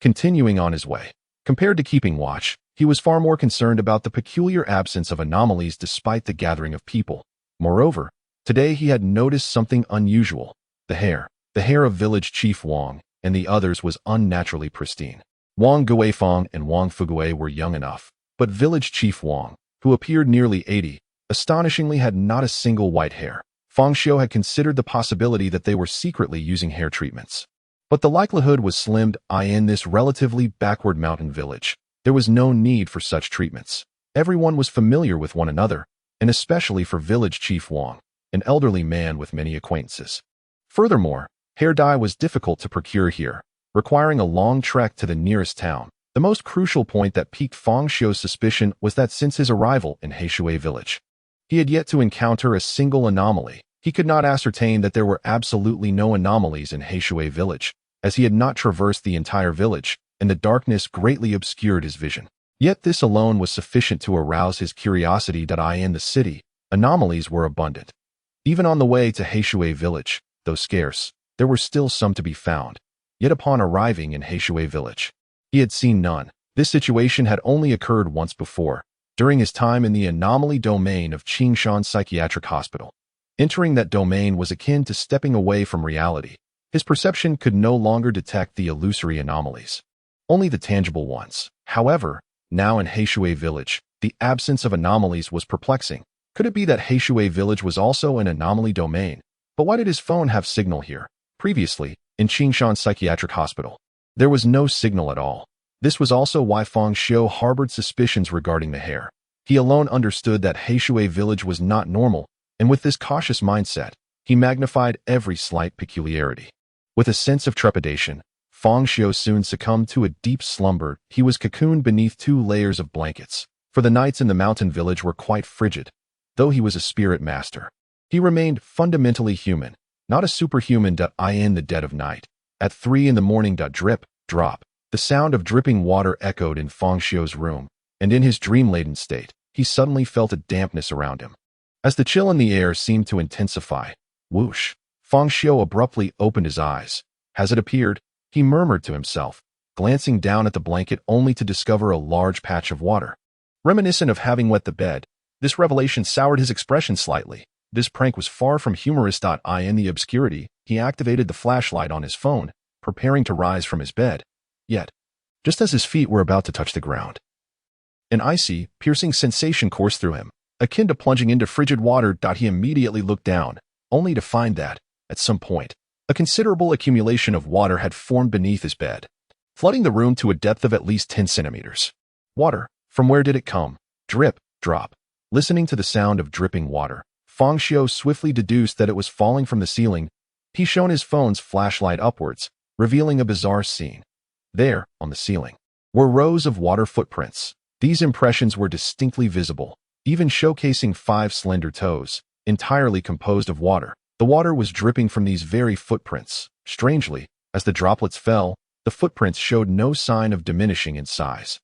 A: Continuing on his way, compared to keeping watch, he was far more concerned about the peculiar absence of anomalies despite the gathering of people. Moreover, Today he had noticed something unusual. The hair. The hair of village chief Wang and the others was unnaturally pristine. Wang Guifang and Wang Fugui were young enough, but village chief Wang, who appeared nearly 80, astonishingly had not a single white hair. Fang Xiu had considered the possibility that they were secretly using hair treatments. But the likelihood was slim. In this relatively backward mountain village, there was no need for such treatments. Everyone was familiar with one another, and especially for village chief Wang, an elderly man with many acquaintances. Furthermore, hair dye was difficult to procure here, requiring a long trek to the nearest town. The most crucial point that piqued Fang Xiu's suspicion was that since his arrival in Heishui village, he had yet to encounter a single anomaly. He could not ascertain that there were absolutely no anomalies in Heishui village, as he had not traversed the entire village, and the darkness greatly obscured his vision. Yet this alone was sufficient to arouse his curiosity. In the city, anomalies were abundant. Even on the way to Heishui village, though scarce, there were still some to be found. Yet upon arriving in Heishui village, he had seen none. This situation had only occurred once before, during his time in the anomaly domain of Qingshan Psychiatric Hospital. Entering that domain was akin to stepping away from reality. His perception could no longer detect the illusory anomalies, only the tangible ones. However, now in Heishui village, the absence of anomalies was perplexing. Could it be that Heishui village was also an anomaly domain? But why did his phone have signal here? Previously, in Qingshan Psychiatric Hospital, there was no signal at all. This was also why Fang Xiu harbored suspicions regarding the hair. He alone understood that Heishui village was not normal, and with this cautious mindset, he magnified every slight peculiarity. With a sense of trepidation, Fang Xiu soon succumbed to a deep slumber. He was cocooned beneath 2 layers of blankets, for the nights in the mountain village were quite frigid. Though he was a spirit master, he remained fundamentally human, not a superhuman. In the dead of night, at 3 in the morning, drip, drop, the sound of dripping water echoed in Fang Xiu's room, and in his dream-laden state, he suddenly felt a dampness around him. As the chill in the air seemed to intensify, whoosh, Fang Xiu abruptly opened his eyes. Has it appeared? He murmured to himself, glancing down at the blanket only to discover a large patch of water. Reminiscent of having wet the bed, this revelation soured his expression slightly. This prank was far from humorous. In the obscurity, he activated the flashlight on his phone, preparing to rise from his bed. Yet, just as his feet were about to touch the ground, an icy, piercing sensation coursed through him, akin to plunging into frigid water. He immediately looked down, only to find that, at some point, a considerable accumulation of water had formed beneath his bed, flooding the room to a depth of at least 10 centimeters. Water. From where did it come? Drip, drop. Listening to the sound of dripping water, Fang Xiu swiftly deduced that it was falling from the ceiling. He shone his phone's flashlight upwards, revealing a bizarre scene. There, on the ceiling, were rows of water footprints. These impressions were distinctly visible, even showcasing 5 slender toes, entirely composed of water. The water was dripping from these very footprints. Strangely, as the droplets fell, the footprints showed no sign of diminishing in size.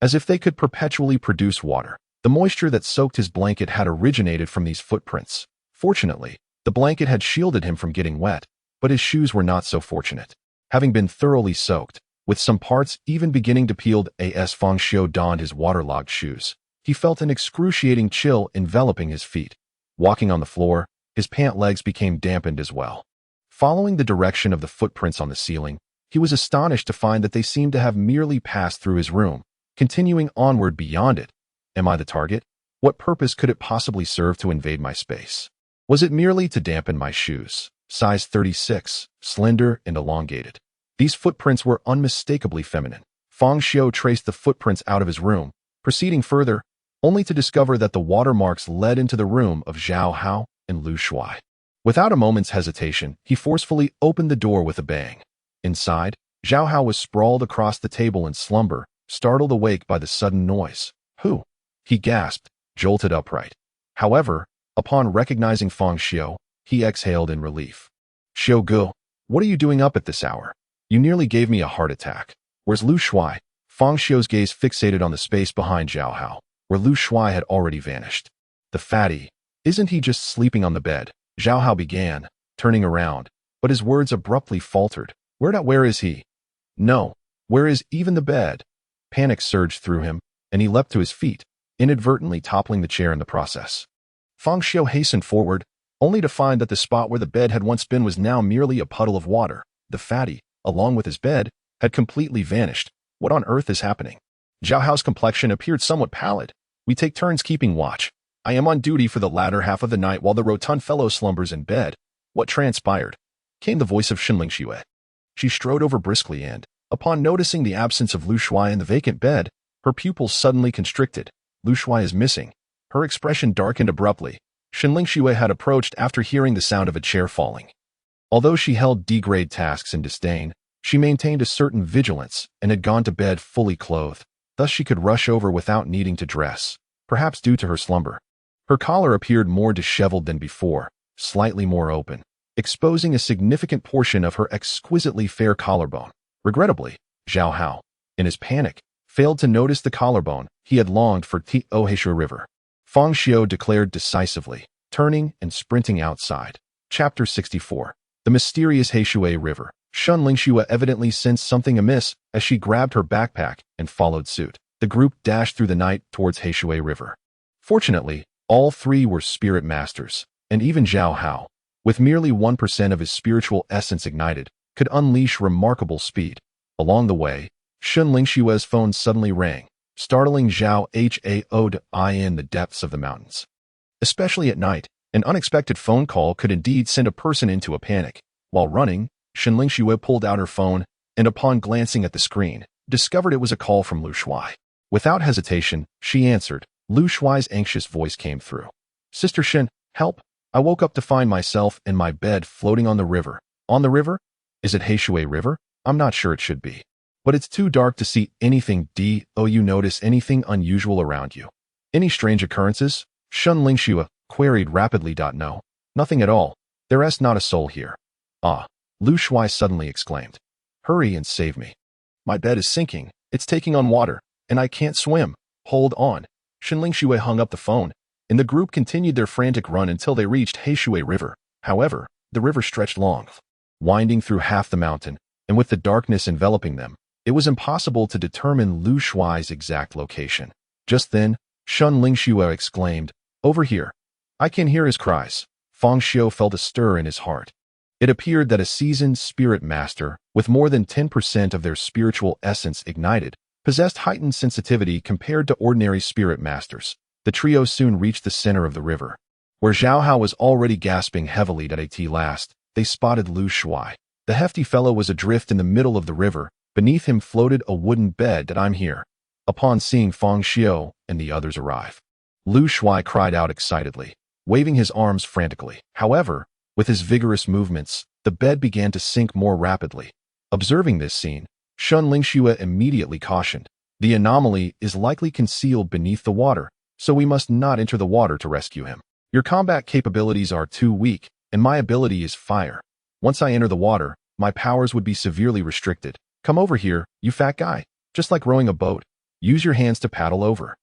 A: As if they could perpetually produce water, the moisture that soaked his blanket had originated from these footprints. Fortunately, the blanket had shielded him from getting wet, but his shoes were not so fortunate. Having been thoroughly soaked, with some parts even beginning to peel, as Fang Xiu donned his waterlogged shoes, he felt an excruciating chill enveloping his feet. Walking on the floor, his pant legs became dampened as well. Following the direction of the footprints on the ceiling, he was astonished to find that they seemed to have merely passed through his room, continuing onward beyond it. Am I the target? What purpose could it possibly serve to invade my space? Was it merely to dampen my shoes? Size 36, slender and elongated. These footprints were unmistakably feminine. Fang Xiu traced the footprints out of his room, proceeding further, only to discover that the watermarks led into the room of Zhao Hao and Lu Shuai. Without a moment's hesitation, he forcefully opened the door with a bang. Inside, Zhao Hao was sprawled across the table in slumber, startled awake by the sudden noise. Who? He gasped, jolted upright. However, upon recognizing Fang Xiu, he exhaled in relief. Xiu Gu, what are you doing up at this hour? You nearly gave me a heart attack. Where's Lu Shuai? Fang Xiu's gaze fixated on the space behind Zhao Hao, where Lu Shuai had already vanished. The fatty. Isn't he just sleeping on the bed? Zhao Hao began, turning around, but his words abruptly faltered. Where is he? No. Where is even the bed? Panic surged through him, and he leapt to his feet, inadvertently toppling the chair in the process. Fang Xiu hastened forward, only to find that the spot where the bed had once been was now merely a puddle of water. The fatty, along with his bed, had completely vanished. What on earth is happening? Zhao Hao's complexion appeared somewhat pallid. We take turns keeping watch. I am on duty for the latter half of the night while the rotund fellow slumbers in bed. What transpired? Came the voice of Fang Xiu. She strode over briskly and, upon noticing the absence of Lu Shuai in the vacant bed, her pupils suddenly constricted. Lu Shuai is missing. Her expression darkened abruptly. Fang Xiu had approached after hearing the sound of a chair falling. Although she held degrade tasks in disdain, she maintained a certain vigilance and had gone to bed fully clothed. Thus she could rush over without needing to dress, perhaps due to her slumber. Her collar appeared more disheveled than before, slightly more open, exposing a significant portion of her exquisitely fair collarbone. Regrettably, Zhao Hao, in his panic, failed to notice the collarbone he had longed for. Heishui River. Fang Xiu declared decisively, turning and sprinting outside. Chapter 64. The Mysterious Heishui River. Fang Xiu evidently sensed something amiss as she grabbed her backpack and followed suit. The group dashed through the night towards Heishui River. Fortunately, all three were spirit masters, and even Zhao Hao, with merely 1% of his spiritual essence ignited, could unleash remarkable speed. Along the way, Fang Xiu's phone suddenly rang, startling Zhao Hao to eye in the depths of the mountains. Especially at night, an unexpected phone call could indeed send a person into a panic. While running, Fang Xiu pulled out her phone and, upon glancing at the screen, discovered it was a call from Lu Shuai. Without hesitation, she answered. Lu Shuai's anxious voice came through. Sister Shen, help! I woke up to find myself in my bed floating on the river. On the river? Is it Heishui River? I'm not sure it should be. But it's too dark to see anything. Do you notice anything unusual around you? Any strange occurrences? Fang Xiu queried rapidly. No. Nothing at all. There's not a soul here. Ah! Lu Shuai suddenly exclaimed. Hurry and save me. My bed is sinking. It's taking on water, and I can't swim. Hold on. Fang Xiu hung up the phone, and the group continued their frantic run until they reached Heishui River. However, the river stretched long, winding through half the mountain, and with the darkness enveloping them, it was impossible to determine Lu Shuai's exact location. Just then, Fang Xiu exclaimed, Over here. I can hear his cries. Fang Xiu felt a stir in his heart. It appeared that a seasoned spirit master, with more than 10% of their spiritual essence ignited, possessed heightened sensitivity compared to ordinary spirit masters. The trio soon reached the center of the river. Where Zhao Hao was already gasping heavily at last, they spotted Lu Shuai. The hefty fellow was adrift in the middle of the river. Beneath him floated a wooden bed. I'm here. Upon seeing Fang Xiu and the others arrive, Lu Shuai cried out excitedly, waving his arms frantically. However, with his vigorous movements, the bed began to sink more rapidly. Observing this scene, Fang Xiu immediately cautioned, the anomaly is likely concealed beneath the water, so we must not enter the water to rescue him. Your combat capabilities are too weak, and my ability is fire. Once I enter the water, my powers would be severely restricted. Come over here, you fat guy. Just like rowing a boat. Use your hands to paddle over.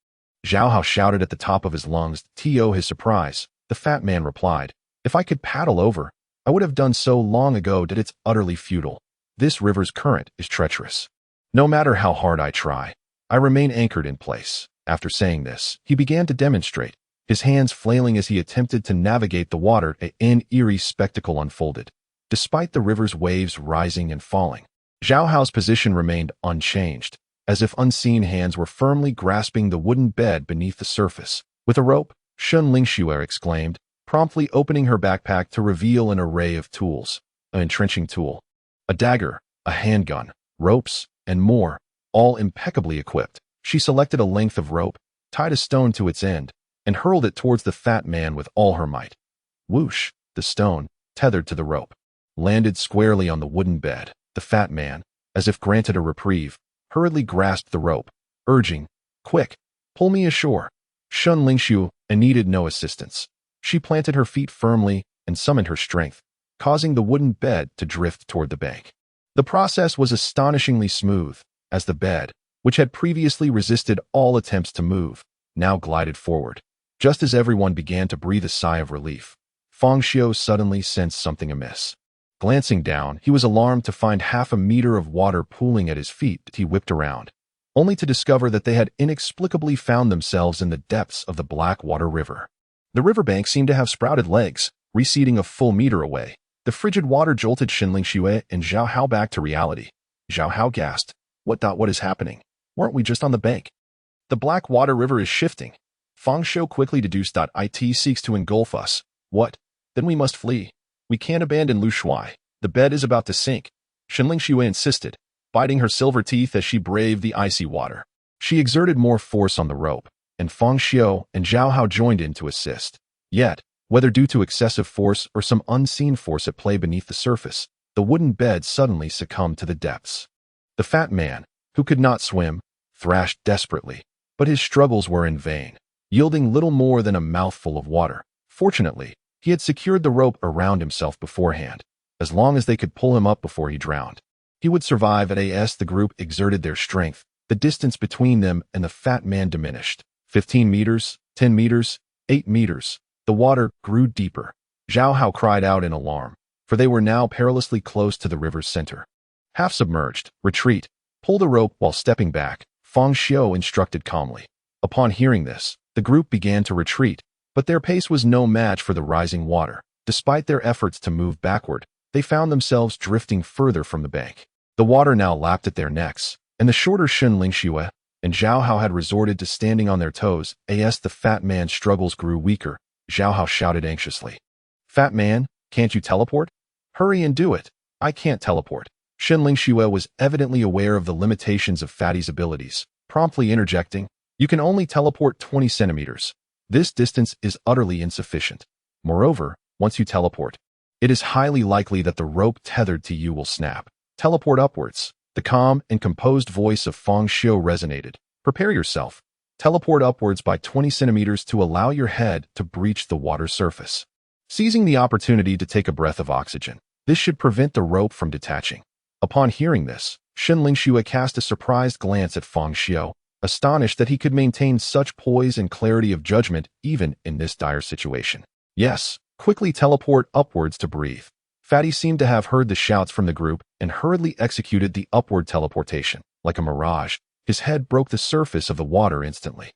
A: Zhao Hao shouted at the top of his lungs. To his surprise, the fat man replied, If I could paddle over, I would have done so long ago. That it's utterly futile. This river's current is treacherous. No matter how hard I try, I remain anchored in place. After saying this, he began to demonstrate, his hands flailing as he attempted to navigate the water. An eerie spectacle unfolded. Despite the river's waves rising and falling, Zhao Hao's position remained unchanged, as if unseen hands were firmly grasping the wooden bed beneath the surface. With a rope, Fang Xiu exclaimed, promptly opening her backpack to reveal an array of tools. An entrenching tool, a dagger, a handgun, ropes, and more, all impeccably equipped. She selected a length of rope, tied a stone to its end, and hurled it towards the fat man with all her might. Whoosh! The stone, tethered to the rope, landed squarely on the wooden bed. The fat man, as if granted a reprieve, hurriedly grasped the rope, urging, Quick, pull me ashore. Fang Xiu needed no assistance. She planted her feet firmly and summoned her strength, causing the wooden bed to drift toward the bank. The process was astonishingly smooth, as the bed, which had previously resisted all attempts to move, now glided forward. Just as everyone began to breathe a sigh of relief, Fang Xiu suddenly sensed something amiss. Glancing down, he was alarmed to find half a meter of water pooling at his feet. He whipped around, only to discover that they had inexplicably found themselves in the depths of the Blackwater River. The riverbank seemed to have sprouted legs, receding a full meter away. The frigid water jolted Xiu and Zhao Hao back to reality. Zhao Hao gasped. What is happening? Weren't we just on the bank? The black water river is shifting. Fang Xiu quickly deduced. It seeks to engulf us. What? Then we must flee. We can't abandon Lu Shuai. The bed is about to sink. Xiu insisted, biting her silver teeth as she braved the icy water. She exerted more force on the rope, and Fang Xiu and Zhao Hao joined in to assist. Yet, whether due to excessive force or some unseen force at play beneath the surface, the wooden bed suddenly succumbed to the depths. The fat man, who could not swim, thrashed desperately, but his struggles were in vain, yielding little more than a mouthful of water. Fortunately, he had secured the rope around himself beforehand. As long as they could pull him up before he drowned, he would survive. As the group exerted their strength, the distance between them and the fat man diminished. 15 meters, 10 meters, 8 meters. The water grew deeper. Zhao Hao cried out in alarm, for they were now perilously close to the river's center. Half submerged, retreat, pull the rope while stepping back, Fang Xiu instructed calmly. Upon hearing this, the group began to retreat, but their pace was no match for the rising water. Despite their efforts to move backward, they found themselves drifting further from the bank. The water now lapped at their necks, and the shorter Xiu and Zhao Hao had resorted to standing on their toes. As the fat man's struggles grew weaker, Zhao Hao shouted anxiously. Fat man, can't you teleport? Hurry and do it. I can't teleport. Xiu was evidently aware of the limitations of Fatty's abilities, promptly interjecting, you can only teleport 20 centimeters. This distance is utterly insufficient. Moreover, once you teleport, it is highly likely that the rope tethered to you will snap. Teleport upwards. The calm and composed voice of Fang Xiu resonated. Prepare yourself. Teleport upwards by 20 centimeters to allow your head to breach the water surface. Seizing the opportunity to take a breath of oxygen, this should prevent the rope from detaching. Upon hearing this, Xiu cast a surprised glance at Fang Xiu, astonished that he could maintain such poise and clarity of judgment even in this dire situation. Yes, quickly teleport upwards to breathe. Fatty seemed to have heard the shouts from the group and hurriedly executed the upward teleportation. Like a mirage, his head broke the surface of the water instantly.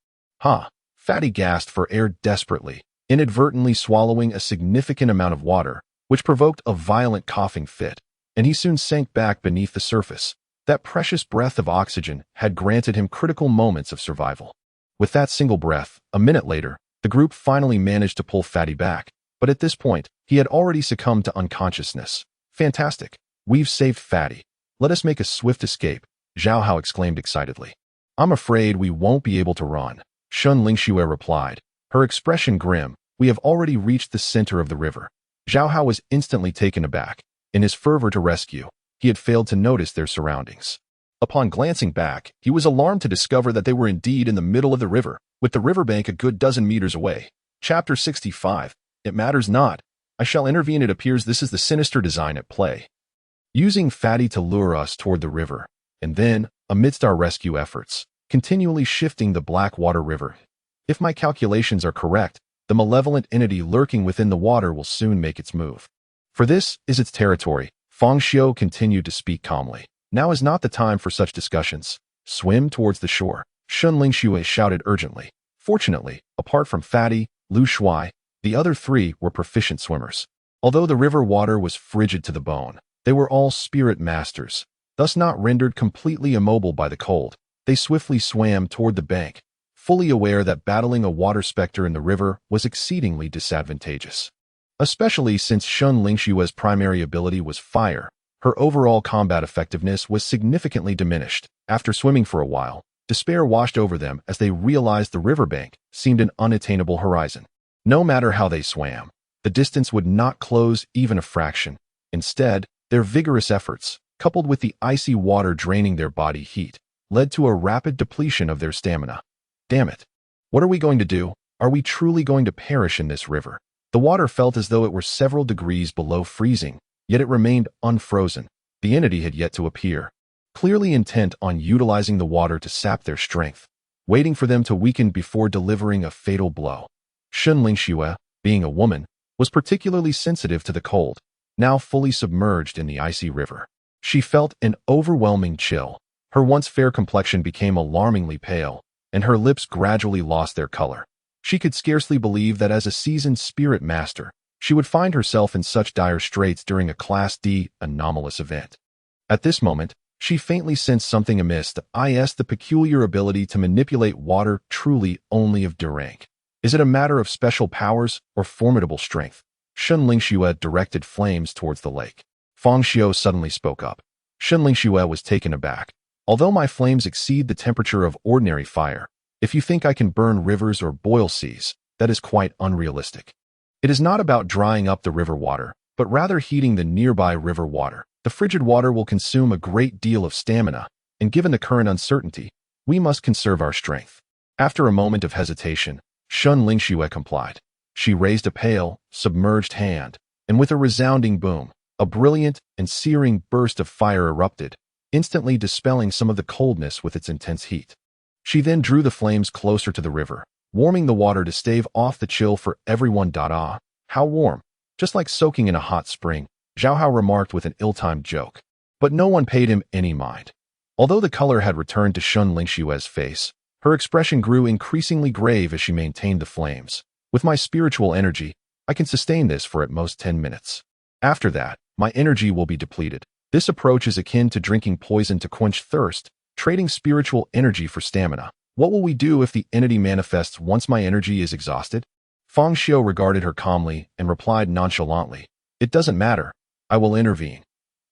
A: Fatty gasped for air desperately, inadvertently swallowing a significant amount of water, which provoked a violent coughing fit, and he soon sank back beneath the surface. That precious breath of oxygen had granted him critical moments of survival. With that single breath, a minute later, the group finally managed to pull Fatty back, but at this point, he had already succumbed to unconsciousness. Fantastic. We've saved Fatty. Let us make a swift escape, Zhao Hao exclaimed excitedly. I'm afraid we won't be able to run, Xiu replied, her expression grim. We have already reached the center of the river. Zhao Hao was instantly taken aback. In his fervor to rescue, he had failed to notice their surroundings. Upon glancing back, he was alarmed to discover that they were indeed in the middle of the river, with the riverbank a good dozen meters away. Chapter 65. It matters not. I shall intervene. It appears this is the sinister design at play. Using Fatty to lure us toward the river, and then, amidst our rescue efforts, continually shifting the black water river. If my calculations are correct, the malevolent entity lurking within the water will soon make its move. For this is its territory. Fang Xiu continued to speak calmly. Now is not the time for such discussions. Swim towards the shore, Xiu shouted urgently. Fortunately, apart from Fatty, Lu Shuai, the other three were proficient swimmers. Although the river water was frigid to the bone, they were all spirit masters, thus not rendered completely immobile by the cold. They swiftly swam toward the bank, fully aware that battling a water specter in the river was exceedingly disadvantageous. Especially since Xiu's primary ability was fire, her overall combat effectiveness was significantly diminished. After swimming for a while, despair washed over them as they realized the riverbank seemed an unattainable horizon. No matter how they swam, the distance would not close even a fraction. Instead, their vigorous efforts, coupled with the icy water draining their body heat, led to a rapid depletion of their stamina. Damn it. What are we going to do? Are we truly going to perish in this river? The water felt as though it were several degrees below freezing, yet it remained unfrozen. The entity had yet to appear, clearly intent on utilizing the water to sap their strength, waiting for them to weaken before delivering a fatal blow. Xiu, being a woman, was particularly sensitive to the cold, now fully submerged in the icy river. She felt an overwhelming chill. Her once fair complexion became alarmingly pale, and her lips gradually lost their color. She could scarcely believe that as a seasoned spirit master, She would find herself in such dire straits during a Class D anomalous event. At this moment, she faintly sensed something amiss, the peculiar ability to manipulate water truly only of D rank. Is it a matter of special powers or formidable strength? Shen Lingxue directed flames towards the lake. Fang Xiu suddenly spoke up. Shen Lingxue was taken aback. Although my flames exceed the temperature of ordinary fire, if you think I can burn rivers or boil seas, that is quite unrealistic. It is not about drying up the river water, but rather heating the nearby river water. The frigid water will consume a great deal of stamina, and given the current uncertainty, we must conserve our strength. After a moment of hesitation, Shen Lingxue complied. She raised a pale, submerged hand, and with a resounding boom, a brilliant and searing burst of fire erupted, instantly dispelling some of the coldness with its intense heat. She then drew the flames closer to the river, warming the water to stave off the chill for everyone. Ah, how warm! Just like soaking in a hot spring, Zhao Hao remarked with an ill-timed joke. But no one paid him any mind. Although the color had returned to Shen Lingxue's face, her expression grew increasingly grave as she maintained the flames. With my spiritual energy, I can sustain this for at most 10 minutes. After that, my energy will be depleted. This approach is akin to drinking poison to quench thirst, trading spiritual energy for stamina. What will we do if the entity manifests once my energy is exhausted? Fang Xiu regarded her calmly and replied nonchalantly, "It doesn't matter. I will intervene."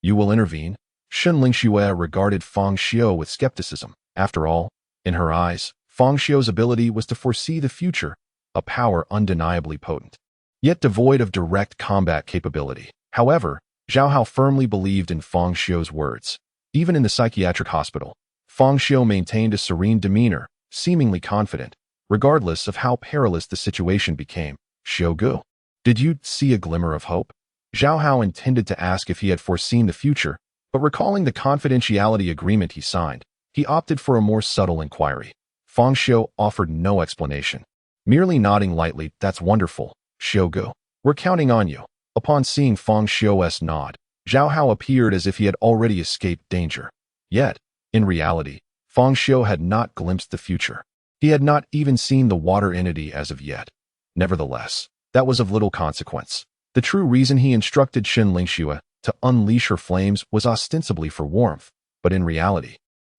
A: "You will intervene?" Shen Lingxue regarded Fang Xiu with skepticism. After all, in her eyes, Fang Xiu's ability was to foresee the future, a power undeniably potent, yet devoid of direct combat capability. However, Zhao Hao firmly believed in Fang Xiu's words. Even in the psychiatric hospital, Fang Xiu maintained a serene demeanor, seemingly confident, regardless of how perilous the situation became. "Xiugu, did you see a glimmer of hope?" Zhao Hao intended to ask if he had foreseen the future, but recalling the confidentiality agreement he signed, he opted for a more subtle inquiry. Fang Xiu offered no explanation, merely nodding lightly. "That's wonderful, Xiugu. We're counting on you." Upon seeing Fang Xiu's nod, Zhao Hao appeared as if he had already escaped danger. Yet, in reality, Fang Xiu had not glimpsed the future. He had not even seen the water entity as of yet. Nevertheless, that was of little consequence. The true reason he instructed Shen Lingxue to unleash her flames was ostensibly for warmth, but in reality,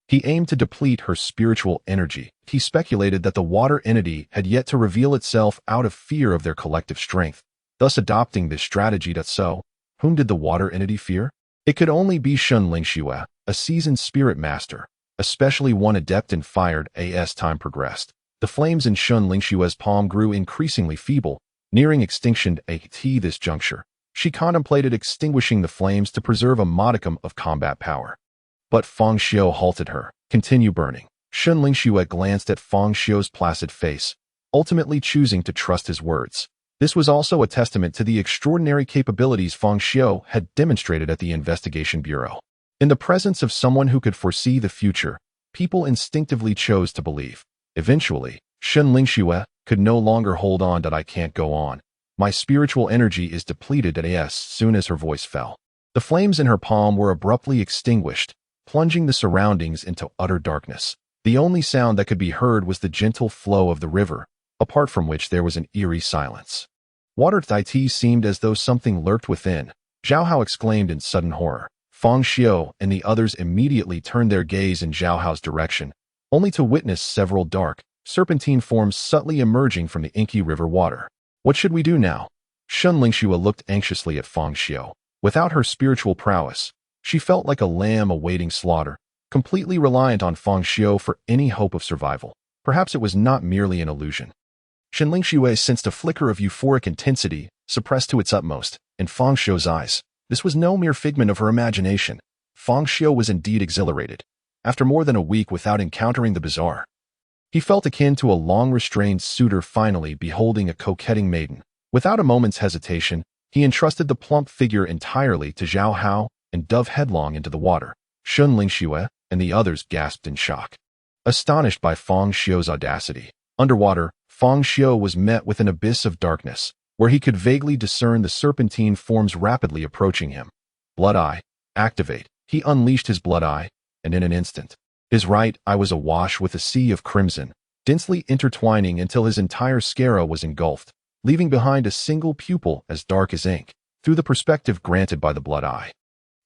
A: he aimed to deplete her spiritual energy. He speculated that the water entity had yet to reveal itself out of fear of their collective strength, thus adopting this strategy. So, whom did the water entity fear? It could only be Shen Lingxue, a seasoned spirit master, especially one adept in fire. As time progressed, the flames in Shen Lingxue's palm grew increasingly feeble, nearing extinction. At this juncture, she contemplated extinguishing the flames to preserve a modicum of combat power. But Fang Xiu halted her. "Continue burning." Shen Lingxue glanced at Fang Xiu's placid face, ultimately choosing to trust his words. This was also a testament to the extraordinary capabilities Fang Xiu had demonstrated at the Investigation Bureau. In the presence of someone who could foresee the future, people instinctively chose to believe. Eventually, Shen Lingxue could no longer hold on. "I can't go on. My spiritual energy is depleted." As soon as her voice fell, the flames in her palm were abruptly extinguished, plunging the surroundings into utter darkness. The only sound that could be heard was the gentle flow of the river, apart from which there was an eerie silence. Water It seemed as though something lurked within. Zhao Hao exclaimed in sudden horror. Fang Xiu and the others immediately turned their gaze in Zhao Hao's direction, only to witness several dark, serpentine forms subtly emerging from the inky river water. "What should we do now?" Shen Lingxue looked anxiously at Fang Xiu. Without her spiritual prowess, she felt like a lamb awaiting slaughter, completely reliant on Fang Xiu for any hope of survival. Perhaps it was not merely an illusion. Shen Lingxue sensed a flicker of euphoric intensity, suppressed to its utmost, in Fang Xiu's eyes. This was no mere figment of her imagination. Fang Xiu was indeed exhilarated. After more than a week without encountering the bizarre, he felt akin to a long-restrained suitor finally beholding a coquetting maiden. Without a moment's hesitation, he entrusted the plump figure entirely to Zhao Hao and dove headlong into the water. Shen Lingxue and the others gasped in shock, astonished by Fang Xiu's audacity. Underwater, Fang Xiu was met with an abyss of darkness, where he could vaguely discern the serpentine forms rapidly approaching him. "Blood Eye, activate." He unleashed his blood eye, and in an instant, his right eye was awash with a sea of crimson, densely intertwining until his entire sclera was engulfed. leaving behind a single pupil as dark as ink, through the perspective granted by the blood eye.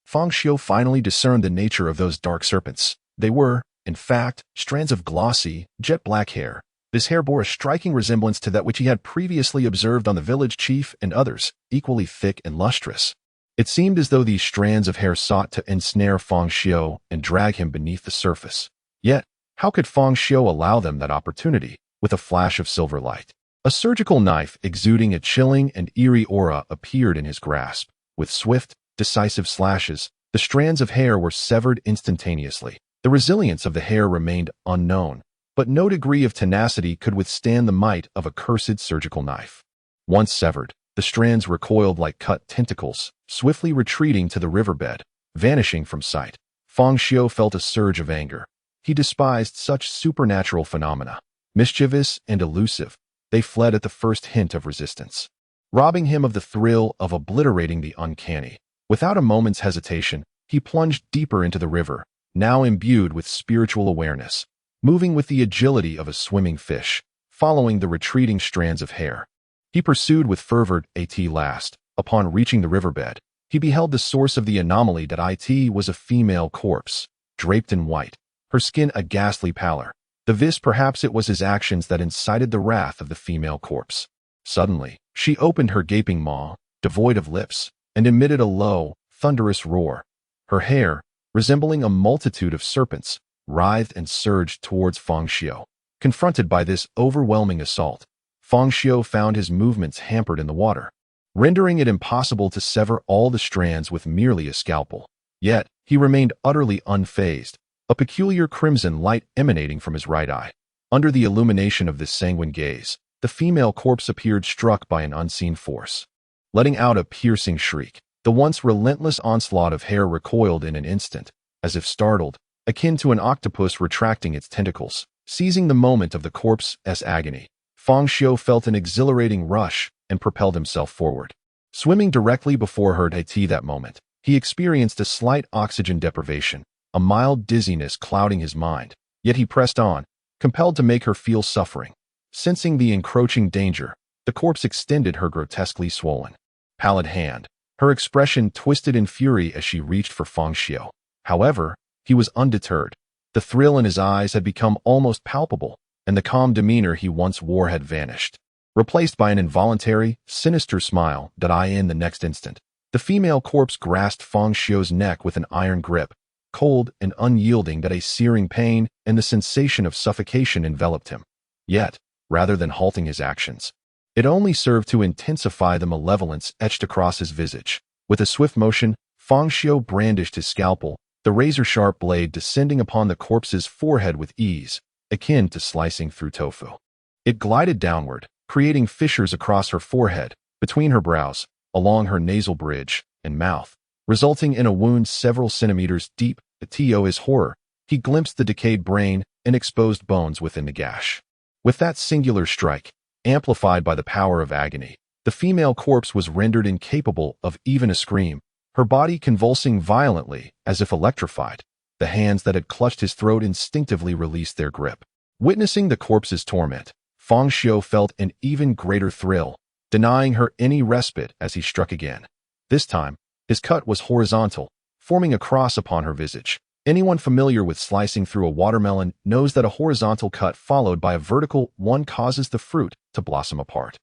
A: Fang Xiu finally discerned the nature of those dark serpents. They were, in fact, strands of glossy, jet-black hair. This hair bore a striking resemblance to that which he had previously observed on the village chief and others, equally thick and lustrous. It seemed as though these strands of hair sought to ensnare Fang Xiu and drag him beneath the surface. Yet, how could Fang Xiu allow them that opportunity? With a flash of silver light, a surgical knife exuding a chilling and eerie aura appeared in his grasp. With swift, decisive slashes, the strands of hair were severed instantaneously. The resilience of the hair remained unknown, but no degree of tenacity could withstand the might of a cursed surgical knife. Once severed, the strands recoiled like cut tentacles, swiftly retreating to the riverbed, vanishing from sight. Fang Xiu felt a surge of anger. He despised such supernatural phenomena. Mischievous and elusive, they fled at the first hint of resistance, robbing him of the thrill of obliterating the uncanny. Without a moment's hesitation, he plunged deeper into the river, now imbued with spiritual awareness, moving with the agility of a swimming fish, following the retreating strands of hair. He pursued with fervor at last. Upon reaching the riverbed, he beheld the source of the anomaly. That it was a female corpse, draped in white, her skin a ghastly pallor. Perhaps it was his actions that incited the wrath of the female corpse. Suddenly, she opened her gaping maw, devoid of lips, and emitted a low, thunderous roar. Her hair, resembling a multitude of serpents, writhed and surged towards Fang Xiu. Confronted by this overwhelming assault, Fang Xiu found his movements hampered in the water, rendering it impossible to sever all the strands with merely a scalpel. Yet, he remained utterly unfazed, a peculiar crimson light emanating from his right eye. Under the illumination of this sanguine gaze, the female corpse appeared struck by an unseen force. Letting out a piercing shriek, the once relentless onslaught of hair recoiled in an instant, as if startled, akin to an octopus retracting its tentacles. Seizing the moment of the corpse's agony, Fang Xiu felt an exhilarating rush and propelled himself forward. Swimming directly before her at that moment, he experienced a slight oxygen deprivation, a mild dizziness clouding his mind. Yet he pressed on, compelled to make her feel suffering. Sensing the encroaching danger, the corpse extended her grotesquely swollen, pallid hand, her expression twisted in fury as she reached for Fang Xiu. However, he was undeterred. The thrill in his eyes had become almost palpable, and the calm demeanor he once wore had vanished, replaced by an involuntary, sinister smile. In the next instant, the female corpse grasped Fang Xiu's neck with an iron grip, cold and unyielding. A searing pain and the sensation of suffocation enveloped him. Yet, rather than halting his actions, it only served to intensify the malevolence etched across his visage. With a swift motion, Fang Xiu brandished his scalpel, the razor-sharp blade descending upon the corpse's forehead with ease, akin to slicing through tofu. It glided downward, creating fissures across her forehead, between her brows, along her nasal bridge, and mouth, resulting in a wound several centimeters deep. To his horror, he glimpsed the decayed brain and exposed bones within the gash. With that singular strike, amplified by the power of agony, the female corpse was rendered incapable of even a scream, her body convulsing violently as if electrified. The hands that had clutched his throat instinctively released their grip. Witnessing the corpse's torment, Fang Xiu felt an even greater thrill, denying her any respite as he struck again. This time, his cut was horizontal, forming a cross upon her visage. Anyone familiar with slicing through a watermelon knows that a horizontal cut followed by a vertical one causes the fruit to blossom apart.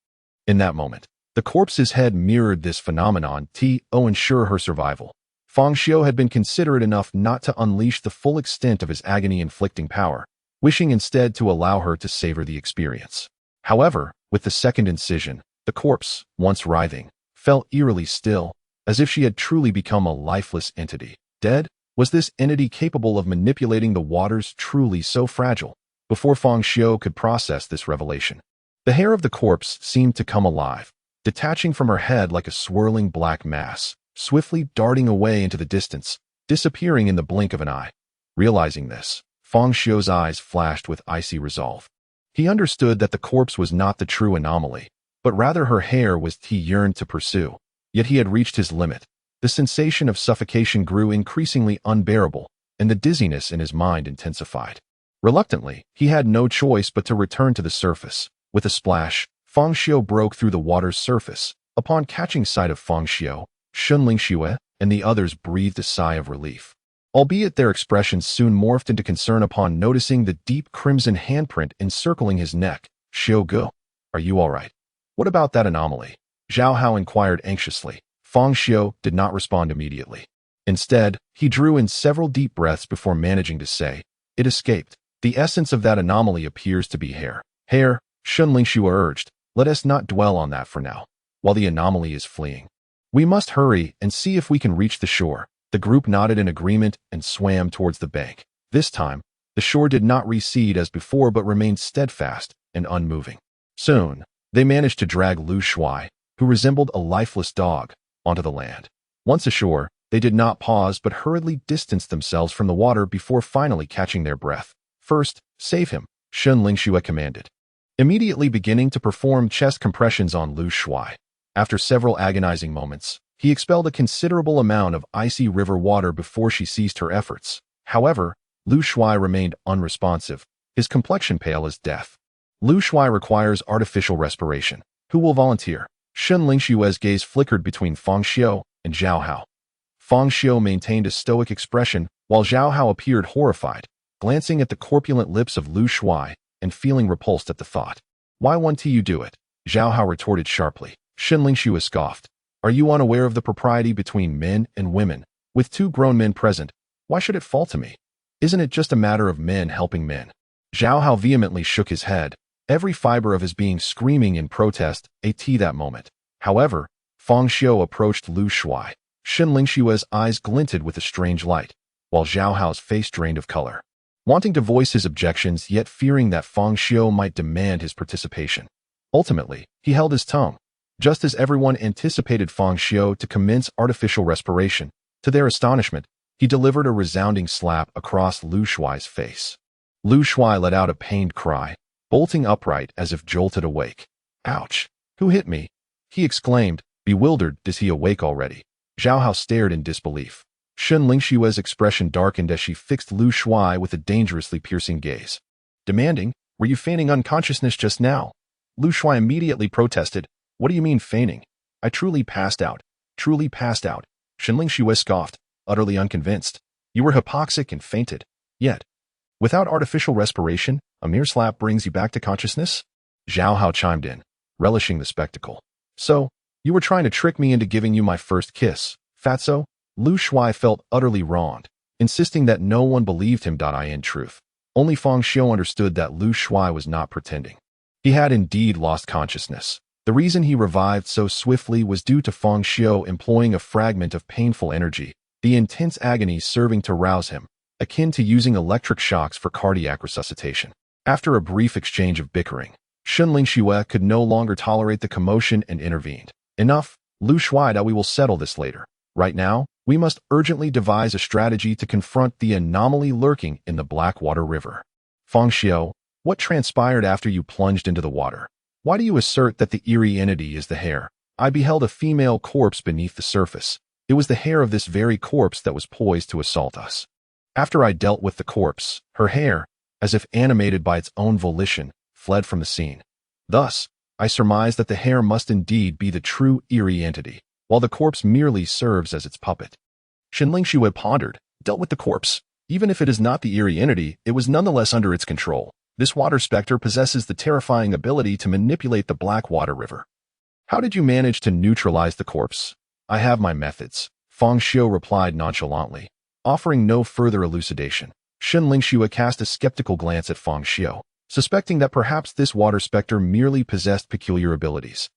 A: In that moment, the corpse's head mirrored this phenomenon to ensure her survival. Fang Xiu had been considerate enough not to unleash the full extent of his agony-inflicting power, wishing instead to allow her to savor the experience. However, with the second incision, the corpse, once writhing, fell eerily still, as if she had truly become a lifeless entity. Dead? Was this entity capable of manipulating the waters truly so fragile? Before Fang Xiu could process this revelation, the hair of the corpse seemed to come alive, detaching from her head like a swirling black mass, swiftly darting away into the distance, disappearing in the blink of an eye. Realizing this, Fang Xiu's eyes flashed with icy resolve. He understood that the corpse was not the true anomaly, but rather her hair was he yearned to pursue. Yet he had reached his limit. The sensation of suffocation grew increasingly unbearable, and the dizziness in his mind intensified. Reluctantly, he had no choice but to return to the surface. With a splash, Fang Xiu broke through the water's surface. Upon catching sight of Fang Xiu, Shunling Xue and the others breathed a sigh of relief. Albeit their expressions soon morphed into concern upon noticing the deep crimson handprint encircling his neck. Xiu Gu, are you all right? What about that anomaly? Zhao Hao inquired anxiously. Fang Xiu did not respond immediately. Instead, he drew in several deep breaths before managing to say, "It escaped. The essence of that anomaly appears to be hair." "Hair," Shunling Xue urged. "Let us not dwell on that for now, while the anomaly is fleeing. We must hurry and see if we can reach the shore." The group nodded in agreement and swam towards the bank. This time, the shore did not recede as before but remained steadfast and unmoving. Soon, they managed to drag Lu Shuai, who resembled a lifeless dog, onto the land. Once ashore, they did not pause but hurriedly distanced themselves from the water before finally catching their breath. "First, save him," Shunling Xue commanded, immediately beginning to perform chest compressions on Lu Shuai. After several agonizing moments, he expelled a considerable amount of icy river water before she ceased her efforts. However, Lu Shuai remained unresponsive, his complexion pale as death. Lu Shuai requires artificial respiration. Who will volunteer? Shunling Xue's gaze flickered between Fang Xiu and Zhao Hao. Fang Xiu maintained a stoic expression, while Zhao Hao appeared horrified, glancing at the corpulent lips of Lu Shuai and feeling repulsed at the thought. "Why won't you do it?" Zhao Hao retorted sharply. Shunling Xue scoffed. "Are you unaware of the propriety between men and women? With two grown men present, why should it fall to me? Isn't it just a matter of men helping men?" Zhao Hao vehemently shook his head, every fiber of his being screaming in protest at that moment. However, Fang Xiu approached Lu Shuai. Shunling Xue's eyes glinted with a strange light, while Zhao Hao's face drained of color. Wanting to voice his objections yet fearing that Fang Xiu might demand his participation. Ultimately, he held his tongue. Just as everyone anticipated Fang Xiu to commence artificial respiration, to their astonishment, he delivered a resounding slap across Lu Shuai's face. Lu Shuai let out a pained cry, bolting upright as if jolted awake. "Ouch! Who hit me?" he exclaimed, bewildered. "Is he awake already?" Zhao Hao stared in disbelief. Shunling Xue's expression darkened as she fixed Lu Shuai with a dangerously piercing gaze. Demanding, "Were you feigning unconsciousness just now?" Lu Shuai immediately protested. "What do you mean feigning? I truly passed out. Truly passed out." Shunling Xue scoffed, utterly unconvinced. "You were hypoxic and fainted. Yet, without artificial respiration, a mere slap brings you back to consciousness?" Zhao Hao chimed in, relishing the spectacle. "So, you were trying to trick me into giving you my first kiss, fatso?" Lu Shuai felt utterly wronged, insisting that no one believed him. In truth, only Fang Xiu understood that Lu Shuai was not pretending. He had indeed lost consciousness. The reason he revived so swiftly was due to Fang Xiu employing a fragment of painful energy, the intense agony serving to rouse him, akin to using electric shocks for cardiac resuscitation. After a brief exchange of bickering, Shunling Xue could no longer tolerate the commotion and intervened. "Enough, Lu Shuai, we will settle this later. Right now, we must urgently devise a strategy to confront the anomaly lurking in the Blackwater River." "Fang Xiu, what transpired after you plunged into the water? Why do you assert that the eerie entity is the hair? I beheld a female corpse beneath the surface. It was the hair of this very corpse that was poised to assault us. After I dealt with the corpse, her hair, as if animated by its own volition, fled from the scene. Thus, I surmise that the hair must indeed be the true eerie entity, while the corpse merely serves as its puppet." Shunling Xue pondered. "Dealt with the corpse. Even if it is not the eerie entity, it was nonetheless under its control. This water specter possesses the terrifying ability to manipulate the Blackwater River. How did you manage to neutralize the corpse?" "I have my methods," Fang Xiu replied nonchalantly, offering no further elucidation. Shunling Xue cast a skeptical glance at Fang Xiu, suspecting that perhaps this water specter merely possessed peculiar abilities,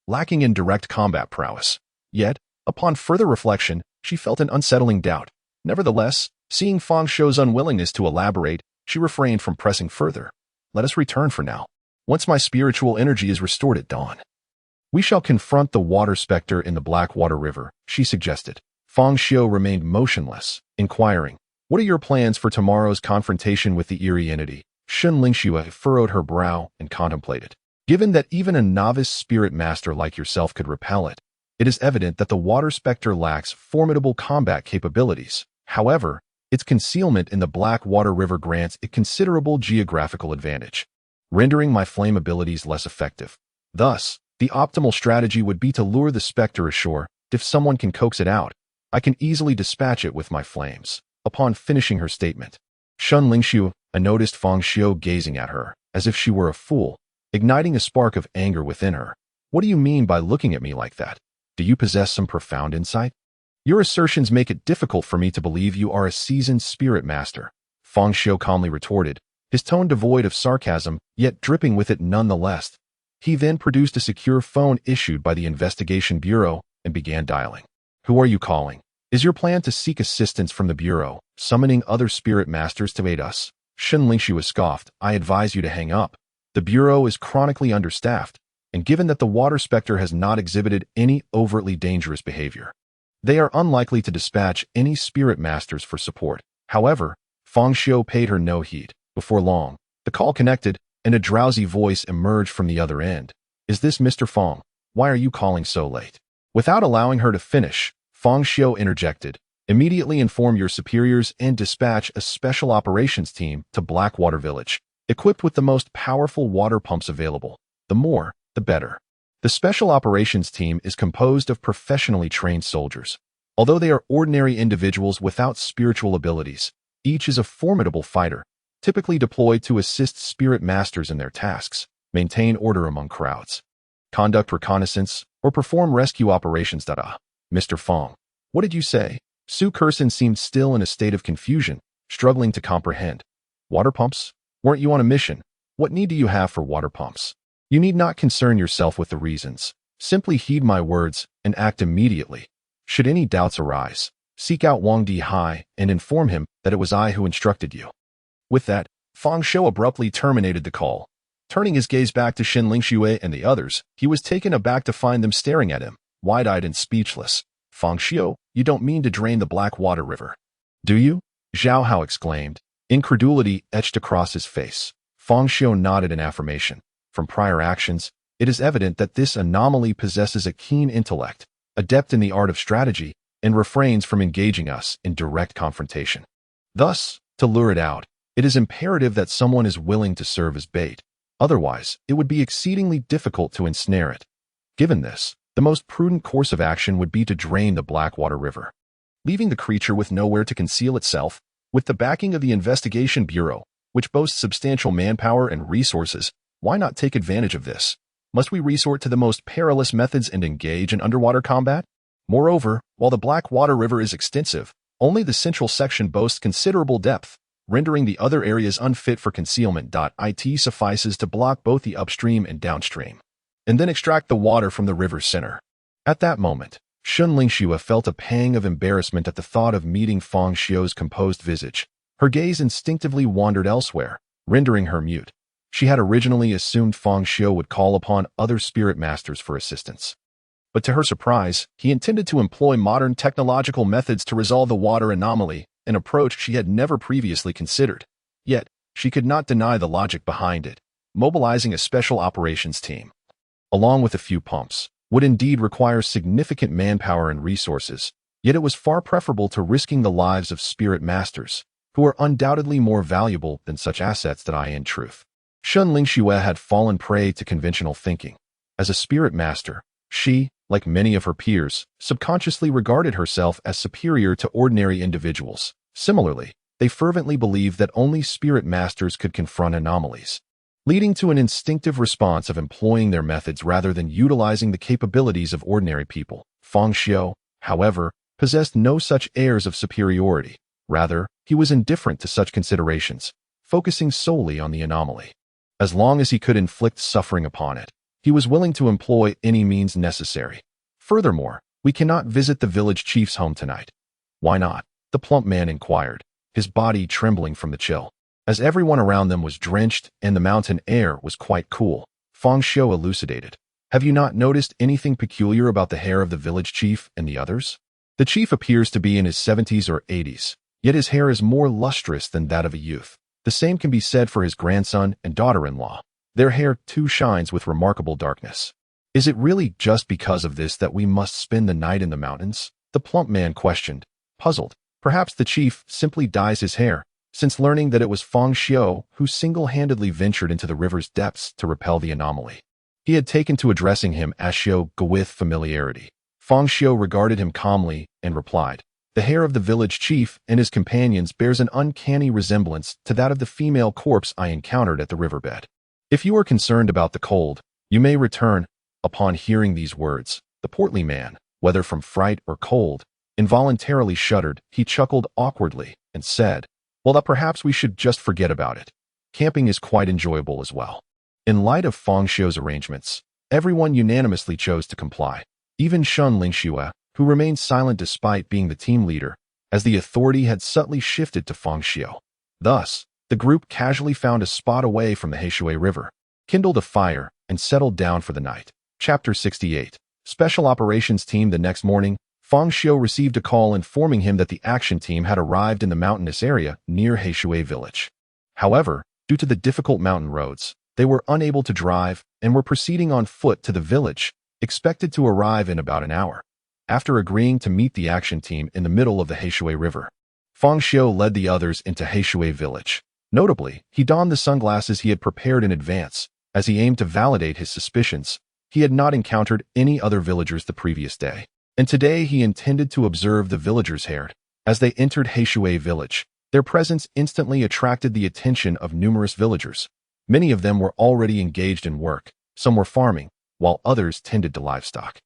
A: lacking in direct combat prowess. Yet, upon further reflection, she felt an unsettling doubt. Nevertheless, seeing Fang Xiu's unwillingness to elaborate, she refrained from pressing further. "Let us return for now. Once my spiritual energy is restored at dawn, we shall confront the water specter in the Blackwater River," she suggested. Fang Xiu remained motionless, inquiring, "What are your plans for tomorrow's confrontation with the eerie entity?" Shunling Xue furrowed her brow and contemplated. "Given that even a novice spirit master like yourself could repel it, it is evident that the water specter lacks formidable combat capabilities. However, its concealment in the Blackwater River grants it considerable geographical advantage, rendering my flame abilities less effective. Thus, the optimal strategy would be to lure the specter ashore. If someone can coax it out, I can easily dispatch it with my flames. Upon finishing her statement, Shun Lingxiu noticed Fang Xiu gazing at her, as if she were a fool, igniting a spark of anger within her. What do you mean by looking at me like that? Do you possess some profound insight? Your assertions make it difficult for me to believe you are a seasoned spirit master, Fang Xiu calmly retorted, his tone devoid of sarcasm, yet dripping with it nonetheless. He then produced a secure phone issued by the Investigation Bureau and began dialing. Who are you calling? Is your plan to seek assistance from the Bureau, summoning other spirit masters to aid us? Shun Lingxiu scoffed. I advise you to hang up. The Bureau is chronically understaffed, and given that the water specter has not exhibited any overtly dangerous behavior, they are unlikely to dispatch any spirit masters for support. However, Fang Xiu paid her no heed. Before long, the call connected, and a drowsy voice emerged from the other end. Is this Mr. Fang? Why are you calling so late? Without allowing her to finish, Fang Xiu interjected. Immediately inform your superiors and dispatch a special operations team to Blackwater Village, equipped with the most powerful water pumps available. The more, the better. The special operations team is composed of professionally trained soldiers. Although they are ordinary individuals without spiritual abilities, each is a formidable fighter, typically deployed to assist spirit masters in their tasks, maintain order among crowds, conduct reconnaissance, or perform rescue operations. Mr. Fang, what did you say? Su Kersen seemed still in a state of confusion, struggling to comprehend. Water pumps? Weren't you on a mission? What need do you have for water pumps? You need not concern yourself with the reasons. Simply heed my words and act immediately. Should any doubts arise, seek out Wang Dihai and inform him that it was I who instructed you. With that, Fang Xiu abruptly terminated the call. Turning his gaze back to Shun Lingxiu and the others, he was taken aback to find them staring at him, wide-eyed and speechless. Fang Xiu, you don't mean to drain the Blackwater River, do you? Zhao Hao exclaimed. Incredulity etched across his face. Fang Xiu nodded in affirmation. From prior actions, it is evident that this anomaly possesses a keen intellect, adept in the art of strategy, and refrains from engaging us in direct confrontation. Thus, to lure it out, it is imperative that someone is willing to serve as bait. Otherwise, it would be exceedingly difficult to ensnare it. Given this, the most prudent course of action would be to drain the Blackwater River, leaving the creature with nowhere to conceal itself. With the backing of the Investigation Bureau, which boasts substantial manpower and resources, why not take advantage of this? Must we resort to the most perilous methods and engage in underwater combat? Moreover, while the Blackwater River is extensive, only the central section boasts considerable depth, rendering the other areas unfit for concealment. It suffices to block both the upstream and downstream, and then extract the water from the river's center. At that moment, Shun Lingxiu felt a pang of embarrassment at the thought of meeting Fang Xiu's composed visage. Her gaze instinctively wandered elsewhere, rendering her mute. She had originally assumed Fang Xiu would call upon other spirit masters for assistance. But to her surprise, he intended to employ modern technological methods to resolve the water anomaly, an approach she had never previously considered. Yet, she could not deny the logic behind it. Mobilizing a special operations team, along with a few pumps, would indeed require significant manpower and resources, yet it was far preferable to risking the lives of spirit masters, who are undoubtedly more valuable than such assets. In truth, Shun Lingxiu had fallen prey to conventional thinking. As a spirit master, she, like many of her peers, subconsciously regarded herself as superior to ordinary individuals. Similarly, they fervently believed that only spirit masters could confront anomalies, leading to an instinctive response of employing their methods rather than utilizing the capabilities of ordinary people. Fang Xiu, however, possessed no such airs of superiority. Rather, he was indifferent to such considerations, focusing solely on the anomaly. As long as he could inflict suffering upon it, he was willing to employ any means necessary. Furthermore, we cannot visit the village chief's home tonight. Why not? The plump man inquired, his body trembling from the chill. As everyone around them was drenched and the mountain air was quite cool, Fang Xiu elucidated. Have you not noticed anything peculiar about the hair of the village chief and the others? The chief appears to be in his 70s or 80s, yet his hair is more lustrous than that of a youth. The same can be said for his grandson and daughter-in-law. Their hair too shines with remarkable darkness. Is it really just because of this that we must spend the night in the mountains? The plump man questioned, puzzled. Perhaps the chief simply dyes his hair, since learning that it was Fang Xiu who single-handedly ventured into the river's depths to repel the anomaly. He had taken to addressing him as Xiu with familiarity. Fang Xiu regarded him calmly and replied, "The hair of the village chief and his companions bears an uncanny resemblance to that of the female corpse I encountered at the riverbed. If you are concerned about the cold, you may return." Upon hearing these words, the portly man, whether from fright or cold, involuntarily shuddered. He chuckled awkwardly and said, "Well, that perhaps we should just forget about it. Camping is quite enjoyable as well." In light of Fang Xiu's arrangements, everyone unanimously chose to comply. Even Shun Lingxue, who remained silent despite being the team leader, as the authority had subtly shifted to Fang Xiu. Thus, the group casually found a spot away from the Heishui River, kindled a fire, and settled down for the night. Chapter 68. Special Operations Team. The next morning, Fang Xiu received a call informing him that the action team had arrived in the mountainous area near Heishui village. However, due to the difficult mountain roads, they were unable to drive and were proceeding on foot to the village, expected to arrive in about an hour. After agreeing to meet the action team in the middle of the Heishui River, Fang Xiu led the others into Heishui village. Notably, he donned the sunglasses he had prepared in advance, as he aimed to validate his suspicions. He had not encountered any other villagers the previous day, and today he intended to observe the villagers' herd. As they entered Heishui village, their presence instantly attracted the attention of numerous villagers. Many of them were already engaged in work, some were farming, while others tended to livestock.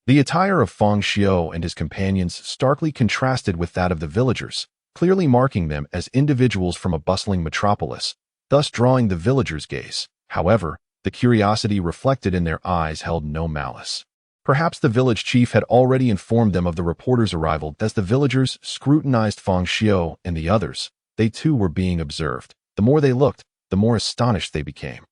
A: The attire of Fang Xiu and his companions starkly contrasted with that of the villagers, clearly marking them as individuals from a bustling metropolis, thus drawing the villagers' gaze. However, the curiosity reflected in their eyes held no malice. Perhaps the village chief had already informed them of the reporter's arrival. As the villagers scrutinized Fang Xiu and the others, they too were being observed. The more they looked, the more astonished they became.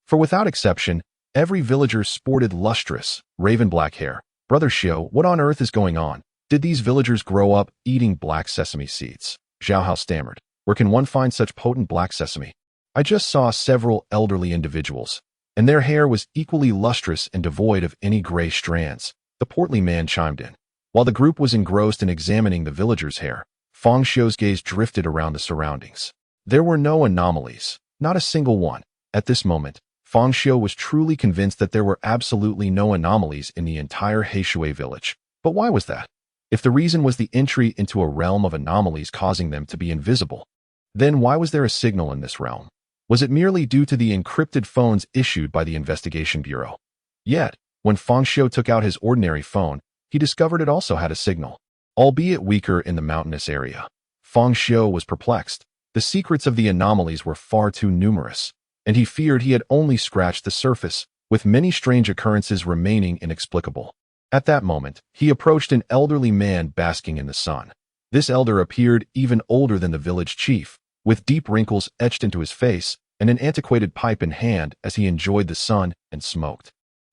A: For without exception, every villager sported lustrous, raven-black hair. "Brother Xiu, what on earth is going on? Did these villagers grow up eating black sesame seeds?" Zhao Hao stammered. "Where can one find such potent black sesame? I just saw several elderly individuals, and their hair was equally lustrous and devoid of any gray strands." The portly man chimed in. While the group was engrossed in examining the villagers' hair, Fang Xiu's gaze drifted around the surroundings. There were no anomalies. Not a single one. At this moment, Fang Xiu was truly convinced that there were absolutely no anomalies in the entire Heishui village. But why was that? If the reason was the entry into a realm of anomalies causing them to be invisible, then why was there a signal in this realm? Was it merely due to the encrypted phones issued by the Investigation Bureau? Yet, when Fang Xiu took out his ordinary phone, he discovered it also had a signal, albeit weaker in the mountainous area. Fang Xiu was perplexed. The secrets of the anomalies were far too numerous, and he feared he had only scratched the surface, with many strange occurrences remaining inexplicable. At that moment, he approached an elderly man basking in the sun. This elder appeared even older than the village chief, with deep wrinkles etched into his face and an antiquated pipe in hand as he enjoyed the sun and smoked.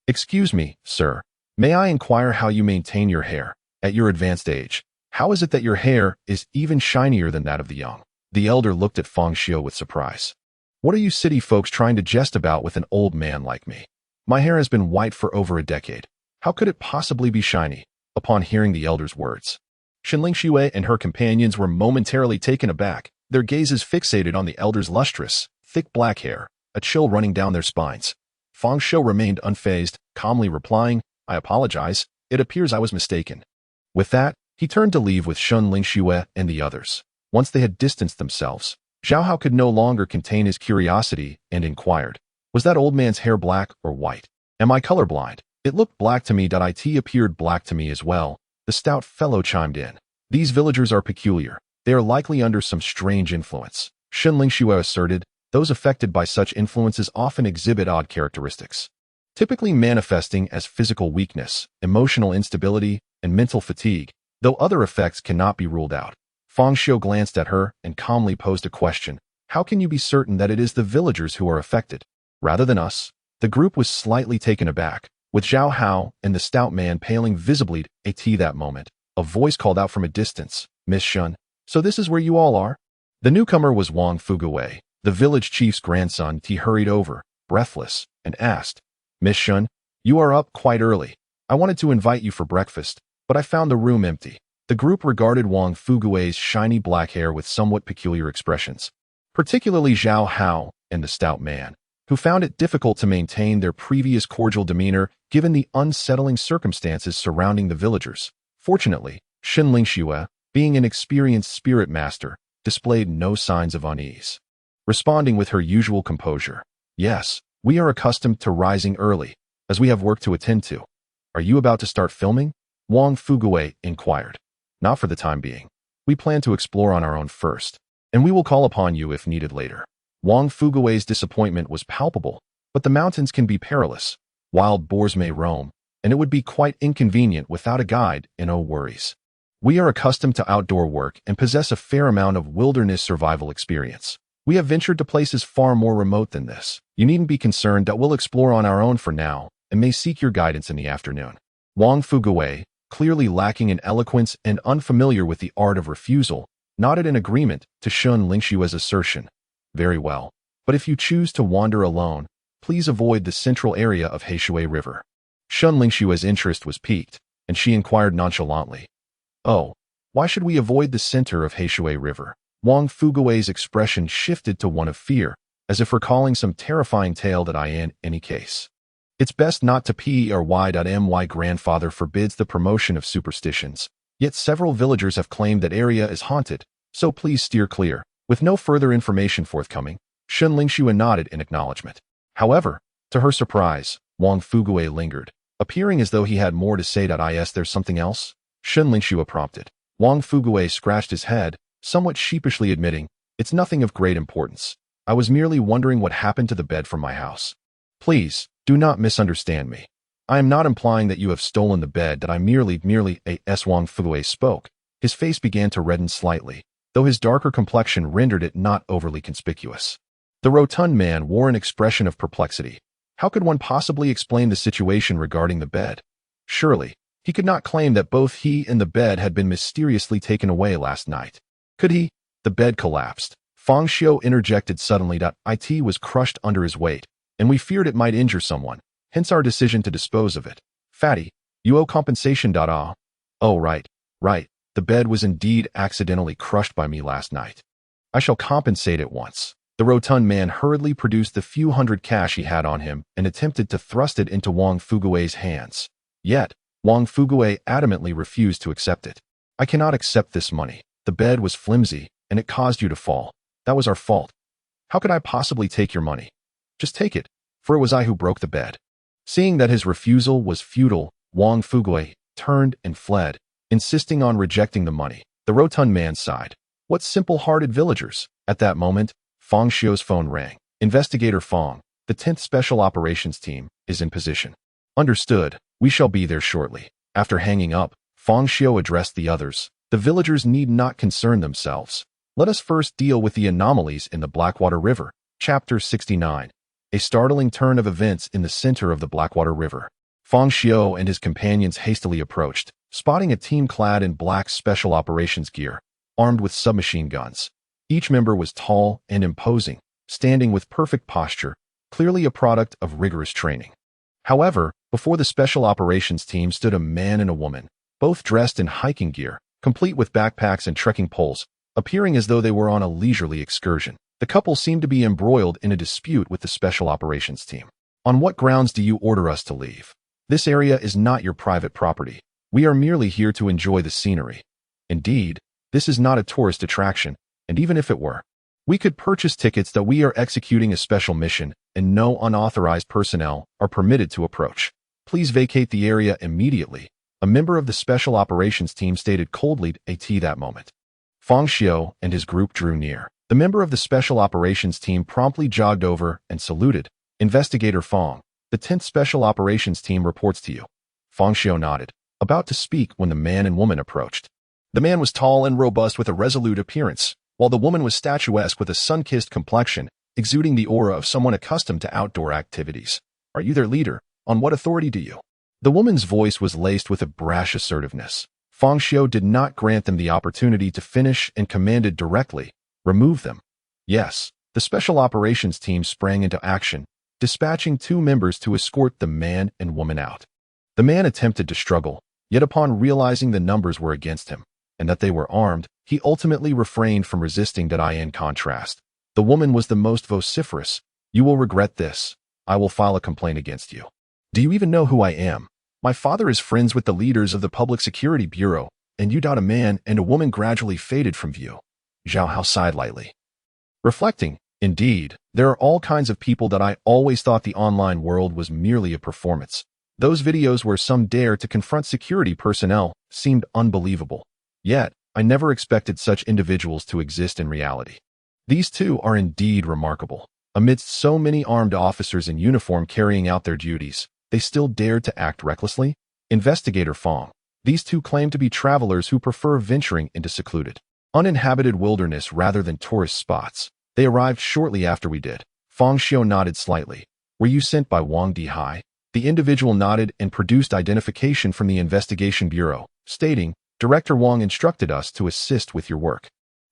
A: "Excuse me, sir. May I inquire how you maintain your hair? At your advanced age, how is it that your hair is even shinier than that of the young?" The elder looked at Fang Xiu with surprise. "What are you city folks trying to jest about with an old man like me? My hair has been white for over a decade. How could it possibly be shiny?" Upon hearing the elder's words, Shenling Xue and her companions were momentarily taken aback, their gazes fixated on the elder's lustrous, thick black hair, a chill running down their spines. Fang Xiu remained unfazed, calmly replying, "I apologize. It appears I was mistaken." With that, he turned to leave with Shun Lingxue and the others. Once they had distanced themselves, Zhao Hao could no longer contain his curiosity and inquired, "Was that old man's hair black or white? Am I colorblind? It looked black to me. It appeared black to me as well." The stout fellow chimed in. "These villagers are peculiar. They are likely under some strange influence," Shun Lingxue asserted. "Those affected by such influences often exhibit odd characteristics, typically manifesting as physical weakness, emotional instability, and mental fatigue, though other effects cannot be ruled out." Fang Xiu glanced at her and calmly posed a question. "How can you be certain that it is the villagers who are affected, rather than us?" The group was slightly taken aback, with Zhao Hao and the stout man paling visibly at that moment. A voice called out from a distance, "Miss Shun, so this is where you all are?" The newcomer was Wang Fugawei, the village chief's grandson. He hurried over, breathless, and asked, "Miss Shun, you are up quite early. I wanted to invite you for breakfast, but I found the room empty." The group regarded Wang Fugawei's shiny black hair with somewhat peculiar expressions, particularly Zhao Hao and the stout man. who found it difficult to maintain their previous cordial demeanor given the unsettling circumstances surrounding the villagers. Fortunately, Fang Xiu, being an experienced spirit master, displayed no signs of unease. Responding with her usual composure, "Yes, we are accustomed to rising early, as we have work to attend to. Are you about to start filming?" Wang Fugui inquired. "Not for the time being. We plan to explore on our own first, and we will call upon you if needed later." Wang Fugui's disappointment was palpable, but the mountains can be perilous. Wild boars may roam, and it would be quite inconvenient without a guide, and no worries. We are accustomed to outdoor work and possess a fair amount of wilderness survival experience. We have ventured to places far more remote than this. You needn't be concerned that we'll explore on our own for now, and may seek your guidance in the afternoon. Wang Fugui, clearly lacking in eloquence and unfamiliar with the art of refusal, nodded in agreement to Fang Xiu's assertion. "Very well, but if you choose to wander alone, please avoid the central area of Heishui River." Fang Xiu's interest was piqued, and she inquired nonchalantly, "Oh, why should we avoid the center of Heishui River?" Wang Fugui's expression shifted to one of fear, as if recalling some terrifying tale that in any case. "It's best not to my grandfather forbids the promotion of superstitions, yet several villagers have claimed that area is haunted, so please steer clear." With no further information forthcoming, Fang Xiu nodded in acknowledgement. However, to her surprise, Wang Fugui lingered, appearing as though he had more to say. There's something else?" Fang Xiu prompted. Wang Fugui scratched his head, somewhat sheepishly admitting, "It's nothing of great importance. I was merely wondering what happened to the bed from my house." "Please, do not misunderstand me. I am not implying that you have stolen the bed. That I merely Wang Fugui spoke. His face began to redden slightly, though his darker complexion rendered it not overly conspicuous. The rotund man wore an expression of perplexity. How could one possibly explain the situation regarding the bed? Surely, he could not claim that both he and the bed had been mysteriously taken away last night. Could he? The bed collapsed. Fang Xiu interjected suddenly. "It was crushed under his weight, and we feared it might injure someone, hence our decision to dispose of it. Fatty, you owe compensation. Oh, right. The bed was indeed accidentally crushed by me last night. I shall compensate at once." The rotund man hurriedly produced the few hundred cash he had on him and attempted to thrust it into Wang Fugui's hands. Yet, Wang Fugui adamantly refused to accept it. "I cannot accept this money. The bed was flimsy, and it caused you to fall. That was our fault. How could I possibly take your money? Just take it, for it was I who broke the bed." Seeing that his refusal was futile, Wang Fugui turned and fled, insisting on rejecting the money. The rotund man sighed. What simple-hearted villagers! At that moment, Fang Xiu's phone rang. "Investigator Fang, the 10th Special Operations Team, is in position." "Understood. We shall be there shortly." After hanging up, Fang Xiu addressed the others. "The villagers need not concern themselves. Let us first deal with the anomalies in the Blackwater River." Chapter 69. A startling turn of events in the center of the Blackwater River. Fang Xiu and his companions hastily approached, spotting a team clad in black special operations gear, armed with submachine guns. Each member was tall and imposing, standing with perfect posture, clearly a product of rigorous training. However, before the special operations team stood a man and a woman, both dressed in hiking gear, complete with backpacks and trekking poles, appearing as though they were on a leisurely excursion. The couple seemed to be embroiled in a dispute with the special operations team. "On what grounds do you order us to leave? This area is not your private property. We are merely here to enjoy the scenery. Indeed, this is not a tourist attraction, and even if it were, we could purchase tickets that we are executing a special mission, and no unauthorized personnel are permitted to approach. Please vacate the area immediately," a member of the special operations team stated coldly at that moment. Fang Xiu and his group drew near. The member of the special operations team promptly jogged over and saluted. "Investigator Fang, the 10th Special Operations Team reports to you." Fang Xiu nodded, about to speak when the man and woman approached. The man was tall and robust with a resolute appearance, while the woman was statuesque with a sun-kissed complexion, exuding the aura of someone accustomed to outdoor activities. "Are you their leader? On what authority do you?" The woman's voice was laced with a brash assertiveness. Fang Xiu did not grant them the opportunity to finish and commanded directly, "Remove them." Yes, the special operations team sprang into action, dispatching 2 members to escort the man and woman out. The man attempted to struggle, yet upon realizing the numbers were against him, and that they were armed, he ultimately refrained from resisting. In contrast, the woman was the most vociferous, You will regret this. I will file a complaint against you. Do you even know who I am? My father is friends with the leaders of the Public Security Bureau, and you doubt a man and a woman gradually faded from view. Zhao Hao sighed lightly. Reflecting, indeed, there are all kinds of people that I always thought the online world was merely a performance. Those videos where some dare to confront security personnel seemed unbelievable. Yet, I never expected such individuals to exist in reality. These two are indeed remarkable. Amidst so many armed officers in uniform carrying out their duties, they still dared to act recklessly? Investigator Fang. These two claim to be travelers who prefer venturing into secluded, uninhabited wilderness rather than tourist spots. They arrived shortly after we did. Fang Xiu nodded slightly. Were you sent by Wang Dihai? The individual nodded and produced identification from the Investigation Bureau, stating, Director Wang instructed us to assist with your work.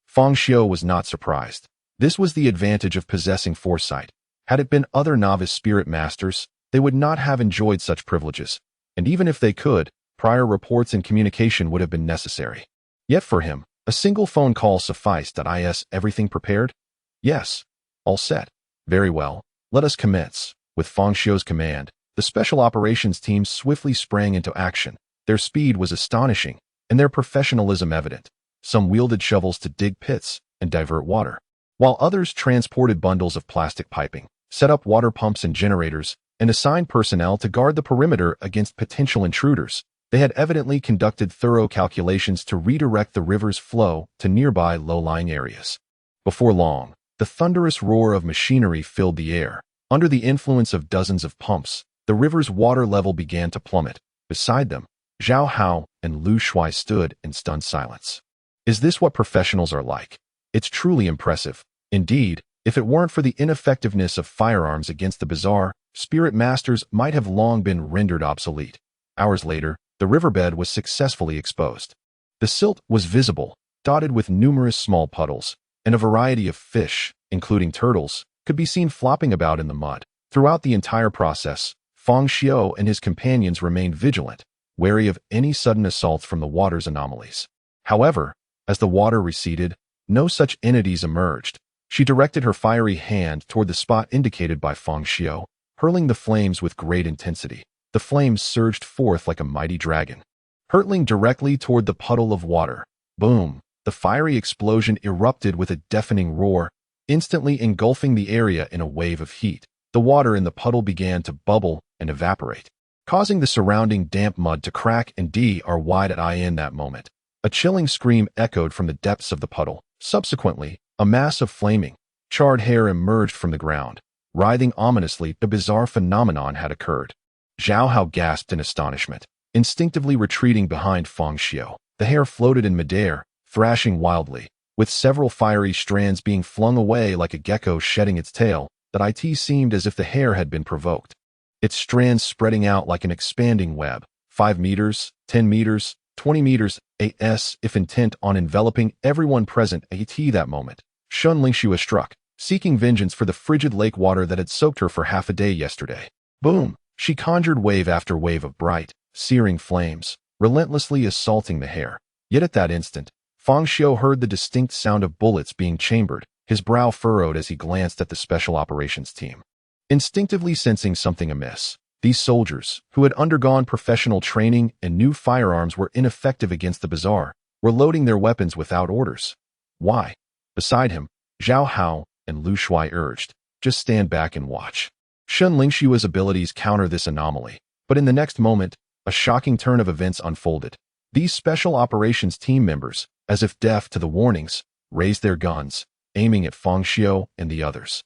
A: Fang Xiu was not surprised. This was the advantage of possessing foresight. Had it been other novice spirit masters, they would not have enjoyed such privileges. And even if they could, prior reports and communication would have been necessary. Yet for him, a single phone call sufficed. Is everything prepared? Yes. All set. Very well. Let us commence. With Fang Xiu's command, the Special Operations team swiftly sprang into action. Their speed was astonishing, and their professionalism evident. Some wielded shovels to dig pits and divert water, while others transported bundles of plastic piping, set up water pumps and generators, and assigned personnel to guard the perimeter against potential intruders. They had evidently conducted thorough calculations to redirect the river's flow to nearby low-lying areas. Before long, the thunderous roar of machinery filled the air. Under the influence of dozens of pumps, the river's water level began to plummet. Beside them, Zhao Hao and Lu Shuai stood in stunned silence. Is this what professionals are like? It's truly impressive. Indeed, if it weren't for the ineffectiveness of firearms against the bizarre, spirit masters might have long been rendered obsolete. Hours later, the riverbed was successfully exposed. The silt was visible, dotted with numerous small puddles, and a variety of fish, including turtles, could be seen flopping about in the mud. Throughout the entire process, Fang Xiu and his companions remained vigilant, wary of any sudden assaults from the water's anomalies. However, as the water receded, no such entities emerged. She directed her fiery hand toward the spot indicated by Fang Xiu, hurling the flames with great intensity. The flames surged forth like a mighty dragon, hurtling directly toward the puddle of water. Boom! The fiery explosion erupted with a deafening roar, instantly engulfing the area in a wave of heat. The water in the puddle began to bubble and evaporate, causing the surrounding damp mud to crack and dry in that moment. A chilling scream echoed from the depths of the puddle. Subsequently, a mass of flaming, charred hair emerged from the ground. Writhing ominously, a bizarre phenomenon had occurred. Zhao Hao gasped in astonishment, instinctively retreating behind Fang Xiu. The hair floated in midair, thrashing wildly, with several fiery strands being flung away like a gecko shedding its tail. That it seemed as if the hair had been provoked, its strands spreading out like an expanding web, 5 meters, 10 meters, 20 meters, as if intent on enveloping everyone present. That moment, Shun Lingxu was struck, seeking vengeance for the frigid lake water that had soaked her for half a day yesterday. Boom! She conjured wave after wave of bright, searing flames, relentlessly assaulting the hair. Yet at that instant, Fang Xiu heard the distinct sound of bullets being chambered. His brow furrowed as he glanced at the Special Operations team. Instinctively sensing something amiss, these soldiers, who had undergone professional training and knew firearms were ineffective against the bizarre, were loading their weapons without orders. Why? Beside him, Zhao Hao and Lu Shuai urged, just stand back and watch. Shun Lingxiu's abilities counter this anomaly, but in the next moment, a shocking turn of events unfolded. These Special Operations team members, as if deaf to the warnings, raised their guns, aiming at Fang Xiu and the others.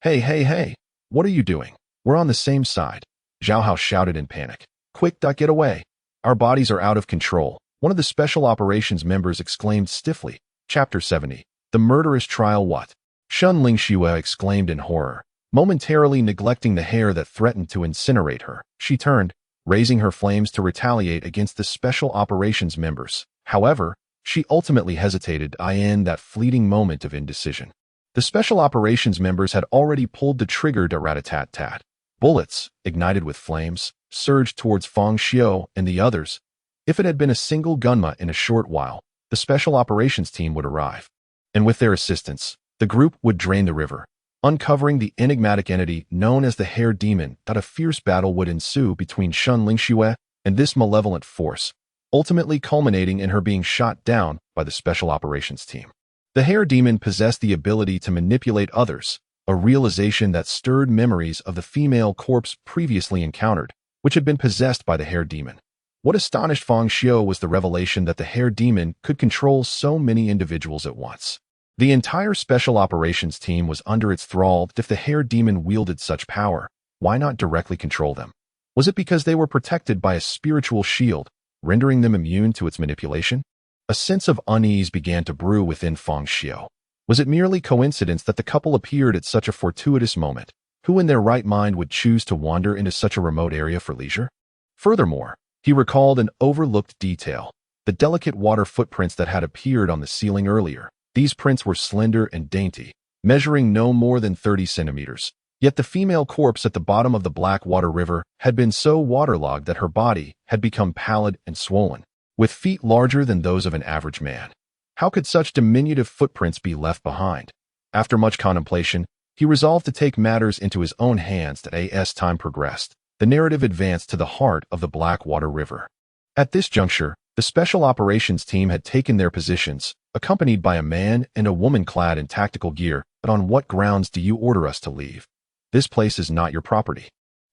A: Hey, what are you doing? We're on the same side. Zhao Hao shouted in panic. Quick, get away. Our bodies are out of control. One of the Special Operations members exclaimed stiffly. Chapter 70. The Murderous Trial. What? Shun Lingxiu exclaimed in horror. Momentarily neglecting the hair that threatened to incinerate her, she turned, raising her flames to retaliate against the Special Operations members. However, she ultimately hesitated in that fleeting moment of indecision. The Special Operations members had already pulled the trigger to rat-a-tat-tat. Bullets, ignited with flames, surged towards Fang Xiu and the others. If it had been a single gunma in a short while, the Special Operations team would arrive. And with their assistance, the group would drain the river. uncovering the enigmatic entity known as the Hair Demon. That a fierce battle would ensue between Shun Lingxue and this malevolent force, ultimately culminating in her being shot down by the Special Operations Team. The Hair Demon possessed the ability to manipulate others, a realization that stirred memories of the female corpse previously encountered, which had been possessed by the Hair Demon. What astonished Fang Xiu was the revelation that the Hair Demon could control so many individuals at once. The entire Special Operations Team was under its thrall. If the Hair Demon wielded such power, why not directly control them? Was it because they were protected by a spiritual shield, rendering them immune to its manipulation? A sense of unease began to brew within Fang Xiu. Was it merely coincidence that the couple appeared at such a fortuitous moment? Who in their right mind would choose to wander into such a remote area for leisure? Furthermore, he recalled an overlooked detail, the delicate water footprints that had appeared on the ceiling earlier. These prints were slender and dainty, measuring no more than 30 centimeters. Yet the female corpse at the bottom of the black water river had been so waterlogged that her body had become pallid and swollen, with feet larger than those of an average man. How could such diminutive footprints be left behind? After much contemplation, he resolved to take matters into his own hands. As time progressed, the narrative advanced to the heart of the Blackwater River. At this juncture, the Special Operations Team had taken their positions, accompanied by a man and a woman clad in tactical gear. But on what grounds do you order us to leave? This place is not your property.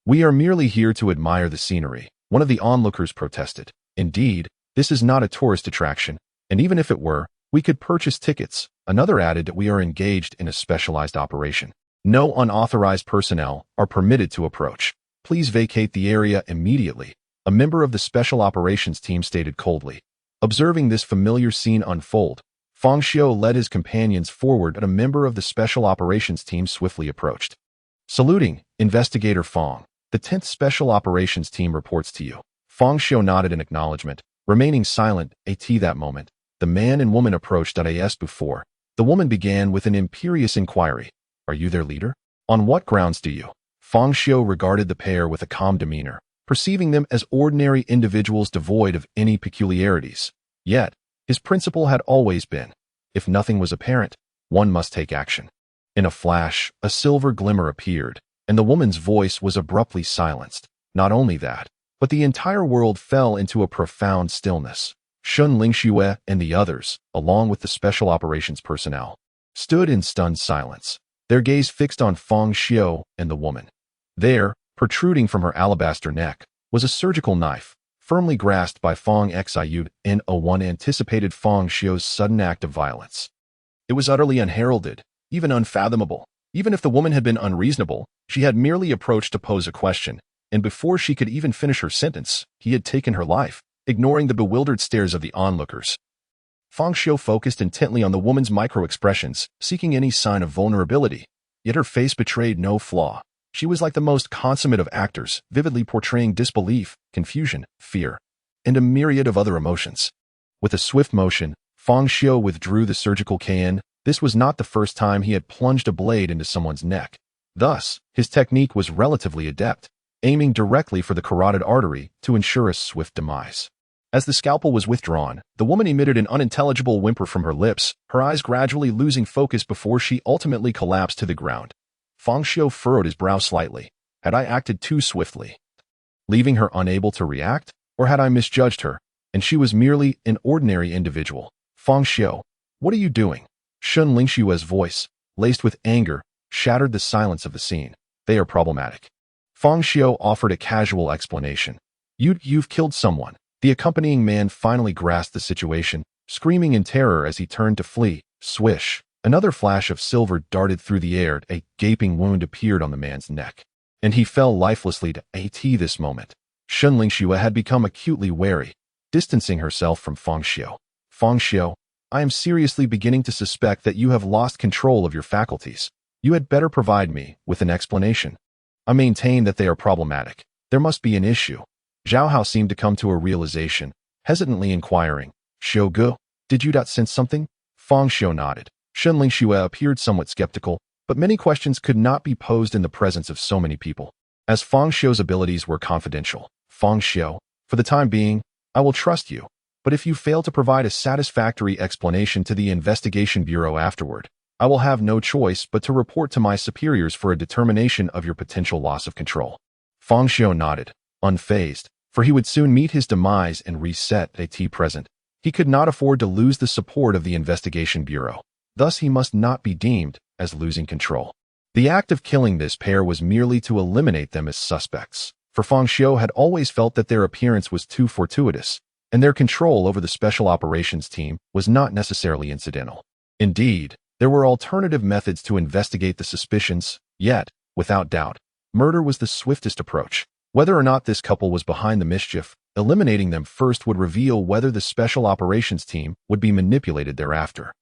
A: We are merely here to admire the scenery, one of the onlookers protested. Indeed, this is not a tourist attraction, and even if it were, we could purchase tickets. Another added that we are engaged in a specialized operation. No unauthorized personnel are permitted to approach. Please vacate the area immediately, a member of the Special Operations Team stated coldly. Observing this familiar scene unfold, Fang Xiu led his companions forward and a member of the Special Operations Team swiftly approached. Saluting, Investigator Fang, the 10th Special Operations Team reports to you. Fang Xiu nodded in acknowledgement, remaining silent. At that moment, the man and woman approached. As before, the woman began with an imperious inquiry. Are you their leader? On what grounds do you? Fang Xiu regarded the pair with a calm demeanor, perceiving them as ordinary individuals devoid of any peculiarities. Yet, his principle had always been, if nothing was apparent, one must take action. In a flash, a silver glimmer appeared, and the woman's voice was abruptly silenced. Not only that, but the entire world fell into a profound stillness. Shun Lingxue and the others, along with the Special Operations personnel, stood in stunned silence, their gaze fixed on Fang Xiu and the woman. There, protruding from her alabaster neck, was a surgical knife, firmly grasped by Fang Xiu. One anticipated Fang Xiu's sudden act of violence. It was utterly unheralded, even unfathomable. Even if the woman had been unreasonable, she had merely approached to pose a question, and before she could even finish her sentence, he had taken her life, ignoring the bewildered stares of the onlookers. Fang Xiu focused intently on the woman's micro-expressions, seeking any sign of vulnerability, yet her face betrayed no flaw. She was like the most consummate of actors, vividly portraying disbelief, confusion, fear, and a myriad of other emotions. With a swift motion, Fang Xiu withdrew the surgical can. This was not the first time he had plunged a blade into someone's neck. Thus, his technique was relatively adept, aiming directly for the carotid artery to ensure a swift demise. As the scalpel was withdrawn, the woman emitted an unintelligible whimper from her lips, her eyes gradually losing focus before she ultimately collapsed to the ground. Fang Xiu furrowed his brow slightly. Had I acted too swiftly, leaving her unable to react? Or had I misjudged her, and she was merely an ordinary individual? Fang Xiu, what are you doing? Shun Lingxue's voice, laced with anger, shattered the silence of the scene. They are problematic. Fang Xiu offered a casual explanation. You've killed someone. The accompanying man finally grasped the situation, screaming in terror as he turned to flee. Swish! Another flash of silver darted through the air. A gaping wound appeared on the man's neck, and he fell lifelessly to this moment. Shun Lingxue had become acutely wary, distancing herself from Fang Xiu. Fang Xiu, I am seriously beginning to suspect that you have lost control of your faculties. You had better provide me with an explanation. I maintain that they are problematic. There must be an issue. Zhao Hao seemed to come to a realization, hesitantly inquiring, Xiu, did you sense something? Fang Xiu nodded. Shun Lingxue appeared somewhat skeptical, but many questions could not be posed in the presence of so many people. As Fang Xiu's abilities were confidential, Fang Xiu, for the time being, I will trust you, but if you fail to provide a satisfactory explanation to the investigation bureau afterward, I will have no choice but to report to my superiors for a determination of your potential loss of control." Fang Xiu nodded, unfazed, for he would soon meet his demise and reset at present. He could not afford to lose the support of the Investigation Bureau. Thus he must not be deemed as losing control. The act of killing this pair was merely to eliminate them as suspects, for Fang Xiu had always felt that their appearance was too fortuitous, and their control over the Special Operations Team was not necessarily incidental. Indeed, there were alternative methods to investigate the suspicions, yet, without doubt, murder was the swiftest approach. Whether or not this couple was behind the mischief, eliminating them first would reveal whether the Special Operations Team would be manipulated thereafter.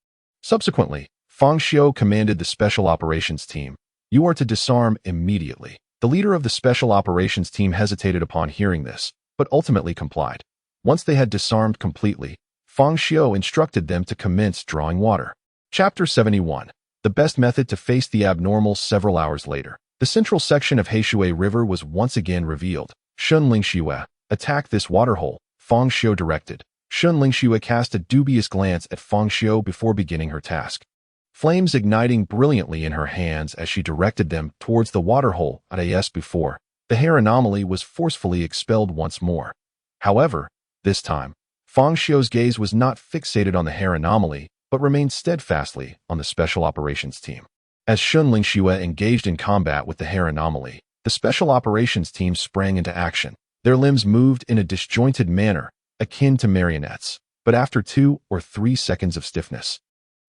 A: Subsequently, Fang Xiu commanded the Special Operations Team, "You are to disarm immediately." The leader of the Special Operations Team hesitated upon hearing this, but ultimately complied. Once they had disarmed completely, Fang Xiu instructed them to commence drawing water. Chapter 71. The best method to face the abnormal. Several hours later, the central section of Heishui River was once again revealed. "Shun Lingxue, attack this waterhole," Fang Xiu directed. Shun Lingxue cast a dubious glance at Fang Xiu before beginning her task. Flames igniting brilliantly in her hands as she directed them towards the waterhole. As before, the hair anomaly was forcefully expelled once more. However, this time, Fang Xiu's gaze was not fixated on the hair anomaly, but remained steadfastly on the Special Operations Team. As Shun Lingxue engaged in combat with the hair anomaly, the Special Operations Team sprang into action. Their limbs moved in a disjointed manner, akin to marionettes, but after 2 or 3 seconds of stiffness,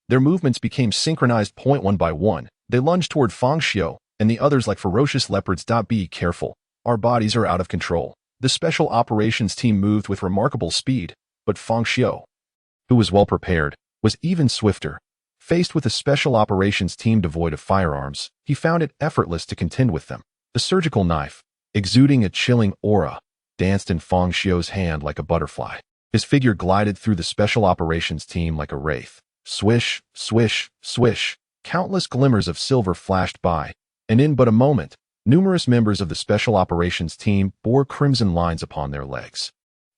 A: their movements became synchronized. One by one, they lunged toward Fang Xiu, and the others like ferocious leopards. Be careful, our bodies are out of control. The Special Operations Team moved with remarkable speed, but Fang Xiu, who was well prepared, was even swifter. Faced with a Special Operations Team devoid of firearms, he found it effortless to contend with them. The surgical knife, exuding a chilling aura, danced in Fang Xiu's hand like a butterfly. His figure glided through the Special Operations Team like a wraith. Swish, swish, swish. Countless glimmers of silver flashed by, and in but a moment, numerous members of the Special Operations Team bore crimson lines upon their legs.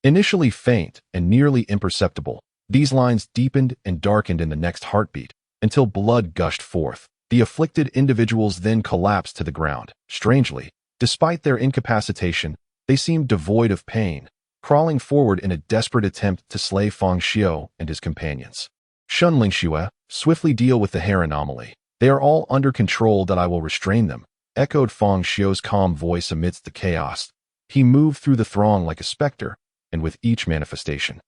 A: Initially faint and nearly imperceptible, these lines deepened and darkened in the next heartbeat, until blood gushed forth. The afflicted individuals then collapsed to the ground. Strangely, despite their incapacitation, they seemed devoid of pain, crawling forward in a desperate attempt to slay Fang Xiu and his companions. "Shun Lingxue, swiftly deal with the hair anomaly. They are all under control. That I will restrain them," echoed Fang Xiu's calm voice amidst the chaos. He moved through the throng like a specter, and with each manifestation,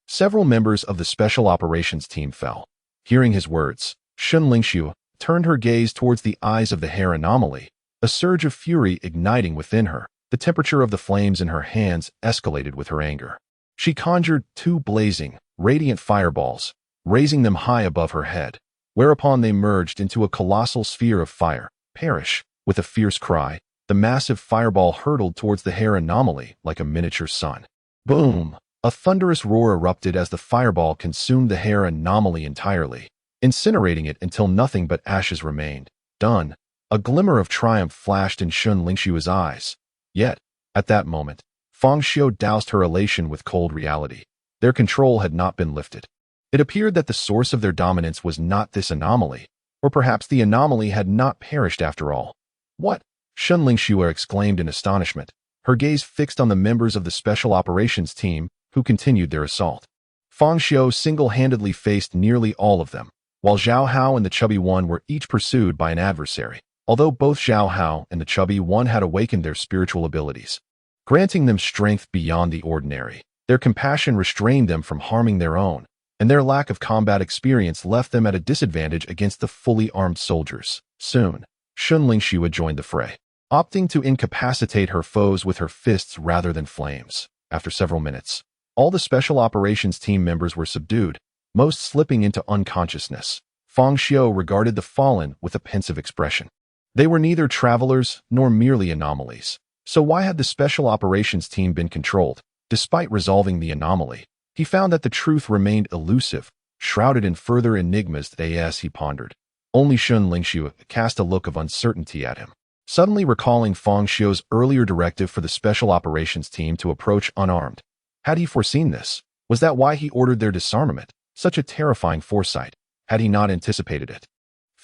A: several members of the Special Operations Team fell. Hearing his words, Shun Lingxue turned her gaze towards the eyes of the hair anomaly, a surge of fury igniting within her. The temperature of the flames in her hands escalated with her anger. She conjured 2 blazing, radiant fireballs, raising them high above her head, whereupon they merged into a colossal sphere of fire. "Perish!" With a fierce cry, the massive fireball hurtled towards the hair anomaly like a miniature sun. Boom! A thunderous roar erupted as the fireball consumed the hair anomaly entirely, incinerating it until nothing but ashes remained. Done. A glimmer of triumph flashed in Shun Lingxue's eyes. Yet, at that moment, Fang Xiu doused her elation with cold reality. Their control had not been lifted. It appeared that the source of their dominance was not this anomaly, or perhaps the anomaly had not perished after all. "What?" Shun Lingxue exclaimed in astonishment, her gaze fixed on the members of the Special Operations Team who continued their assault. Fang Xiu single-handedly faced nearly all of them, while Zhao Hao and the Chubby One were each pursued by an adversary. Although both Zhao Hao and the Chubby One had awakened their spiritual abilities, granting them strength beyond the ordinary, their compassion restrained them from harming their own, and their lack of combat experience left them at a disadvantage against the fully armed soldiers. Soon, Shun Lingxue joined the fray, opting to incapacitate her foes with her fists rather than flames. After several minutes, all the Special Operations Team members were subdued, most slipping into unconsciousness. Fang Xiu regarded the fallen with a pensive expression. They were neither travelers nor merely anomalies. So why had the Special Operations Team been controlled? Despite resolving the anomaly, he found that the truth remained elusive, shrouded in further enigmas. As he pondered, only Shun Lingxue cast a look of uncertainty at him, suddenly recalling Fang Xiu's earlier directive for the Special Operations Team to approach unarmed. Had he foreseen this? Was that why he ordered their disarmament? Such a terrifying foresight. Had he not anticipated it?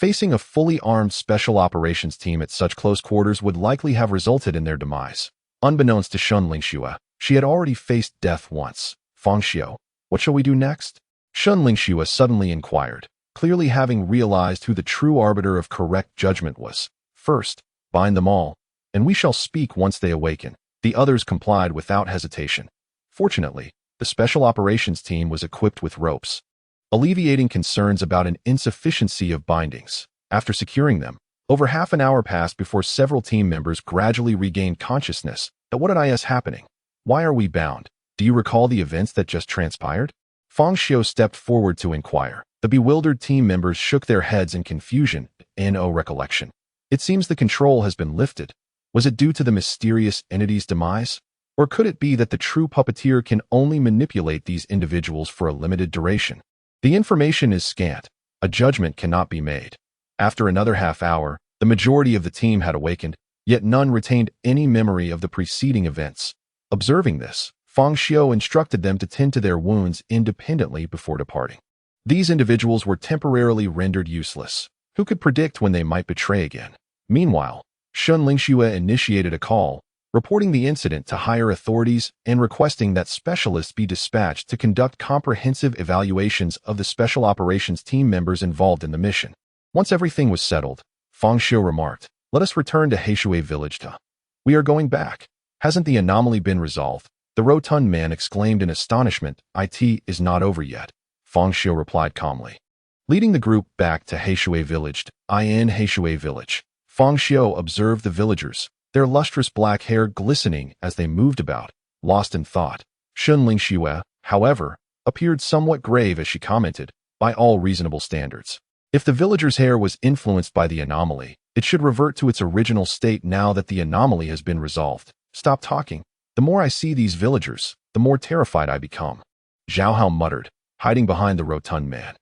A: Facing a fully armed special operations team at such close quarters would likely have resulted in their demise. Unbeknownst to Fang Xiu, she had already faced death once. Fang Xiu, what shall we do next? Fang Xiu suddenly inquired, clearly having realized who the true arbiter of correct judgment was. First, bind them all, and we shall speak once they awaken. The others complied without hesitation. Fortunately, the special operations team was equipped with ropes, alleviating concerns about an insufficiency of bindings. After securing them, over half an hour passed before several team members gradually regained consciousness. But what is happening? Why are we bound? Do you recall the events that just transpired? Fang Xiu stepped forward to inquire. The bewildered team members shook their heads in confusion. No recollection. It seems the control has been lifted. Was it due to the mysterious entity's demise? Or could it be that the true puppeteer can only manipulate these individuals for a limited duration? The information is scant. A judgment cannot be made. After another half hour, the majority of the team had awakened, yet none retained any memory of the preceding events. Observing this, Fang Xiu instructed them to tend to their wounds independently before departing. These individuals were temporarily rendered useless. Who could predict when they might betray again? Meanwhile, Fang Xiu initiated a call, reporting the incident to higher authorities and requesting that specialists be dispatched to conduct comprehensive evaluations of the special operations team members involved in the mission. Once everything was settled, Fang Xiu remarked, "Let us return to Heishui village. We are going back. Hasn't the anomaly been resolved?" The rotund man exclaimed in astonishment. "It is not over yet," Fang Xiu replied calmly. Leading the group back to Heishui village, Heishui village, Fang Xiu observed the villagers, their lustrous black hair glistening as they moved about, lost in thought. Fang Xiu, however, appeared somewhat grave as she commented, "By all reasonable standards, if the villagers' hair was influenced by the anomaly, it should revert to its original state now that the anomaly has been resolved. Stop talking. The more I see these villagers, the more terrified I become." Zhao Hao muttered, hiding behind the rotund man.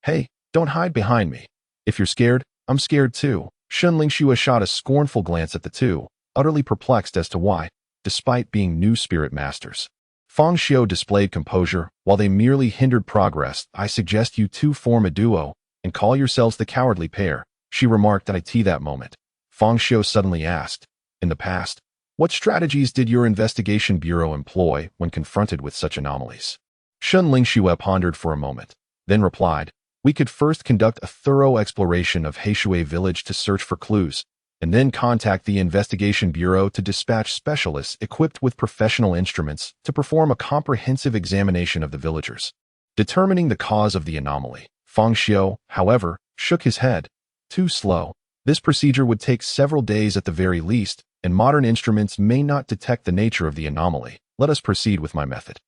A: "Hey, don't hide behind me. If you're scared, I'm scared too." Fang Xiu shot a scornful glance at the two, utterly perplexed as to why, despite being new spirit masters, Fang Xiu displayed composure while they merely hindered progress. "I suggest you two form a duo and call yourselves the cowardly pair," she remarked at that moment. Fang Xiu suddenly asked, "In the past, what strategies did your investigation bureau employ when confronted with such anomalies?" Fang Xiu pondered for a moment, then replied, "We could first conduct a thorough exploration of Heishui village to search for clues, and then contact the investigation bureau to dispatch specialists equipped with professional instruments to perform a comprehensive examination of the villagers." Determining the cause of the anomaly, Fang Xiu, however, shook his head. Too slow. This procedure would take several days at the very least, and modern instruments may not detect the nature of the anomaly. Let us proceed with my method.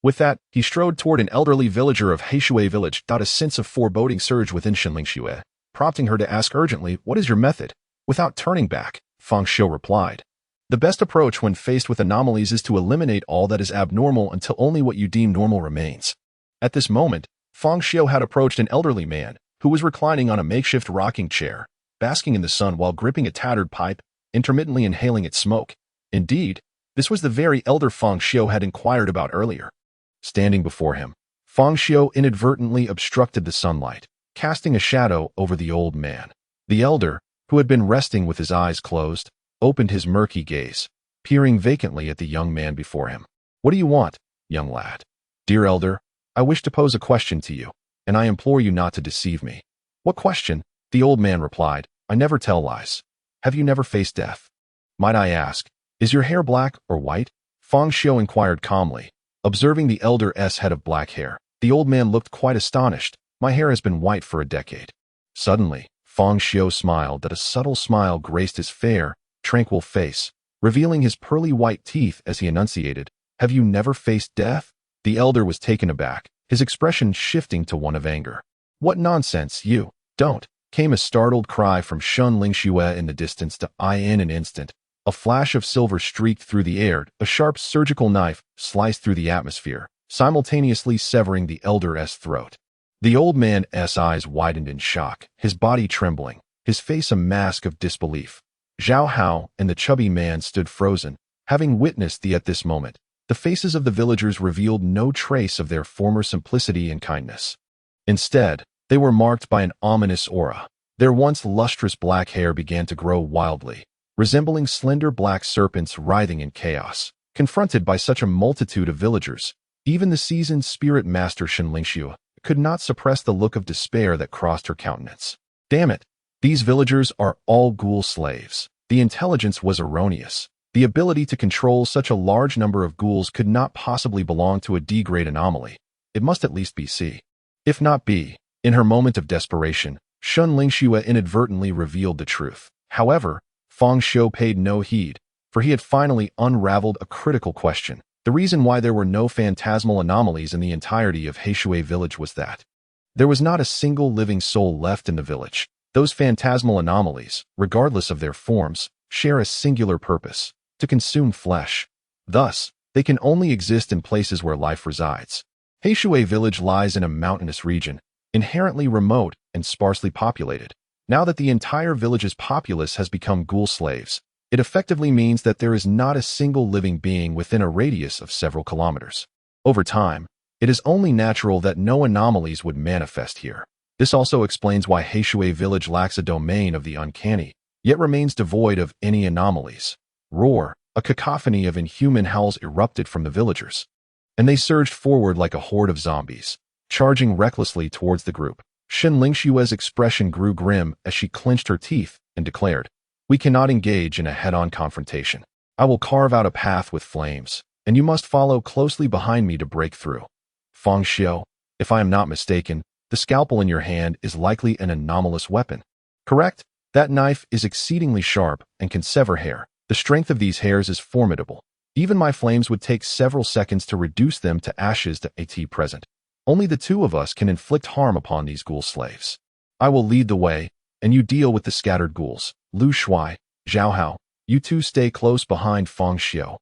A: With that, he strode toward an elderly villager of Heishui village. A sense of foreboding surged within Fang Xiu, prompting her to ask urgently, "What is your method?" Without turning back, Fang Xiu replied, "The best approach when faced with anomalies is to eliminate all that is abnormal until only what you deem normal remains." At this moment, Fang Xiu had approached an elderly man who was reclining on a makeshift rocking chair, basking in the sun while gripping a tattered pipe, intermittently inhaling its smoke. Indeed, this was the very elder Fang Xiu had inquired about earlier. Standing before him, Fang Xiu inadvertently obstructed the sunlight, casting a shadow over the old man. The elder, who had been resting with his eyes closed, opened his murky gaze, peering vacantly at the young man before him. "What do you want, young lad?" "Dear elder, I wish to pose a question to you, and I implore you not to deceive me." "What question?" The old man replied, "I never tell lies. Have you never faced death? Might I ask, is your hair black or white?" Fang Xiu inquired calmly, observing the elder's head of black hair. The old man looked quite astonished. "My hair has been white for a decade." Suddenly, Fang Xiu smiled. That a subtle smile graced his fair, tranquil face, revealing his pearly white teeth as he enunciated, "Have you never faced death?" The elder was taken aback, his expression shifting to one of anger. "What nonsense, you don't!" came a startled cry from Fang Xiu in the distance. In an instant, a flash of silver streaked through the air, a sharp surgical knife sliced through the atmosphere, simultaneously severing the elder's throat. The old man's eyes widened in shock, his body trembling, his face a mask of disbelief. Zhao Hao and the chubby man stood frozen, having witnessed at this moment. The faces of the villagers revealed no trace of their former simplicity and kindness. Instead, they were marked by an ominous aura. Their once lustrous black hair began to grow wildly, resembling slender black serpents writhing in chaos. Confronted by such a multitude of villagers, even the seasoned spirit master Fang Xiu could not suppress the look of despair that crossed her countenance. Damn it! These villagers are all ghoul slaves. The intelligence was erroneous. The ability to control such a large number of ghouls could not possibly belong to a D-grade anomaly. It must at least be C. If not B. In her moment of desperation, Fang Xiu inadvertently revealed the truth. However, Fang Xiu paid no heed, for he had finally unraveled a critical question. The reason why there were no phantasmal anomalies in the entirety of Heishui village was that there was not a single living soul left in the village. Those phantasmal anomalies, regardless of their forms, share a singular purpose: to consume flesh. Thus, they can only exist in places where life resides. Heishui village lies in a mountainous region, inherently remote and sparsely populated. Now that the entire village's populace has become ghoul slaves, it effectively means that there is not a single living being within a radius of several kilometers. Over time, it is only natural that no anomalies would manifest here. This also explains why Heishui village lacks a domain of the uncanny, yet remains devoid of any anomalies. Roar! A cacophony of inhuman howls erupted from the villagers, and they surged forward like a horde of zombies, charging recklessly towards the group. Fang Xiu's expression grew grim as she clenched her teeth and declared, "We cannot engage in a head-on confrontation. I will carve out a path with flames, and you must follow closely behind me to break through." Fang Xiu, if I am not mistaken, the scalpel in your hand is likely an anomalous weapon. Correct? That knife is exceedingly sharp and can sever hair. The strength of these hairs is formidable. Even my flames would take several seconds to reduce them to ashes at present. Only the two of us can inflict harm upon these ghoul slaves. I will lead the way, and you deal with the scattered ghouls. Lu Shuai, Zhao Hao, you two stay close behind Fang Xiu.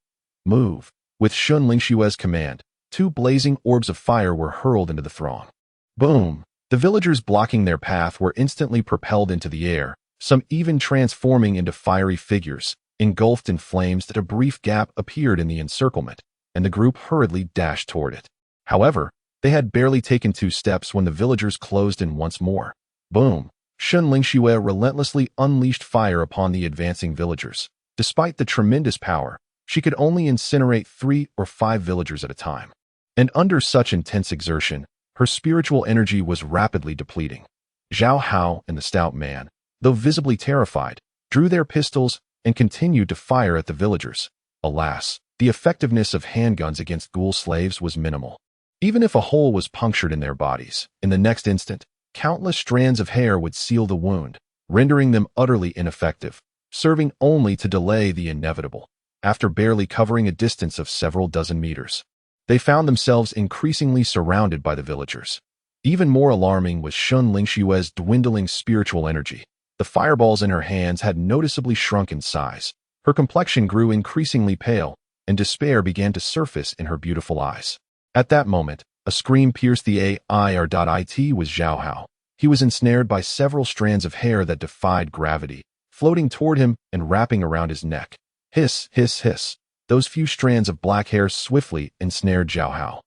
A: Move. With Fang Xiu's command, two blazing orbs of fire were hurled into the throng. Boom! The villagers blocking their path were instantly propelled into the air, some even transforming into fiery figures, engulfed in flames. That a brief gap appeared in the encirclement, and the group hurriedly dashed toward it. However, they had barely taken 2 steps when the villagers closed in once more. Boom! Fang Xiu relentlessly unleashed fire upon the advancing villagers. Despite the tremendous power, she could only incinerate 3 or 5 villagers at a time. And under such intense exertion, her spiritual energy was rapidly depleting. Zhao Hao and the stout man, though visibly terrified, drew their pistols and continued to fire at the villagers. Alas, the effectiveness of handguns against ghoul slaves was minimal. Even if a hole was punctured in their bodies, in the next instant, countless strands of hair would seal the wound, rendering them utterly ineffective, serving only to delay the inevitable. After barely covering a distance of several dozen meters, they found themselves increasingly surrounded by the villagers. Even more alarming was Fang Xiu's dwindling spiritual energy. The fireballs in her hands had noticeably shrunk in size. Her complexion grew increasingly pale, and despair began to surface in her beautiful eyes. At that moment, a scream pierced the air. It was Zhao Hao. He was ensnared by several strands of hair that defied gravity, floating toward him and wrapping around his neck. Hiss, hiss, hiss. Those few strands of black hair swiftly ensnared Zhao Hao,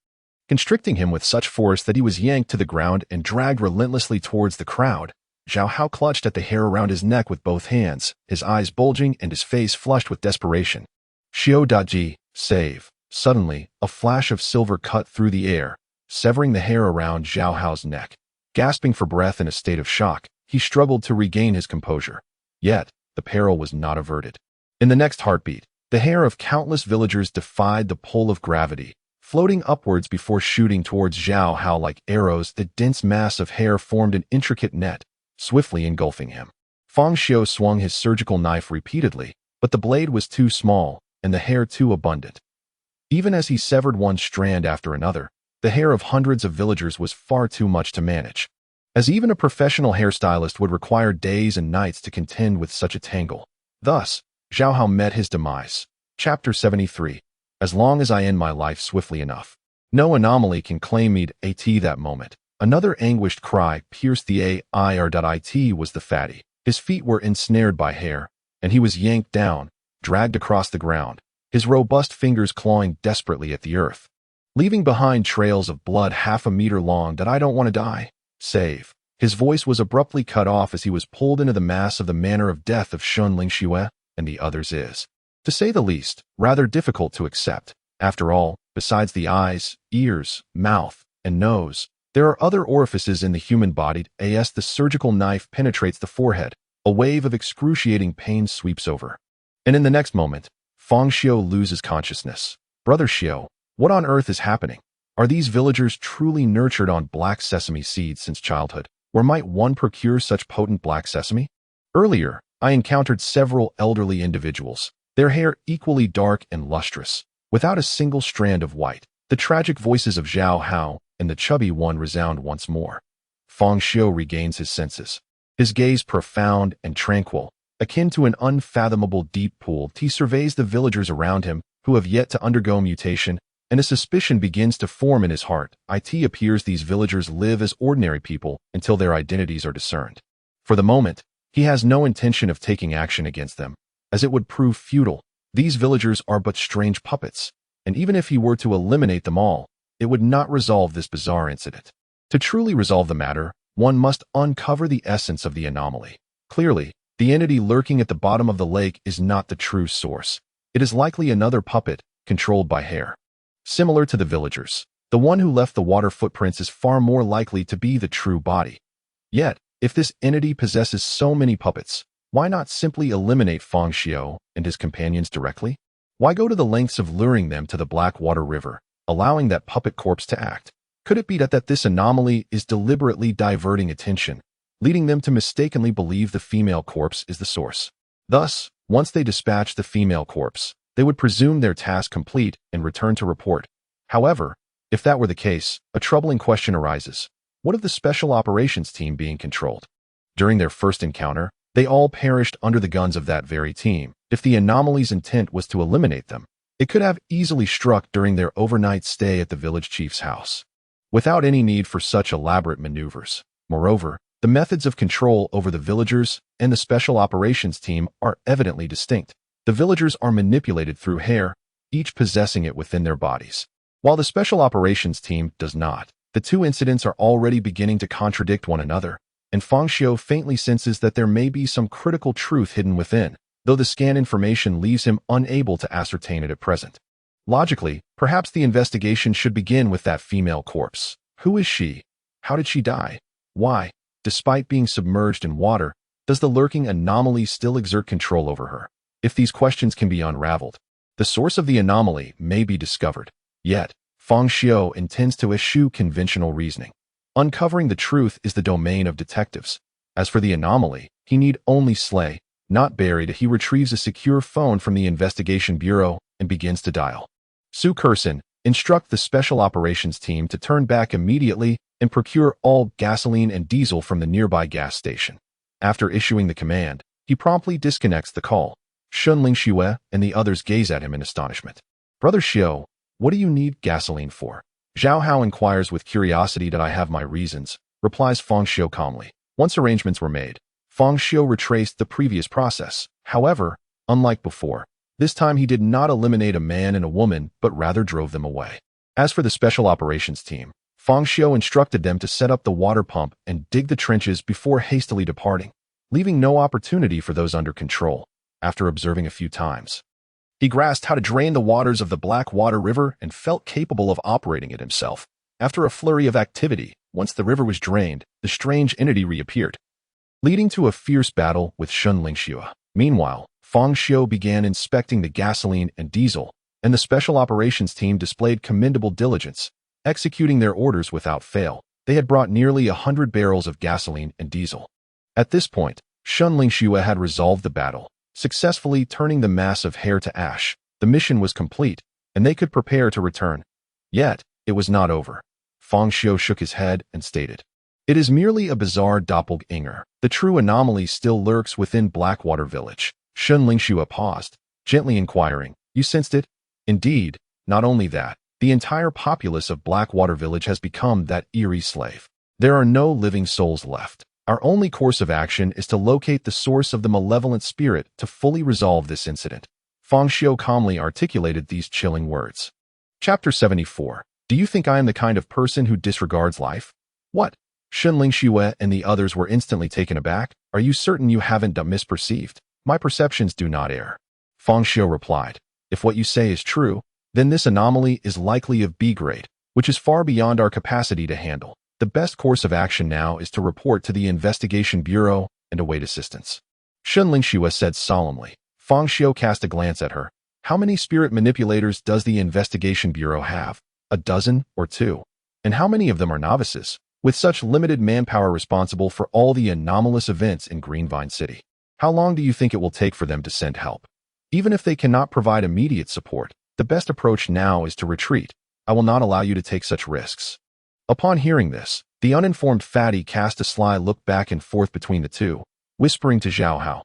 A: constricting him with such force that he was yanked to the ground and dragged relentlessly towards the crowd. Zhao Hao clutched at the hair around his neck with both hands, his eyes bulging and his face flushed with desperation. Xiu save. Suddenly, a flash of silver cut through the air, severing the hair around Zhao Hao's neck. Gasping for breath in a state of shock, he struggled to regain his composure. Yet, the peril was not averted. In the next heartbeat, the hair of countless villagers defied the pull of gravity, floating upwards before shooting towards Zhao Hao like arrows. The dense mass of hair formed an intricate net, swiftly engulfing him. Fang Xiu swung his surgical knife repeatedly, but the blade was too small, and the hair too abundant. Even as he severed one strand after another, the hair of hundreds of villagers was far too much to manage, as even a professional hairstylist would require days and nights to contend with such a tangle. Thus, Zhao Hao met his demise. Chapter 73. As long as I end my life swiftly enough, no anomaly can claim me. At that moment, another anguished cry pierced the air. It was the fatty. His feet were ensnared by hair, and he was yanked down, dragged across the ground, his robust fingers clawing desperately at the earth, leaving behind trails of blood half a meter long. That I don't want to die. Save. His voice was abruptly cut off as he was pulled into the mass of the manner of death of Ling Xiu and the others is, to say the least, rather difficult to accept. After all, besides the eyes, ears, mouth, and nose, there are other orifices in the human body as the surgical knife penetrates the forehead. A wave of excruciating pain sweeps over. And in the next moment, Fang Xiu loses consciousness. Brother Xiu, what on earth is happening? Are these villagers truly nurtured on black sesame seeds since childhood? Where might one procure such potent black sesame? Earlier, I encountered several elderly individuals, their hair equally dark and lustrous, without a single strand of white. The tragic voices of Zhao Hao and the chubby one resound once more. Fang Xiu regains his senses. His gaze profound and tranquil, akin to an unfathomable deep pool. He surveys the villagers around him who have yet to undergo mutation, and a suspicion begins to form in his heart. It appears these villagers live as ordinary people until their identities are discerned. For the moment, he has no intention of taking action against them, as it would prove futile. These villagers are but strange puppets, and even if he were to eliminate them all, it would not resolve this bizarre incident. To truly resolve the matter, one must uncover the essence of the anomaly. Clearly, the entity lurking at the bottom of the lake is not the true source. It is likely another puppet, controlled by hair. Similar to the villagers, the one who left the water footprints is far more likely to be the true body. Yet, if this entity possesses so many puppets, why not simply eliminate Fang Xiu and his companions directly? Why go to the lengths of luring them to the Blackwater River, allowing that puppet corpse to act? Could it be that this anomaly is deliberately diverting attention, leading them to mistakenly believe the female corpse is the source? Thus, once they dispatch the female corpse, they would presume their task complete and return to report. However, if that were the case, a troubling question arises. What of the Special Operations team being controlled? During their first encounter, they all perished under the guns of that very team. If the anomaly's intent was to eliminate them, it could have easily struck during their overnight stay at the village chief's house, without any need for such elaborate maneuvers. Moreover, the methods of control over the villagers and the Special Operations team are evidently distinct. The villagers are manipulated through hair, each possessing it within their bodies, while the Special Operations team does not. The two incidents are already beginning to contradict one another, and Fang Xiu faintly senses that there may be some critical truth hidden within, though the scan information leaves him unable to ascertain it at present. Logically, perhaps the investigation should begin with that female corpse. Who is she? How did she die? Why, despite being submerged in water, does the lurking anomaly still exert control over her? If these questions can be unraveled, the source of the anomaly may be discovered. Yet, Fang Xiu intends to eschew conventional reasoning. Uncovering the truth is the domain of detectives. As for the anomaly, he need only slay, not bury it. He retrieves a secure phone from the investigation bureau and begins to dial. Su Kurson, instruct the Special Operations team to turn back immediately and procure all gasoline and diesel from the nearby gas station. After issuing the command, he promptly disconnects the call. Ling Xiu and the others gaze at him in astonishment. Brother Xiu, what do you need gasoline for? Zhao Hao inquires with curiosity. That I have my reasons, replies Fang Xiu calmly. Once arrangements were made, Fang Xiu retraced the previous process. However, unlike before, this time he did not eliminate a man and a woman, but rather drove them away. As for the Special Operations team, Fang Xiu instructed them to set up the water pump and dig the trenches before hastily departing, leaving no opportunity for those under control. After observing a few times, he grasped how to drain the waters of the Blackwater River and felt capable of operating it himself. After a flurry of activity, once the river was drained, the strange entity reappeared, leading to a fierce battle with Ling Xiu. Meanwhile, Fang Xiu began inspecting the gasoline and diesel, and the Special Operations team displayed commendable diligence, executing their orders without fail. They had brought nearly 100 barrels of gasoline and diesel. At this point, Ling Xiu had resolved the battle, successfully turning the mass of hair to ash. The mission was complete, and they could prepare to return. Yet, it was not over. Fang Xiu shook his head and stated, "It is merely a bizarre doppelganger. The true anomaly still lurks within Blackwater Village." Ling Xiu paused, gently inquiring, "You sensed it?" "Indeed, not only that, the entire populace of Blackwater Village has become that eerie slave. There are no living souls left. Our only course of action is to locate the source of the malevolent spirit to fully resolve this incident." Fang Xiu calmly articulated these chilling words. Chapter 74. Do you think I am the kind of person who disregards life? What? Shenling Xue and the others were instantly taken aback. Are you certain you haven't misperceived? My perceptions do not err. Fang Xiu replied. If what you say is true, then this anomaly is likely of B grade, which is far beyond our capacity to handle. The best course of action now is to report to the Investigation Bureau and await assistance. Shenling Xue said solemnly. Fang Xiu cast a glance at her. How many spirit manipulators does the Investigation Bureau have? A dozen or two? And how many of them are novices, with such limited manpower responsible for all the anomalous events in Greenvine City? How long do you think it will take for them to send help? Even if they cannot provide immediate support, the best approach now is to retreat. I will not allow you to take such risks. Upon hearing this, the uninformed fatty cast a sly look back and forth between the two, whispering to Zhao Hao.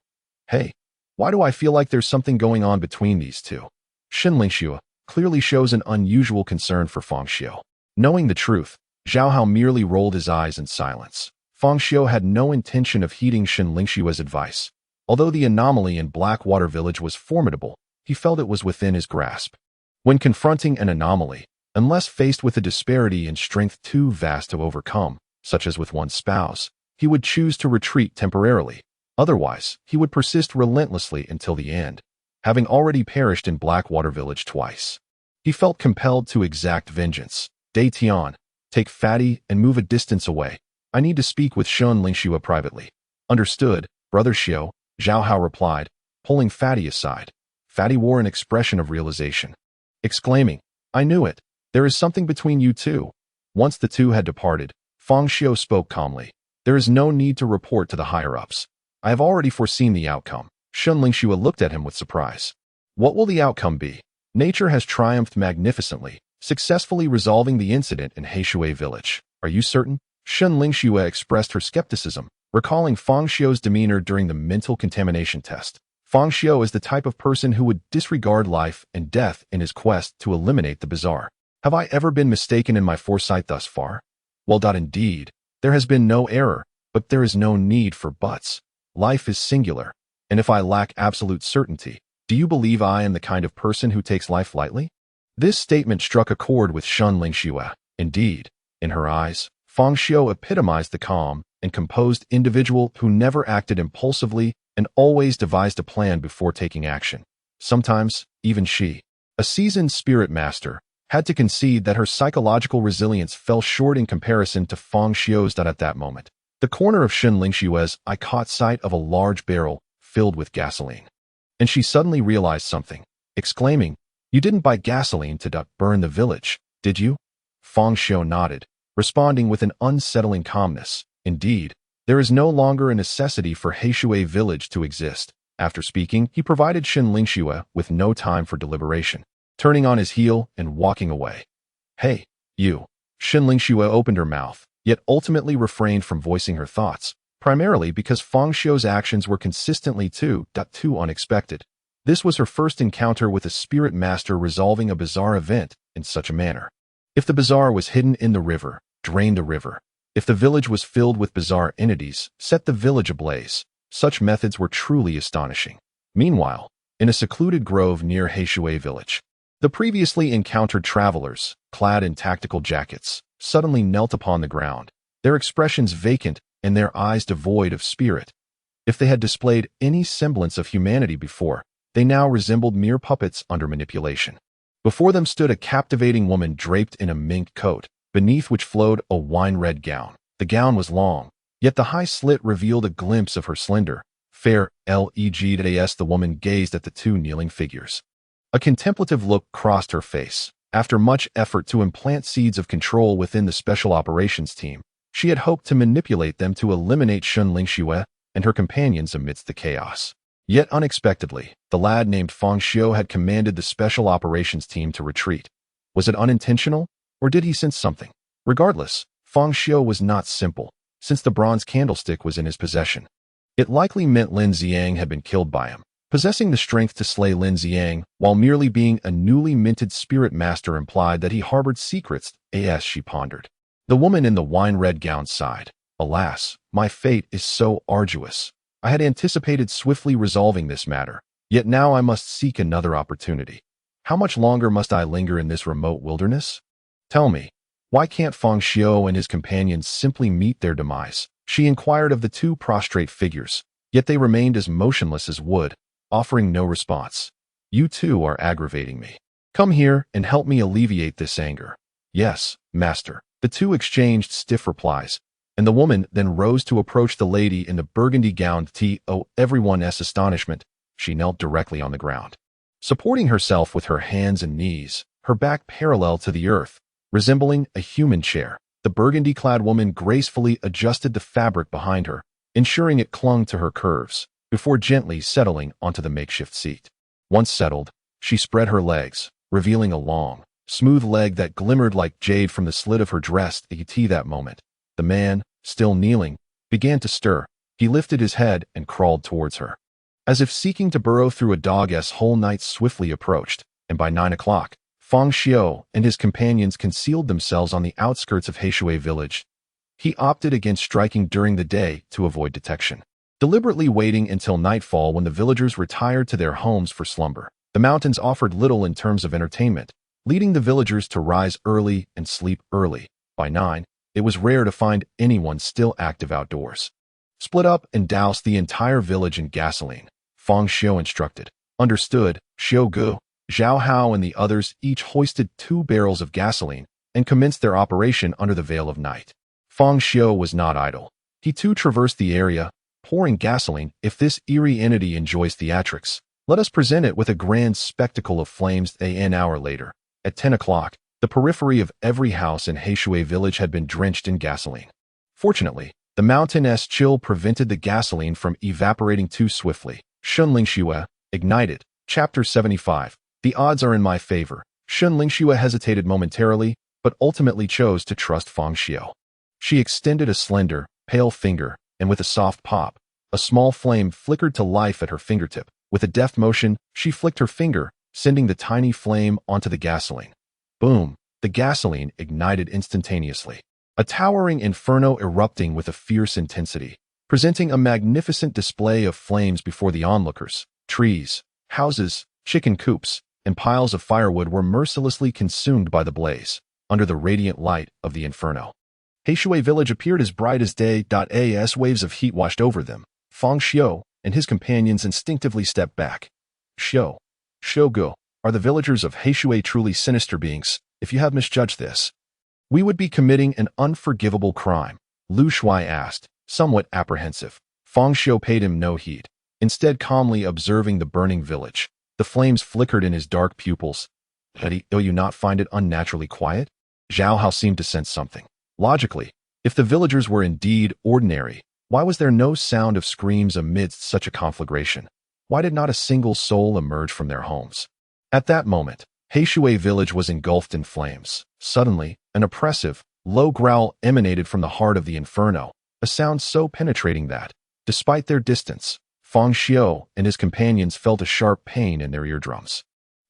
A: Hey, why do I feel like there's something going on between these two? Shenling Xue clearly shows an unusual concern for Fang Xiu. Knowing the truth, Zhao Hao merely rolled his eyes in silence. Fang Xiu had no intention of heeding Shenling Xue's advice. Although the anomaly in Blackwater Village was formidable, he felt it was within his grasp. When confronting an anomaly, unless faced with a disparity in strength too vast to overcome, such as with one's spouse, he would choose to retreat temporarily. Otherwise, he would persist relentlessly until the end, having already perished in Blackwater Village twice. He felt compelled to exact vengeance. Dai Tian, take Fatty and move a distance away. I need to speak with Shenling Xue privately. Understood, Brother Xiu, Zhao Hao replied, pulling Fatty aside. Fatty wore an expression of realization, exclaiming, I knew it. There is something between you two. Once the two had departed, Fang Xiu spoke calmly. There is no need to report to the higher-ups. I have already foreseen the outcome. Shenling Xue looked at him with surprise. What will the outcome be? Nature has triumphed magnificently, successfully resolving the incident in Heishui Village. Are you certain? Shenling Xue expressed her skepticism, recalling Fang Xiu's demeanor during the mental contamination test. Fang Xiu is the type of person who would disregard life and death in his quest to eliminate the bizarre. Have I ever been mistaken in my foresight thus far? Well, indeed. There has been no error, but there is no need for buts. Life is singular, and if I lack absolute certainty, do you believe I am the kind of person who takes life lightly? This statement struck a chord with Shenling Xue. Indeed, in her eyes, Fang Xiu epitomized the calm and composed individual who never acted impulsively and always devised a plan before taking action. Sometimes, even she, a seasoned spirit master, had to concede that her psychological resilience fell short in comparison to Fang Xiu's. At that moment, the corner of Shenling Xue's eye caught sight of a large barrel filled with gasoline. And she suddenly realized something, exclaiming, You didn't buy gasoline to burn the village, did you? Fang Xiu nodded, responding with an unsettling calmness. Indeed, there is no longer a necessity for Heishui Village to exist. After speaking, he provided Shenling Xue with no time for deliberation, turning on his heel and walking away. Hey, you. Shenling Xue opened her mouth, yet ultimately refrained from voicing her thoughts, primarily because Fang Xiu's actions were consistently too unexpected. This was her first encounter with a spirit master resolving a bizarre event in such a manner. If the bizarre was hidden in the river, drain the river. If the village was filled with bizarre entities, set the village ablaze. Such methods were truly astonishing. Meanwhile, in a secluded grove near Heishui Village, the previously encountered travelers, clad in tactical jackets, suddenly knelt upon the ground, their expressions vacant and their eyes devoid of spirit. If they had displayed any semblance of humanity before, they now resembled mere puppets under manipulation. Before them stood a captivating woman draped in a mink coat, beneath which flowed a wine-red gown. The gown was long, yet the high slit revealed a glimpse of her slender, fair legs. The woman gazed at the two kneeling figures. A contemplative look crossed her face. After much effort to implant seeds of control within the special operations team, she had hoped to manipulate them to eliminate Shenling Xue and her companions amidst the chaos. Yet unexpectedly, the lad named Fang Xiu had commanded the special operations team to retreat. Was it unintentional, or did he sense something? Regardless, Fang Xiu was not simple, since the bronze candlestick was in his possession. It likely meant Lin Xiang had been killed by him. Possessing the strength to slay Lin Xiang, while merely being a newly minted spirit master, implied that he harbored secrets, she pondered. The woman in the wine-red gown sighed. Alas, my fate is so arduous. I had anticipated swiftly resolving this matter, yet now I must seek another opportunity. How much longer must I linger in this remote wilderness? Tell me, Why can't Fang Xiu and his companions simply meet their demise? She inquired of the two prostrate figures, yet they remained as motionless as wood, offering no response. You two are aggravating me. Come here and help me alleviate this anger. Yes, master. The two exchanged stiff replies, and the woman then rose to approach the lady in the burgundy gown. To everyone's astonishment, she knelt directly on the ground. Supporting herself with her hands and knees, her back parallel to the earth, resembling a human chair, the burgundy-clad woman gracefully adjusted the fabric behind her, ensuring it clung to her curves, before gently settling onto the makeshift seat. Once settled, she spread her legs, revealing a long, smooth leg that glimmered like jade from the slit of her dress. At that moment, the man, still kneeling, began to stir. He lifted his head and crawled towards her. As if seeking to burrow through a dog's hole, night swiftly approached, and by 9 o'clock, Fang Xiu and his companions concealed themselves on the outskirts of Heishui village. He opted against striking during the day to avoid detection, deliberately waiting until nightfall when the villagers retired to their homes for slumber. The mountains offered little in terms of entertainment, leading the villagers to rise early and sleep early. By 9, it was rare to find anyone still active outdoors. Split up and douse the entire village in gasoline, Fang Xiu instructed. Understood. Xiu Gu, Zhao Hao and the others each hoisted 2 barrels of gasoline and commenced their operation under the veil of night. Fang Xiu was not idle. He too traversed the area, pouring gasoline. If this eerie entity enjoys theatrics, let us present it with a grand spectacle of flames. An hour later, at 10 o'clock, the periphery of every house in Heishui village had been drenched in gasoline. Fortunately, the mountainous chill prevented the gasoline from evaporating too swiftly. Shun Lingxue, ignited. Chapter 75. The odds are in my favor. Shun Lingxue hesitated momentarily, but ultimately chose to trust Fang Xiu. She extended a slender, pale finger, and with a soft pop, a small flame flickered to life at her fingertip. With a deft motion, she flicked her finger, sending the tiny flame onto the gasoline. Boom! The gasoline ignited instantaneously. A towering inferno erupting with a fierce intensity, presenting a magnificent display of flames before the onlookers. Trees, houses, chicken coops, and piles of firewood were mercilessly consumed by the blaze, under the radiant light of the inferno. Heishui village appeared as bright as day. As waves of heat washed over them, Fang Xiu and his companions instinctively stepped back. Xiu Gu, are the villagers of Heishui truly sinister beings? If you have misjudged this, we would be committing an unforgivable crime, Lu Shui asked, somewhat apprehensive. Fang Xiu paid him no heed, instead calmly observing the burning village. The flames flickered in his dark pupils. Do you not find it unnaturally quiet? Zhao Hao seemed to sense something. Logically, if the villagers were indeed ordinary, why was there no sound of screams amidst such a conflagration? Why did not a single soul emerge from their homes? At that moment, Heishui village was engulfed in flames. Suddenly, an oppressive, low growl emanated from the heart of the inferno, a sound so penetrating that, despite their distance, Fang Xiu and his companions felt a sharp pain in their eardrums.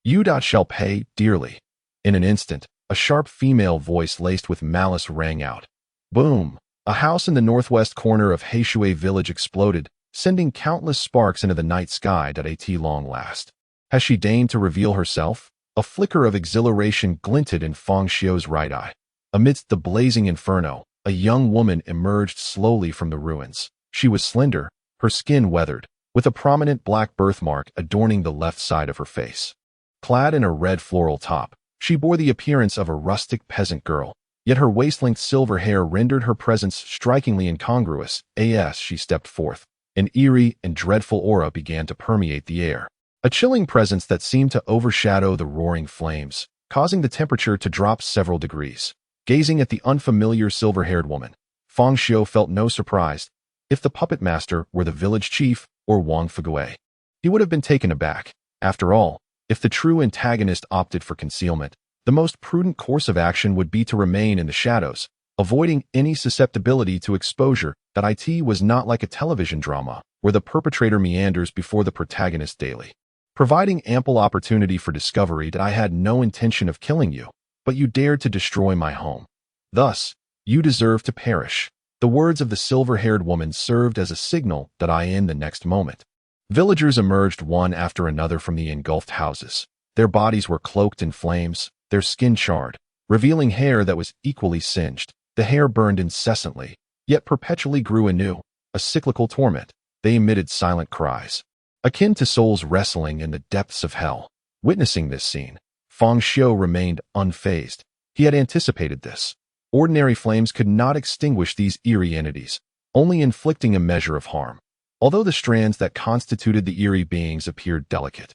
A: You shall pay dearly. In an instant, a sharp female voice laced with malice rang out. Boom! A house in the northwest corner of Heishui village exploded, sending countless sparks into the night sky. At long last, has she deigned to reveal herself? A flicker of exhilaration glinted in Fang Xiu's right eye. Amidst the blazing inferno, a young woman emerged slowly from the ruins. She was slender, her skin weathered, with a prominent black birthmark adorning the left side of her face. Clad in a red floral top, she bore the appearance of a rustic peasant girl, yet her waist-length silver hair rendered her presence strikingly incongruous. As she stepped forth, an eerie and dreadful aura began to permeate the air. A chilling presence that seemed to overshadow the roaring flames, causing the temperature to drop several degrees. Gazing at the unfamiliar silver-haired woman, Fang Xiu felt no surprise. If the puppet master were the village chief or Wang Fegui, he would have been taken aback. After all, if the true antagonist opted for concealment, the most prudent course of action would be to remain in the shadows, avoiding any susceptibility to exposure. It was not like a television drama, where the perpetrator meanders before the protagonist daily, providing ample opportunity for discovery. I had no intention of killing you, but you dared to destroy my home. Thus, you deserve to perish. The words of the silver-haired woman served as a signal. In the next moment, villagers emerged one after another from the engulfed houses. Their bodies were cloaked in flames, their skin charred, revealing hair that was equally singed. The hair burned incessantly, yet perpetually grew anew, a cyclical torment. They emitted silent cries, akin to souls wrestling in the depths of hell. Witnessing this scene, Fang Xiu remained unfazed. He had anticipated this. Ordinary flames could not extinguish these eerie entities, only inflicting a measure of harm. Although the strands that constituted the eerie beings appeared delicate,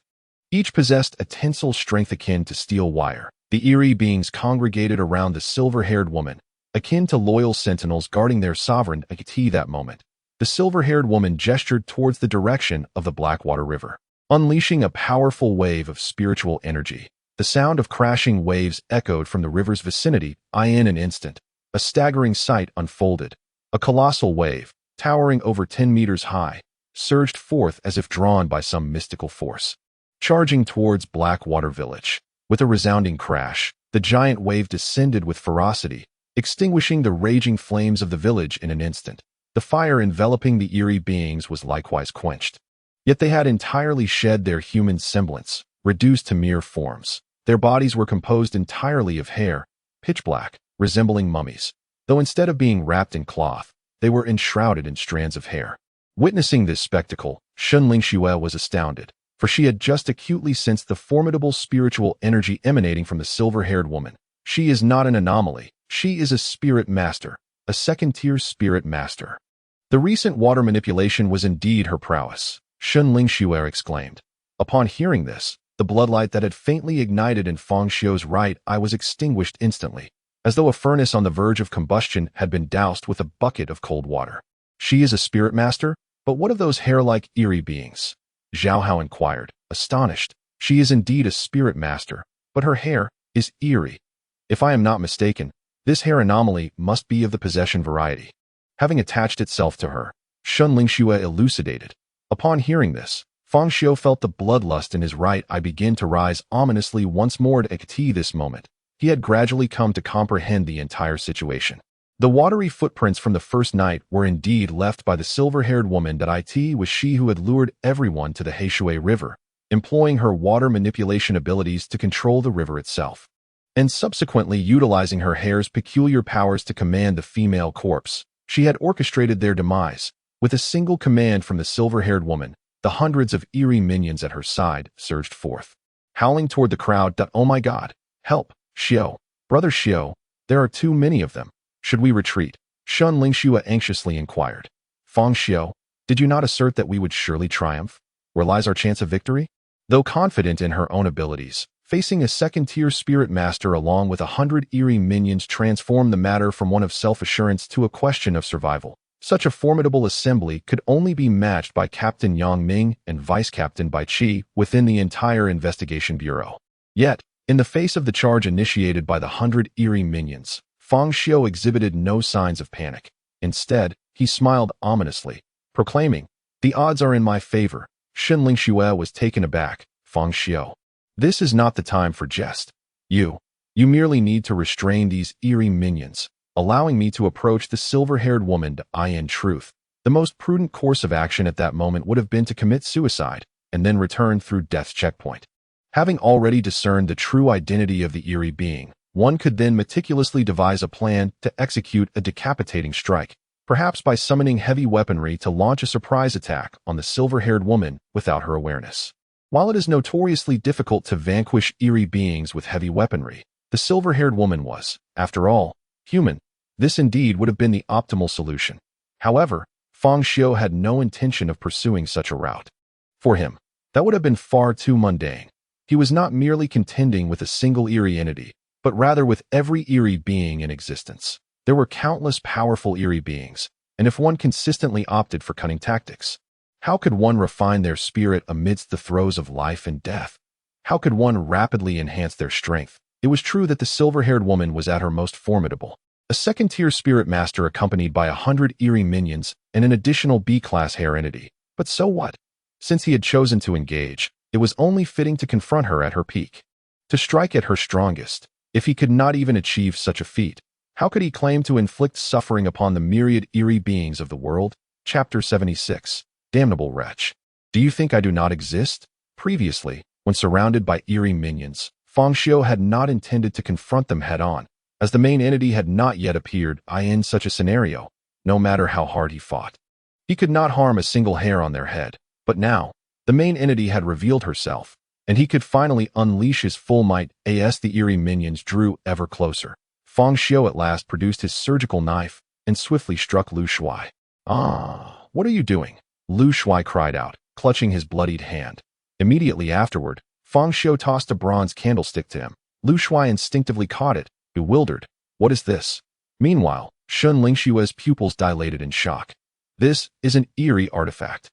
A: each possessed a tensile strength akin to steel wire. The eerie beings congregated around the silver-haired woman, akin to loyal sentinels guarding their sovereign at that moment. The silver-haired woman gestured towards the direction of the Blackwater River, unleashing a powerful wave of spiritual energy. The sound of crashing waves echoed from the river's vicinity. In an instant, a staggering sight unfolded. A colossal wave, towering over 10 meters high, surged forth as if drawn by some mystical force, charging towards Blackwater Village. With a resounding crash, the giant wave descended with ferocity, extinguishing the raging flames of the village in an instant. The fire enveloping the eerie beings was likewise quenched. Yet they had entirely shed their human semblance, reduced to mere forms. Their bodies were composed entirely of hair, pitch black, resembling mummies, though instead of being wrapped in cloth, they were enshrouded in strands of hair. Witnessing this spectacle, Ling Xiu was astounded, for she had just acutely sensed the formidable spiritual energy emanating from the silver-haired woman. She is not an anomaly. She is a spirit master, a second-tier spirit master. The recent water manipulation was indeed her prowess, Ling Xiu exclaimed. Upon hearing this, the bloodlight that had faintly ignited in Fang Xiu's right eye was extinguished instantly, as though a furnace on the verge of combustion had been doused with a bucket of cold water. She is a spirit master? But what of those hair-like eerie beings? Zhao Hao inquired, astonished. She is indeed a spirit master, but her hair is eerie. If I am not mistaken, this hair anomaly must be of the possession variety, having attached itself to her, Ling Xiu elucidated. Upon hearing this, Fang Xiu felt the bloodlust in his right eye begin to rise ominously once more at this moment. He had gradually come to comprehend the entire situation. The watery footprints from the first night were indeed left by the silver-haired woman. That it was she who had lured everyone to the Heishui River, employing her water manipulation abilities to control the river itself, and subsequently utilizing her hair's peculiar powers to command the female corpse. She had orchestrated their demise. With a single command from the silver-haired woman, the hundreds of eerie minions at her side surged forth, howling toward the crowd. Oh my God! Help! Xiu! Brother Xiu! There are too many of them. Should we retreat? Ling Xiu anxiously inquired. Fang Xiu, did you not assert that we would surely triumph? Where lies our chance of victory? Though confident in her own abilities, facing a second-tier spirit master along with 100 eerie minions transformed the matter from one of self-assurance to a question of survival. Such a formidable assembly could only be matched by Captain Yang Ming and Vice Captain Bai Qi within the entire investigation bureau. Yet, in the face of the charge initiated by the 100 eerie minions, Fang Xiu exhibited no signs of panic. Instead, he smiled ominously, proclaiming, "The odds are in my favor." Ling Xiu was taken aback. Fang Xiu, this is not the time for jest. You merely need to restrain these eerie minions, allowing me to approach the silver-haired woman. In truth, the most prudent course of action at that moment would have been to commit suicide, and then return through Death's checkpoint. Having already discerned the true identity of the eerie being, one could then meticulously devise a plan to execute a decapitating strike, perhaps by summoning heavy weaponry to launch a surprise attack on the silver-haired woman without her awareness. While it is notoriously difficult to vanquish eerie beings with heavy weaponry, the silver-haired woman was, after all, human. This indeed would have been the optimal solution. However, Fang Xiu had no intention of pursuing such a route. For him, that would have been far too mundane. He was not merely contending with a single eerie entity, but rather with every eerie being in existence. There were countless powerful eerie beings, and if one consistently opted for cunning tactics, how could one refine their spirit amidst the throes of life and death? How could one rapidly enhance their strength? It was true that the silver-haired woman was at her most formidable, a second-tier spirit master accompanied by 100 eerie minions and an additional B-class hair entity. But so what? Since he had chosen to engage, it was only fitting to confront her at her peak, to strike at her strongest. If he could not even achieve such a feat, how could he claim to inflict suffering upon the myriad eerie beings of the world? Chapter 76. Damnable wretch. Do you think I do not exist? Previously, when surrounded by eerie minions, Fang Xiu had not intended to confront them head-on, as the main entity had not yet appeared in such a scenario, no matter how hard he fought. He could not harm a single hair on their head, but now, the main entity had revealed herself, and he could finally unleash his full might as the eerie minions drew ever closer. Fang Xiu at last produced his surgical knife and swiftly struck Lu Shuai. "Ah, what are you doing?" Lu Shuai cried out, clutching his bloodied hand. Immediately afterward, Fang Xiu tossed a bronze candlestick to him. Lu Shuai instinctively caught it, bewildered. "What is this?" Meanwhile, Shun Lingshua's pupils dilated in shock. "This is an eerie artifact.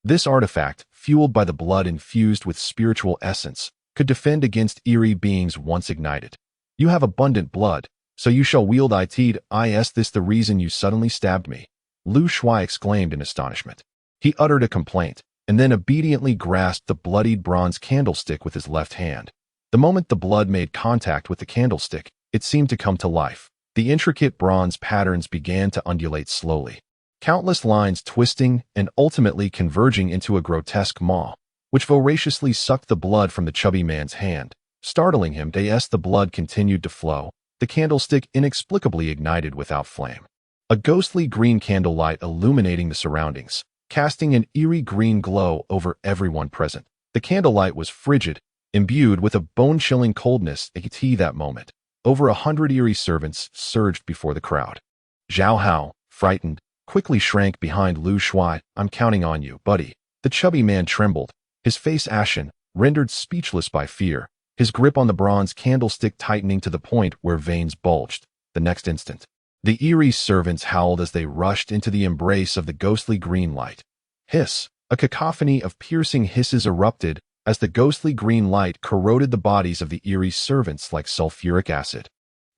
A: This artifact, fueled by the blood infused with spiritual essence, could defend against eerie beings once ignited. You have abundant blood, so you shall wield it. Is this the reason you suddenly stabbed me?" Lu Shuai exclaimed in astonishment. He uttered a complaint, and then obediently grasped the bloodied bronze candlestick with his left hand. The moment the blood made contact with the candlestick, it seemed to come to life. The intricate bronze patterns began to undulate slowly, countless lines twisting and ultimately converging into a grotesque maw, which voraciously sucked the blood from the chubby man's hand. Startling him, as the blood continued to flow, the candlestick inexplicably ignited without flame. A ghostly green candlelight illuminating the surroundings, casting an eerie green glow over everyone present. The candlelight was frigid, imbued with a bone-chilling coldness at that moment. Over 100 eerie servants surged before the crowd. Zhao Hao, frightened, quickly shrank behind Lu Shuai. "I'm counting on you, buddy." The chubby man trembled, his face ashen, rendered speechless by fear, his grip on the bronze candlestick tightening to the point where veins bulged. The next instant, the eerie servants howled as they rushed into the embrace of the ghostly green light. Hiss! A cacophony of piercing hisses erupted as the ghostly green light corroded the bodies of the eerie servants like sulfuric acid,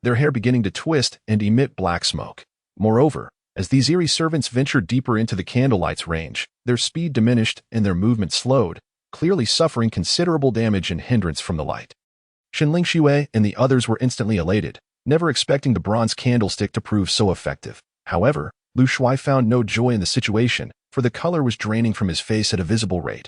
A: their hair beginning to twist and emit black smoke. Moreover, as these eerie servants ventured deeper into the candlelight's range, their speed diminished and their movement slowed, clearly suffering considerable damage and hindrance from the light. Shen Lingxue and the others were instantly elated, never expecting the bronze candlestick to prove so effective. However, Lu Shuai found no joy in the situation, for the color was draining from his face at a visible rate,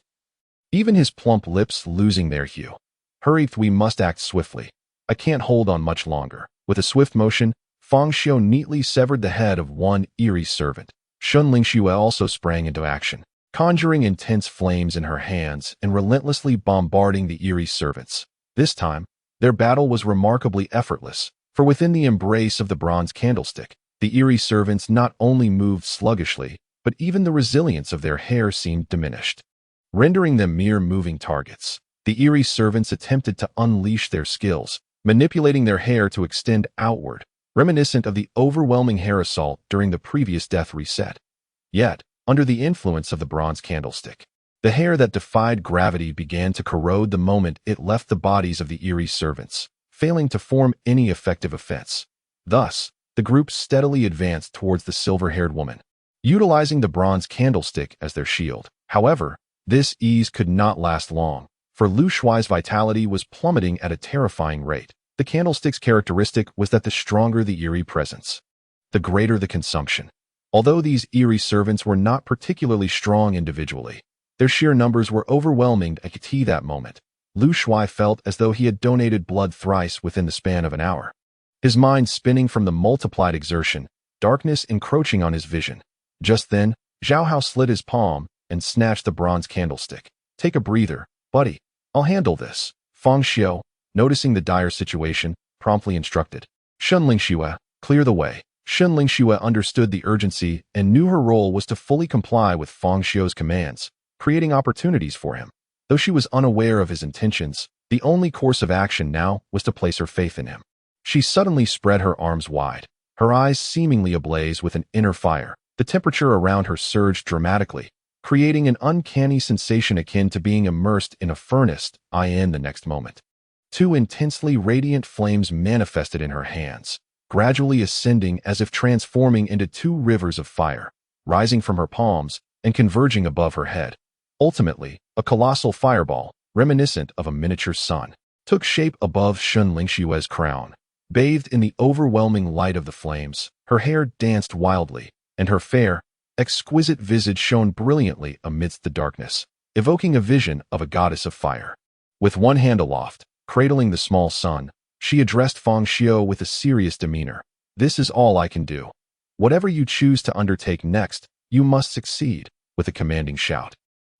A: even his plump lips losing their hue. "Hurry, we must act swiftly. I can't hold on much longer." With a swift motion, Fang Xiu neatly severed the head of one eerie servant. Shun Lingxue also sprang into action, conjuring intense flames in her hands and relentlessly bombarding the eerie servants. This time, their battle was remarkably effortless, for within the embrace of the bronze candlestick, the eerie servants not only moved sluggishly, but even the resilience of their hair seemed diminished, rendering them mere moving targets. The eerie servants attempted to unleash their skills, manipulating their hair to extend outward, reminiscent of the overwhelming hair assault during the previous death reset. Yet, under the influence of the bronze candlestick, the hair that defied gravity began to corrode the moment it left the bodies of the eerie servants, failing to form any effective offense. Thus, the group steadily advanced towards the silver-haired woman, utilizing the bronze candlestick as their shield. However, this ease could not last long, for Lu Shuai's vitality was plummeting at a terrifying rate. The candlestick's characteristic was that the stronger the eerie presence, the greater the consumption. Although these eerie servants were not particularly strong individually, their sheer numbers were overwhelming at that moment. Lu Shuai felt as though he had donated blood thrice within the span of an hour. His mind spinning from the multiplied exertion, darkness encroaching on his vision. Just then, Zhao Hao slid his palm and snatched the bronze candlestick. "Take a breather, buddy. I'll handle this." Fang Xiu, noticing the dire situation, promptly instructed. "Shun Lingxue, clear the way." Shun Lingxue understood the urgency and knew her role was to fully comply with Fang Xiu's commands, creating opportunities for him. Though she was unaware of his intentions, the only course of action now was to place her faith in him. She suddenly spread her arms wide, her eyes seemingly ablaze with an inner fire. The temperature around her surged dramatically, creating an uncanny sensation akin to being immersed in a furnace. In the next moment, two intensely radiant flames manifested in her hands, gradually ascending as if transforming into two rivers of fire, rising from her palms and converging above her head. Ultimately, a colossal fireball, reminiscent of a miniature sun, took shape above Shun Lingxue's crown. Bathed in the overwhelming light of the flames, her hair danced wildly, and her fair, exquisite visage shone brilliantly amidst the darkness, evoking a vision of a goddess of fire. With one hand aloft, Cradling the small son, she addressed Fang Xiu with a serious demeanor. This is all I can do. Whatever you choose to undertake next, you must succeed, with a commanding shout.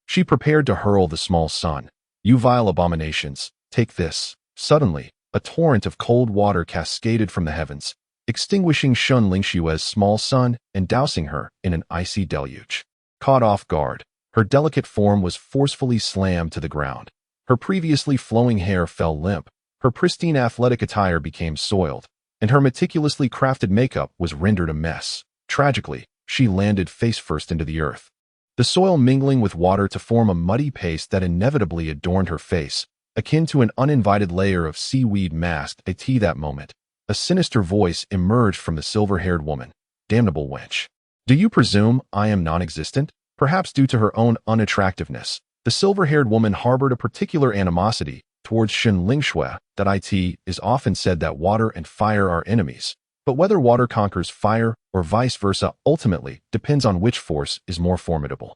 A: She prepared to hurl the small son. You vile abominations, take this. Suddenly, a torrent of cold water cascaded from the heavens, extinguishing Shun Lingshue's small son and dousing her in an icy deluge. Caught off guard, her delicate form was forcefully slammed to the ground. Her previously flowing hair fell limp, her pristine athletic attire became soiled, and her meticulously crafted makeup was rendered a mess. Tragically, she landed face-first into the earth. The soil mingling with water to form a muddy paste that inevitably adorned her face, akin to an uninvited layer of seaweed masked that moment. A sinister voice emerged from the silver-haired woman. Damnable wench. Do you presume I am non-existent? Perhaps due to her own unattractiveness, the silver-haired woman harbored a particular animosity towards Shun Lingxue. That it is often said that water and fire are enemies, but whether water conquers fire or vice versa ultimately depends on which force is more formidable.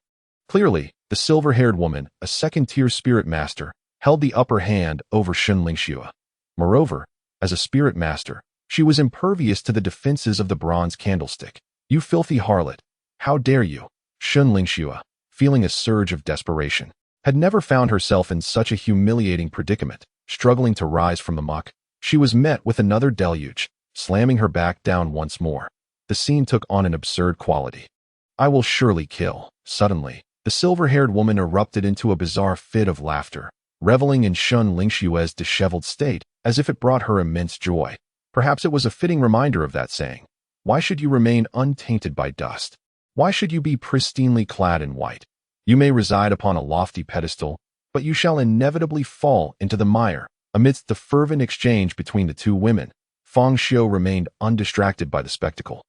A: Clearly, the silver-haired woman, a second-tier spirit master, held the upper hand over Shun Lingxue. Moreover, as a spirit master, she was impervious to the defenses of the bronze candlestick. You filthy harlot! How dare you? Shun Lingxue, feeling a surge of desperation, had never found herself in such a humiliating predicament. Struggling to rise from the muck, she was met with another deluge, slamming her back down once more. The scene took on an absurd quality. I will surely kill. Suddenly, the silver-haired woman erupted into a bizarre fit of laughter, reveling in Shun Lingxue's disheveled state as if it brought her immense joy. Perhaps it was a fitting reminder of that saying. Why should you remain untainted by dust? Why should you be pristinely clad in white? You may reside upon a lofty pedestal, but you shall inevitably fall into the mire. Amidst the fervent exchange between the two women, Fang Xiu remained undistracted by the spectacle.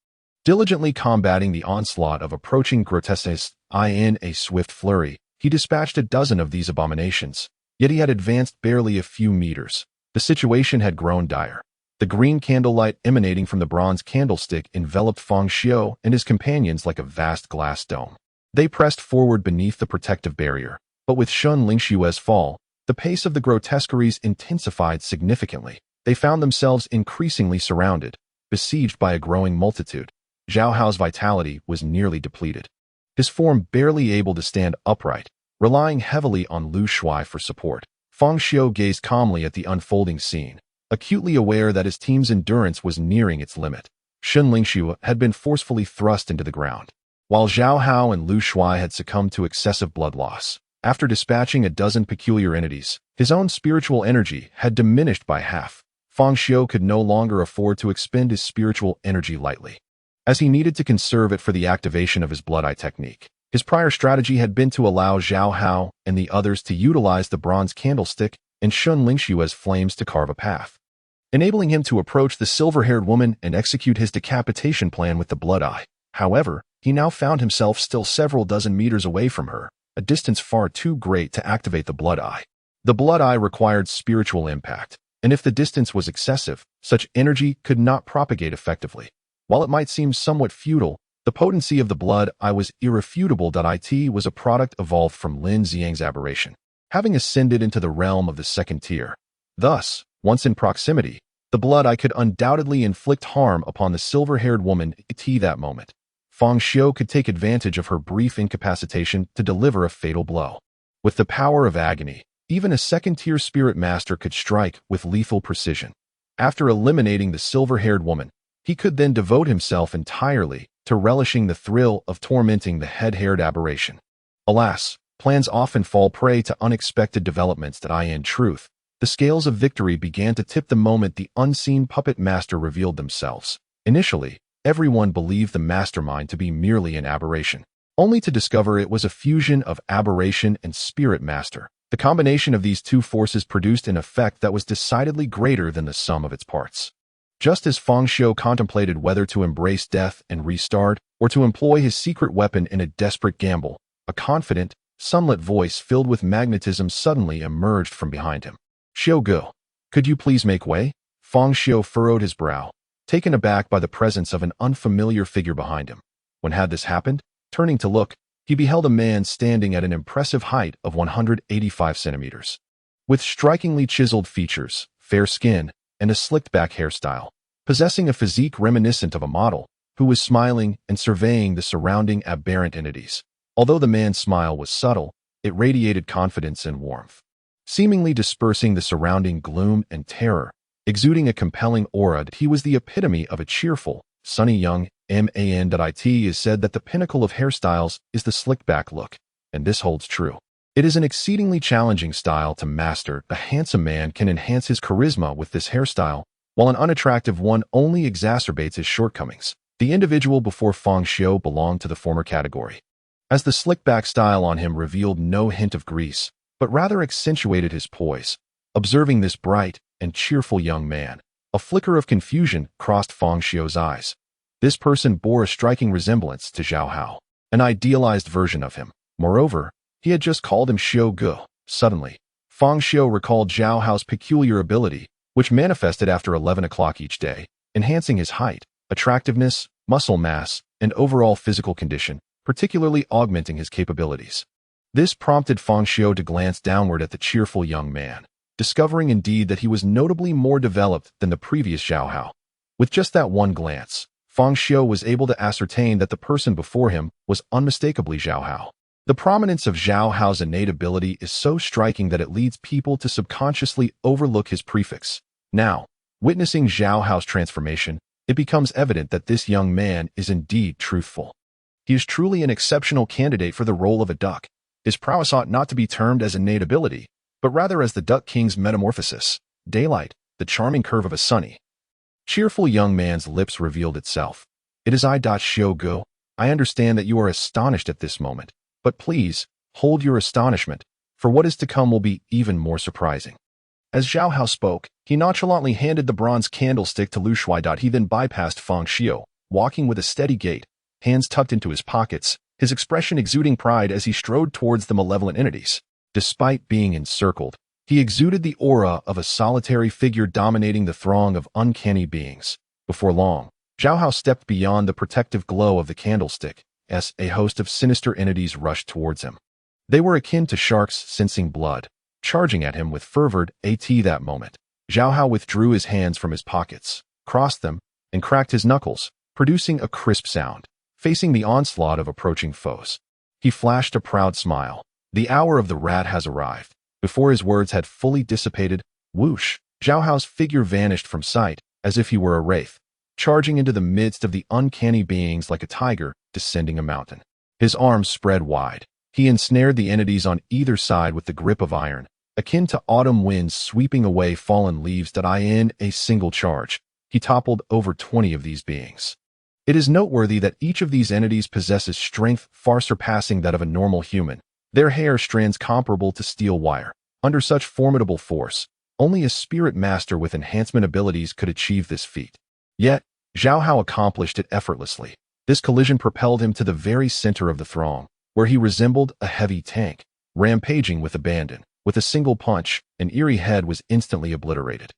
A: Diligently combating the onslaught of approaching grotesques in a swift flurry, he dispatched a dozen of these abominations, yet he had advanced barely a few meters. The situation had grown dire. The green candlelight emanating from the bronze candlestick enveloped Fang Xiu and his companions like a vast glass dome. They pressed forward beneath the protective barrier, but with Shun Lingxue's fall, the pace of the grotesqueries intensified significantly. They found themselves increasingly surrounded, besieged by a growing multitude. Zhao Hao's vitality was nearly depleted. His form barely able to stand upright, relying heavily on Lu Shuai for support. Fang Xiu gazed calmly at the unfolding scene, acutely aware that his team's endurance was nearing its limit. Shun Lingxue had been forcefully thrust into the ground, while Zhao Hao and Lu Shuai had succumbed to excessive blood loss. After dispatching a dozen peculiar entities, his own spiritual energy had diminished by half. Fang Xiu could no longer afford to expend his spiritual energy lightly, as he needed to conserve it for the activation of his Blood Eye technique. His prior strategy had been to allow Zhao Hao and the others to utilize the bronze candlestick and Shun Lingxue's flames to carve a path, enabling him to approach the silver-haired woman and execute his decapitation plan with the Blood Eye. However, he now found himself still several dozen meters away from her, a distance far too great to activate the Blood Eye. The Blood Eye required spiritual impact, and if the distance was excessive, such energy could not propagate effectively. While it might seem somewhat futile, the potency of the Blood Eye was irrefutable. It was a product evolved from Lin Xiang's aberration, having ascended into the realm of the second tier. Thus, once in proximity, the Blood Eye could undoubtedly inflict harm upon the silver-haired woman at that moment. Fang Xiu could take advantage of her brief incapacitation to deliver a fatal blow. With the power of agony, even a second-tier spirit master could strike with lethal precision. After eliminating the silver-haired woman, he could then devote himself entirely to relishing the thrill of tormenting the head-haired aberration. Alas, plans often fall prey to unexpected developments. In truth, the scales of victory began to tip the moment the unseen puppet master revealed themselves. Initially, everyone believed the mastermind to be merely an aberration, only to discover it was a fusion of aberration and spirit master. The combination of these two forces produced an effect that was decidedly greater than the sum of its parts. Just as Fang Xiu contemplated whether to embrace death and restart, or to employ his secret weapon in a desperate gamble, a confident, sunlit voice filled with magnetism suddenly emerged from behind him. "Xiu Gu, could you please make way?" Fang Xiu furrowed his brow, taken aback by the presence of an unfamiliar figure behind him. When had this happened? Turning to look, he beheld a man standing at an impressive height of 185 centimeters. with strikingly chiseled features, fair skin, and a slicked-back hairstyle, possessing a physique reminiscent of a model, who was smiling and surveying the surrounding aberrant entities. Although the man's smile was subtle, it radiated confidence and warmth, seemingly dispersing the surrounding gloom and terror, exuding a compelling aura. He was the epitome of a cheerful, sunny young man. It is said that the pinnacle of hairstyles is the slicked-back look, and this holds true. It is an exceedingly challenging style to master. A handsome man can enhance his charisma with this hairstyle, while an unattractive one only exacerbates his shortcomings. The individual before Fang Xiu belonged to the former category, as the slick-back style on him revealed no hint of grease, but rather accentuated his poise. Observing this bright and cheerful young man, a flicker of confusion crossed Fang Xiu's eyes. This person bore a striking resemblance to Zhao Hao, an idealized version of him. Moreover, he had just called him Xiu Gu. Suddenly, Fang Xiu recalled Zhao Hao's peculiar ability, which manifested after 11 o'clock each day, enhancing his height, attractiveness, muscle mass, and overall physical condition, particularly augmenting his capabilities. This prompted Fang Xiu to glance downward at the cheerful young man, discovering indeed that he was notably more developed than the previous Zhao Hao. With just that one glance, Fang Xiu was able to ascertain that the person before him was unmistakably Zhao Hao. The prominence of Zhao Hao's innate ability is so striking that it leads people to subconsciously overlook his prefix. Now, witnessing Zhao Hao's transformation, it becomes evident that this young man is indeed truthful. He is truly an exceptional candidate for the role of a duck. His prowess ought not to be termed as innate ability, but rather as the Duck King's metamorphosis, daylight, the charming curve of a sunny, cheerful young man's lips revealed itself. It is I. Xiu Gu. I understand that you are astonished at this moment, but please, hold your astonishment, for what is to come will be even more surprising. As Zhao Hao spoke, he nonchalantly handed the bronze candlestick to Lu Shuai. He then bypassed Fang Xiu, walking with a steady gait, hands tucked into his pockets, his expression exuding pride as he strode towards the malevolent entities. Despite being encircled, he exuded the aura of a solitary figure dominating the throng of uncanny beings. Before long, Zhao Hao stepped beyond the protective glow of the candlestick, as a host of sinister entities rushed towards him. They were akin to sharks sensing blood, charging at him with fervor. That moment, Zhao Hao withdrew his hands from his pockets, crossed them, and cracked his knuckles, producing a crisp sound, facing the onslaught of approaching foes. He flashed a proud smile. The hour of the rat has arrived. Before his words had fully dissipated, whoosh, Zhao Hao's figure vanished from sight, as if he were a wraith, charging into the midst of the uncanny beings like a tiger descending a mountain. His arms spread wide. He ensnared the entities on either side with the grip of iron, akin to autumn winds sweeping away fallen leaves. In a single charge, he toppled over 20 of these beings. It is noteworthy that each of these entities possesses strength far surpassing that of a normal human, their hair strands comparable to steel wire. Under such formidable force, only a spirit master with enhancement abilities could achieve this feat. Yet, Zhao Hao accomplished it effortlessly. This collision propelled him to the very center of the throng, where he resembled a heavy tank, rampaging with abandon. With a single punch, an eerie head was instantly obliterated,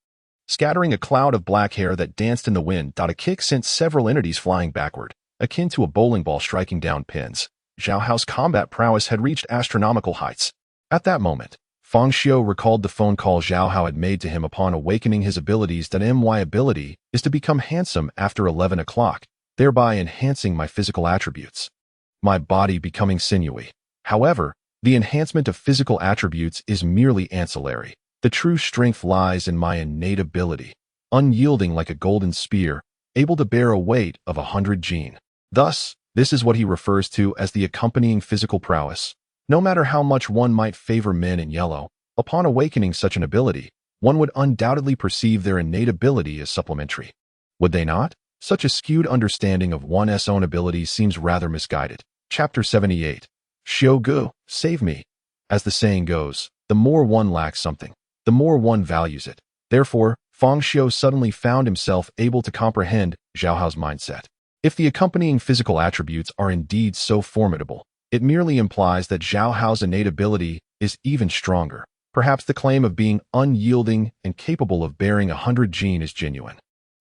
A: scattering a cloud of black hair that danced in the wind. A kick sent several entities flying backward, akin to a bowling ball striking down pins. Zhao Hao's combat prowess had reached astronomical heights. At that moment, Fang Xiu recalled the phone call Zhao Hao had made to him upon awakening his abilities. My ability is to become handsome after 11 o'clock, thereby enhancing my physical attributes, my body becoming sinewy. However, the enhancement of physical attributes is merely ancillary. The true strength lies in my innate ability, unyielding like a golden spear, able to bear a weight of 100 jin. Thus, this is what he refers to as the accompanying physical prowess. No matter how much one might favor men in yellow, upon awakening such an ability, one would undoubtedly perceive their innate ability as supplementary. Would they not? Such a skewed understanding of one's own abilities seems rather misguided. Chapter 78. Xiu Gu, save me. As the saying goes, the more one lacks something, the more one values it. Therefore, Fang Xiu suddenly found himself able to comprehend Zhao Hao's mindset. If the accompanying physical attributes are indeed so formidable, it merely implies that Zhao Hao's innate ability is even stronger. Perhaps the claim of being unyielding and capable of bearing 100 jin is genuine,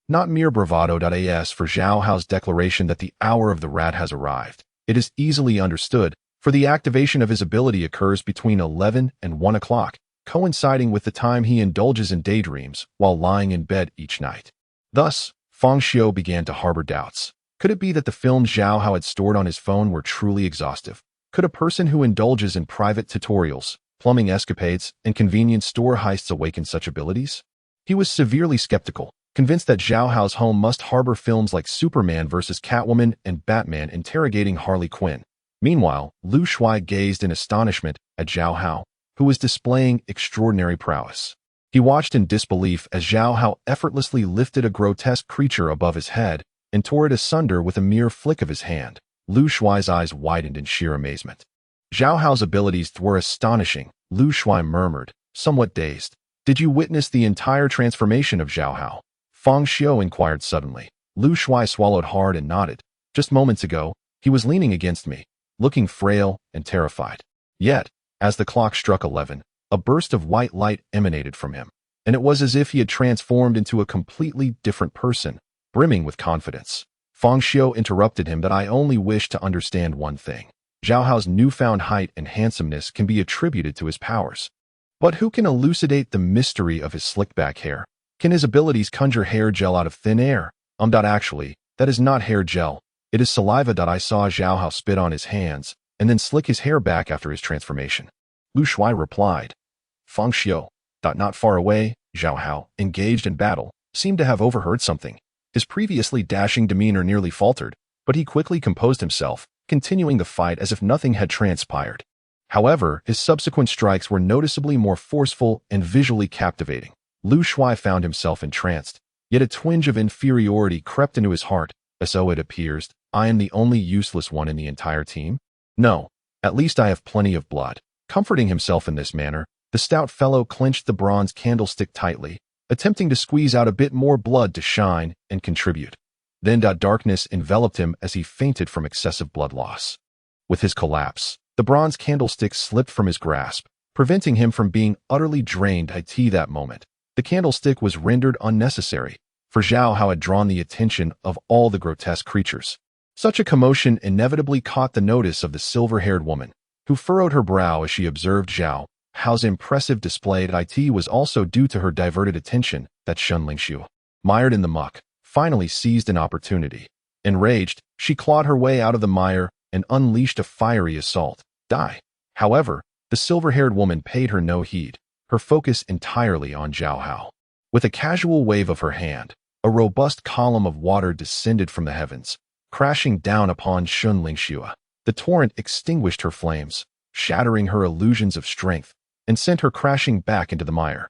A: not mere bravado. As for Zhao Hao's declaration that the hour of the rat has arrived, it is easily understood, for the activation of his ability occurs between 11 and 1 o'clock. coinciding with the time he indulges in daydreams while lying in bed each night. Thus, Fang Xiu began to harbor doubts. Could it be that the films Zhao Hao had stored on his phone were truly exhaustive? Could a person who indulges in private tutorials, plumbing escapades, and convenience store heists awaken such abilities? He was severely skeptical, convinced that Zhao Hao's home must harbor films like Superman vs. Catwoman and Batman interrogating Harley Quinn. Meanwhile, Lu Shuai gazed in astonishment at Zhao Hao, who was displaying extraordinary prowess. He watched in disbelief as Zhao Hao effortlessly lifted a grotesque creature above his head and tore it asunder with a mere flick of his hand. Lu Shuai's eyes widened in sheer amazement. Zhao Hao's abilities were astonishing, Lu Shuai murmured, somewhat dazed. Did you witness the entire transformation of Zhao Hao? Fang Xiu inquired suddenly. Lu Shuai swallowed hard and nodded. Just moments ago, he was leaning against me, looking frail and terrified. Yet, as the clock struck 11, a burst of white light emanated from him, and it was as if he had transformed into a completely different person, brimming with confidence. Fang Xiu interrupted him that I only wish to understand one thing. Zhao Hao's newfound height and handsomeness can be attributed to his powers. But who can elucidate the mystery of his slick-back hair? Can his abilities conjure hair gel out of thin air? Actually, that is not hair gel. It is saliva. I saw Zhao Hao spit on his hands and then slick his hair back after his transformation. Lu Shuai replied. Fang Xiu. Not far away, Zhao Hao, engaged in battle, seemed to have overheard something. His previously dashing demeanor nearly faltered, but he quickly composed himself, continuing the fight as if nothing had transpired. However, his subsequent strikes were noticeably more forceful and visually captivating. Lu Shuai found himself entranced, yet a twinge of inferiority crept into his heart. So it appears, I am the only useless one in the entire team? No, at least I have plenty of blood. Comforting himself in this manner, the stout fellow clenched the bronze candlestick tightly, attempting to squeeze out a bit more blood to shine and contribute. Then darkness enveloped him as he fainted from excessive blood loss. With his collapse, the bronze candlestick slipped from his grasp, preventing him from being utterly drained. That moment, the candlestick was rendered unnecessary, for Zhao Hao had drawn the attention of all the grotesque creatures. Such a commotion inevitably caught the notice of the silver-haired woman, who furrowed her brow as she observed Zhao Hao's impressive display at it was also due to her diverted attention that Fang Xiu, mired in the muck, finally seized an opportunity. Enraged, she clawed her way out of the mire and unleashed a fiery assault. However, the silver-haired woman paid her no heed, her focus entirely on Zhao Hao. With a casual wave of her hand, a robust column of water descended from the heavens, crashing down upon Fang Xiu. The torrent extinguished her flames, shattering her illusions of strength, and sent her crashing back into the mire,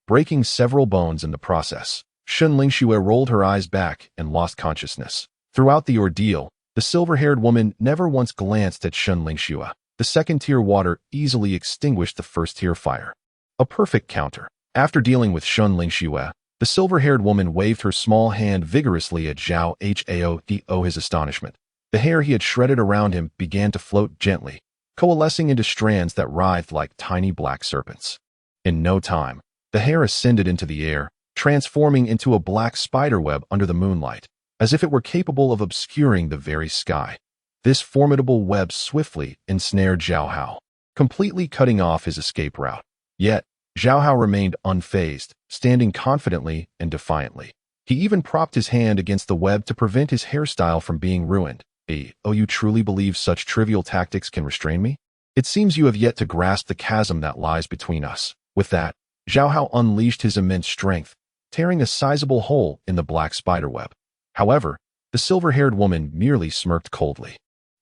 A: breaking several bones in the process. Fang Xiu rolled her eyes back and lost consciousness. Throughout the ordeal, the silver-haired woman never once glanced at Fang Xiu. The second-tier water easily extinguished the first-tier fire. A perfect counter. After dealing with Fang Xiu, the silver-haired woman waved her small hand vigorously at Zhao Hao. To his astonishment, the hair he had shredded around him began to float gently, coalescing into strands that writhed like tiny black serpents. In no time, the hair ascended into the air, transforming into a black spiderweb under the moonlight, as if it were capable of obscuring the very sky. This formidable web swiftly ensnared Zhao Hao, completely cutting off his escape route. Yet, Zhao Hao remained unfazed, standing confidently and defiantly. He even propped his hand against the web to prevent his hairstyle from being ruined. You truly believe such trivial tactics can restrain me? It seems you have yet to grasp the chasm that lies between us. With that, Zhao Hao unleashed his immense strength, tearing a sizable hole in the black spiderweb. However, the silver-haired woman merely smirked coldly.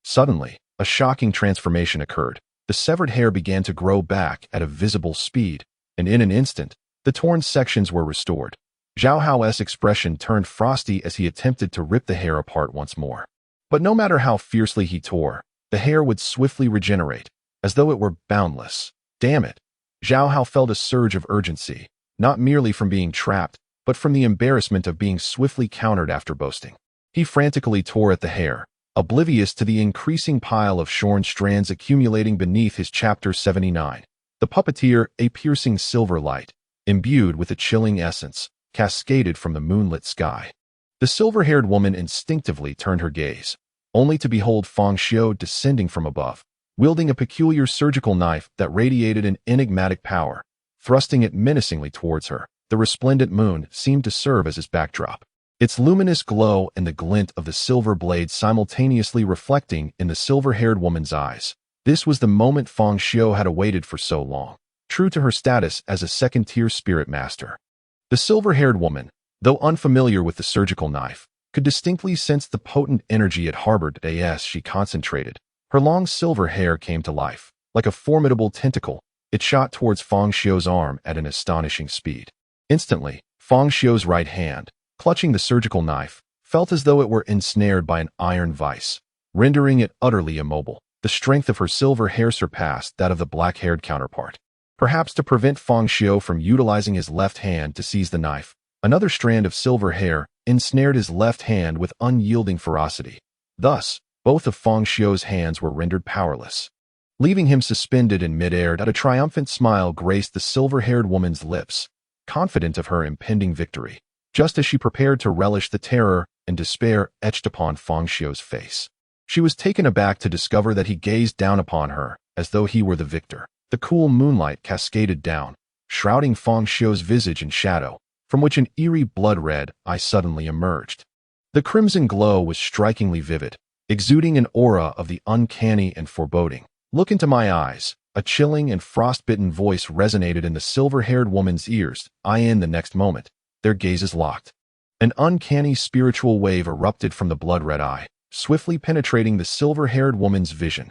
A: Suddenly, a shocking transformation occurred. The severed hair began to grow back at a visible speed, and in an instant, the torn sections were restored. Zhao Hao's expression turned frosty as he attempted to rip the hair apart once more. But no matter how fiercely he tore, the hair would swiftly regenerate, as though it were boundless. Damn it! Zhao Hao felt a surge of urgency, not merely from being trapped, but from the embarrassment of being swiftly countered after boasting. He frantically tore at the hair, oblivious to the increasing pile of shorn strands accumulating beneath his Chapter 79. The puppeteer, a piercing silver light, imbued with a chilling essence, cascaded from the moonlit sky. The silver-haired woman instinctively turned her gaze, only to behold Fang Xiu descending from above, wielding a peculiar surgical knife that radiated an enigmatic power. thrusting it menacingly towards her. The resplendent moon seemed to serve as his backdrop, its luminous glow and the glint of the silver blade simultaneously reflecting in the silver-haired woman's eyes. This was the moment Fang Xiu had awaited for so long, true to her status as a second-tier spirit master. The silver-haired woman, though unfamiliar with the surgical knife, could distinctly sense the potent energy it harbored as she concentrated. Her long silver hair came to life. Like a formidable tentacle, it shot towards Fang Xiu's arm at an astonishing speed. Instantly, Fang Xiu's right hand, clutching the surgical knife, felt as though it were ensnared by an iron vice, rendering it utterly immobile. The strength of her silver hair surpassed that of the black-haired counterpart. Perhaps to prevent Fang Xiu from utilizing his left hand to seize the knife, another strand of silver hair ensnared his left hand with unyielding ferocity. Thus, both of Fang Xiu's hands were rendered powerless. Leaving him suspended in midair, a triumphant smile graced the silver-haired woman's lips, confident of her impending victory, just as she prepared to relish the terror and despair etched upon Fang Xiu's face. She was taken aback to discover that he gazed down upon her as though he were the victor. The cool moonlight cascaded down, shrouding Fang Xiu's visage in shadow, from which an eerie blood-red eye suddenly emerged. The crimson glow was strikingly vivid, exuding an aura of the uncanny and foreboding. "Look into my eyes," a chilling and frostbitten voice resonated in the silver-haired woman's ears. In the next moment, their gazes locked. An uncanny spiritual wave erupted from the blood-red eye, swiftly penetrating the silver-haired woman's vision.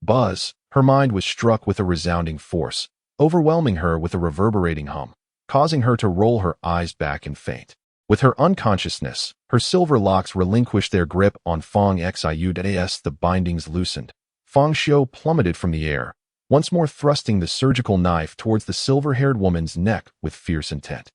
A: Buzz, her mind was struck with a resounding force, overwhelming her with a reverberating hum, causing her to roll her eyes back and faint. With her unconsciousness, her silver locks relinquished their grip on Fang Xiu. The bindings loosened. Fang Xiu plummeted from the air, once more thrusting the surgical knife towards the silver-haired woman's neck with fierce intent.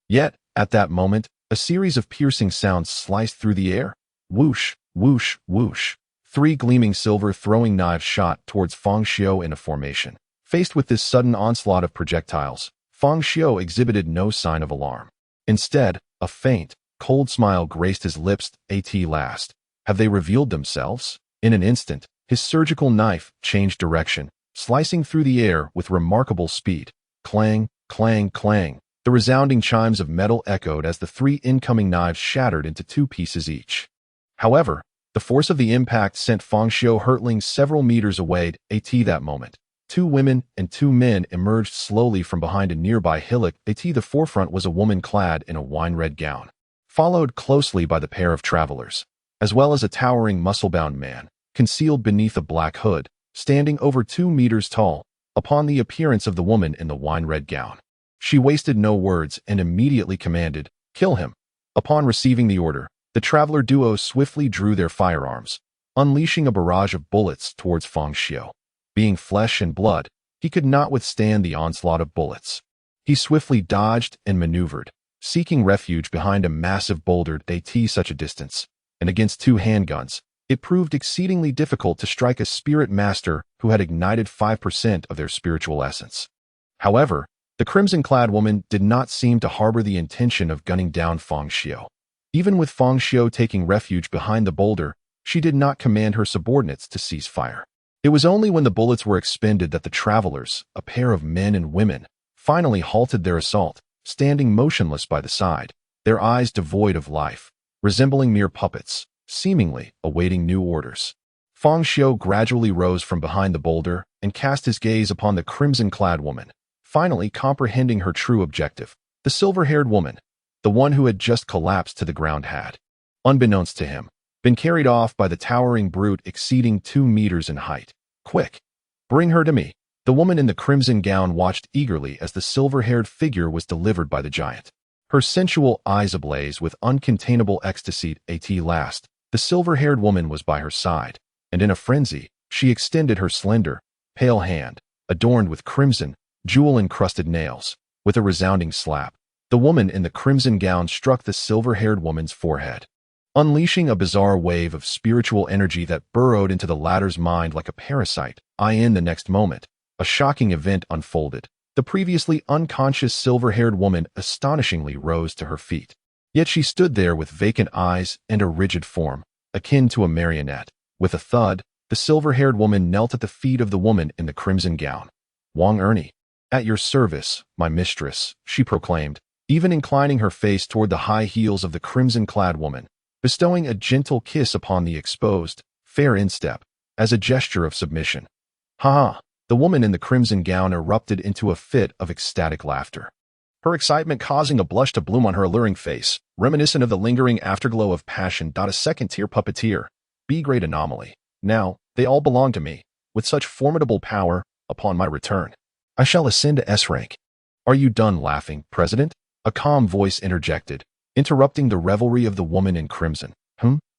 A: Yet, at that moment, a series of piercing sounds sliced through the air. Whoosh, whoosh, whoosh. 3 gleaming silver throwing knives shot towards Fang Xiu in a formation. Faced with this sudden onslaught of projectiles, Fang Xiu exhibited no sign of alarm. Instead, a faint, cold smile graced his lips. At last, have they revealed themselves? In an instant, his surgical knife changed direction, slicing through the air with remarkable speed. Clang, clang, clang. The resounding chimes of metal echoed as the 3 incoming knives shattered into 2 pieces each. However, the force of the impact sent Fang Xiu hurtling several meters away. At that moment, 2 women and 2 men emerged slowly from behind a nearby hillock. At the forefront was a woman clad in a wine-red gown, followed closely by the pair of travelers, as well as a towering muscle-bound man, concealed beneath a black hood, standing over 2 meters tall. Upon the appearance of the woman in the wine-red gown, she wasted no words and immediately commanded, "Kill him." Upon receiving the order, the traveler duo swiftly drew their firearms, unleashing a barrage of bullets towards Fang Xiu. Being flesh and blood, he could not withstand the onslaught of bullets. He swiftly dodged and maneuvered, seeking refuge behind a massive boulder at such a distance, and against 2 handguns, it proved exceedingly difficult to strike a spirit master who had ignited 5% of their spiritual essence. However, the crimson-clad woman did not seem to harbor the intention of gunning down Fang Xiu. Even with Fang Xiu taking refuge behind the boulder, she did not command her subordinates to cease fire. It was only when the bullets were expended that the travelers, a pair of men and women, finally halted their assault, standing motionless by the side, their eyes devoid of life, resembling mere puppets, seemingly awaiting new orders. Fang Xiu gradually rose from behind the boulder and cast his gaze upon the crimson-clad woman, finally comprehending her true objective. The silver-haired woman, the one who had just collapsed to the ground, had, unbeknownst to him, been carried off by the towering brute exceeding 2 meters in height. "Quick! Bring her to me." The woman in the crimson gown watched eagerly as the silver-haired figure was delivered by the giant, her sensual eyes ablaze with uncontainable ecstasy. At last, the silver-haired woman was by her side, and in a frenzy, she extended her slender, pale hand, adorned with crimson, jewel-encrusted nails. With a resounding slap, the woman in the crimson gown struck the silver-haired woman's forehead, unleashing a bizarre wave of spiritual energy that burrowed into the latter's mind like a parasite. In the next moment, a shocking event unfolded. The previously unconscious silver-haired woman astonishingly rose to her feet. Yet she stood there with vacant eyes and a rigid form, akin to a marionette. With a thud, the silver-haired woman knelt at the feet of the woman in the crimson gown. "Wang Ernie." "At your service, my mistress," she proclaimed, even inclining her face toward the high heels of the crimson-clad woman, bestowing a gentle kiss upon the exposed, fair instep, as a gesture of submission. "Ha ha!" The woman in the crimson gown erupted into a fit of ecstatic laughter, her excitement causing a blush to bloom on her alluring face, reminiscent of the lingering afterglow of passion. A second-tier puppeteer, B-grade anomaly. Now, they all belong to me, with such formidable power. Upon my return, I shall ascend to S-rank. Are you done laughing, President? A calm voice interjected, interrupting the revelry of the woman in crimson.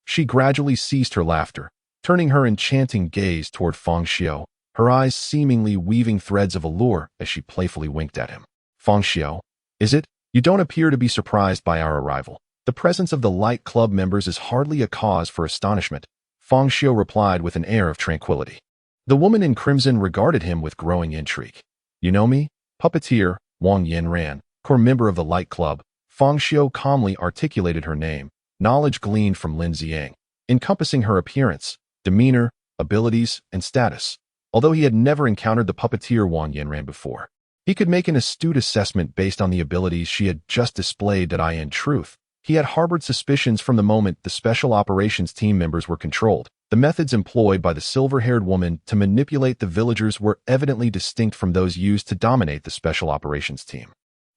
A: She gradually ceased her laughter, turning her enchanting gaze toward Fang Xiu, her eyes seemingly weaving threads of allure as she playfully winked at him. "Fang Xiu, is it? You don't appear to be surprised by our arrival. The presence of the Light Club members is hardly a cause for astonishment," Fang Xiu replied with an air of tranquility. The woman in crimson regarded him with growing intrigue. "You know me? Puppeteer, Wang Yanran, core member of the Light Club." Fang Xiu calmly articulated her name, knowledge gleaned from Lin Xiang, encompassing her appearance, demeanor, abilities, and status. Although he had never encountered the puppeteer Wang Yanran before, he could make an astute assessment based on the abilities she had just displayed. In truth, he had harbored suspicions from the moment the Special Operations team members were controlled. The methods employed by the silver-haired woman to manipulate the villagers were evidently distinct from those used to dominate the Special Operations team,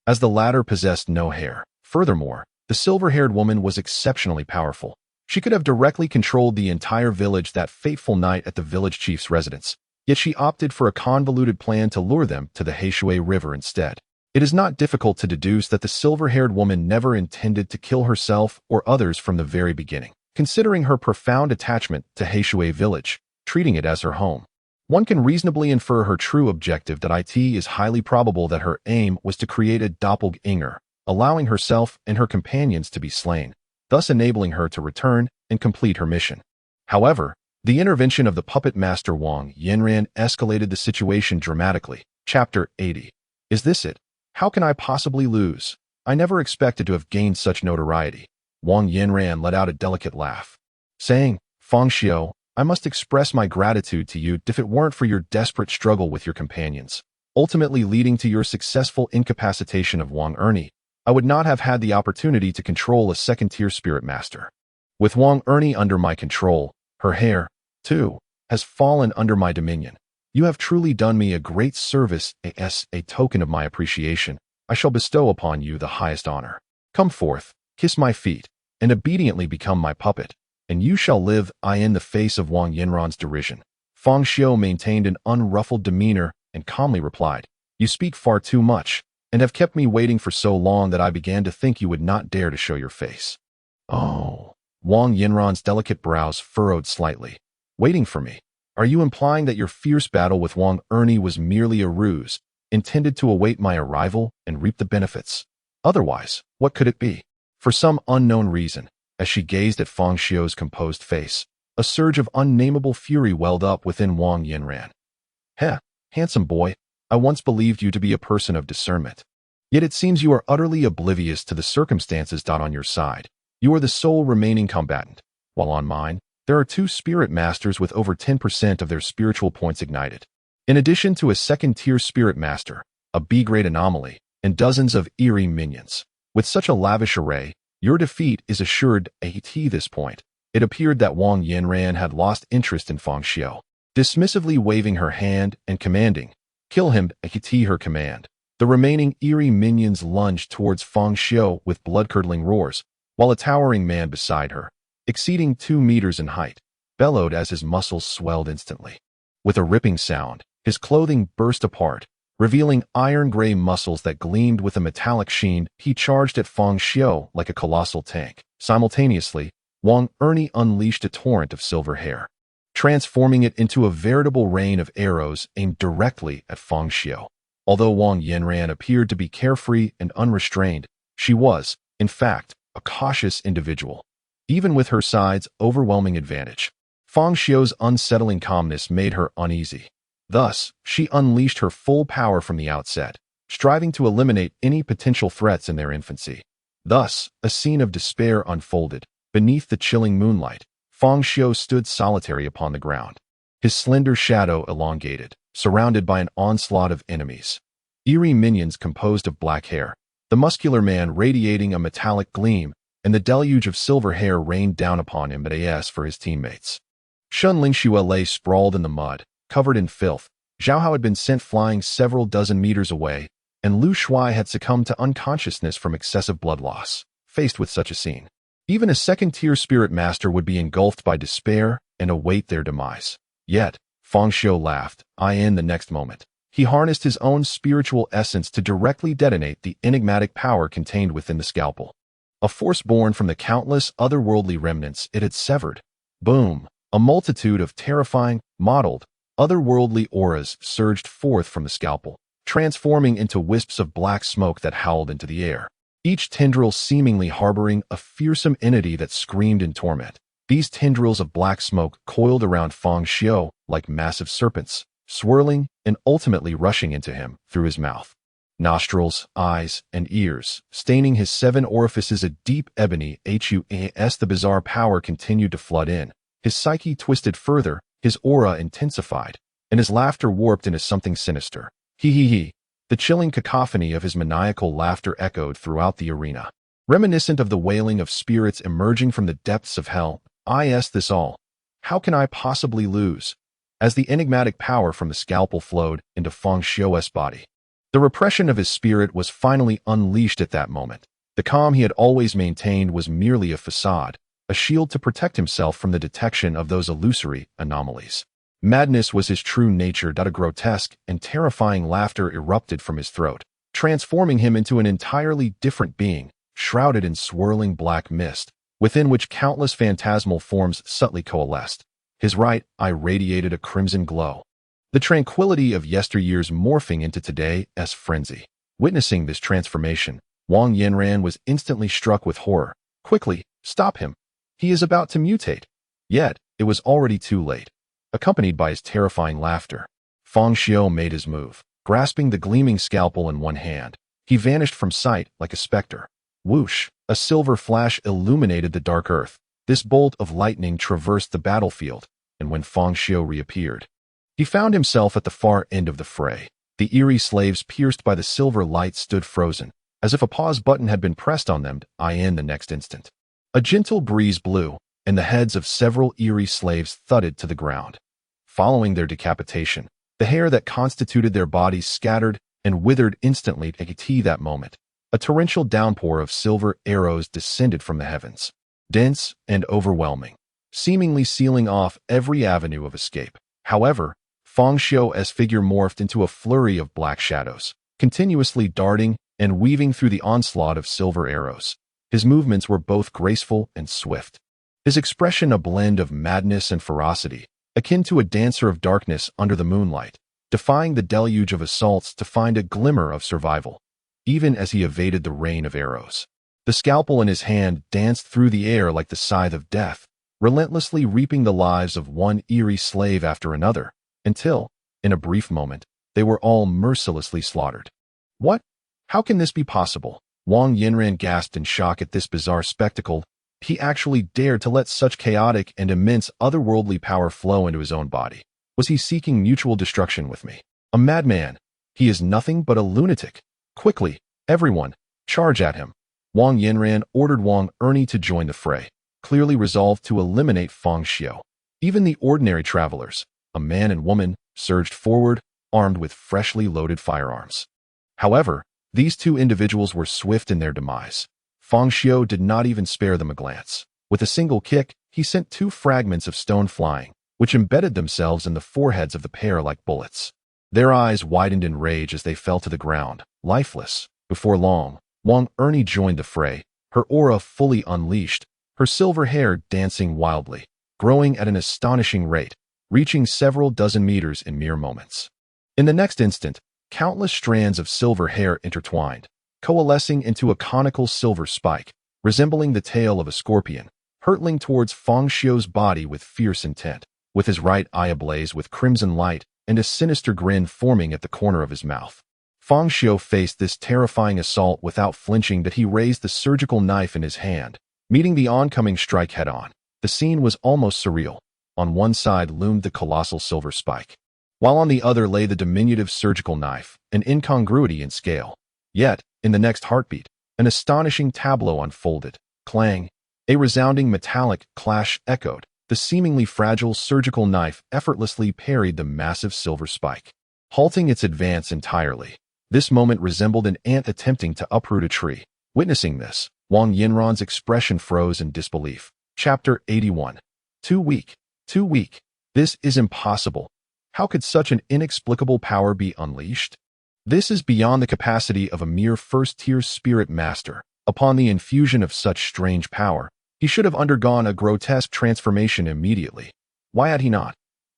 A: as the latter possessed no hair. Furthermore, the silver-haired woman was exceptionally powerful. She could have directly controlled the entire village that fateful night at the village chief's residence, yet she opted for a convoluted plan to lure them to the Heishui River instead. It is not difficult to deduce that the silver-haired woman never intended to kill herself or others from the very beginning. Considering her profound attachment to Heishui village, treating it as her home, one can reasonably infer her true objective. It is highly probable that her aim was to create a doppelganger, allowing herself and her companions to be slain, thus enabling her to return and complete her mission. However, the intervention of the puppet master Wang Yanran escalated the situation dramatically. Chapter 80. Is this it? How can I possibly lose? I never expected to have gained such notoriety. Wang Yanran let out a delicate laugh, saying, "Fang Xiu, I must express my gratitude to you. If it weren't for your desperate struggle with your companions, ultimately leading to your successful incapacitation of Wang Ernie, I would not have had the opportunity to control a second-tier spirit master. With Wang Ernie under my control, her hair, too, has fallen under my dominion. You have truly done me a great service. As a token of my appreciation, I shall bestow upon you the highest honor. Come forth, kiss my feet, and obediently become my puppet, and you shall live." In the face of Wang Yanran's derision, Fang Xiu maintained an unruffled demeanor and calmly replied, "You speak far too much, and have kept me waiting for so long that I began to think you would not dare to show your face." "Oh." Wang Yanran's delicate brows furrowed slightly. "Waiting for me? Are you implying that your fierce battle with Wang Ernie was merely a ruse, intended to await my arrival and reap the benefits? Otherwise, what could it be?" For some unknown reason, as she gazed at Fang Xiu's composed face, a surge of unnameable fury welled up within Wang Yanran. "Heh, handsome boy, I once believed you to be a person of discernment. Yet it seems you are utterly oblivious to the circumstances. On your side, you are the sole remaining combatant, while on mine, there are 2 spirit masters with over 10% of their spiritual points ignited. In addition to a second-tier spirit master, a B-grade anomaly, and dozens of eerie minions. With such a lavish array, your defeat is assured. At this point, it appeared that Wang Yanran had lost interest in Fang Xiu, dismissively waving her hand and commanding, "Kill him." At her command, the remaining eerie minions lunged towards Fang Xiu with blood-curdling roars, while a towering man beside her, exceeding 2 meters in height, bellowed as his muscles swelled instantly. With a ripping sound, his clothing burst apart, revealing iron-gray muscles that gleamed with a metallic sheen. He charged at Fang Xiu like a colossal tank. Simultaneously, Wang Ernie unleashed a torrent of silver hair, transforming it into a veritable rain of arrows aimed directly at Fang Xiu. Although Wang Yanran appeared to be carefree and unrestrained, she was, in fact, a cautious individual. Even with her side's overwhelming advantage, Fang Xiu's unsettling calmness made her uneasy. Thus, she unleashed her full power from the outset, striving to eliminate any potential threats in their infancy. Thus, a scene of despair unfolded. Beneath the chilling moonlight, Fang Xiu stood solitary upon the ground, his slender shadow elongated, surrounded by an onslaught of enemies. eerie minions composed of black hair, the muscular man radiating a metallic gleam, and the deluge of silver hair rained down upon him but as for his teammates. Shun Lingxue lay sprawled in the mud, covered in filth. Zhao Hao had been sent flying several dozen meters away, and Lu Shuai had succumbed to unconsciousness from excessive blood loss. Faced with such a scene, even a second-tier spirit master would be engulfed by despair and await their demise. Yet, Fang Xiu laughed. In the next moment, he harnessed his own spiritual essence to directly detonate the enigmatic power contained within the scalpel. A force born from the countless otherworldly remnants it had severed. Boom! A multitude of terrifying, mottled, otherworldly auras surged forth from the scalpel, transforming into wisps of black smoke that howled into the air, each tendril seemingly harboring a fearsome entity that screamed in torment. These tendrils of black smoke coiled around Fang Xiu like massive serpents, swirling and ultimately rushing into him through his mouth, nostrils, eyes, and ears, staining his 7 orifices a deep ebony hues. The bizarre power continued to flood in. His psyche twisted further, his aura intensified, and his laughter warped into something sinister. He. The chilling cacophony of his maniacal laughter echoed throughout the arena, reminiscent of the wailing of spirits emerging from the depths of hell. This all. How can I possibly lose? As the enigmatic power from the scalpel flowed into Fang Xiu's body, the repression of his spirit was finally unleashed at that moment. The calm he had always maintained was merely a facade, a shield to protect himself from the detection of those illusory anomalies. Madness was his true nature. A grotesque and terrifying laughter erupted from his throat, transforming him into an entirely different being, shrouded in swirling black mist, within which countless phantasmal forms subtly coalesced. His right eye radiated a crimson glow, the tranquility of yesteryears morphing into today's frenzy. Witnessing this transformation, Wang Yanran was instantly struck with horror. Quickly, stop him. He is about to mutate. Yet, it was already too late. Accompanied by his terrifying laughter, Fang Xiu made his move. Grasping the gleaming scalpel in one hand, he vanished from sight like a specter. Whoosh! A silver flash illuminated the dark earth. This bolt of lightning traversed the battlefield, and when Fang Xiu reappeared, he found himself at the far end of the fray. The eerie slaves pierced by the silver light stood frozen, as if a pause button had been pressed on them. In the next instant, a gentle breeze blew, and the heads of several eerie slaves thudded to the ground. Following their decapitation, the hair that constituted their bodies scattered and withered instantly. At that moment, a torrential downpour of silver arrows descended from the heavens, dense and overwhelming, seemingly sealing off every avenue of escape. However, Fang Xiu's figure morphed into a flurry of black shadows, continuously darting and weaving through the onslaught of silver arrows. His movements were both graceful and swift, his expression a blend of madness and ferocity, akin to a dancer of darkness under the moonlight, defying the deluge of assaults to find a glimmer of survival, even as he evaded the rain of arrows. The scalpel in his hand danced through the air like the scythe of death, relentlessly reaping the lives of one eerie slave after another, until, in a brief moment, they were all mercilessly slaughtered. What? How can this be possible? Wang Yanran gasped in shock at this bizarre spectacle. He actually dared to let such chaotic and immense otherworldly power flow into his own body. Was he seeking mutual destruction with me? A madman. He is nothing but a lunatic. Quickly, everyone, charge at him. Wang Yanran ordered Wang Ernie to join the fray, clearly resolved to eliminate Fang Xiu. Even the ordinary travelers, a man and woman, surged forward, armed with freshly loaded firearms. However, these 2 individuals were swift in their demise. Fang Xiu did not even spare them a glance. With a single kick, he sent 2 fragments of stone flying, which embedded themselves in the foreheads of the pair like bullets. Their eyes widened in rage as they fell to the ground, lifeless. Before long, Wang Ernie joined the fray, her aura fully unleashed, her silver hair dancing wildly, growing at an astonishing rate, reaching several dozen meters in mere moments. In the next instant, countless strands of silver hair intertwined, coalescing into a conical silver spike, resembling the tail of a scorpion, hurtling towards Fang Xiu's body with fierce intent, with his right eye ablaze with crimson light and a sinister grin forming at the corner of his mouth. Fang Xiu faced this terrifying assault without flinching. He raised the surgical knife in his hand, meeting the oncoming strike head-on. The scene was almost surreal. On one side loomed the colossal silver spike, while on the other lay the diminutive surgical knife, an incongruity in scale. Yet, in the next heartbeat, an astonishing tableau unfolded. Clang! A resounding metallic clash echoed. The seemingly fragile surgical knife effortlessly parried the massive silver spike, halting its advance entirely. This moment resembled an ant attempting to uproot a tree. Witnessing this, Wang Yinran's expression froze in disbelief. Chapter 81. Too weak. Too weak. This is impossible. How could such an inexplicable power be unleashed? This is beyond the capacity of a mere first-tier spirit master. Upon the infusion of such strange power, he should have undergone a grotesque transformation immediately. Why had he not?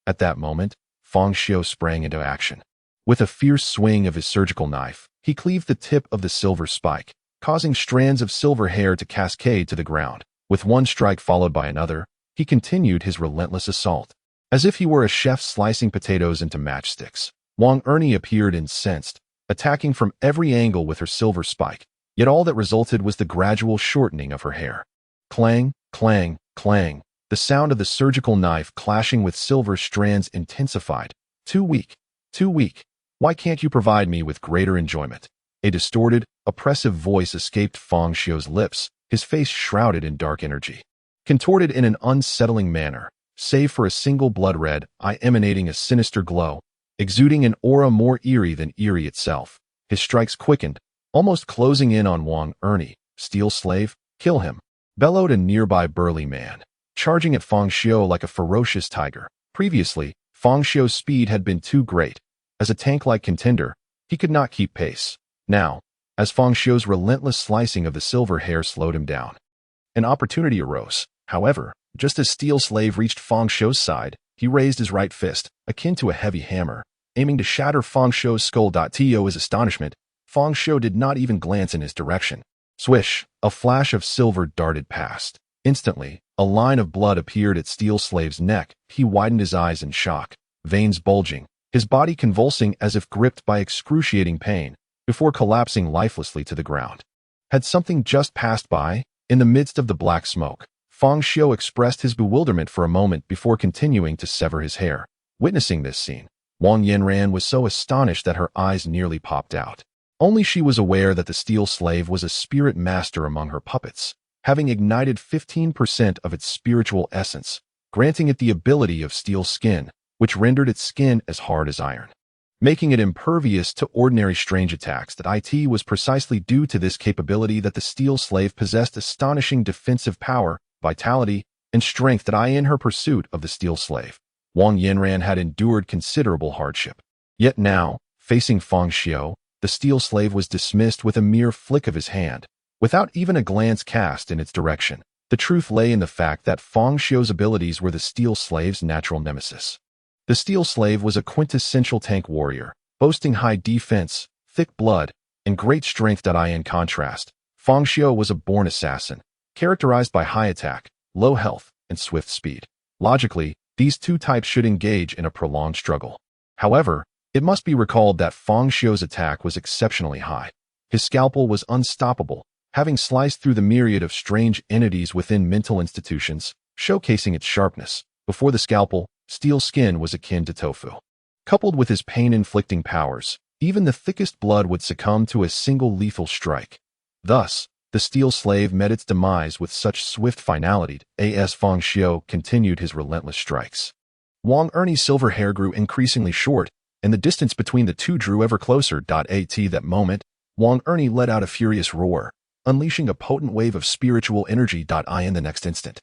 A: At that moment, Fang Xiu sprang into action. With a fierce swing of his surgical knife, he cleaved the tip of the silver spike, causing strands of silver hair to cascade to the ground. With one strike followed by another, he continued his relentless assault. As if he were a chef slicing potatoes into matchsticks, Wang Ernie appeared incensed, attacking from every angle with her silver spike, yet all that resulted was the gradual shortening of her hair. Clang, clang, clang. The sound of the surgical knife clashing with silver strands intensified. Too weak. Too weak. Why can't you provide me with greater enjoyment? A distorted, oppressive voice escaped Fang Xiu's lips, his face shrouded in dark energy. Contorted in an unsettling manner, save for a single blood-red eye emanating a sinister glow, exuding an aura more eerie than eerie itself. His strikes quickened, almost closing in on Wang Ernie. Steel slave, kill him, bellowed a nearby burly man, charging at Fang Xiu like a ferocious tiger. Previously, Fang Xiu's speed had been too great. As a tank-like contender, he could not keep pace. Now, as Fang Xiu's relentless slicing of the silver hair slowed him down, an opportunity arose. However, just as Steel Slave reached Fang Xiu's side, he raised his right fist, akin to a heavy hammer, aiming to shatter Fang Xiu's skull. To his astonishment, Fang Xiu did not even glance in his direction. Swish! A flash of silver darted past. Instantly, a line of blood appeared at Steel Slave's neck. He widened his eyes in shock, veins bulging, his body convulsing as if gripped by excruciating pain, before collapsing lifelessly to the ground. Had something just passed by? In the midst of the black smoke, Fang Xiu expressed his bewilderment for a moment before continuing to sever his hair. Witnessing this scene, Wang Yinran was so astonished that her eyes nearly popped out. Only she was aware that the Steel Slave was a spirit master among her puppets, having ignited 15% of its spiritual essence, granting it the ability of steel skin, which rendered its skin as hard as iron, making it impervious to ordinary strange attacks. That it was precisely due to this capability that the Steel Slave possessed astonishing defensive power, vitality, and strength. That in her pursuit of the Steel Slave, Wang Yinran had endured considerable hardship. Yet now, facing Fang Xiu, the Steel Slave was dismissed with a mere flick of his hand, without even a glance cast in its direction. The truth lay in the fact that Fang Xiu's abilities were the Steel Slave's natural nemesis. The Steel Slave was a quintessential tank warrior, boasting high defense, thick blood, and great strength. In contrast, Fang Xiu was a born assassin, characterized by high attack, low health, and swift speed. Logically, these two types should engage in a prolonged struggle. However, it must be recalled that Fang Xiu's attack was exceptionally high. His scalpel was unstoppable, having sliced through the myriad of strange entities within mental institutions, showcasing its sharpness. Before the scalpel, steel skin was akin to tofu. Coupled with his pain-inflicting powers, even the thickest blood would succumb to a single lethal strike. Thus, the Steel Slave met its demise with such swift finality. As Fang Xiu continued his relentless strikes, Wang Ernie's silver hair grew increasingly short, and the distance between the two drew ever closer. At that moment, Wang Ernie let out a furious roar, unleashing a potent wave of spiritual energy. In the next instant,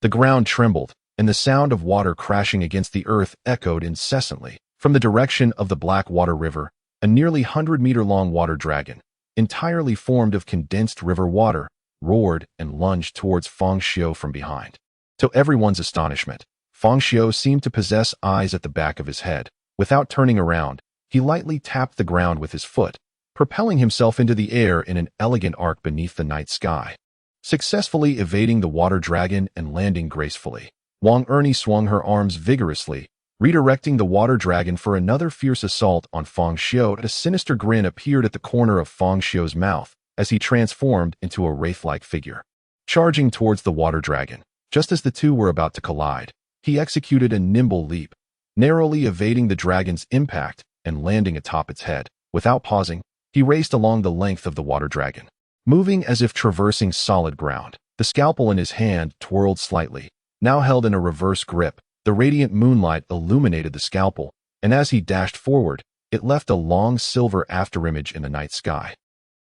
A: the ground trembled, and the sound of water crashing against the earth echoed incessantly. From the direction of the Black Water River, a nearly 100-meter-long water dragon, entirely formed of condensed river water, roared and lunged towards Fang Xiu from behind. To everyone's astonishment, Fang Xiu seemed to possess eyes at the back of his head. Without turning around, he lightly tapped the ground with his foot, propelling himself into the air in an elegant arc beneath the night sky, successfully evading the water dragon and landing gracefully. Wang Ernie swung her arms vigorously, redirecting the water dragon for another fierce assault on Fang Xiu. A sinister grin appeared at the corner of Fang Xiu's mouth as he transformed into a wraith-like figure. Charging towards the water dragon, just as the two were about to collide, he executed a nimble leap, narrowly evading the dragon's impact and landing atop its head. Without pausing, he raced along the length of the water dragon, moving as if traversing solid ground. The scalpel in his hand twirled slightly, now held in a reverse grip. The radiant moonlight illuminated the scalpel, and as he dashed forward, it left a long silver afterimage in the night sky.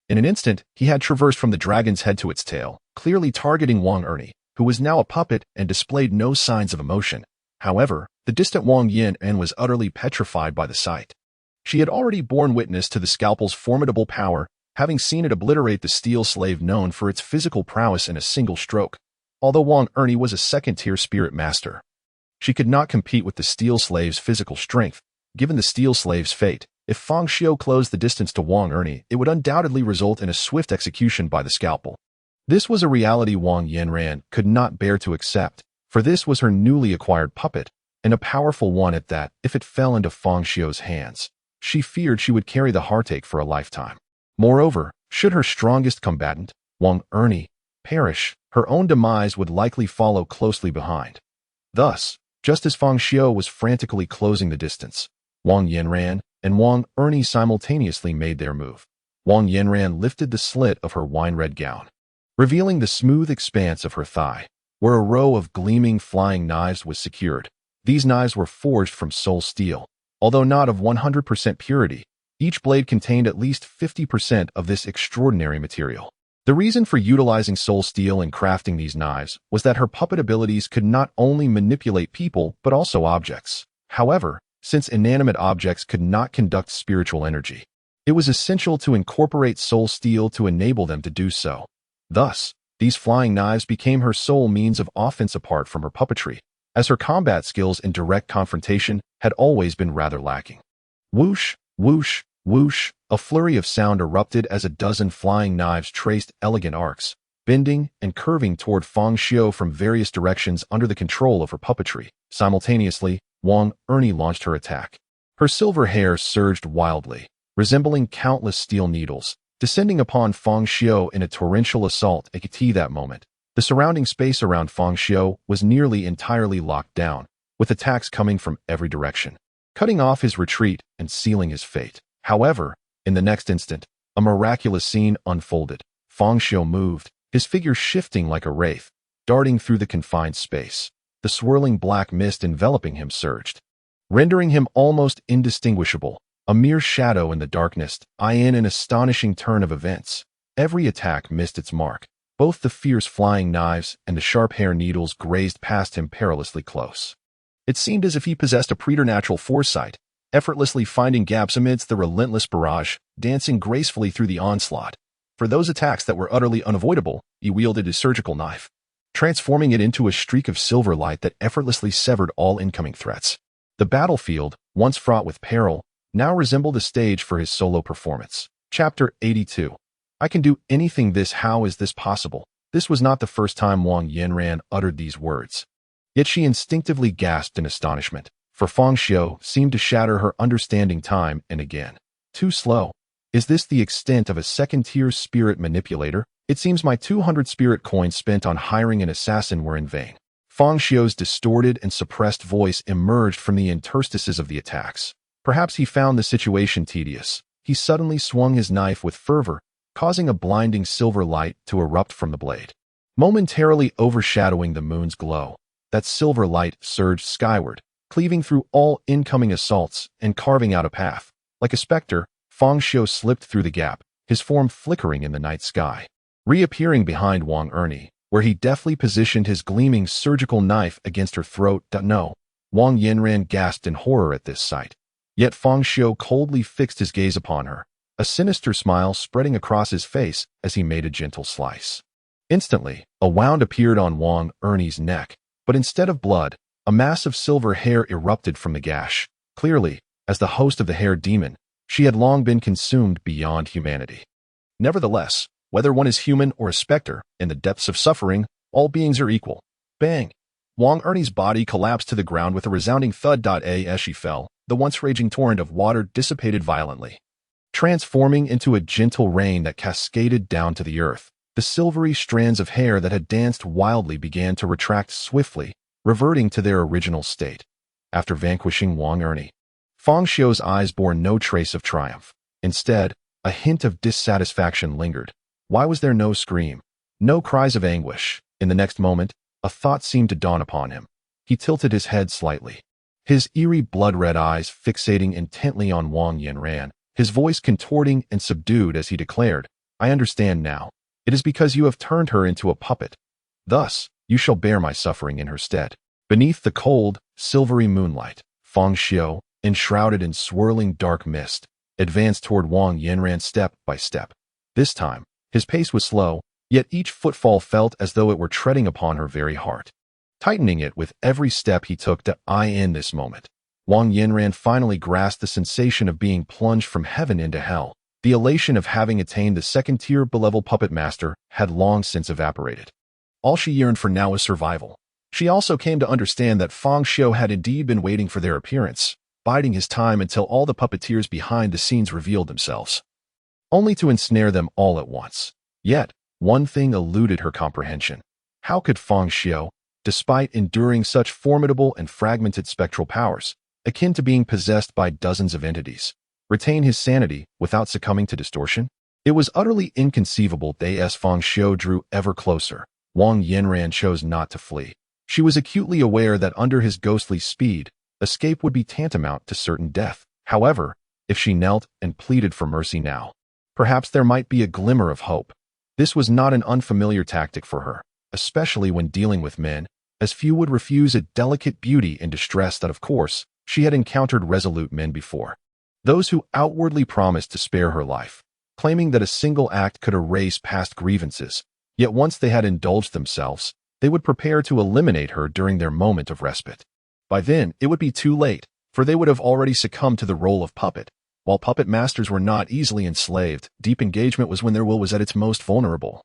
A: In an instant, he had traversed from the dragon's head to its tail, clearly targeting Wang Ernie, who was now a puppet and displayed no signs of emotion. However, the distant Wang Yan was utterly petrified by the sight. She had already borne witness to the scalpel's formidable power, having seen it obliterate the steel slave known for its physical prowess in a single stroke. Although Wang Ernie was a second-tier spirit master, she could not compete with the steel slave's physical strength. Given the steel slave's fate, if Fang Xiu closed the distance to Wang Ernie, it would undoubtedly result in a swift execution by the scalpel. This was a reality Wang Yanran could not bear to accept, for this was her newly acquired puppet, and a powerful one at that. If it fell into Fang Xiu's hands, she feared she would carry the heartache for a lifetime. Moreover, should her strongest combatant, Wang Ernie, perish, her own demise would likely follow closely behind. Thus, just as Fang Xiu was frantically closing the distance, Wang Yanran and Wang Ernie simultaneously made their move. Wang Yanran lifted the slit of her wine-red gown, revealing the smooth expanse of her thigh, where a row of gleaming flying knives was secured. These knives were forged from soul steel. Although not of 100% purity, each blade contained at least 50% of this extraordinary material. The reason for utilizing soul steel in crafting these knives was that her puppet abilities could not only manipulate people but also objects. However, since inanimate objects could not conduct spiritual energy, it was essential to incorporate soul steel to enable them to do so. Thus, these flying knives became her sole means of offense apart from her puppetry, as her combat skills in direct confrontation had always been rather lacking. Whoosh, whoosh, whoosh, a flurry of sound erupted as a dozen flying knives traced elegant arcs, bending and curving toward Fang Xiu from various directions under the control of her puppetry. Simultaneously, Wang Ernie launched her attack. Her silver hair surged wildly, resembling countless steel needles, descending upon Fang Xiu in a torrential assault. At that moment, the surrounding space around Fang Xiu was nearly entirely locked down, with attacks coming from every direction, cutting off his retreat and sealing his fate. However, in the next instant, a miraculous scene unfolded. Fang Xiu moved, his figure shifting like a wraith, darting through the confined space. The swirling black mist enveloping him surged, rendering him almost indistinguishable, a mere shadow in the darkness. In an astonishing turn of events, every attack missed its mark. Both the fierce flying knives and the sharp hair needles grazed past him perilously close. It seemed as if he possessed a preternatural foresight, effortlessly finding gaps amidst the relentless barrage, dancing gracefully through the onslaught. For those attacks that were utterly unavoidable, he wielded his surgical knife, transforming it into a streak of silver light that effortlessly severed all incoming threats. The battlefield, once fraught with peril, now resembled a stage for his solo performance. Chapter 82. I can do anything. How is this possible? This was not the first time Wang Yanran uttered these words. Yet she instinctively gasped in astonishment, for Fang Xiu seemed to shatter her understanding time and again. Too slow. Is this the extent of a second-tier spirit manipulator? It seems my 200 spirit coins spent on hiring an assassin were in vain. Fang Xiu's distorted and suppressed voice emerged from the interstices of the attacks. Perhaps he found the situation tedious. He suddenly swung his knife with fervor, causing a blinding silver light to erupt from the blade, momentarily overshadowing the moon's glow. That silver light surged skyward, cleaving through all incoming assaults and carving out a path. Like a specter, Fang Xiu slipped through the gap, his form flickering in the night sky, reappearing behind Wang Ernie, where he deftly positioned his gleaming surgical knife against her throat. No. Wang Yanran gasped in horror at this sight. Yet Fang Xiu coldly fixed his gaze upon her, a sinister smile spreading across his face as he made a gentle slice. Instantly, a wound appeared on Wang Ernie's neck, but instead of blood, a mass of silver hair erupted from the gash. Clearly, as the host of the hair demon, she had long been consumed beyond humanity. Nevertheless, whether one is human or a specter, in the depths of suffering, all beings are equal. Bang! Wang Ernie's body collapsed to the ground with a resounding thud. As she fell, the once raging torrent of water dissipated violently, transforming into a gentle rain that cascaded down to the earth. The silvery strands of hair that had danced wildly began to retract swiftly, reverting to their original state. after vanquishing Wang Ernie. Fang Xiu's eyes bore no trace of triumph. Instead, a hint of dissatisfaction lingered. Why was there no scream? No cries of anguish? In the next moment, a thought seemed to dawn upon him. He tilted his head slightly. His eerie blood-red eyes fixating intently on Wang Yanran, his voice contorting and subdued as he declared, "I understand now. It is because you have turned her into a puppet. Thus, you shall bear my suffering in her stead." Beneath the cold, silvery moonlight, Fang Xiu, enshrouded in swirling dark mist, advanced toward Wang Yanran step by step. This time, his pace was slow, yet each footfall felt as though it were treading upon her very heart, tightening it with every step he took to eye in this moment. Wang Yanran finally grasped the sensation of being plunged from heaven into hell. The elation of having attained the second-tier beloved puppet master had long since evaporated. All she yearned for now was survival. She also came to understand that Fang Xiu had indeed been waiting for their appearance, biding his time until all the puppeteers behind the scenes revealed themselves, only to ensnare them all at once. Yet, one thing eluded her comprehension. How could Fang Xiu, despite enduring such formidable and fragmented spectral powers, akin to being possessed by dozens of entities, retain his sanity without succumbing to distortion? It was utterly inconceivable. As Fang Xiu drew ever closer, Wang Yanran chose not to flee. She was acutely aware that under his ghostly speed, escape would be tantamount to certain death. However, if she knelt and pleaded for mercy now, perhaps there might be a glimmer of hope. This was not an unfamiliar tactic for her, especially when dealing with men, as few would refuse a delicate beauty in distress. That, of course, she had encountered resolute men before. Those who outwardly promised to spare her life, claiming that a single act could erase past grievances, yet once they had indulged themselves, they would prepare to eliminate her during their moment of respite. By then, it would be too late, for they would have already succumbed to the role of puppet. While puppet masters were not easily enslaved, deep engagement was when their will was at its most vulnerable,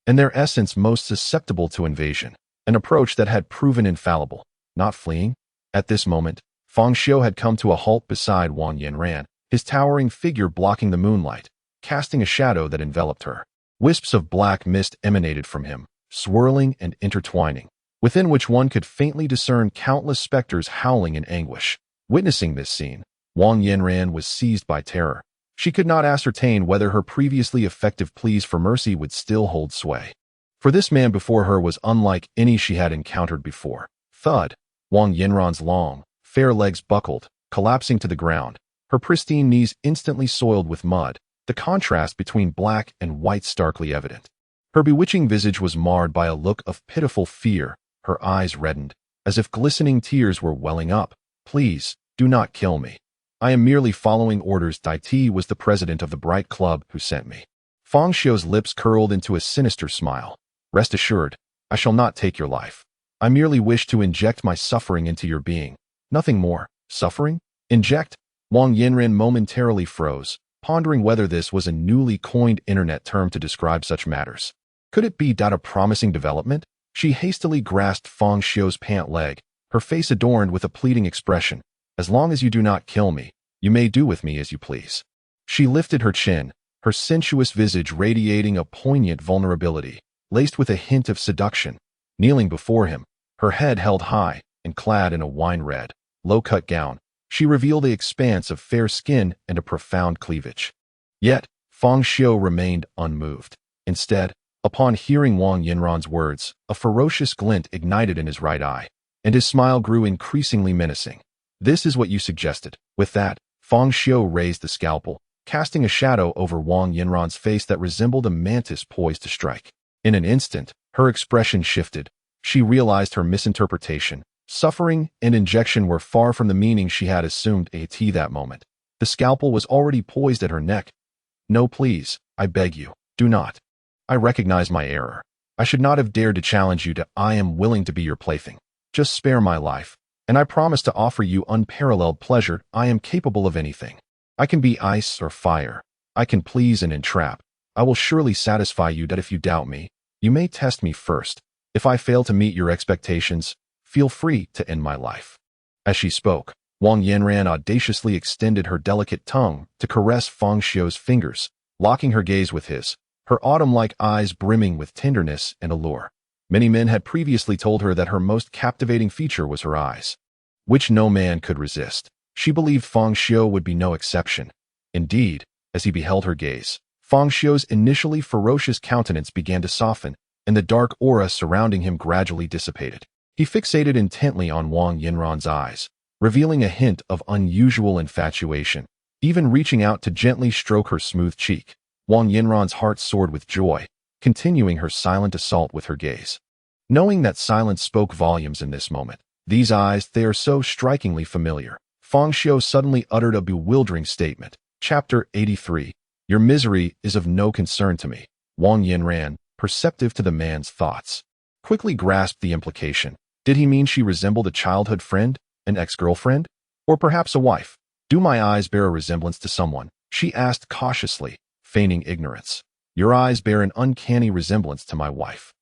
A: and their essence most susceptible to invasion, an approach that had proven infallible. Not fleeing. At this moment, Fang Xiu had come to a halt beside Wang Yanran, his towering figure blocking the moonlight, casting a shadow that enveloped her. Wisps of black mist emanated from him, swirling and intertwining, within which one could faintly discern countless specters howling in anguish. Witnessing this scene, Wang Yanran was seized by terror. She could not ascertain whether her previously effective pleas for mercy would still hold sway. For this man before her was unlike any she had encountered before. Thud! Wang Yanran's long, fair legs buckled, collapsing to the ground, her pristine knees instantly soiled with mud, the contrast between black and white starkly evident. Her bewitching visage was marred by a look of pitiful fear, her eyes reddened, as if glistening tears were welling up. "Please, do not kill me. I am merely following orders." Dai Ti was the president of the Bright Club who sent me. Fang Xiu's lips curled into a sinister smile. "Rest assured, I shall not take your life. I merely wish to inject my suffering into your being. Nothing more." Suffering? Inject? Wang Yanran momentarily froze, pondering whether this was a newly coined internet term to describe such matters. Could it be a promising development? She hastily grasped Fang Xiu's pant leg, her face adorned with a pleading expression. "As long as you do not kill me, you may do with me as you please." She lifted her chin, her sensuous visage radiating a poignant vulnerability, laced with a hint of seduction. Kneeling before him, her head held high and clad in a wine-red, low-cut gown, she revealed the expanse of fair skin and a profound cleavage. Yet, Fang Xiu remained unmoved. Instead, upon hearing Wang Yanran's words, a ferocious glint ignited in his right eye, and his smile grew increasingly menacing. "This is what you suggested." With that, Fang Xiu raised the scalpel, casting a shadow over Wang Yanran's face that resembled a mantis poised to strike. In an instant, her expression shifted. She realized her misinterpretation. Suffering and injection were far from the meaning she had assumed at that moment. The scalpel was already poised at her neck. "No, please, I beg you, do not. I recognize my error. I should not have dared to challenge you to. I am willing to be your plaything. Just spare my life, and I promise to offer you unparalleled pleasure. I am capable of anything. I can be ice or fire. I can please and entrap. I will surely satisfy you. If you doubt me, you may test me first. If I fail to meet your expectations, feel free to end my life." As she spoke, Wang Yanran audaciously extended her delicate tongue to caress Fang Xiu's fingers, locking her gaze with his, her autumn-like eyes brimming with tenderness and allure. Many men had previously told her that her most captivating feature was her eyes. which no man could resist. She believed Fang Xiu would be no exception. Indeed, as he beheld her gaze, Fang Xiu's initially ferocious countenance began to soften, and the dark aura surrounding him gradually dissipated. He fixated intently on Wang Yinran's eyes, revealing a hint of unusual infatuation, even reaching out to gently stroke her smooth cheek. Wang Yinran's heart soared with joy, continuing her silent assault with her gaze. Knowing that silence spoke volumes in this moment, these eyes, they are so strikingly familiar. Fang Xiu suddenly uttered a bewildering statement. Chapter 83. Your misery is of no concern to me. Wang Yinran, perceptive to the man's thoughts, quickly grasped the implication. Did he mean she resembled a childhood friend, an ex-girlfriend, or perhaps a wife? Do my eyes bear a resemblance to someone? She asked cautiously, feigning ignorance. Your eyes bear an uncanny resemblance to my wife.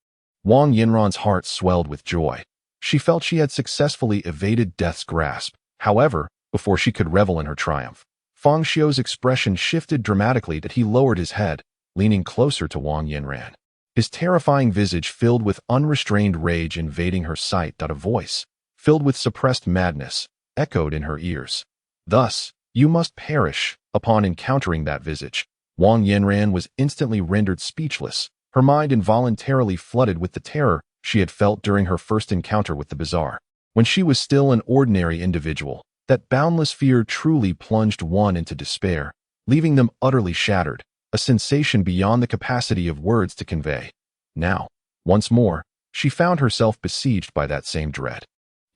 A: Wang Yinran's heart swelled with joy. She felt she had successfully evaded death's grasp. However, before she could revel in her triumph, Fang Xiu's expression shifted dramatically that he lowered his head, leaning closer to Wang Yinran. His terrifying visage filled with unrestrained rage invading her sight. A voice, filled with suppressed madness, echoed in her ears. Thus, you must perish. Upon encountering that visage, Wang Yinran was instantly rendered speechless, her mind involuntarily flooded with the terror she had felt during her first encounter with the bizarre. When she was still an ordinary individual, that boundless fear truly plunged one into despair, leaving them utterly shattered, a sensation beyond the capacity of words to convey. Now, once more, she found herself besieged by that same dread.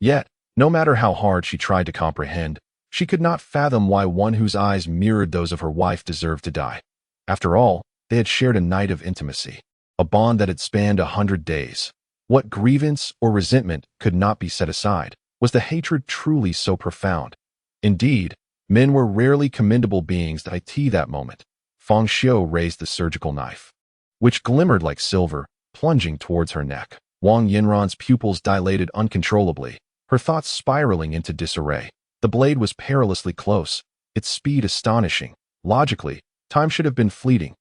A: Yet, no matter how hard she tried to comprehend, she could not fathom why one whose eyes mirrored those of her wife deserved to die. After all, they had shared a night of intimacy, a bond that had spanned 100 days. What grievance or resentment could not be set aside? Was the hatred truly so profound? Indeed, men were rarely commendable beings. That moment, Fang Xiu raised the surgical knife, which glimmered like silver, plunging towards her neck. Wang Yinran's pupils dilated uncontrollably, her thoughts spiraling into disarray. The blade was perilously close, its speed astonishing. Logically, time should have been fleeting.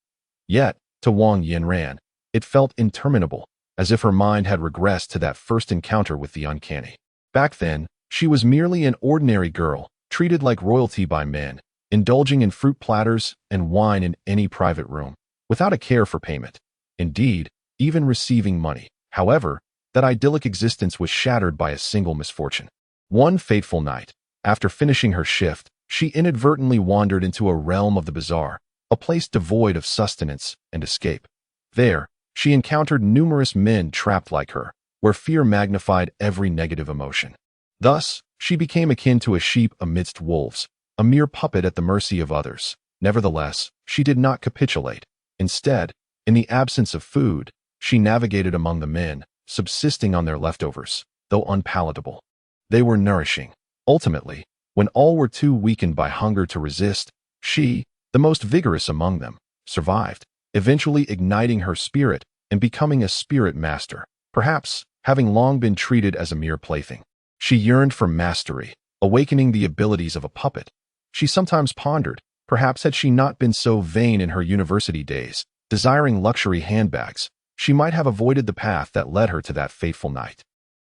A: Yet, to Wang Yinran, it felt interminable, as if her mind had regressed to that first encounter with the uncanny. Back then, she was merely an ordinary girl, treated like royalty by men, indulging in fruit platters and wine in any private room, without a care for payment. Indeed, even receiving money. However, that idyllic existence was shattered by a single misfortune. One fateful night, after finishing her shift, she inadvertently wandered into a realm of the bizarre, a place devoid of sustenance and escape. There, she encountered numerous men trapped like her, where fear magnified every negative emotion. Thus, she became akin to a sheep amidst wolves, a mere puppet at the mercy of others. Nevertheless, she did not capitulate. Instead, in the absence of food, she navigated among the men, subsisting on their leftovers, though unpalatable. They were nourishing. Ultimately, when all were too weakened by hunger to resist, she, the most vigorous among them, survived, eventually igniting her spirit and becoming a spirit master, perhaps having long been treated as a mere plaything. She yearned for mastery, awakening the abilities of a puppet. She sometimes pondered, perhaps had she not been so vain in her university days, desiring luxury handbags, she might have avoided the path that led her to that fateful night.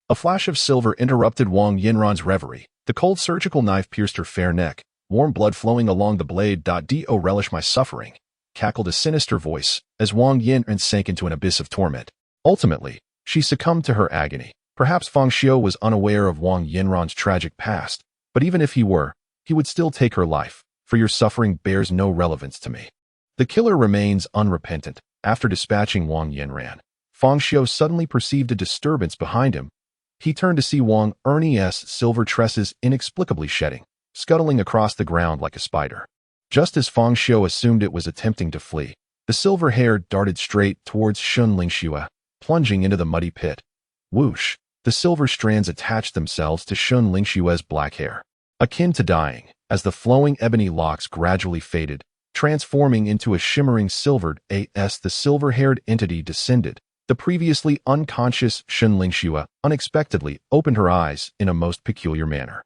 A: A flash of silver interrupted Wang Yinran's reverie. The cold surgical knife pierced her fair neck, warm blood flowing along the blade. Do relish my suffering? Cackled a sinister voice, as Wang Yinran sank into an abyss of torment. Ultimately, she succumbed to her agony. Perhaps Fang Xiu was unaware of Wang Yinran's tragic past, but even if he were, he would still take her life, for your suffering bears no relevance to me. The killer remains unrepentant. After dispatching Wang Yinran, Fang Xiu suddenly perceived a disturbance behind him. He turned to see Wang Yinran's silver tresses inexplicably shedding, scuttling across the ground like a spider. Just as Fang Xiu assumed it was attempting to flee, the silver hair darted straight towards Shun Lingxue, plunging into the muddy pit. Whoosh! The silver strands attached themselves to Shun Lingxue's black hair, akin to dying, as the flowing ebony locks gradually faded, transforming into a shimmering silvered as the silver-haired entity descended. The previously unconscious Shun Lingxue unexpectedly opened her eyes in a most peculiar manner.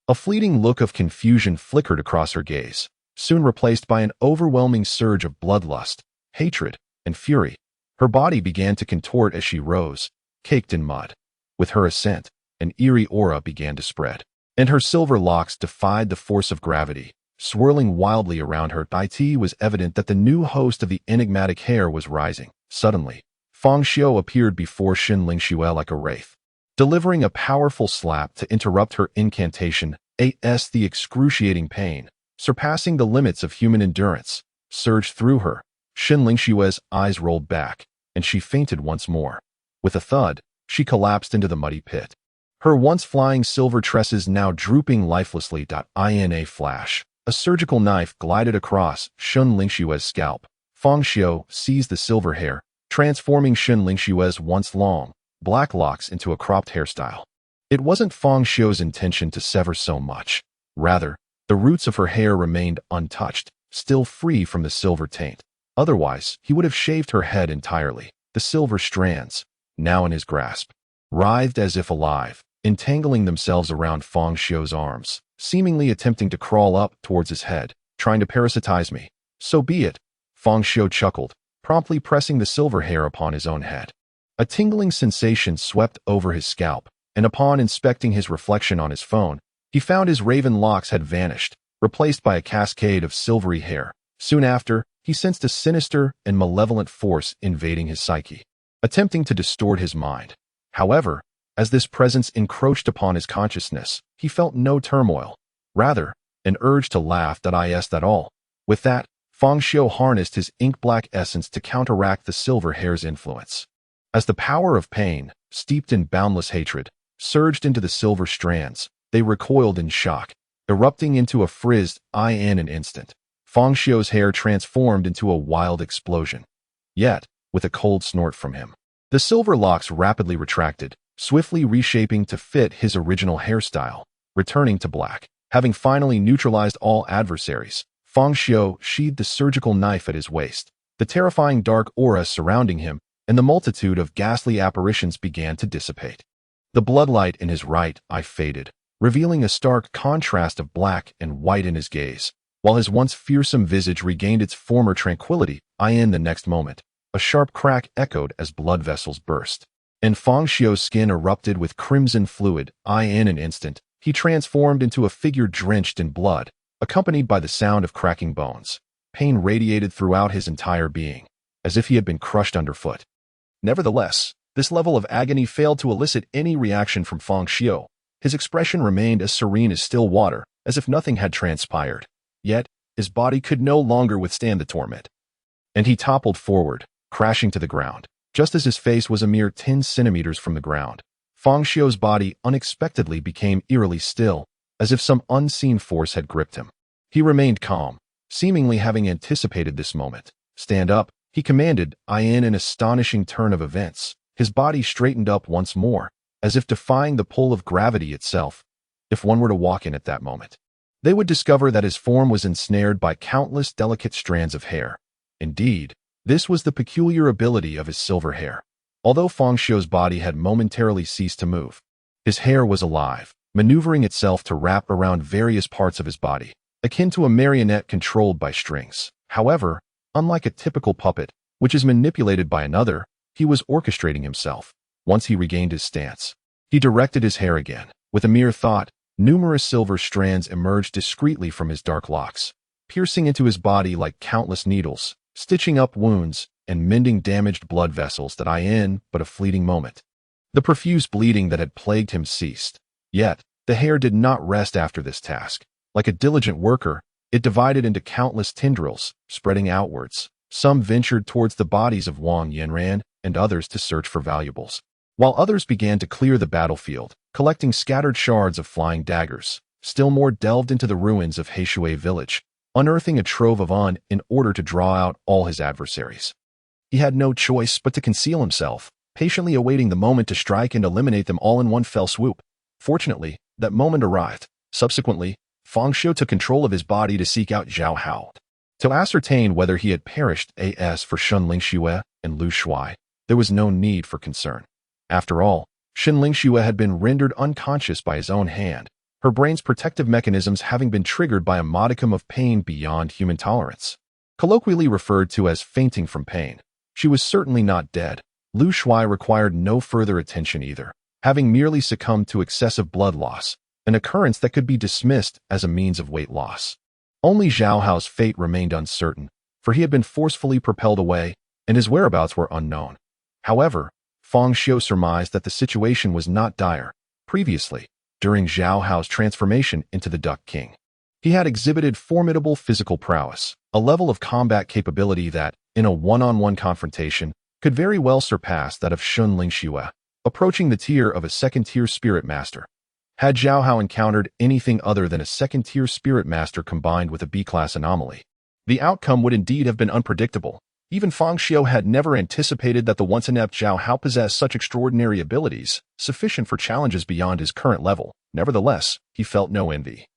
A: A fleeting look of confusion flickered across her gaze, soon replaced by an overwhelming surge of bloodlust, hatred, and fury. Her body began to contort as she rose, caked in mud. With her ascent, an eerie aura began to spread. and her silver locks defied the force of gravity, swirling wildly around her. It was evident that the new host of the enigmatic hair was rising. Suddenly, Fang Xiu appeared before Xiu like a wraith, delivering a powerful slap to interrupt her incantation. The excruciating pain, surpassing the limits of human endurance, surged through her. Xiu's eyes rolled back, and she fainted once more. With a thud, she collapsed into the muddy pit, her once flying silver tresses now drooping lifelessly. In a flash, a surgical knife glided across Xiu's scalp. Fang Xiu seized the silver hair, transforming Xiu's once long, black locks into a cropped hairstyle. It wasn't Fang Xiu's intention to sever so much. Rather, the roots of her hair remained untouched, still free from the silver taint. Otherwise, he would have shaved her head entirely. The silver strands, now in his grasp, writhed as if alive, entangling themselves around Fang Xiu's arms, seemingly attempting to crawl up towards his head, trying to parasitize me. So be it, Fang Xiu chuckled, promptly pressing the silver hair upon his own head. A tingling sensation swept over his scalp, and upon inspecting his reflection on his phone, he found his raven locks had vanished, replaced by a cascade of silvery hair. Soon after, he sensed a sinister and malevolent force invading his psyche, attempting to distort his mind. However, as this presence encroached upon his consciousness, he felt no turmoil. Rather, an urge to laugh. That all. With that, Fang Xiu harnessed his ink-black essence to counteract the silver hair's influence. As the power of pain, steeped in boundless hatred, surged into the silver strands, they recoiled in shock, erupting into a frizz. In an instant, Fang Xiu's hair transformed into a wild explosion. Yet, with a cold snort from him, the silver locks rapidly retracted, swiftly reshaping to fit his original hairstyle, returning to black. Having finally neutralized all adversaries, Fang Xiu sheathed the surgical knife at his waist. The terrifying dark aura surrounding him and the multitude of ghastly apparitions began to dissipate. The bloodlight in his right eye faded, revealing a stark contrast of black and white in his gaze, while his once fearsome visage regained its former tranquility. In the next moment, a sharp crack echoed as blood vessels burst, and Fang Xiu's skin erupted with crimson fluid. In an instant, he transformed into a figure drenched in blood, accompanied by the sound of cracking bones. Pain radiated throughout his entire being, as if he had been crushed underfoot. Nevertheless, this level of agony failed to elicit any reaction from Fang Xiu. His expression remained as serene as still water, as if nothing had transpired. Yet, his body could no longer withstand the torment, and he toppled forward, crashing to the ground. Just as his face was a mere 10 centimeters from the ground, Fang Xiu's body unexpectedly became eerily still, as if some unseen force had gripped him. He remained calm, seemingly having anticipated this moment. "Stand up," he commanded. In an astonishing turn of events, his body straightened up once more, as if defying the pull of gravity itself. If one were to walk in at that moment, they would discover that his form was ensnared by countless delicate strands of hair. Indeed, this was the peculiar ability of his silver hair. Although Fang Xiu's body had momentarily ceased to move, his hair was alive, maneuvering itself to wrap around various parts of his body, akin to a marionette controlled by strings. However, unlike a typical puppet, which is manipulated by another, he was orchestrating himself. Once he regained his stance, he directed his hair again. With a mere thought, numerous silver strands emerged discreetly from his dark locks, piercing into his body like countless needles, stitching up wounds and mending damaged blood vessels. In but a fleeting moment, the profuse bleeding that had plagued him ceased. Yet, the hair did not rest after this task. Like a diligent worker, it divided into countless tendrils, spreading outwards. Some ventured towards the bodies of Wang Yanran, and others to search for valuables, while others began to clear the battlefield, collecting scattered shards of flying daggers. Still more delved into the ruins of Heishui village, unearthing a trove of on in order to draw out all his adversaries. He had no choice but to conceal himself, patiently awaiting the moment to strike and eliminate them all in one fell swoop. Fortunately, that moment arrived. Subsequently, Fang Xiu took control of his body to seek out Zhao Hao. To ascertain whether he had perished as for Xiu and Lu Shuai, there was no need for concern. After all, Xiu had been rendered unconscious by his own hand, her brain's protective mechanisms having been triggered by a modicum of pain beyond human tolerance. Colloquially referred to as fainting from pain, she was certainly not dead. Lu Shuai required no further attention either, having merely succumbed to excessive blood loss, an occurrence that could be dismissed as a means of weight loss. Only Zhao Hao's fate remained uncertain, for he had been forcefully propelled away, and his whereabouts were unknown. However, Fang Xiu surmised that the situation was not dire. Previously, during Zhao Hao's transformation into the Duck King, he had exhibited formidable physical prowess, a level of combat capability that, in a one-on-one confrontation, could very well surpass that of Xunling Xue, approaching the tier of a second-tier spirit master. Had Zhao Hao encountered anything other than a second-tier spirit master combined with a B-class anomaly, the outcome would indeed have been unpredictable. Even Fang Xiu had never anticipated that the once-inept Zhao Hao possessed such extraordinary abilities, sufficient for challenges beyond his current level. Nevertheless, he felt no envy.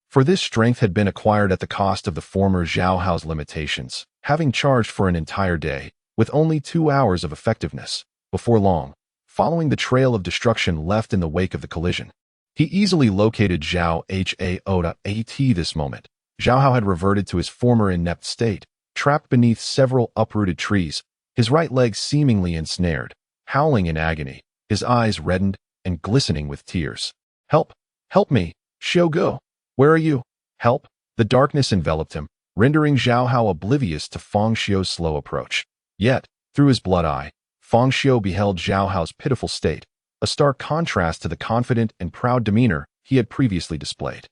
A: For this strength had been acquired at the cost of the former Zhao Hao's limitations, having charged for an entire day, with only 2 hours of effectiveness. Before long, following the trail of destruction left in the wake of the collision, he easily located Zhao Hao at this moment. Zhao Hao had reverted to his former inept state, trapped beneath several uprooted trees, his right leg seemingly ensnared, howling in agony, his eyes reddened and glistening with tears. "Help! Help me! Xiu, where are you? Help!" The darkness enveloped him, rendering Zhao Hao oblivious to Fang Xiu's slow approach. Yet, through his blood eye, Fang Xiu beheld Zhao Hao's pitiful state, a stark contrast to the confident and proud demeanor he had previously displayed.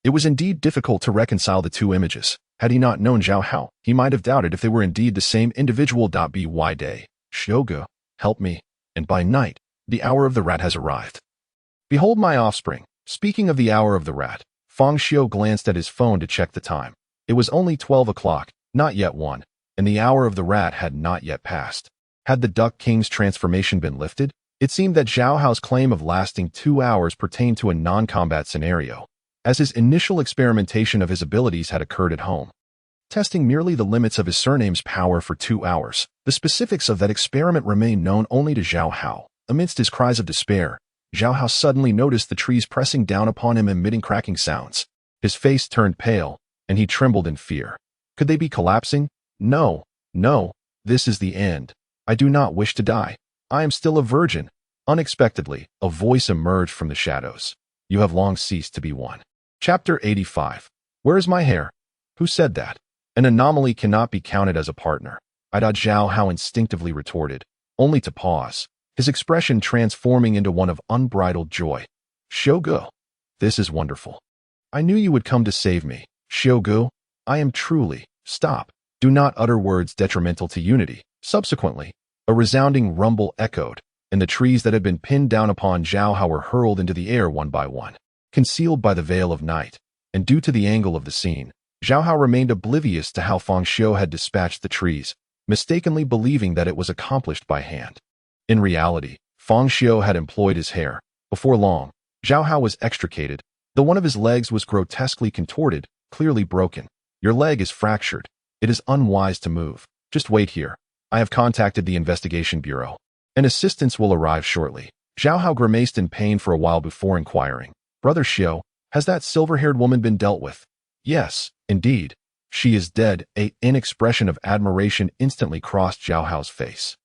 A: It was indeed difficult to reconcile the two images. Had he not known Zhao Hao, he might have doubted if they were indeed the same individual. By day, Xiu, help me, and by night, the hour of the rat has arrived. Behold my offspring. Speaking of the hour of the rat, Fang Xiu glanced at his phone to check the time. It was only 12 o'clock, not yet 1, and the hour of the rat had not yet passed. Had the Duck King's transformation been lifted, it seemed that Zhao Hao's claim of lasting 2 hours pertained to a non-combat scenario, as his initial experimentation of his abilities had occurred at home, testing merely the limits of his surname's power for 2 hours. The specifics of that experiment remained known only to Zhao Hao. Amidst his cries of despair, Zhao Hao suddenly noticed the trees pressing down upon him, emitting cracking sounds. His face turned pale, and he trembled in fear. Could they be collapsing? No, no, this is the end. I do not wish to die. I am still a virgin. Unexpectedly, a voice emerged from the shadows. You have long ceased to be one. Chapter 85. Where is my hair? Who said that? An anomaly cannot be counted as a partner. Zhao Hao instinctively retorted, only to pause, his expression transforming into one of unbridled joy. Xiu, this is wonderful. I knew you would come to save me. Xiu, I am truly. Stop. Do not utter words detrimental to unity. Subsequently, a resounding rumble echoed, and the trees that had been pinned down upon Zhao Hao were hurled into the air one by one, concealed by the veil of night, and due to the angle of the scene, Zhao Hao remained oblivious to how Fang Xiu had dispatched the trees, mistakenly believing that it was accomplished by hand. In reality, Fang Xiu had employed his hair. Before long, Zhao Hao was extricated, though one of his legs was grotesquely contorted, clearly broken. Your leg is fractured. It is unwise to move. Just wait here. I have contacted the investigation bureau. An assistance will arrive shortly. Zhao Hao grimaced in pain for a while before inquiring, Brother Xiu, has that silver-haired woman been dealt with? Yes, indeed. She is dead. An expression of admiration instantly crossed Zhao Hao's face.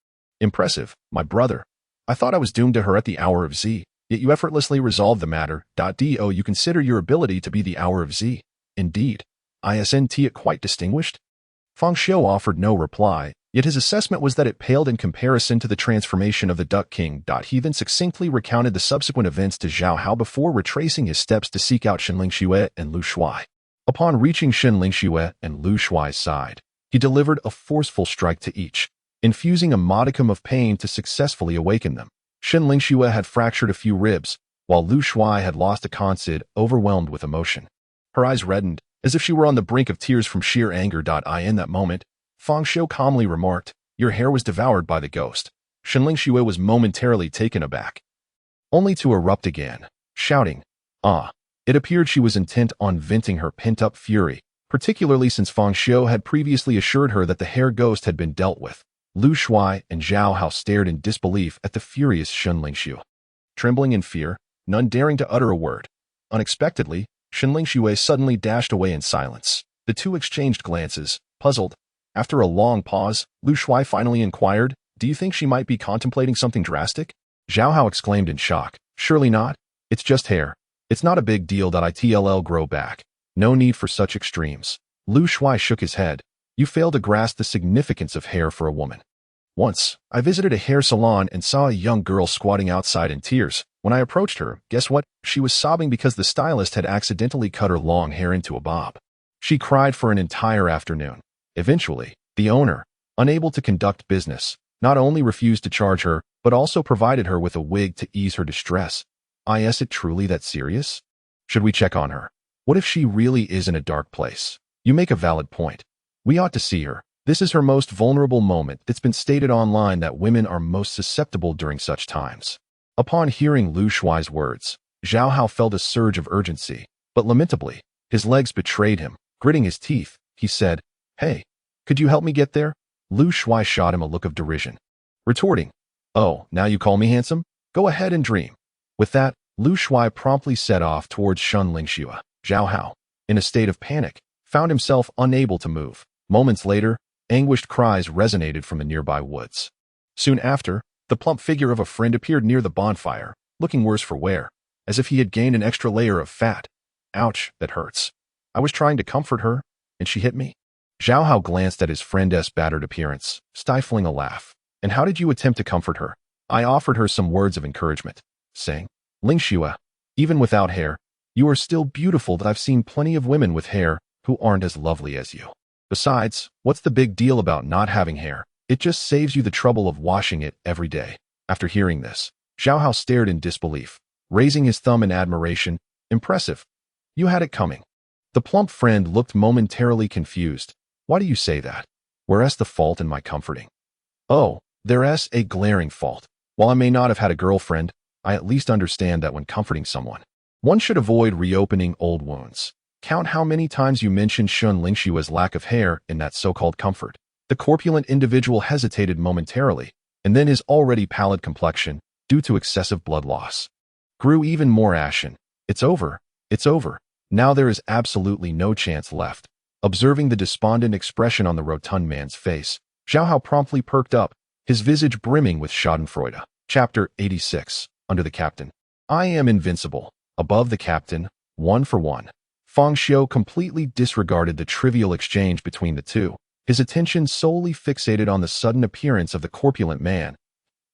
A: Impressive, my brother. I thought I was doomed to her at the hour of Z, yet you effortlessly resolved the matter. Do you consider your ability to be the hour of Z? Indeed. Isn't it quite distinguished? Fang Xiu offered no reply, yet his assessment was that it paled in comparison to the transformation of the Duck King. He then succinctly recounted the subsequent events to Zhao Hao before retracing his steps to seek out Xunling Xue and Lu Shuai. Upon reaching Xunling Xue and Lu Shuai's side, he delivered a forceful strike to each, infusing a modicum of pain to successfully awaken them. Xunling Xue had fractured a few ribs, while Lu Shuai had lost a concid, overwhelmed with emotion. Her eyes reddened, as if she were on the brink of tears from sheer anger. In that moment, Fang Xiu calmly remarked, your hair was devoured by the ghost. Xunling Xue was momentarily taken aback, only to erupt again, shouting, ah. It appeared she was intent on venting her pent-up fury, particularly since Fang Xiu had previously assured her that the hair ghost had been dealt with. Lu Shuai and Zhao Hao stared in disbelief at the furious Xunling Xue, trembling in fear, none daring to utter a word. Unexpectedly, Xunling Xue suddenly dashed away in silence. The two exchanged glances, puzzled. After a long pause, Lu Shuai finally inquired, do you think she might be contemplating something drastic? Zhao Hao exclaimed in shock, surely not. It's just hair. It's not a big deal that it'll grow back. No need for such extremes. Lu Shuai shook his head. You fail to grasp the significance of hair for a woman. Once, I visited a hair salon and saw a young girl squatting outside in tears. When I approached her, guess what? She was sobbing because the stylist had accidentally cut her long hair into a bob. She cried for an entire afternoon. Eventually, the owner, unable to conduct business, not only refused to charge her, but also provided her with a wig to ease her distress. Is it truly that serious? Should we check on her? What if she really is in a dark place? You make a valid point. We ought to see her. This is her most vulnerable moment. It's been stated online that women are most susceptible during such times. Upon hearing Lu Shuai's words, Zhao Hao felt a surge of urgency, but lamentably, his legs betrayed him. Gritting his teeth, he said, "Hey, could you help me get there?" Lu Shuai shot him a look of derision, retorting, "Oh, now you call me handsome? Go ahead and dream." With that, Lu Shuai promptly set off towards Fang Xiu. Zhao Hao, in a state of panic, found himself unable to move. Moments later, anguished cries resonated from the nearby woods. Soon after, the plump figure of a friend appeared near the bonfire, looking worse for wear, as if he had gained an extra layer of fat. Ouch, that hurts. I was trying to comfort her, and she hit me. Zhao Hao glanced at his friend's battered appearance, stifling a laugh. "And how did you attempt to comfort her?" I offered her some words of encouragement, saying, "Ling Xiu, even without hair, you are still beautiful. That I've seen plenty of women with hair who aren't as lovely as you. Besides, what's the big deal about not having hair? It just saves you the trouble of washing it every day." After hearing this, Zhao Hao stared in disbelief, raising his thumb in admiration. "Impressive. You had it coming." The plump friend looked momentarily confused. "Why do you say that? Where's the fault in my comforting?" "Oh, there's a glaring fault. While I may not have had a girlfriend, I at least understand that when comforting someone, one should avoid reopening old wounds. Count how many times you mentioned Ling Xiu's lack of hair in that so-called comfort." The corpulent individual hesitated momentarily, and then his already pallid complexion, due to excessive blood loss, grew even more ashen. "It's over. It's over. Now there is absolutely no chance left." Observing the despondent expression on the rotund man's face, Zhao Hao promptly perked up, his visage brimming with schadenfreude. Chapter 86. Under the Captain. I am invincible. Above the Captain, 1-for-1. Fang Xiu completely disregarded the trivial exchange between the two, his attention solely fixated on the sudden appearance of the corpulent man.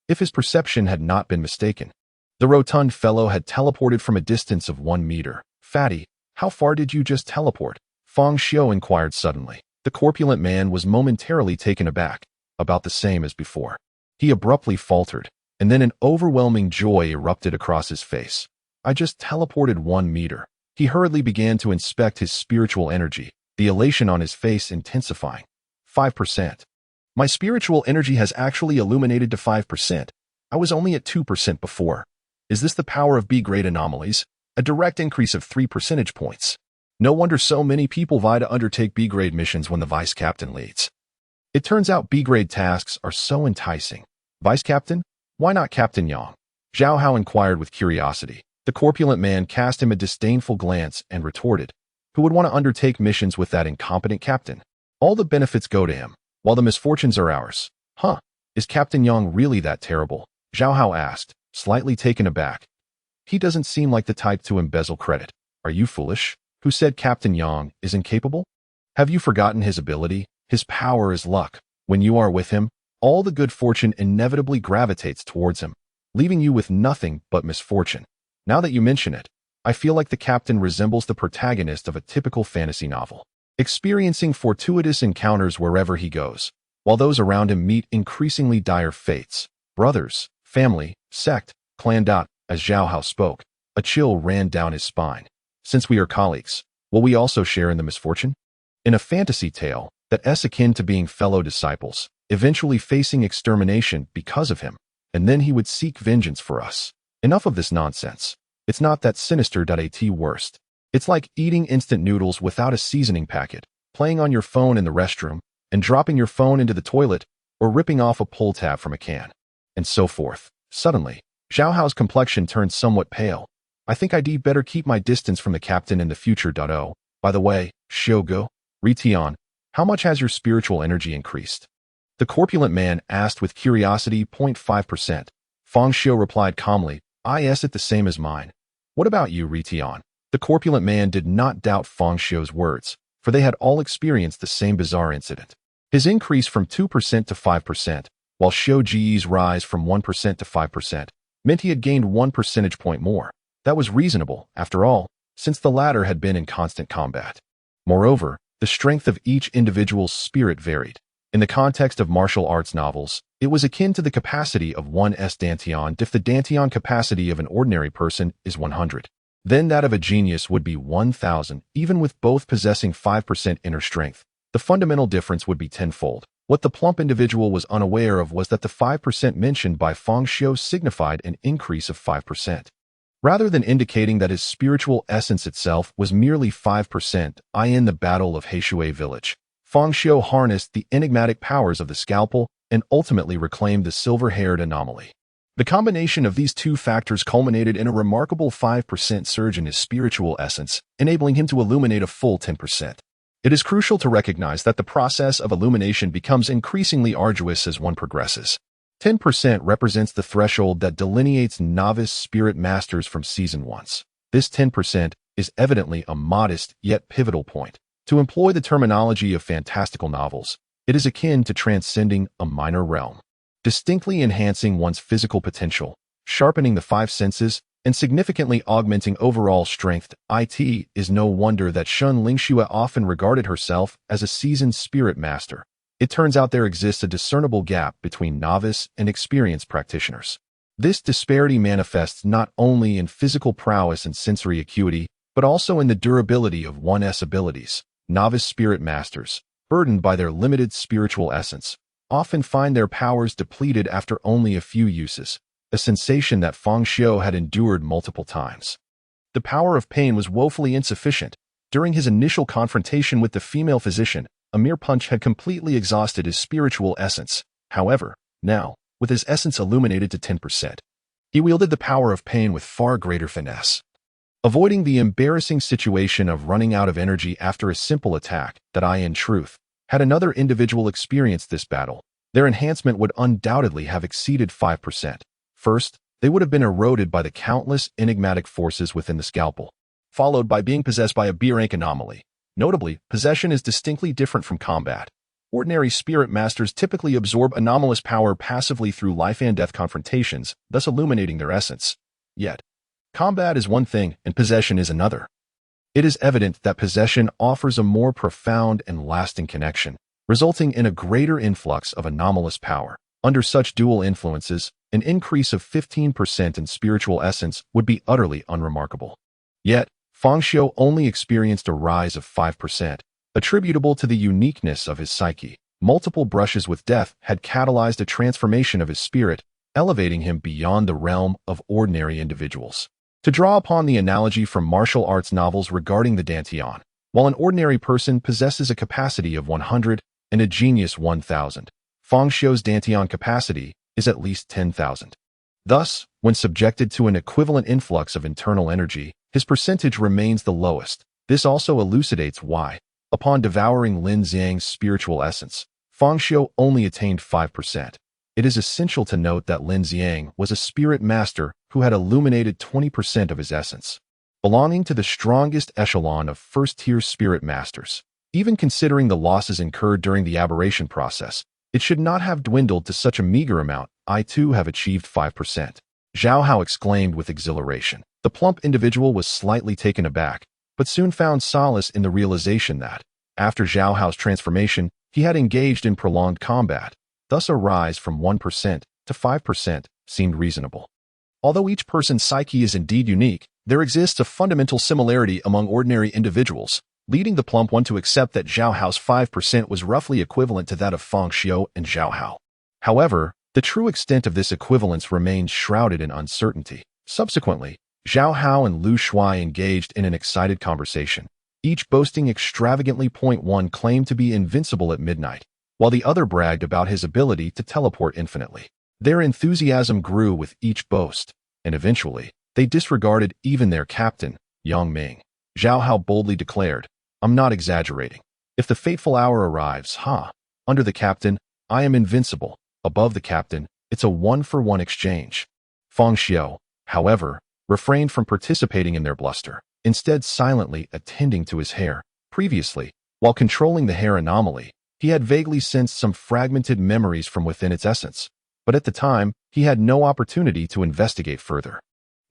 A: If his perception had not been mistaken, the rotund fellow had teleported from a distance of 1 meter. "Fatty, how far did you just teleport?" Fang Xiu inquired suddenly. The corpulent man was momentarily taken aback, about the same as before. He abruptly faltered, and then an overwhelming joy erupted across his face. "I just teleported 1 meter. He hurriedly began to inspect his spiritual energy, the elation on his face intensifying. 5%. My spiritual energy has actually illuminated to 5%. I was only at 2% before. Is this the power of B-grade anomalies? A direct increase of 3 percentage points. No wonder so many people vie to undertake B-grade missions when the vice captain leads. It turns out B-grade tasks are so enticing. Vice captain? Why not Captain Yang?" Zhao Hao inquired with curiosity. The corpulent man cast him a disdainful glance and retorted, "Who would want to undertake missions with that incompetent captain? All the benefits go to him, while the misfortunes are ours." "Huh? Is Captain Yang really that terrible?" Zhao Hao asked, slightly taken aback. "He doesn't seem like the type to embezzle credit." "Are you foolish? Who said Captain Yang is incapable? Have you forgotten his ability? His power is luck. When you are with him, all the good fortune inevitably gravitates towards him, leaving you with nothing but misfortune. Now that you mention it, I feel like the captain resembles the protagonist of a typical fantasy novel, experiencing fortuitous encounters wherever he goes, while those around him meet increasingly dire fates. Brothers, family, sect, clan. As Zhao Hao spoke, a chill ran down his spine. "Since we are colleagues, will we also share in the misfortune? In a fantasy tale that's akin to being fellow disciples, eventually facing extermination because of him, and then he would seek vengeance for us. Enough of this nonsense. It's not that sinister. At worst, it's like eating instant noodles without a seasoning packet, playing on your phone in the restroom, and dropping your phone into the toilet, or ripping off a pull tab from a can." And so forth. Suddenly, Zhao Hao's complexion turned somewhat pale. "I think I'd better keep my distance from the captain in the future. Oh, by the way, Shogo, Ritian, how much has your spiritual energy increased?" The corpulent man asked with curiosity. 0.5%. Fang Xiu replied calmly, "Is it the same as mine?" What about you, Ritian? The corpulent man did not doubt Fang Xiu's words, for they had all experienced the same bizarre incident. His increase from 2% to 5%, while Xiu Ji's rise from 1% to 5%, meant he had gained 1 percentage point more. That was reasonable, after all, since the latter had been in constant combat. Moreover, the strength of each individual's spirit varied. In the context of martial arts novels, it was akin to the capacity of one's dantian. If the dantian capacity of an ordinary person is 100, then that of a genius would be 1,000, even with both possessing 5% inner strength. The fundamental difference would be tenfold. What the plump individual was unaware of was that the 5% mentioned by Fang Xiu signified an increase of 5%. Rather than indicating that his spiritual essence itself was merely 5%, in the Battle of Heishui Village, Fang Xiu harnessed the enigmatic powers of the scalpel and ultimately reclaimed the silver-haired anomaly. The combination of these two factors culminated in a remarkable 5% surge in his spiritual essence, enabling him to illuminate a full 10%. It is crucial to recognize that the process of illumination becomes increasingly arduous as one progresses. 10% represents the threshold that delineates novice spirit masters from seasoned ones. This 10% is evidently a modest yet pivotal point. To employ the terminology of fantastical novels, it is akin to transcending a minor realm, distinctly enhancing one's physical potential, sharpening the five senses, and significantly augmenting overall strength. It is no wonder that Shun Lingxue often regarded herself as a seasoned spirit master. It turns out there exists a discernible gap between novice and experienced practitioners. This disparity manifests not only in physical prowess and sensory acuity, but also in the durability of one's abilities. Novice spirit masters, burdened by their limited spiritual essence, often find their powers depleted after only a few uses, a sensation that Fang Xiu had endured multiple times. The power of pain was woefully insufficient. During his initial confrontation with the female physician, a mere punch had completely exhausted his spiritual essence. However, now, with his essence illuminated to 10%, he wielded the power of pain with far greater finesse. Avoiding the embarrassing situation of running out of energy after a simple attack, in truth, had another individual experienced this battle, their enhancement would undoubtedly have exceeded 5%. First, they would have been eroded by the countless enigmatic forces within the scalpel, followed by being possessed by a B-rank anomaly. Notably, possession is distinctly different from combat. Ordinary spirit masters typically absorb anomalous power passively through life and death confrontations, thus illuminating their essence. Yet, combat is one thing and possession is another. It is evident that possession offers a more profound and lasting connection, resulting in a greater influx of anomalous power. Under such dual influences, an increase of 15% in spiritual essence would be utterly unremarkable. Yet, Fang Xiu only experienced a rise of 5%, attributable to the uniqueness of his psyche. Multiple brushes with death had catalyzed a transformation of his spirit, elevating him beyond the realm of ordinary individuals. To draw upon the analogy from martial arts novels regarding the dantian, while an ordinary person possesses a capacity of 100 and a genius 1,000, Fang Xiu's dantian capacity is at least 10,000. Thus, when subjected to an equivalent influx of internal energy, his percentage remains the lowest. This also elucidates why, upon devouring Lin Xiang's spiritual essence, Fang Xiu only attained 5%. It is essential to note that Lin Xiang was a spirit master who had illuminated 20% of his essence, belonging to the strongest echelon of first-tier spirit masters. Even considering the losses incurred during the aberration process, it should not have dwindled to such a meager amount. I too have achieved 5%. Zhao Hao exclaimed with exhilaration. The plump individual was slightly taken aback, but soon found solace in the realization that, after Zhao Hao's transformation, he had engaged in prolonged combat. Thus a rise from 1% to 5% seemed reasonable. Although each person's psyche is indeed unique, there exists a fundamental similarity among ordinary individuals, leading the plump one to accept that Zhao Hao's 5% was roughly equivalent to that of Fang Xiu and Zhao Hao. However, the true extent of this equivalence remained shrouded in uncertainty. Subsequently, Zhao Hao and Lu Shuai engaged in an excited conversation, each boasting extravagantly. One claimed to be invincible at midnight, while the other bragged about his ability to teleport infinitely. Their enthusiasm grew with each boast, and eventually, they disregarded even their captain, Yang Ming. Zhao Hao boldly declared, "I'm not exaggerating. If the fateful hour arrives, under the captain, I am invincible. Above the captain, it's a one-for-one exchange." Fang Xiu, however, refrained from participating in their bluster, instead silently attending to his hair. Previously, while controlling the hair anomaly, he had vaguely sensed some fragmented memories from within its essence, but at the time, he had no opportunity to investigate further.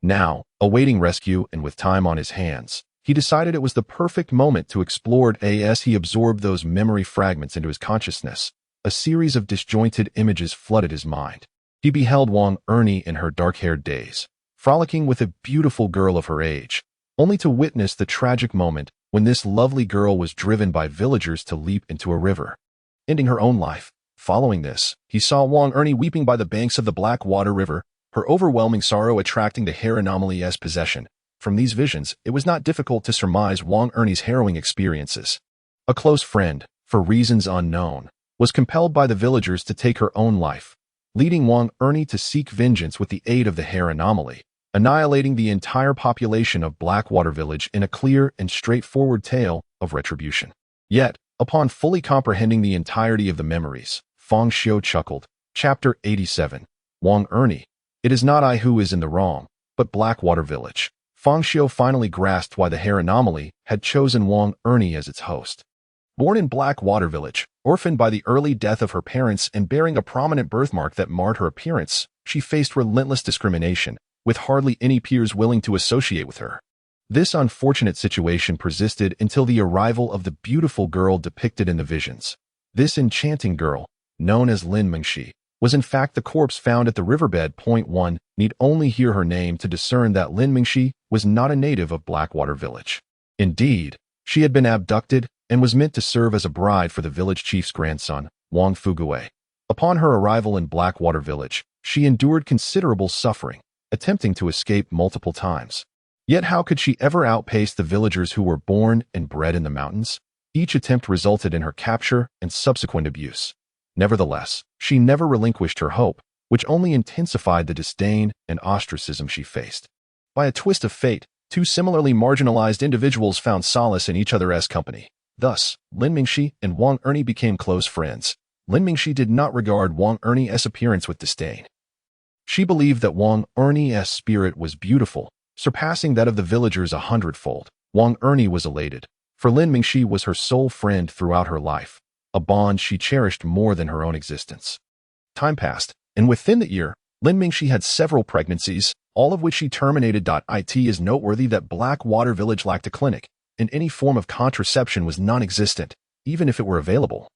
A: Now, awaiting rescue and with time on his hands, he decided it was the perfect moment to explore it as he absorbed those memory fragments into his consciousness. A series of disjointed images flooded his mind. He beheld Wang Ernie in her dark-haired days, frolicking with a beautiful girl of her age, only to witness the tragic moment when this lovely girl was driven by villagers to leap into a river, ending her own life. Following this, he saw Wang Ernie weeping by the banks of the Blackwater River, her overwhelming sorrow attracting the hair anomaly's possession. From these visions, it was not difficult to surmise Wang Ernie's harrowing experiences. A close friend, for reasons unknown, was compelled by the villagers to take her own life, leading Wang Ernie to seek vengeance with the aid of the hair anomaly, annihilating the entire population of Blackwater Village in a clear and straightforward tale of retribution. Yet, upon fully comprehending the entirety of the memories, Fang Xiu chuckled. Chapter 87. Wang Ernie. It is not I who is in the wrong, but Blackwater Village. Fang Xiu finally grasped why the hair anomaly had chosen Wang Ernie as its host. Born in Blackwater Village, orphaned by the early death of her parents and bearing a prominent birthmark that marred her appearance, she faced relentless discrimination, with hardly any peers willing to associate with her. This unfortunate situation persisted until the arrival of the beautiful girl depicted in the visions. This enchanting girl, known as Lin Mingxi, was in fact the corpse found at the riverbed. One need only hear her name to discern that Lin Mingxi was not a native of Blackwater Village. Indeed, she had been abducted and was meant to serve as a bride for the village chief's grandson, Wang Fugui. Upon her arrival in Blackwater Village, she endured considerable suffering, attempting to escape multiple times. Yet how could she ever outpace the villagers who were born and bred in the mountains? Each attempt resulted in her capture and subsequent abuse. Nevertheless, she never relinquished her hope, which only intensified the disdain and ostracism she faced. By a twist of fate, two similarly marginalized individuals found solace in each other's company. Thus, Lin Mingxi and Wang Ernie became close friends. Lin Mingxi did not regard Wang Ernie's appearance with disdain. She believed that Wang Ernie's spirit was beautiful, surpassing that of the villagers 100-fold. Wang Ernie was elated, for Lin Mingxi was her sole friend throughout her life, a bond she cherished more than her own existence. Time passed, and within the year, Lin Mingxi had several pregnancies, all of which she terminated. It is noteworthy that Blackwater Village lacked a clinic, and any form of contraception was non-existent, even if it were available.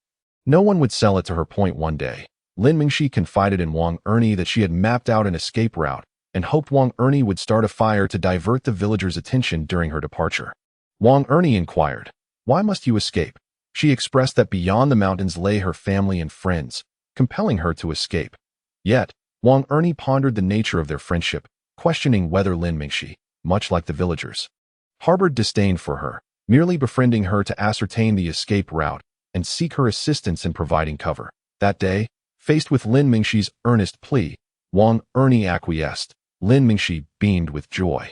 A: No one would sell it to her. One day, Lin Mingxi confided in Wang Ernie that she had mapped out an escape route and hoped Wang Ernie would start a fire to divert the villagers' attention during her departure. Wang Ernie inquired, "Why must you escape?" She expressed that beyond the mountains lay her family and friends, compelling her to escape. Yet, Wang Ernie pondered the nature of their friendship, questioning whether Lin Mingxi, much like the villagers, harbored disdain for her, merely befriending her to ascertain the escape route and seek her assistance in providing cover. That day, faced with Lin Mingxi's earnest plea, Wang Ernie acquiesced. Lin Mingxi beamed with joy,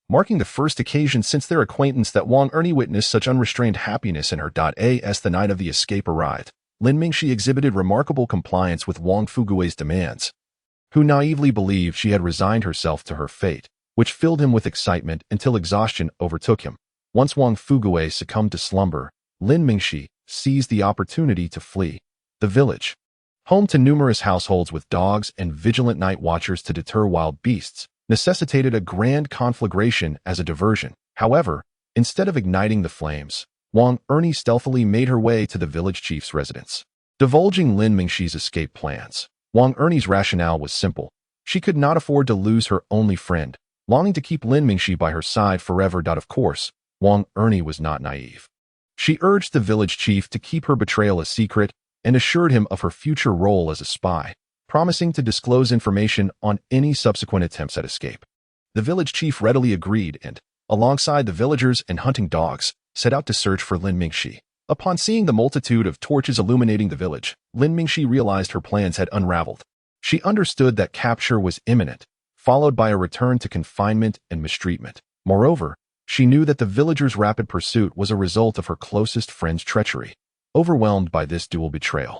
A: marking the first occasion since their acquaintance that Wang Ernie witnessed such unrestrained happiness in her. As the night of the escape arrived, Lin Mingxi exhibited remarkable compliance with Wang Fugui's demands, who naively believed she had resigned herself to her fate, which filled him with excitement until exhaustion overtook him. Once Wang Fugui succumbed to slumber, Lin Mingxi seized the opportunity to flee. The village, home to numerous households with dogs and vigilant night watchers to deter wild beasts, necessitated a grand conflagration as a diversion. However, instead of igniting the flames, Wang Ernie stealthily made her way to the village chief's residence. Divulging Lin Mingxi's escape plans, Wang Ernie's rationale was simple. She could not afford to lose her only friend, longing to keep Lin Mingxi by her side forever. Of course, Wang Ernie was not naive. She urged the village chief to keep her betrayal a secret and assured him of her future role as a spy, promising to disclose information on any subsequent attempts at escape. The village chief readily agreed and, alongside the villagers and hunting dogs, set out to search for Lin Mingxi. Upon seeing the multitude of torches illuminating the village, Lin Mingxi realized her plans had unraveled. She understood that capture was imminent, followed by a return to confinement and mistreatment. Moreover, she knew that the villagers' rapid pursuit was a result of her closest friend's treachery. Overwhelmed by this dual betrayal,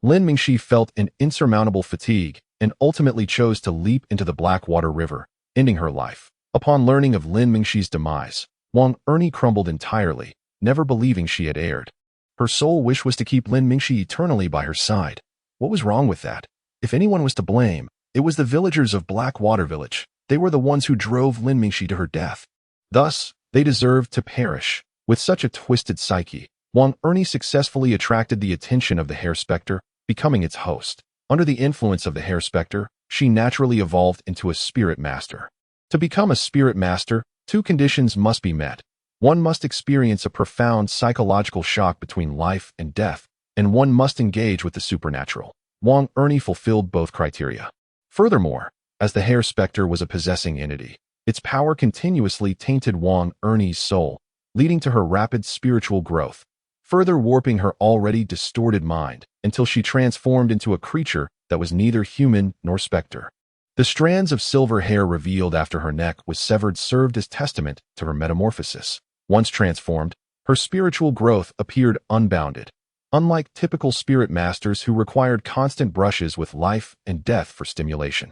A: Lin Mingxi felt an insurmountable fatigue and ultimately chose to leap into the Blackwater River, ending her life. Upon learning of Lin Mingxi's demise, Wang Ernie crumbled entirely, never believing she had erred. Her sole wish was to keep Lin Mingxi eternally by her side. What was wrong with that? If anyone was to blame, it was the villagers of Blackwater Village. They were the ones who drove Lin Mingxi to her death. Thus, they deserved to perish. With such a twisted psyche, Wang Ernie successfully attracted the attention of the Hair Spectre, becoming its host. Under the influence of the Hair Spectre, she naturally evolved into a spirit master. To become a spirit master, two conditions must be met. One must experience a profound psychological shock between life and death, and one must engage with the supernatural. Wang Ernie fulfilled both criteria. Furthermore, as the Hair Spectre was a possessing entity, its power continuously tainted Wang Ernie's soul, leading to her rapid spiritual growth, further warping her already distorted mind until she transformed into a creature that was neither human nor spectre. The strands of silver hair revealed after her neck was severed served as testament to her metamorphosis. Once transformed, her spiritual growth appeared unbounded. Unlike typical spirit masters who required constant brushes with life and death for stimulation,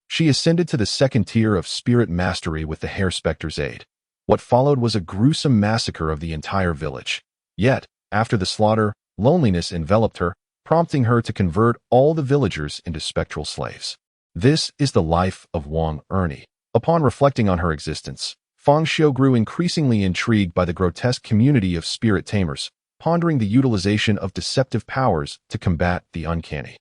A: she ascended to the second tier of spirit mastery with the Hair Spectre's aid. What followed was a gruesome massacre of the entire village. Yet, after the slaughter, loneliness enveloped her, prompting her to convert all the villagers into spectral slaves. This is the life of Wang Ernie. Upon reflecting on her existence, Fang Xiu grew increasingly intrigued by the grotesque community of spirit tamers, pondering the utilization of deceptive powers to combat the uncanny.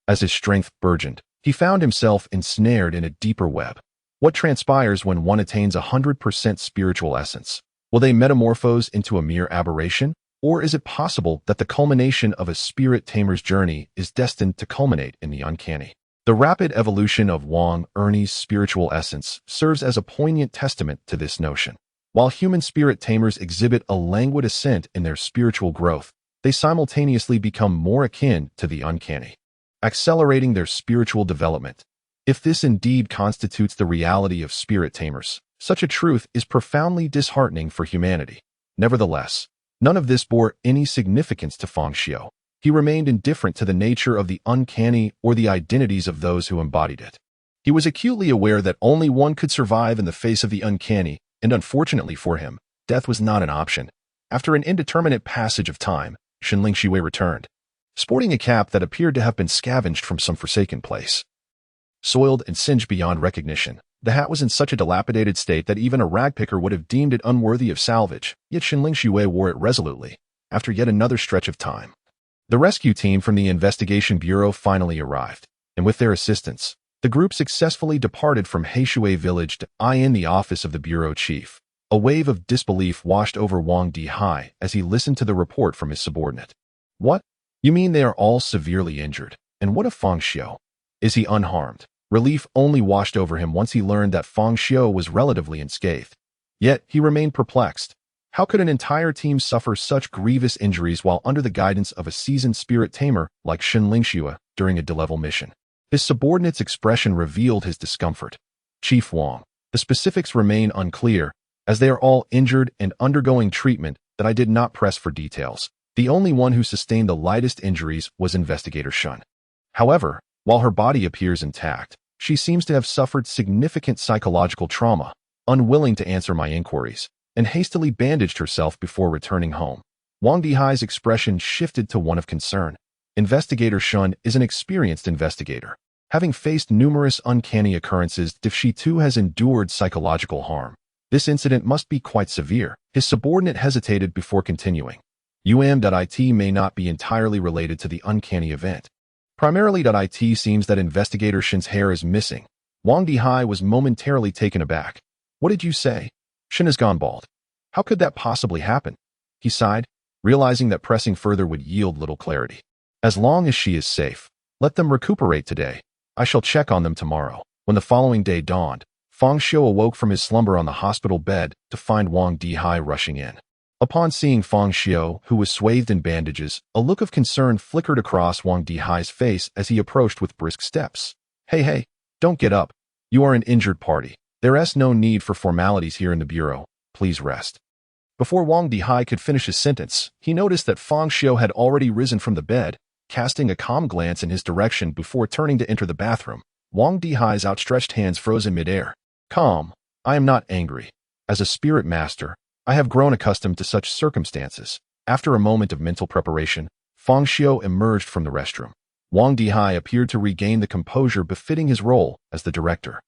A: As his strength burgeoned, he found himself ensnared in a deeper web. What transpires when one attains 100% spiritual essence? Will they metamorphose into a mere aberration? Or is it possible that the culmination of a spirit tamer's journey is destined to culminate in the uncanny? The rapid evolution of Wang Ernie's spiritual essence serves as a poignant testament to this notion. While human spirit tamers exhibit a languid ascent in their spiritual growth, they simultaneously become more akin to the uncanny, accelerating their spiritual development. If this indeed constitutes the reality of spirit tamers, such a truth is profoundly disheartening for humanity. Nevertheless, none of this bore any significance to Fang Xiu. He remained indifferent to the nature of the uncanny or the identities of those who embodied it. He was acutely aware that only one could survive in the face of the uncanny, and unfortunately for him, death was not an option. After an indeterminate passage of time, Shenling Xue returned, sporting a cap that appeared to have been scavenged from some forsaken place. Soiled and singed beyond recognition, the hat was in such a dilapidated state that even a ragpicker would have deemed it unworthy of salvage, yet Shenling Xue wore it resolutely, after yet another stretch of time. The rescue team from the Investigation Bureau finally arrived, and with their assistance, the group successfully departed from Heishui Village to eye in the office of the bureau chief. A wave of disbelief washed over Wang Dihai as he listened to the report from his subordinate. What? You mean they are all severely injured? And what of Fang Xiu? Is he unharmed? Relief only washed over him once he learned that Fang Xiu was relatively unscathed. Yet, he remained perplexed. How could an entire team suffer such grievous injuries while under the guidance of a seasoned spirit tamer like Shenling Xue during a D-level mission? His subordinate's expression revealed his discomfort. Chief Wang, the specifics remain unclear, as they are all injured and undergoing treatment that I did not press for details. The only one who sustained the lightest injuries was Investigator Shun. However, while her body appears intact, she seems to have suffered significant psychological trauma, unwilling to answer my inquiries, and hastily bandaged herself before returning home. Wang Dihai's expression shifted to one of concern. Investigator Shun is an experienced investigator. Having faced numerous uncanny occurrences, if she too has endured psychological harm, this incident must be quite severe. His subordinate hesitated before continuing. UM.IT may not be entirely related to the uncanny event. Primarily, IT seems that Investigator Shin's hair is missing. Wang Dihai was momentarily taken aback. What did you say? Shin has gone bald. How could that possibly happen? He sighed, realizing that pressing further would yield little clarity. As long as she is safe, let them recuperate today. I shall check on them tomorrow. When the following day dawned, Fang Xiu awoke from his slumber on the hospital bed to find Wang Dihai rushing in. Upon seeing Fang Xiu, who was swathed in bandages, a look of concern flickered across Wang Dihai's face as he approached with brisk steps. Hey, don't get up. You are an injured party. There's no need for formalities here in the bureau. Please rest. Before Wang Dihai could finish his sentence, he noticed that Fang Xiu had already risen from the bed, casting a calm glance in his direction before turning to enter the bathroom. Wang Dihai's outstretched hands froze in midair. Calm. I am not angry. As a spirit master, I have grown accustomed to such circumstances. After a moment of mental preparation, Fang Xiu emerged from the restroom. Wang Dihai appeared to regain the composure befitting his role as the director.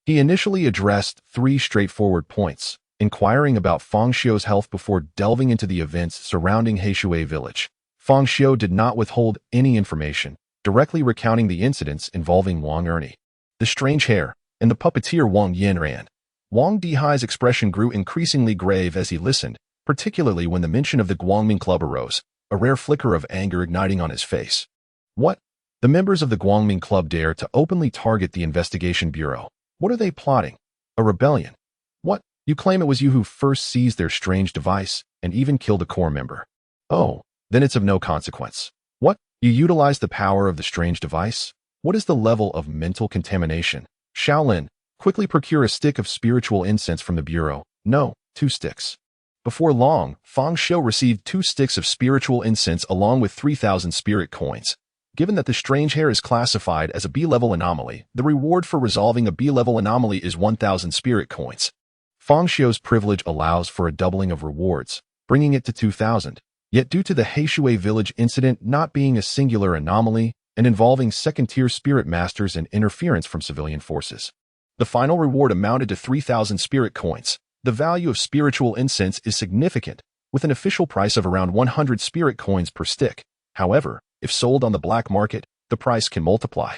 A: He initially addressed 3 straightforward points, inquiring about Fang Xiu's health before delving into the events surrounding Heishui village. Fang Xiu did not withhold any information, directly recounting the incidents involving Wang Ernie, the strange hair, and the puppeteer Wang Yanran. Wang Dihai's expression grew increasingly grave as he listened, particularly when the mention of the Guangming Club arose, a rare flicker of anger igniting on his face. What? The members of the Guangming Club dare to openly target the investigation bureau. What are they plotting? A rebellion? What? You claim it was you who first seized their strange device and even killed a core member. Oh, then it's of no consequence. What? You utilized the power of the strange device? What is the level of mental contamination? Shaolin, quickly procure a stick of spiritual incense from the bureau. No, 2 sticks. Before long, Fang Xiu received 2 sticks of spiritual incense along with 3,000 spirit coins. Given that the strange hair is classified as a B-level anomaly, the reward for resolving a B-level anomaly is 1,000 spirit coins. Fang Xiu's privilege allows for a doubling of rewards, bringing it to 2,000. Yet due to the Heishui village incident not being a singular anomaly and involving second-tier spirit masters and interference from civilian forces, the final reward amounted to 3,000 spirit coins. The value of spiritual incense is significant, with an official price of around 100 spirit coins per stick. However, if sold on the black market, the price can multiply,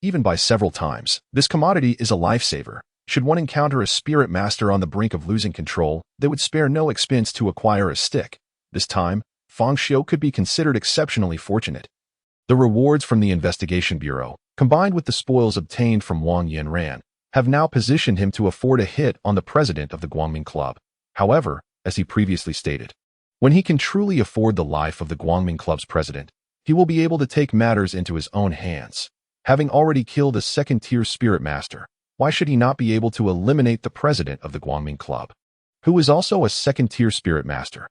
A: even by several times. This commodity is a lifesaver. Should one encounter a spirit master on the brink of losing control, they would spare no expense to acquire a stick. This time, Fang Xiu could be considered exceptionally fortunate. The rewards from the investigation bureau, combined with the spoils obtained from Wang Yanran, have now positioned him to afford a hit on the president of the Guangming Club. However, as he previously stated, when he can truly afford the life of the Guangming Club's president, he will be able to take matters into his own hands. Having already killed a second-tier spirit master, why should he not be able to eliminate the president of the Guangming Club, who is also a second-tier spirit master?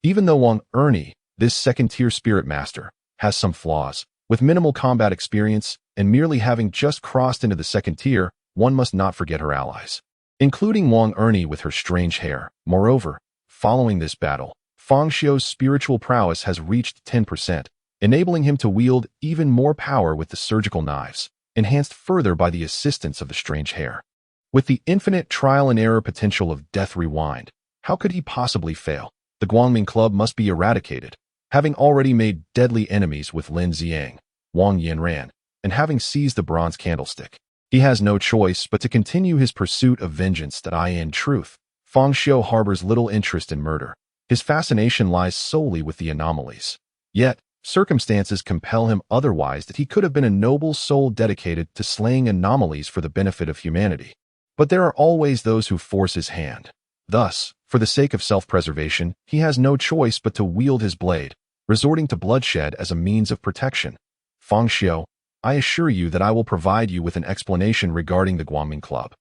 A: Even though Wang Ernie, this second-tier spirit master, has some flaws, with minimal combat experience and merely having just crossed into the second tier, one must not forget her allies, including Wang Ernie with her strange hair. Moreover, following this battle, Fang Xiu's spiritual prowess has reached 10%, enabling him to wield even more power with the surgical knives, enhanced further by the assistance of the strange hair. With the infinite trial and error potential of Death Rewind, how could he possibly fail? The Guangming Club must be eradicated, having already made deadly enemies with Lin Xiang, Wang Yanran, and having seized the bronze candlestick. He has no choice but to continue his pursuit of vengeance. In truth, Fang Xiu harbors little interest in murder. His fascination lies solely with the anomalies. Yet, circumstances compel him otherwise. That he could have been a noble soul dedicated to slaying anomalies for the benefit of humanity. But there are always those who force his hand. Thus, for the sake of self-preservation, he has no choice but to wield his blade, resorting to bloodshed as a means of protection. Fang Xiu, I assure you that I will provide you with an explanation regarding the Guangming Club.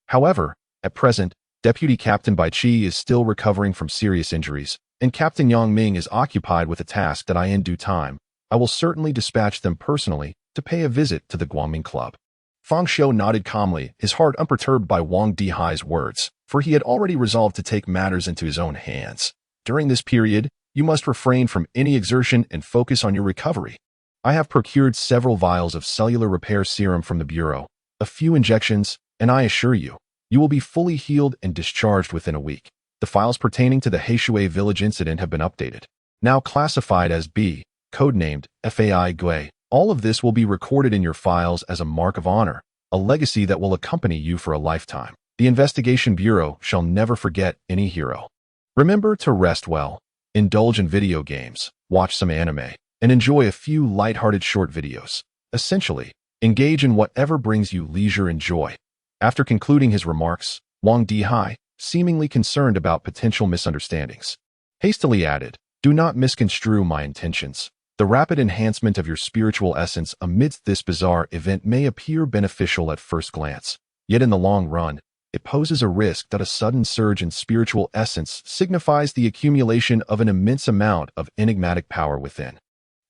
A: However, at present, Deputy Captain Bai Qi is still recovering from serious injuries, and Captain Yang Ming is occupied with a task that in due time, I will certainly dispatch them personally to pay a visit to the Guangming Club. Fang Xiu nodded calmly, his heart unperturbed by Wang Dihai's words, for he had already resolved to take matters into his own hands. During this period, you must refrain from any exertion and focus on your recovery. I have procured several vials of cellular repair serum from the bureau, a few injections, and I assure you, you will be fully healed and discharged within a week. The files pertaining to the Heishui village incident have been updated. Now classified as B, codenamed Fai Gui. All of this will be recorded in your files as a mark of honor, a legacy that will accompany you for a lifetime. The Investigation Bureau shall never forget any hero. Remember to rest well, indulge in video games, watch some anime, and enjoy a few lighthearted short videos. Essentially, engage in whatever brings you leisure and joy. After concluding his remarks, Wang Dihai, seemingly concerned about potential misunderstandings, hastily added, "Do not misconstrue my intentions. The rapid enhancement of your spiritual essence amidst this bizarre event may appear beneficial at first glance, yet in the long run, it poses a risk that a sudden surge in spiritual essence signifies the accumulation of an immense amount of enigmatic power within,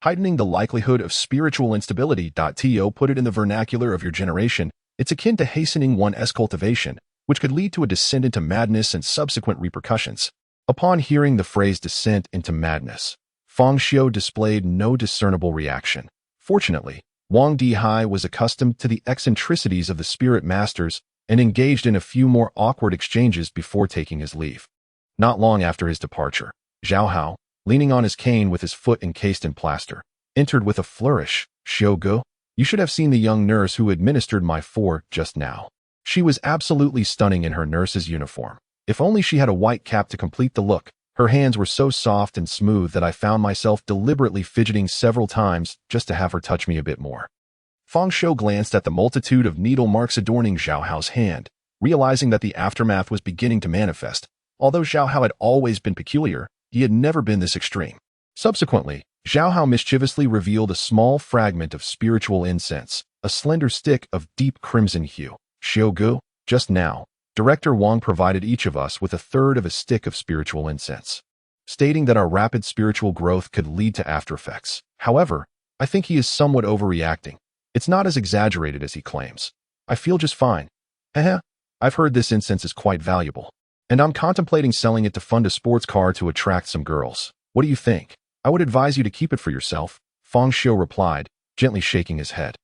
A: heightening the likelihood of spiritual instability. To put it in the vernacular of your generation, it's akin to hastening one's cultivation, which could lead to a descent into madness and subsequent repercussions. Upon hearing the phrase descent into madness, Fang Xiu displayed no discernible reaction. Fortunately, Wang Dihai was accustomed to the eccentricities of the spirit masters and engaged in a few more awkward exchanges before taking his leave. Not long after his departure, Zhao Hao, leaning on his cane with his foot encased in plaster, entered with a flourish. "Xiu Gu, you should have seen the young nurse who administered my four just now. She was absolutely stunning in her nurse's uniform. If only she had a white cap to complete the look. Her hands were so soft and smooth that I found myself deliberately fidgeting several times just to have her touch me a bit more." Fang Xiu glanced at the multitude of needle marks adorning Zhao Hao's hand, realizing that the aftermath was beginning to manifest. Although Zhao Hao had always been peculiar, he had never been this extreme. Subsequently, Zhao Hao mischievously revealed a small fragment of spiritual incense, a slender stick of deep crimson hue. "Xiu Gu, just now, Director Wang provided each of us with a third of a stick of spiritual incense, stating that our rapid spiritual growth could lead to aftereffects. However, I think he is somewhat overreacting. It's not as exaggerated as he claims. I feel just fine. I've heard this incense is quite valuable, and I'm contemplating selling it to fund a sports car to attract some girls. What do you think? I would advise you to keep it for yourself," Fang Xiu replied, gently shaking his head.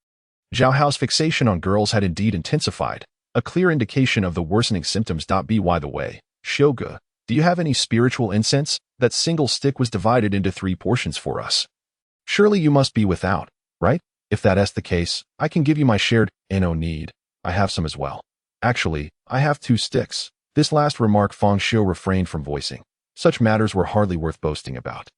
A: Zhao Hao's fixation on girls had indeed intensified, a clear indication of the worsening symptoms. By the way, Xiu Gu, do you have any spiritual incense? That single stick was divided into 3 portions for us. Surely you must be without, right? If that's the case, I can give you my shared. No need. I have some as well. Actually, I have 2 sticks. This last remark Fang Xiu refrained from voicing. Such matters were hardly worth boasting about.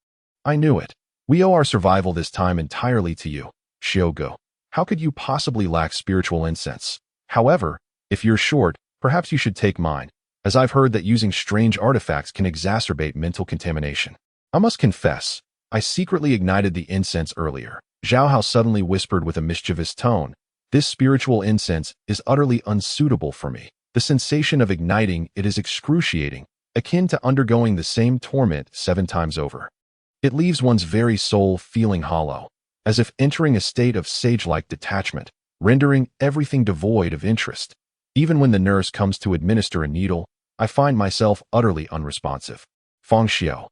A: I knew it. We owe our survival this time entirely to you, Xiu Gu. How could you possibly lack spiritual incense? However, if you're short, perhaps you should take mine, as I've heard that using strange artifacts can exacerbate mental contamination. I must confess, I secretly ignited the incense earlier. Zhao Hao suddenly whispered with a mischievous tone. This spiritual incense is utterly unsuitable for me. The sensation of igniting it is excruciating, akin to undergoing the same torment 7 times over. It leaves one's very soul feeling hollow, as if entering a state of sage-like detachment, rendering everything devoid of interest. Even when the nurse comes to administer a needle, I find myself utterly unresponsive. Fang Xiu.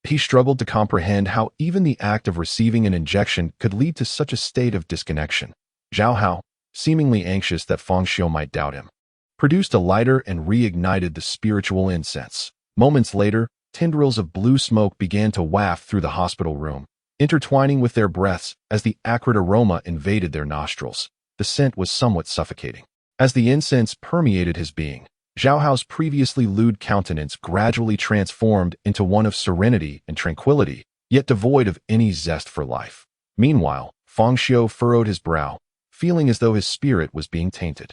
A: He struggled to comprehend how even the act of receiving an injection could lead to such a state of disconnection. Zhao Hao, seemingly anxious that Fang Xiu might doubt him, produced a lighter and reignited the spiritual incense. Moments later, tendrils of blue smoke began to waft through the hospital room, intertwining with their breaths as the acrid aroma invaded their nostrils. The scent was somewhat suffocating. As the incense permeated his being, Zhao Hao's previously lewd countenance gradually transformed into one of serenity and tranquility, yet devoid of any zest for life. Meanwhile, Fang Xiu furrowed his brow, feeling as though his spirit was being tainted.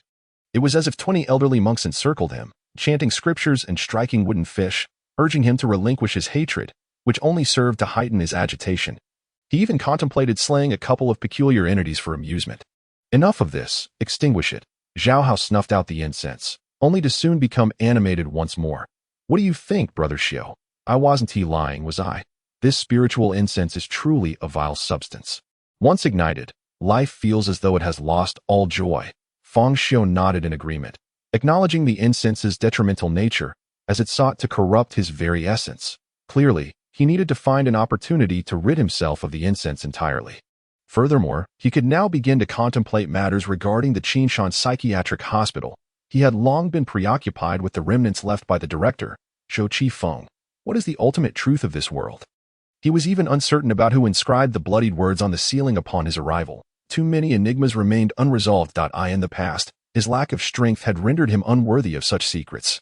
A: It was as if 20 elderly monks encircled him, chanting scriptures and striking wooden fish, urging him to relinquish his hatred, which only served to heighten his agitation. He even contemplated slaying a couple of peculiar entities for amusement. Enough of this, extinguish it. Zhao Hao snuffed out the incense, only to soon become animated once more. What do you think, Brother Xiu? I wasn't lying, was I? This spiritual incense is truly a vile substance. Once ignited, life feels as though it has lost all joy. Fang Xiu nodded in agreement, acknowledging the incense's detrimental nature, as it sought to corrupt his very essence. Clearly, he needed to find an opportunity to rid himself of the incense entirely. Furthermore, he could now begin to contemplate matters regarding the Qinshan Psychiatric Hospital. He had long been preoccupied with the remnants left by the director, Zhou Qifeng. What is the ultimate truth of this world? He was even uncertain about who inscribed the bloodied words on the ceiling upon his arrival. Too many enigmas remained unresolved. In the past, his lack of strength had rendered him unworthy of such secrets.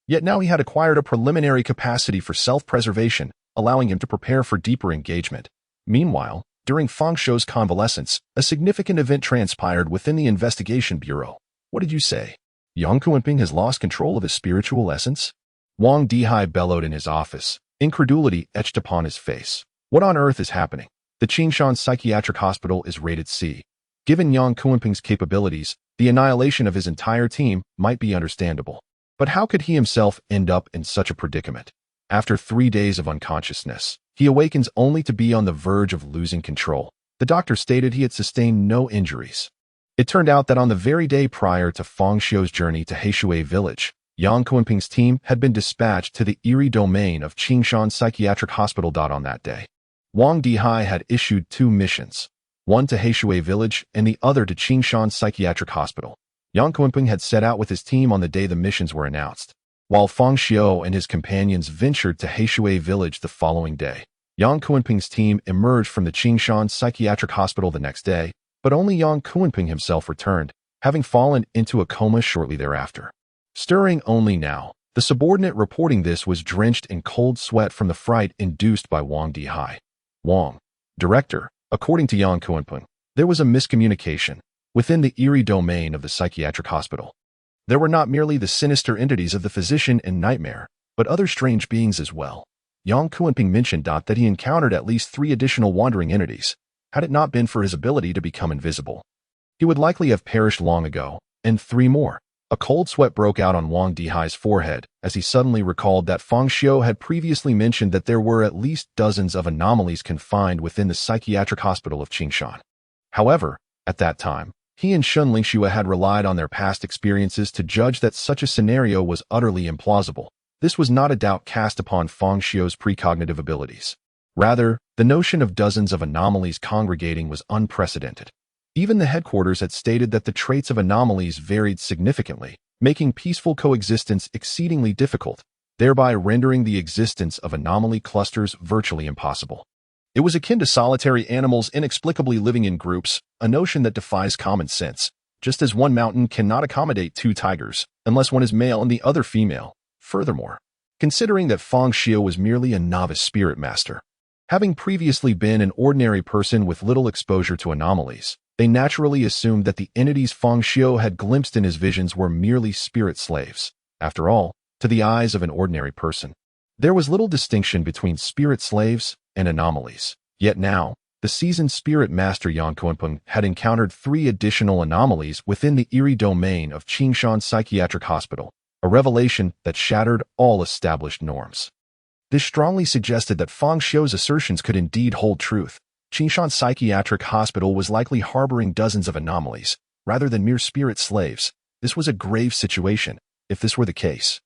A: Yet now he had acquired a preliminary capacity for self-preservation, allowing him to prepare for deeper engagement. Meanwhile, during Fang Xiu's convalescence, a significant event transpired within the investigation bureau. What did you say? Yang Kunping has lost control of his spiritual essence? Wang Dihai bellowed in his office, incredulity etched upon his face. What on earth is happening? The Qinshan Psychiatric Hospital is rated C. Given Yang Kunping's capabilities, the annihilation of his entire team might be understandable. But how could he himself end up in such a predicament? After 3 days of unconsciousness, he awakens only to be on the verge of losing control. The doctor stated he had sustained no injuries. It turned out that on the very day prior to Fang Xiu's journey to Heishui village, Yang Kunping's team had been dispatched to the eerie domain of Qingshan Psychiatric Hospital. On that day, Wang Dihai had issued 2 missions, one to Heishui village and the other to Qingshan Psychiatric Hospital. Yang Kunping had set out with his team on the day the missions were announced, while Fang Xiu and his companions ventured to Heishui village the following day. Yang Kunping's team emerged from the Qingshan Psychiatric Hospital the next day, but only Yang Kunping himself returned, having fallen into a coma shortly thereafter. Stirring only now, the subordinate reporting this was drenched in cold sweat from the fright induced by Wang Dihai. Wang, director, according to Yang Kunping, there was a miscommunication within the eerie domain of the psychiatric hospital. There were not merely the sinister entities of the physician and nightmare, but other strange beings as well. Yang Kunping mentioned that he encountered at least 3 additional wandering entities. Had it not been for his ability to become invisible, he would likely have perished long ago, and 3 more. A cold sweat broke out on Wang Dihai's forehead as he suddenly recalled that Fang Xiu had previously mentioned that there were at least dozens of anomalies confined within the psychiatric hospital of Qingshan. However, at that time, he and Shun Lingxue had relied on their past experiences to judge that such a scenario was utterly implausible. This was not a doubt cast upon Fang Xiu's precognitive abilities. Rather, the notion of dozens of anomalies congregating was unprecedented. Even the headquarters had stated that the traits of anomalies varied significantly, making peaceful coexistence exceedingly difficult, thereby rendering the existence of anomaly clusters virtually impossible. It was akin to solitary animals inexplicably living in groups, a notion that defies common sense, just as one mountain cannot accommodate 2 tigers, unless one is male and the other female. Furthermore, considering that Fang Xiu was merely a novice spirit master, having previously been an ordinary person with little exposure to anomalies, they naturally assumed that the entities Fang Xiu had glimpsed in his visions were merely spirit slaves. After all, to the eyes of an ordinary person, there was little distinction between spirit slaves and anomalies. Yet now, the seasoned spirit master Yang Kunping had encountered 3 additional anomalies within the eerie domain of Qingshan Psychiatric Hospital, a revelation that shattered all established norms. This strongly suggested that Fang Xiu's assertions could indeed hold truth. Qingshan Psychiatric Hospital was likely harboring dozens of anomalies, rather than mere spirit slaves. This was a grave situation, if this were the case.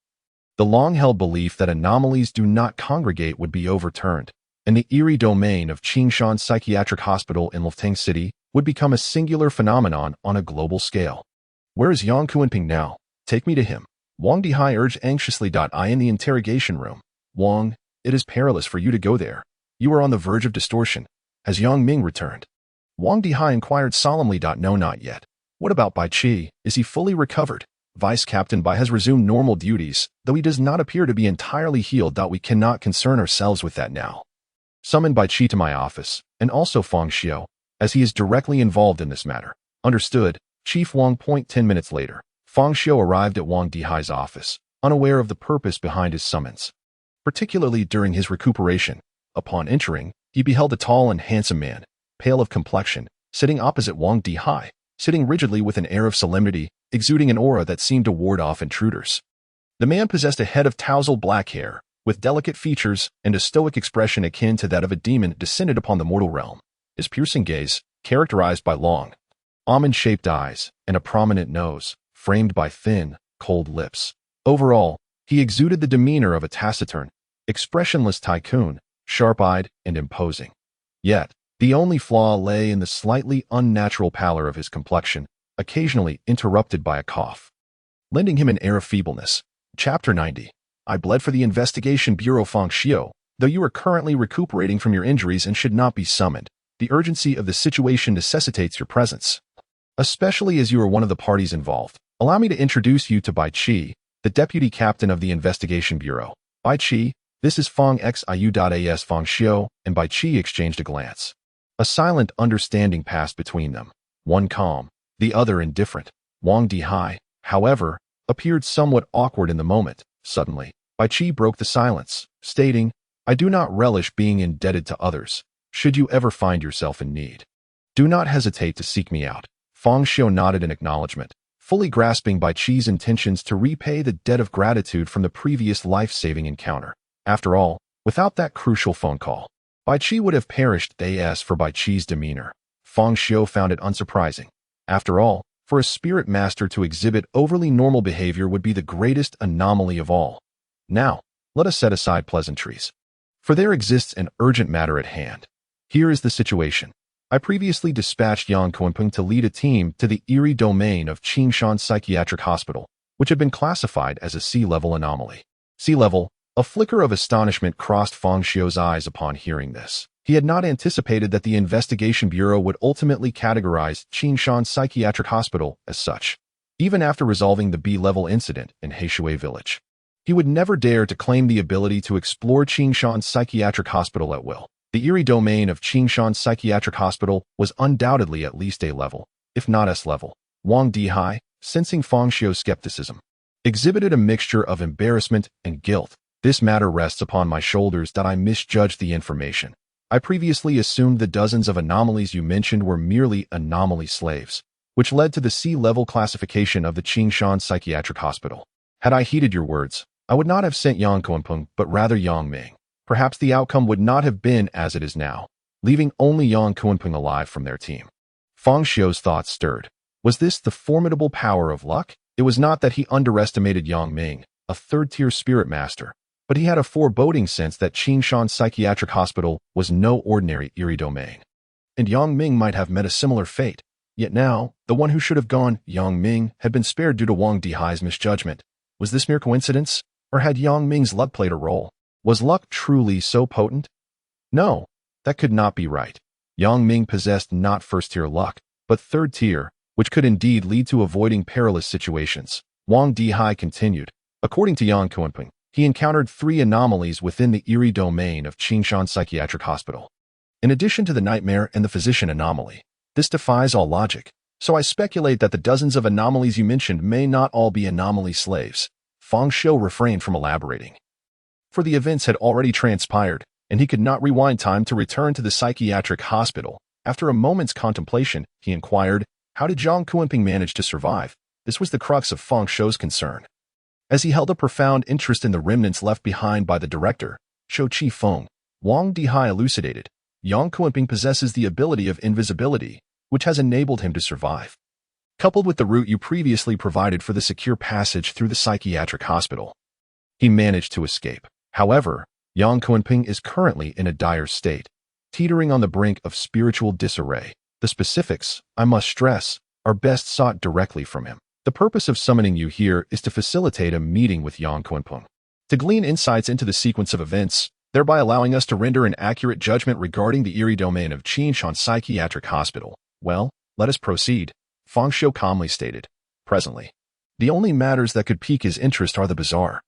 A: The long-held belief that anomalies do not congregate would be overturned, and the eerie domain of Qingshan Psychiatric Hospital in Luftang City would become a singular phenomenon on a global scale. Where is Yang Kunping now? Take me to him. Wang Dihai urged anxiously. I in the interrogation room. Wang, it is perilous for you to go there. You are on the verge of distortion. Has Yang Ming returned? Wang Dihai inquired solemnly. No, not yet. What about Bai Qi? Is he fully recovered? Vice Captain Bai has resumed normal duties, though he does not appear to be entirely healed. We cannot concern ourselves with that now. Summon Bai Qi to my office, and also Fang Xiu, as he is directly involved in this matter. Understood, Chief Wang. 10 minutes later, Fang Xiu arrived at Wang Dihai's office, unaware of the purpose behind his summons. Particularly during his recuperation, upon entering, he beheld a tall and handsome man, pale of complexion, sitting opposite Wang Dihai, sitting rigidly with an air of solemnity, exuding an aura that seemed to ward off intruders. The man possessed a head of tousled black hair, with delicate features and a stoic expression akin to that of a demon descended upon the mortal realm. His piercing gaze, characterized by long, almond-shaped eyes and a prominent nose, framed by thin, cold lips. Overall, he exuded the demeanor of a taciturn, expressionless tycoon, sharp-eyed and imposing. Yet, the only flaw lay in the slightly unnatural pallor of his complexion, occasionally interrupted by a cough, lending him an air of feebleness. Chapter 90. I bled for the Investigation Bureau. Fang Xiu, though you are currently recuperating from your injuries and should not be summoned, the urgency of the situation necessitates your presence. Especially as you are one of the parties involved, allow me to introduce you to Bai Qi, the Deputy Captain of the Investigation Bureau. Bai Qi, this is Fang Xiu. Fang Xiu and Bai Qi exchanged a glance. A silent understanding passed between them, one calm, the other indifferent. Wang Dihai, however, appeared somewhat awkward in the moment. Suddenly, Bai Qi broke the silence, stating, I do not relish being indebted to others. Should you ever find yourself in need, do not hesitate to seek me out. Fang Xiu nodded in acknowledgement, fully grasping Bai Qi's intentions to repay the debt of gratitude from the previous life-saving encounter. After all, without that crucial phone call, Bai Qi would have perished. As for Bai Qi's demeanor, Fang Xiu found it unsurprising. After all, for a spirit master to exhibit overly normal behavior would be the greatest anomaly of all. Now, let us set aside pleasantries. For there exists an urgent matter at hand. Here is the situation. I previously dispatched Yang Kunpeng to lead a team to the eerie domain of Qingshan Psychiatric Hospital, which had been classified as a sea-level anomaly. Sea-level, a flicker of astonishment crossed Fang Xiu's eyes upon hearing this. He had not anticipated that the Investigation Bureau would ultimately categorize Qingshan Psychiatric Hospital as such, even after resolving the B-level incident in Heishui Village. He would never dare to claim the ability to explore Qingshan Psychiatric Hospital at will. The eerie domain of Qingshan Psychiatric Hospital was undoubtedly at least A-level, if not S-level. Wang Dihai, sensing Fang Xiu's skepticism, exhibited a mixture of embarrassment and guilt. This matter rests upon my shoulders that I misjudged the information. I previously assumed the dozens of anomalies you mentioned were merely anomaly slaves, which led to the C-level classification of the Qingshan Psychiatric Hospital. Had I heeded your words, I would not have sent Yang Kunpeng, but rather Yang Ming. Perhaps the outcome would not have been as it is now, leaving only Yang Kunpeng alive from their team. Fang Xiu's thoughts stirred. Was this the formidable power of luck? It was not that he underestimated Yang Ming, a third-tier spirit master, but he had a foreboding sense that Qingshan Psychiatric Hospital was no ordinary eerie domain. And Yang Ming might have met a similar fate. Yet now, the one who should have gone, Yang Ming, had been spared due to Wang Dihai's misjudgment. Was this mere coincidence, or had Yang Ming's luck played a role? Was luck truly so potent? No, that could not be right. Yang Ming possessed not first-tier luck, but third-tier, which could indeed lead to avoiding perilous situations. Wang Dihai continued. According to Yang Kunpeng, he encountered 3 anomalies within the eerie domain of Qingshan Psychiatric Hospital. In addition to the nightmare and the physician anomaly, this defies all logic, so I speculate that the dozens of anomalies you mentioned may not all be anomaly slaves. Fang Xiu refrained from elaborating, for the events had already transpired, and he could not rewind time to return to the psychiatric hospital. After a moment's contemplation, he inquired, how did Yang Kunpeng manage to survive? This was the crux of Fang Xiu's concern. As he held a profound interest in the remnants left behind by the director, Shou Qi Feng, Wang Dihai elucidated, Yang Kunpeng possesses the ability of invisibility, which has enabled him to survive. Coupled with the route you previously provided for the secure passage through the psychiatric hospital, he managed to escape. However, Yang Kunpeng is currently in a dire state, teetering on the brink of spiritual disarray. The specifics, I must stress, are best sought directly from him. The purpose of summoning you here is to facilitate a meeting with Yang Kunpeng, to glean insights into the sequence of events, thereby allowing us to render an accurate judgment regarding the eerie domain of Qingshan Psychiatric Hospital. Well, let us proceed, Fang Xiu calmly stated. Presently, the only matters that could pique his interest are the bizarre,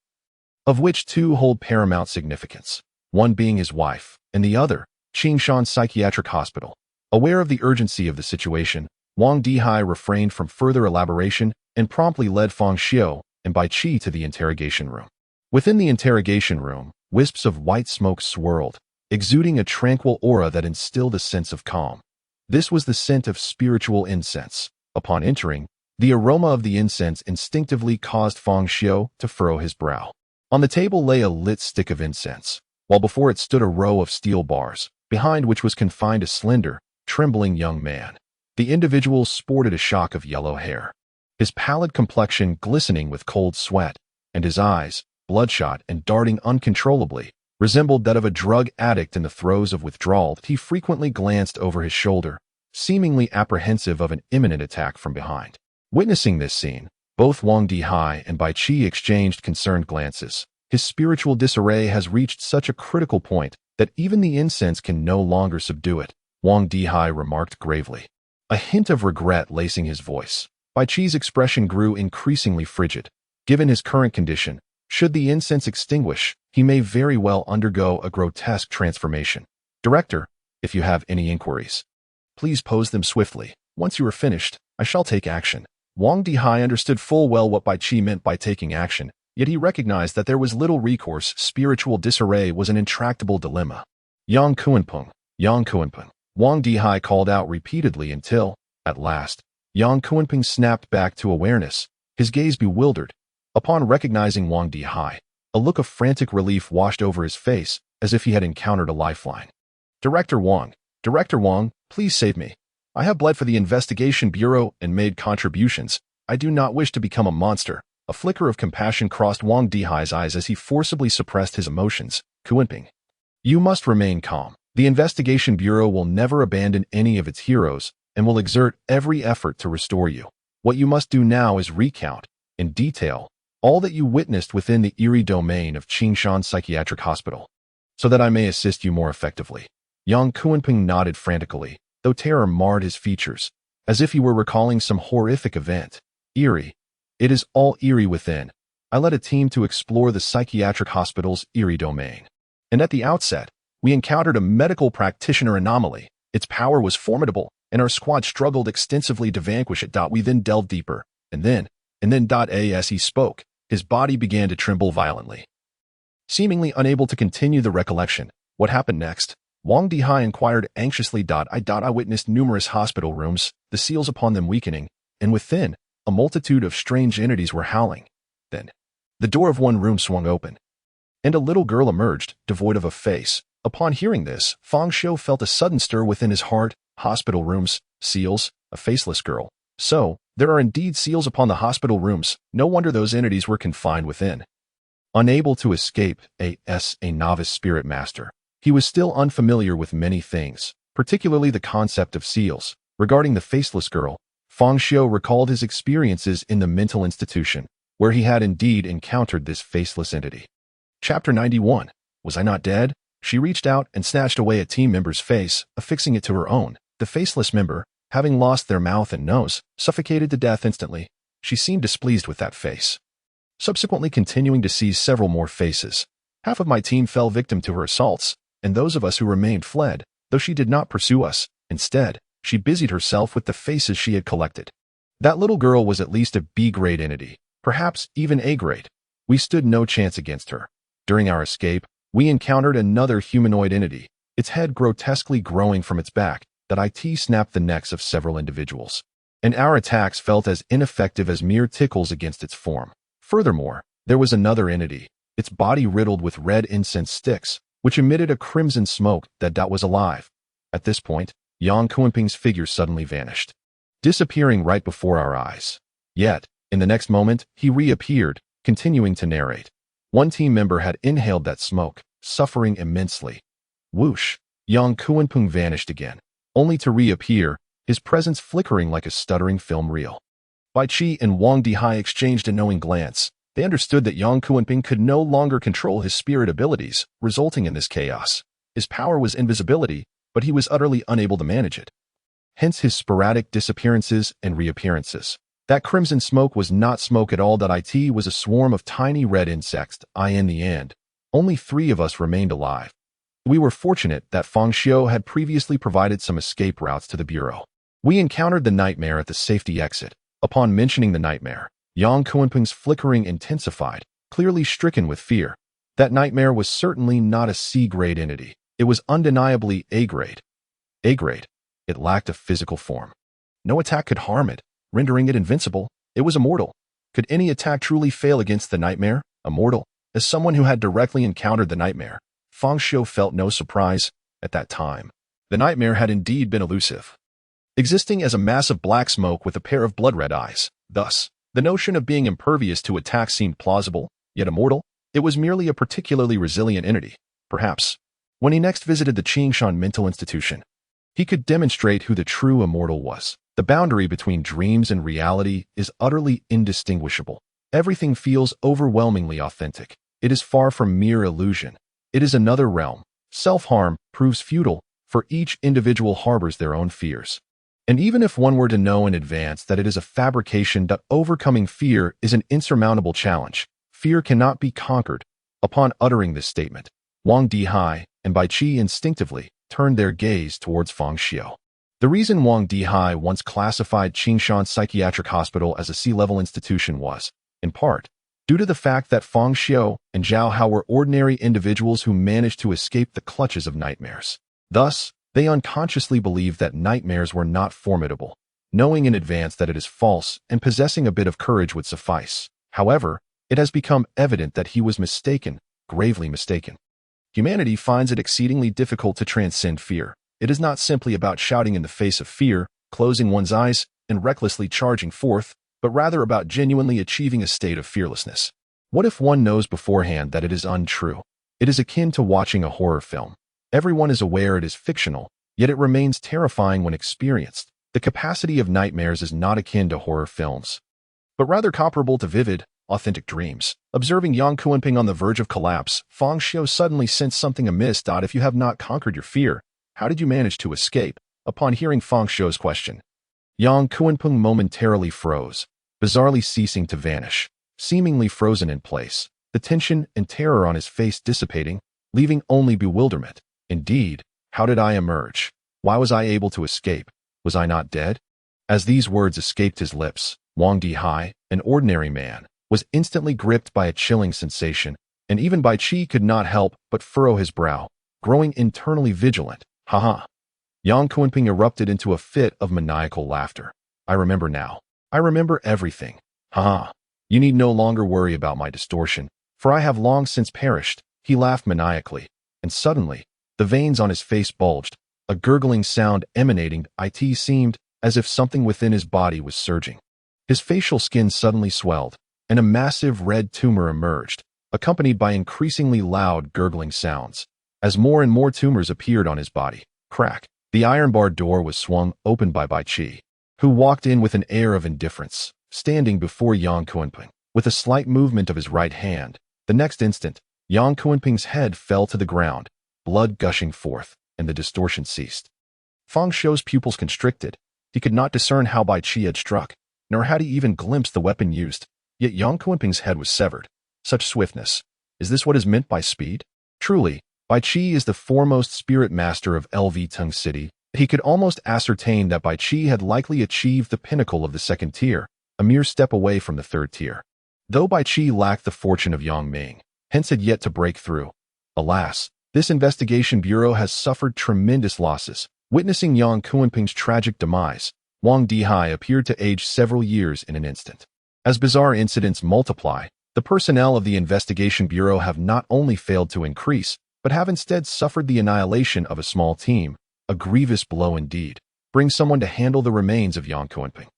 A: of which 2 hold paramount significance, one being his wife, and the other, Qingshan Psychiatric Hospital. Aware of the urgency of the situation, Wang Dihai refrained from further elaboration and promptly led Fang Xiu and Bai Qi to the interrogation room. Within the interrogation room, wisps of white smoke swirled, exuding a tranquil aura that instilled a sense of calm. This was the scent of spiritual incense. Upon entering, the aroma of the incense instinctively caused Fang Xiu to furrow his brow. On the table lay a lit stick of incense, while before it stood a row of steel bars, behind which was confined a slender, trembling young man. The individual sported a shock of yellow hair, his pallid complexion glistening with cold sweat, and his eyes, bloodshot and darting uncontrollably, resembled that of a drug addict in the throes of withdrawal. He frequently glanced over his shoulder, seemingly apprehensive of an imminent attack from behind. Witnessing this scene, both Wang Dihai and Bai Qi exchanged concerned glances. His spiritual disarray has reached such a critical point that even the incense can no longer subdue it, Wang Dihai remarked gravely, a hint of regret lacing his voice. Bai Qi's expression grew increasingly frigid. Given his current condition, should the incense extinguish, he may very well undergo a grotesque transformation. Director, if you have any inquiries, please pose them swiftly. Once you are finished, I shall take action. Wang Dihai understood full well what Bai Qi meant by taking action, yet he recognized that there was little recourse. Spiritual disarray was an intractable dilemma. Yang Kunpeng, Yang Kunpeng, Wang Dihai called out repeatedly until, at last, Yang Kunpeng snapped back to awareness, his gaze bewildered. Upon recognizing Wang Dihai, a look of frantic relief washed over his face, as if he had encountered a lifeline. Director Wang, please save me. I have bled for the investigation bureau and made contributions. I do not wish to become a monster. A flicker of compassion crossed Wang Dihai's eyes as he forcibly suppressed his emotions. Kunping, you must remain calm. The investigation bureau will never abandon any of its heroes and will exert every effort to restore you. What you must do now is recount, in detail, all that you witnessed within the eerie domain of Qingshan Psychiatric Hospital, so that I may assist you more effectively. Yang Kunping nodded frantically, though terror marred his features, as if he were recalling some horrific event. Eerie. It is all eerie within. I led a team to explore the psychiatric hospital's eerie domain. And at the outset, we encountered a medical practitioner anomaly. Its power was formidable, and our squad struggled extensively to vanquish it. We then delved deeper, and then, as he spoke, his body began to tremble violently. Seemingly unable to continue the recollection, what happened next? Wang Dihai inquired anxiously. I witnessed numerous hospital rooms, the seals upon them weakening, and within, a multitude of strange entities were howling. Then, the door of one room swung open, and a little girl emerged, devoid of a face. Upon hearing this, Fang Xiu felt a sudden stir within his heart. Hospital rooms, seals, a faceless girl. So, there are indeed seals upon the hospital rooms. No wonder those entities were confined within. Unable to escape, a novice spirit master, he was still unfamiliar with many things, particularly the concept of seals. Regarding the faceless girl, Fang Xiu recalled his experiences in the mental institution, where he had indeed encountered this faceless entity. Chapter 91. Was I not dead? She reached out and snatched away a team member's face, affixing it to her own. The faceless member, having lost their mouth and nose, suffocated to death instantly. She seemed displeased with that face, subsequently continuing to seize several more faces. Half of my team fell victim to her assaults, and those of us who remained fled, though she did not pursue us. Instead, she busied herself with the faces she had collected. That little girl was at least a B-grade entity, perhaps even A-grade. We stood no chance against her. During our escape, we encountered another humanoid entity, its head grotesquely growing from its back. That IT snapped the necks of several individuals, and our attacks felt as ineffective as mere tickles against its form. Furthermore, there was another entity, its body riddled with red incense sticks, which emitted a crimson smoke that was alive. At this point, Yang Kunping's figure suddenly vanished, disappearing right before our eyes. Yet, in the next moment, he reappeared, continuing to narrate. One team member had inhaled that smoke, suffering immensely. Whoosh! Yang Kunping vanished again, only to reappear, his presence flickering like a stuttering film reel. Bai Qi and Wang Dihai exchanged a knowing glance. They understood that Yang Kunping could no longer control his spirit abilities, resulting in this chaos. His power was invisibility, but he was utterly unable to manage it. Hence his sporadic disappearances and reappearances. That crimson smoke was not smoke at all. It was a swarm of tiny red insects. In the end, only 3 of us remained alive. We were fortunate that Fang Xiu had previously provided some escape routes to the bureau. We encountered the nightmare at the safety exit. Upon mentioning the nightmare, Yang Kunping's flickering intensified, clearly stricken with fear. That nightmare was certainly not a C-grade entity. It was undeniably A-grade. A-grade. It lacked a physical form. No attack could harm it, rendering it invincible. It was immortal. Could any attack truly fail against the nightmare? Immortal. As someone who had directly encountered the nightmare, Fang Xiu felt no surprise at that time. The nightmare had indeed been elusive, existing as a mass of black smoke with a pair of blood-red eyes. Thus, the notion of being impervious to attack seemed plausible, yet immortal. It was merely a particularly resilient entity. Perhaps, when he next visited the Qingshan mental institution, he could demonstrate who the true immortal was. The boundary between dreams and reality is utterly indistinguishable. Everything feels overwhelmingly authentic. It is far from mere illusion. It is another realm. Self-harm proves futile, for each individual harbors their own fears. And even if one were to know in advance that it is a fabrication, that overcoming fear is an insurmountable challenge. Fear cannot be conquered. Upon uttering this statement, Wang Dihai and Bai Qi instinctively turned their gaze towards Fang Xiu. The reason Wang Dihai once classified Qingshan Psychiatric Hospital as a C-level institution was, in part, due to the fact that Fang Xiu and Zhao Hao were ordinary individuals who managed to escape the clutches of nightmares. Thus, they unconsciously believed that nightmares were not formidable, knowing in advance that it is false, and possessing a bit of courage would suffice. However, it has become evident that he was mistaken, gravely mistaken. Humanity finds it exceedingly difficult to transcend fear. It is not simply about shouting in the face of fear, closing one's eyes and recklessly charging forth, but rather about genuinely achieving a state of fearlessness. What if one knows beforehand that it is untrue? It is akin to watching a horror film. Everyone is aware it is fictional, yet it remains terrifying when experienced. The capacity of nightmares is not akin to horror films, but rather comparable to vivid, authentic dreams. Observing Yang Kunping on the verge of collapse, Fang Xiu suddenly sensed something amiss. If you have not conquered your fear, how did you manage to escape? Upon hearing Fang Xiu's question, Yang Kunping momentarily froze, bizarrely ceasing to vanish, seemingly frozen in place, the tension and terror on his face dissipating, leaving only bewilderment. Indeed, how did I emerge? Why was I able to escape? Was I not dead? As these words escaped his lips, Wang Dihai, an ordinary man, was instantly gripped by a chilling sensation, and even Bai Qi could not help but furrow his brow, growing internally vigilant. Ha! Yang Kunping erupted into a fit of maniacal laughter. I remember now. I remember everything. Ha! You need no longer worry about my distortion, for I have long since perished. He laughed maniacally, and suddenly, the veins on his face bulged, a gurgling sound emanating. It seemed as if something within his body was surging. His facial skin suddenly swelled, and a massive red tumor emerged, accompanied by increasingly loud gurgling sounds. As more and more tumors appeared on his body, crack, the iron-barred door was swung open by Bai Qi, who walked in with an air of indifference, standing before Yang Kunping, with a slight movement of his right hand. The next instant, Yang Kunping's head fell to the ground, blood gushing forth, and the distortion ceased. Fang Xiu's pupils constricted. He could not discern how Bai Qi had struck, nor had he even glimpsed the weapon used. Yet Yang Kunping's head was severed. Such swiftness. Is this what is meant by speed? Truly, Bai Qi is the foremost spirit master of LV Tung City. He could almost ascertain that Bai Qi had likely achieved the pinnacle of the second tier, a mere step away from the third tier. Though Bai Qi lacked the fortune of Yang Ming, hence had yet to break through. Alas, this investigation bureau has suffered tremendous losses. Witnessing Yang Kunping's tragic demise, Wang Dihai appeared to age several years in an instant. As bizarre incidents multiply, the personnel of the investigation bureau have not only failed to increase, but have instead suffered the annihilation of a small team. A grievous blow indeed. Bring someone to handle the remains of Yang Kunping.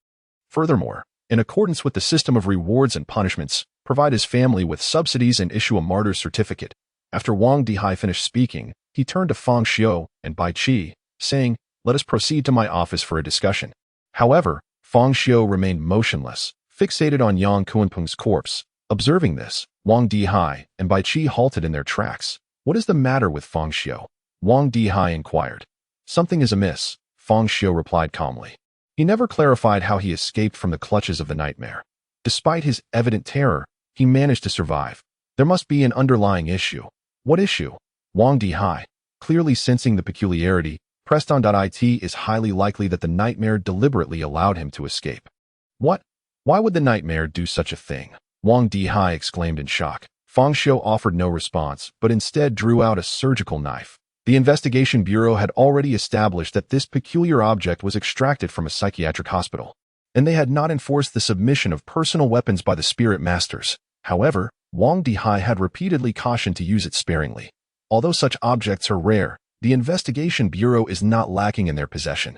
A: Furthermore, in accordance with the system of rewards and punishments, provide his family with subsidies and issue a martyr's certificate. After Wang Dihai finished speaking, he turned to Fang Xiu and Bai Qi, saying, "Let us proceed to my office for a discussion." However, Fang Xiu remained motionless, fixated on Yang Kunping's corpse. Observing this, Wang Dihai and Bai Qi halted in their tracks. "What is the matter with Fang Xiu?" Wang Dihai inquired. "Something is amiss," Fang Xiu replied calmly. He never clarified how he escaped from the clutches of the nightmare. Despite his evident terror, he managed to survive. There must be an underlying issue. What issue? Wang Dihai, clearly sensing the peculiarity, pressed on. It is highly likely that the nightmare deliberately allowed him to escape. What? Why would the nightmare do such a thing? Wang Dihai exclaimed in shock. Fang Xiu offered no response, but instead drew out a surgical knife. The investigation bureau had already established that this peculiar object was extracted from a psychiatric hospital, and they had not enforced the submission of personal weapons by the spirit masters. However, Wang Dihai had repeatedly cautioned to use it sparingly. Although such objects are rare, the investigation bureau is not lacking in their possession.